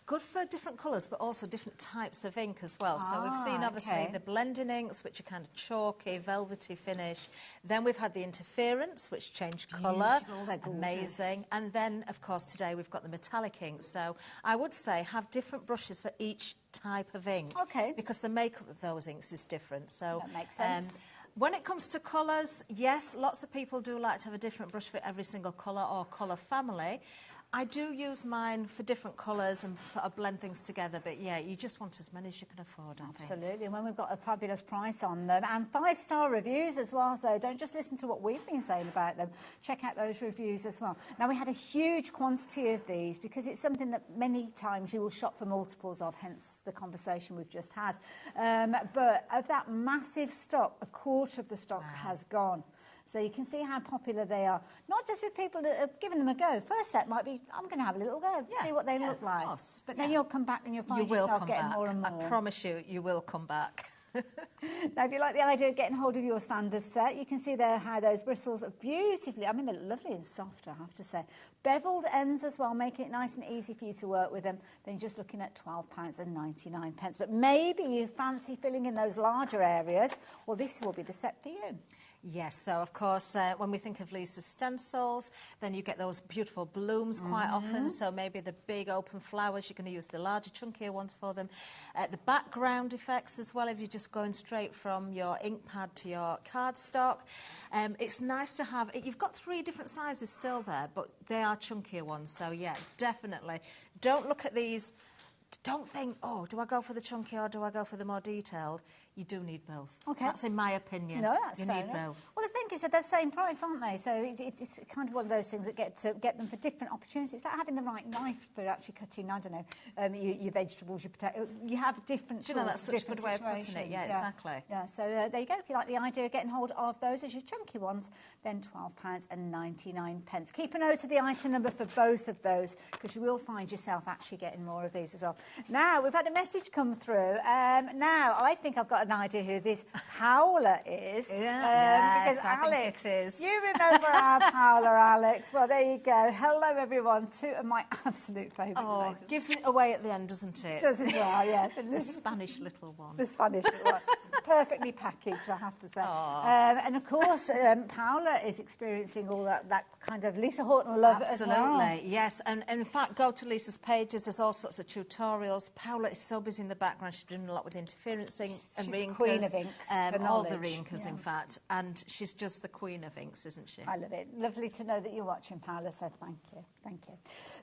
Good for different colours, but also different types of ink as well. So we've seen, obviously, the blending inks, which are kind of chalky, velvety finish. Then we've had the interference, which change colour. Amazing. And then, of course, today we've got the metallic ink. So I would say have different brushes for each type of ink. Okay. Because the makeup of those inks is different. So that makes sense. When it comes to colours, yes, lots of people do like to have a different brush for every single colour or colour family. I do use mine for different colours and sort of blend things together, but yeah, you just want as many as you can afford, I think. Absolutely, and when we've got a fabulous price on them, and 5-star reviews as well, so don't just listen to what we've been saying about them, check out those reviews as well. Now, we had a huge quantity of these because it's something that many times you will shop for multiples of, hence the conversation we've just had. But of that massive stock, a quarter of the stock has gone. So you can see how popular they are. Not just with people that have given them a go. First set might be, I'm going to have a little go, see what they look like. But then you'll come back and you'll find yourself getting more and more. I promise you, you will come back. Now, if you like the idea of getting hold of your standard set, you can see there how those bristles are beautifully, I mean, they're lovely and soft, I have to say. Beveled ends as well, making it nice and easy for you to work with them. Then you're just looking at £12.99. But maybe you fancy filling in those larger areas. Well, this will be the set for you. Yes, so of course, when we think of Lisa's stencils, then you get those beautiful blooms quite often. So maybe the big open flowers, you're going to use the larger, chunkier ones for them. The background effects as well, if you're just going straight from your ink pad to your cardstock. It's nice to have, you've got 3 different sizes still there, but they are chunkier ones. So yeah, definitely. Don't look at these. Don't think, oh, do I go for the chunky or do I go for the more detailed? You do need both. Okay. That's in my opinion. No, that's you fair need enough. both. Well, the thinking, so they're the same price, aren't they? So it's kind of one of those things that get them for different opportunities. It's like having the right knife for actually cutting, I don't know, your vegetables, your potato. You have different Do you know, tools that's such a good way of putting it. Yeah, exactly. Yeah, so there you go. If you like the idea of getting hold of those as your chunky ones, then £12.99. Keep a note of the item number for both of those, because you will find yourself actually getting more of these as well. Now, we've had a message come through. Now, I think I've got an idea who this howler is. Because Alex, you remember our howler, Alex. Well, there you go. Hello, everyone. Two of my absolute favourite items. Gives it away at the end, doesn't it? Does it well, yeah. The Spanish little one. The Spanish little one. Perfectly packaged, I have to say. And of course, Paola is experiencing all that kind of Lisa Horton love as well. Absolutely, yes. And in fact, go to Lisa's pages. There's all sorts of tutorials. Paola is so busy in the background. She's doing a lot with interference ink and reinkers. Queen of inks. All the reinkers, in fact. And she's just the queen of inks, isn't she? I love it. Lovely to know that you're watching, Paola, so thank you. Thank you.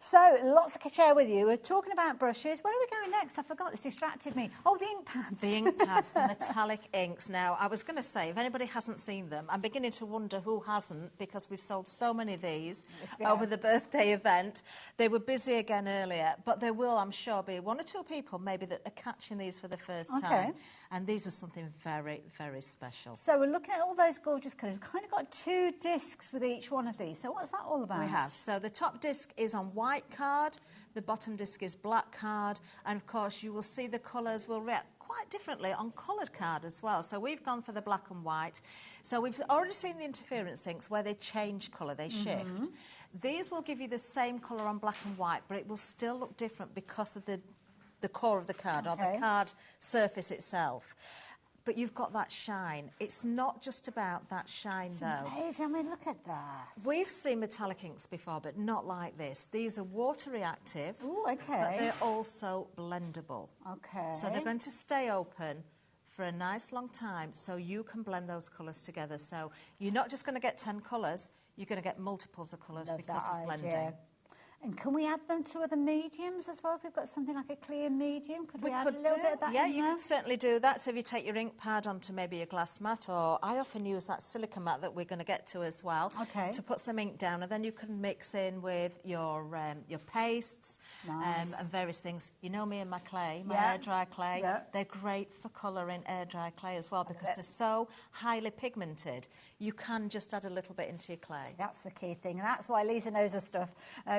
So, lots to share with you. We're talking about brushes. Where are we going next? I forgot. This distracted me. Oh, the ink pads. The ink pads, the metallic inks. Now, I was going to say, if anybody hasn't seen them, I'm beginning to wonder who hasn't, because we've sold so many of these over the birthday event. They were busy again earlier, but there will, I'm sure, be one or two people maybe that are catching these for the first time. And these are something very, very special. So we're looking at all those gorgeous colours. We've kind of got 2 discs with each one of these. So what's that all about? We have. So the top disc is on white card, the bottom disc is black card, and of course you will see the colours will react quite differently on coloured card as well. So we've gone for the black and white. So we've already seen the interference inks where they change colour, they shift. These will give you the same colour on black and white, but it will still look different because of the core of the card or the card surface itself. But you've got that shine. It's not just about that shine, though. Amazing. I mean, look at that. We've seen metallic inks before, but not like this. These are water reactive. Oh, okay. But they're also blendable. Okay. So they're going to stay open for a nice long time, so you can blend those colours together. So you're not just going to get 10 colours, you're going to get multiples of colours because of blending. And can we add them to other mediums as well? If we've got something like a clear medium, could we add a little bit of that in you could certainly do that. So if you take your ink pad onto maybe a glass mat, or I often use that silica mat that we're going to get to as well, to put some ink down, and then you can mix in with your pastes and various things. You know me and my clay, my air dry clay. They're great for colouring air dry clay as well because they're so highly pigmented. You can just add a little bit into your clay. That's the key thing, and that's why Lisa knows her stuff.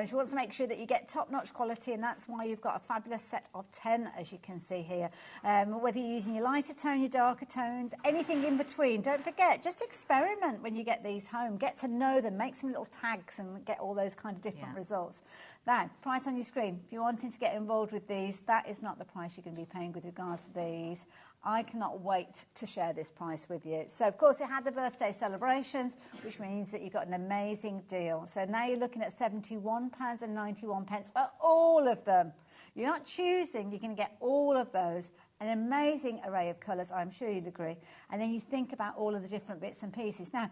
She wants to make sure that you get top-notch quality, and that's why you've got a fabulous set of 10, as you can see here. Whether you're using your lighter tone, your darker tones, anything in between, don't forget, just experiment when you get these home. Get to know them, make some little tags and get all those kind of different results. Now, price on your screen. If you're wanting to get involved with these, that is not the price you're going to be paying with regards to these. I cannot wait to share this price with you. So, of course, we had the birthday celebrations, which means that you got an amazing deal. So now you're looking at £71.91 for all of them. You're not choosing, you're going to get all of those. An amazing array of colours, I'm sure you'd agree. And then you think about all of the different bits and pieces. Now,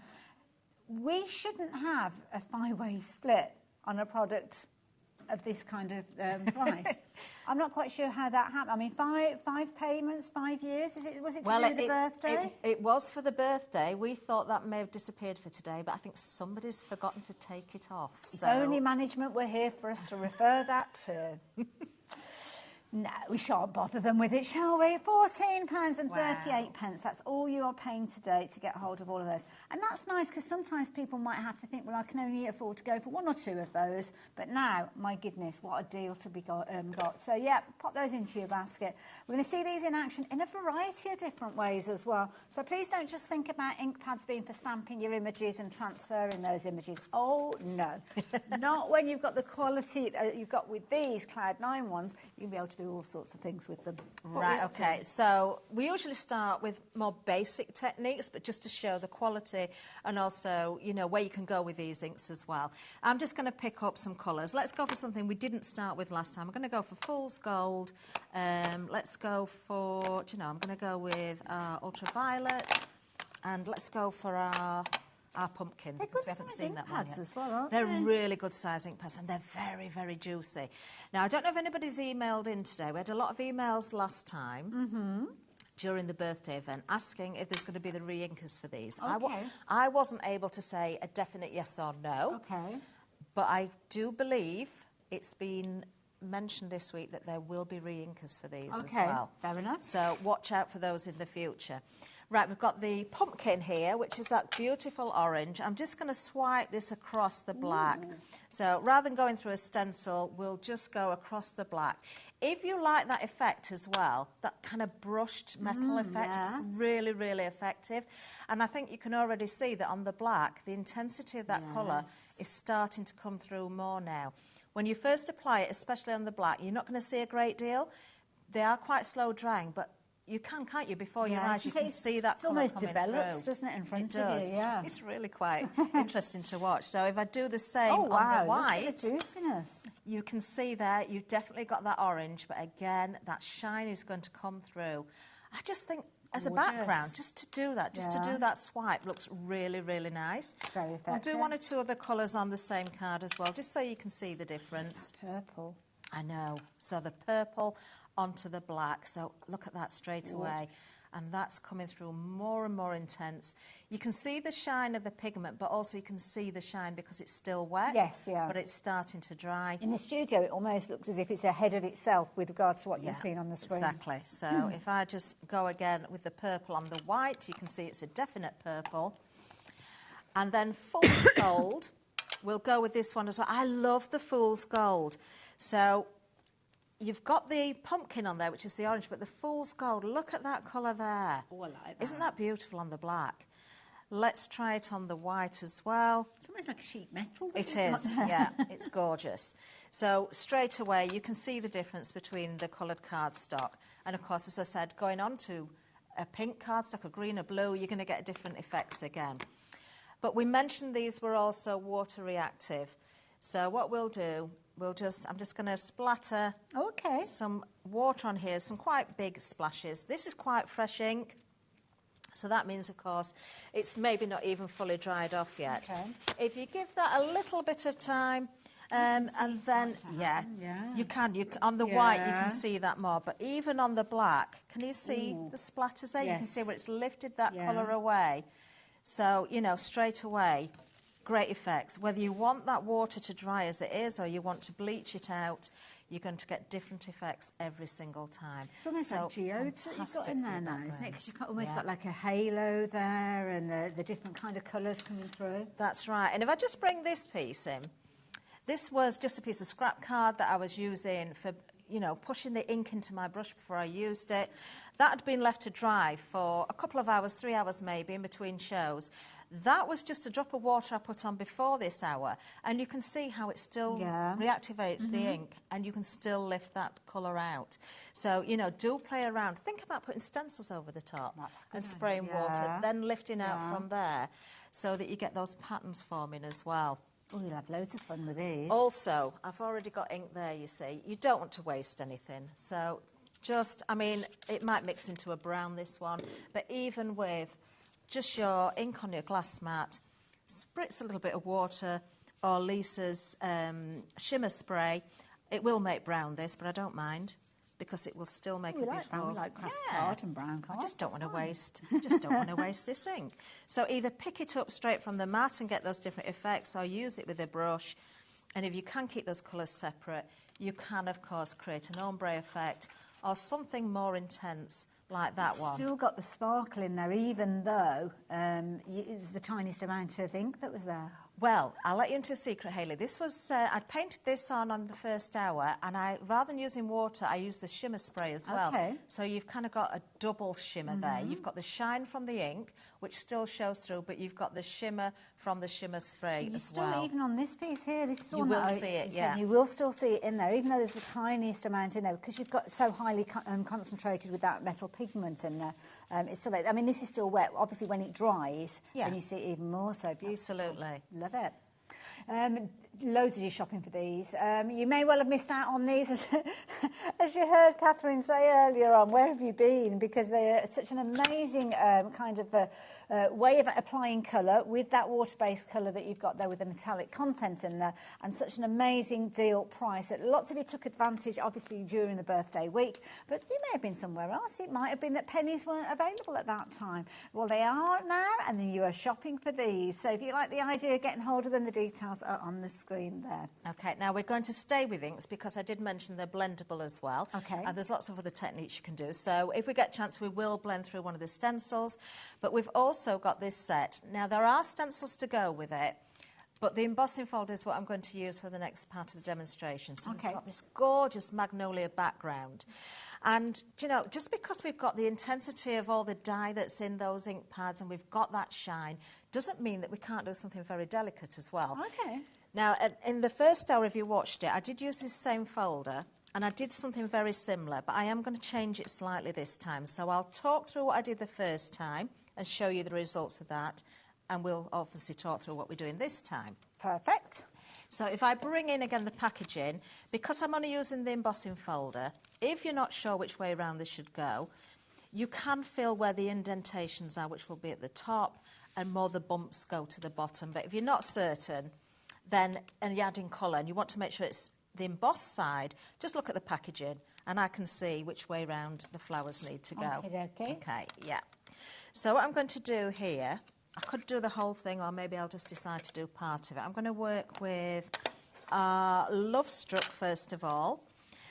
we shouldn't have a 5-way split on a product of this kind of price. I'm not quite sure how that happened. I mean, five payments, 5 years. Was it to do with the birthday? It was for the birthday. We thought that may have disappeared for today, but I think somebody's forgotten to take it off. If only management were here for us to refer that to. No, we shan't bother them with it, shall we? £14.38. That's all you are paying today to get hold of all of those. And that's nice because sometimes people might have to think, well, I can only afford to go for 1 or 2 of those. But now, my goodness, what a deal to be got. So, yeah, pop those into your basket. We're going to see these in action in a variety of different ways as well. So please don't just think about ink pads being for stamping your images and transferring those images. Oh, no. Not when you've got the quality you've got with these Cloud9 ones. You'll be able to do all sorts of things with them. Right, okay. So we usually start with more basic techniques, but just to show the quality and also, you know, where you can go with these inks as well. I'm just going to pick up some colours. Let's go for something we didn't start with last time. I'm going to go for Fool's Gold. Let's go for, do you know, I'm going to go with Ultraviolet. And let's go for our pumpkin, because we haven't seen that one yet. As well, aren't they're really good size ink pads, and they're very, very juicy. Now, I don't know if anybody's emailed in today. We had a lot of emails last time. during the birthday event, asking if there's going to be the re-inkers for these. Okay. I wasn't able to say a definite yes or no. Okay. But I do believe it's been mentioned this week that there will be re-inkers for these as well. Fair enough. So watch out for those in the future. Right, we've got the pumpkin here, which is that beautiful orange. I'm just going to swipe this across the black. So rather than going through a stencil, we'll just go across the black. If you like that effect as well, that kind of brushed metal effect, it's really, really effective. And I think you can already see that on the black, the intensity of that colour is starting to come through more now. When you first apply it, especially on the black, you're not going to see a great deal. They are quite slow drying, but you can't you? Before your eyes, you can see that colour almost coming develops, through. doesn't it, in front of you? Yeah. It's really quite interesting to watch. So if I do the same on the white, look at the juiciness. you can see there, you've definitely got that orange, but again, that shine is going to come through. I just think, as a background, just to do that swipe looks really, really nice. Very effective. I'll do one or two other colours on the same card as well, just so you can see the difference. Purple. I know. So the purple onto the black. So look at that straight away. And that's coming through more and more intense. You can see the shine of the pigment, but also you can see the shine because it's still wet. Yes, yeah. But it's starting to dry. In the studio, it almost looks as if it's ahead of itself with regards to what you're seeing on the screen. Exactly. So if I just go again with the purple on the white, you can see it's a definite purple. And then fool's gold, we'll go with this one as well. I love the fool's gold. So you've got the pumpkin on there, which is the orange, but the fool's gold, look at that colour there. Oh, I like that. Isn't that beautiful on the black? Let's try it on the white as well. It's almost like sheet metal. It is, yeah, it's gorgeous. So straight away, you can see the difference between the coloured cardstock. And of course, as I said, going on to a pink cardstock, a green, a blue, you're going to get different effects again. But we mentioned these were also water reactive. So what we'll do, I'm just going to splatter some water on here, some quite big splashes. This is quite fresh ink, so that means, of course, it's maybe not even fully dried off yet. Okay. If you give that a little bit of time, and then, you can on the white, you can see that more, but even on the black, can you see the splatters there? Yes. You can see where it's lifted that colour away. So, you know, straight away, great effects. Whether you want that water to dry as it is or you want to bleach it out, you're going to get different effects every single time. It's almost like geodes that you've got in there now, isn't it? Because you've almost got like a halo there and the different kind of colours coming through. That's right. And if I just bring this piece in, this was just a piece of scrap card that I was using for, you know, pushing the ink into my brush before I used it. That had been left to dry for a couple of hours, 3 hours maybe, in between shows. That was just a drop of water I put on before this hour, and you can see how it still reactivates the ink, and you can still lift that colour out. So, you know, do play around. Think about putting stencils over the top and spraying water, then lifting out from there so that you get those patterns forming as well. Oh, you'll have loads of fun with these. Also, I've already got ink there, you see. You don't want to waste anything. So just, I mean, it might mix into a brown, this one, but even with just your ink on your glass mat, spritz a little bit of water or Lisa's shimmer spray. It will make brown, this, but I don't mind because it will still make a beautiful... We like craft card and brown card. I just don't want to waste. I just don't want to waste this ink. So either pick it up straight from the mat and get those different effects, or use it with a brush. And if you can keep those colours separate, you can, of course, create an ombre effect or something more intense like that one. Still got the sparkle in there, even though it's the tiniest amount of ink that was there. Well, I'll let you into a secret, Hayley. This was, I'd painted this on the first hour, and rather than using water, I used the shimmer spray as well. Okay. So you've kind of got a double shimmer there. You've got the shine from the ink, which still shows through, but you've got the shimmer from the shimmer spray as well. Still, even on this piece here, this is you will see it, yeah. You will still see it in there, even though there's the tiniest amount in there, because you've got so highly concentrated with that metal pigment in there. It's still there. I mean, this is still wet. Obviously, when it dries, then you see it even more so. Absolutely. Love it. loads of you shopping for these. You may well have missed out on these, as you heard Catherine say earlier on. Where have you been? Because they're such an amazing kind of way of applying colour with that water-based colour that you've got there with the metallic content in there, and such an amazing deal price. Lots of you took advantage, obviously, during the birthday week, but you may have been somewhere else. It might have been that pennies weren't available at that time. Well, they are now, and then you are shopping for these. So if you like the idea of getting hold of them, the details are on the screen there. Okay, now we're going to stay with inks because I did mention they're blendable as well. Okay. And there's lots of other techniques you can do. So if we get a chance, we will blend through one of the stencils. But we've also got this set. Now, there are stencils to go with it, but the embossing folder is what I'm going to use for the next part of the demonstration. So we've got this gorgeous magnolia background. And, you know, just because we've got the intensity of all the dye that's in those ink pads and we've got that shine, doesn't mean that we can't do something very delicate as well. Okay. Now, in the first hour, if you watched it, I did use this same folder, and I did something very similar, but I am going to change it slightly this time. So I'll talk through what I did the first time and show you the results of that, and we'll obviously talk through what we're doing this time. Perfect. So if I bring in again the packaging, because I'm only using the embossing folder, if you're not sure which way around this should go, you can fill where the indentations are, which will be at the top, and more the bumps go to the bottom. But if you're not certain, then, and you're adding colour, and you want to make sure it's the embossed side, just look at the packaging, and I can see which way round the flowers need to go. Okay, yeah. So what I'm going to do here, I could do the whole thing, or maybe I'll just decide to do part of it. I'm going to work with Love Struck first of all.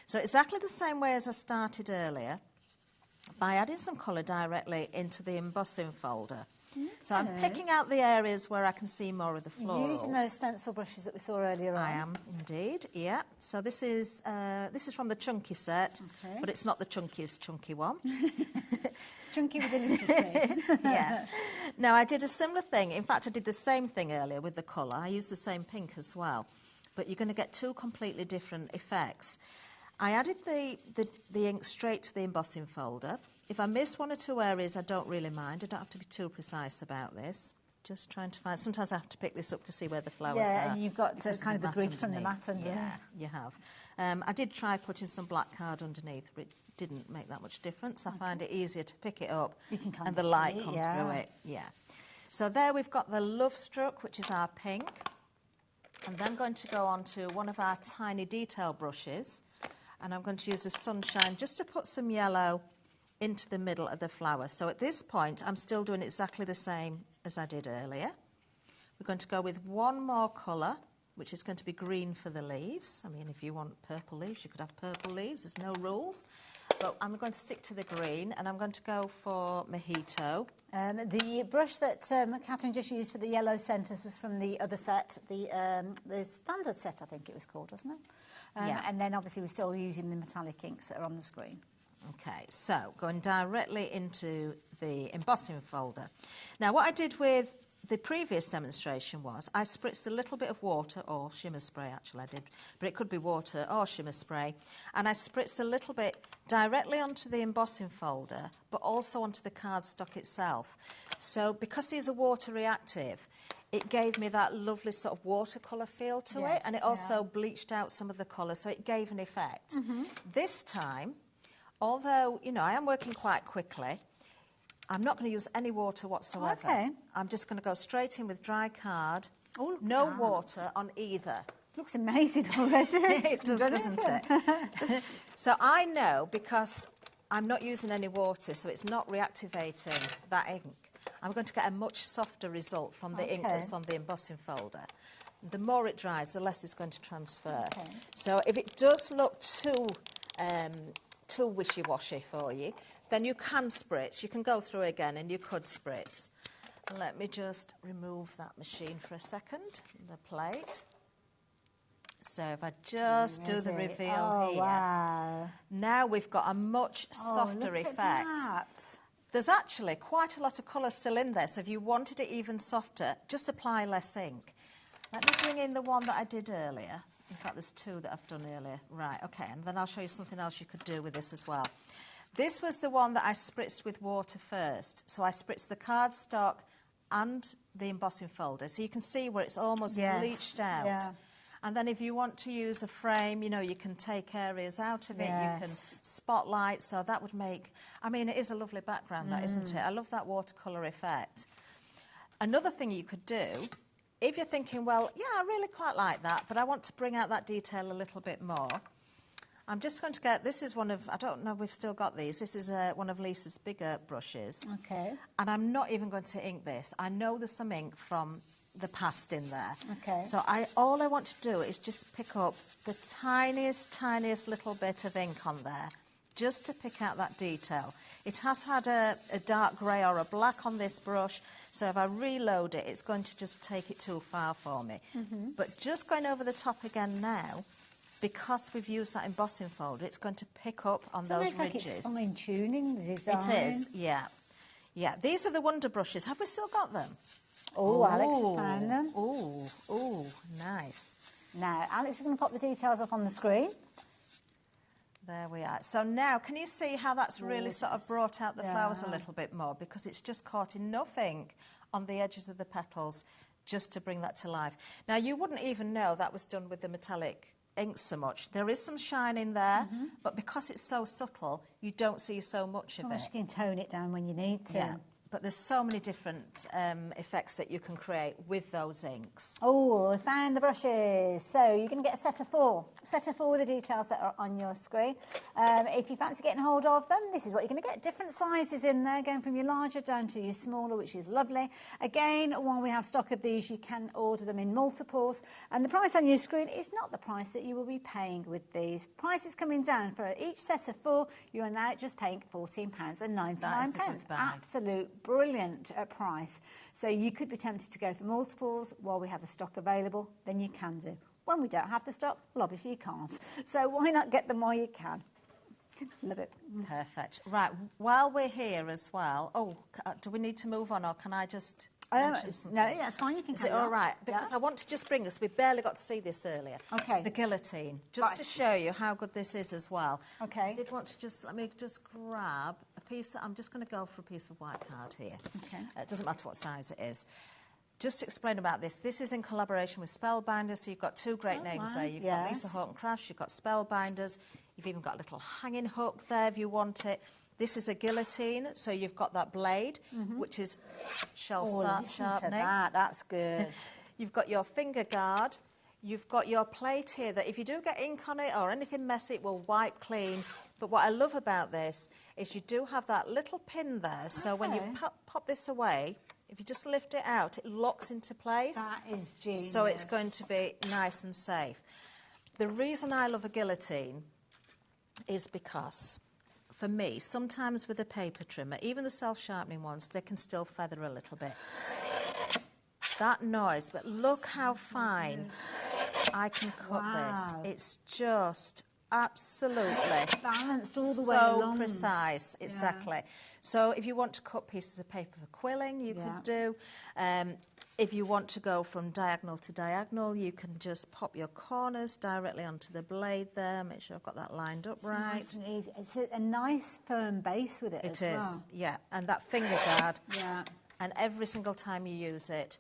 So exactly the same way as I started earlier, by adding some colour directly into the embossing folder. So I'm picking out the areas where I can see more of the florals. Using those stencil brushes that we saw earlier on. I am indeed, yeah. So this is from the chunky set, but it's not the chunkiest chunky one. Chunky with a little thing. Yeah. Now I did a similar thing. In fact, I did the same thing earlier with the colour. I used the same pink as well, but you're going to get two completely different effects. I added the ink straight to the embossing folder. If I miss one or two areas, I don't really mind. I don't have to be too precise about this. Just trying to find... Sometimes I have to pick this up to see where the flowers are. Yeah, and you've got kind of the grid from the mat underneath. Yeah, you have. I did try putting some black card underneath, but it didn't make that much difference. I find it easier to pick it up and the light come through it. Yeah. So there we've got the Love Struck, which is our pink. And then I'm going to go on to one of our tiny detail brushes, and I'm going to use the Sunshine just to put some yellow into the middle of the flower. So at this point, I'm still doing exactly the same as I did earlier. We're going to go with one more colour, which is going to be green for the leaves. I mean, if you want purple leaves, you could have purple leaves. There's no rules. But I'm going to stick to the green, and I'm going to go for Mojito. The brush that Catherine just used for the yellow centres was from the other set, the standard set, I think it was called, wasn't it? Yeah. And then obviously we're still using the metallic inks that are on the screen. Okay, so going directly into the embossing folder. Now, what I did with the previous demonstration was I spritzed a little bit of water, or shimmer spray actually I did, but it could be water or shimmer spray, and I spritzed a little bit directly onto the embossing folder, but also onto the cardstock itself. So because these are water reactive, it gave me that lovely sort of watercolour feel to it, and it also bleached out some of the colour, so it gave an effect. This time, although, you know, I am working quite quickly, I'm not going to use any water whatsoever. Okay. I'm just going to go straight in with dry card. No water on either. Looks amazing already. It does, doesn't it? So I know, because I'm not using any water, so it's not reactivating that ink, I'm going to get a much softer result from the ink that's on the embossing folder. The more it dries, the less it's going to transfer. So if it does look too wishy-washy for you, then you can spritz. You can go through again and you could spritz. Let me just remove that machine for a second, the plate. So if I just do the reveal here, wow. Now we've got a much softer look effect. At that. There's actually quite a lot of colour still in there, so if you wanted it even softer, just apply less ink. Let me bring in the one that I did earlier. In fact, there's two that I've done earlier. Right, okay, and then I'll show you something else you could do with this as well. This was the one that I spritzed with water first. So I spritzed the cardstock and the embossing folder. So you can see where it's almost bleached out. And then if you want to use a frame, you know, you can take areas out of it, you can Yes. spotlight, so that would make, I mean, it is a lovely background, that, isn't it? I love that watercolour effect. Another thing you could do, if you're thinking, well, yeah, I really quite like that, but I want to bring out that detail a little bit more, I'm just going to get, this is one of, I don't know if we've still got these, this is one of Lisa's bigger brushes. Okay. And I'm not even going to ink this. I know there's some ink from the past in there. Okay. So all I want to do is just pick up the tiniest little bit of ink on there, just to pick out that detail. It has had a dark grey or a black on this brush, so if I reload it, it's going to just take it too far for me. But just going over the top again now, because we've used that embossing folder, it's going to pick up on those Like ridges. it's fine-tuning the design. It is, yeah. Yeah, these are the Wonder brushes. Have we still got them? Oh, Alex has found them. Oh, nice. Now, Alex is going to pop the details up on the screen. There we are. So now, can you see how that's really sort of brought out the flowers a Yeah. little bit more? Because it's just caught enough ink on the edges of the petals just to bring that to life. Now, you wouldn't even know that was done with the metallic ink so much. There is some shine in there, but because it's so subtle, you don't see so much of it. You can tone it down when you need to. Yeah, but there's so many different effects that you can create with those inks. Oh, I found the brushes. So you're going to get a set of 4. Set of 4 with the details that are on your screen. If you fancy getting hold of them, this is what you're going to get. Different sizes in there, going from your larger down to your smaller, which is lovely. Again, while we have stock of these, you can order them in multiples. And the price on your screen is not the price that you will be paying with these. Prices coming down for each set of 4, you are now just paying £14.99. That is a good bag. Absolute brilliant price. So you could be tempted to go for multiples while we have the stock available, then you can do. When we don't have the stock, well, obviously you can't. So why not get them while you can? Love it. Perfect. Right, while we're here as well, do we need to move on, or can I just mention something? No, that's fine, you can Is it carry on. all right? Because I want to just bring this, we barely got to see this earlier. Okay. The guillotine, just to show you how good this is as well. Okay. I did want to let me just grab a piece, I'm just going to go for a piece of white card here. Okay. It doesn't matter what size it is. Just to explain about this is in collaboration with Spellbinders, so you've got 2 great names there. You've got Lisa Horton Crafts, you've got Spellbinders, you've even got a little hanging hook there if you want it. This is a guillotine, so you've got that blade, which is shelf sharpening. That's good. You've got your finger guard. You've got your plate here that if you do get ink on it or anything messy, it will wipe clean. But what I love about this is you do have that little pin there, so when you pop this away, if you just lift it out, it locks into place. That is genius. So it's going to be nice and safe. The reason I love a guillotine is because, for me, sometimes with a paper trimmer, even the self-sharpening ones, they can still feather a little bit. That noise, but look how fine I can cut this. It's just absolutely balanced all the way along. So precise, exactly. So if you want to cut pieces of paper for quilling, you could do. If you want to go from diagonal to diagonal, you can just pop your corners directly onto the blade there. Make sure I've got that lined up right. Nice and easy. It's a nice firm base with it as well. It is, yeah. And that finger guard. Yeah. And every single time you use it,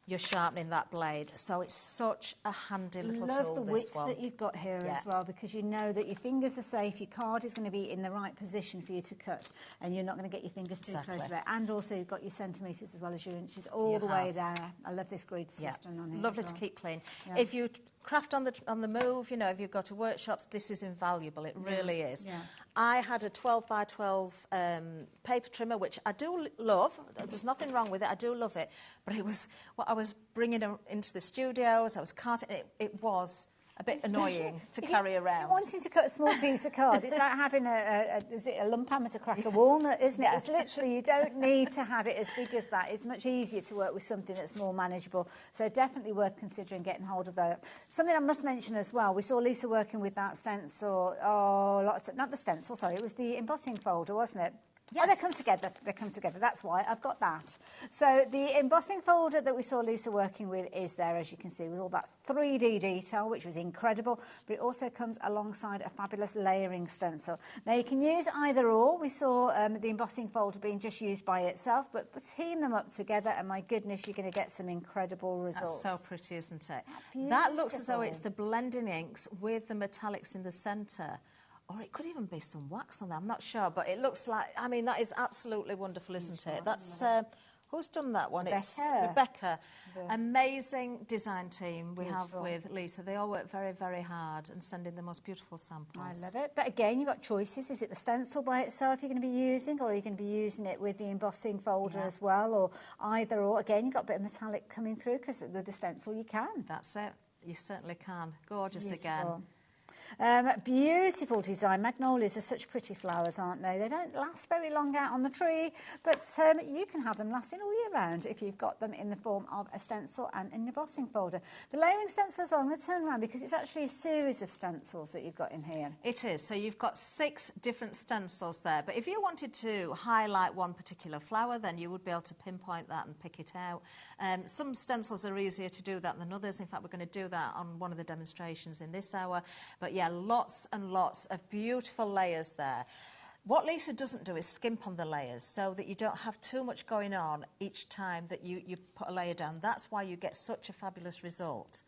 you're sharpening that blade. So it's such a handy little tool, Love the this width one. that you've got here as well, because you know that your fingers are safe, your card is going to be in the right position for you to cut, and you're not going to get your fingers too close to it. And also you've got your centimetres as well as your inches all the way there. I love this grid system on here. Lovely to keep clean. If you craft on the move, you know, if you go to workshops, this is invaluable. It really is. Yeah. I had a 12 by 12 paper trimmer, which I do love. There's nothing wrong with it. I do love it. But it was what I was bringing into the studios. I was carting it. It was a bit annoying to carry around. Wanting to cut a small piece of card, it's like having is it a lump hammer to crack a walnut, isn't it? It's literally, you don't need to have it as big as that. It's much easier to work with something that's more manageable. So definitely worth considering getting hold of that. Something I must mention as well, we saw Lisa working with that stencil, not the stencil, sorry, it was the embossing folder, wasn't it? Yes. Oh, they come together. They come together. That's why I've got that. So the embossing folder that we saw Lisa working with is there, as you can see, with all that 3D detail, which was incredible. But it also comes alongside a fabulous layering stencil. Now, you can use either or. We saw the embossing folder being just used by itself, but team them up together, and my goodness, you're going to get some incredible results. That's so pretty, isn't it? That looks as though it's the blending inks with the metallics in the centre. Or it could even be some wax on there, I'm not sure. But it looks like, I mean, that is absolutely wonderful, isn't it? That's, who's done that one? Rebecca. It's Rebecca. Amazing design team we have with Lisa. They all work very, very hard and send in the most beautiful samples. I love it. But again, you've got choices. Is it the stencil by itself you're going to be using, or are you going to be using it with the embossing folder as well, or either or? Again, you've got a bit of metallic coming through, because with the stencil you can. That's it. You certainly can. Gorgeous Beautiful. again. Beautiful design. Magnolias are such pretty flowers, aren't they? They don't last very long out on the tree, but you can have them lasting all year round if you've got them in the form of a stencil and an embossing folder. The layering stencil as well, I'm going to turn around because it's actually a series of stencils that you've got in here. It is. So you've got 6 different stencils there, but if you wanted to highlight one particular flower, then you would be able to pinpoint that and pick it out. Some stencils are easier to do that than others. In fact, we're going to do that on one of the demonstrations in this hour. But yeah, lots and lots of beautiful layers there. What Lisa doesn't do is skimp on the layers so that you don't have too much going on each time that you put a layer down. That's why you get such a fabulous result.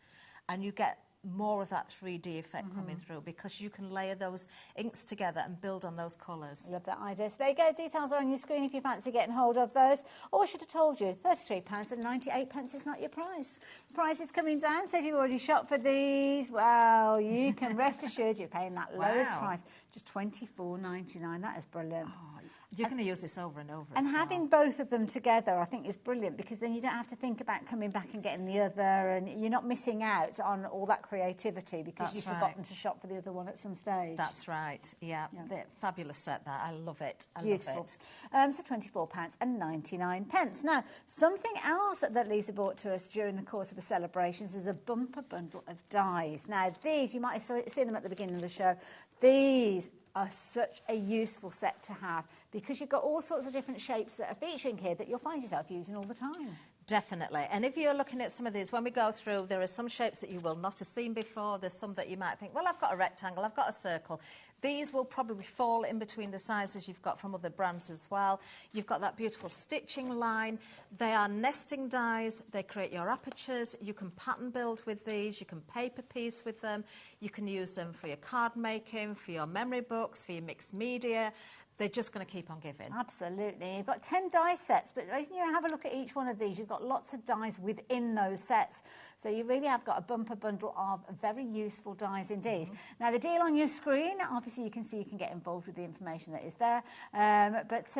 And you get more of that 3D effect coming through, because you can layer those inks together and build on those colours. Love that idea. So there you go, details are on your screen if you fancy getting hold of those. Or I should have told you, £33.98 is not your price. The price is coming down, so if you've already shopped for these, well, you can rest assured you're paying that lowest price, just £24.99. That is brilliant. Oh, you're going to use this over and over. And having both of them together, I think, is brilliant, because then you don't have to think about coming back and getting the other, and you're not missing out on all that creativity because you've forgotten to shop for the other one at some stage. That's right, yeah. The fabulous set, that. I love it. I Beautiful. love it. So £24.99. Now, something else that Lisa brought to us during the course of the celebrations was a bumper bundle of dies. Now, these, you might have seen them at the beginning of the show. These are such a useful set to have, because you've got all sorts of different shapes that are featuring here that you'll find yourself using all the time. Definitely. And if you're looking at some of these, when we go through, there are some shapes that you will not have seen before. There's some that you might think, well, I've got a rectangle, I've got a circle. These will probably fall in between the sizes you've got from other brands as well. You've got that beautiful stitching line. They are nesting dies. They create your apertures. You can pattern build with these. You can paper piece with them. You can use them for your card making, for your memory books, for your mixed media. They're just going to keep on giving. Absolutely. You've got 10 die sets, but when you have a look at each one of these, you've got lots of dies within those sets. So you really have got a bumper bundle of very useful dies indeed. Now, the deal on your screen, obviously you can see you can get involved with the information that is there, but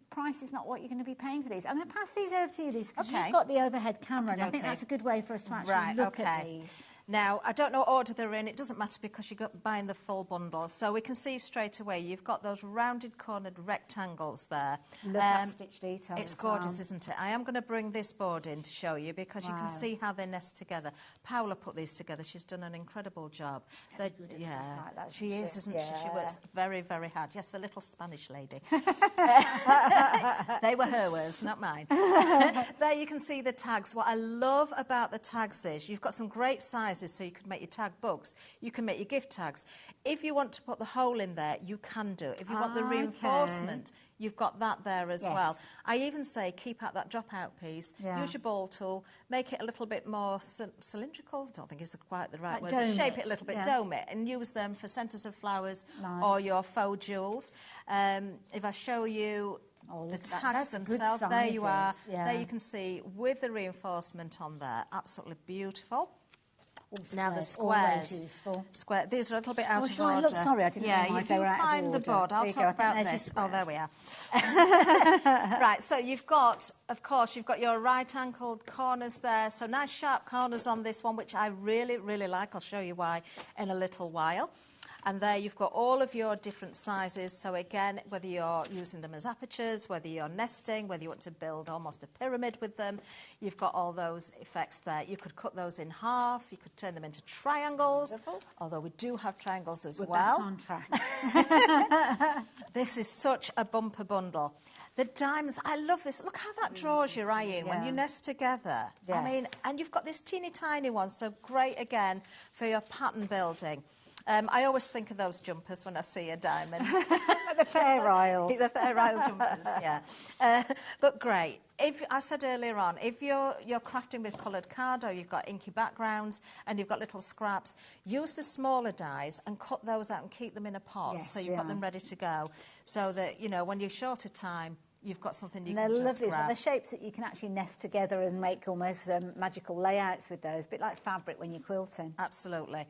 price is not what you're going to be paying for these. I'm going to pass these over to you, Lisa, because you've got the overhead camera, and I think that's a good way for us to actually look at these. Now, I don't know what order they're in. It doesn't matter because you're buying the full bundle. So we can see straight away you've got those rounded cornered rectangles there. Love that stitch detail. It's gorgeous, isn't it? I am going to bring this board in to show you, because you can see how they nest together. Paola put these together. She's done an incredible job. Good at stuff like that, she is, isn't she? She works very, very hard. Yes, the little Spanish lady. They were her words, not mine. There you can see the tags. What I love about the tags is you've got some great sizes, so you can make your tag books. You can make your gift tags. If you want to put the hole in there, you can do it. If you want the reinforcement, you've got that there as well. I even say keep out that drop-out piece. Use your ball tool. Make it a little bit more cylindrical. I don't think it's quite the right word. But shape it a little bit, dome it, and use them for centres of flowers or your faux jewels. If I show you the tags themselves, there you are. There you can see with the reinforcement on there. Absolutely beautiful. Now the squares. These are a little bit out of order. Sorry, I didn't realise they were out of order. Find the board. I'll talk about this. Oh, there we are. Right, so you've got, of course, you've got your right-angled corners there. So nice sharp corners on this one, which I really, really like. I'll show you why in a little while. And there you've got all of your different sizes. So again, whether you're using them as apertures, whether you're nesting, whether you want to build almost a pyramid with them, you've got all those effects there. You could cut those in half. You could turn them into triangles, Wonderful. although we do have triangles as We're well. back on track. This is such a bumper bundle. The diamonds, I love this. Look how that draws your eye in when you nest together. Yes. I mean, and you've got this teeny tiny one, so great again for your pattern building. I always think of those jumpers when I see a diamond. The Fair Isle. The Fair Isle jumpers, yeah. But great. If I said earlier on, if you're crafting with coloured card or you've got inky backgrounds and you've got little scraps, use the smaller dies and cut those out and keep them in a pot so you've got them ready to go. So that, you know, when you're short of time, you've got something you can just lovely. grab. They're shapes that you can actually nest together and make almost magical layouts with those, a bit like fabric when you're quilting. Absolutely.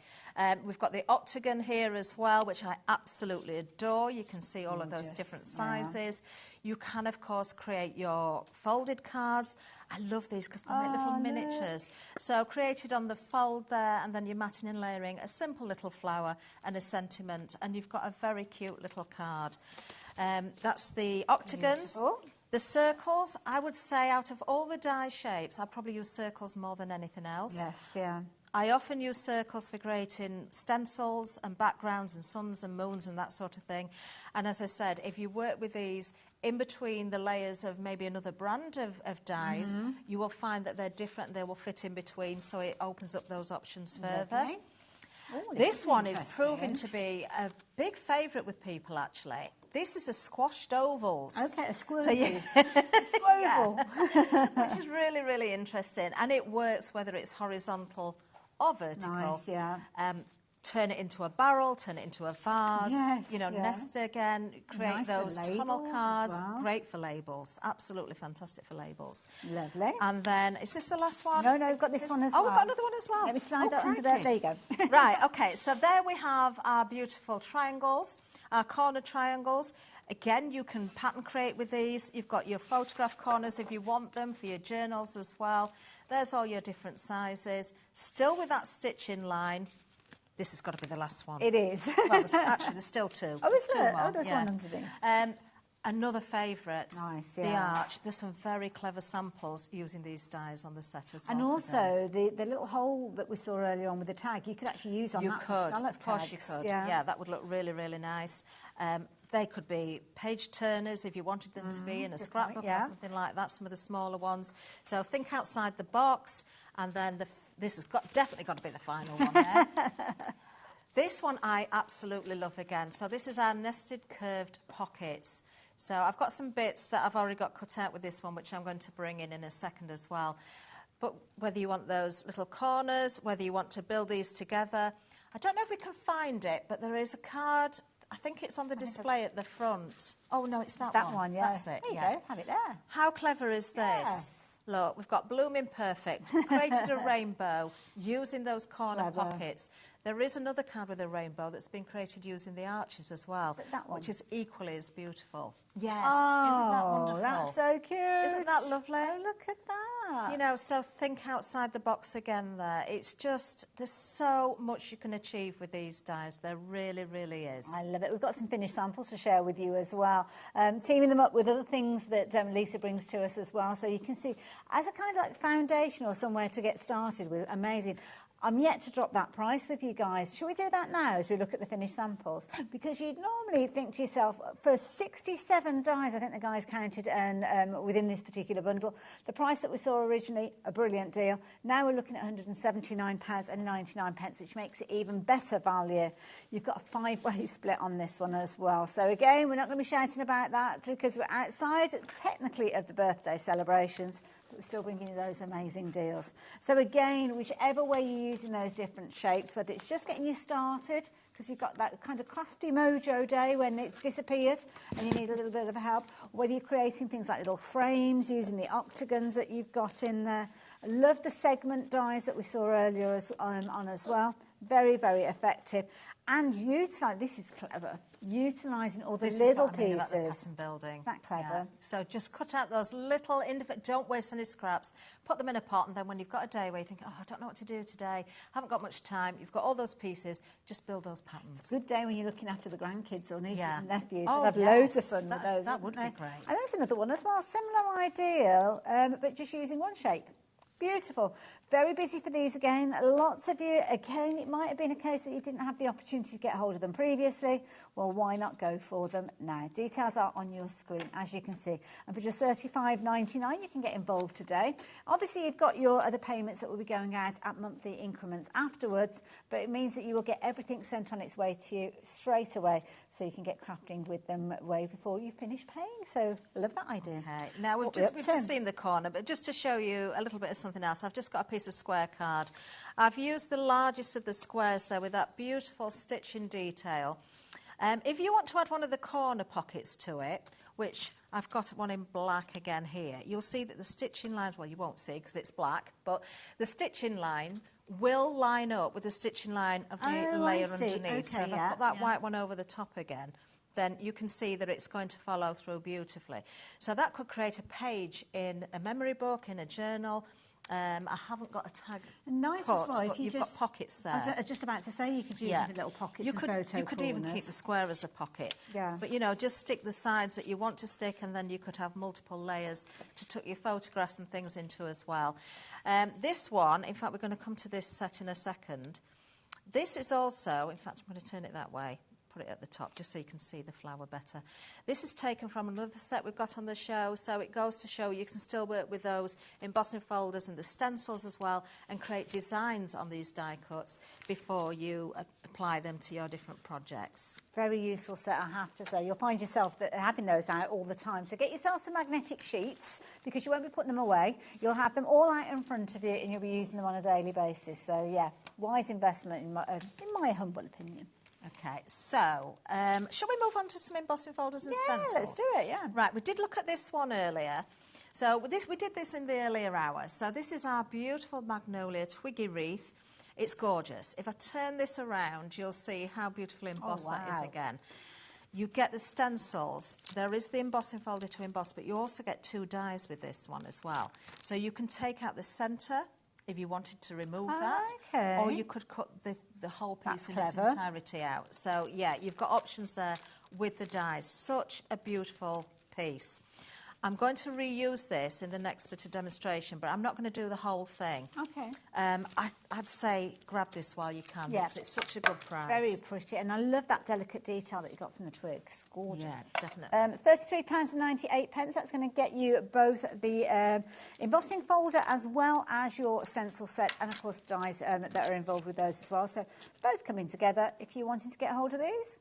We've got the octagon here as well, which I absolutely adore. You can see all of those different sizes. You can, of course, create your folded cards. I love these because they make little miniatures. So created on the fold there, and then you're matting and layering a simple little flower and a sentiment, and you've got a very cute little card. That's the octagons. Beautiful. The circles, I would say out of all the die shapes, I probably use circles more than anything else. Yes, yeah. I often use circles for creating stencils and backgrounds and suns and moons and that sort of thing. And as I said, if you work with these in between the layers of maybe another brand of dies, you will find that they're different and they will fit in between, so it opens up those options further. Lovely. Oh, this one is proving to be a big favourite with people, actually. This is a squashed ovals. Okay, a squirrel. So, yeah. Squirrel. Which is really, really interesting. And it works whether it's horizontal or vertical. Nice, yeah. Turn it into a barrel, turn it into a vase, Yes, you know, yeah. nest again, create Nice for those tunnel labels as cards. well. Great for labels. Absolutely fantastic for labels. Lovely. And then, is this the last one? No, we've got this one as well. Oh, we've got another one as well. Let me slide that under crikey. there. There you go. Right, okay, so there we have our beautiful triangles, our corner triangles. Again, you can pattern create with these. You've got your photograph corners if you want them for your journals as well. There's all your different sizes. Still with that stitching line. This has got to be the last one. It is. Well, there's still two. Oh, is There's two there? more, Oh, there's one underneath. Another favourite, Nice, the yeah. arch. There's some very clever samples using these dies on the set as well. And today. also, the little hole that we saw earlier on with the tag, you could actually use on You that for could, scallop of course you tags. could. Yeah. Yeah, that would look really, really nice. They could be page turners if you wanted them to be in a scrapbook or something like that, some of the smaller ones. So think outside the box, and then this has definitely got to be the final one there. This one I absolutely love again. So this is our nested curved pockets. So I've got some bits that I've already got cut out with this one, which I'm going to bring in a second as well. But whether you want those little corners, whether you want to build these together, I don't know if we can find it, but there is a card. I think it's on the display at the front. Oh, no, it's that one. That one, yeah. That's it, There you yeah. go, have it there. How clever is this? Yes. Look, we've got Blooming Perfect, created a rainbow using those corner pockets. There is another card with a rainbow that's been created using the arches as well, that one? which is equally as beautiful. Yes, Oh, isn't that wonderful? that's so cute. Isn't that lovely? Oh, look at that. You know, so think outside the box again there. It's just, there's so much you can achieve with these dies. There really, really is. I love it. We've got some finished samples to share with you as well. Teaming them up with other things that Lisa brings to us as well. So you can see, as a kind of like foundation or somewhere to get started with, amazing. I'm yet to drop that price with you guys. Should we do that now as we look at the finished samples? Because you'd normally think to yourself, for 67 dies, I think the guys counted, and within this particular bundle, the price that we saw originally, a brilliant deal. Now we're looking at £179.99, which makes it even better value. You've got a 5-way split on this one as well. So again, we're not going to be shouting about that because we're outside, technically, of the birthday celebrations, but we're still bringing you those amazing deals. So again, whichever way you're using those different shapes, whether it's just getting you started, because you've got that kind of crafty mojo day when it's disappeared and you need a little bit of help, whether you're creating things like little frames using the octagons that you've got in there. I love the segment dies that we saw earlier on as well. Very, very effective. And this is clever, utilising all the This little is what I mean pieces. about the pattern building. Isn't that clever? Yeah. So just cut out those little, don't waste any scraps, put them in a pot, and then when you've got a day where you think, oh, I don't know what to do today, haven't got much time, you've got all those pieces, just build those patterns. It's a good day when you're looking after the grandkids or nieces and nephews. Oh, They'll have loads of fun with those. That would be great. And there's another one as well, similar ideal, but just using one shape. Beautiful. Very busy for these again. Lots of you, again, it might have been a case that you didn't have the opportunity to get hold of them previously. Well, why not go for them now? Details are on your screen, as you can see. And for just $35.99, you can get involved today. Obviously, you've got your other payments that will be going out at monthly increments afterwards, but it means that you will get everything sent on its way to you straight away, so you can get crafting with them way before you finish paying. So, I love that idea. Okay. Now, we've just seen the corner, but just to show you a little bit of something else, I've just got a piece of square card. I've used the largest of the squares there with that beautiful stitching detail. If you want to add one of the corner pockets to it, which I've got one in black again here, you'll see that the stitching lines, well, you won't see because it's black, but the stitching line will line up with the stitching line of the layer underneath. Okay, so if I put that white one over the top again, then you can see that it's going to follow through beautifully. So that could create a page in a memory book, in a journal. I haven't got a tag nice cut, as well, but you've got pockets there. I was just about to say you could use it in little pockets and photo You could even keep the square as a pocket. Yeah. But, you know, just stick the sides that you want to stick, and then you could have multiple layers to tuck your photographs and things into as well. This one, in fact, we're going to come to this set in a second. This is also, in fact, I'm going to turn it that way. Put it at the top just so you can see the flower better. This is taken from another set we've got on the show, so it goes to show you can still work with those embossing folders and the stencils as well, and create designs on these die cuts before you apply them to your different projects. Very useful set, I have to say. You'll find yourself having those out all the time. So get yourself some magnetic sheets, because you won't be putting them away. You'll have them all out in front of you, and you'll be using them on a daily basis. So yeah, wise investment in my humble opinion. Okay, so shall we move on to some embossing folders and stencils? Yeah, let's do it, yeah. Right, we did look at this one earlier. So we did this in the earlier hours. So this is our beautiful magnolia twiggy wreath. It's gorgeous. If I turn this around, you'll see how beautifully embossed that is again. You get the stencils. There is the embossing folder to emboss, but you also get 2 dies with this one as well. So you can take out the centre if you wanted to remove that, or you could cut the whole piece in its entirety out. So, yeah, you've got options there with the dies. Such a beautiful piece. I'm going to reuse this in the next bit of demonstration, but I'm not going to do the whole thing. Okay. I'd say grab this while you can, because it's such a good price. Very pretty, and I love that delicate detail that you got from the twigs. Gorgeous. Yeah, definitely. £33.98. That's going to get you both the embossing folder as well as your stencil set, and of course the dies that are involved with those as well. So both coming together. If you're wanting to get hold of these,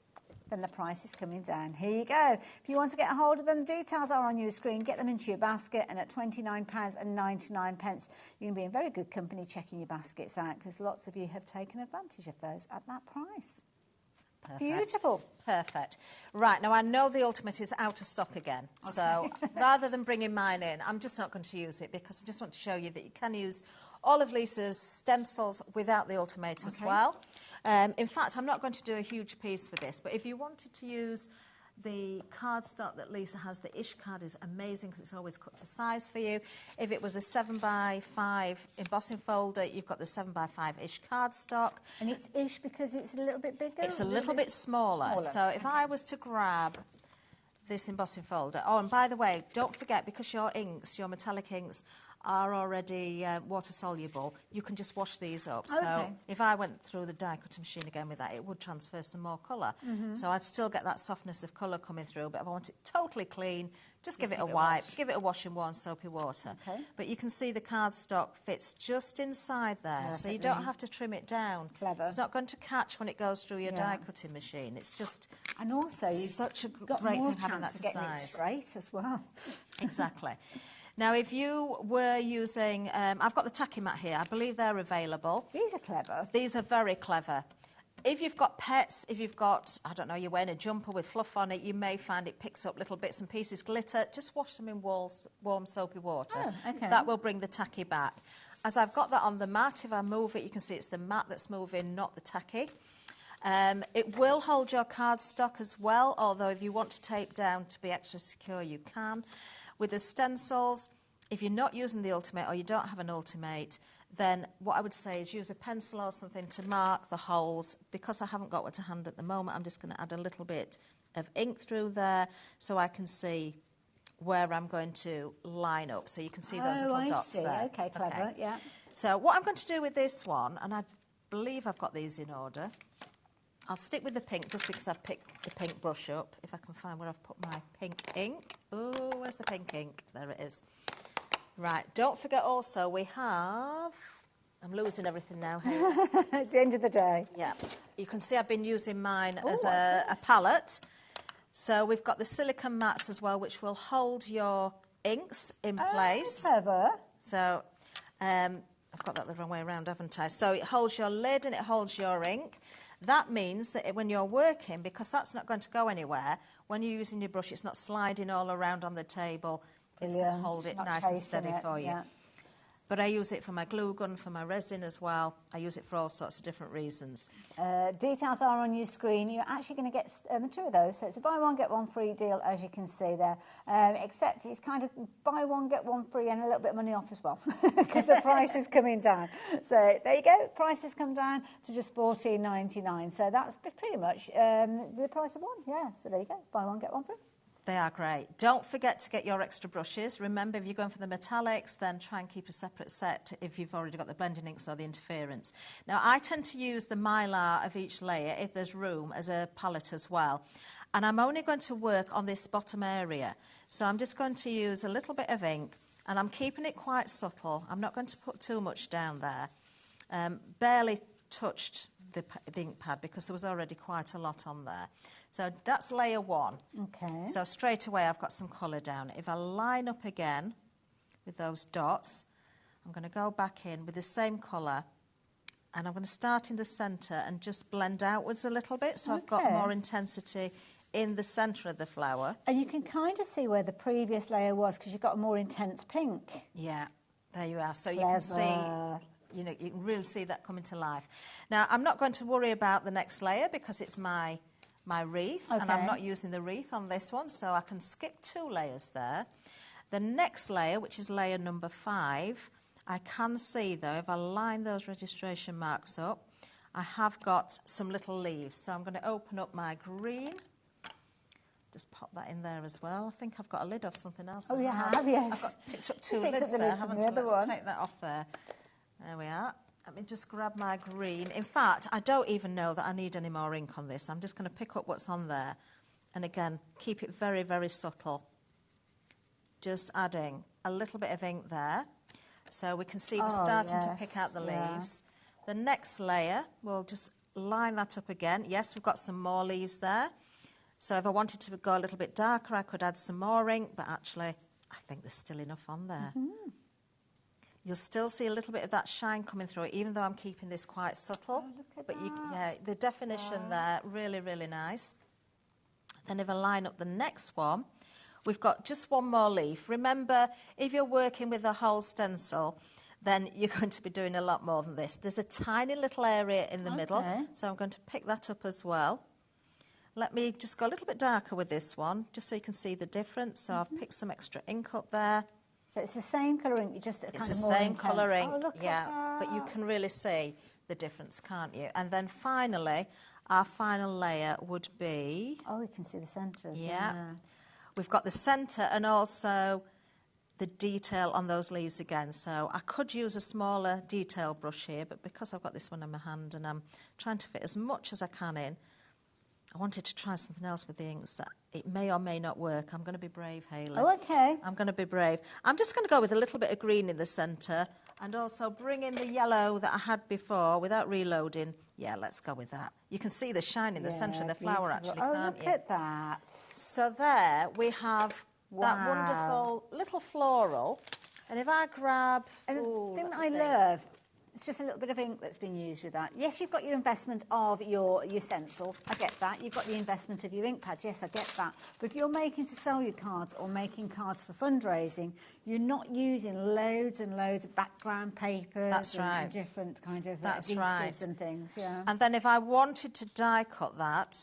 then the price is coming down. Here you go. If you want to get a hold of them, details are on your screen. Get them into your basket, and at £29.99, you can be in very good company checking your baskets out, because lots of you have taken advantage of those at that price. Perfect. Beautiful. Perfect. Right, now I know the Ultimate is out of stock again, so rather than bringing mine in, I'm just not going to use it, because I just want to show you that you can use all of Lisa's stencils without the Ultimate as well. In fact, I'm not going to do a huge piece for this, but if you wanted to use the cardstock that Lisa has, the Ish card is amazing because it's always cut to size for you. If it was a 7x5 embossing folder, you've got the 7x5 Ish cardstock. And it's Ish because it's a little bit bigger? It's a little bit smaller. So if I was to grab this embossing folder, oh, and by the way, don't forget, because your inks, your metallic inks, are already water soluble, you can just wash these up. Okay. So if I went through the die cutting machine again with that, it would transfer some more colour. So I'd still get that softness of colour coming through, but if I want it totally clean, just give it a wipe, give it a wash in warm soapy water. But you can see the cardstock fits just inside there, so you don't have to trim it down. Clever. It's not going to catch when it goes through your die cutting machine. It's just and also such a got great more thing having that chance to of getting it size. straight as well. Exactly. Now, if you were using, I've got the tacky mat here. I believe they're available. These are clever. These are very clever. If you've got pets, if you've got, I don't know, you're wearing a jumper with fluff on it, you may find it picks up little bits and pieces, glitter. Just wash them in warm soapy water. Oh, okay. That will bring the tacky back. as I've got that on the mat, if I move it, you can see it's the mat that's moving, not the tacky. It will hold your cardstock as well, although if you want to tape down to be extra secure, you can. With the stencils, if you're not using the Ultimate or you don't have an Ultimate, then what I would say is use a pencil or something to mark the holes. Because I haven't got one to hand at the moment, I'm just going to add a little bit of ink through there so I can see where I'm going to line up. So you can see those little dots there. Okay, clever, yeah. So what I'm going to do with this one, and I believe I've got these in order, I'll stick with the pink just because I've picked the pink brush up. If I can find where I've put my pink ink. Oh, where's the pink ink? There it is. Right, don't forget also we have... I'm losing everything now here. It's the end of the day. Yeah. You can see I've been using mine as a palette. So we've got the silicone mats as well, which will hold your inks in place. Clever. So I've got that the wrong way around, haven't I? So it holds your lid and it holds your ink. That means that when you're working, because that's not going to go anywhere, when you're using your brush, it's not sliding all around on the table. It's going to hold it nice and steady for you. Yeah. But I use it for my glue gun, for my resin as well. I use it for all sorts of different reasons. Details are on your screen. You're actually going to get two of those. So it's a buy one, get one free deal, as you can see there. Except it's kind of buy one, get one free and a little bit of money off as well because the price is coming down. So there you go. Price has come down to just $14.99. So that's pretty much the price of one. Yeah, so there you go. Buy one, get one free. They are great. Don't forget to get your extra brushes. Remember, if you're going for the metallics, then try and keep a separate set if you've already got the blending inks or the interference. Now, I tend to use the mylar of each layer, if there's room, as a palette as well. And I'm only going to work on this bottom area. So I'm just going to use a little bit of ink, and I'm keeping it quite subtle. I'm not going to put too much down there. Barely touched the ink pad because there was already quite a lot on there. So that's layer one. Okay. So straight away I've got some colour down. If I line up again with those dots, I'm going to go back in with the same colour and I'm going to start in the centre and just blend outwards a little bit so I've got more intensity in the centre of the flower. And you can kind of see where the previous layer was because you've got a more intense pink. Yeah, there you are. So you can see... You know, you can really see that coming to life. Now, I'm not going to worry about the next layer because it's my wreath, and I'm not using the wreath on this one, so I can skip 2 layers there. The next layer, which is layer number 5, I can see, though, if I line those registration marks up, I have got some little leaves. So I'm going to open up my green. Just pop that in there as well. I think I've got a lid off something else. Oh, you have, yes. I've picked up 2 lids there, haven't I? Let's take that off there. There we are. Let me just grab my green. In fact, I don't even know that I need any more ink on this. I'm just going to pick up what's on there. And again, keep it very, very subtle. Just adding a little bit of ink there. So we can see we're starting to pick out the leaves. The next layer, we'll just line that up again. Yes, we've got some more leaves there. So if I wanted to go a little bit darker, I could add some more ink. But actually, I think there's still enough on there. Mm-hmm. You'll still see a little bit of that shine coming through it, even though I'm keeping this quite subtle. But the definition there, really, really nice. Then if I line up the next one, we've got just one more leaf. Remember, if you're working with a whole stencil, then you're going to be doing a lot more than this. There's a tiny little area in the middle, so I'm going to pick that up as well. Let me just go a little bit darker with this one, just so you can see the difference. So I've picked some extra ink up there. So it's the same colour ink, just kind of more intense. It's the same colour ink, but you can really see the difference, can't you? And then finally, our final layer would be... Oh, you can see the centres. Yeah. We've got the centre and also the detail on those leaves again. So I could use a smaller detail brush here, but because I've got this one in my hand and I'm trying to fit as much as I can in, I wanted to try something else with the inks that it may or may not work. I'm going to be brave, Hayley. Oh, okay. I'm going to be brave. I'm just going to go with a little bit of green in the centre and also bring in the yellow that I had before without reloading. Yeah, let's go with that. You can see the shine in the centre of the flower, actually, can't you? Oh, look at that. So there we have that wonderful little floral. And if I grab... And the thing that I love It's just a little bit of ink that's been used with that. Yes, you've got your investment of your stencil. I get that. You've got the investment of your ink pads. Yes, I get that. But if you're making to sell your cards or making cards for fundraising, you're not using loads and loads of background papers. That's right. And different kind of That's adhesives right. and things. Yeah. And then if I wanted to die cut that,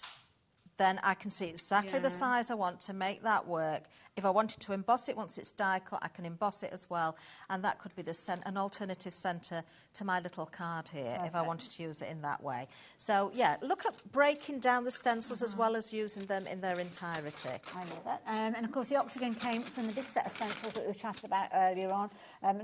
then I can see exactly Yeah. the size I want to make that work. If I wanted to emboss it once it's die cut, I can emboss it as well. And that could be an alternative centre to my little card here, if I wanted to use it in that way. So, yeah, look at breaking down the stencils as well as using them in their entirety. I love it. And, of course, the Octagon came from the big set of stencils that we chatted about earlier on.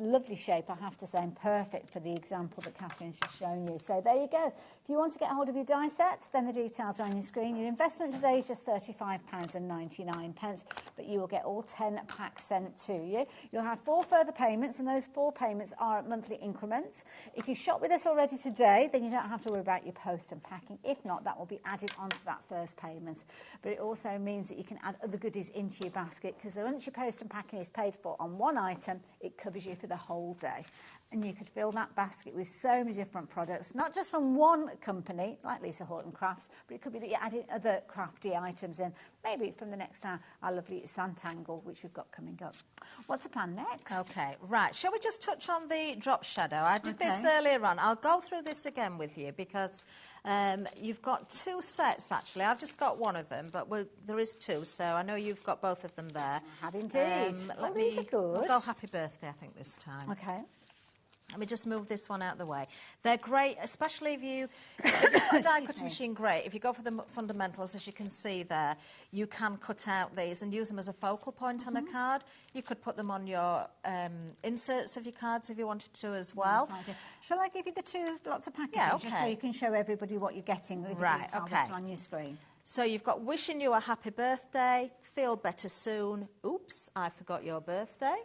Lovely shape, I have to say, and perfect for the example that Catherine's just shown you. So there you go. If you want to get hold of your die sets, then the details are on your screen. Your investment today is just £35.99, but you will get all 10 packs sent to you. You'll have 4 further payments, and those 4 payments are at monthly increments. If you shop with us already today, then you don't have to worry about your post and packing. If not, that will be added onto that first payment. But it also means that you can add other goodies into your basket, because once your post and packing is paid for on one item, it covers you for the whole day. And you could fill that basket with so many different products, not just from one company, like Lisa Horton Crafts, but it could be that you're adding other crafty items in, maybe from the next our lovely Santangle, which we've got coming up. What's the plan next? Okay, right. Shall we just touch on the drop shadow? I did this earlier on. I'll go through this again with you because you've got 2 sets, actually. I've just got one of them, but there is 2, so I know you've got both of them there. I have indeed. These are good. We'll go happy birthday, I think, this time. Okay. Let me just move this one out of the way. They're great, especially if you've got a die cutting machine, great. If you go for the fundamentals, as you can see there, you can cut out these and use them as a focal point on a card. You could put them on your inserts of your cards if you wanted to as well. Shall I give you the 2 lots of packaging? Yeah, okay. Just so you can show everybody what you're getting with the details that's on your screen. So you've got wishing you a happy birthday, feel better soon, oops, I forgot your birthday.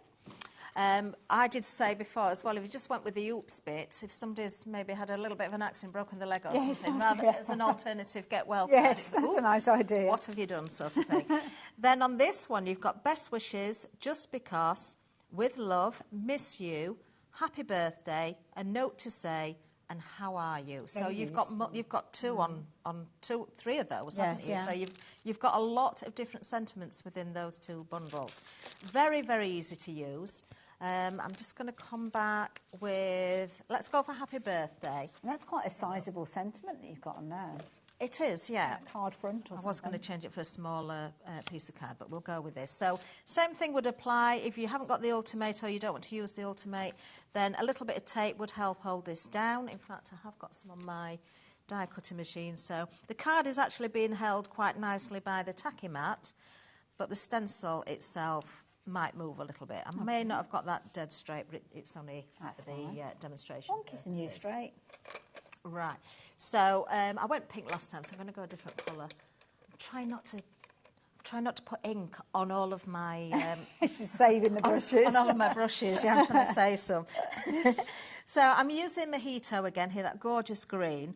I did say before as well, if you just went with the oops bit, if somebody's maybe had a little bit of an accident, broken the leg or something, rather as an alternative, get well. Yes, that's a nice idea. What have you done, sort of thing. Then on this one, you've got best wishes, just because, with love, miss you, happy birthday, a note to say, and how are you? So you've got 2 on 3 of those, haven't you? Yeah. So you've got a lot of different sentiments within those 2 bundles. Very, very easy to use. I'm just going to come back with, let's go for happy birthday. And that's quite a sizable sentiment that you've got on there. It is, yeah. Card front or something. I was going to change it for a smaller piece of card, but we'll go with this. So same thing would apply. If you haven't got the Ultimate or you don't want to use the Ultimate, then a little bit of tape would help hold this down. In fact, I have got some on my die cutting machine. So the card is actually being held quite nicely by the tacky mat, but the stencil itself might move a little bit. I may not have got that dead straight, but it's only for the demonstration. Wonky and you straight. Right. So I went pink last time, so I'm going to go a different colour. Try not to put ink on all of my... She's saving the brushes. On all of my brushes, yeah, I'm trying to say some. So I'm using Mojito again here, that gorgeous green.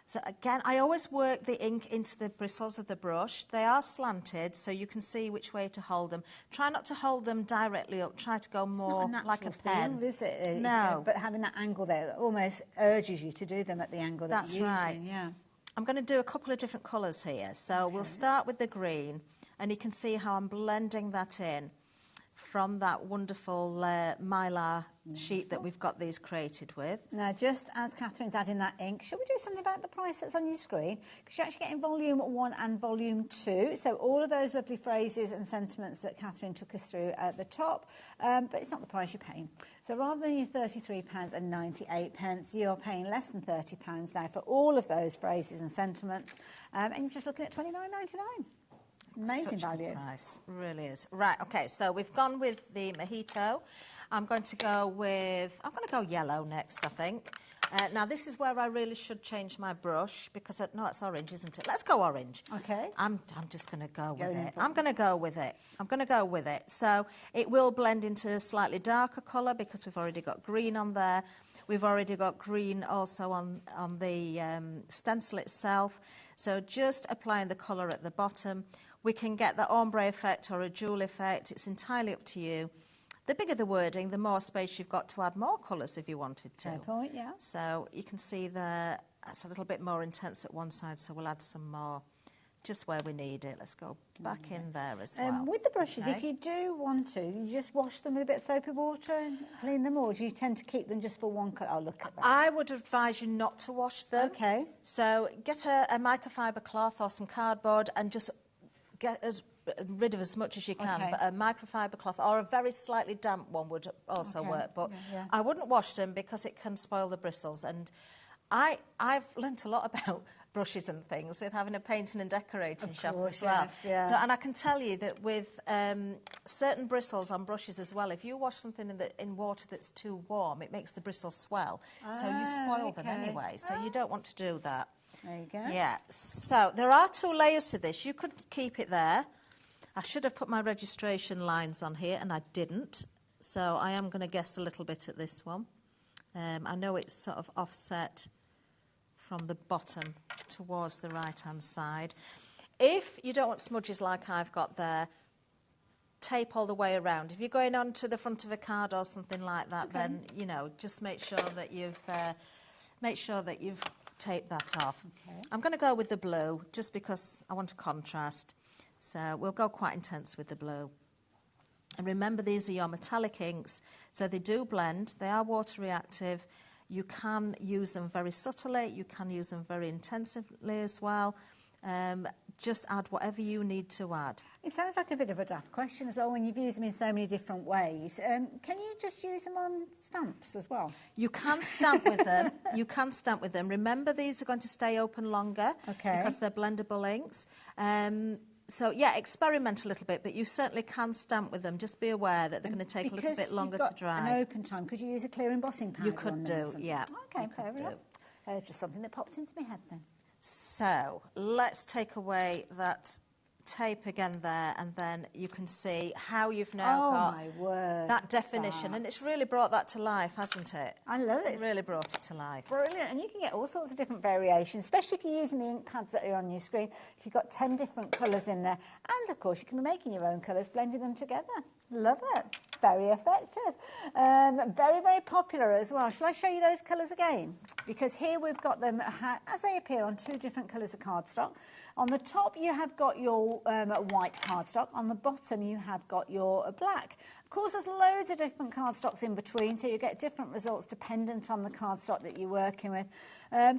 So again, I always work the ink into the bristles of the brush. They are slanted, so you can see which way to hold them. Try not to hold them directly up. Try to go more like a pen. Is it? No. But having that angle there almost urges you to do them at the angle that you're using. Yeah. I'm going to do a couple of different colours here. So we'll start with the green, and you can see how I'm blending that in from that wonderful mylar sheet that we've got these created with. Now, just as Catherine's adding that ink, should we do something about the price that's on your screen? Because you're actually getting volume 1 and volume 2. So all of those lovely phrases and sentiments that Catherine took us through at the top, but it's not the price you're paying. So rather than your £33.98, you're paying less than £30 now for all of those phrases and sentiments, and you're just looking at $29.99. Amazing value. Price, really is. Right, okay, so we've gone with the Mojito. I'm going to go yellow next, I think. Now, this is where I really should change my brush because, no, it's orange, isn't it? Let's go orange. Okay. I'm just going to go with it. I'm going to go with it. So it will blend into a slightly darker colour because we've already got green on there. We've already got green also on the stencil itself. So just applying the colour at the bottom. We can get the ombre effect or a jewel effect. It's entirely up to you. The bigger the wording, the more space you've got to add more colours if you wanted to. Fair point, yeah. So you can see there, it's a little bit more intense at one side, so we'll add some more just where we need it. Let's go back in there as well. With the brushes, Okay. if you do want to, you just wash them with a bit of soapy water and clean them, or do you tend to keep them just for one colour? Oh, look at that. I would advise you not to wash them. Okay. So get a microfiber cloth or some cardboard and just get rid of as much as you can. Okay. But a microfiber cloth or a very slightly damp one would also Okay. work. But Yeah. I wouldn't wash them because it can spoil the bristles. And I've learnt a lot about brushes and things with having a painting and decorating shop course, as well. yes, yeah. So, and I can tell you that with certain bristles on brushes as well, if you wash something in water that's too warm, it makes the bristles swell. So you spoil them okay. anyway. So you don't want to do that. There you go. Yeah, so there are 2 layers to this. You could keep it there. I should have put my registration lines on here, and I didn't. So I am going to guess a little bit at this one. I know it's sort of offset from the bottom towards the right-hand side. If you don't want smudges like I've got there, tape all the way around. If you're going on to the front of a card or something like that, then, you know, just make sure that you've taped that off. Okay. I'm going to go with the blue just because I want a contrast. So we'll go quite intense with the blue. And remember, these are your metallic inks, so they do blend. They are water reactive. You can use them very subtly. You can use them very intensively as well. Just add whatever you need to add. It sounds like a bit of a daft question as well when you've used them in so many different ways. Can you just use them on stamps as well? You can stamp with them. You can stamp with them. Remember, these are going to stay open longer because they're blendable inks. So, yeah, experiment a little bit, but you certainly can stamp with them. Just be aware that they're going to take a little bit longer to dry. An open time. Could you use a clear embossing powder? You could do, yeah. Okay, fair enough. Just something that popped into my head then. So let's take away that tape again there, and then you can see how you've now got that definition. And it's really brought that to life, hasn't it? I love it. It really brought it to life. Brilliant. And you can get all sorts of different variations, especially if you're using the ink pads that are on your screen. If you've got 10 different colours in there. And, of course, you can be making your own colours, blending them together. Love it. Very effective. Very, very popular as well. Shall I show you those colours again? Because here we've got them as they appear on 2 different colours of cardstock. On the top, you have got your white cardstock. On the bottom, you have got your black. Of course, there's loads of different cardstocks in between, so you get different results dependent on the cardstock that you're working with.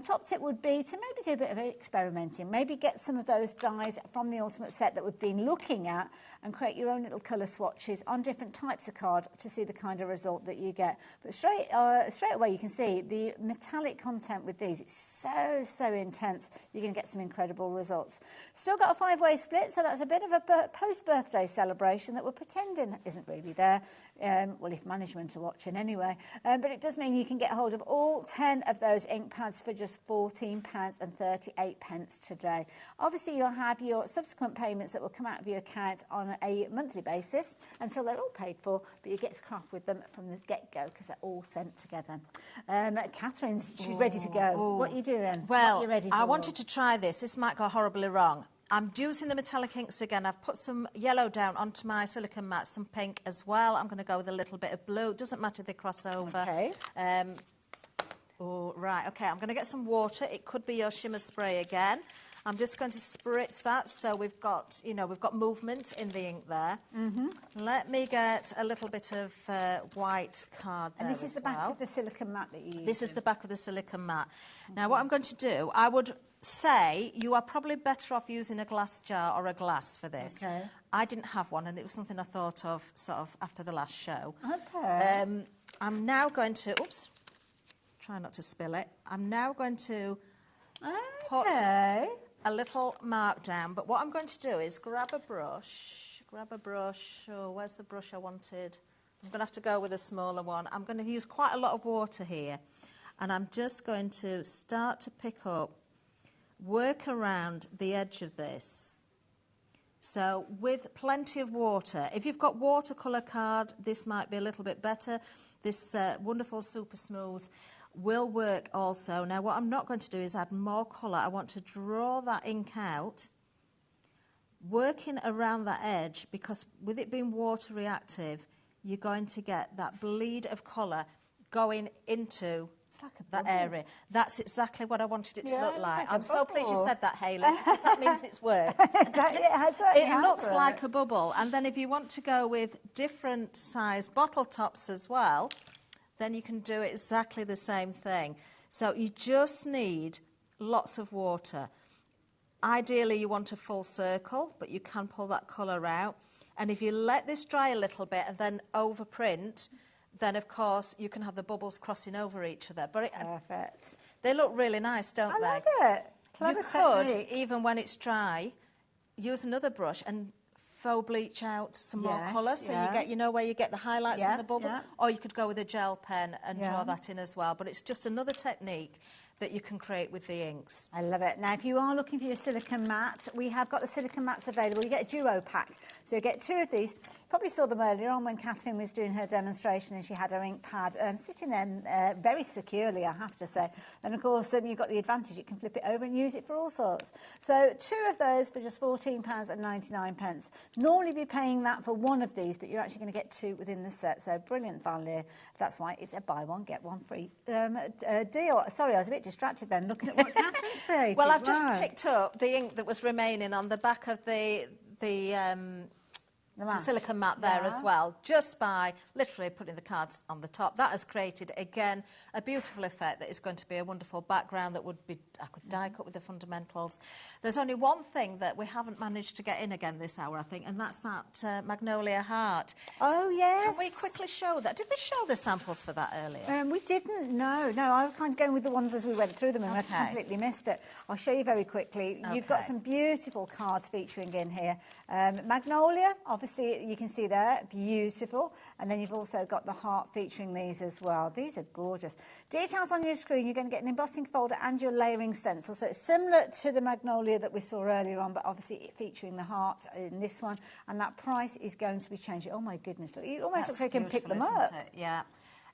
Top tip would be to maybe do a bit of experimenting. Maybe get some of those dies from the Ultimate set that we've been looking at and create your own little colour swatches on different types of card to see the kind of result that you get. But straight away, you can see the metallic content with these. It's so intense. You're going to get some incredible results. Still got a 5-way split, so that's a bit of a post-birthday celebration that we're pretending isn't really there. Well, if management are watching anyway. But it does mean you can get hold of all 10 of those ink pads for just £14.38 today. Obviously, you'll have your subsequent payments that will come out of your account on a monthly basis until they're all paid for, but you get to craft with them from the get-go because they're all sent together. Catherine's, she's ready to go. What are you doing? Well, what are you ready for? I wanted to try this. This might go horribly wrong. I'm using the metallic inks again. I've put some yellow down onto my silicone mat, some pink as well. I'm going to go with a little bit of blue. It doesn't matter if they cross over. Okay. Right, okay, I'm going to get some water. It could be your shimmer spray again. I'm just going to spritz that so we've got, we've got movement in the ink there. Let me get a little bit of white card there. And this is the back of the silicone mat that you use. This is the back of the silicone mat. Now, what I'm going to do, I would say you are probably better off using a glass jar or a glass for this. Okay. I didn't have one, and it was something I thought of sort of after the last show. Okay. I'm now going to, try not to spill it. I'm now going to put a little mark down, but what I'm going to do is grab a brush. Oh, where's the brush I wanted? I'm going to have to go with a smaller one. I'm going to use quite a lot of water here, and I'm just going to start to pick up, work around the edge of this. So with plenty of water. If you've got watercolour card, this might be a little bit better. This wonderful Super Smooth will work also. Now, what I'm not going to do is add more colour. I want to draw that ink out, working around that edge, because with it being water reactive, you're going to get that bleed of colour going into that area. That's exactly what I wanted it to look like. I'm so pleased you said that, Hayley, because that means it's worked. It looks like a bubble. And then if you want to go with different size bottle tops as well, then you can do exactly the same thing. So you just need lots of water. Ideally, you want a full circle, but you can pull that colour out. And if you let this dry a little bit and then overprint, then, of course, you can have the bubbles crossing over each other. But Perfect. They look really nice, don't they? I love it. Clever technique. Even when it's dry, use another brush and faux bleach out some more colour, so you get, you know, where you get the highlights in the bubble. Or you could go with a gel pen and draw that in as well. But it's just another technique that you can create with the inks. I love it. Now, if you are looking for your silicone mat, we have got the silicone mats available. You get a duo pack. So you get 2 of these. You probably saw them earlier on when Catherine was doing her demonstration and she had her ink pad sitting there very securely, I have to say. And, of course, you've got the advantage. You can flip it over and use it for all sorts. So 2 of those for just £14.99. Normally be paying that for 1 of these, but you're actually going to get 2 within the set. So brilliant value. That's why it's a buy one, get one free deal. Sorry, I was a bit distracted then looking at what Catherine's created. Well, I've just picked up the ink that was remaining on the back of the silicone mat there as well, just by literally putting the cards on the top. That has created, again, a beautiful effect that is going to be a wonderful background that would be, I could die cut with the fundamentals. There's only one thing that we haven't managed to get in again this hour, I think, and that's that magnolia heart. Oh, yes. Can we quickly show that? Did we show the samples for that earlier? We didn't, no. I was kind of going with the ones as we went through them and I completely missed it. I'll show you very quickly. You've got some beautiful cards featuring in here. Magnolia, obviously, you can see there, beautiful. And then you've also got the heart featuring these as well. These are gorgeous. Details on your screen, you're going to get an embossing folder and your layering stencil. So it's similar to the magnolia that we saw earlier on, but obviously featuring the heart in this one. And that price is going to be changing. Oh, my goodness. Look, you almost look like you can pick them up. Yeah.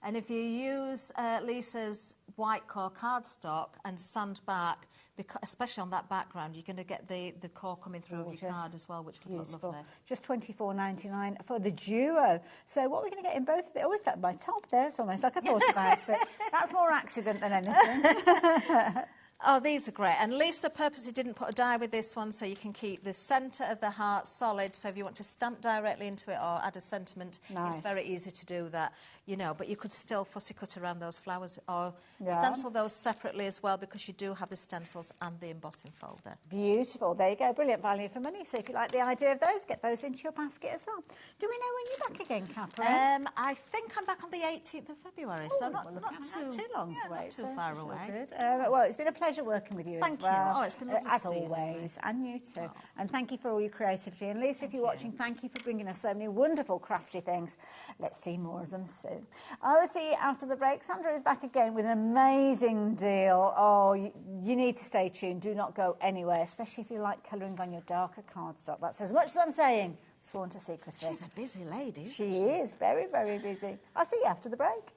And if you use Lisa's white core cardstock and sand back, because, especially on that background, you're going to get the core coming through of your card as well, which would look lovely. Just £24.99 for the duo. So what we're going to get in both of it, always at my top there, it's almost like I thought about it. That's more accident than anything. Oh, these are great. And Lisa purposely didn't put a die with this one, so you can keep the centre of the heart solid. So if you want to stamp directly into it or add a sentiment, it's very easy to do that, you know. But you could still fussy cut around those flowers or stencil those separately as well, because you do have the stencils and the embossing folder. Beautiful. There you go. Brilliant value for money. So if you like the idea of those, get those into your basket as well. Do we know when you're back again, Catherine? I think I'm back on the 18th of February, so not too long to wait. Not too far away. Well, it's been a pleasure working with you as well. Thank you. Oh, it's been lovely as to see you, always, and you too. And thank you for all your creativity. And Lisa, if you're watching, thank you for bringing us so many wonderful crafty things. Let's see more of them soon. I will see you after the break. Sandra is back again with an amazing deal. Oh, you need to stay tuned. Do not go anywhere, especially if you like colouring on your darker cardstock. That's as much as I'm saying. Sworn to secrecy. She's a busy lady. She is very, very busy. I'll see you after the break.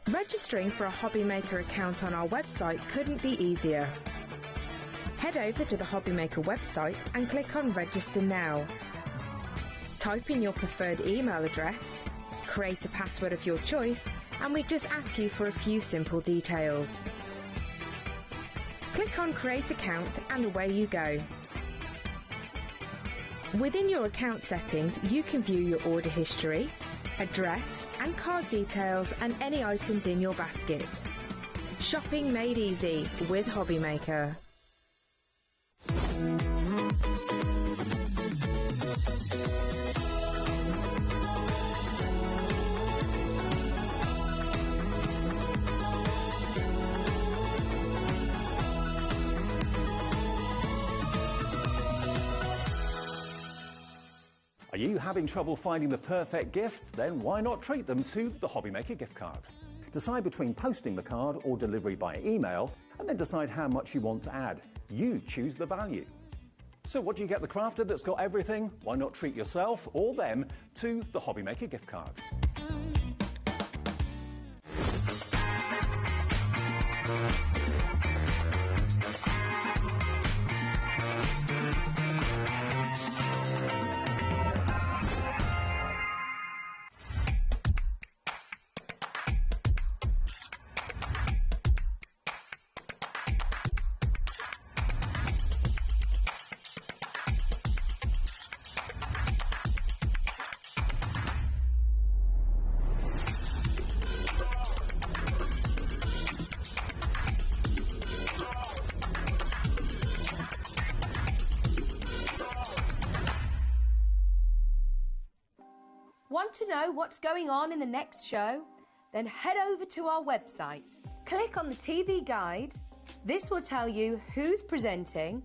Registering for a HobbyMaker account on our website couldn't be easier. Head over to the HobbyMaker website and click on Register Now. Type in your preferred email address, create a password of your choice, and we just ask you for a few simple details. Click on Create Account and away you go. Within your account settings, you can view your order history, address and card details and any items in your basket. Shopping made easy with HobbyMaker. Are you having trouble finding the perfect gift? Then why not treat them to the HobbyMaker gift card? Decide between posting the card or delivery by email, and and then decide how much you want to add. You choose the value. So what do you get the crafter that's got everything? Why not treat yourself or them to the HobbyMaker gift card? Want to know what's going on in the next show? Then head over to our website. Click on the TV guide. This will tell you who's presenting,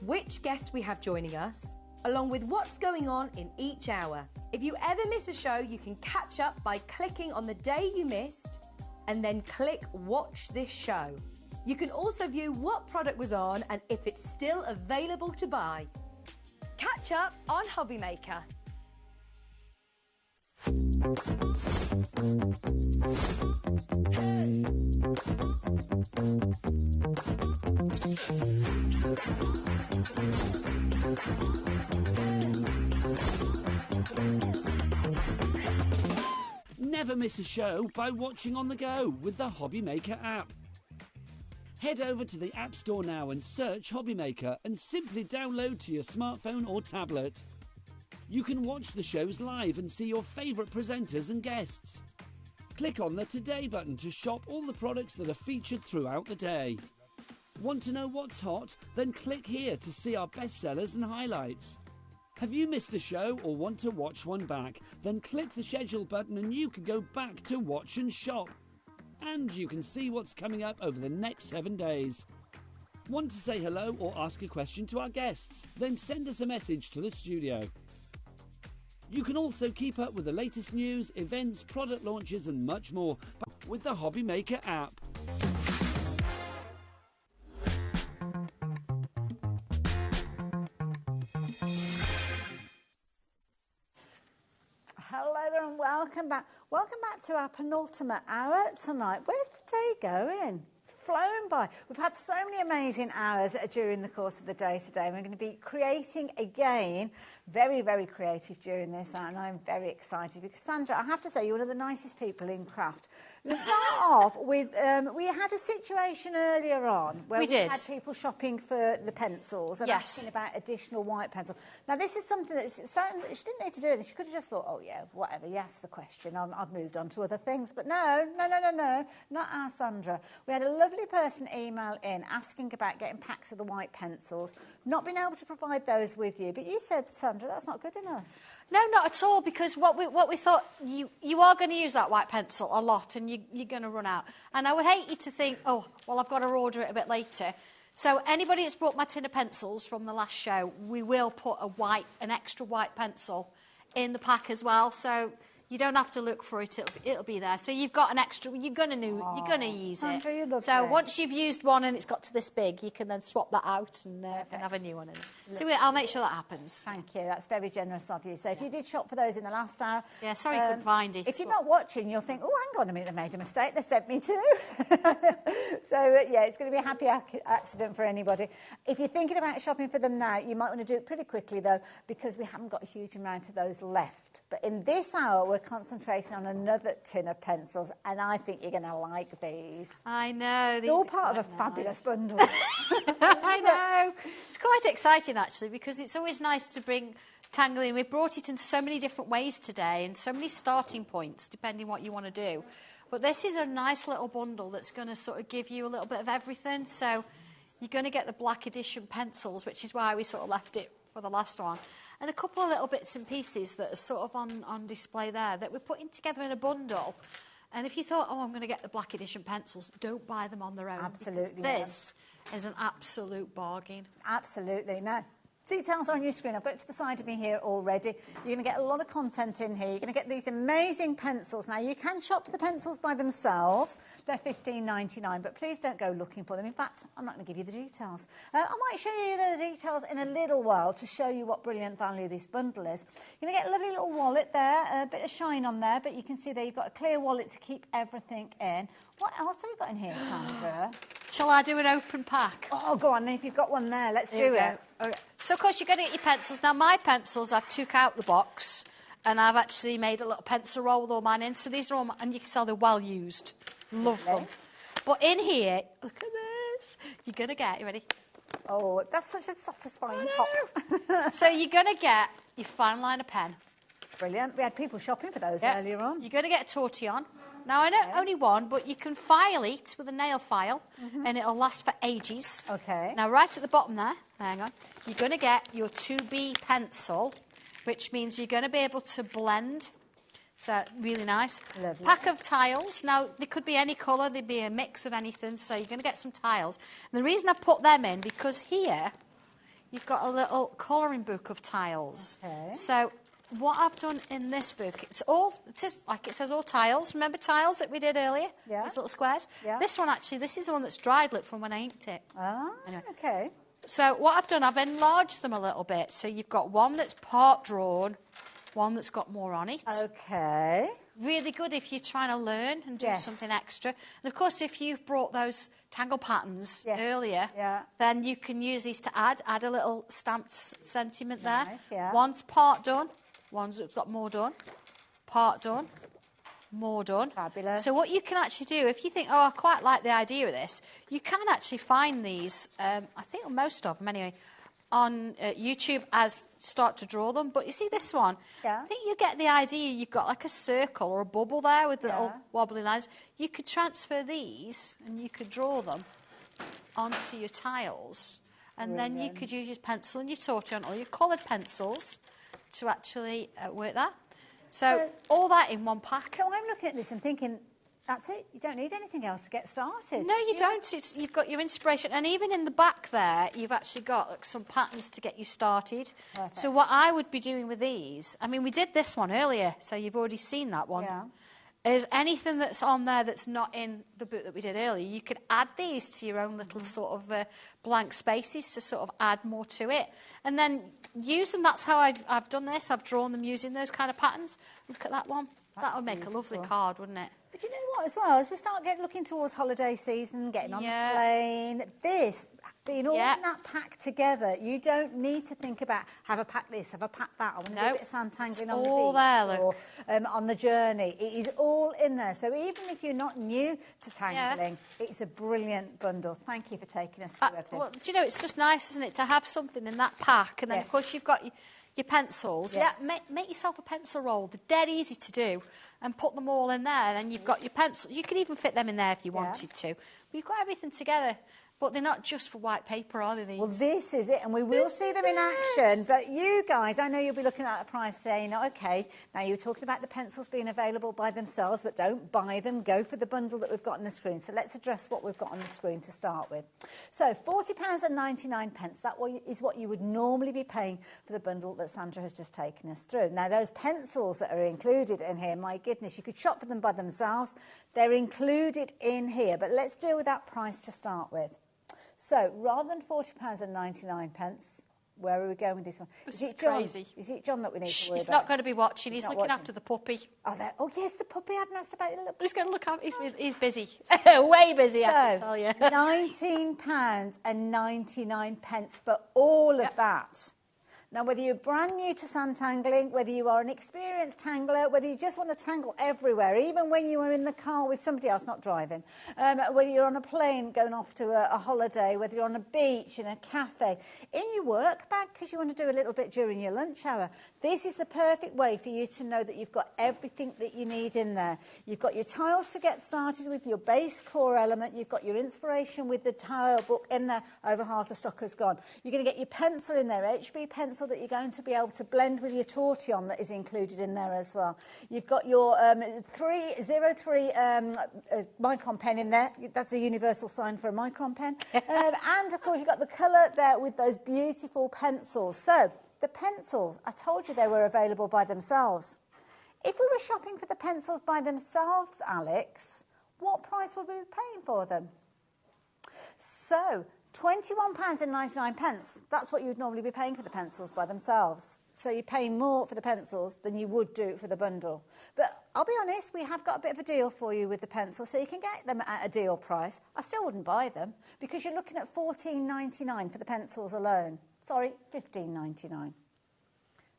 which guest we have joining us, along with what's going on in each hour. If you ever miss a show, you can catch up by clicking on the day you missed and then click Watch This Show. You can also view what product was on and if it's still available to buy. Catch up on HobbyMaker. Never miss a show by watching on the go with the HobbyMaker app. Head over to the App Store now and search HobbyMaker and simply download to your smartphone or tablet. You can watch the shows live and see your favourite presenters and guests. Click on the Today button to shop all the products that are featured throughout the day. Want to know what's hot? Then click here to see our bestsellers and highlights. Have you missed a show or want to watch one back? Then click the Schedule button and you can go back to watch and shop. And you can see what's coming up over the next 7 days. Want to say hello or ask a question to our guests? Then send us a message to the studio. You can also keep up with the latest news, events, product launches and much more with the HobbyMaker app. Hello there and welcome back. Welcome back to our penultimate hour tonight. Where's the day going? It's flown by. We've had so many amazing hours during the course of the day today. We're going to be creating again, very, very creative during this hour, and I'm very excited because Sandra, I have to say, you're one of the nicest people in craft. Let's start off with, we had a situation earlier on where we had people shopping for the pencils and asking about additional white pencil. Now, this is something that she didn't need to do it. She could have just thought, oh, yeah, whatever, you asked the question. I've moved on to other things. But no, not our Sandra. We had a lovely person email in asking about getting packs of the white pencils, not being able to provide those with you. But you said, Sandra, that's not good enough. No, not at all, because what we thought, you are going to use that white pencil a lot and you're going to run out. And I would hate you to think, oh, well, I've got to order it a bit later. So anybody that's brought my tin of pencils from the last show, we will put an extra white pencil in the pack as well. So you don't have to look for it, it'll be there. So you've got an extra, you're going to use Sandra, it. you're lovely. So once you've used one and it's got to this big, you can then swap that out and have a new one in it. So I'll make sure that happens. Thank you, that's very generous of you. So if you did shop for those in the last hour... Yeah, sorry you couldn't find it. If you're not watching, you'll think, oh, hang on a minute, they made a mistake, they sent me two. So, yeah, it's going to be a happy accident for anybody. If you're thinking about shopping for them now, you might want to do it pretty quickly, though, because we haven't got a huge amount of those left. But in this hour, we're concentrating on another tin of pencils, and I think you're going to like these. I know. They're all part of a fabulous bundle. I know. It's quite exciting, actually, because it's always nice to bring Tangle in. We've brought it in so many different ways today and so many starting points, depending what you want to do. But this is a nice little bundle that's going to sort of give you a little bit of everything. So you're going to get the black edition pencils, which is why we sort of left it for the last one, and a couple of little bits and pieces that are sort of on display there that we're putting together in a bundle. And if you thought, oh, I'm going to get the black edition pencils, don't buy them on their own. Absolutely. This is an absolute bargain. Absolutely, no. Details are on your screen. I've got it to the side of me here already. You're going to get a lot of content in here. You're going to get these amazing pencils. Now, you can shop for the pencils by themselves. They're $15.99, but please don't go looking for them. In fact, I'm not going to give you the details. I might show you the details in a little while to show you what brilliant value this bundle is. You're going to get a lovely little wallet there, a bit of shine on there, but you can see there you've got a clear wallet to keep everything in. What else have we got in here, Sandra? Shall I do an open pack? Oh, go on then. If you've got one there, let's do it. Okay. So, of course, you're going to get your pencils. Now, my pencils, I've took out the box and I've actually made a little pencil roll with all mine in. So these are all, and you can tell they're well used. Love them. But in here, look at this. You're going to get, you ready? Oh, that's such a satisfying pop. So you're going to get your fine liner pen. Brilliant. We had people shopping for those earlier on. You're going to get a tortillon. Now, I know only one, but you can file it with a nail file, and it'll last for ages. Okay. Now, right at the bottom there, hang on, you're going to get your 2B pencil, which means you're going to be able to blend. So, really nice. Lovely. Pack of tiles. Now, they could be any colour. They'd be a mix of anything, so you're going to get some tiles. And the reason I put them in, because here, you've got a little colouring book of tiles. Okay. So, what I've done in this book, it is like it says all tiles. Remember tiles that we did earlier? Yeah. These little squares? Yeah. This one, actually, this is the one that's dried, look, from when I inked it. Ah, anyway. okay. So what I've done, I've enlarged them a little bit. So you've got one that's part drawn, one that's got more on it. Okay. Really good if you're trying to learn and do something extra. And, of course, if you've brought those tangle patterns earlier, then you can use these to add a little stamped sentiment there. Yeah. One's part done, one's got more done, part done, more done. Fabulous. So what you can actually do, if you think, oh, I quite like the idea of this, you can actually find these, I think most of them anyway, on YouTube as start to draw them. But you see this one? Yeah. I think you get the idea. You've got like a circle or a bubble there with little wobbly lines. You could transfer these and you could draw them onto your tiles. And then you could use your pencil and your tortillon or your coloured pencils to actually work that. So all that in one pack. So I'm looking at this and thinking, that's it. You don't need anything else to get started. No, you don't. You've got your inspiration. And even in the back there, you've actually got like, some patterns to get you started. Perfect. So what I would be doing with these, I mean, we did this one earlier, so you've already seen that one. Yeah. Is anything that's on there that's not in the book that we did earlier, you could add these to your own little sort of blank spaces to sort of add more to it. And then use them. That's how I've done this. I've drawn them using those kind of patterns. Look at that one. That would make a lovely card, wouldn't it? But you know what, as well, as we start looking towards holiday season, getting on the plane, this, being all in that pack together, you don't need to think about, have a pack this, have a pack that, I want to do a bit of sandtangling on the all beach there, look. or on the journey. It is all in there. So even if you're not new to tangling, it's a brilliant bundle. Thank you for taking us through everything. Well, do you know, it's just nice, isn't it, to have something in that pack. And then, of course, you've got your pencils. Yes. Yeah, make yourself a pencil roll. They're dead easy to do. And put them all in there. Then you've got your pencils. You could even fit them in there if you wanted to. But you've got everything together. But they're not just for white paper, are they? These? Well, this is it, and we will see them in action. But you guys, I know you'll be looking at the price saying, OK, now you're talking about the pencils being available by themselves, but don't buy them. Go for the bundle that we've got on the screen. So let's address what we've got on the screen to start with. So £40.99. That is what you would normally be paying for the bundle that Sandra has just taken us through. Now, those pencils that are included in here, my goodness, you could shop for them by themselves. They're included in here. But let's deal with that price to start with. So, rather than £40.99, where are we going with this one? This is it is John? crazy. Is it John that we need to worry He's about? not going to be watching. He's looking after the puppy. Oh, yes, the puppy. I've asked about it. He's going to look after. He's busy. Way busy, I can tell you. £19.99 for all of that. Now, whether you're brand new to sandtangling, whether you are an experienced tangler, whether you just want to tangle everywhere, even when you are in the car with somebody else not driving, whether you're on a plane going off to a holiday, whether you're on a beach, in a cafe, in your work bag because you want to do a little bit during your lunch hour, this is the perfect way for you to know that you've got everything that you need in there. You've got your tiles to get started with, your base core element, you've got your inspiration with the tile book in there, over half the stock has gone. You're going to get your pencil in there, HB pencil pencil that you're going to be able to blend with your tortillon that is included in there as well. You've got your 303 micron pen in there. That's a universal sign for a micron pen. And, of course, you've got the colour there with those beautiful pencils. So, the pencils, I told you they were available by themselves. If we were shopping for the pencils by themselves, Alex, what price would we be paying for them? So, £21.99. That's what you would normally be paying for the pencils by themselves. So you're paying more for the pencils than you would do for the bundle. But I'll be honest, we have got a bit of a deal for you with the pencils, so you can get them at a deal price. I still wouldn't buy them because you're looking at £14.99 for the pencils alone. Sorry, £15.99.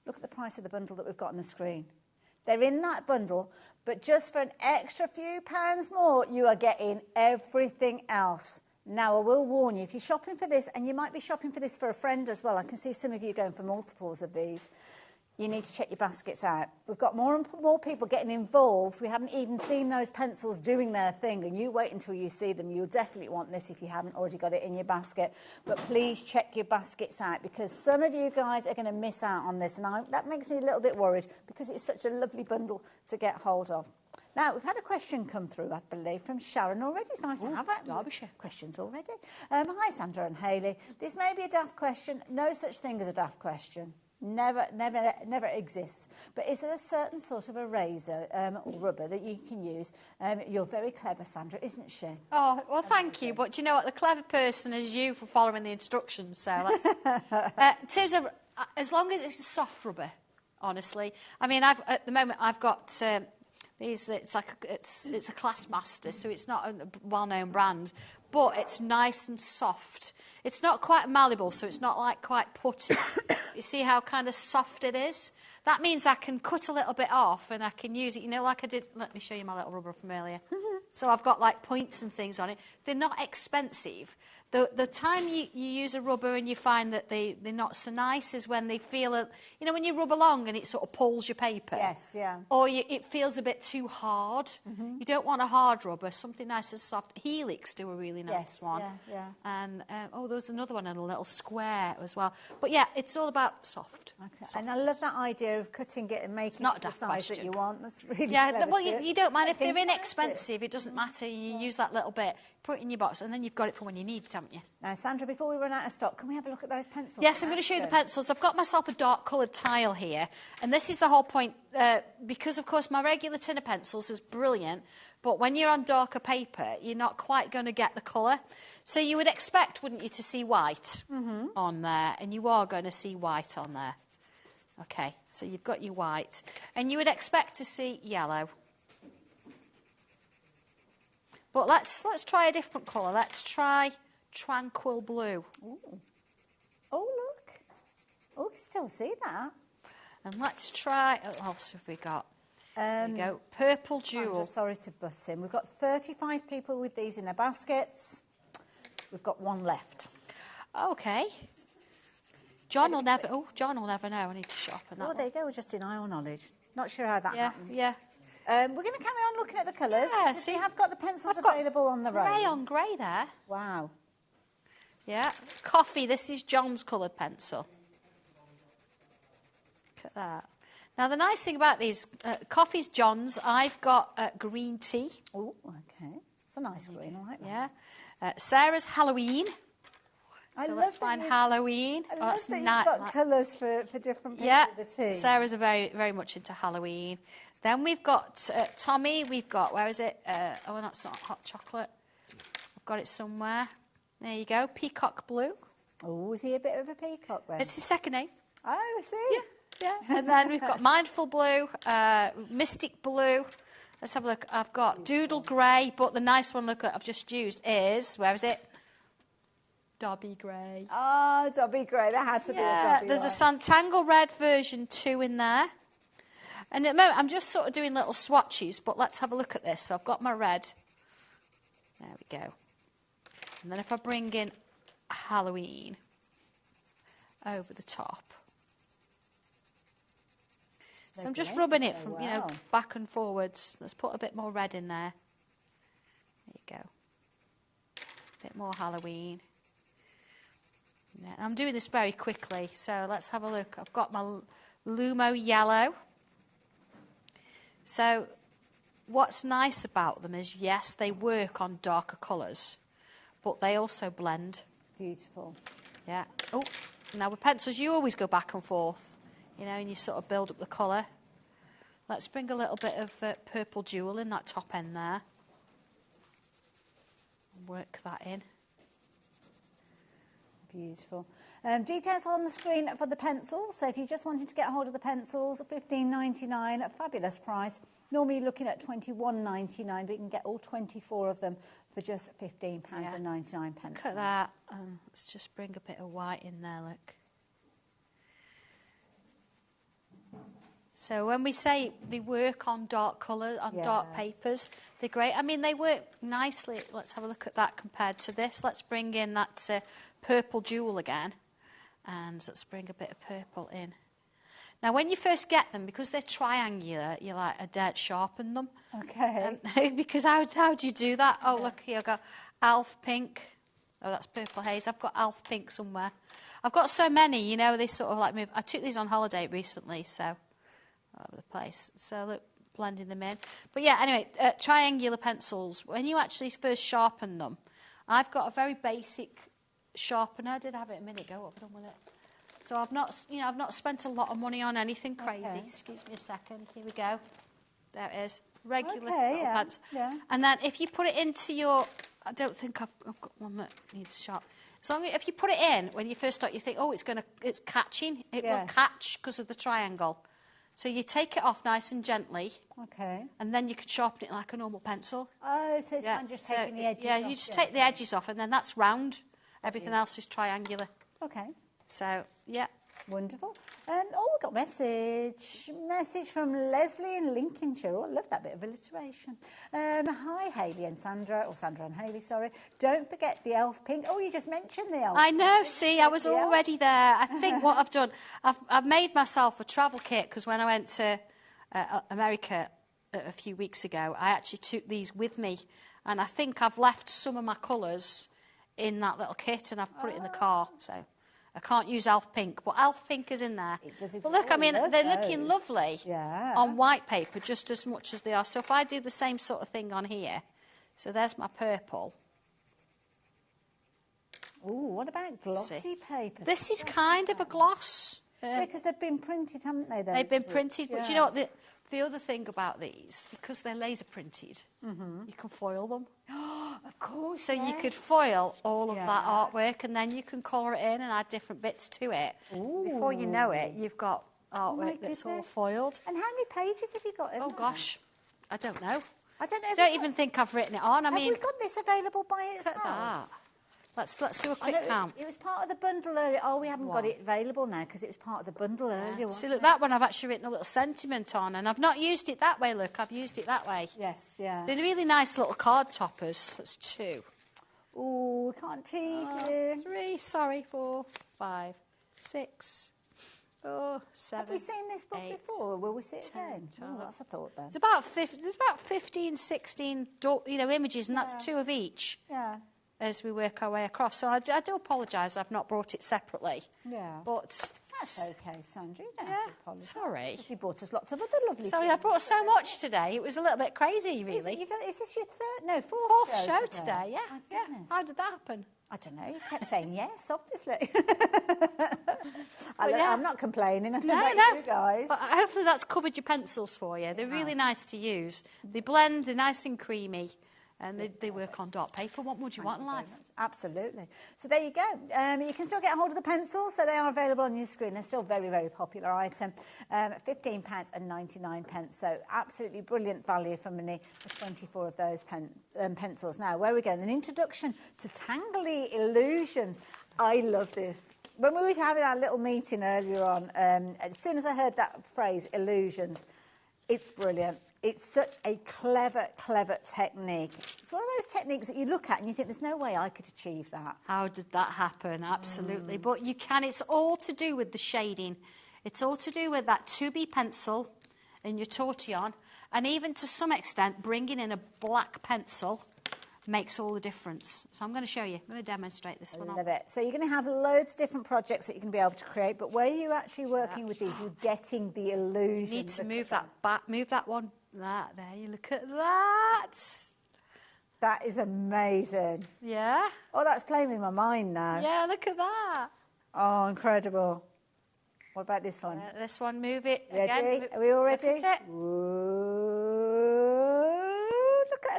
Look at the price of the bundle that we've got on the screen. They're in that bundle, but just for an extra few pounds more, you are getting everything else. Now, I will warn you, if you're shopping for this, and you might be shopping for this for a friend as well, I can see some of you going for multiples of these, you need to check your baskets out. We've got more and more people getting involved. We haven't even seen those pencils doing their thing, and you wait until you see them. You'll definitely want this if you haven't already got it in your basket. But please check your baskets out, because some of you guys are going to miss out on this, and that makes me a little bit worried, because it's such a lovely bundle to get hold of. Now, we've had a question come through, I believe, from Sharon already. It's nice to have it. Derbyshire questions already. Hi, Sandra and Hayley. This may be a daft question. No such thing as a daft question. Never exists. But is there a certain sort of a razor or rubber that you can use? You're very clever, Sandra, isn't she? Oh, well, thank you. But do you know what? The clever person is you for following the instructions. So that's... in terms of, as long as it's a soft rubber, honestly. I mean, at the moment, I've got... It's a Classmaster, so it's not a well-known brand, but it's nice and soft. It's not quite malleable, so it's not like quite putty. You see how kind of soft it is? That means I can cut a little bit off and I can use it, you know, like I did. Let me show you my little rubber from earlier. So I've got like points and things on it. They're not expensive. The time you use a rubber and you find that they're not so nice is when they feel, you know, when you rub along and it sort of pulls your paper. Yes, yeah. Or it feels a bit too hard. You don't want a hard rubber, something nice and soft. Helix do a really nice one. Yeah. And, there's another one in a little square as well. But yeah, it's all about soft. Okay. Soft. And I love that idea of cutting it and making it the size that you want. That's really clever. Well, you don't mind. If they're inexpensive, it doesn't matter. You use that little bit, put it in your box, and then you've got it for when you need it, haven't you? Now, Sandra, before we run out of stock, can we have a look at those pencils? Yes, I'm going to show you the pencils. I've got myself a dark coloured tile here, and this is the whole point, because, of course, my regular tin of pencils is brilliant, but when you're on darker paper, you're not quite going to get the colour. So you would expect, wouldn't you, to see white on there, and you are going to see white on there. Okay, so you've got your white, and you would expect to see yellow. But let's try a different colour. Let's try tranquil blue. Ooh. Oh, look. Oh, you can still see that. And let's try... What else have we got? There we go. Purple jewel. Sorry to butt in. We've got 35 people with these in their baskets. We've got one left. Okay. John will never know. I need to shop. There you go. We're just in aisle knowledge. Not sure how that happened. Yeah. We're going to carry on looking at the colours. Yeah, see, we have got the pencils available on the road. Grey on grey there. Wow. Yeah. Coffee. This is John's coloured pencil. Look at that. Now, the nice thing about these, coffee's John's. I've got green tea. Oh, okay. It's a nice green. I like that. Yeah. Sarah's Halloween. So let's find Halloween. I love that you've got colours for different people of the tea. Sarah's are very, very much into Halloween. Then we've got Tommy. We've got, where is it? That's not hot chocolate. I've got it somewhere. There you go. Peacock blue. Oh, is he a bit of a peacock then? It's his second name. Oh, I see. Yeah. And then we've got Mindful blue, Mystic blue. Let's have a look. I've got Doodle grey, but the nice one, look, I've just used is, where is it? Dobby grey. Oh, Dobby grey. That had to be a Dobby. There's a Santangle red version 2 in there. And at the moment, I'm just sort of doing little swatches, but let's have a look at this. So I've got my red. There we go. And then if I bring in Halloween over the top. So I'm just rubbing it from, back and forwards. Let's put a bit more red in there. There you go. A bit more Halloween. Yeah, I'm doing this very quickly, so let's have a look. I've got my Lumo yellow. So what's nice about them is, yes, they work on darker colours, but they also blend. Beautiful. Yeah. Oh, now with pencils, you always go back and forth, you know, and you sort of build up the colour. Let's bring a little bit of purple jewel in that top end there. Work that in. Beautiful. Details on the screen for the pencils. So if you just wanted to get hold of the pencils, $15.99, a fabulous price. Normally you're looking at $21.99, but you can get all 24 of them for just £15.99. Look at that. Let's just bring a bit of white in there, look. So when we say they work on dark colours, on dark papers, they're great. I mean, they work nicely. Let's have a look at that compared to this. Let's bring in that purple jewel again. And let's bring a bit of purple in. Now, when you first get them, because they're triangular, you like a dirt sharpen them. Okay. Because how do you do that? Oh, look here, I've got Alf Pink. Oh, that's Purple Haze. I've got Alf Pink somewhere. I've got so many, you know, they sort of like move. I took these on holiday recently, so all over the place. So look, blending them in. But yeah, anyway, triangular pencils, when you actually first sharpen them, I've got a very basic sharpener. I did have it a minute ago. What have I done with it? So I've not spent a lot of money on anything crazy. Okay. Excuse me a second. Here we go. There it is. Regular little pens. Yeah. And then if you put it into your, I don't think I've got one that needs sharp. As long as if you put it in when you first start, you think, oh, it's catching. It will catch because of the triangle. So you take it off nice and gently. Okay. And then you could sharpen it like a normal pencil. Oh, so it's fine just taking the edges off. Yeah, you just take the edges off, and then that's round. Everything else is triangular. Okay. So, yeah. Wonderful. Oh, we've got a message. Message from Leslie in Lincolnshire. Oh, I love that bit of alliteration. Hi, Hayley and Sandra, or Sandra and Hayley, sorry. Don't forget the elf pink. Oh, you just mentioned the elf I know, pink. see, I was already there. I think what I've done, I've made myself a travel kit, because when I went to America a few weeks ago, I actually took these with me, and I think I've left some of my colours in that little kit, and I've put it in the car, so I can't use Elf Pink, but Elf Pink is in there. But look, I mean, they're looking lovely on white paper just as much as they are. So if I do the same sort of thing on here, so there's my purple. Oh, what about glossy paper? This is kind of a gloss. Because they've been printed, haven't they? They've been printed, but you know what? The other thing about these, because they're laser printed, you can foil them. Of course. So you could foil all of that artwork, and then you can colour it in and add different bits to it. Ooh. Before you know it, you've got artwork that's all foiled. And how many pages have you got in Oh, there? gosh. I don't know. I don't know. I don't even think I've written it on. I mean, have we got this available by itself? Look at that. Let's do a quick count. It was part of the bundle earlier. Oh, we haven't got it available now because it was part of the bundle earlier. See, look, that one I've actually written a little sentiment on, and I've not used it that way, look. I've used it that way. Yes, yeah. They're really nice little card toppers. That's 2. Oh, we can't tease you. 3, sorry, 4, 5, 6, 7. Have we seen this book before, or will we see it again? Oh, that's a thought then. There's about 15, 16, images, and that's 2 of each. Yeah. As we work our way across. So I do apologise I've not brought it separately. Yeah. But that's okay, Sandra. You don't have to apologise. Sorry. You brought us lots of other lovely Sorry, things. I brought so much today. It was a little bit crazy, really. Is this your fourth show today? Yeah. Oh, yeah. How did that happen? I don't know. You kept saying yes, obviously. I'm not complaining. I don't know you guys. But hopefully that's covered your pencils for you. They're really nice to use. They blend. They're nice and creamy. And they work on dark paper. What more do you want in life? Absolutely. So there you go. You can still get hold of the pencils, so they are available on your screen. They're still very, very popular item. £15.99. So absolutely brilliant value for money for 24 of those pencils. Now, where are we going? An introduction to Tangly Illusions. I love this. When we were having our little meeting earlier on, as soon as I heard that phrase, illusions, it's brilliant. It's such a clever, clever technique. It's one of those techniques that you look at and you think, there's no way I could achieve that. How did that happen? Absolutely. But you can. It's all to do with the shading. It's all to do with that 2B pencil in your tortillon, and even to some extent bringing in a black pencil makes all the difference. So I'm going to show you. I'm going to demonstrate this one. I love it. So you're going to have loads of different projects that you're going to be able to create, but where you're actually working with these, you're getting the illusion. You need to move that back, move that one. There, you look at that. That is amazing. Yeah. Oh, that's playing with my mind now. Yeah, look at that. Oh, incredible. What about this one? This one, move it Ready? again. Are we all ready? Look at it. Ooh,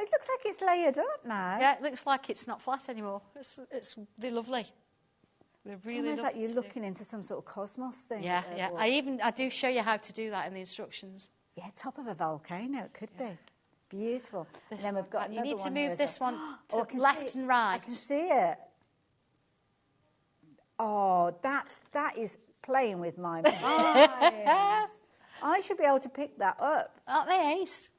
it looks like it's layered up now. Yeah, it looks like it's not flat anymore. They're lovely. They're really it's almost lovely like you're to looking into some sort of cosmos thing. Yeah, yeah. I do show you how to do that in the instructions. Yeah, top of a volcano, it could be. Beautiful. And then we've got You need to one move this one Oh, to left and right. I can see it. Oh, that is playing with my mind. I should be able to pick that up. Aren't they ace?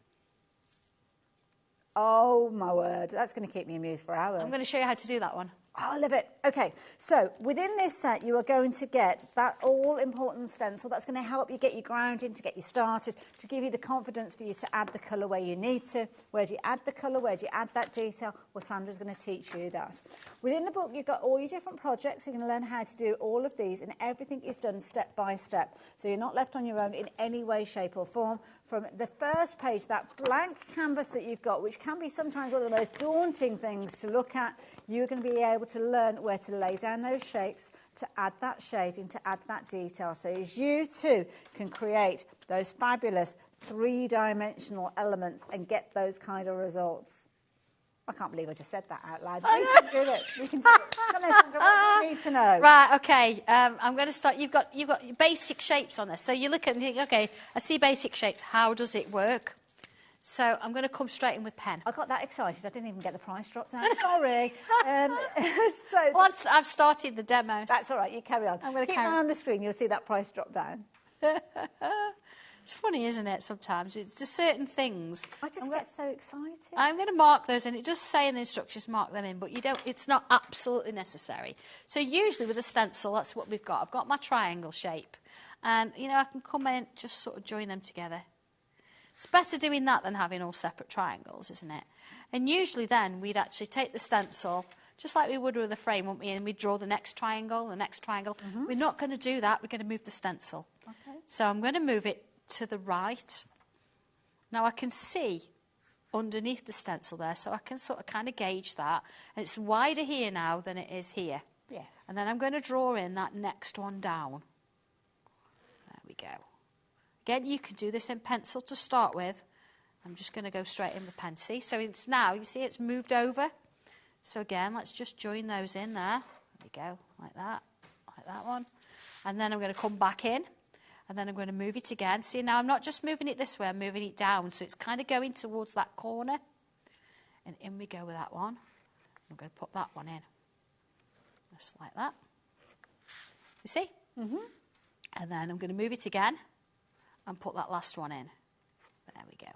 Oh, my word. That's going to keep me amused for hours. I'm going to show you how to do that one. Oh, I love it. Okay, so within this set, you are going to get that all-important stencil. That's going to help you get you grounding, to get you started, to give you the confidence for you to add the colour where you need to. Where do you add the colour? Where do you add that detail? Well, Sandra's going to teach you that. Within the book, you've got all your different projects. You're going to learn how to do all of these, and everything is done step by step. So you're not left on your own in any way, shape or form. From the first page, that blank canvas that you've got, which can be sometimes one of the most daunting things to look at, you're going to be able to learn where to lay down those shapes, to add that shading, to add that detail. So as you too can create those fabulous three-dimensional elements and get those kind of results. I can't believe I just said that out loud. We can do it. We can do it. Come on, Sandra, what do you need to know? Right, okay. I'm going to start. You've got basic shapes on this. So you look at and think, okay, I see basic shapes. How does it work? So I'm going to come straight in with pen. I got that excited. I didn't even get the price drop down. Sorry. Well, I've started the demo. That's all right. You carry on. I'm going to keep carry an eye on the screen. You'll see that price drop down. It's funny, isn't it, sometimes? It's just certain things. I just get so excited. I'm going to mark those in. It does say in the instructions, mark them in, but you don't. It's not absolutely necessary. So usually with a stencil, that's what we've got. I've got my triangle shape. And, you know, I can come in, just sort of join them together. It's better doing that than having all separate triangles, isn't it? And usually then we'd actually take the stencil, just like we would with a frame, wouldn't we? And we'd draw the next triangle, the next triangle. Mm-hmm. We're not going to do that. We're going to move the stencil. Okay. So I'm going to move it to the right. Now I can see underneath the stencil there, so I can sort of kind of gauge that. And it's wider here now than it is here. Yes. And then I'm going to draw in that next one down. There we go. Again, you can do this in pencil to start with. I'm just going to go straight in with pen. See? So it's now, you see it's moved over. So again, let's just join those in there. There we go, like that one. And then I'm going to come back in. And then I'm going to move it again. See, now I'm not just moving it this way, I'm moving it down. So it's kind of going towards that corner. And in we go with that one. I'm going to put that one in. Just like that. You see? Mm-hmm. And then I'm going to move it again and put that last one in. There we go.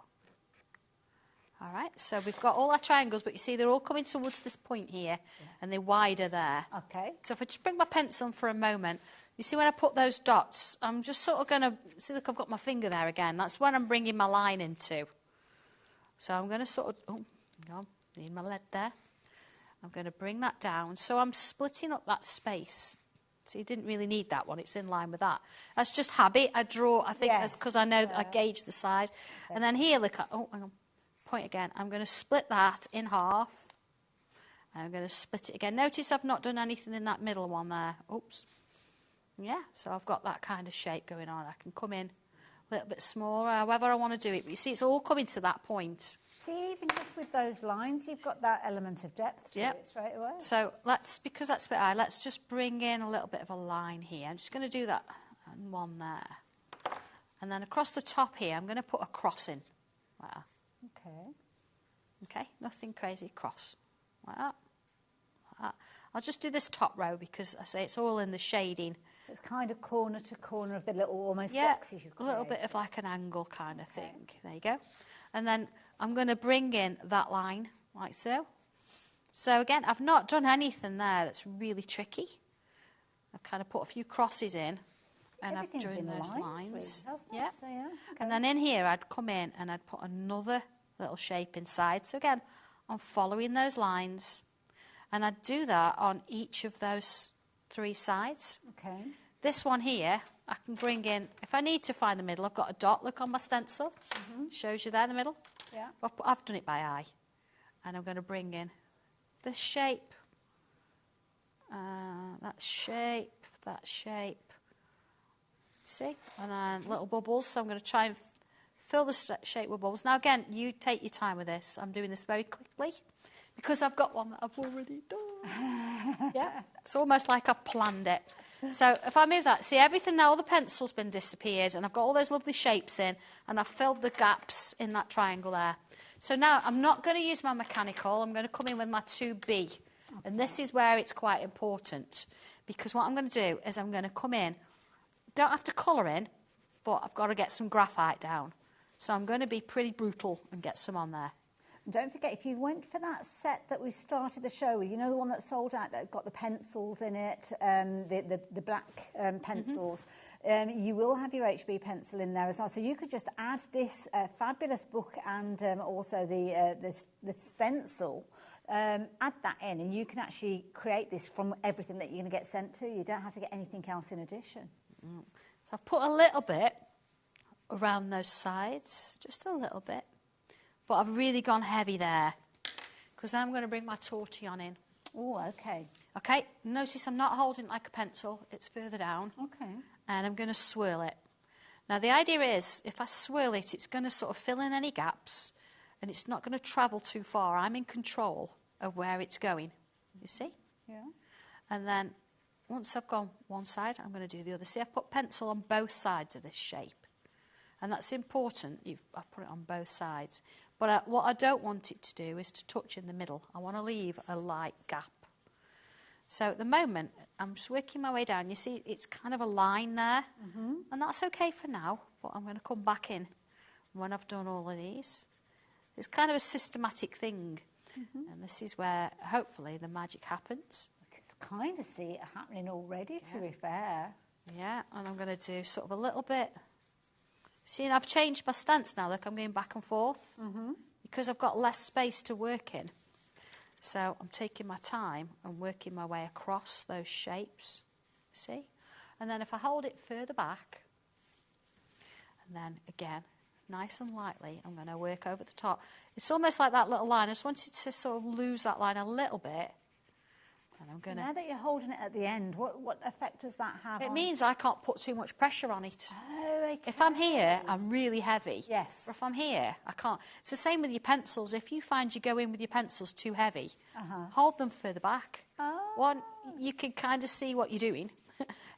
All right, so we've got all our triangles, but you see they're all coming towards this point here, and they're wider there. Okay. So if I just bring my pencil in for a moment, you see when I put those dots, I'm just sort of going to, see, look, I've got my finger there again. That's when I'm bringing my line into. So I'm going to sort of, oh, hang on, need my lead there. I'm going to bring that down. So I'm splitting up that space. So you didn't really need that one. It's in line with that. That's just habit. I draw, I think that's because I know that I gauge the size. Okay. And then here, look, oh, hang on, point again. I'm going to split that in half. I'm going to split it again. Notice I've not done anything in that middle one there. Oops. Yeah, so I've got that kind of shape going on. I can come in a little bit smaller, however I want to do it. But you see, it's all coming to that point. See, even just with those lines, you've got that element of depth to it straight away. So let's, because that's a bit high, let's just bring in a little bit of a line here. I'm just going to do that and one there. And then across the top here, I'm going to put a cross in. Like that. Okay. Okay, nothing crazy, cross. Like that. Like that. I'll just do this top row because I say it's all in the shading. It's kind of corner to corner of the little almost boxes you create. A little bit of like an angle kind of thing. There you go. And then I'm going to bring in that line like so. So again, I've not done anything there that's really tricky. I've kind of put a few crosses in and I've joined those lines. Yeah. Okay. And then in here I'd come in and I'd put another little shape inside. So again, I'm following those lines. And I do that on each of those 3 sides. Okay. This one here, I can bring in, if I need to find the middle, I've got a dot, look on my stencil. Shows you there, the middle. Yeah. I've done it by eye. And I'm going to bring in this shape, that shape. See? And then little bubbles. So I'm going to try and fill the shape with bubbles. Now, again, you take your time with this. I'm doing this very quickly because I've got one that I've already done. Yeah, it's almost like I've planned it. So if I move that, see everything now, all the pencil's been disappeared and I've got all those lovely shapes in and I've filled the gaps in that triangle there. So now I'm not going to use my mechanical, I'm going to come in with my 2B. Okay. And this is where it's quite important because what I'm going to do is I'm going to come in, don't have to colour in, but I've got to get some graphite down. So I'm going to be pretty brutal and get some on there. And don't forget, if you went for that set that we started the show with, you know the one that sold out that got the pencils in it, the black pencils, you will have your HB pencil in there as well. So you could just add this fabulous book and also the stencil, add that in, and you can actually create this from everything that you're going to get sent to. You don't have to get anything else in addition. So I've put a little bit around those sides, just a little bit. But I've really gone heavy there because I'm going to bring my tortillon in. Oh, okay. Okay, notice I'm not holding it like a pencil, it's further down. Okay. And I'm going to swirl it. Now, the idea is, if I swirl it, it's going to sort of fill in any gaps and it's not going to travel too far. I'm in control of where it's going, you see? Yeah. And then, once I've gone one side, I'm going to do the other. See, I've put pencil on both sides of this shape. And that's important, I've put it on both sides. But what I don't want it to do is to touch in the middle. I want to leave a light gap. So at the moment, I'm just working my way down. You see, it's kind of a line there. And that's okay for now, but I'm going to come back in when I've done all of these. It's kind of a systematic thing. And this is where, hopefully, the magic happens. I can kind of see it happening already, to be fair. Yeah, and I'm going to do sort of a little bit. See, and I've changed my stance now. Look, I'm going back and forth because I've got less space to work in. So I'm taking my time and working my way across those shapes. See? And then if I hold it further back, and then again, nice and lightly, I'm going to work over the top. It's almost like that little line. I just wanted to sort of lose that line a little bit. And I'm going to... Now that you're holding it at the end, what effect does that have? It means I can't put too much pressure on it. Oh, okay. If I'm here, I'm really heavy. Yes. Or if I'm here, I can't. It's the same with your pencils. If you find you go in with your pencils too heavy, hold them further back. One, you can kind of see what you're doing.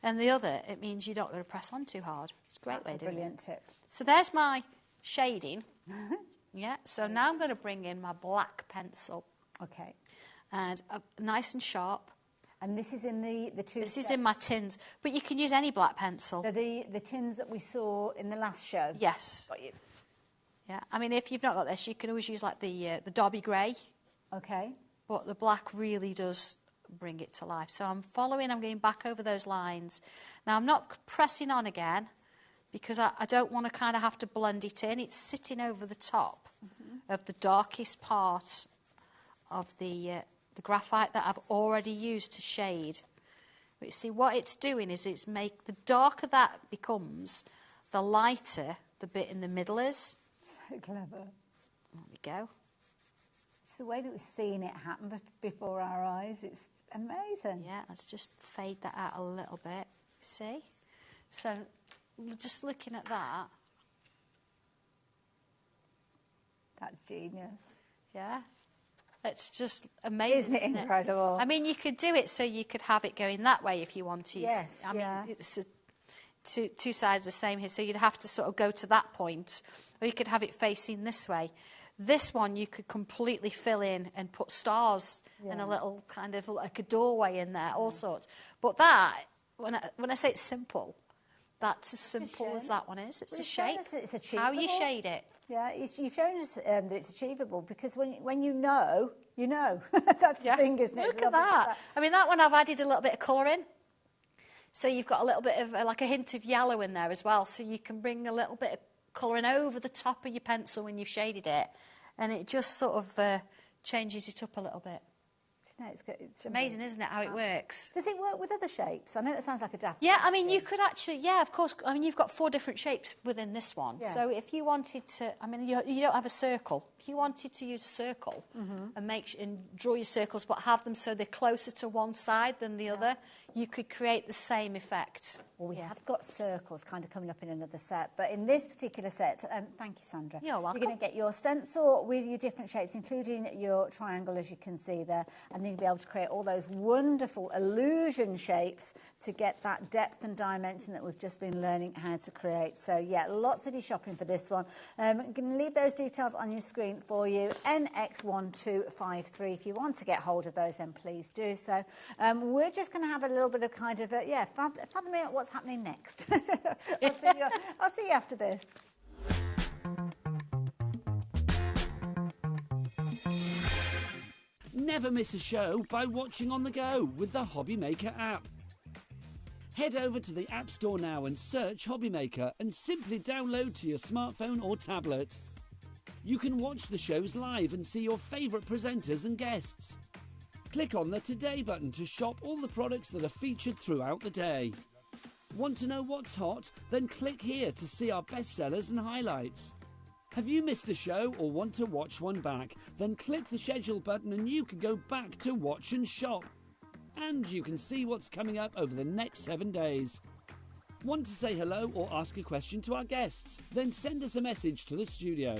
And the other, it means you're not going to press on too hard. It's a great way of doing it. Brilliant tip. So there's my shading. Yeah, so now I'm going to bring in my black pencil. Okay. And nice and sharp. And this is in the two... This is in my tins. But you can use any black pencil. So the tins that we saw in the last show? Yes. Got you. Yeah, I mean, if you've not got this, you can always use like the Derby grey. Okay. But the black really does bring it to life. So I'm following, I'm going back over those lines. Now, I'm not pressing on again because I don't want to kind of have to blend it in. It's sitting over the top of the darkest part of the graphite that I've already used to shade. But you see, what it's doing is it's the darker that becomes, the lighter the bit in the middle is. So clever. There we go. It's the way that we're seeing it happen before our eyes. It's amazing. Yeah, let's just fade that out a little bit. See? So, just looking at that. That's genius. Yeah. It's just amazing, isn't it incredible? I mean, you could do it so you could have it going that way if you wanted. Yes, I mean, it's two sides the same here, so you'd have to sort of go to that point, or you could have it facing this way. This one you could completely fill in and put stars and a little kind of like a doorway in there, all sorts. But that, when I say it's simple, that's as simple as that one is. It's a shape. It's achievable. How you shade it. Yeah, you've shown us that it's achievable because when you know, you know. That's the thing, isn't it? Look at that. I mean, that one I've added a little bit of colour in. So you've got a little bit of, like a hint of yellow in there as well. So you can bring a little bit of colouring over the top of your pencil when you've shaded it. And it just sort of changes it up a little bit. No, it's good. It's amazing, isn't it, how it works? Does it work with other shapes? I know that sounds like a daft. Yeah, I mean, you could actually, yeah, of course. I mean, you've got 4 different shapes within this one. Yes. So if you wanted to, I mean, you don't have a circle. If you wanted to use a circle and draw your circles, but have them so they're closer to one side than the other, you could create the same effect. Well, we have got circles kind of coming up in another set, but in this particular set, thank you, Sandra. You're welcome. You're going to get your stencil with your different shapes, including your triangle, as you can see there, and then you'll be able to create all those wonderful illusion shapes to get that depth and dimension that we've just been learning how to create. So, yeah, lots of you shopping for this one. I'm going to leave those details on your screen for you, NX1253. If you want to get hold of those, then please do so. We're just going to have a little bit of kind of, fathoming out what's happening next. I'll see you after this. Never miss a show by watching on the go with the HobbyMaker app. Head over to the App Store now and search HobbyMaker and simply download to your smartphone or tablet. You can watch the shows live and see your favourite presenters and guests. Click on the Today button to shop all the products that are featured throughout the day. Want to know what's hot? Then click here to see our bestsellers and highlights. Have you missed a show or want to watch one back? Then click the schedule button and you can go back to watch and shop. And you can see what's coming up over the next 7 days. Want to say hello or ask a question to our guests? Then send us a message to the studio.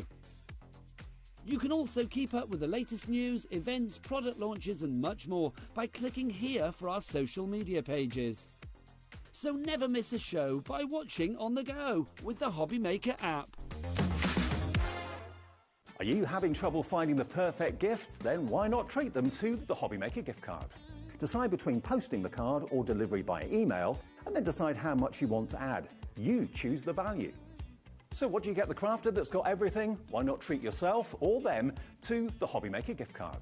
You can also keep up with the latest news, events, product launches and much more by clicking here for our social media pages. So never miss a show by watching on the go with the HobbyMaker app. Are you having trouble finding the perfect gift? Then why not treat them to the HobbyMaker gift card? Decide between posting the card or delivery by email, and then decide how much you want to add. You choose the value. So what do you get the crafter that's got everything? Why not treat yourself or them to the HobbyMaker gift card?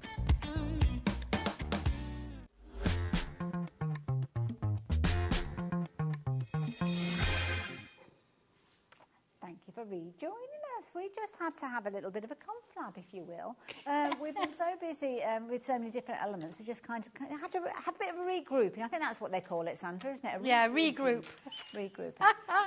Thank you for rejoining us. We just had to have a little bit of a conflab, if you will. We've been so busy with so many different elements, we just kind of had to have a bit of a regrouping. I think that's what they call it, Sandra, isn't it? Regroup. Regrouping.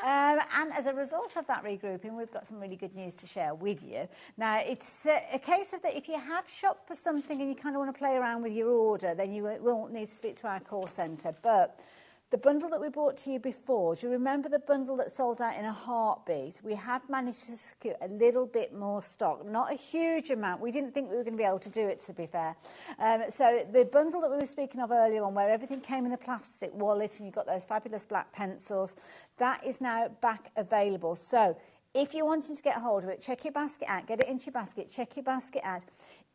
And as a result of that regrouping, we've got some really good news to share with you. Now, it's a case of that if you have shopped for something and you kind of want to play around with your order, then you will need to speak to our call centre. But the bundle that we brought to you before, do you remember the bundle that sold out in a heartbeat? We have managed to secure a little bit more stock, not a huge amount. We didn't think we were going to be able to do it, to be fair. So the bundle that we were speaking of earlier on, where everything came in a plastic wallet and you got those fabulous black pencils, that is now back available. So if you're wanting to get hold of it, check your basket out, get it into your basket, check your basket out.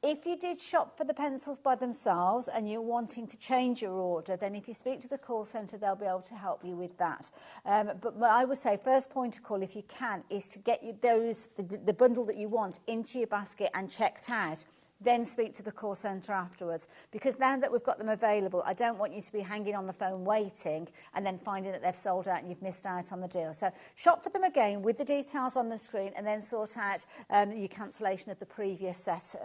If you did shop for the pencils by themselves and you're wanting to change your order, then if you speak to the call centre, they'll be able to help you with that. But I would say first point of call, if you can, is to get you the bundle that you want into your basket and checked out. Then speak to the call centre afterwards. Because now that we've got them available, I don't want you to be hanging on the phone waiting and then finding that they've sold out and you've missed out on the deal. So shop for them again with the details on the screen and then sort out your cancellation of the previous set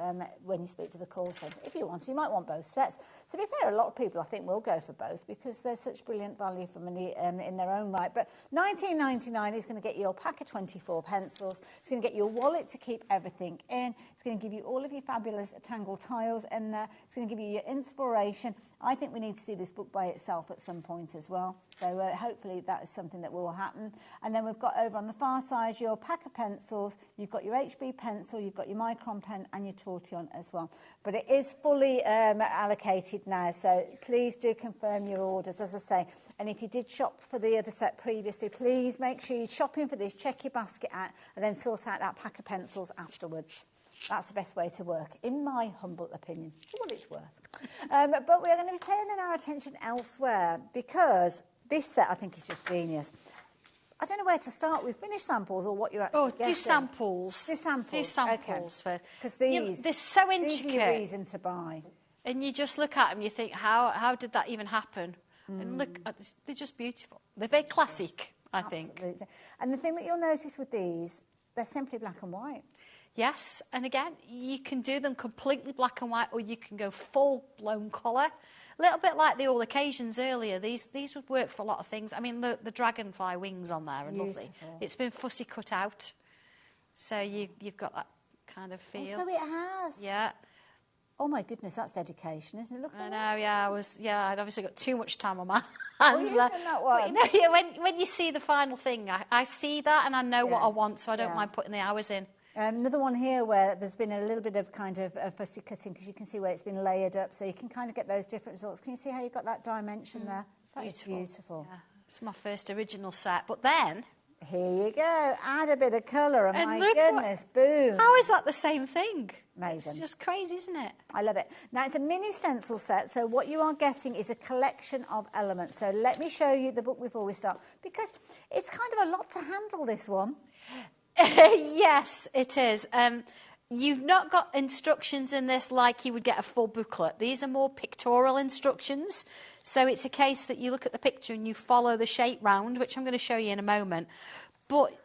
when you speak to the call centre. If you want to, you might want both sets. To be fair, a lot of people I think will go for both because they're such brilliant value for money in their own right. But $19.99 is going to get you your pack of 24 pencils. It's going to get your wallet to keep everything in. It's going to give you all of your fabulous tangle tiles in there. It's going to give you your inspiration. I think we need to see this book by itself at some point as well. So hopefully that is something that will happen. And then we've got over on the far side your pack of pencils. You've got your HB pencil, you've got your micron pen and your tortillon as well. But it is fully allocated now, so please do confirm your orders, as I say. And if you did shop for the other set previously, please make sure you're shopping for this, check your basket out, and then sort out that pack of pencils afterwards. That's the best way to work, in my humble opinion, for what it's worth. But we're going to be turning our attention elsewhere because this set, I think, is just genius. I don't know where to start with finished samples or what you're actually getting. Do samples. Do samples. Do samples first. Because they're so intricate. These are your reason to buy. And you just look at them and you think, how did that even happen? And look, they're just beautiful. They're very classic, I think. Absolutely. And the thing that you'll notice with these, they're simply black and white. Yes, and again, you can do them completely black and white, or you can go full-blown colour. A little bit like the All Occasions earlier. These would work for a lot of things. I mean, the dragonfly wings on there are lovely. It's been fussy cut out, so you've got that kind of feel. Oh, so it has. Yeah. Oh my goodness, that's dedication, isn't it? Look at I know, yeah, I'd obviously got too much time on my hands there. That one. But, you know, when you see the final thing, I see that and I know what I want, so I don't mind putting the hours in. Another one here where there's been a little bit of kind of fussy cutting, because you can see where it's been layered up, so you can kind of get those different results. Can you see how you've got that dimension there? That is beautiful. Yeah. It's my first original set, but then... Here you go, add a bit of colour, and my look goodness, boom. How is that the same thing? Amazing. It's just crazy, isn't it? I love it. Now, it's a mini stencil set, so what you are getting is a collection of elements. So let me show you the book before we start, because it's kind of a lot to handle, this one. Yes, it is. You've not got instructions in this like you would get a full booklet. These are more pictorial instructions. So it's a case that you look at the picture and you follow the shape round, which I'm going to show you in a moment. But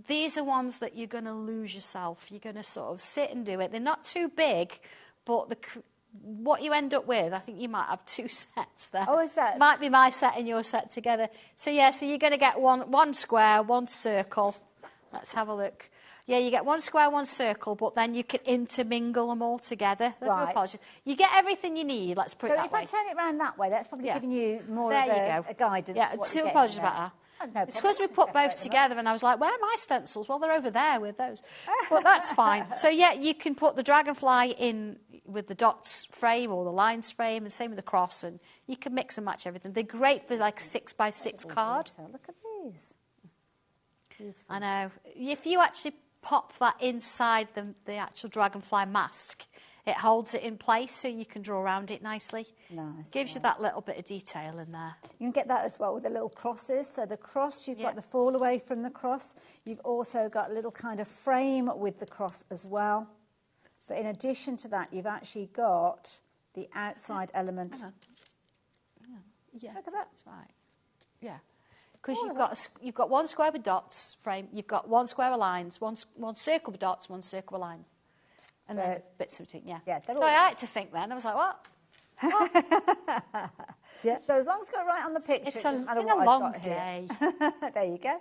these are ones that you're going to lose yourself. You're going to sort of sit and do it. They're not too big, but what you end up with, I think you might have 2 sets there. Oh, is that? Might be my set and your set together. So, yeah, so you're going to get one square, one circle. Let's have a look. Yeah, you get 1 square, 1 circle, but then you can intermingle them all together. I do apologise. You get everything you need, let's put it that way. So if I turn it round that way, that's probably giving you more there of a guidance. Yeah, I do apologise about that. No, it's because we put both together and I was like, where are my stencils? Well, they're over there with those. But that's fine. So, yeah, you can put the dragonfly in with the dots frame or the lines frame, and same with the cross, and you can mix and match everything. They're great for like 6x6 card. Look at these. Beautiful. I know. If you actually pop that inside the actual dragonfly mask, it holds it in place so you can draw around it nicely. Nice. Gives you that little bit of detail in there. You can get that as well with the little crosses. So the cross, you've got the fall away from the cross. You've also got a little kind of frame with the cross as well. So in addition to that, you've actually got the outside element. Hang on. Yeah, look at that. That's right. Yeah. Because you've got 1 square with dots frame, you've got 1 square with lines, one circle with dots, 1 circle with lines. And then bits in between, yeah. So I had to think then, I was like, what? Yeah, so as long as it's got right on the picture, It's a long day. There you go.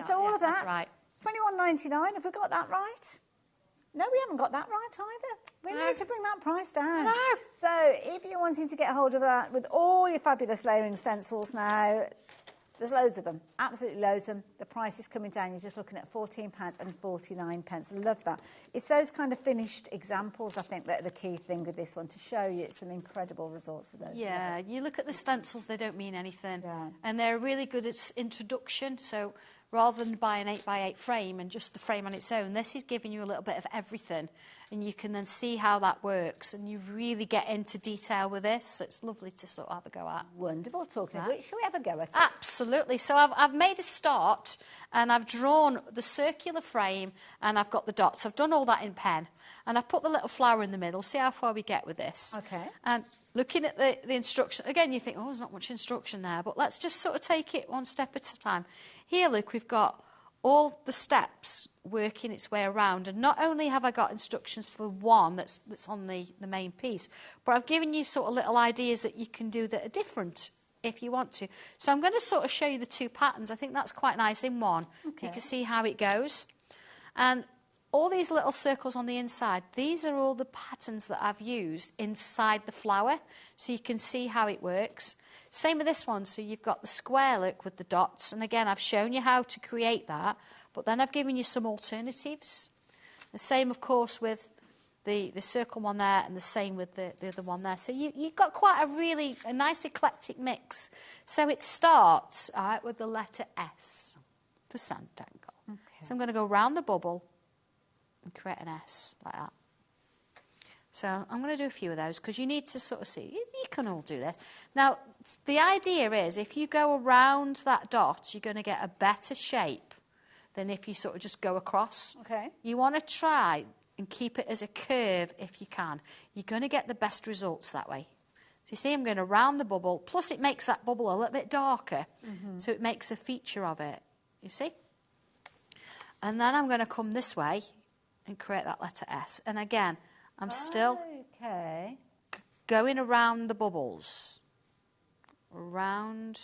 So all of that, that's right. $21.99, have we got that right? No, we haven't got that right either. We need to bring that price down. So if you're wanting to get hold of that with all your fabulous layering stencils now, there's loads of them, absolutely loads of them. The price is coming down. You're just looking at £14.49. Love that. It's those kind of finished examples, I think, that are the key thing with this one, to show you some incredible results with those. Yeah, you look at the stencils, they don't mean anything. Yeah. And they're really good at introduction. So rather than buy an 8x8 frame and just the frame on its own, this is giving you a little bit of everything, and you can then see how that works, and you really get into detail with this. It's lovely to sort of have a go at. Wonderful. Talking of which, shall we have a go at it? Absolutely. So I've made a start, and I've drawn the circular frame, and I've got the dots. I've done all that in pen, and I've put the little flower in the middle. See how far we get with this. Okay. And looking at the instruction, again, you think, oh, there's not much instruction there, but let's just sort of take it one step at a time. Here, look, we've got all the steps working its way around, and not only have I got instructions for one that's on the main piece, but I've given you sort of little ideas that you can do that are different if you want to. So I'm going to sort of show you the 2 patterns. I think that's quite nice in one. Okay. You can see how it goes. And all these little circles on the inside, these are all the patterns that I've used inside the flower, so you can see how it works. Same with this one, so you've got the square look with the dots, and again, I've shown you how to create that, but then I've given you some alternatives. The same, of course, with the circle one there, and the same with the other one there. So you've got quite a nice eclectic mix. So it starts, all right, with the letter S for Santangle. Okay. So I'm going to go round the bubble and create an S like that. So I'm going to do a few of those because you need to sort of see. You can all do this. Now, the idea is if you go around that dot, you're going to get a better shape than if you sort of just go across. Okay. You want to try and keep it as a curve if you can. You're going to get the best results that way. So you see, I'm going to round the bubble. Plus, it makes that bubble a little bit darker. So it makes a feature of it. You see? And then I'm going to come this way and create that letter S. And again, I'm still going around the bubbles. Around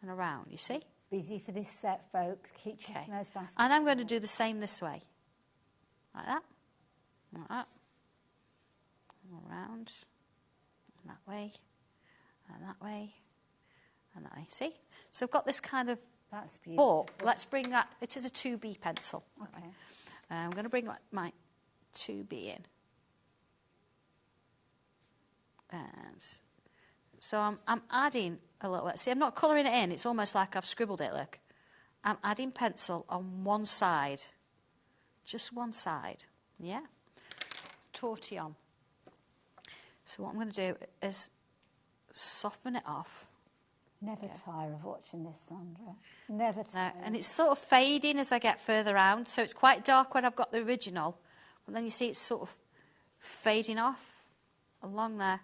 and around, you see? Busy for this set, folks. Keep checking those baskets. And I'm going to do the same this way. Like that. Like that. Around. And that way. And that way. And that way. See? So I've got this kind of... That's beautiful. But let's bring that... It is a 2B pencil. Okay. I'm going to bring my 2B in. And so I'm adding a little bit. See, I'm not colouring it in. It's almost like I've scribbled it, look. I'm adding pencil on one side. Just one side. Yeah? Tortillon. So what I'm going to do is soften it off. Never tire of watching this, Sandra. Never tire. And it's sort of fading as I get further round. So it's quite dark when I've got the original. But then you see it's sort of fading off along there.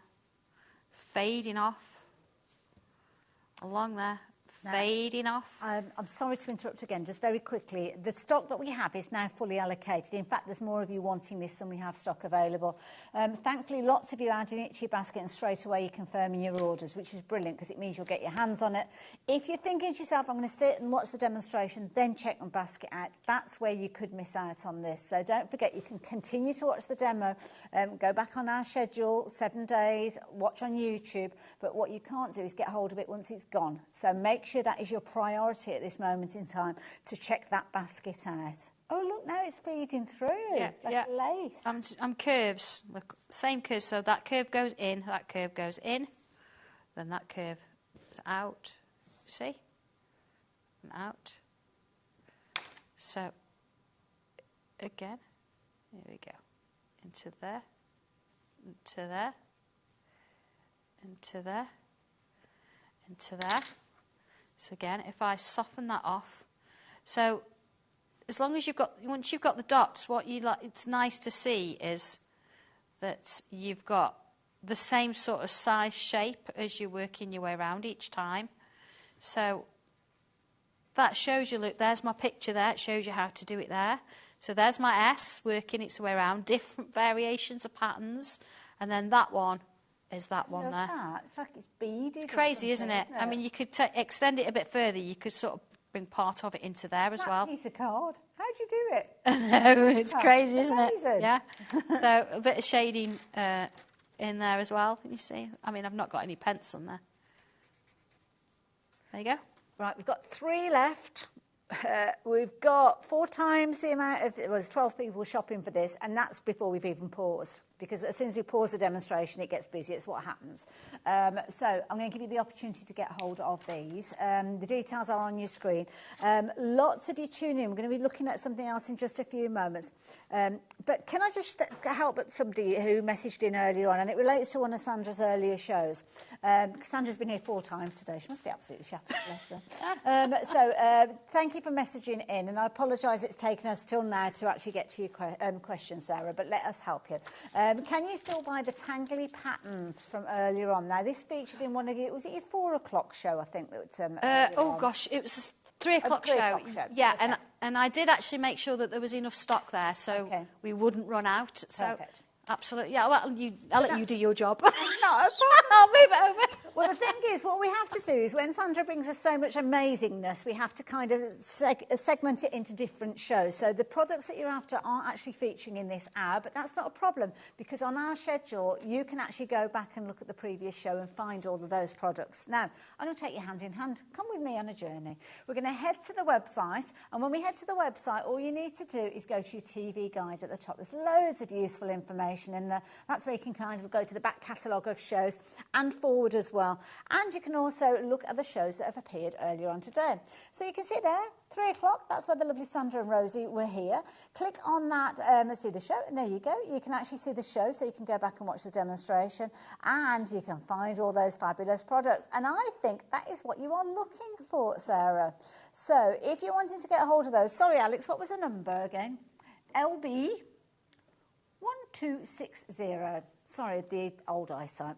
Fading off. Along there. Fading off. I'm sorry to interrupt again, just very quickly. The stock that we have is now fully allocated. In fact, there's more of you wanting this than we have stock available. Thankfully, lots of you are adding it to your basket and straight away you're confirming your orders, which is brilliant because it means you'll get your hands on it. If you're thinking to yourself, I'm going to sit and watch the demonstration, then check my basket out, that's where you could miss out on this. So don't forget, you can continue to watch the demo, go back on our schedule, 7 days, watch on YouTube, but what you can't do is get hold of it once it's gone. So make sure that is your priority at this moment in time, to check that basket out. Oh, look, now it's feeding through, like lace. I'm curves, look, same curve, so that curve goes in, that curve goes in, then that curve is out, see, and out. So, again, here we go, into there, into there, into there, into there. So again, if I soften that off, so as long as once you've got the dots, what you like, it's nice to see is that you've got the same sort of size shape as you're working your way around each time. So that shows you, look, there's my picture there, it shows you how to do it there. So there's my S working its way around, different variations of patterns, and then that one is that one there. It's like it's beaded. It's crazy, isn't it? I mean, you could extend it a bit further. You could sort of bring part of it into there as well. Piece of card. How'd you do it? No, it's crazy, isn't it? Amazing. Yeah. So a bit of shading in there as well. You see? I mean, I've not got any pencil in there. There you go. Right, we've got 3 left. We've got 4 times the amount of, well, there's 12 people shopping for this, and that's before we've even paused, because as soon as we pause the demonstration, it gets busy. It's what happens. So I'm going to give you the opportunity to get hold of these. The details are on your screen. Lots of you tune in. We're going to be looking at something else in just a few moments. But can I just help somebody who messaged in earlier on, and it relates to one of Sandra's earlier shows. Sandra's been here 4 times today. She must be absolutely shattered, bless her. So thank you for messaging in, and I apologise it's taken us till now to actually get to your question, Sarah, but let us help you. Can you still buy the tangly patterns from earlier on? Now, this featured in one of your, was it your 4 o'clock show, I think? Gosh, it was a 3 o'clock show. Yeah, okay. And I did actually make sure that there was enough stock there, so we wouldn't run out. So perfect. Absolutely, yeah. Well, I'll let you do your job. Not a problem. I'll move it over. Well, the thing is, what we have to do is when Sandra brings us so much amazingness, we have to kind of segment it into different shows. So the products that you're after aren't actually featuring in this ad, but that's not a problem, because on our schedule, you can actually go back and look at the previous show and find all of those products. Now, I'm going to take you hand in hand. Come with me on a journey. We're going to head to the website, and when we head to the website, all you need to do is go to your TV guide at the top. There's loads of useful information in there. That's where you can kind of go to the back catalogue of shows and forward as well. And you can also look at the shows that have appeared earlier on today. So you can see there, 3 o'clock, that's where the lovely Sandra and Rosie were here. Click on that and see the show, and there you go. You can actually see the show, so you can go back and watch the demonstration, and you can find all those fabulous products. And I think that is what you are looking for, Sarah. So if you're wanting to get a hold of those, sorry, Alex, what was the number again? LB 1260. Sorry, the old eyesight.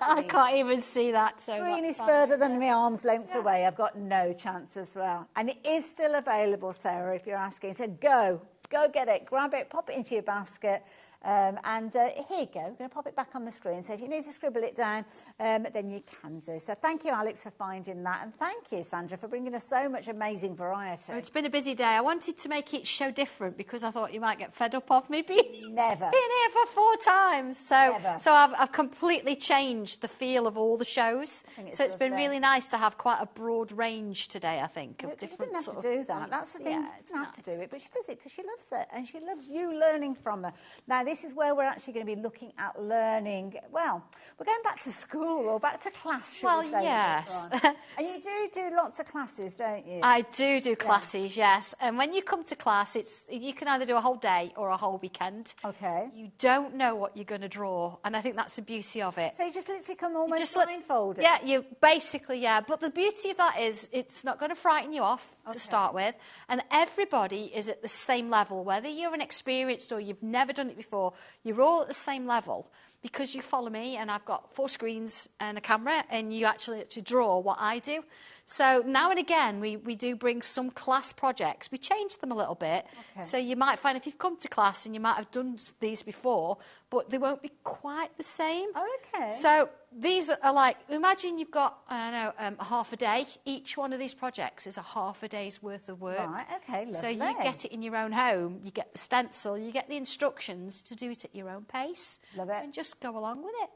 I can't even see that. So screen is further than my arm's length away. I've got no chance as well. And it is still available, Sarah, if you're asking. So go. Go get it, grab it, pop it into your basket. And here you go. I'm going to pop it back on the screen. So if you need to scribble it down, then you can do. So thank you, Alex, for finding that. And thank you, Sandra, for bringing us so much amazing variety. It's been a busy day. I wanted to make each show different because I thought you might get fed up of me being Never. Been here for 4 times. So I've completely changed the feel of all the shows. So it's been really nice to have quite a broad range today, I think, of different sort of... She didn't have to do that. That's the thing. She doesn't have to do it, but she does it because she loves it. And she loves you learning from her. Now, this is where we're actually going to be looking at learning. Well, we're going back to school or back to class, should we say? Yes. And you do lots of classes, don't you? I do classes, yes. And when you come to class, you can either do a whole day or a whole weekend. Okay. You don't know what you're going to draw, and I think that's the beauty of it. So you just literally come almost blindfolded? Yeah, you basically, yeah. But the beauty of that is it's not going to frighten you off to start with, and everybody is at the same level. Whether you're an experienced or you've never done it before, you're all at the same level because you follow me and I've got 4 screens and a camera and you actually draw what I do. So now and again we do bring some class projects. We change them a little bit. Okay. So you might find if you've come to class and you might have done these before, but they won't be quite the same. Oh, okay. So these are like, imagine you've got, I don't know, half a day. Each one of these projects is a half a day's worth of work. Right, okay, lovely. So you get it in your own home, you get the stencil, you get the instructions to do it at your own pace. Love it. And just go along with it.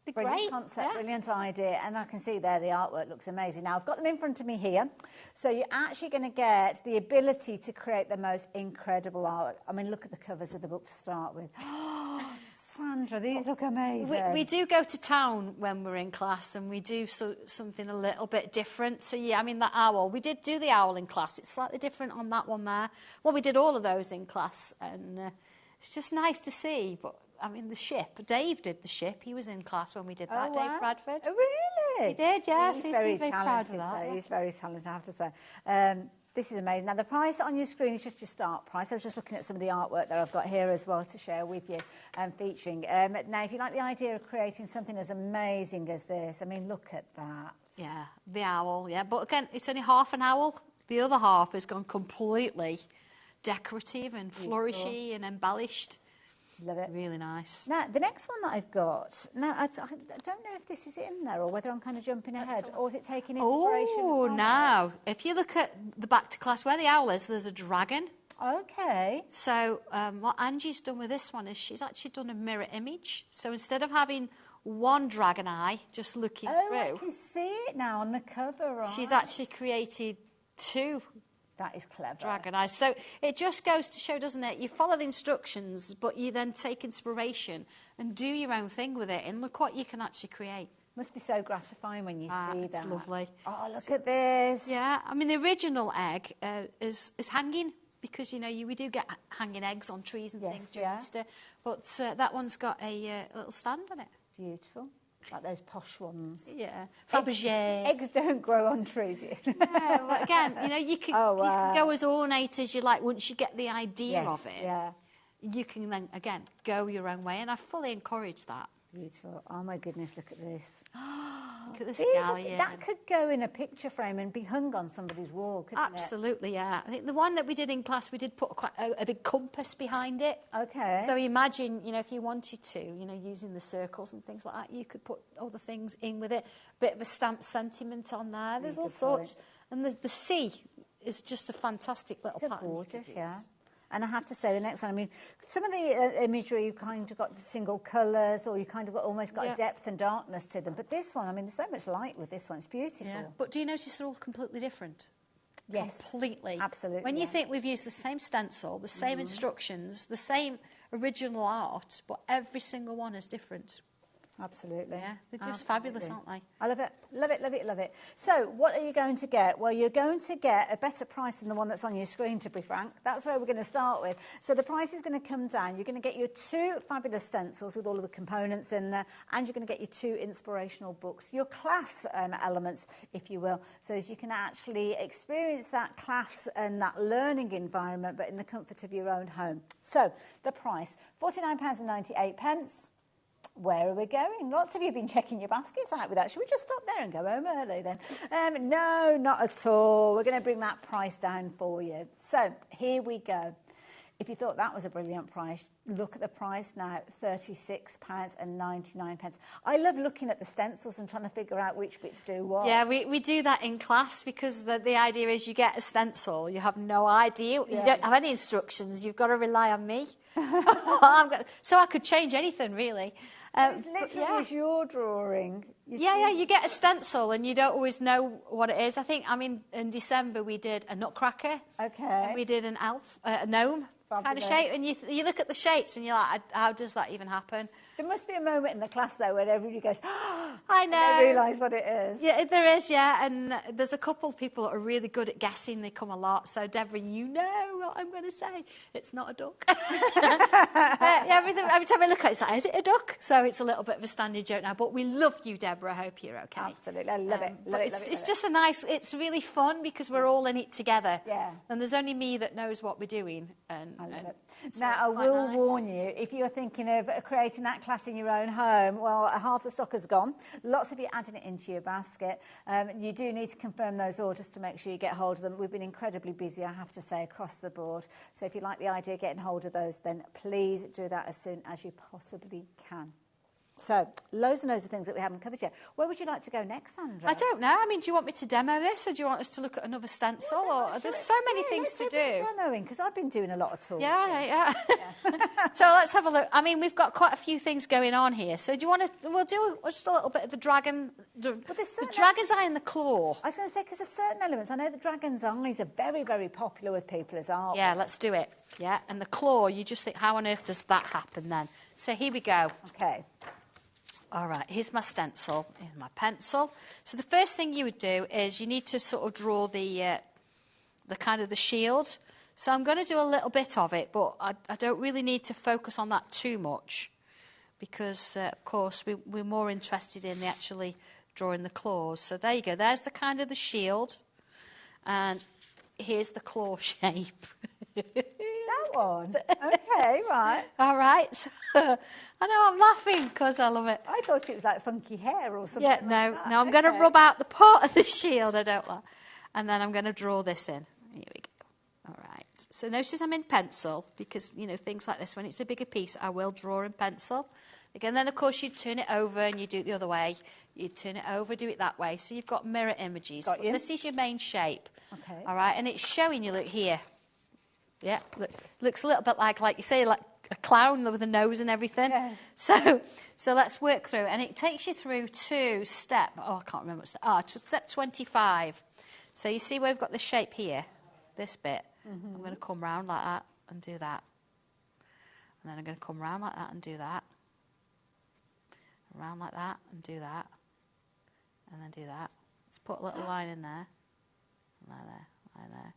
Be brilliant great. concept, brilliant idea, and I can see there the artwork looks amazing. Now I've got them in front of me here, so you're actually going to get the ability to create the most incredible art. I mean, look at the covers of the book to start with. Sandra, these look amazing. We do go to town when we're in class, and we do something a little bit different. So yeah, I mean that owl. We did do the owl in class. It's slightly different on that one there. Well, we did all of those in class, and it's just nice to see. But I mean, the ship. Dave did the ship. He was in class when we did that. Wow. Dave Bradford. Oh, really? He did, yes. He's He's very very proud of talented. that. He's very talented, I have to say. This is amazing. Now, the price on your screen is just your start price. I was just looking at some of the artwork that I've got here as well to share with you and featuring. Now, if you like the idea of creating something as amazing as this, I mean, look at that. Yeah, the owl, yeah. But again, it's only half an owl. The other half has gone completely decorative and flourishy and embellished. Love it. Really nice. Now, the next one that I've got, now, I don't know if this is in there or whether I'm kind of jumping ahead or is it taking inspiration from now, it? if you look at the back to class, where the owl is, there's a dragon. Okay. So what Angie's done with this one is she's actually done a mirror image. So instead of having one dragon eye just looking through. I can see it now on the cover, right? She's actually created 2. That is clever. Dragon eyes. So it just goes to show, doesn't it? You follow the instructions, but you then take inspiration and do your own thing with it. And look what you can actually create. Must be so gratifying when you see that. It's lovely. Oh, look at this. Yeah, I mean, the original egg is hanging because, you know, we do get hanging eggs on trees and things during Easter. But that one's got a little stand on it. Beautiful. Like those posh ones. Yeah. Fabergé. Eggs don't grow on trees. No, but again, you know, you can go as ornate as you like once you get the idea of it. Yeah. You can then, again, go your own way. And I fully encourage that. Beautiful. Oh, my goodness, look at this. Look at this galleon. That could go in a picture frame and be hung on somebody's wall, couldn't it? Absolutely, yeah. I think the one that we did in class, we did put quite a big compass behind it. Okay. So imagine, you know, if you wanted to, you know, using the circles and things like that, you could put other things in with it. A bit of a stamp sentiment on there. There's all sorts. And the sea is just a fantastic little pattern. Gorgeous, yeah. And I have to say, the next one, I mean, some of the imagery, you've kind of got the single colours or you kind of almost got a depth and darkness to them. But this one, I mean, there's so much light with this one. It's beautiful. Yeah. But do you notice they're all completely different? Yes. Completely. Absolutely. When you think we've used the same stencil, the same instructions, the same original art, but every single one is different. Absolutely. Yeah, they're just fabulous, aren't they? I love it. Love it, love it, love it. So, what are you going to get? Well, you're going to get a better price than the one that's on your screen, to be frank. That's where we're going to start with. So, the price is going to come down. You're going to get your 2 fabulous stencils with all of the components in there, and you're going to get your 2 inspirational books, your class elements, if you will, so as you can actually experience that class and that learning environment, but in the comfort of your own home. So, the price, £49.98. Where are we going? Lots of you have been checking your baskets out with that. Should we just stop there and go home early then? No, not at all. We're going to bring that price down for you. So here we go. If you thought that was a brilliant price, look at the price now, £36.99. I love looking at the stencils and trying to figure out which bits do what. Yeah, we do that in class because the idea is you get a stencil, you have no idea, you don't have any instructions, you've got to rely on me. So I could change anything, really. It's literally as you're drawing. You get a stencil and you don't always know what it is. I think, in December we did a nutcracker. Okay. And we did an elf, a gnome kind of shape. And you look at the shapes and you're like, how does that even happen? There must be a moment in the class, though, where everybody goes, I know. And they realise what it is. Yeah, there is, And there's a couple of people that are really good at guessing. They come a lot. So, Deborah, you know what I'm going to say. It's not a duck. Every time I look at it, it's like, is it a duck? So it's a little bit of a standing joke now. But we love you, Deborah. I hope you're okay. Absolutely. I love it. It's just a nice, it's really fun because we're all in it together. Yeah. And there's only me that knows what we're doing. I love it. Now, I will warn you, if you're thinking of creating that class in your own home, well, half the stock has gone. Lots of you adding it into your basket. You do need to confirm those orders to make sure you get hold of them. We've been incredibly busy, I have to say, across the board. So if you like the idea of getting hold of those, then please do that as soon as you possibly can. So, loads and loads of things that we haven't covered yet. Where would you like to go next, Sandra? I don't know. Do you want me to demo this, or do you want us to look at another stencil? There's so many things to do. Demoing, because I've been doing a lot of talking. Yeah. So let's have a look. We've got quite a few things going on here. So do you want to? We'll do just a little bit of the dragon, the dragon's eye and the claw. I was going to say, because there's certain elements. I know the dragon's eyes are very, very popular with people as art. Yeah, let's do it. Yeah, and the claw. You just think, how on earth does that happen then? So here we go. Okay. All right, here's my stencil, here's my pencil. So the first thing you would do is you need to sort of draw the kind of the shield. So I'm going to do a little bit of it, but I don't really need to focus on that too much because, of course, we're more interested in actually drawing the claws. So there you go. There's the kind of the shield, and here's the claw shape. That one? Okay, right. All right. So, I know I'm laughing because I love it. I thought it was like funky hair or something. Yeah, no, I'm going to rub out the part of the shield I don't like. And then I'm going to draw this in. Here we go. All right. So notice I'm in pencil because, things like this, when it's a bigger piece, I will draw in pencil. Again, then, of course, you turn it over and you do it the other way. You turn it over, do it that way. So you've got mirror images. Got you. This is your main shape. Okay. All right. And it's showing you, look here. Yeah, looks a little bit like you say, like a clown with a nose and everything. Yes. So let's work through. And it takes you through to step, I can't remember. Step 25. So you see where we've got the shape here, this bit. I'm going to come round like that and do that. And then I'm going to come round like that and do that. Around like that and do that. And then do that. Let's put a little line in there. Line there, line there.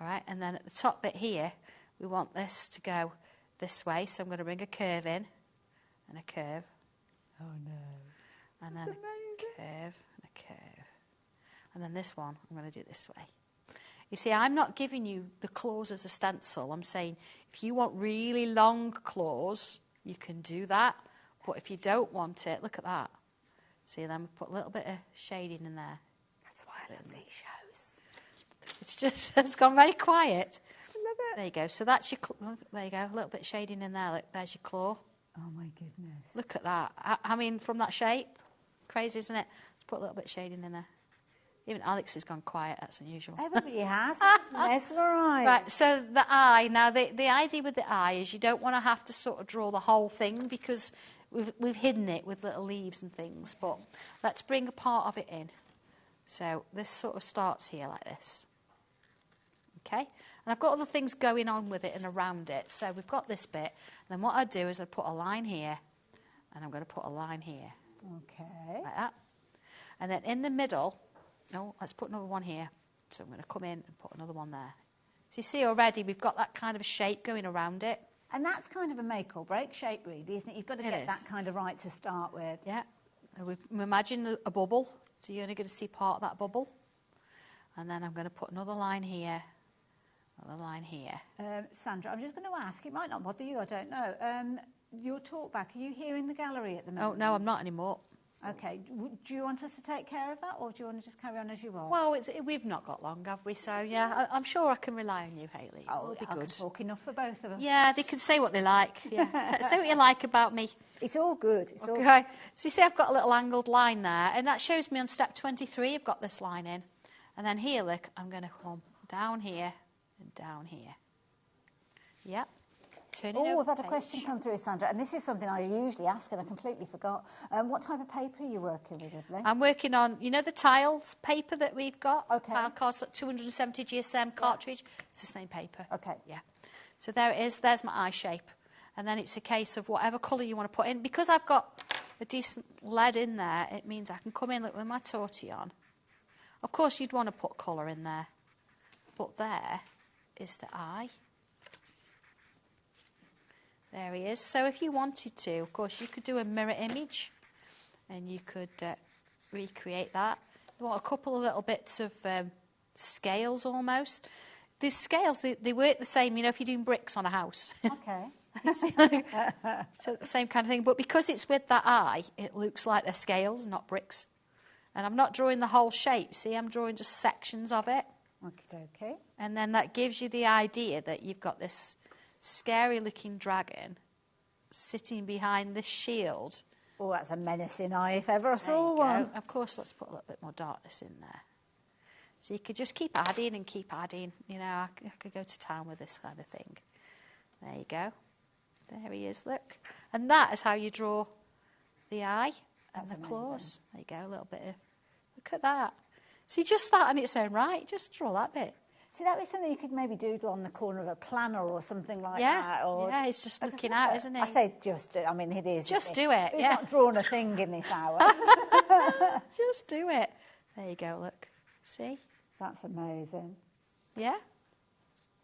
All right, and then at the top bit here, we want this to go this way. So I'm going to bring a curve in and a curve. Oh, no. And then a curve and a curve. And then this one, I'm going to do it this way. You see, I'm not giving you the claws as a stencil. I'm saying if you want really long claws, you can do that. But if you don't want it, look at that. See, then we put a little bit of shading in there. That's why I love these shows. It's gone very quiet. I love it. There you go. So that's your, there you go, a little bit of shading in there. Look, there's your claw. Oh, my goodness. Look at that. From that shape, crazy, isn't it? Let's put a little bit of shading in there. Even Alex has gone quiet. That's unusual. Everybody has. Mesmerised. Right, so the eye. Now, the idea with the eye is you don't want to have to sort of draw the whole thing because we've hidden it with little leaves and things. But let's bring a part of it in. So this sort of starts here like this. Okay? And I've got other things going on with it and around it. So we've got this bit. And then what I do is I put a line here. And I'm going to put a line here. Okay. Like that. And then in the middle... No, let's put another one here. So I'm going to come in and put another one there. So you see already we've got that kind of a shape going around it. And that's kind of a make or break shape, really, isn't it? You've got to get that kind of right to start with. Yeah. We imagine a bubble. So you're only going to see part of that bubble. And then I'm going to put another line here. Another line here. Sandra, I'm just going to ask, it might not bother you, I don't know. Your talk back, are you here in the gallery at the moment? Oh, no, I'm not anymore. Okay. Do you want us to take care of that, or do you want to just carry on as you are? Well, we've not got long, have we? So, yeah, I'm sure I can rely on you, Hayley. Oh, It'll be I good. can talk enough for both of us. Yeah, they can say what they like. Yeah, say what you like about me. It's all good. It's all Okay. So you see I've got a little angled line there, and that shows me on step 23 I've got this line in. And then here, look, I'm going to come down here and down here. Yep. Turn it over. Oh, we've had a page. question come through, Sandra, and this is something I usually ask and I completely forgot. What type of paper are you working with, lovely? I'm working on, you know, the tiles paper that we've got? Okay. Tile cards, 270 GSM cartridge. It's the same paper. Okay. Yeah. So there it is. There's my eye shape. And then it's a case of whatever colour you want to put in. Because I've got a decent lead in there, it means I can come in, look, with my tortillon. Of course, you'd want to put colour in there. But there is the eye. There he is. So if you wanted to, of course, you could do a mirror image and you could recreate that. You want a couple of little bits of scales almost. These scales, they work the same, you know, if you're doing bricks on a house. Okay. So the same kind of thing. But because it's with that eye, it looks like they're scales, not bricks. And I'm not drawing the whole shape. See, I'm drawing just sections of it. Okay. And then that gives you the idea that you've got this scary-looking dragon sitting behind this shield. Oh, that's a menacing eye if ever I saw one. Of course, let's put a little bit more darkness in there. So you could just keep adding and keep adding. You know, I could go to town with this kind of thing. There you go. There he is, look. And that is how you draw the eye and the claws. There you go, a little bit of... Look at that. See, just that on its own right. Just draw that bit. See, that was something you could maybe doodle on the corner of a planner or something like Yeah, that. Or yeah, it's just looking out, isn't it? I say just do it. I mean, it is. Just do it, He's yeah. not drawn a thing in this hour. Just do it. There you go, look. See? That's amazing. Yeah?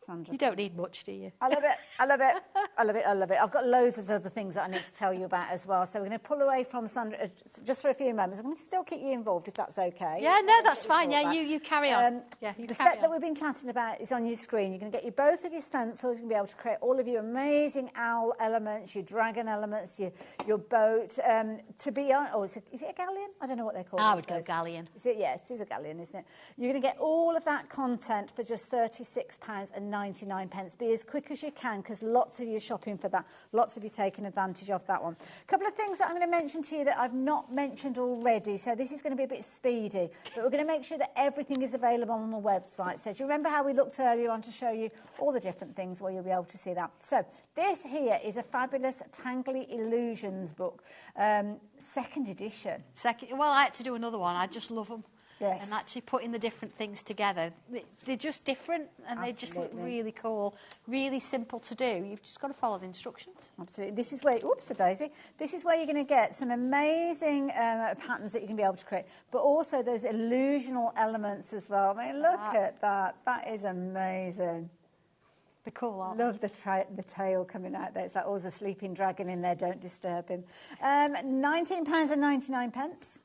Sandra. You don't need much, do you? I love it. I love it. I love it. I love it. I've got loads of other things that I need to tell you about as well. So we're going to pull away from Sandra just for a few moments. I'm going to still keep you involved if that's okay. Yeah, no, that's fine. Yeah, you carry on. Yeah, you the carry set on. that we've been chatting about is on your screen. You're going to get both of your stencils. You're going to be able to create all of your amazing owl elements, your dragon elements, your boat. To be on, is it a galleon? I don't know what they're called. I would go galleon. Is it? Yeah, it is a galleon, isn't it? You're going to get all of that content for just £36.99. Be as quick as you can because lots of you are shopping for that. Lots of you taking advantage of that one. A couple of things that I'm going to mention to you that I've not mentioned already. So this is going to be a bit speedy, but we're going to make sure that everything is available on the website. So do you remember how we looked earlier on to show you all the different things where you'll be able to see that? So this here is a fabulous Tangly Illusions book, second edition. Well, I had to do another one. I just love them. Yes. And actually putting the different things together. They're just different and they just look really cool, really simple to do. You've just got to follow the instructions. Absolutely. This is where, oops, a daisy. This is where you're going to get some amazing patterns that you can be able to create, but also those illusional elements as well. I mean, look at that. That is amazing. They're cool, aren't Love the tail coming out there. It's like, oh, there's a sleeping dragon in there. Don't disturb him. £19.99.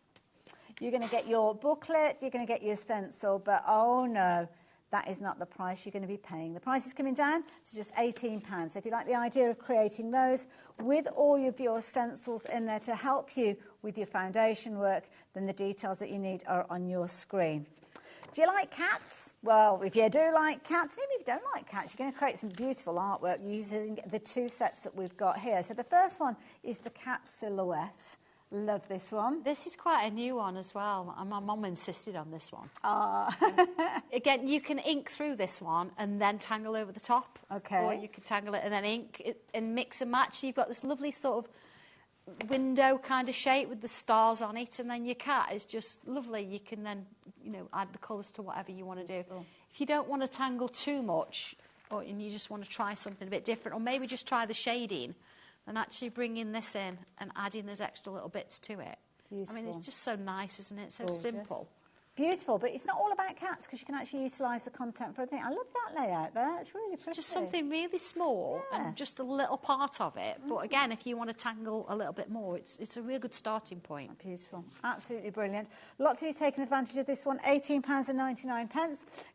You're going to get your booklet, you're going to get your stencil, but oh no, that is not the price you're going to be paying. The price is coming down to just £18. So if you like the idea of creating those with all of your stencils in there to help you with your foundation work, then the details that you need are on your screen. Do you like cats? Well, if you do like cats, even if you don't like cats, you're going to create some beautiful artwork using the two sets that we've got here. So the first one is the cat silhouette. Love this one. This is quite a new one as well. My mum insisted on this one. Again, you can ink through this one and then tangle over the top. Okay. Or you could tangle it and then ink it and mix and match. You've got this lovely sort of window kind of shape with the stars on it, and then your cat is just lovely. You can then, add the colours to whatever you want to do. If you don't want to tangle too much, and you just want to try something a bit different, or maybe just try the shading, and actually bringing this in and adding those extra little bits to it. Beautiful. I mean, it's just so nice, isn't it? So Gorgeous. simple. Beautiful, but it's not all about cats because you can actually utilise the content for a thing. I love that layout there. It's really pretty. Just something really small and just a little part of it. But again, if you want to tangle a little bit more, it's a real good starting point. Beautiful. Absolutely brilliant. Lots of you taking advantage of this one. £18.99. I'm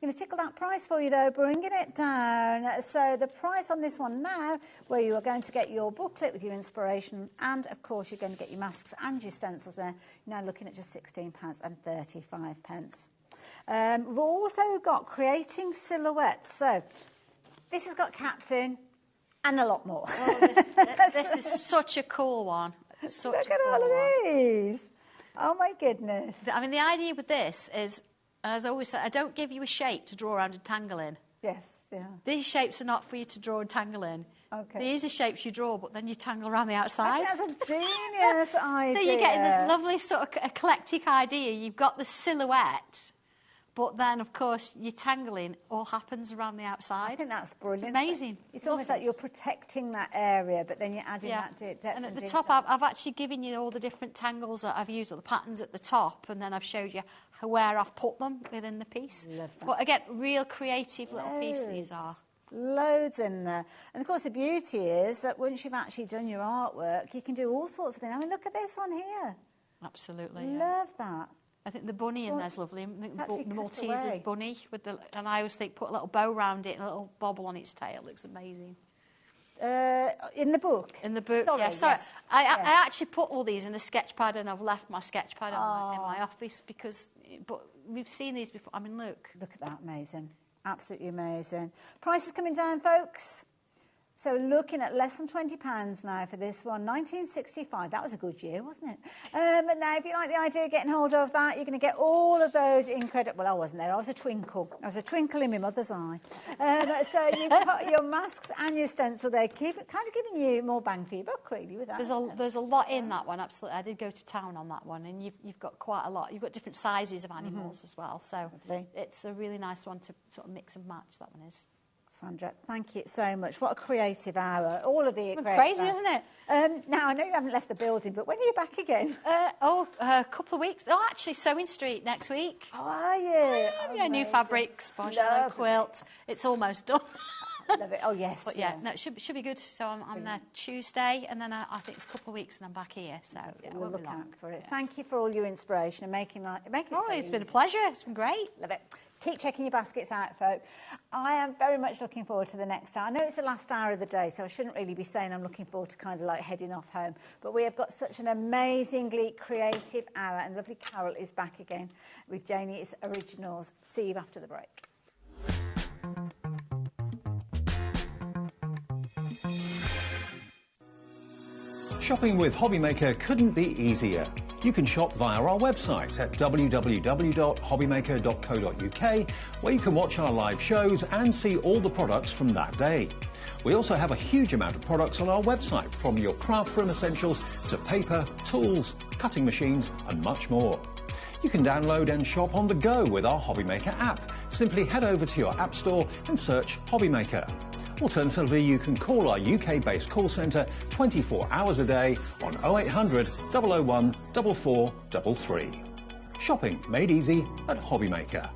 going to tickle that price for you, though, bringing it down. So the price on this one now, where you are going to get your booklet with your inspiration and, of course, you're going to get your masks and your stencils there, you're now looking at just £16.35. We've also got creating silhouettes. So this has got cats in and a lot more. Oh, this is such a cool one. Look at all of these. Oh, my goodness. I mean, the idea with this is, as I always say, I don't give you a shape to draw around and tangle in. Yes, yeah. These shapes are not for you to draw and tangle in. Okay. These are shapes you draw, but then you tangle around the outside. I think that's a genius idea. So you're getting this lovely sort of eclectic idea. You've got the silhouette, but then, of course, your tangling all happens around the outside. I think that's brilliant. It's amazing. It's almost like you're protecting that area, but then you're adding that depth. And at the top, I've actually given you all the different tangles that I've used, or the patterns at the top, and then I've showed you where I've put them within the piece. Love that. But again, real creative little pieces these are. Loads in there. And of course the beauty is that once you've actually done your artwork, you can do all sorts of things. I mean, look at this one here. Absolutely. Love that. I think the bunny in there's lovely. I think the Malteser's away. bunny with and I always think put a little bow round it and a little bobble on its tail. Looks amazing. In the book? In the book, Sorry, yeah. Sorry. yes. I actually put all these in the sketch pad, and I've left my sketch pad in my office but we've seen these before. I mean, look. Look at that, amazing. Absolutely amazing. Price is coming down, folks. So looking at less than £20 now for this one. 1965. That was a good year, wasn't it? But now, if you like the idea of getting hold of that, you're going to get all of those incredible... Well, I wasn't there. I was a twinkle. I was a twinkle in my mother's eye. So you've got your masks and your stencil there, kind of giving you more bang for your buck, really, with that. There's a lot in that one, absolutely. I did go to town on that one, and you've got quite a lot. You've got different sizes of animals as well. So it's a really nice one to sort of mix and match, that one is. Sandra, thank you so much. What a creative hour. All of the crazy, isn't it? Now, I know you haven't left the building, but when are you back again? A couple of weeks. Oh, actually, Sewing Street next week. Oh, are you? Yeah, new fabrics, marshmallow quilt. It's almost done. Love it. Oh, yes. But yeah, no, it should be good. So I'm there Tuesday, and then I think it's a couple of weeks, and I'm back here. So yeah, we'll look out for it. Yeah. Thank you for all your inspiration and making it so it's been a pleasure. It's been great. Love it. Keep checking your baskets out, folk. I am very much looking forward to the next hour. I know it's the last hour of the day, so I shouldn't really be saying I'm looking forward to kind of like heading off home. But we have got such an amazingly creative hour, and lovely Carol is back again with Janie's Originals. See you after the break. Shopping with HobbyMaker couldn't be easier. You can shop via our website at www.hobbymaker.co.uk, where you can watch our live shows and see all the products from that day. We also have a huge amount of products on our website, from your craft room essentials to paper, tools, cutting machines and much more. You can download and shop on the go with our HobbyMaker app. Simply head over to your app store and search HobbyMaker. Alternatively, you can call our UK-based call centre 24 hours a day on 0800 001 4433. Shopping made easy at HobbyMaker.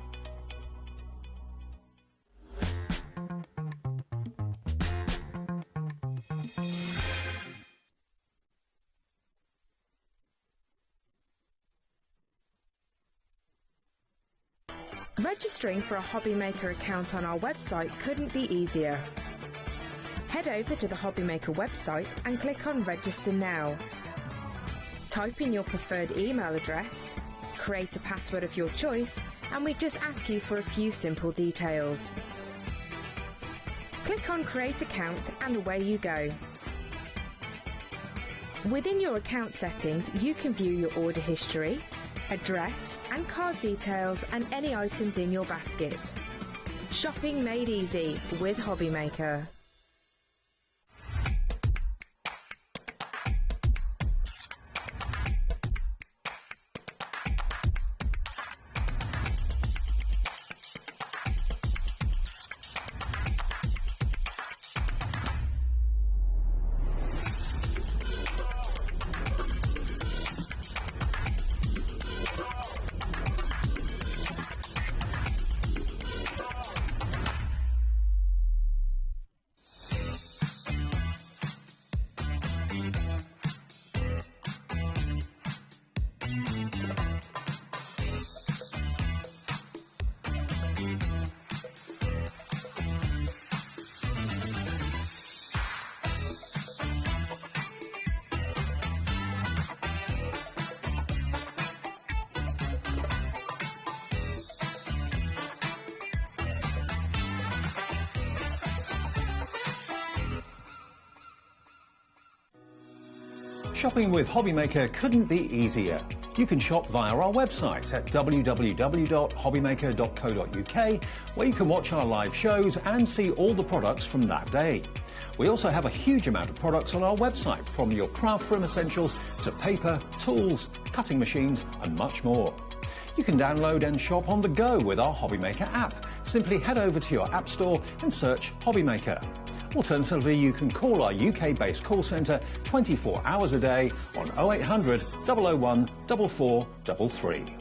Registering for a HobbyMaker account on our website couldn't be easier. Head over to the HobbyMaker website and click on Register Now. Type in your preferred email address, create a password of your choice, and we just ask you for a few simple details. Click on Create Account and away you go. Within your account settings, you can view your order history, address and card details and any items in your basket. Shopping made easy with HobbyMaker. Shopping with HobbyMaker couldn't be easier. You can shop via our website at www.hobbymaker.co.uk, where you can watch our live shows and see all the products from that day. We also have a huge amount of products on our website, from your craft room essentials to paper, tools, cutting machines and much more. You can download and shop on the go with our HobbyMaker app. Simply head over to your app store and search HobbyMaker. Alternatively, you can call our UK-based call centre 24 hours a day on 0800 001 4433.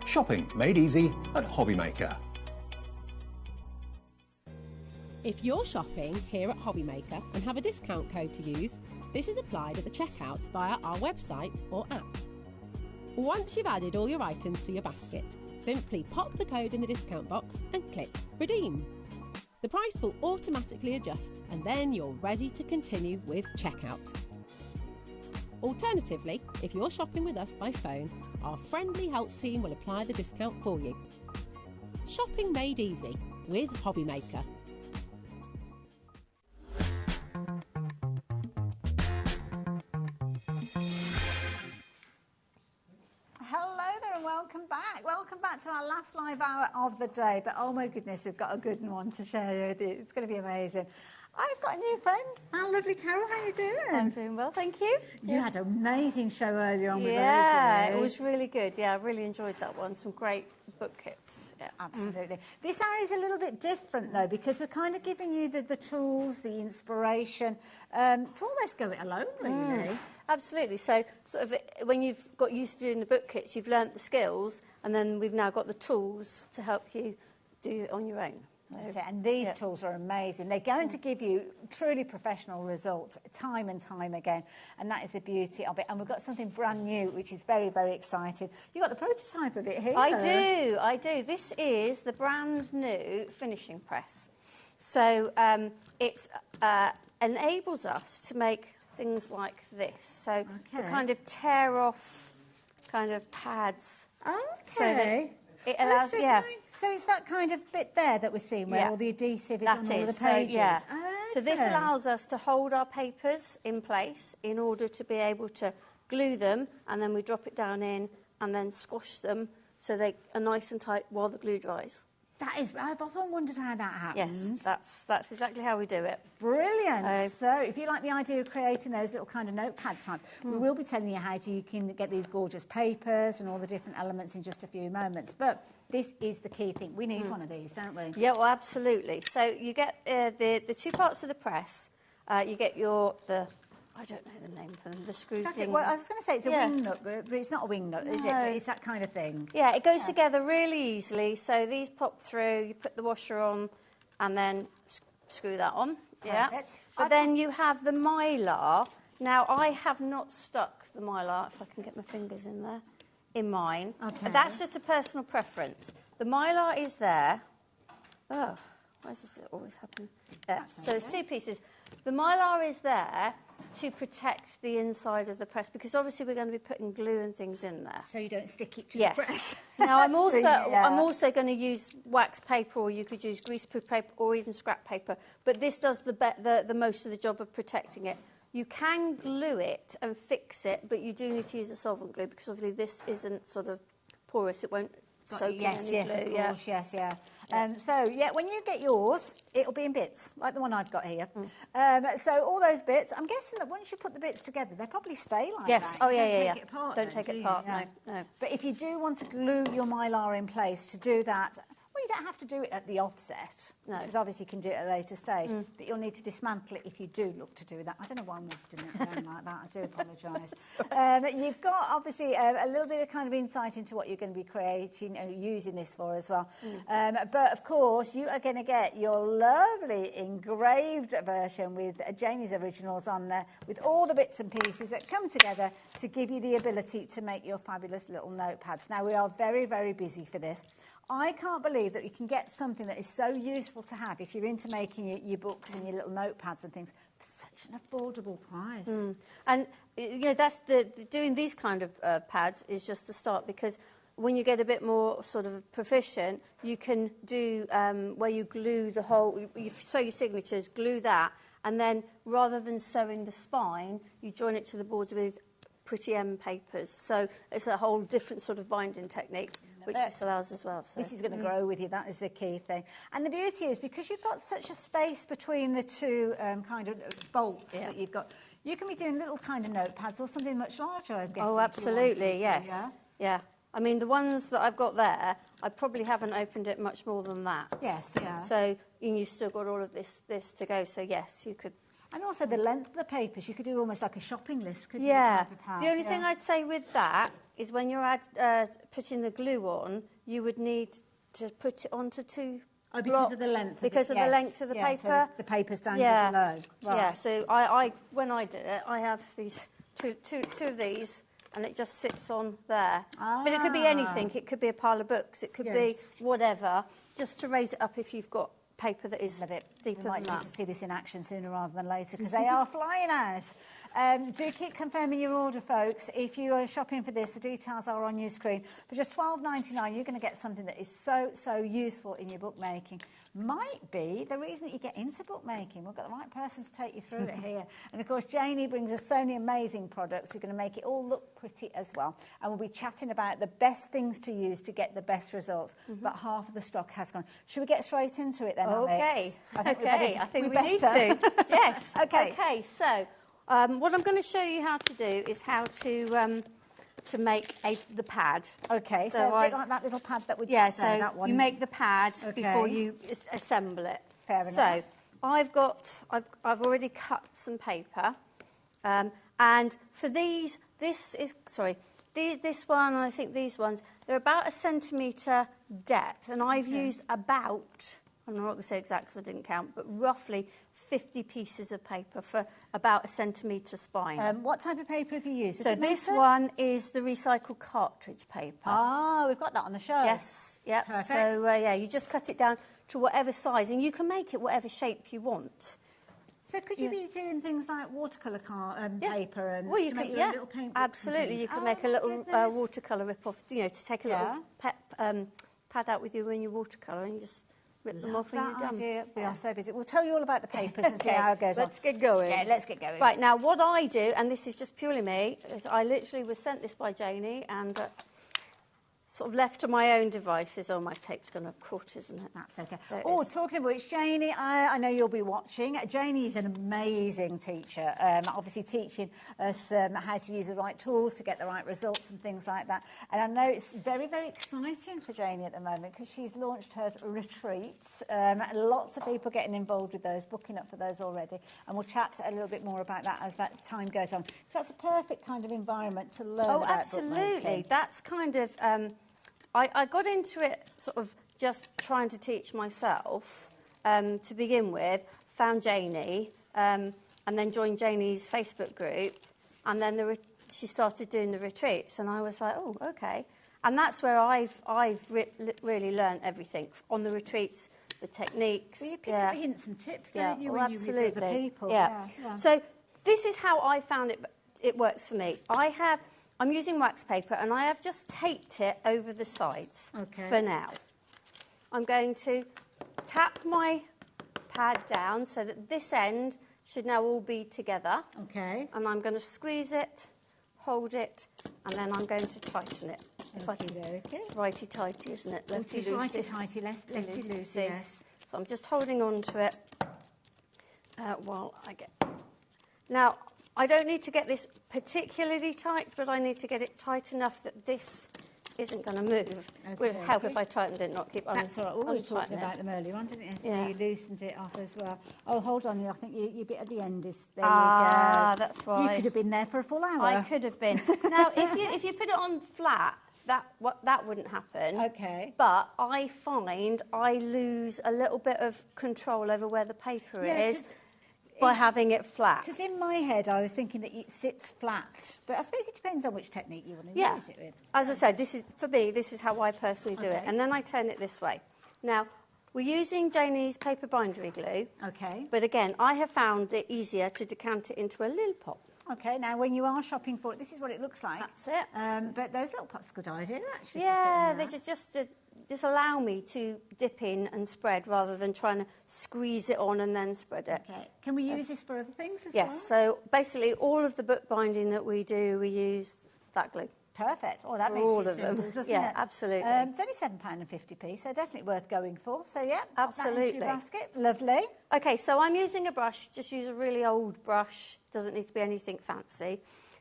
Shopping made easy at HobbyMaker. If you're shopping here at HobbyMaker and have a discount code to use, this is applied at the checkout via our website or app. Once you've added all your items to your basket, simply pop the code in the discount box and click Redeem. The price will automatically adjust and then you're ready to continue with checkout. Alternatively, if you're shopping with us by phone, our friendly help team will apply the discount for you. Shopping made easy with HobbyMaker. Welcome back. Welcome back to our last live hour of the day. But oh my goodness, we've got a good one to share with you. It's going to be amazing. I've got a new friend. Our lovely Carol. How are you doing? I'm doing well, thank you. You had an amazing show earlier on with Rosie. Yeah, it was really good. Yeah, I really enjoyed that one. Some great book kits. Yeah, absolutely. This hour is a little bit different though, because we're kind of giving you the tools, the inspiration to almost go it alone, really. Absolutely. So, sort of, when you've got used to doing the book kits, you've learnt the skills, and then we've now got the tools to help you do it on your own. That's it. And these tools are amazing. They're going to give you truly professional results time and time again, and that is the beauty of it. And we've got something brand new, which is very, very exciting. You've got the prototype of it here. I do. This is the brand new finishing press. So it enables us to make things like this. So the kind of tear off kind of pads. Okay. So that it allows, So it's that kind of bit there that we're seeing where all the adhesive is on all the pages. So this allows us to hold our papers in place in order to be able to glue them, and then we drop it down in and then squash them so they are nice and tight while the glue dries. I've often wondered how that happens. Yes, that's exactly how we do it. Brilliant. So if you like the idea of creating those little kind of notepad type, we will be telling you how you can get these gorgeous papers and all the different elements in just a few moments. But this is the key thing. We need one of these, don't we? Yeah, well, absolutely. So you get the two parts of the press. You get I don't know the name for them, the screw things. Well, I was going to say it's a wing nut, but it's not a wing nut, is it? But it's that kind of thing. Yeah, it goes together really easily. So these pop through, you put the washer on, and then screw that on. Yeah. But then you have the mylar. Now, I have not stuck the mylar, if I can get my fingers in there, in mine. Okay. That's just a personal preference. The mylar is there. Oh, why does this always happen? There. So there's two pieces. The mylar is there to protect the inside of the press, because obviously we're going to be putting glue and things in there. So you don't stick it to the press. Now I'm also going to use wax paper, or you could use greaseproof paper, or even scrap paper. But this does the most of the job of protecting it. You can glue it and fix it, but you do need to use a solvent glue, because obviously this isn't sort of porous. It won't soak in any glue. Of course, when you get yours, it'll be in bits, like the one I've got here. So all those bits, I'm guessing that once you put the bits together, they probably stay like that. Yes, Don't take it apart. Don't take it apart, no. But if you do want to glue your mylar in place, to do that, well, you don't have to do it at the offset, because obviously you can do it at a later stage, but you'll need to dismantle it if you do look to do that. I don't know why I'm lifting it around like that. I do apologise. You've got, obviously, a little bit of kind of insight into what you're going to be creating and using this for as well. But, of course, you are going to get your lovely engraved version with Jamie's originals on there, with all the bits and pieces that come together to give you the ability to make your fabulous little notepads. Now, we are very, very busy for this. I can't believe that you can get something that is so useful to have if you're into making your books and your little notepads and things for such an affordable price. And, you know, that's doing these kind of pads is just the start, because when you get a bit more sort of proficient, you can do where you glue the whole, you sew your signatures, glue that, and then rather than sewing the spine, you join it to the boards with pretty end papers. So it's a whole different sort of binding technique, which this allows as well. So. This is going to grow with you. That is the key thing. And the beauty is, because you've got such a space between the two kind of bolts that you've got, you can be doing little kind of notepads or something much larger, I'm guessing. Oh, absolutely, yes. Yeah? Yeah. I mean, the ones that I've got there, I probably haven't opened it much more than that. Yes, yeah. So you've still got all of this to go. So, yes, you could... And also the length of the papers, you could do almost like a shopping list, couldn't yeah. you? Type of pad? The only thing I'd say with that is when you're putting the glue on, you would need to put it onto two because of the length. Because of the length of the paper. So the paper's down below. Right. Yeah. So I when I do it, I have these two of these, and it just sits on there. But it could be anything. It could be a pile of books. It could be whatever, just to raise it up if you've got paper that is deeper than that. We might need to see this in action sooner rather than later, because they are flying out. Do keep confirming your order, folks. If you are shopping for this, the details are on your screen. For just $12.99, you're going to get something that is so useful in your bookmaking. Might be the reason that you get into bookmaking. We've got the right person to take you through it here. And, of course, Janie brings us so many amazing products. You're going to make it all look pretty as well. And we'll be chatting about the best things to use to get the best results. But half of the stock has gone. Should we get straight into it then, Okay. Alex? I think we need to. Yes. Okay. Okay, so what I'm going to show you how to do is how to make the pad. Okay, so a bit like that little pad that we yeah, just there, so that one. you make the pad before you assemble it. Fair enough. So I've already cut some paper, and for these, this one, and I think these ones, they're about 1 centimetre depth, and I've used about, I'm not going to say exact because I didn't count, but roughly 50 pieces of paper for about 1 centimetre spine. What type of paper have you used? So this one is the recycled cartridge paper. Ah, we've got that on the show. Yes, yep. Perfect. So, yeah, you just cut it down to whatever size, and you can make it whatever shape you want. So could you be doing things like watercolour paper and well, you to can, make your little paint absolutely. You can make a little watercolour rip-off, to take a little pad out with you when you watercolour and you just rip them off and you're done. Idea. We are so busy. We'll tell you all about the papers and see how it goes Let's get going. Yeah, let's get going. Right, now what I do, and this is just purely me, is I literally was sent this by Janie and sort of left to my own devices. Oh, my tape's gone up caught, isn't it? That's okay. So talking of which, Janie, I know you'll be watching. Janie is an amazing teacher, obviously teaching us how to use the right tools to get the right results and things like that. And I know it's very exciting for Janie at the moment because she's launched her retreats. Lots of people getting involved with those, booking up for those already. And we'll chat a little bit more about that as that time goes on. So that's a perfect kind of environment to learn about absolutely. bookmaking. That's kind of... I got into it sort of just trying to teach myself to begin with, found Janie, and then joined Janie's Facebook group, and then she started doing the retreats, and I was like, oh, okay. And that's where I've really learned everything on the retreats, the techniques. Well, you pick up hints and tips, don't you, when you meet absolutely. other people? Yeah. So this is how I found it works for me. I'm using wax paper and I have just taped it over the sides for now. I'm going to tap my pad down so that this end should now all be together. Okay. And I'm going to squeeze it, hold it, and then I'm going to tighten it. Righty-tighty, isn't it? Lefty-loosey. Righty-tighty, lefty-loosey, yes. So I'm just holding on to it while I get... Now, I don't need to get this particularly tight, but I need to get it tight enough that this isn't going to move. It would help if I tightened it, not keep on. That's all right. We were talking about them earlier on, didn't you? Yeah. So you loosened it off as well. Oh, hold on. I think your bit at the end is... There you go. That's why. You could have been there for a full hour. I could have been. Now, if you put it on flat, that wouldn't happen. Okay. But I find I lose a little bit of control over where the paper is. By having it flat. Because in my head, I was thinking that it sits flat. But I suppose it depends on which technique you want to use it with. As I said, for me, this is how I personally do it. And then I turn it this way. Now, we're using Janie's paper bindery glue. Okay. But again, I have found it easier to decant it into a little pot. Okay, now when you are shopping for it, this is what it looks like. That's it. But those little pots, good idea, actually. Yeah, they're just just allow me to dip in and spread rather than trying to squeeze it on and then spread it. Okay. Can we use this for other things as yes, well? so basically all of the bookbinding that we do, we use that glue. Perfect. Oh, that For makes all it of them. simple, doesn't Yeah, it? absolutely. It's only £7.50p, so definitely worth going for. So, yeah, pop that into Absolutely. your basket. Lovely. Okay, so I'm using a brush. Just use a really old brush. Doesn't need to be anything fancy.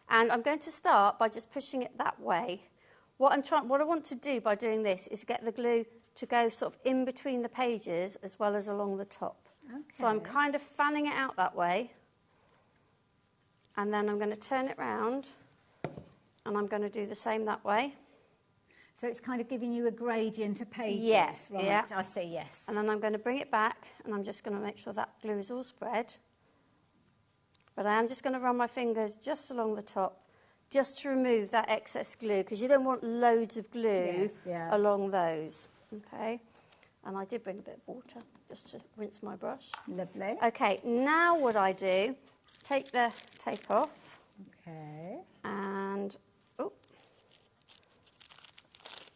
And I'm going to start by just pushing it that way. What I want to do by doing this is get the glue to go sort of in between the pages as well as along the top. Okay. So I'm kind of fanning it out that way. And then I'm going to turn it round. And I'm going to do the same that way. So it's kind of giving you a gradient of pages. Yes, right. yeah. I see, yes. And then I'm going to bring it back, and I'm just going to make sure that glue is all spread. But I am just going to run my fingers just along the top, just to remove that excess glue, because you don't want loads of glue along those. Okay. And I did bring a bit of water, just to rinse my brush. Lovely. Okay, now what I do, take the tape off. Okay.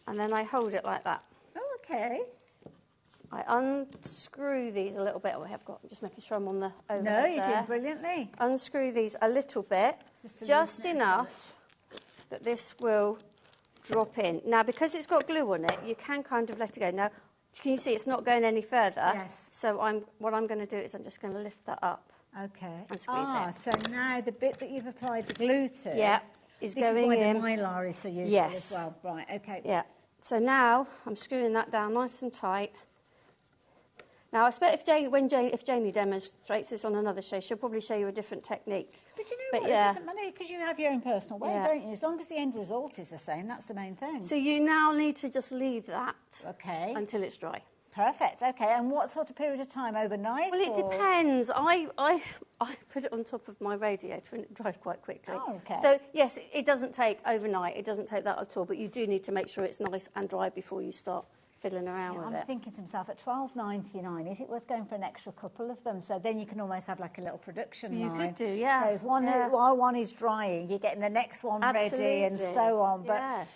And then I hold it like that. Oh, okay. I unscrew these a little bit. Oh, I have got, I'm just making sure I'm on the overhead No, you're there. doing brilliantly. Unscrew these a little bit, just enough that this will drop in. Now, because it's got glue on it, you can kind of let it go. Now, can you see it's not going any further? Yes. So what I'm going to do is I'm just going to lift that up. Okay. And squeeze it. So now the bit that you've applied the glue to. Yeah, is this going is why in. the mylar is so useful Yes. as well. Right, okay. Yeah. So now I'm screwing that down nice and tight. Now, I expect if Janie demonstrates this on another show, she'll probably show you a different technique. But you know what? It doesn't matter because you have your own personal way, don't you? As long as the end result is the same, that's the main thing. So you now need to just leave that until it's dry. Perfect. Okay. And what sort of period of time? Overnight? Well, it depends. I put it on top of my radiator and it dried quite quickly. Oh, okay. So, yes, it doesn't take overnight. It doesn't take that at all. But you do need to make sure it's nice and dry before you start fiddling around with it. I'm thinking to myself, at $12.99, is it worth going for an extra couple of them? So then you can almost have like a little production line. You could do, yeah. So there's one, while one is drying, you're getting the next one ready and so on. But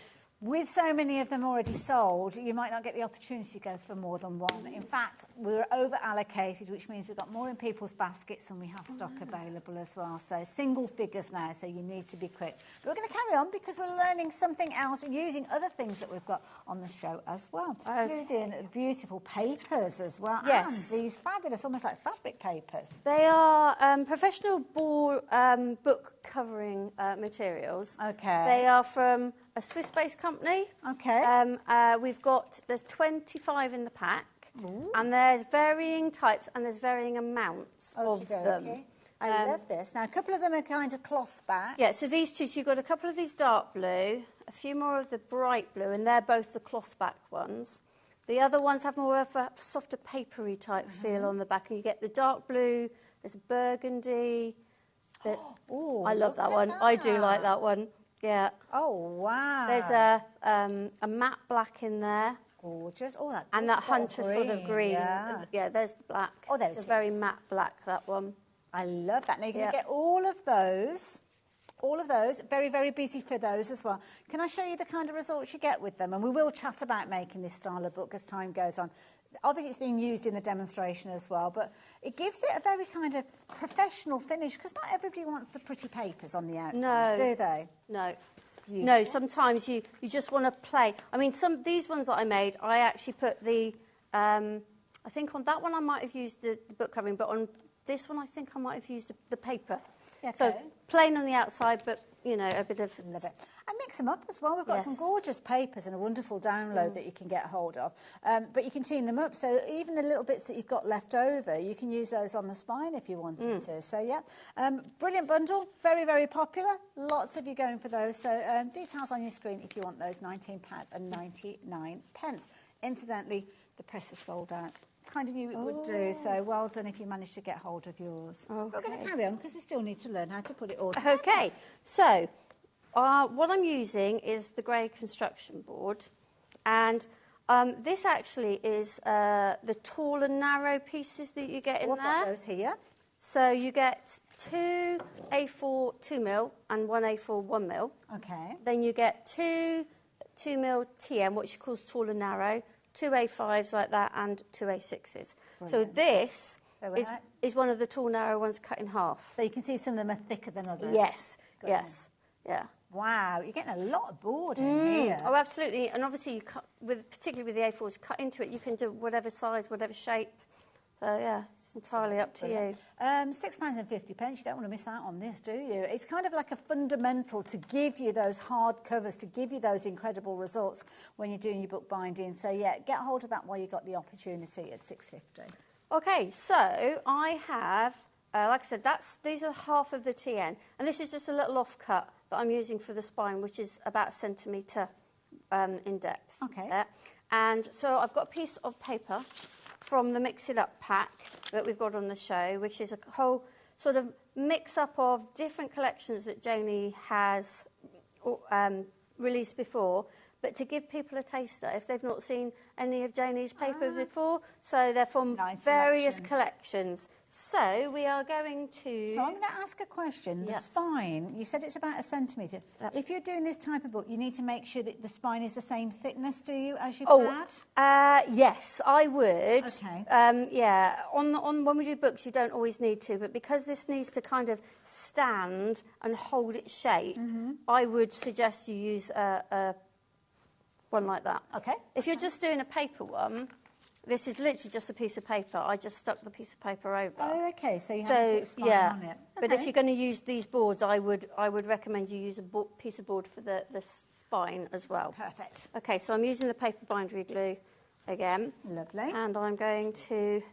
with so many of them already sold, you might not get the opportunity to go for more than one. In fact, we're over-allocated, which means we've got more in people's baskets than we have stock available as well. So single figures now, so you need to be quick. But we're going to carry on because we're learning something else and using other things that we've got on the show as well. Including beautiful papers as well. Yes. And these fabulous, almost like fabric papers. They are professional book covering materials. Okay. They are from a Swiss-based company. Okay. There's 25 in the pack. Ooh. And there's varying types and there's varying amounts of them. Okay. I love this. Now, a couple of them are kind of cloth back. Yeah, so these two, so you've got a couple of these dark blue, a few more of the bright blue, and they're both the cloth back ones. The other ones have more of a softer papery type feel on the back, and you get the dark blue, there's a burgundy. Oh, I love that one. I do like that one. Yeah. Oh, wow. There's a matte black in there. Gorgeous. Oh, that and that hunter sort of green. Yeah, there's the black. Oh, there's a very matte black, that one. I love that. Now, you're going to get all of those. Very, very busy for those as well. Can I show you the kind of results you get with them? And we will chat about making this style of book as time goes on. Obviously, it's being used in the demonstration as well, but it gives it a very kind of professional finish because not everybody wants the pretty papers on the outside, do they? No. Beautiful. No, sometimes you just want to play. I mean, these ones that I made, I actually put I think on that one I might have used the book covering, but on this one I think I might have used the paper. Okay. So plain on the outside, but, you know, a bit of... Love it. And mix them up as well. We've got some gorgeous papers and a wonderful download that you can get hold of. But you can tune them up. So even the little bits that you've got left over, you can use those on the spine if you wanted to. So, yeah. Brilliant bundle. Very, very popular. Lots of you going for those. So details on your screen if you want those. £19.99. Incidentally, the press is sold out. Kind of knew it would do, so well done if you managed to get hold of yours. We're going to carry on because we still need to learn how to put it all together. Okay, so what I'm using is the grey construction board, and this actually is the tall and narrow pieces that you get in there. I've got those here. So you get 2 A4 2mm and 1 A4 1mm. Okay. Then you get 2 2mm TM, which she calls tall and narrow, 2 A5s like that and 2 A6s. So Brilliant. this So is one of the tall, narrow ones cut in half. So you can see some of them are thicker than others. Yes, Got yes, yeah. Wow, you're getting a lot of board in here. Oh, absolutely. And obviously, you cut particularly with the A4s, cut into it. You can do whatever size, whatever shape. So, yeah, it's entirely up to you. £6.50. You don't want to miss out on this, do you? It's kind of like a fundamental to give you those hard covers, to give you those incredible results when you're doing your book binding. So, yeah, get hold of that while you've got the opportunity at £6.50. Okay, so I have, like I said, these are half of the TN. And this is just a little offcut that I'm using for the spine, which is about 1 centimetre in depth. Okay. And so I've got a piece of paper from the Mix It Up pack that we've got on the show, which is a whole sort of mix-up of different collections that Janie has released before, but to give people a taster if they've not seen any of Janie's paper before. So they're from various collections. So we are going to... So I'm going to ask a question. The spine, you said it's about 1 centimetre. If you're doing this type of book, you need to make sure that the spine is the same thickness, do you, as your pad? Yes, I would. Okay. Yeah, when we do books, you don't always need to, but because this needs to kind of stand and hold its shape, I would suggest you use one like that. Okay. If you're just doing a paper one, this is literally just a piece of paper. I just stuck the piece of paper over. Oh, okay. So you have to put a spine on it. But if you're going to use these boards, I would recommend you use a piece of board for the spine as well. Perfect. Okay, so I'm using the paper bindery glue again. Lovely. And I'm going to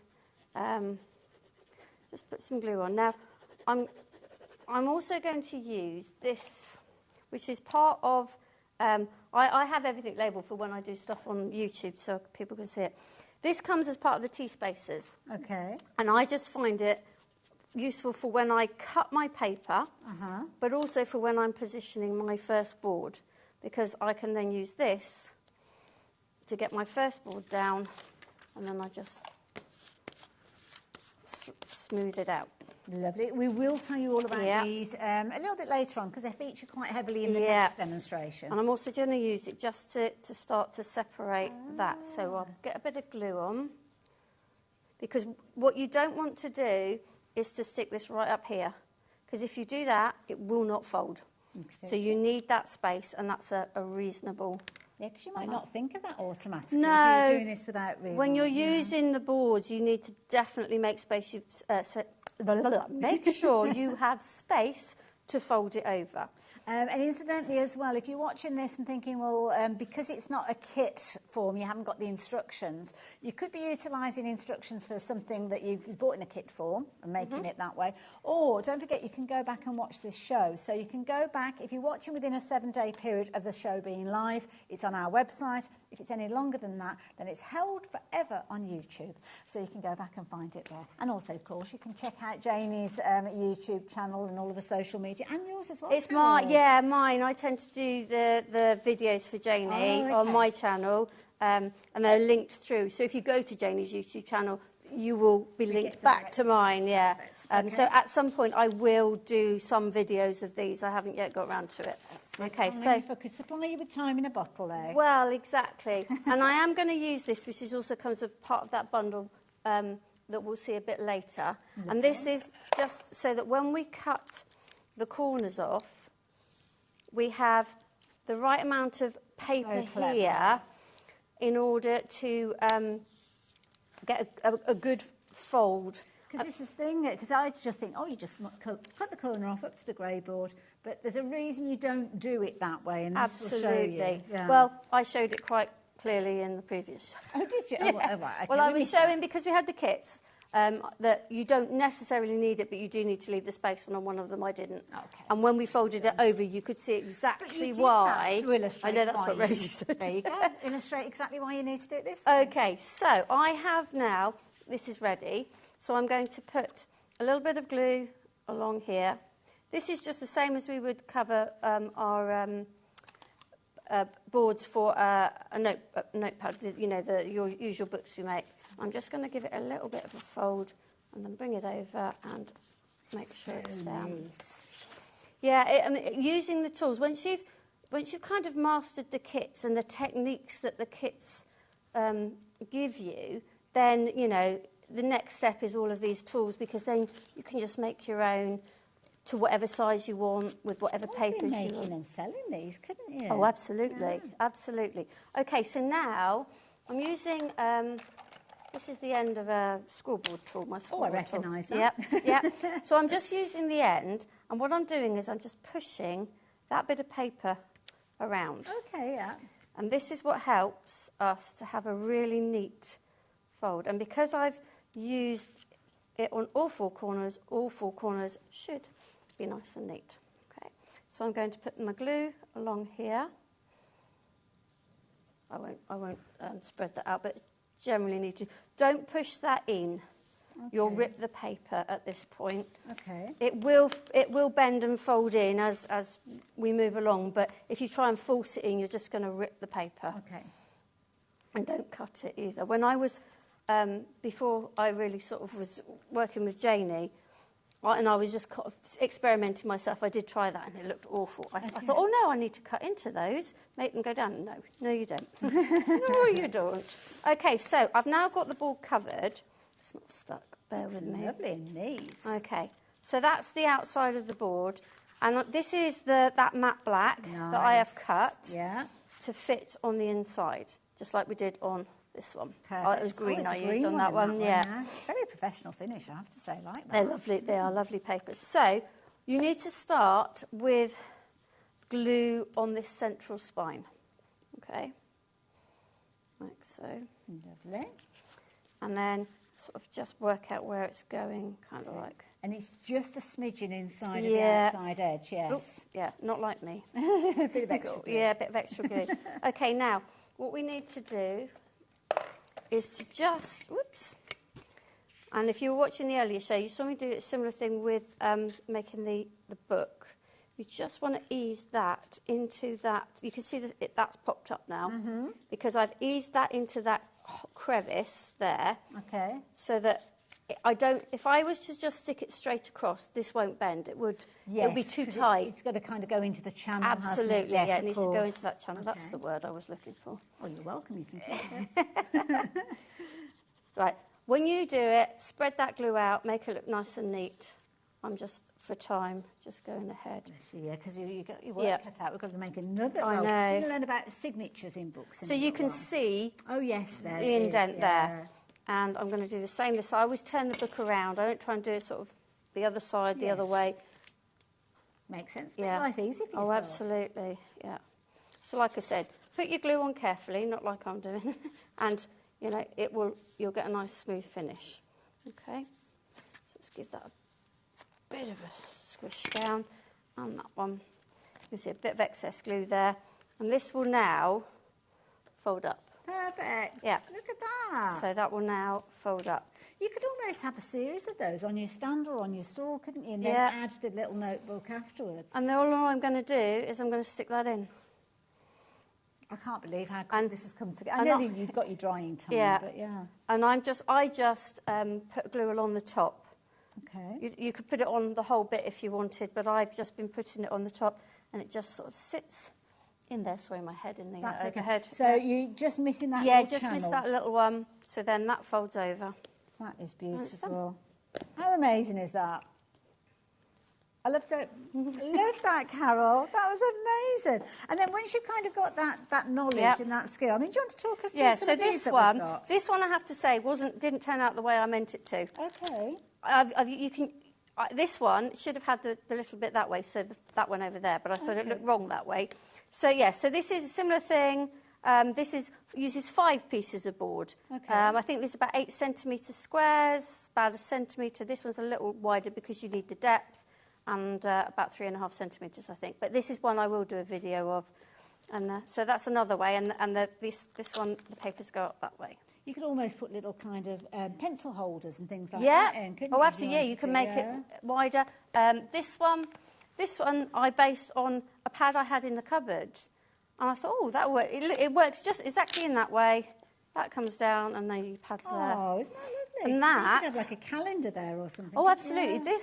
just put some glue on. Now, I'm also going to use this, which is part of... I have everything labelled for when I do stuff on YouTube so people can see it. This comes as part of the T-spacers. Okay. And I just find it useful for when I cut my paper, but also for when I'm positioning my first board, because I can then use this to get my first board down, and then I just smooth it out. Lovely. We will tell you all about these a little bit later on, because they feature quite heavily in the next demonstration. And I'm also going to use it just to start to separate that. So I'll get a bit of glue on, because what you don't want to do is to stick this right up here, because if you do that, it will not fold. Okay. So you need that space, and that's a reasonable... Yeah, because you might not think of that automatically no, if you're doing this without really... When you're using the boards, you need to definitely make space. Make sure you have space to fold it over. And incidentally as well, if you're watching this and thinking, well, because it's not a kit form, you haven't got the instructions, you could be utilising instructions for something that you've bought in a kit form and making it that way. Or, don't forget, you can go back and watch this show. So you can go back, if you're watching within a 7-day period of the show being live, it's on our website. If it's any longer than that, then it's held forever on YouTube. So you can go back and find it there. And also, of course, you can check out Janie's YouTube channel and all of the social media, and yours as well. It's mine. I tend to do the videos for Janie on my channel, and they're linked through. So if you go to Janie's YouTube channel, you will be linked back to mine, So at some point, I will do some videos of these. I haven't yet got around to it. Okay, so if I could supply you with time in a bottle there. Well, exactly. And I am going to use this, which is also comes as part of that bundle that we'll see a bit later. Okay. And this is just so that when we cut the corners off, we have the right amount of paper here in order to get a good fold. Because this is the thing, because I just think, you just cut the corner off up to the grey board, but there's a reason you don't do it that way, and this will show you. Yeah. Well, I showed it quite clearly in the previous show. Oh, did you? Yeah. Oh, right. Okay, well, I was showing, because we had the kits, that you don't necessarily need it, but you do need to leave the space, and on one of them I didn't. Okay. And when we folded it over, you could see exactly why. That to illustrate. I know that's what Rosie said. There you go. Illustrate exactly why you need to do it this way. Okay, so I have now, this is ready, so I'm going to put a little bit of glue along here. This is just the same as we would cover our boards for a notepad, your usual books we make. I'm just going to give it a little bit of a fold and then bring it over and make sure it's down. Nice. Yeah, using the tools. Once you've kind of mastered the kits and the techniques that the kits give you, then, you know, the next step is all of these tools, because then you can just make your own to whatever size you want with whatever papers you want. Making and selling these, couldn't you? Oh, absolutely, absolutely. Okay, so now I'm using, this is the end of a scoreboard tool, my scoreboard I recognise tool. that. Yep. So I'm just using the end, and what I'm doing is I'm just pushing that bit of paper around. Okay, yeah. And this is what helps us to have a really neat fold. And because I've used it on all four corners should be nice and neat. Okay, so I'm going to put my glue along here. I won't spread that out, but generally need to. Don't push that in. Okay. You'll rip the paper at this point. Okay. It will bend and fold in as we move along, but if you try and force it in, you're just going to rip the paper. Okay. And don't cut it either. When I was, before I really sort of was working with Janie, and I was just kind of experimenting myself, I did try that and it looked awful. I thought, oh no, I need to cut into those, make them go down. No, you don't. No, you don't. Okay, so I've now got the board covered. It's not stuck, bear with me. Lovely and neat. Okay, so that's the outside of the board. And this is that matte black that I have cut to fit on the inside, just like we did on this one. Perfect. Oh, it was green I used on that one, yeah. Very professional finish, I have to say, like that. They're lovely, they are lovely papers. So, you need to start with glue on this central spine, okay? Like so. Lovely. And then sort of just work out where it's going, kind of like... And it's just a smidgen inside of the outside edge, yes. Oops, yeah, not like me. A bit of extra glue. Yeah, a bit of extra glue. Okay, now, what we need to do is to just, whoops, and if you were watching the earlier show, you saw me do a similar thing with making the book. You just want to ease that into that. You can see that that's popped up now, because I've eased that into that crevice there. Okay. So that I don't, if I was to just stick it straight across, this won't bend. It would be too tight. It's got to kind of go into the channel. Absolutely, yes, yeah, it needs to go into that channel. Okay. That's the word I was looking for. Oh, you're welcome, you can keep it. Right, when you do it, spread that glue out, make it look nice and neat. I'm just, for time, just going ahead. Yeah, because you got your work cut out. We've got to make another. I know. You learn about signatures in books. So you can see the indent there. And I'm going to do the same. So I always turn the book around. I don't try and do it sort of the other side, the other way. Makes sense. Make life easy for yourself. Oh, absolutely, yeah. So like I said, put your glue on carefully, not like I'm doing, and, you know, you'll get a nice smooth finish. Okay? So let's give that a bit of a squish down, and that one. You see a bit of excess glue there. And this will now fold up. Perfect. Yeah. Look at that. So that will now fold up. You could almost have a series of those on your stand or on your stall, couldn't you? And then add the little notebook afterwards. And all I'm going to do is I'm going to stick that in. I can't believe how quick this has come together. I know that you've got your drying time, but yeah. And I just put glue along the top. Okay. You could put it on the whole bit if you wanted, but I've just been putting it on the top, and it just sort of sits in there. Sorry, my head in the overhead. Okay. So you're just missing that little channel? Yeah, just missed that little one. So then that folds over. That is beautiful. How amazing is that? I love that, Carol. That was amazing. And then once you've kind of got that knowledge and that skill, I mean, do you want to talk us through some of these that we've got? This one I have to say didn't turn out the way I meant it to. Okay. This one should have had the little bit that way, so that one over there, but I thought it looked wrong that way. So yeah, so this is a similar thing. Uses 5 pieces of board. Okay. I think there's about 8 centimetre squares, about 1 centimetre. This one's a little wider because you need the depth, and about 3.5 centimetres, I think. But this is one I will do a video of. And so that's another way, and this one, the papers go up that way. You could almost put little kind of pencil holders and things like that in, couldn't you? Oh, absolutely, yeah, you can make it wider. This one I based on a pad I had in the cupboard. And I thought, oh, that works. It works just exactly in that way. That comes down, and then you pads there. Oh, isn't that lovely? And that... You could have like a calendar there or something. Oh, absolutely. Yeah.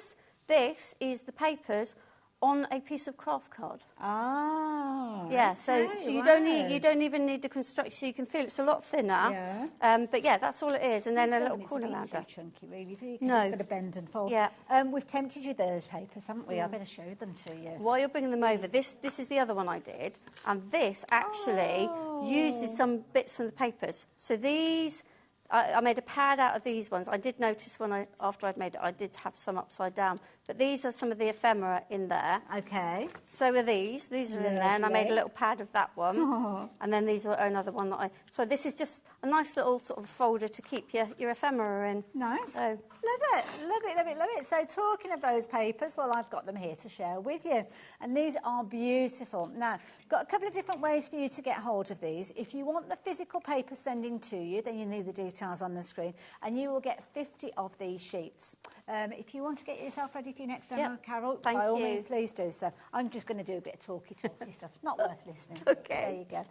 This is the papers on a piece of craft card. Ah, yeah. Okay, So you wow. you don't even need the construction. So you can feel it's a lot thinner. Yeah. But yeah, that's all it is. And then a You little don't corner want it to be lounder. too chunky, really, do you? 'Cause No. it's got to bend and fold. Yeah. We've tempted you with those papers, haven't we? I better show them to you. While you're bringing them over, this is the other one I did, and this actually uses some bits from the papers. So these, I made a pad out of these ones. I did notice after I'd made it, I did have some upside down. But these are some of the ephemera in there. Okay. So are these. These are in there, and I made a little pad of that one. Oh. And then these are another one that So this is just a nice little sort of folder to keep your ephemera in. Nice. So, Love it, love it, love it, love it. So talking of those papers, well, I've got them here to share with you. And these are beautiful. Now, got a couple of different ways for you to get hold of these. If you want the physical paper sending to you, then you need the details on the screen. And you will get 50 of these sheets. If you want to get yourself ready for your next demo, Carol, Thank by all you. means, please do so. I'm just going to do a bit of talky stuff. Not worth listening. Okay. There you go.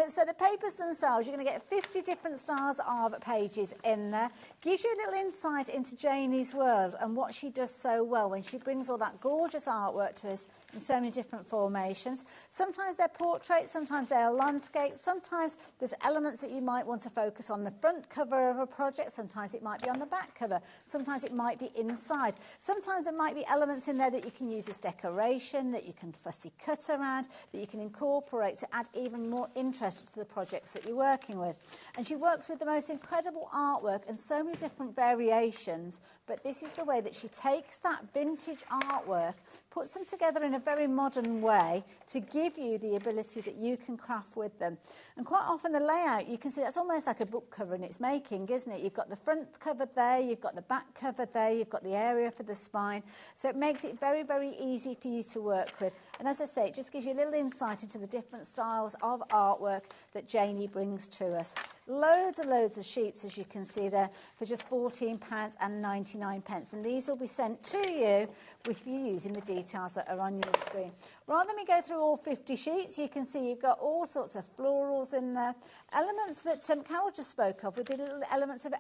So the papers themselves, you're going to get 50 different styles of pages in there. Gives you a little insight into Janie's world and what she does so well when she brings all that gorgeous artwork to us in so many different formations. Sometimes they're portraits, sometimes they're landscapes, sometimes there's elements that you might want to focus on the front cover of a project, sometimes it might be on the back cover, sometimes it might be inside. Sometimes there might be elements in there that you can use as decoration, that you can fussy cut around, that you can incorporate to add even more interest to the projects that you're working with. And she works with the most incredible artwork and so many different variations, but this is the way that she takes that vintage artwork, puts them together in a very modern way to give you the ability that you can craft with them. And quite often the layout, you can see that's almost like a book cover in its making, isn't it? You've got the front covered there, you've got the back covered there, you've got the area for the spine. So it makes it very, very easy for you to work with. And as I say, it just gives you a little insight into the different styles of artwork that Janie brings to us. Loads and loads of sheets, as you can see there, for just £14.99. And these will be sent to you if you're using the details that are on your screen. Rather than me go through all 50 sheets, you can see you've got all sorts of florals in there. Elements that Carol just spoke of, with the little elements of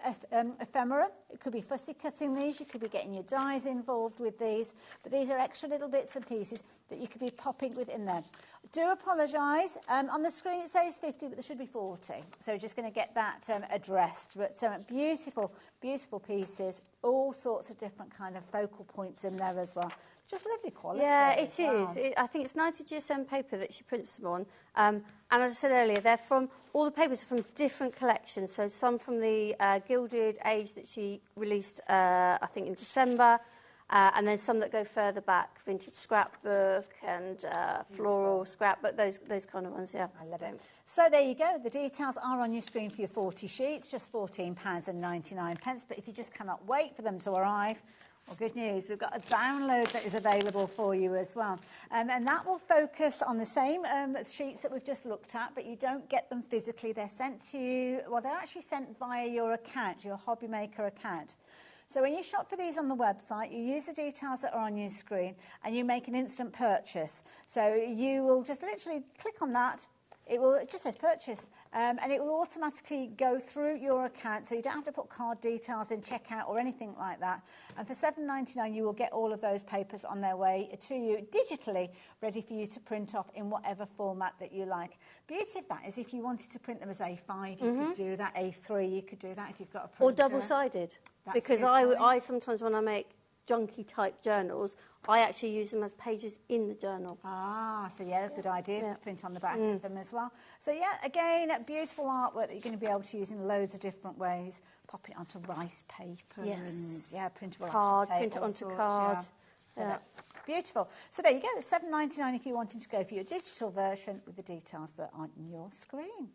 ephemera. It could be fussy cutting these, you could be getting your dies involved with these, but these are extra little bits and pieces that you could be popping within there. Do apologise. On the screen it says 50, but there should be 40. So we're just going to get that addressed. But beautiful, beautiful pieces, all sorts of different kind of focal points in there as well. Just lovely quality. Yeah, it is. I think it's 90 GSM paper that she prints them on. And as I said earlier, they're from, all the papers are from different collections. So some from the Gilded Age that she released, I think, in December. And then some that go further back, vintage scrapbook and floral scrapbook, those kind of ones, yeah. I love it. So there you go. The details are on your screen for your 40 sheets, just £14.99. But if you just cannot wait for them to arrive, well, good news, we've got a download that is available for you as well. And that will focus on the same sheets that we've just looked at, but you don't get them physically. They're sent to you, well, they're actually sent via your account, your HobbyMaker account. So when you shop for these on the website, you use the details that are on your screen and you make an instant purchase. So you will just literally click on that. It just says purchase, and it will automatically go through your account, so you don't have to put card details in, checkout or anything like that. And for £7.99, you will get all of those papers on their way to you digitally, ready for you to print off in whatever format that you like. Beauty of that is if you wanted to print them as A5, you could do that. A3, you could do that if you've got a printer. Or double-sided. Because I sometimes, when I make junky type journals, I actually use them as pages in the journal. Ah, so yeah, good idea. Yeah. Print on the back of them as well. So yeah, again, beautiful artwork that you're going to be able to use in loads of different ways. Pop it onto rice paper and printable card, acetate, print it onto sorts, card. Yeah. Beautiful. So there you go, £7.99 if you wanted to go for your digital version with the details that are on your screen.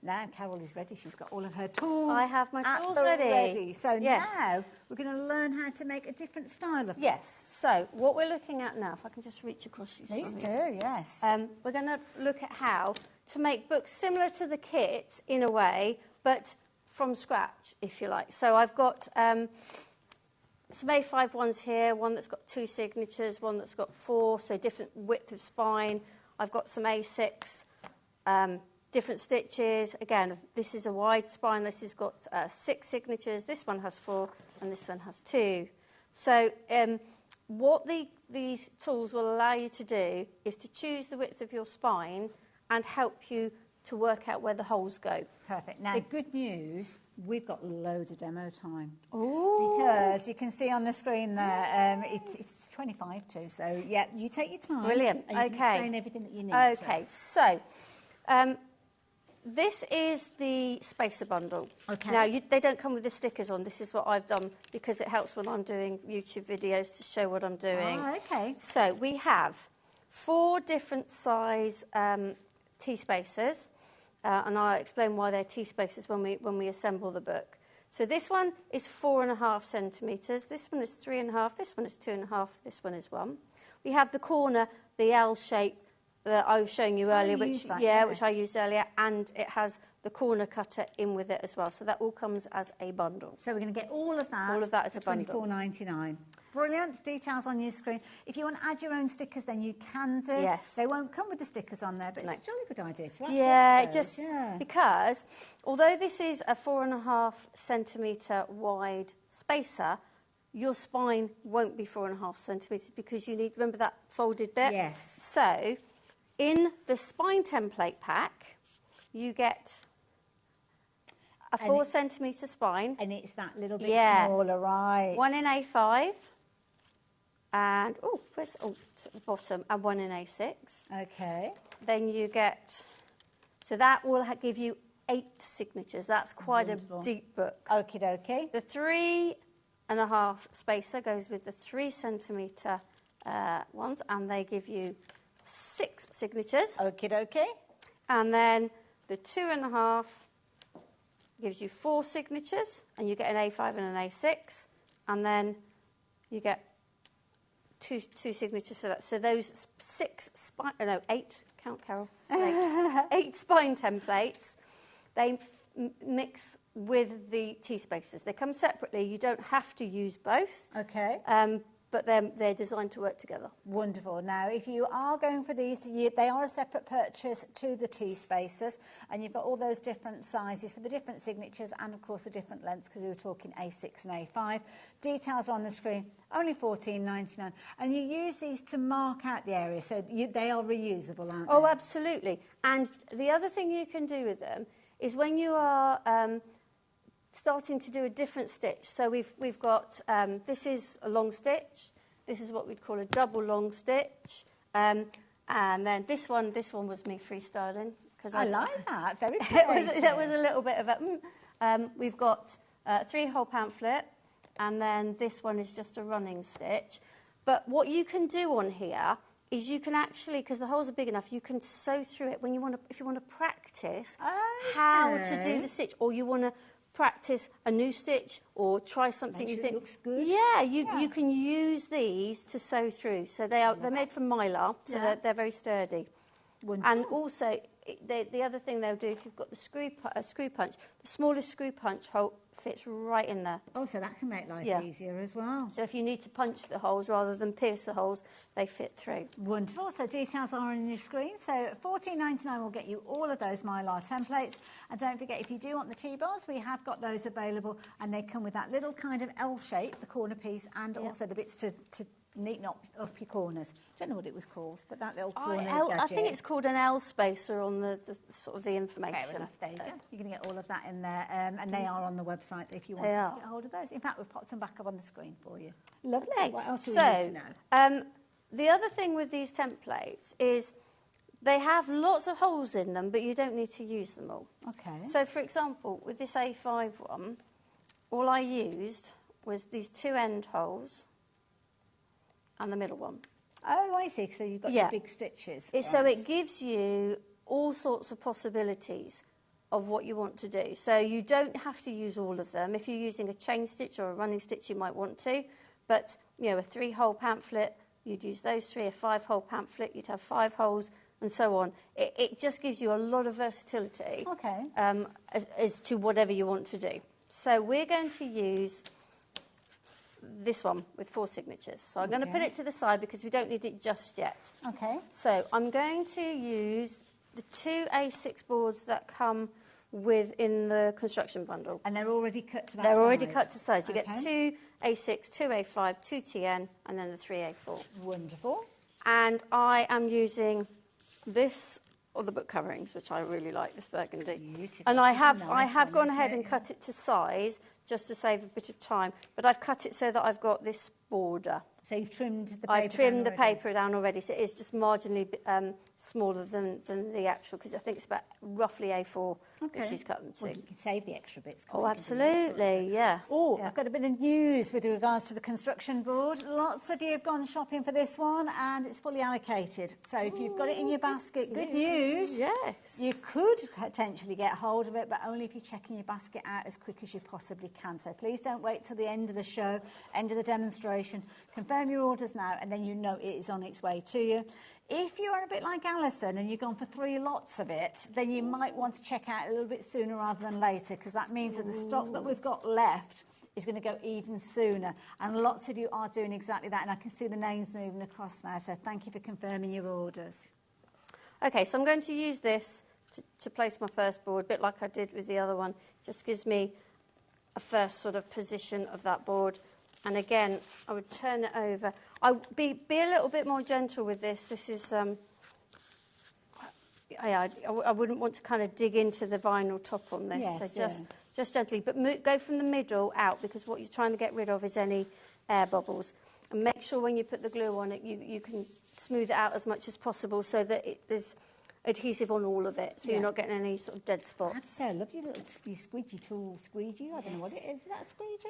Now Carol is ready. She's got all of her tools. I have my tools ready. So now we're going to learn how to make a different style of them. Yes. So what we're looking at now, if I can just reach across you. Please do, yes. We're going to look at how to make books similar to the kit in a way, but from scratch, if you like. So I've got some A5 ones here, one that's got 2 signatures, one that's got 4, so different width of spine. I've got some A6, different stitches. Again, this is a wide spine. This has got 6 signatures. This one has 4, and this one has 2. So what these tools will allow you to do is to choose the width of your spine and help you to work out where the holes go. Perfect. Now, good news, we've got loads of demo time. Ooh. Because you can see on the screen there, it's 25 to, so yeah, you take your time. Brilliant. And you Okay. can explain everything that you need. Okay, so this is the spacer bundle. Okay. Now, they don't come with the stickers on. This is what I've done because it helps when I'm doing YouTube videos to show what I'm doing. Oh, okay. So we have 4 different size T-spacers, and I'll explain why they're T-spacers when we assemble the book. So this one is 4.5 centimetres, this one is 3.5, this one is 2.5, this one is 1. We have the corner, the L shape that I was showing you earlier, which I used earlier, and it has the corner cutter in with it as well. So that all comes as a bundle. So we're going to get all of that. All of that as a bundle. $24.99. Brilliant. Details on your screen. If you want to add your own stickers, then you can do. Yes. They won't come with the stickers on there, but it's a jolly good idea to add. Yeah, because although this is a 4.5 centimetre wide spacer, your spine won't be 4.5 centimetres because you need, remember that folded bit? Yes. So in the spine template pack, you get a 4 centimetre spine. And it's that little bit smaller, right? 1 in A5. And, where's at the bottom, and 1 in A6. Okay. Then you get, so that will give you 8 signatures. That's quite Wonderful. a deep book. Okie dokie. The 3.5 spacer goes with the 3 centimetre ones, and they give you 6 signatures. Okie dokie. And then the 2.5 gives you 4 signatures, and you get an A5 and an A6, and then you get two signatures for that. So those 8, count Carol, 8 spine templates, they mix with the T-spacers. They come separately. You don't have to use both. Okay. But they're designed to work together. Wonderful. Now, if you are going for these, they are a separate purchase to the T-spacers, and you've got all those different sizes for the different signatures and, of course, the different lengths, because we were talking A6 and A5. Details are on the screen, only $14.99. And you use these to mark out the area, so they are reusable, aren't they? Oh, absolutely. And the other thing you can do with them is when you are starting to do a different stitch. So we've got, this is a long stitch. This is what we'd call a double long stitch. And then this one was me freestyling. I like that, very creative. That was a little bit of a, we've got a 3-hole pamphlet, and then this one is just a running stitch. But what you can do on here is you can actually, because the holes are big enough, you can sew through it when you want to, if you want to practice how to do the stitch, or you want to practice a new stitch or try something you think looks good. Yeah, you can use these to sew through. So they're made from mylar, so they're very sturdy. Wonderful. And also the other thing they'll do, if you've got the screw punch, the smallest screw punch hole fits right in there. Oh, so that can make life easier as well. So if you need to punch the holes rather than pierce the holes, they fit through. Wonderful. So details are on your screen. So $14.99 will get you all of those Mylar templates. And don't forget, if you do want the T-bars, we have got those available, and they come with that little kind of L shape, the corner piece, and also the bits to neaten up your corners. Don't know what it was called, but that little corner gadget. I think it's called an L spacer on the sort of the information. Fair enough. There you go. You're going to get all of that in there, and they are on the website if you want to get hold of those. In fact, we've popped them back up on the screen for you. Lovely. What else do we need to know? The other thing with these templates is they have lots of holes in them, but you don't need to use them all. Okay. So, for example, with this A5 one, all I used was these 2 end holes and the middle one. Oh, I see. So you've got your big stitches. So it gives you all sorts of possibilities of what you want to do. So you don't have to use all of them. If you're using a chain stitch or a running stitch, you might want to. But, you know, a 3-hole pamphlet, you'd use those 3. A 5-hole pamphlet, you'd have 5 holes, and so on. It just gives you a lot of versatility as to whatever you want to do. So we're going to use this one with 4 signatures. So I'm going to put it to the side because we don't need it just yet. Okay. So I'm going to use the 2 A6 boards that come within the construction bundle. And they're already cut to that They're size? already cut to size. You Okay. get 2 A6, 2 A5, 2 TN, and then the 3 A4. Wonderful. And I am using this, or the book coverings, which I really like, this burgundy. Beautiful. And I It's a have nice gone one, ahead isn't and it? cut it to size, just to save a bit of time. But I've cut it so that I've got this border. So you've trimmed the paper I've trimmed the down already? paper down already, so it is just marginally smaller than the actual, because I think it's about roughly A4 that she's cut them to. Well, you can save the extra bits. Oh, absolutely, yeah. Oh, I've got a bit of news with regards to the construction board. Lots of you have gone shopping for this one, and it's fully allocated. So if you've got it in your basket, good news. Yes. You could potentially get hold of it, but only if you're checking your basket out as quick as you possibly can. So please don't wait till the end of the show, end of the demonstration. Confirm your orders now, and then you know it is on its way to you. If you are a bit like Alison and you've gone for 3 lots of it, then you might want to check out a little bit sooner rather than later, because that means that the stock that we've got left is going to go even sooner. And lots of you are doing exactly that, and I can see the names moving across now, so thank you for confirming your orders. Okay, so I'm going to use this to place my first board, a bit like I did with the other one. Just gives me a first sort of position of that board. And again, I would turn it over. I would be a little bit more gentle with this. This is, I wouldn't want to kind of dig into the vinyl top on this. Yes, So just gently, but go from the middle out, because what you're trying to get rid of is any air bubbles. And make sure when you put the glue on it, you can smooth it out as much as possible so that there's adhesive on all of it, so you're not getting any sort of dead spots. I have to say, I love your little squeegee tool, squeegee. I don't know what it is. Is that a squeegee?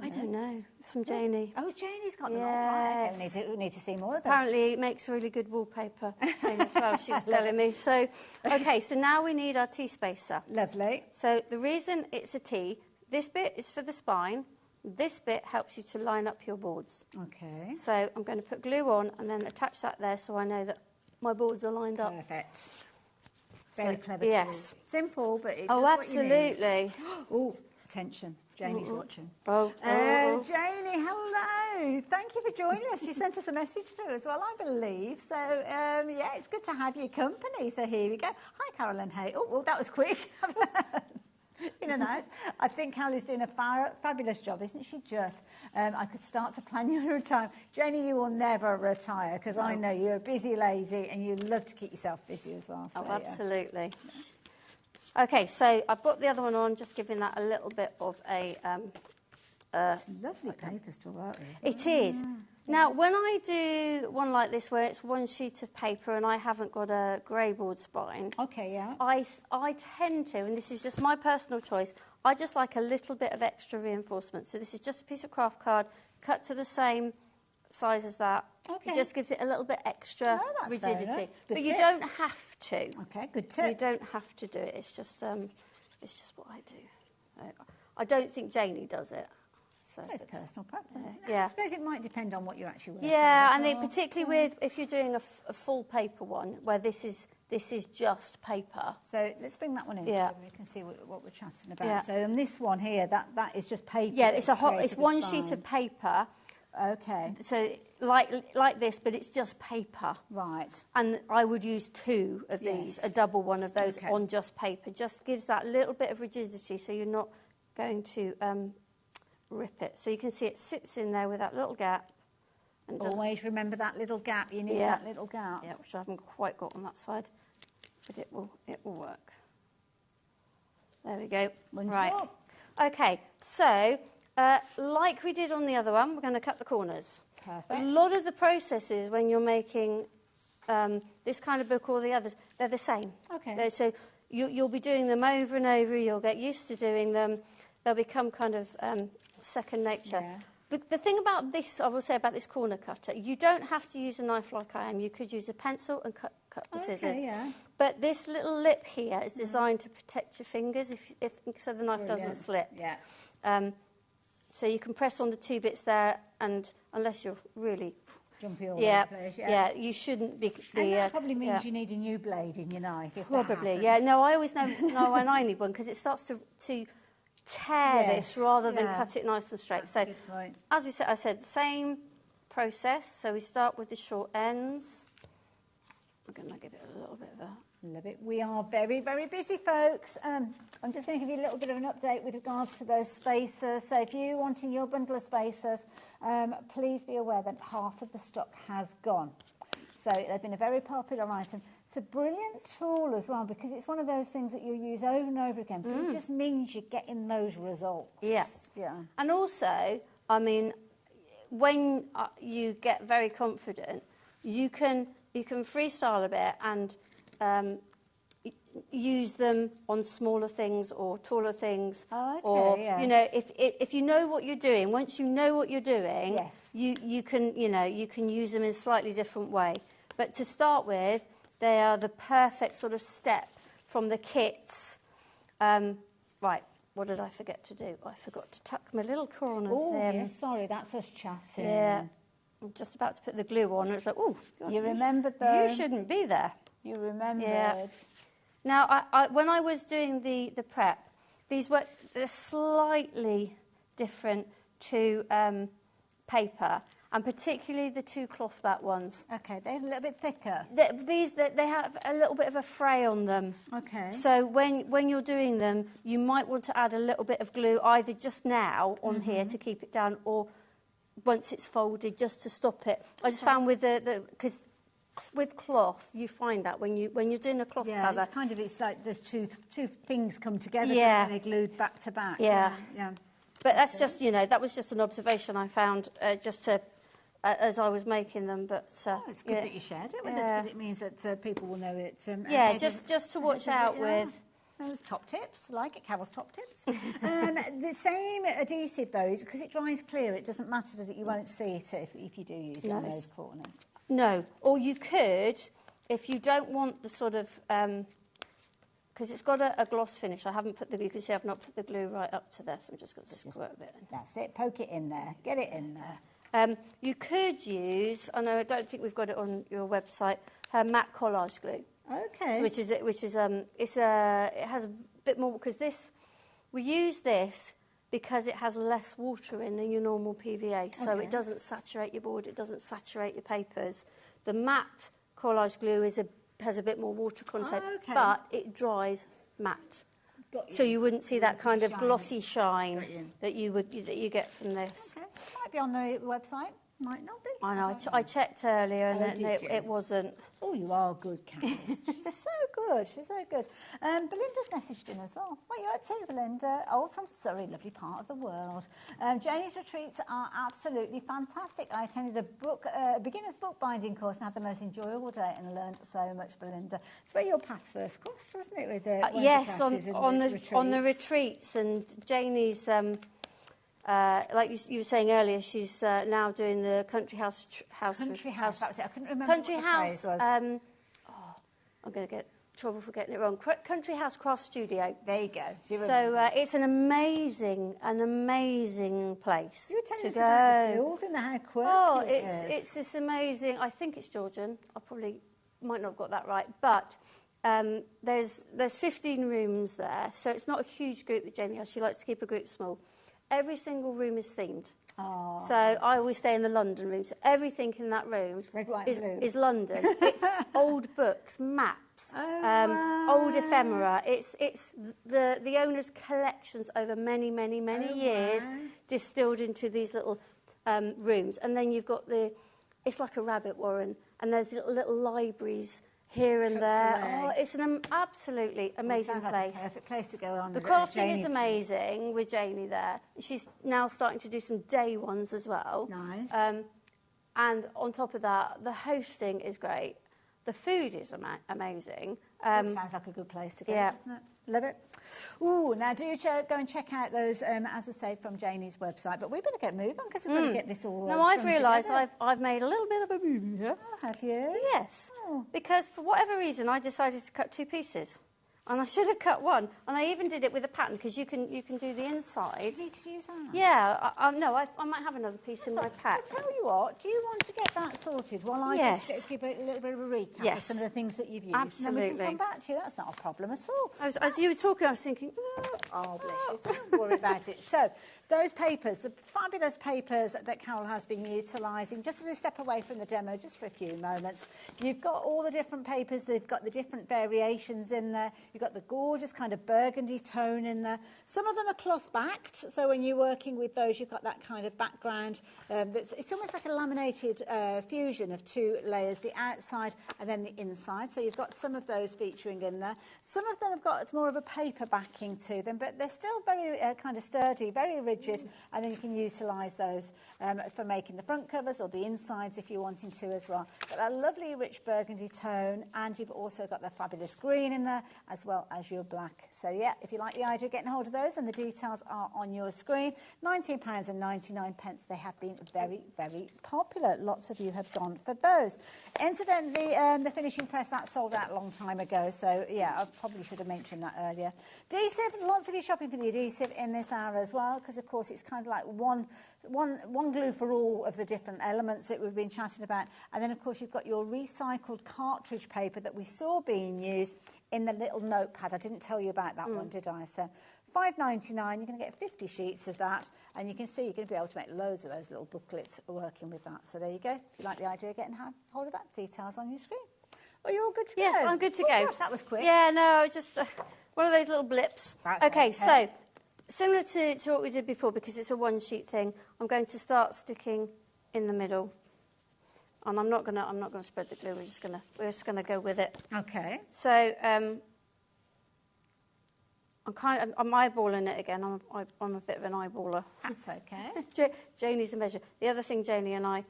I don't know. From Janie. Oh, Janie's got them all. Right. Yes. Okay, we need to see more of them. Apparently, it makes really good wallpaper as well, she was telling me. So, okay, so now we need our T-spacer. Lovely. So the reason it's a T, this bit is for the spine. This bit helps you to line up your boards. Okay. So I'm going to put glue on and then attach that there so I know that my boards are lined up. Perfect. Very clever. Yes. Tool. Simple, but it Oh, does what you need. absolutely. Oh, attention. Janie's watching. Oh, Janie, hello. Thank you for joining us. She sent us a message through as well, I believe. So, yeah, it's good to have your company. So here we go. Hi, Carolyn Hay. Oh, well, that was quick. In and out. I think Carolyn's doing a fabulous job, isn't she just? I could start to plan your retirement. Janie, you will never retire, because I know you're a busy lady and you love to keep yourself busy as well. So, oh, absolutely. Yeah. Okay, so I've got the other one on, just giving that a little bit of a... it's lovely papers to work with. It is. Now, when I do one like this, where it's one sheet of paper and I haven't got a grey board spine, okay, yeah, I tend to, and this is just my personal choice, I just like a little bit of extra reinforcement. So this is just a piece of craft card, cut to the same size as that. Okay. It just gives it a little bit extra rigidity. But you tip. don't have to. Okay, good tip. You don't have to do it. It's just what I do. I don't think Janie does it. So it's personal preference. Yeah. I suppose it might depend on what you're actually working yeah, on. and particularly with if you're doing a full paper one where this is just paper. So let's bring that one in Yeah. so we can see what we're chatting about. Yeah. So on this one here, that is just paper. Yeah, that's it's created it's the one spine. sheet of paper. Okay. So like this, but it's just paper. Right. And I would use 2 of these, a double one of those on just paper. Just gives that little bit of rigidity, so you're not going to rip it. So you can see it sits in there with that little gap. And always remember that little gap. You need that little gap. Yeah, which I haven't quite got on that side, but it will work. There we go. Wonderful. Right. Okay. So, like we did on the other one, we're going to cut the corners. Perfect. A lot of the processes when you're making this kind of book or the others, they're the same. Okay. So you'll be doing them over and over. You'll get used to doing them. They'll become kind of second nature. Yeah. The thing about this, I will say about this corner cutter, you don't have to use a knife like I am. You could use a pencil and cut the scissors. Yeah. But this little lip here is designed to protect your fingers so the knife doesn't slip. Yeah. So you can press on the 2 bits there, and unless you're really jumpy all over the place. Yeah, you shouldn't be. And that probably means you need a new blade in your knife. If Probably, that yeah. No, I always know when I need one, because it starts to tear this rather than cut it nice and straight. That's so, a good point. as I said, the same process. So we start with the short ends. I'm going to give it a little bit of Love it. We are very, very busy, folks. I'm just going to give you a little bit of an update with regards to those spacers. So if you're wanting your bundle of spacers, please be aware that half of the stock has gone. So they've been a very popular item. It's a brilliant tool as well, because it's one of those things that you'll use over and over again, but it just means you're getting those results. Yeah. Yeah. And also, I mean, when you get very confident, you can freestyle a bit and use them on smaller things or taller things. Oh, okay, or yes. you know, if you know what you're doing, once you know what you're doing, yes. you can use them in a slightly different way. But to start with, they are the perfect sort of step from the kits. Right, what did I forget to do? I forgot to tuck my little corners in. Oh, yes, sorry, that's us chatting. Yeah. I'm just about to put the glue on, and it's like, oh, you remembered those? You shouldn't be there. You remembered. Yeah. Now, when I was doing the prep, they're slightly different to paper, and particularly the two cloth back ones. Okay, they're a little bit thicker. They have a little bit of a fray on them. Okay. So when you're doing them, you might want to add a little bit of glue, either just now on here to keep it down, or once it's folded, just to stop it. I just found with because with cloth, you find that when you're doing a cloth cover, it's like there's two things come together, Yeah. and they're glued back to back. Yeah. Yeah. But that's just, that was just an observation I found just to as I was making them. But it's good that you shared it with us, because it means that people will know it. Just to watch out with. Those top tips, I like it, Carol's top tips. The same adhesive, though, because it dries clear, it doesn't matter, does it? You won't see it if you do use it on those corners. No, or you could, if you don't want the sort of, because it's got a gloss finish. You can see I've not put the glue right up to this. I'm just going to squirt a bit in. That's it, poke it in there, get it in there. You could use, I don't think we've got it on your website, matte collage glue. Okay. So it has a bit more, because we use this because it has less water in than your normal PVA, so it doesn't saturate your board, it doesn't saturate your papers. The matte collage glue has a bit more water content, but it dries matte. So you wouldn't see that kind of glossy shine that you get from this. Okay. Might be on the website, might not be. I know. I checked earlier, and it wasn't. Oh, you are good, Carol. She's so good. She's so good. Belinda's messaged in as well. What are you up to, Belinda? Oh, from Surrey, lovely part of the world. Janie's retreats are absolutely fantastic. I attended a beginner's bookbinding course and had the most enjoyable day and learned so much, Belinda. It's where your paths first crossed, wasn't it? With yes, on the retreats, and Janie's. Like you were saying earlier, she's now doing the country house. Country house. That was it. I couldn't remember country what the house. phrase was. I'm going to get trouble for getting it wrong. Country House Craft Studio. There you go. So it's an amazing place to go. About the building, how quirky it's this amazing. I think it's Georgian. I probably might not have got that right, but. There's 15 rooms there, so it's not a huge group that Jamie has. She likes to keep a group small. Every single room is themed. Oh. So I always stay in the London room. So everything in that room is London. It's old books, maps, old ephemera. It's the owner's collections over many years distilled into these little rooms. And then you've got it's like a rabbit warren, and there's little libraries here and there. Oh, it's an absolutely amazing place. Like a perfect place to go on. The crafting is amazing with Janie there. She's now starting to do some day ones as well. Nice. And on top of that, the hosting is great. The food is amazing. Sounds like a good place to go, doesn't it? Love it. Ooh, now do go and check out those, as I say, from Janie's website. But we better get moving, because we've got to get this all No, I've realised I've made a little bit of a boo-boo here. Oh, have you? Yes. Oh. Because for whatever reason, I decided to cut two pieces. And I should have cut one. And I even did it with a pattern, because you can do the inside. You need to use that? Yeah. No, I might have another piece in my pack. I'll tell you what, do you want to get that sorted while I just give a little bit of a recap of some of the things that you've used? Absolutely. And then we can come back to you. That's not a problem at all. As you were talking, I was thinking, oh, bless you, don't worry about it. So, those papers, the fabulous papers that Carol has been utilising, just to step away from the demo just for a few moments. You've got all the different papers, they've got the different variations in there. You've got the gorgeous kind of burgundy tone in there. Some of them are cloth backed, so when you're working with those, you've got that kind of background. It's almost like a laminated fusion of two layers, the outside and then the inside. So you've got some of those featuring in there. Some of them have got more of a paper backing to them, but they're still very kind of sturdy, very rigid, and then you can utilise those for making the front covers or the insides if you're wanting to as well. Got that lovely rich burgundy tone, and you've also got the fabulous green in there as well as your black. So yeah, if you like the idea of getting hold of those, and the details are on your screen. £19.99. They have been very, very popular. Lots of you have gone for those. Incidentally, the finishing press, that sold out a long time ago, so yeah, I probably should have mentioned that earlier. Adhesive, lots of you shopping for the adhesive in this hour as well, because of course it's kind of like one glue for all of the different elements that we've been chatting about. And then of course you've got your recycled cartridge paper that we saw being used in the little notepad. I didn't tell you about that one, did I? So £5.99, you're going to get 50 sheets of that, and you can see you're going to be able to make loads of those little booklets working with that. So there you go. If you like the idea of getting hold of that, details on your screen. Oh, you're all good to go? Yes, I'm good to go. Gosh, that was quick. Yeah, no, just one of those little blips. That's okay, okay. So similar to what we did before, because it's a one-sheet thing, I'm going to start sticking in the middle. And I'm not gonna spread the glue. We're just gonna go with it. Okay. So I'm eyeballing it again. I'm a bit of an eyeballer. That's okay. Janie's a measure. The other thing, Janie and I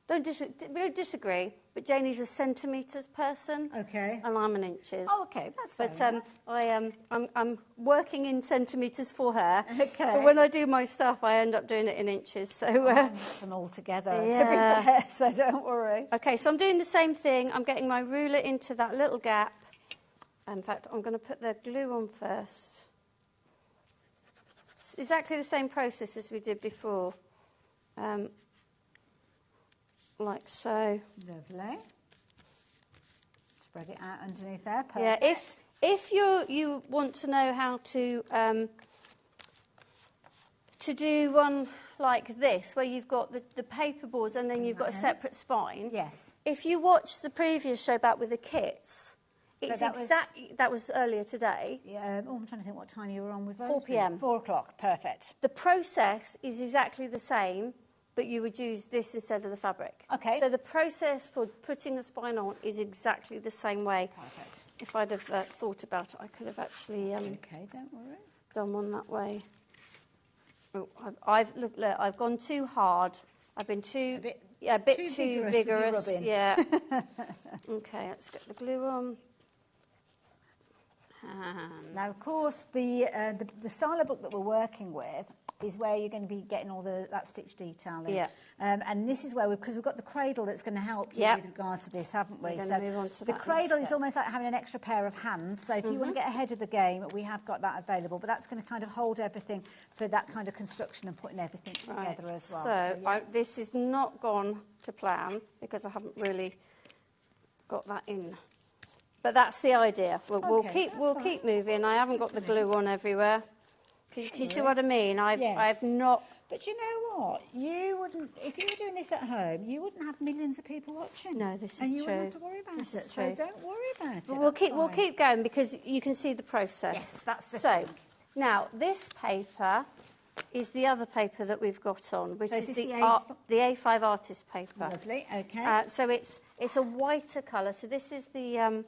we don't disagree, but Janie's a centimetres person. Okay. And I'm an inches. Oh, okay, that's fair But I'm working in centimetres for her. Okay. But when I do my stuff, I end up doing it in inches. So them all together, to be fair, so don't worry. Okay, so I'm doing the same thing. I'm getting my ruler into that little gap. In fact, I'm going to put the glue on first. It's exactly the same process as we did before. Like so. Lovely. Spread it out underneath there. Perfect. Yeah, if you want to know how to do one like this, where you've got the paper boards and then you've got a separate spine. Yes. If you watch the previous show back with the kits, it's that was earlier today. Yeah. Oh, I'm trying to think what time you were on with 4 p.m. 4 o'clock. Perfect. The process is exactly the same, but you would use this instead of the fabric. Okay. So the process for putting the spine on is exactly the same way. Perfect. If I'd have thought about it, I could have actually okay, don't worry. Done one that way. Oh, I've gone too hard. I've been a bit too vigorous. Yeah. Okay, let's get the glue on. Now, of course, the styler book that we're working with is where you're going to be getting all that stitch detail in. Yeah. And this is where because we've got the cradle that's going to help you with regards to this, haven't we? We're going to move on to the cradle is almost like having an extra pair of hands. So if you want to get ahead of the game, we have got that available. But that's going to kind of hold everything for that kind of construction and putting everything together as well. So this is not gone to plan because I haven't really got that in. But that's the idea. We'll keep moving. I haven't got the glue on everywhere. Can you see what I mean? I've not. But you know what? You wouldn't, if you were doing this at home, you wouldn't have millions of people watching. No, this is true. And you wouldn't have to worry about it. So don't worry about it. But we'll keep going because you can see the process. Yes, that's the thing. Now this paper is the other paper that we've got on, which is the A5 artist paper. Lovely. Okay. So it's a whiter colour. So this is the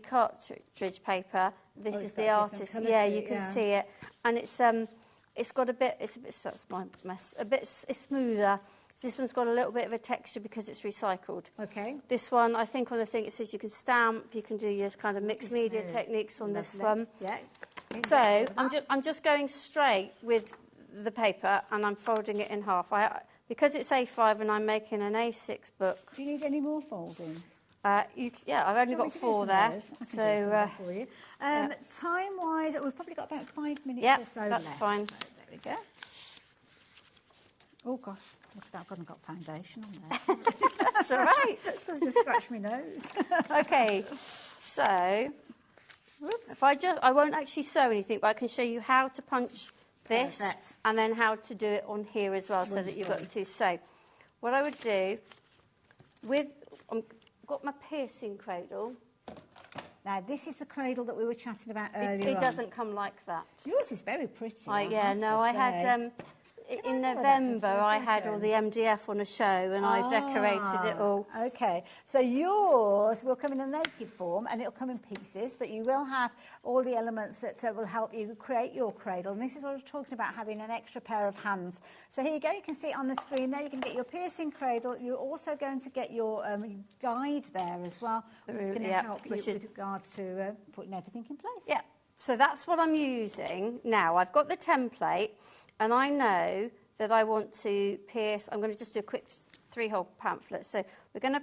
cartridge paper. This is the artist. Yeah, you can see it, and it's got a bit. That's my mess. It's smoother. This one's got a little bit of a texture because it's recycled. Okay. This one, I think on the thing it says you can stamp. You can do your kind of mixed media techniques on this one. Yeah. So I'm just going straight with the paper and I'm folding it in half. Because it's A5 and I'm making an A6 book. Do you need any more folding? Yeah, I've only got 4 there. So, time-wise, we've probably got about 5 minutes yeah, or so that's left. fine. So there we go. Oh gosh, look at that! I've gone and got foundation on there. That's all right. It's because I just scratched my nose. Okay, so if I won't actually sew anything, but I can show you how to punch this and then how to do it on here as well, so that you've got the two. So, what I would do I've got my piercing cradle. Now, this is the cradle that we were chatting about earlier. It doesn't come like that. Yours is very pretty. I had in November I had all the MDF on a show and I decorated it all. Okay, so yours will come in a naked form and it'll come in pieces, but you will have all the elements that will help you create your cradle. And this is what I was talking about, having an extra pair of hands. So here you go, you can see it on the screen there. You can get your piercing cradle. You're also going to get your guide there as well, which is going to help you with regards to putting everything in place. Yeah, so that's what I'm using. Now, I've got the template and I know that I want to pierce. I'm going to just do a quick 3-hole pamphlet. So we're going to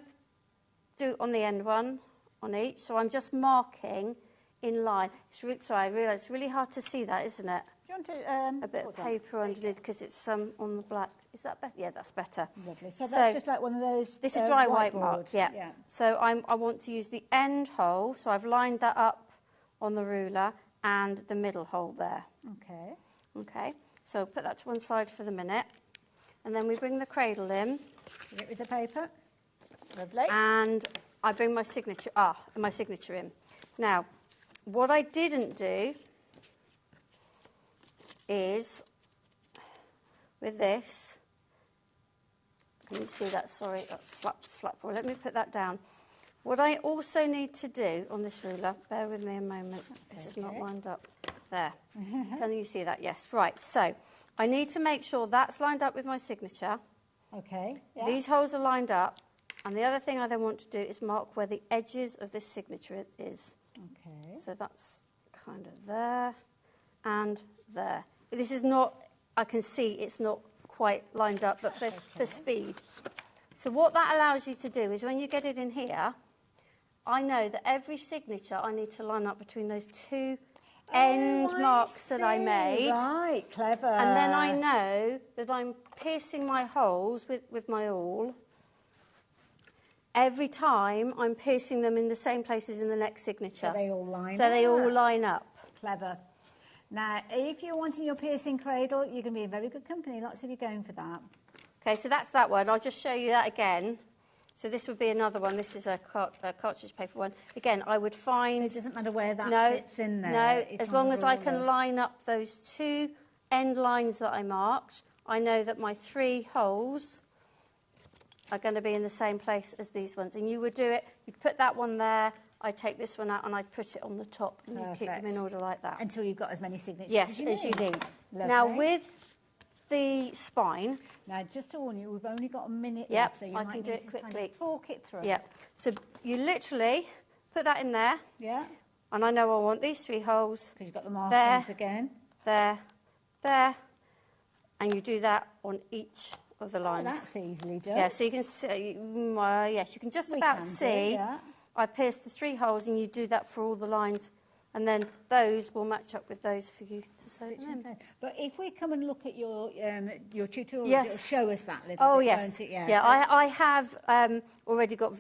do on the end one on each. So I'm just marking in line. Sorry, I realise it's really hard to see that, isn't it? Do you want to... a bit of paper underneath because it's on the black. Is that better? Yeah, that's better. Lovely. So that's just like one of those... This is dry white mark, yeah. So I want to use the end hole. So I've lined that up on the ruler and the middle hole there. Okay. Okay. So put that to one side for the minute. And then we bring the cradle in. Get with the paper. Lovely. And I bring my signature in. Now, what I didn't do is, with this, can you see that? Sorry, that's flat. Well, let me put that down. What I also need to do on this ruler, bear with me a moment, this is not lined up. There. Can you see that? Yes. Right. So I need to make sure that's lined up with my signature. Okay. Yeah. These holes are lined up. And the other thing I then want to do is mark where the edges of this signature is. Okay. So that's kind of there and there. This is not, I can see it's not quite lined up, but for speed. So what that allows you to do is when you get it in here, I know that every signature I need to line up between those two end marks that I made. Right, clever. And then I know that I'm piercing my holes with my awl. Every time I'm piercing them in the same places in the next signature. So they all line up. So they all line up. Clever. Now, if you're wanting your piercing cradle, you're going to be in very good company. Lots of you going for that. Okay, so that's that one. I'll just show you that again. So this would be another one. This is a cartridge paper one. Again, I would find... So it doesn't matter where that sits in there? No, as long as I can line up those two end lines that I marked, I know that my 3 holes are going to be in the same place as these ones. And you would do it, you'd put that one there, I'd take this one out and I'd put it on the top and you'd keep them in order like that. Until you've got as many signatures as you need. Now, with the spine... Now, just to warn you, we've only got a minute Yep, left, so you I might can do need it to quickly. kind of talk it through. Yeah, so you literally put that in there. Yeah. And I know I want these 3 holes. Because you've got the markings again. There, and you do that on each of the lines. Oh, that's easily done. Yeah, so you can see, yes, you can just about see. I pierced the 3 holes and you do that for all the lines. And then those will match up with those for you to sew them in. But if we come and look at your tutorial, yes. it'll show us that little bit, won't it? Yeah, I have already got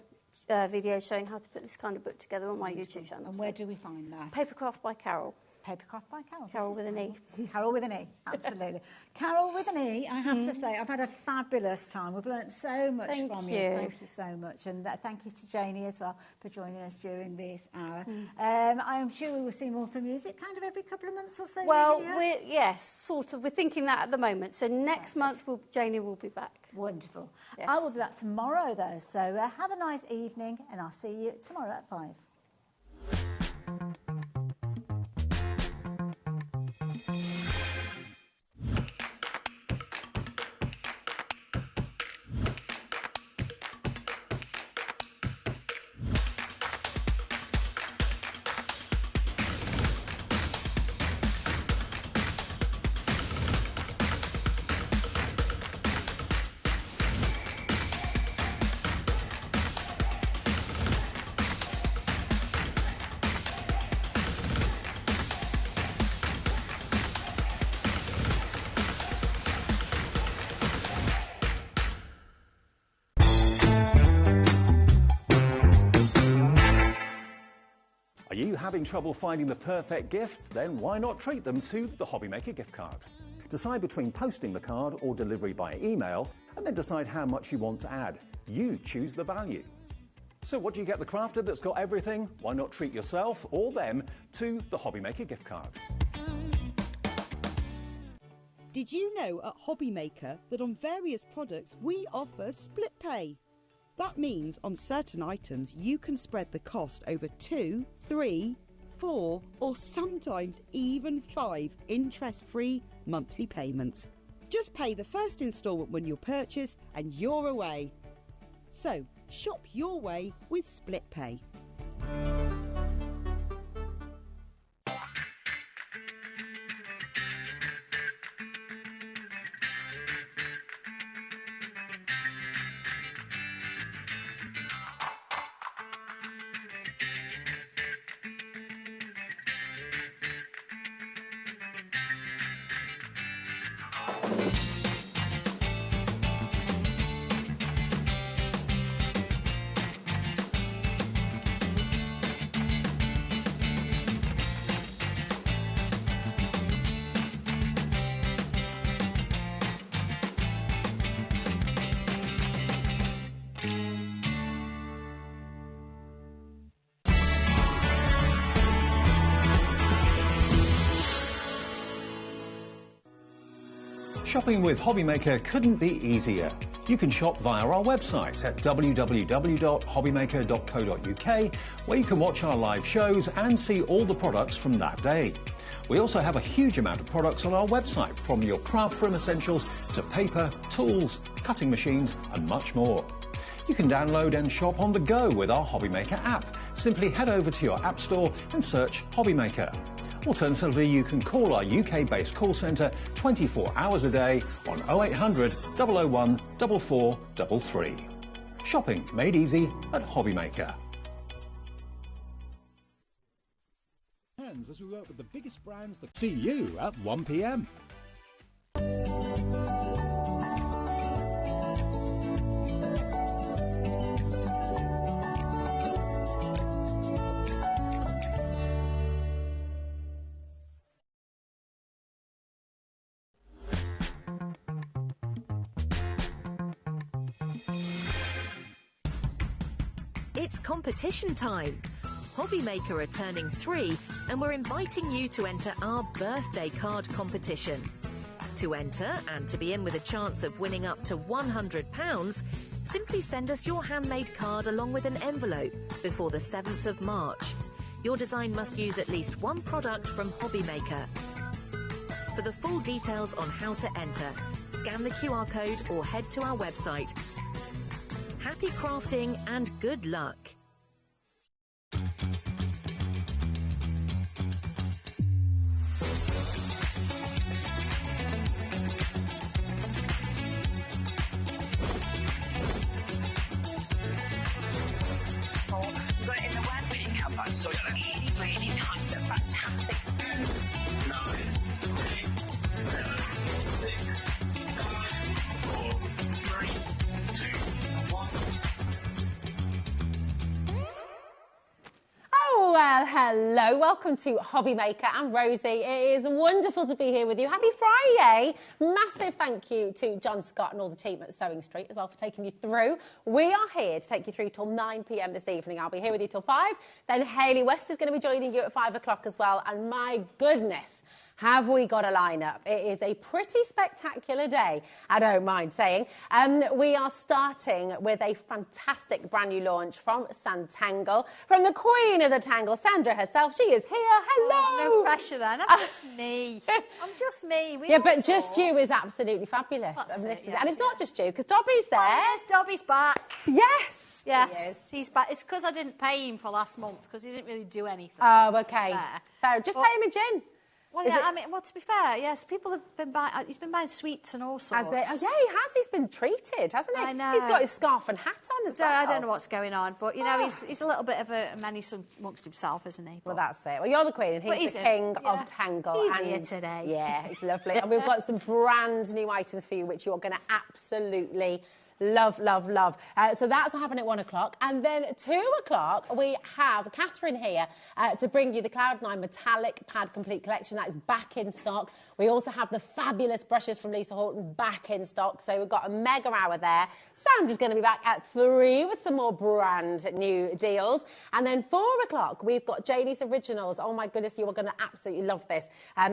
videos showing how to put this kind of book together on my YouTube channel. And where do we find that? Papercraft by Carol. Papercraft by Carol. Carol with an E. Carol with an E, absolutely. Carol with an E, I have to say, I've had a fabulous time. We've learnt so much from you. Thank you so much. And thank you to Janie as well for joining us during this hour. I'm sure we will see more from you. Is it kind of every couple of months or so? Well, yes, sort of. We're thinking that at the moment. So next month, Janie will be back. Wonderful. Yes. I will be back tomorrow, though. So have a nice evening, and I'll see you tomorrow at 5. having trouble finding the perfect gift? Then why not treat them to the HobbyMaker gift card? Decide between posting the card or delivery by email, and then decide how much you want to add. You choose the value. So what do you get the crafter that's got everything? Why not treat yourself or them to the HobbyMaker gift card? Did you know at HobbyMaker that on various products we offer split pay? That means on certain items you can spread the cost over 2, 3, 4 or sometimes even 5 interest-free monthly payments. Just pay the first instalment when you purchase and you're away. So shop your way with split pay. Shopping with HobbyMaker couldn't be easier. You can shop via our website at www.hobbymaker.co.uk, where you can watch our live shows and see all the products from that day. We also have a huge amount of products on our website, from your craft room essentials to paper, tools, cutting machines and much more. You can download and shop on the go with our HobbyMaker app. Simply head over to your app store and search HobbyMaker. Alternatively, you can call our UK-based call centre 24 hours a day on 0800 001 4433. Shopping made easy at HobbyMaker. As we work with the biggest brands that see you at 1 p.m. It's competition time. HobbyMaker are turning 3 and we're inviting you to enter our birthday card competition. To enter and to be in with a chance of winning up to £100, simply send us your handmade card along with an envelope before the 7th of March. Your design must use at least one product from HobbyMaker. For the full details on how to enter, scan the QR code or head to our website. Happy crafting and good luck. So really kind of fantastic. 9, 8, 7, 6, 5, 4, 3, 2, 1. Oh, well, hello. Welcome to HobbyMaker and Rosie. It is wonderful to be here with you. Happy Friday. Massive thank you to John Scott and all the team at Sewing Street as well for taking you through. We are here to take you through till 9 p.m. this evening. I'll be here with you till 5. Then Hayley West is going to be joining you at 5 o'clock as well. And my goodness, have we got a lineup? It is a pretty spectacular day, I don't mind saying. We are starting with a fantastic brand new launch from Santangle, from the queen of the tangle, Sandra herself. She is here. Hello. Oh, there's no pressure then. I'm just me. I'm just me. Yeah, but just you is absolutely fabulous. And it's not just you, because Dobby's there. Oh, yes, Dobby's back. Yes. Yes, he's back. It's because I didn't pay him for last month, because he didn't really do anything. Oh, okay. Fair. Just pay him a gin. Well, yeah, I mean, well, to be fair, yes, people have been buying, he's been buying sweets and all sorts. Has it? Oh, yeah, he has. He's been treated, hasn't he? I know. He's got his scarf and hat on as well. I don't know what's going on, but, you know, he's a little bit of a menace amongst himself, isn't he? Well, that's it. Well, you're the queen and he's the king of Tangle. He's and here today. Yeah, it's lovely. And we've got some brand new items for you, which you're going to absolutely love, love, love. So that's happening at 1 o'clock. And then 2 o'clock, we have Catherine here to bring you the Cloud9 Metallic Pad Complete Collection. That is back in stock. We also have the fabulous brushes from Lisa Horton back in stock. So we've got a mega hour there. Sandra's going to be back at 3 with some more brand new deals. And then 4 o'clock, we've got Janie's Originals. Oh my goodness, you are going to absolutely love this.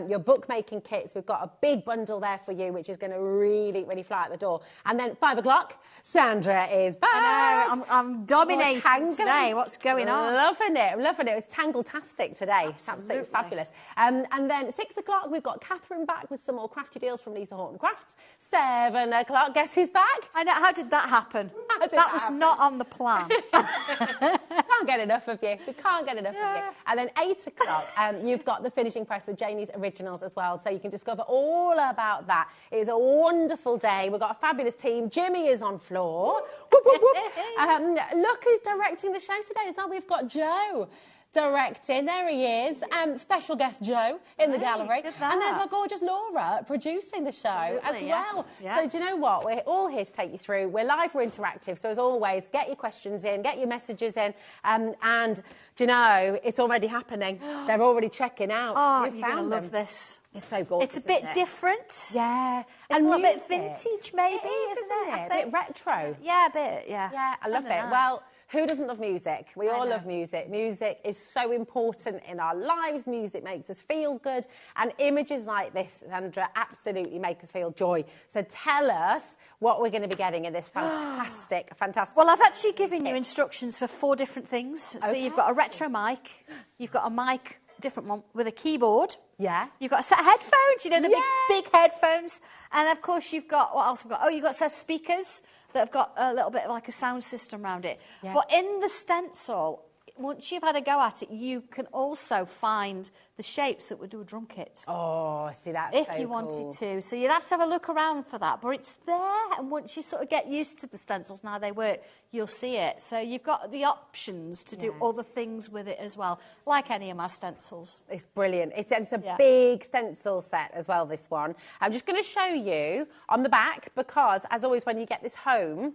Your bookmaking kits, we've got a big bundle there for you, which is going to really, really fly out the door. And then 5 o'clock, Sandra is back. I know, I'm dominating today. What's going on? Loving it, loving it. It was Tangle-tastic today. It's absolutely fabulous. And then 6 o'clock, we've got Catherine back with some more crafty deals from Lisa Horton Crafts. 7 o'clock, guess who's back? I know, how did that happen? That was not on the plan. Can't get enough of you. We can't get enough of you. And then 8 o'clock, you've got the finishing press with Janie's Originals as well, so you can discover all about that. It is a wonderful day. We've got a fabulous team. Jimmy is on floor. Whoop, whoop, whoop. Look who's directing the show today as well. We've got Joe directing. There he is. Special guest Joe in the gallery. And there's our gorgeous Laura producing the show as well. Yeah. So do you know what? We're all here to take you through. We're live, we're interactive. So as always, get your questions in, get your messages in. And do you know, it's already happening. They're already checking out. Oh, you're going to love this. It's so gorgeous. It's a bit different. Yeah. It's a little bit vintage, maybe, isn't it? A bit retro. Yeah, a bit, yeah. Yeah, I love it. Nice. Well, who doesn't love music? We all love music. Music is so important in our lives. Music makes us feel good. And images like this, Sandra, absolutely make us feel joy. So tell us what we're going to be getting in this fantastic, fantastic... Well, I've actually given you instructions for 4 different things. So you've got a retro mic, you've got a mic, different one, with a keyboard. Yeah. You've got a set of headphones, you know, the big headphones. And, of course, you've got... What else have we got? Oh, you've got a set of speakers that have got a little bit of like a sound system around it. Yeah. But in the stencil, once you've had a go at it, you can also find the shapes that would do a drum kit. Oh, see, that's if so you cool. wanted to. So you'd have to have a look around for that. But it's there, and once you sort of get used to the stencils and how they work, you'll see it. So you've got the options to do other things with it as well, like any of my stencils. It's brilliant. It's a big stencil set as well, this one. I'm just going to show you on the back because, as always, when you get this home,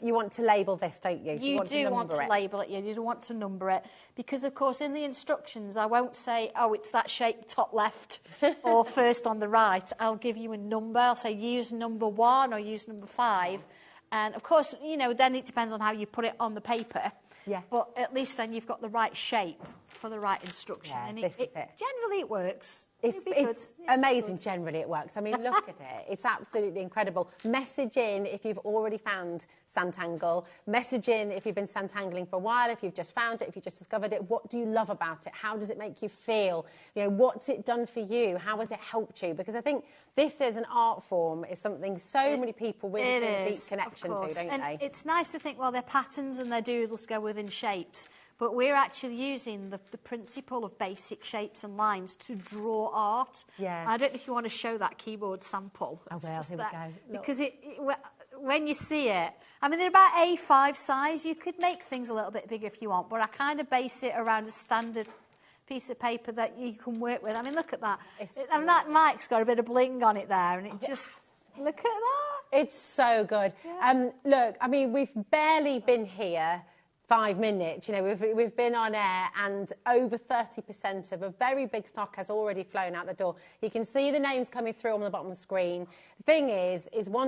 you want to label this, don't you? So You do want to label it. You do want to number it because, of course, in the instructions, I won't say, oh, it's that shape top left or first on the right. I'll give you a number. I'll say use number 1 or use number 5. And, of course, you know, then it depends on how you put it on the paper. Yeah. But at least then you've got the right shape for the right instruction. Yeah, and this is it. Generally, it works. It's amazing. Generally, it works. I mean, look at it. It's absolutely incredible. Message in if you've already found Santangle. Message in if you've been Santangling for a while, if you've just found it, if you've just discovered it. What do you love about it? How does it make you feel? You know, what's it done for you? How has it helped you? Because I think this is an art form. Is something so many people really feel a deep connection to, don't they? It's nice to think, well, their patterns and their doodles go within shapes. But we're actually using the principle of basic shapes and lines to draw art. Yeah. I don't know if you want to show that keyboard sample. I will. Here we go. Look. Because when you see it, I mean, they're about A5 size. You could make things a little bit bigger if you want, but I kind of base it around a standard piece of paper that you can work with. I mean, look at that. And that mic's got a bit of bling on it there, and it just... Look at that. It's so good. Yeah. Look, I mean, we've barely been here 5 minutes. You know, we've been on air and over 30% of a very big stock has already flown out the door. You can see the names coming through on the bottom of the screen. The thing is one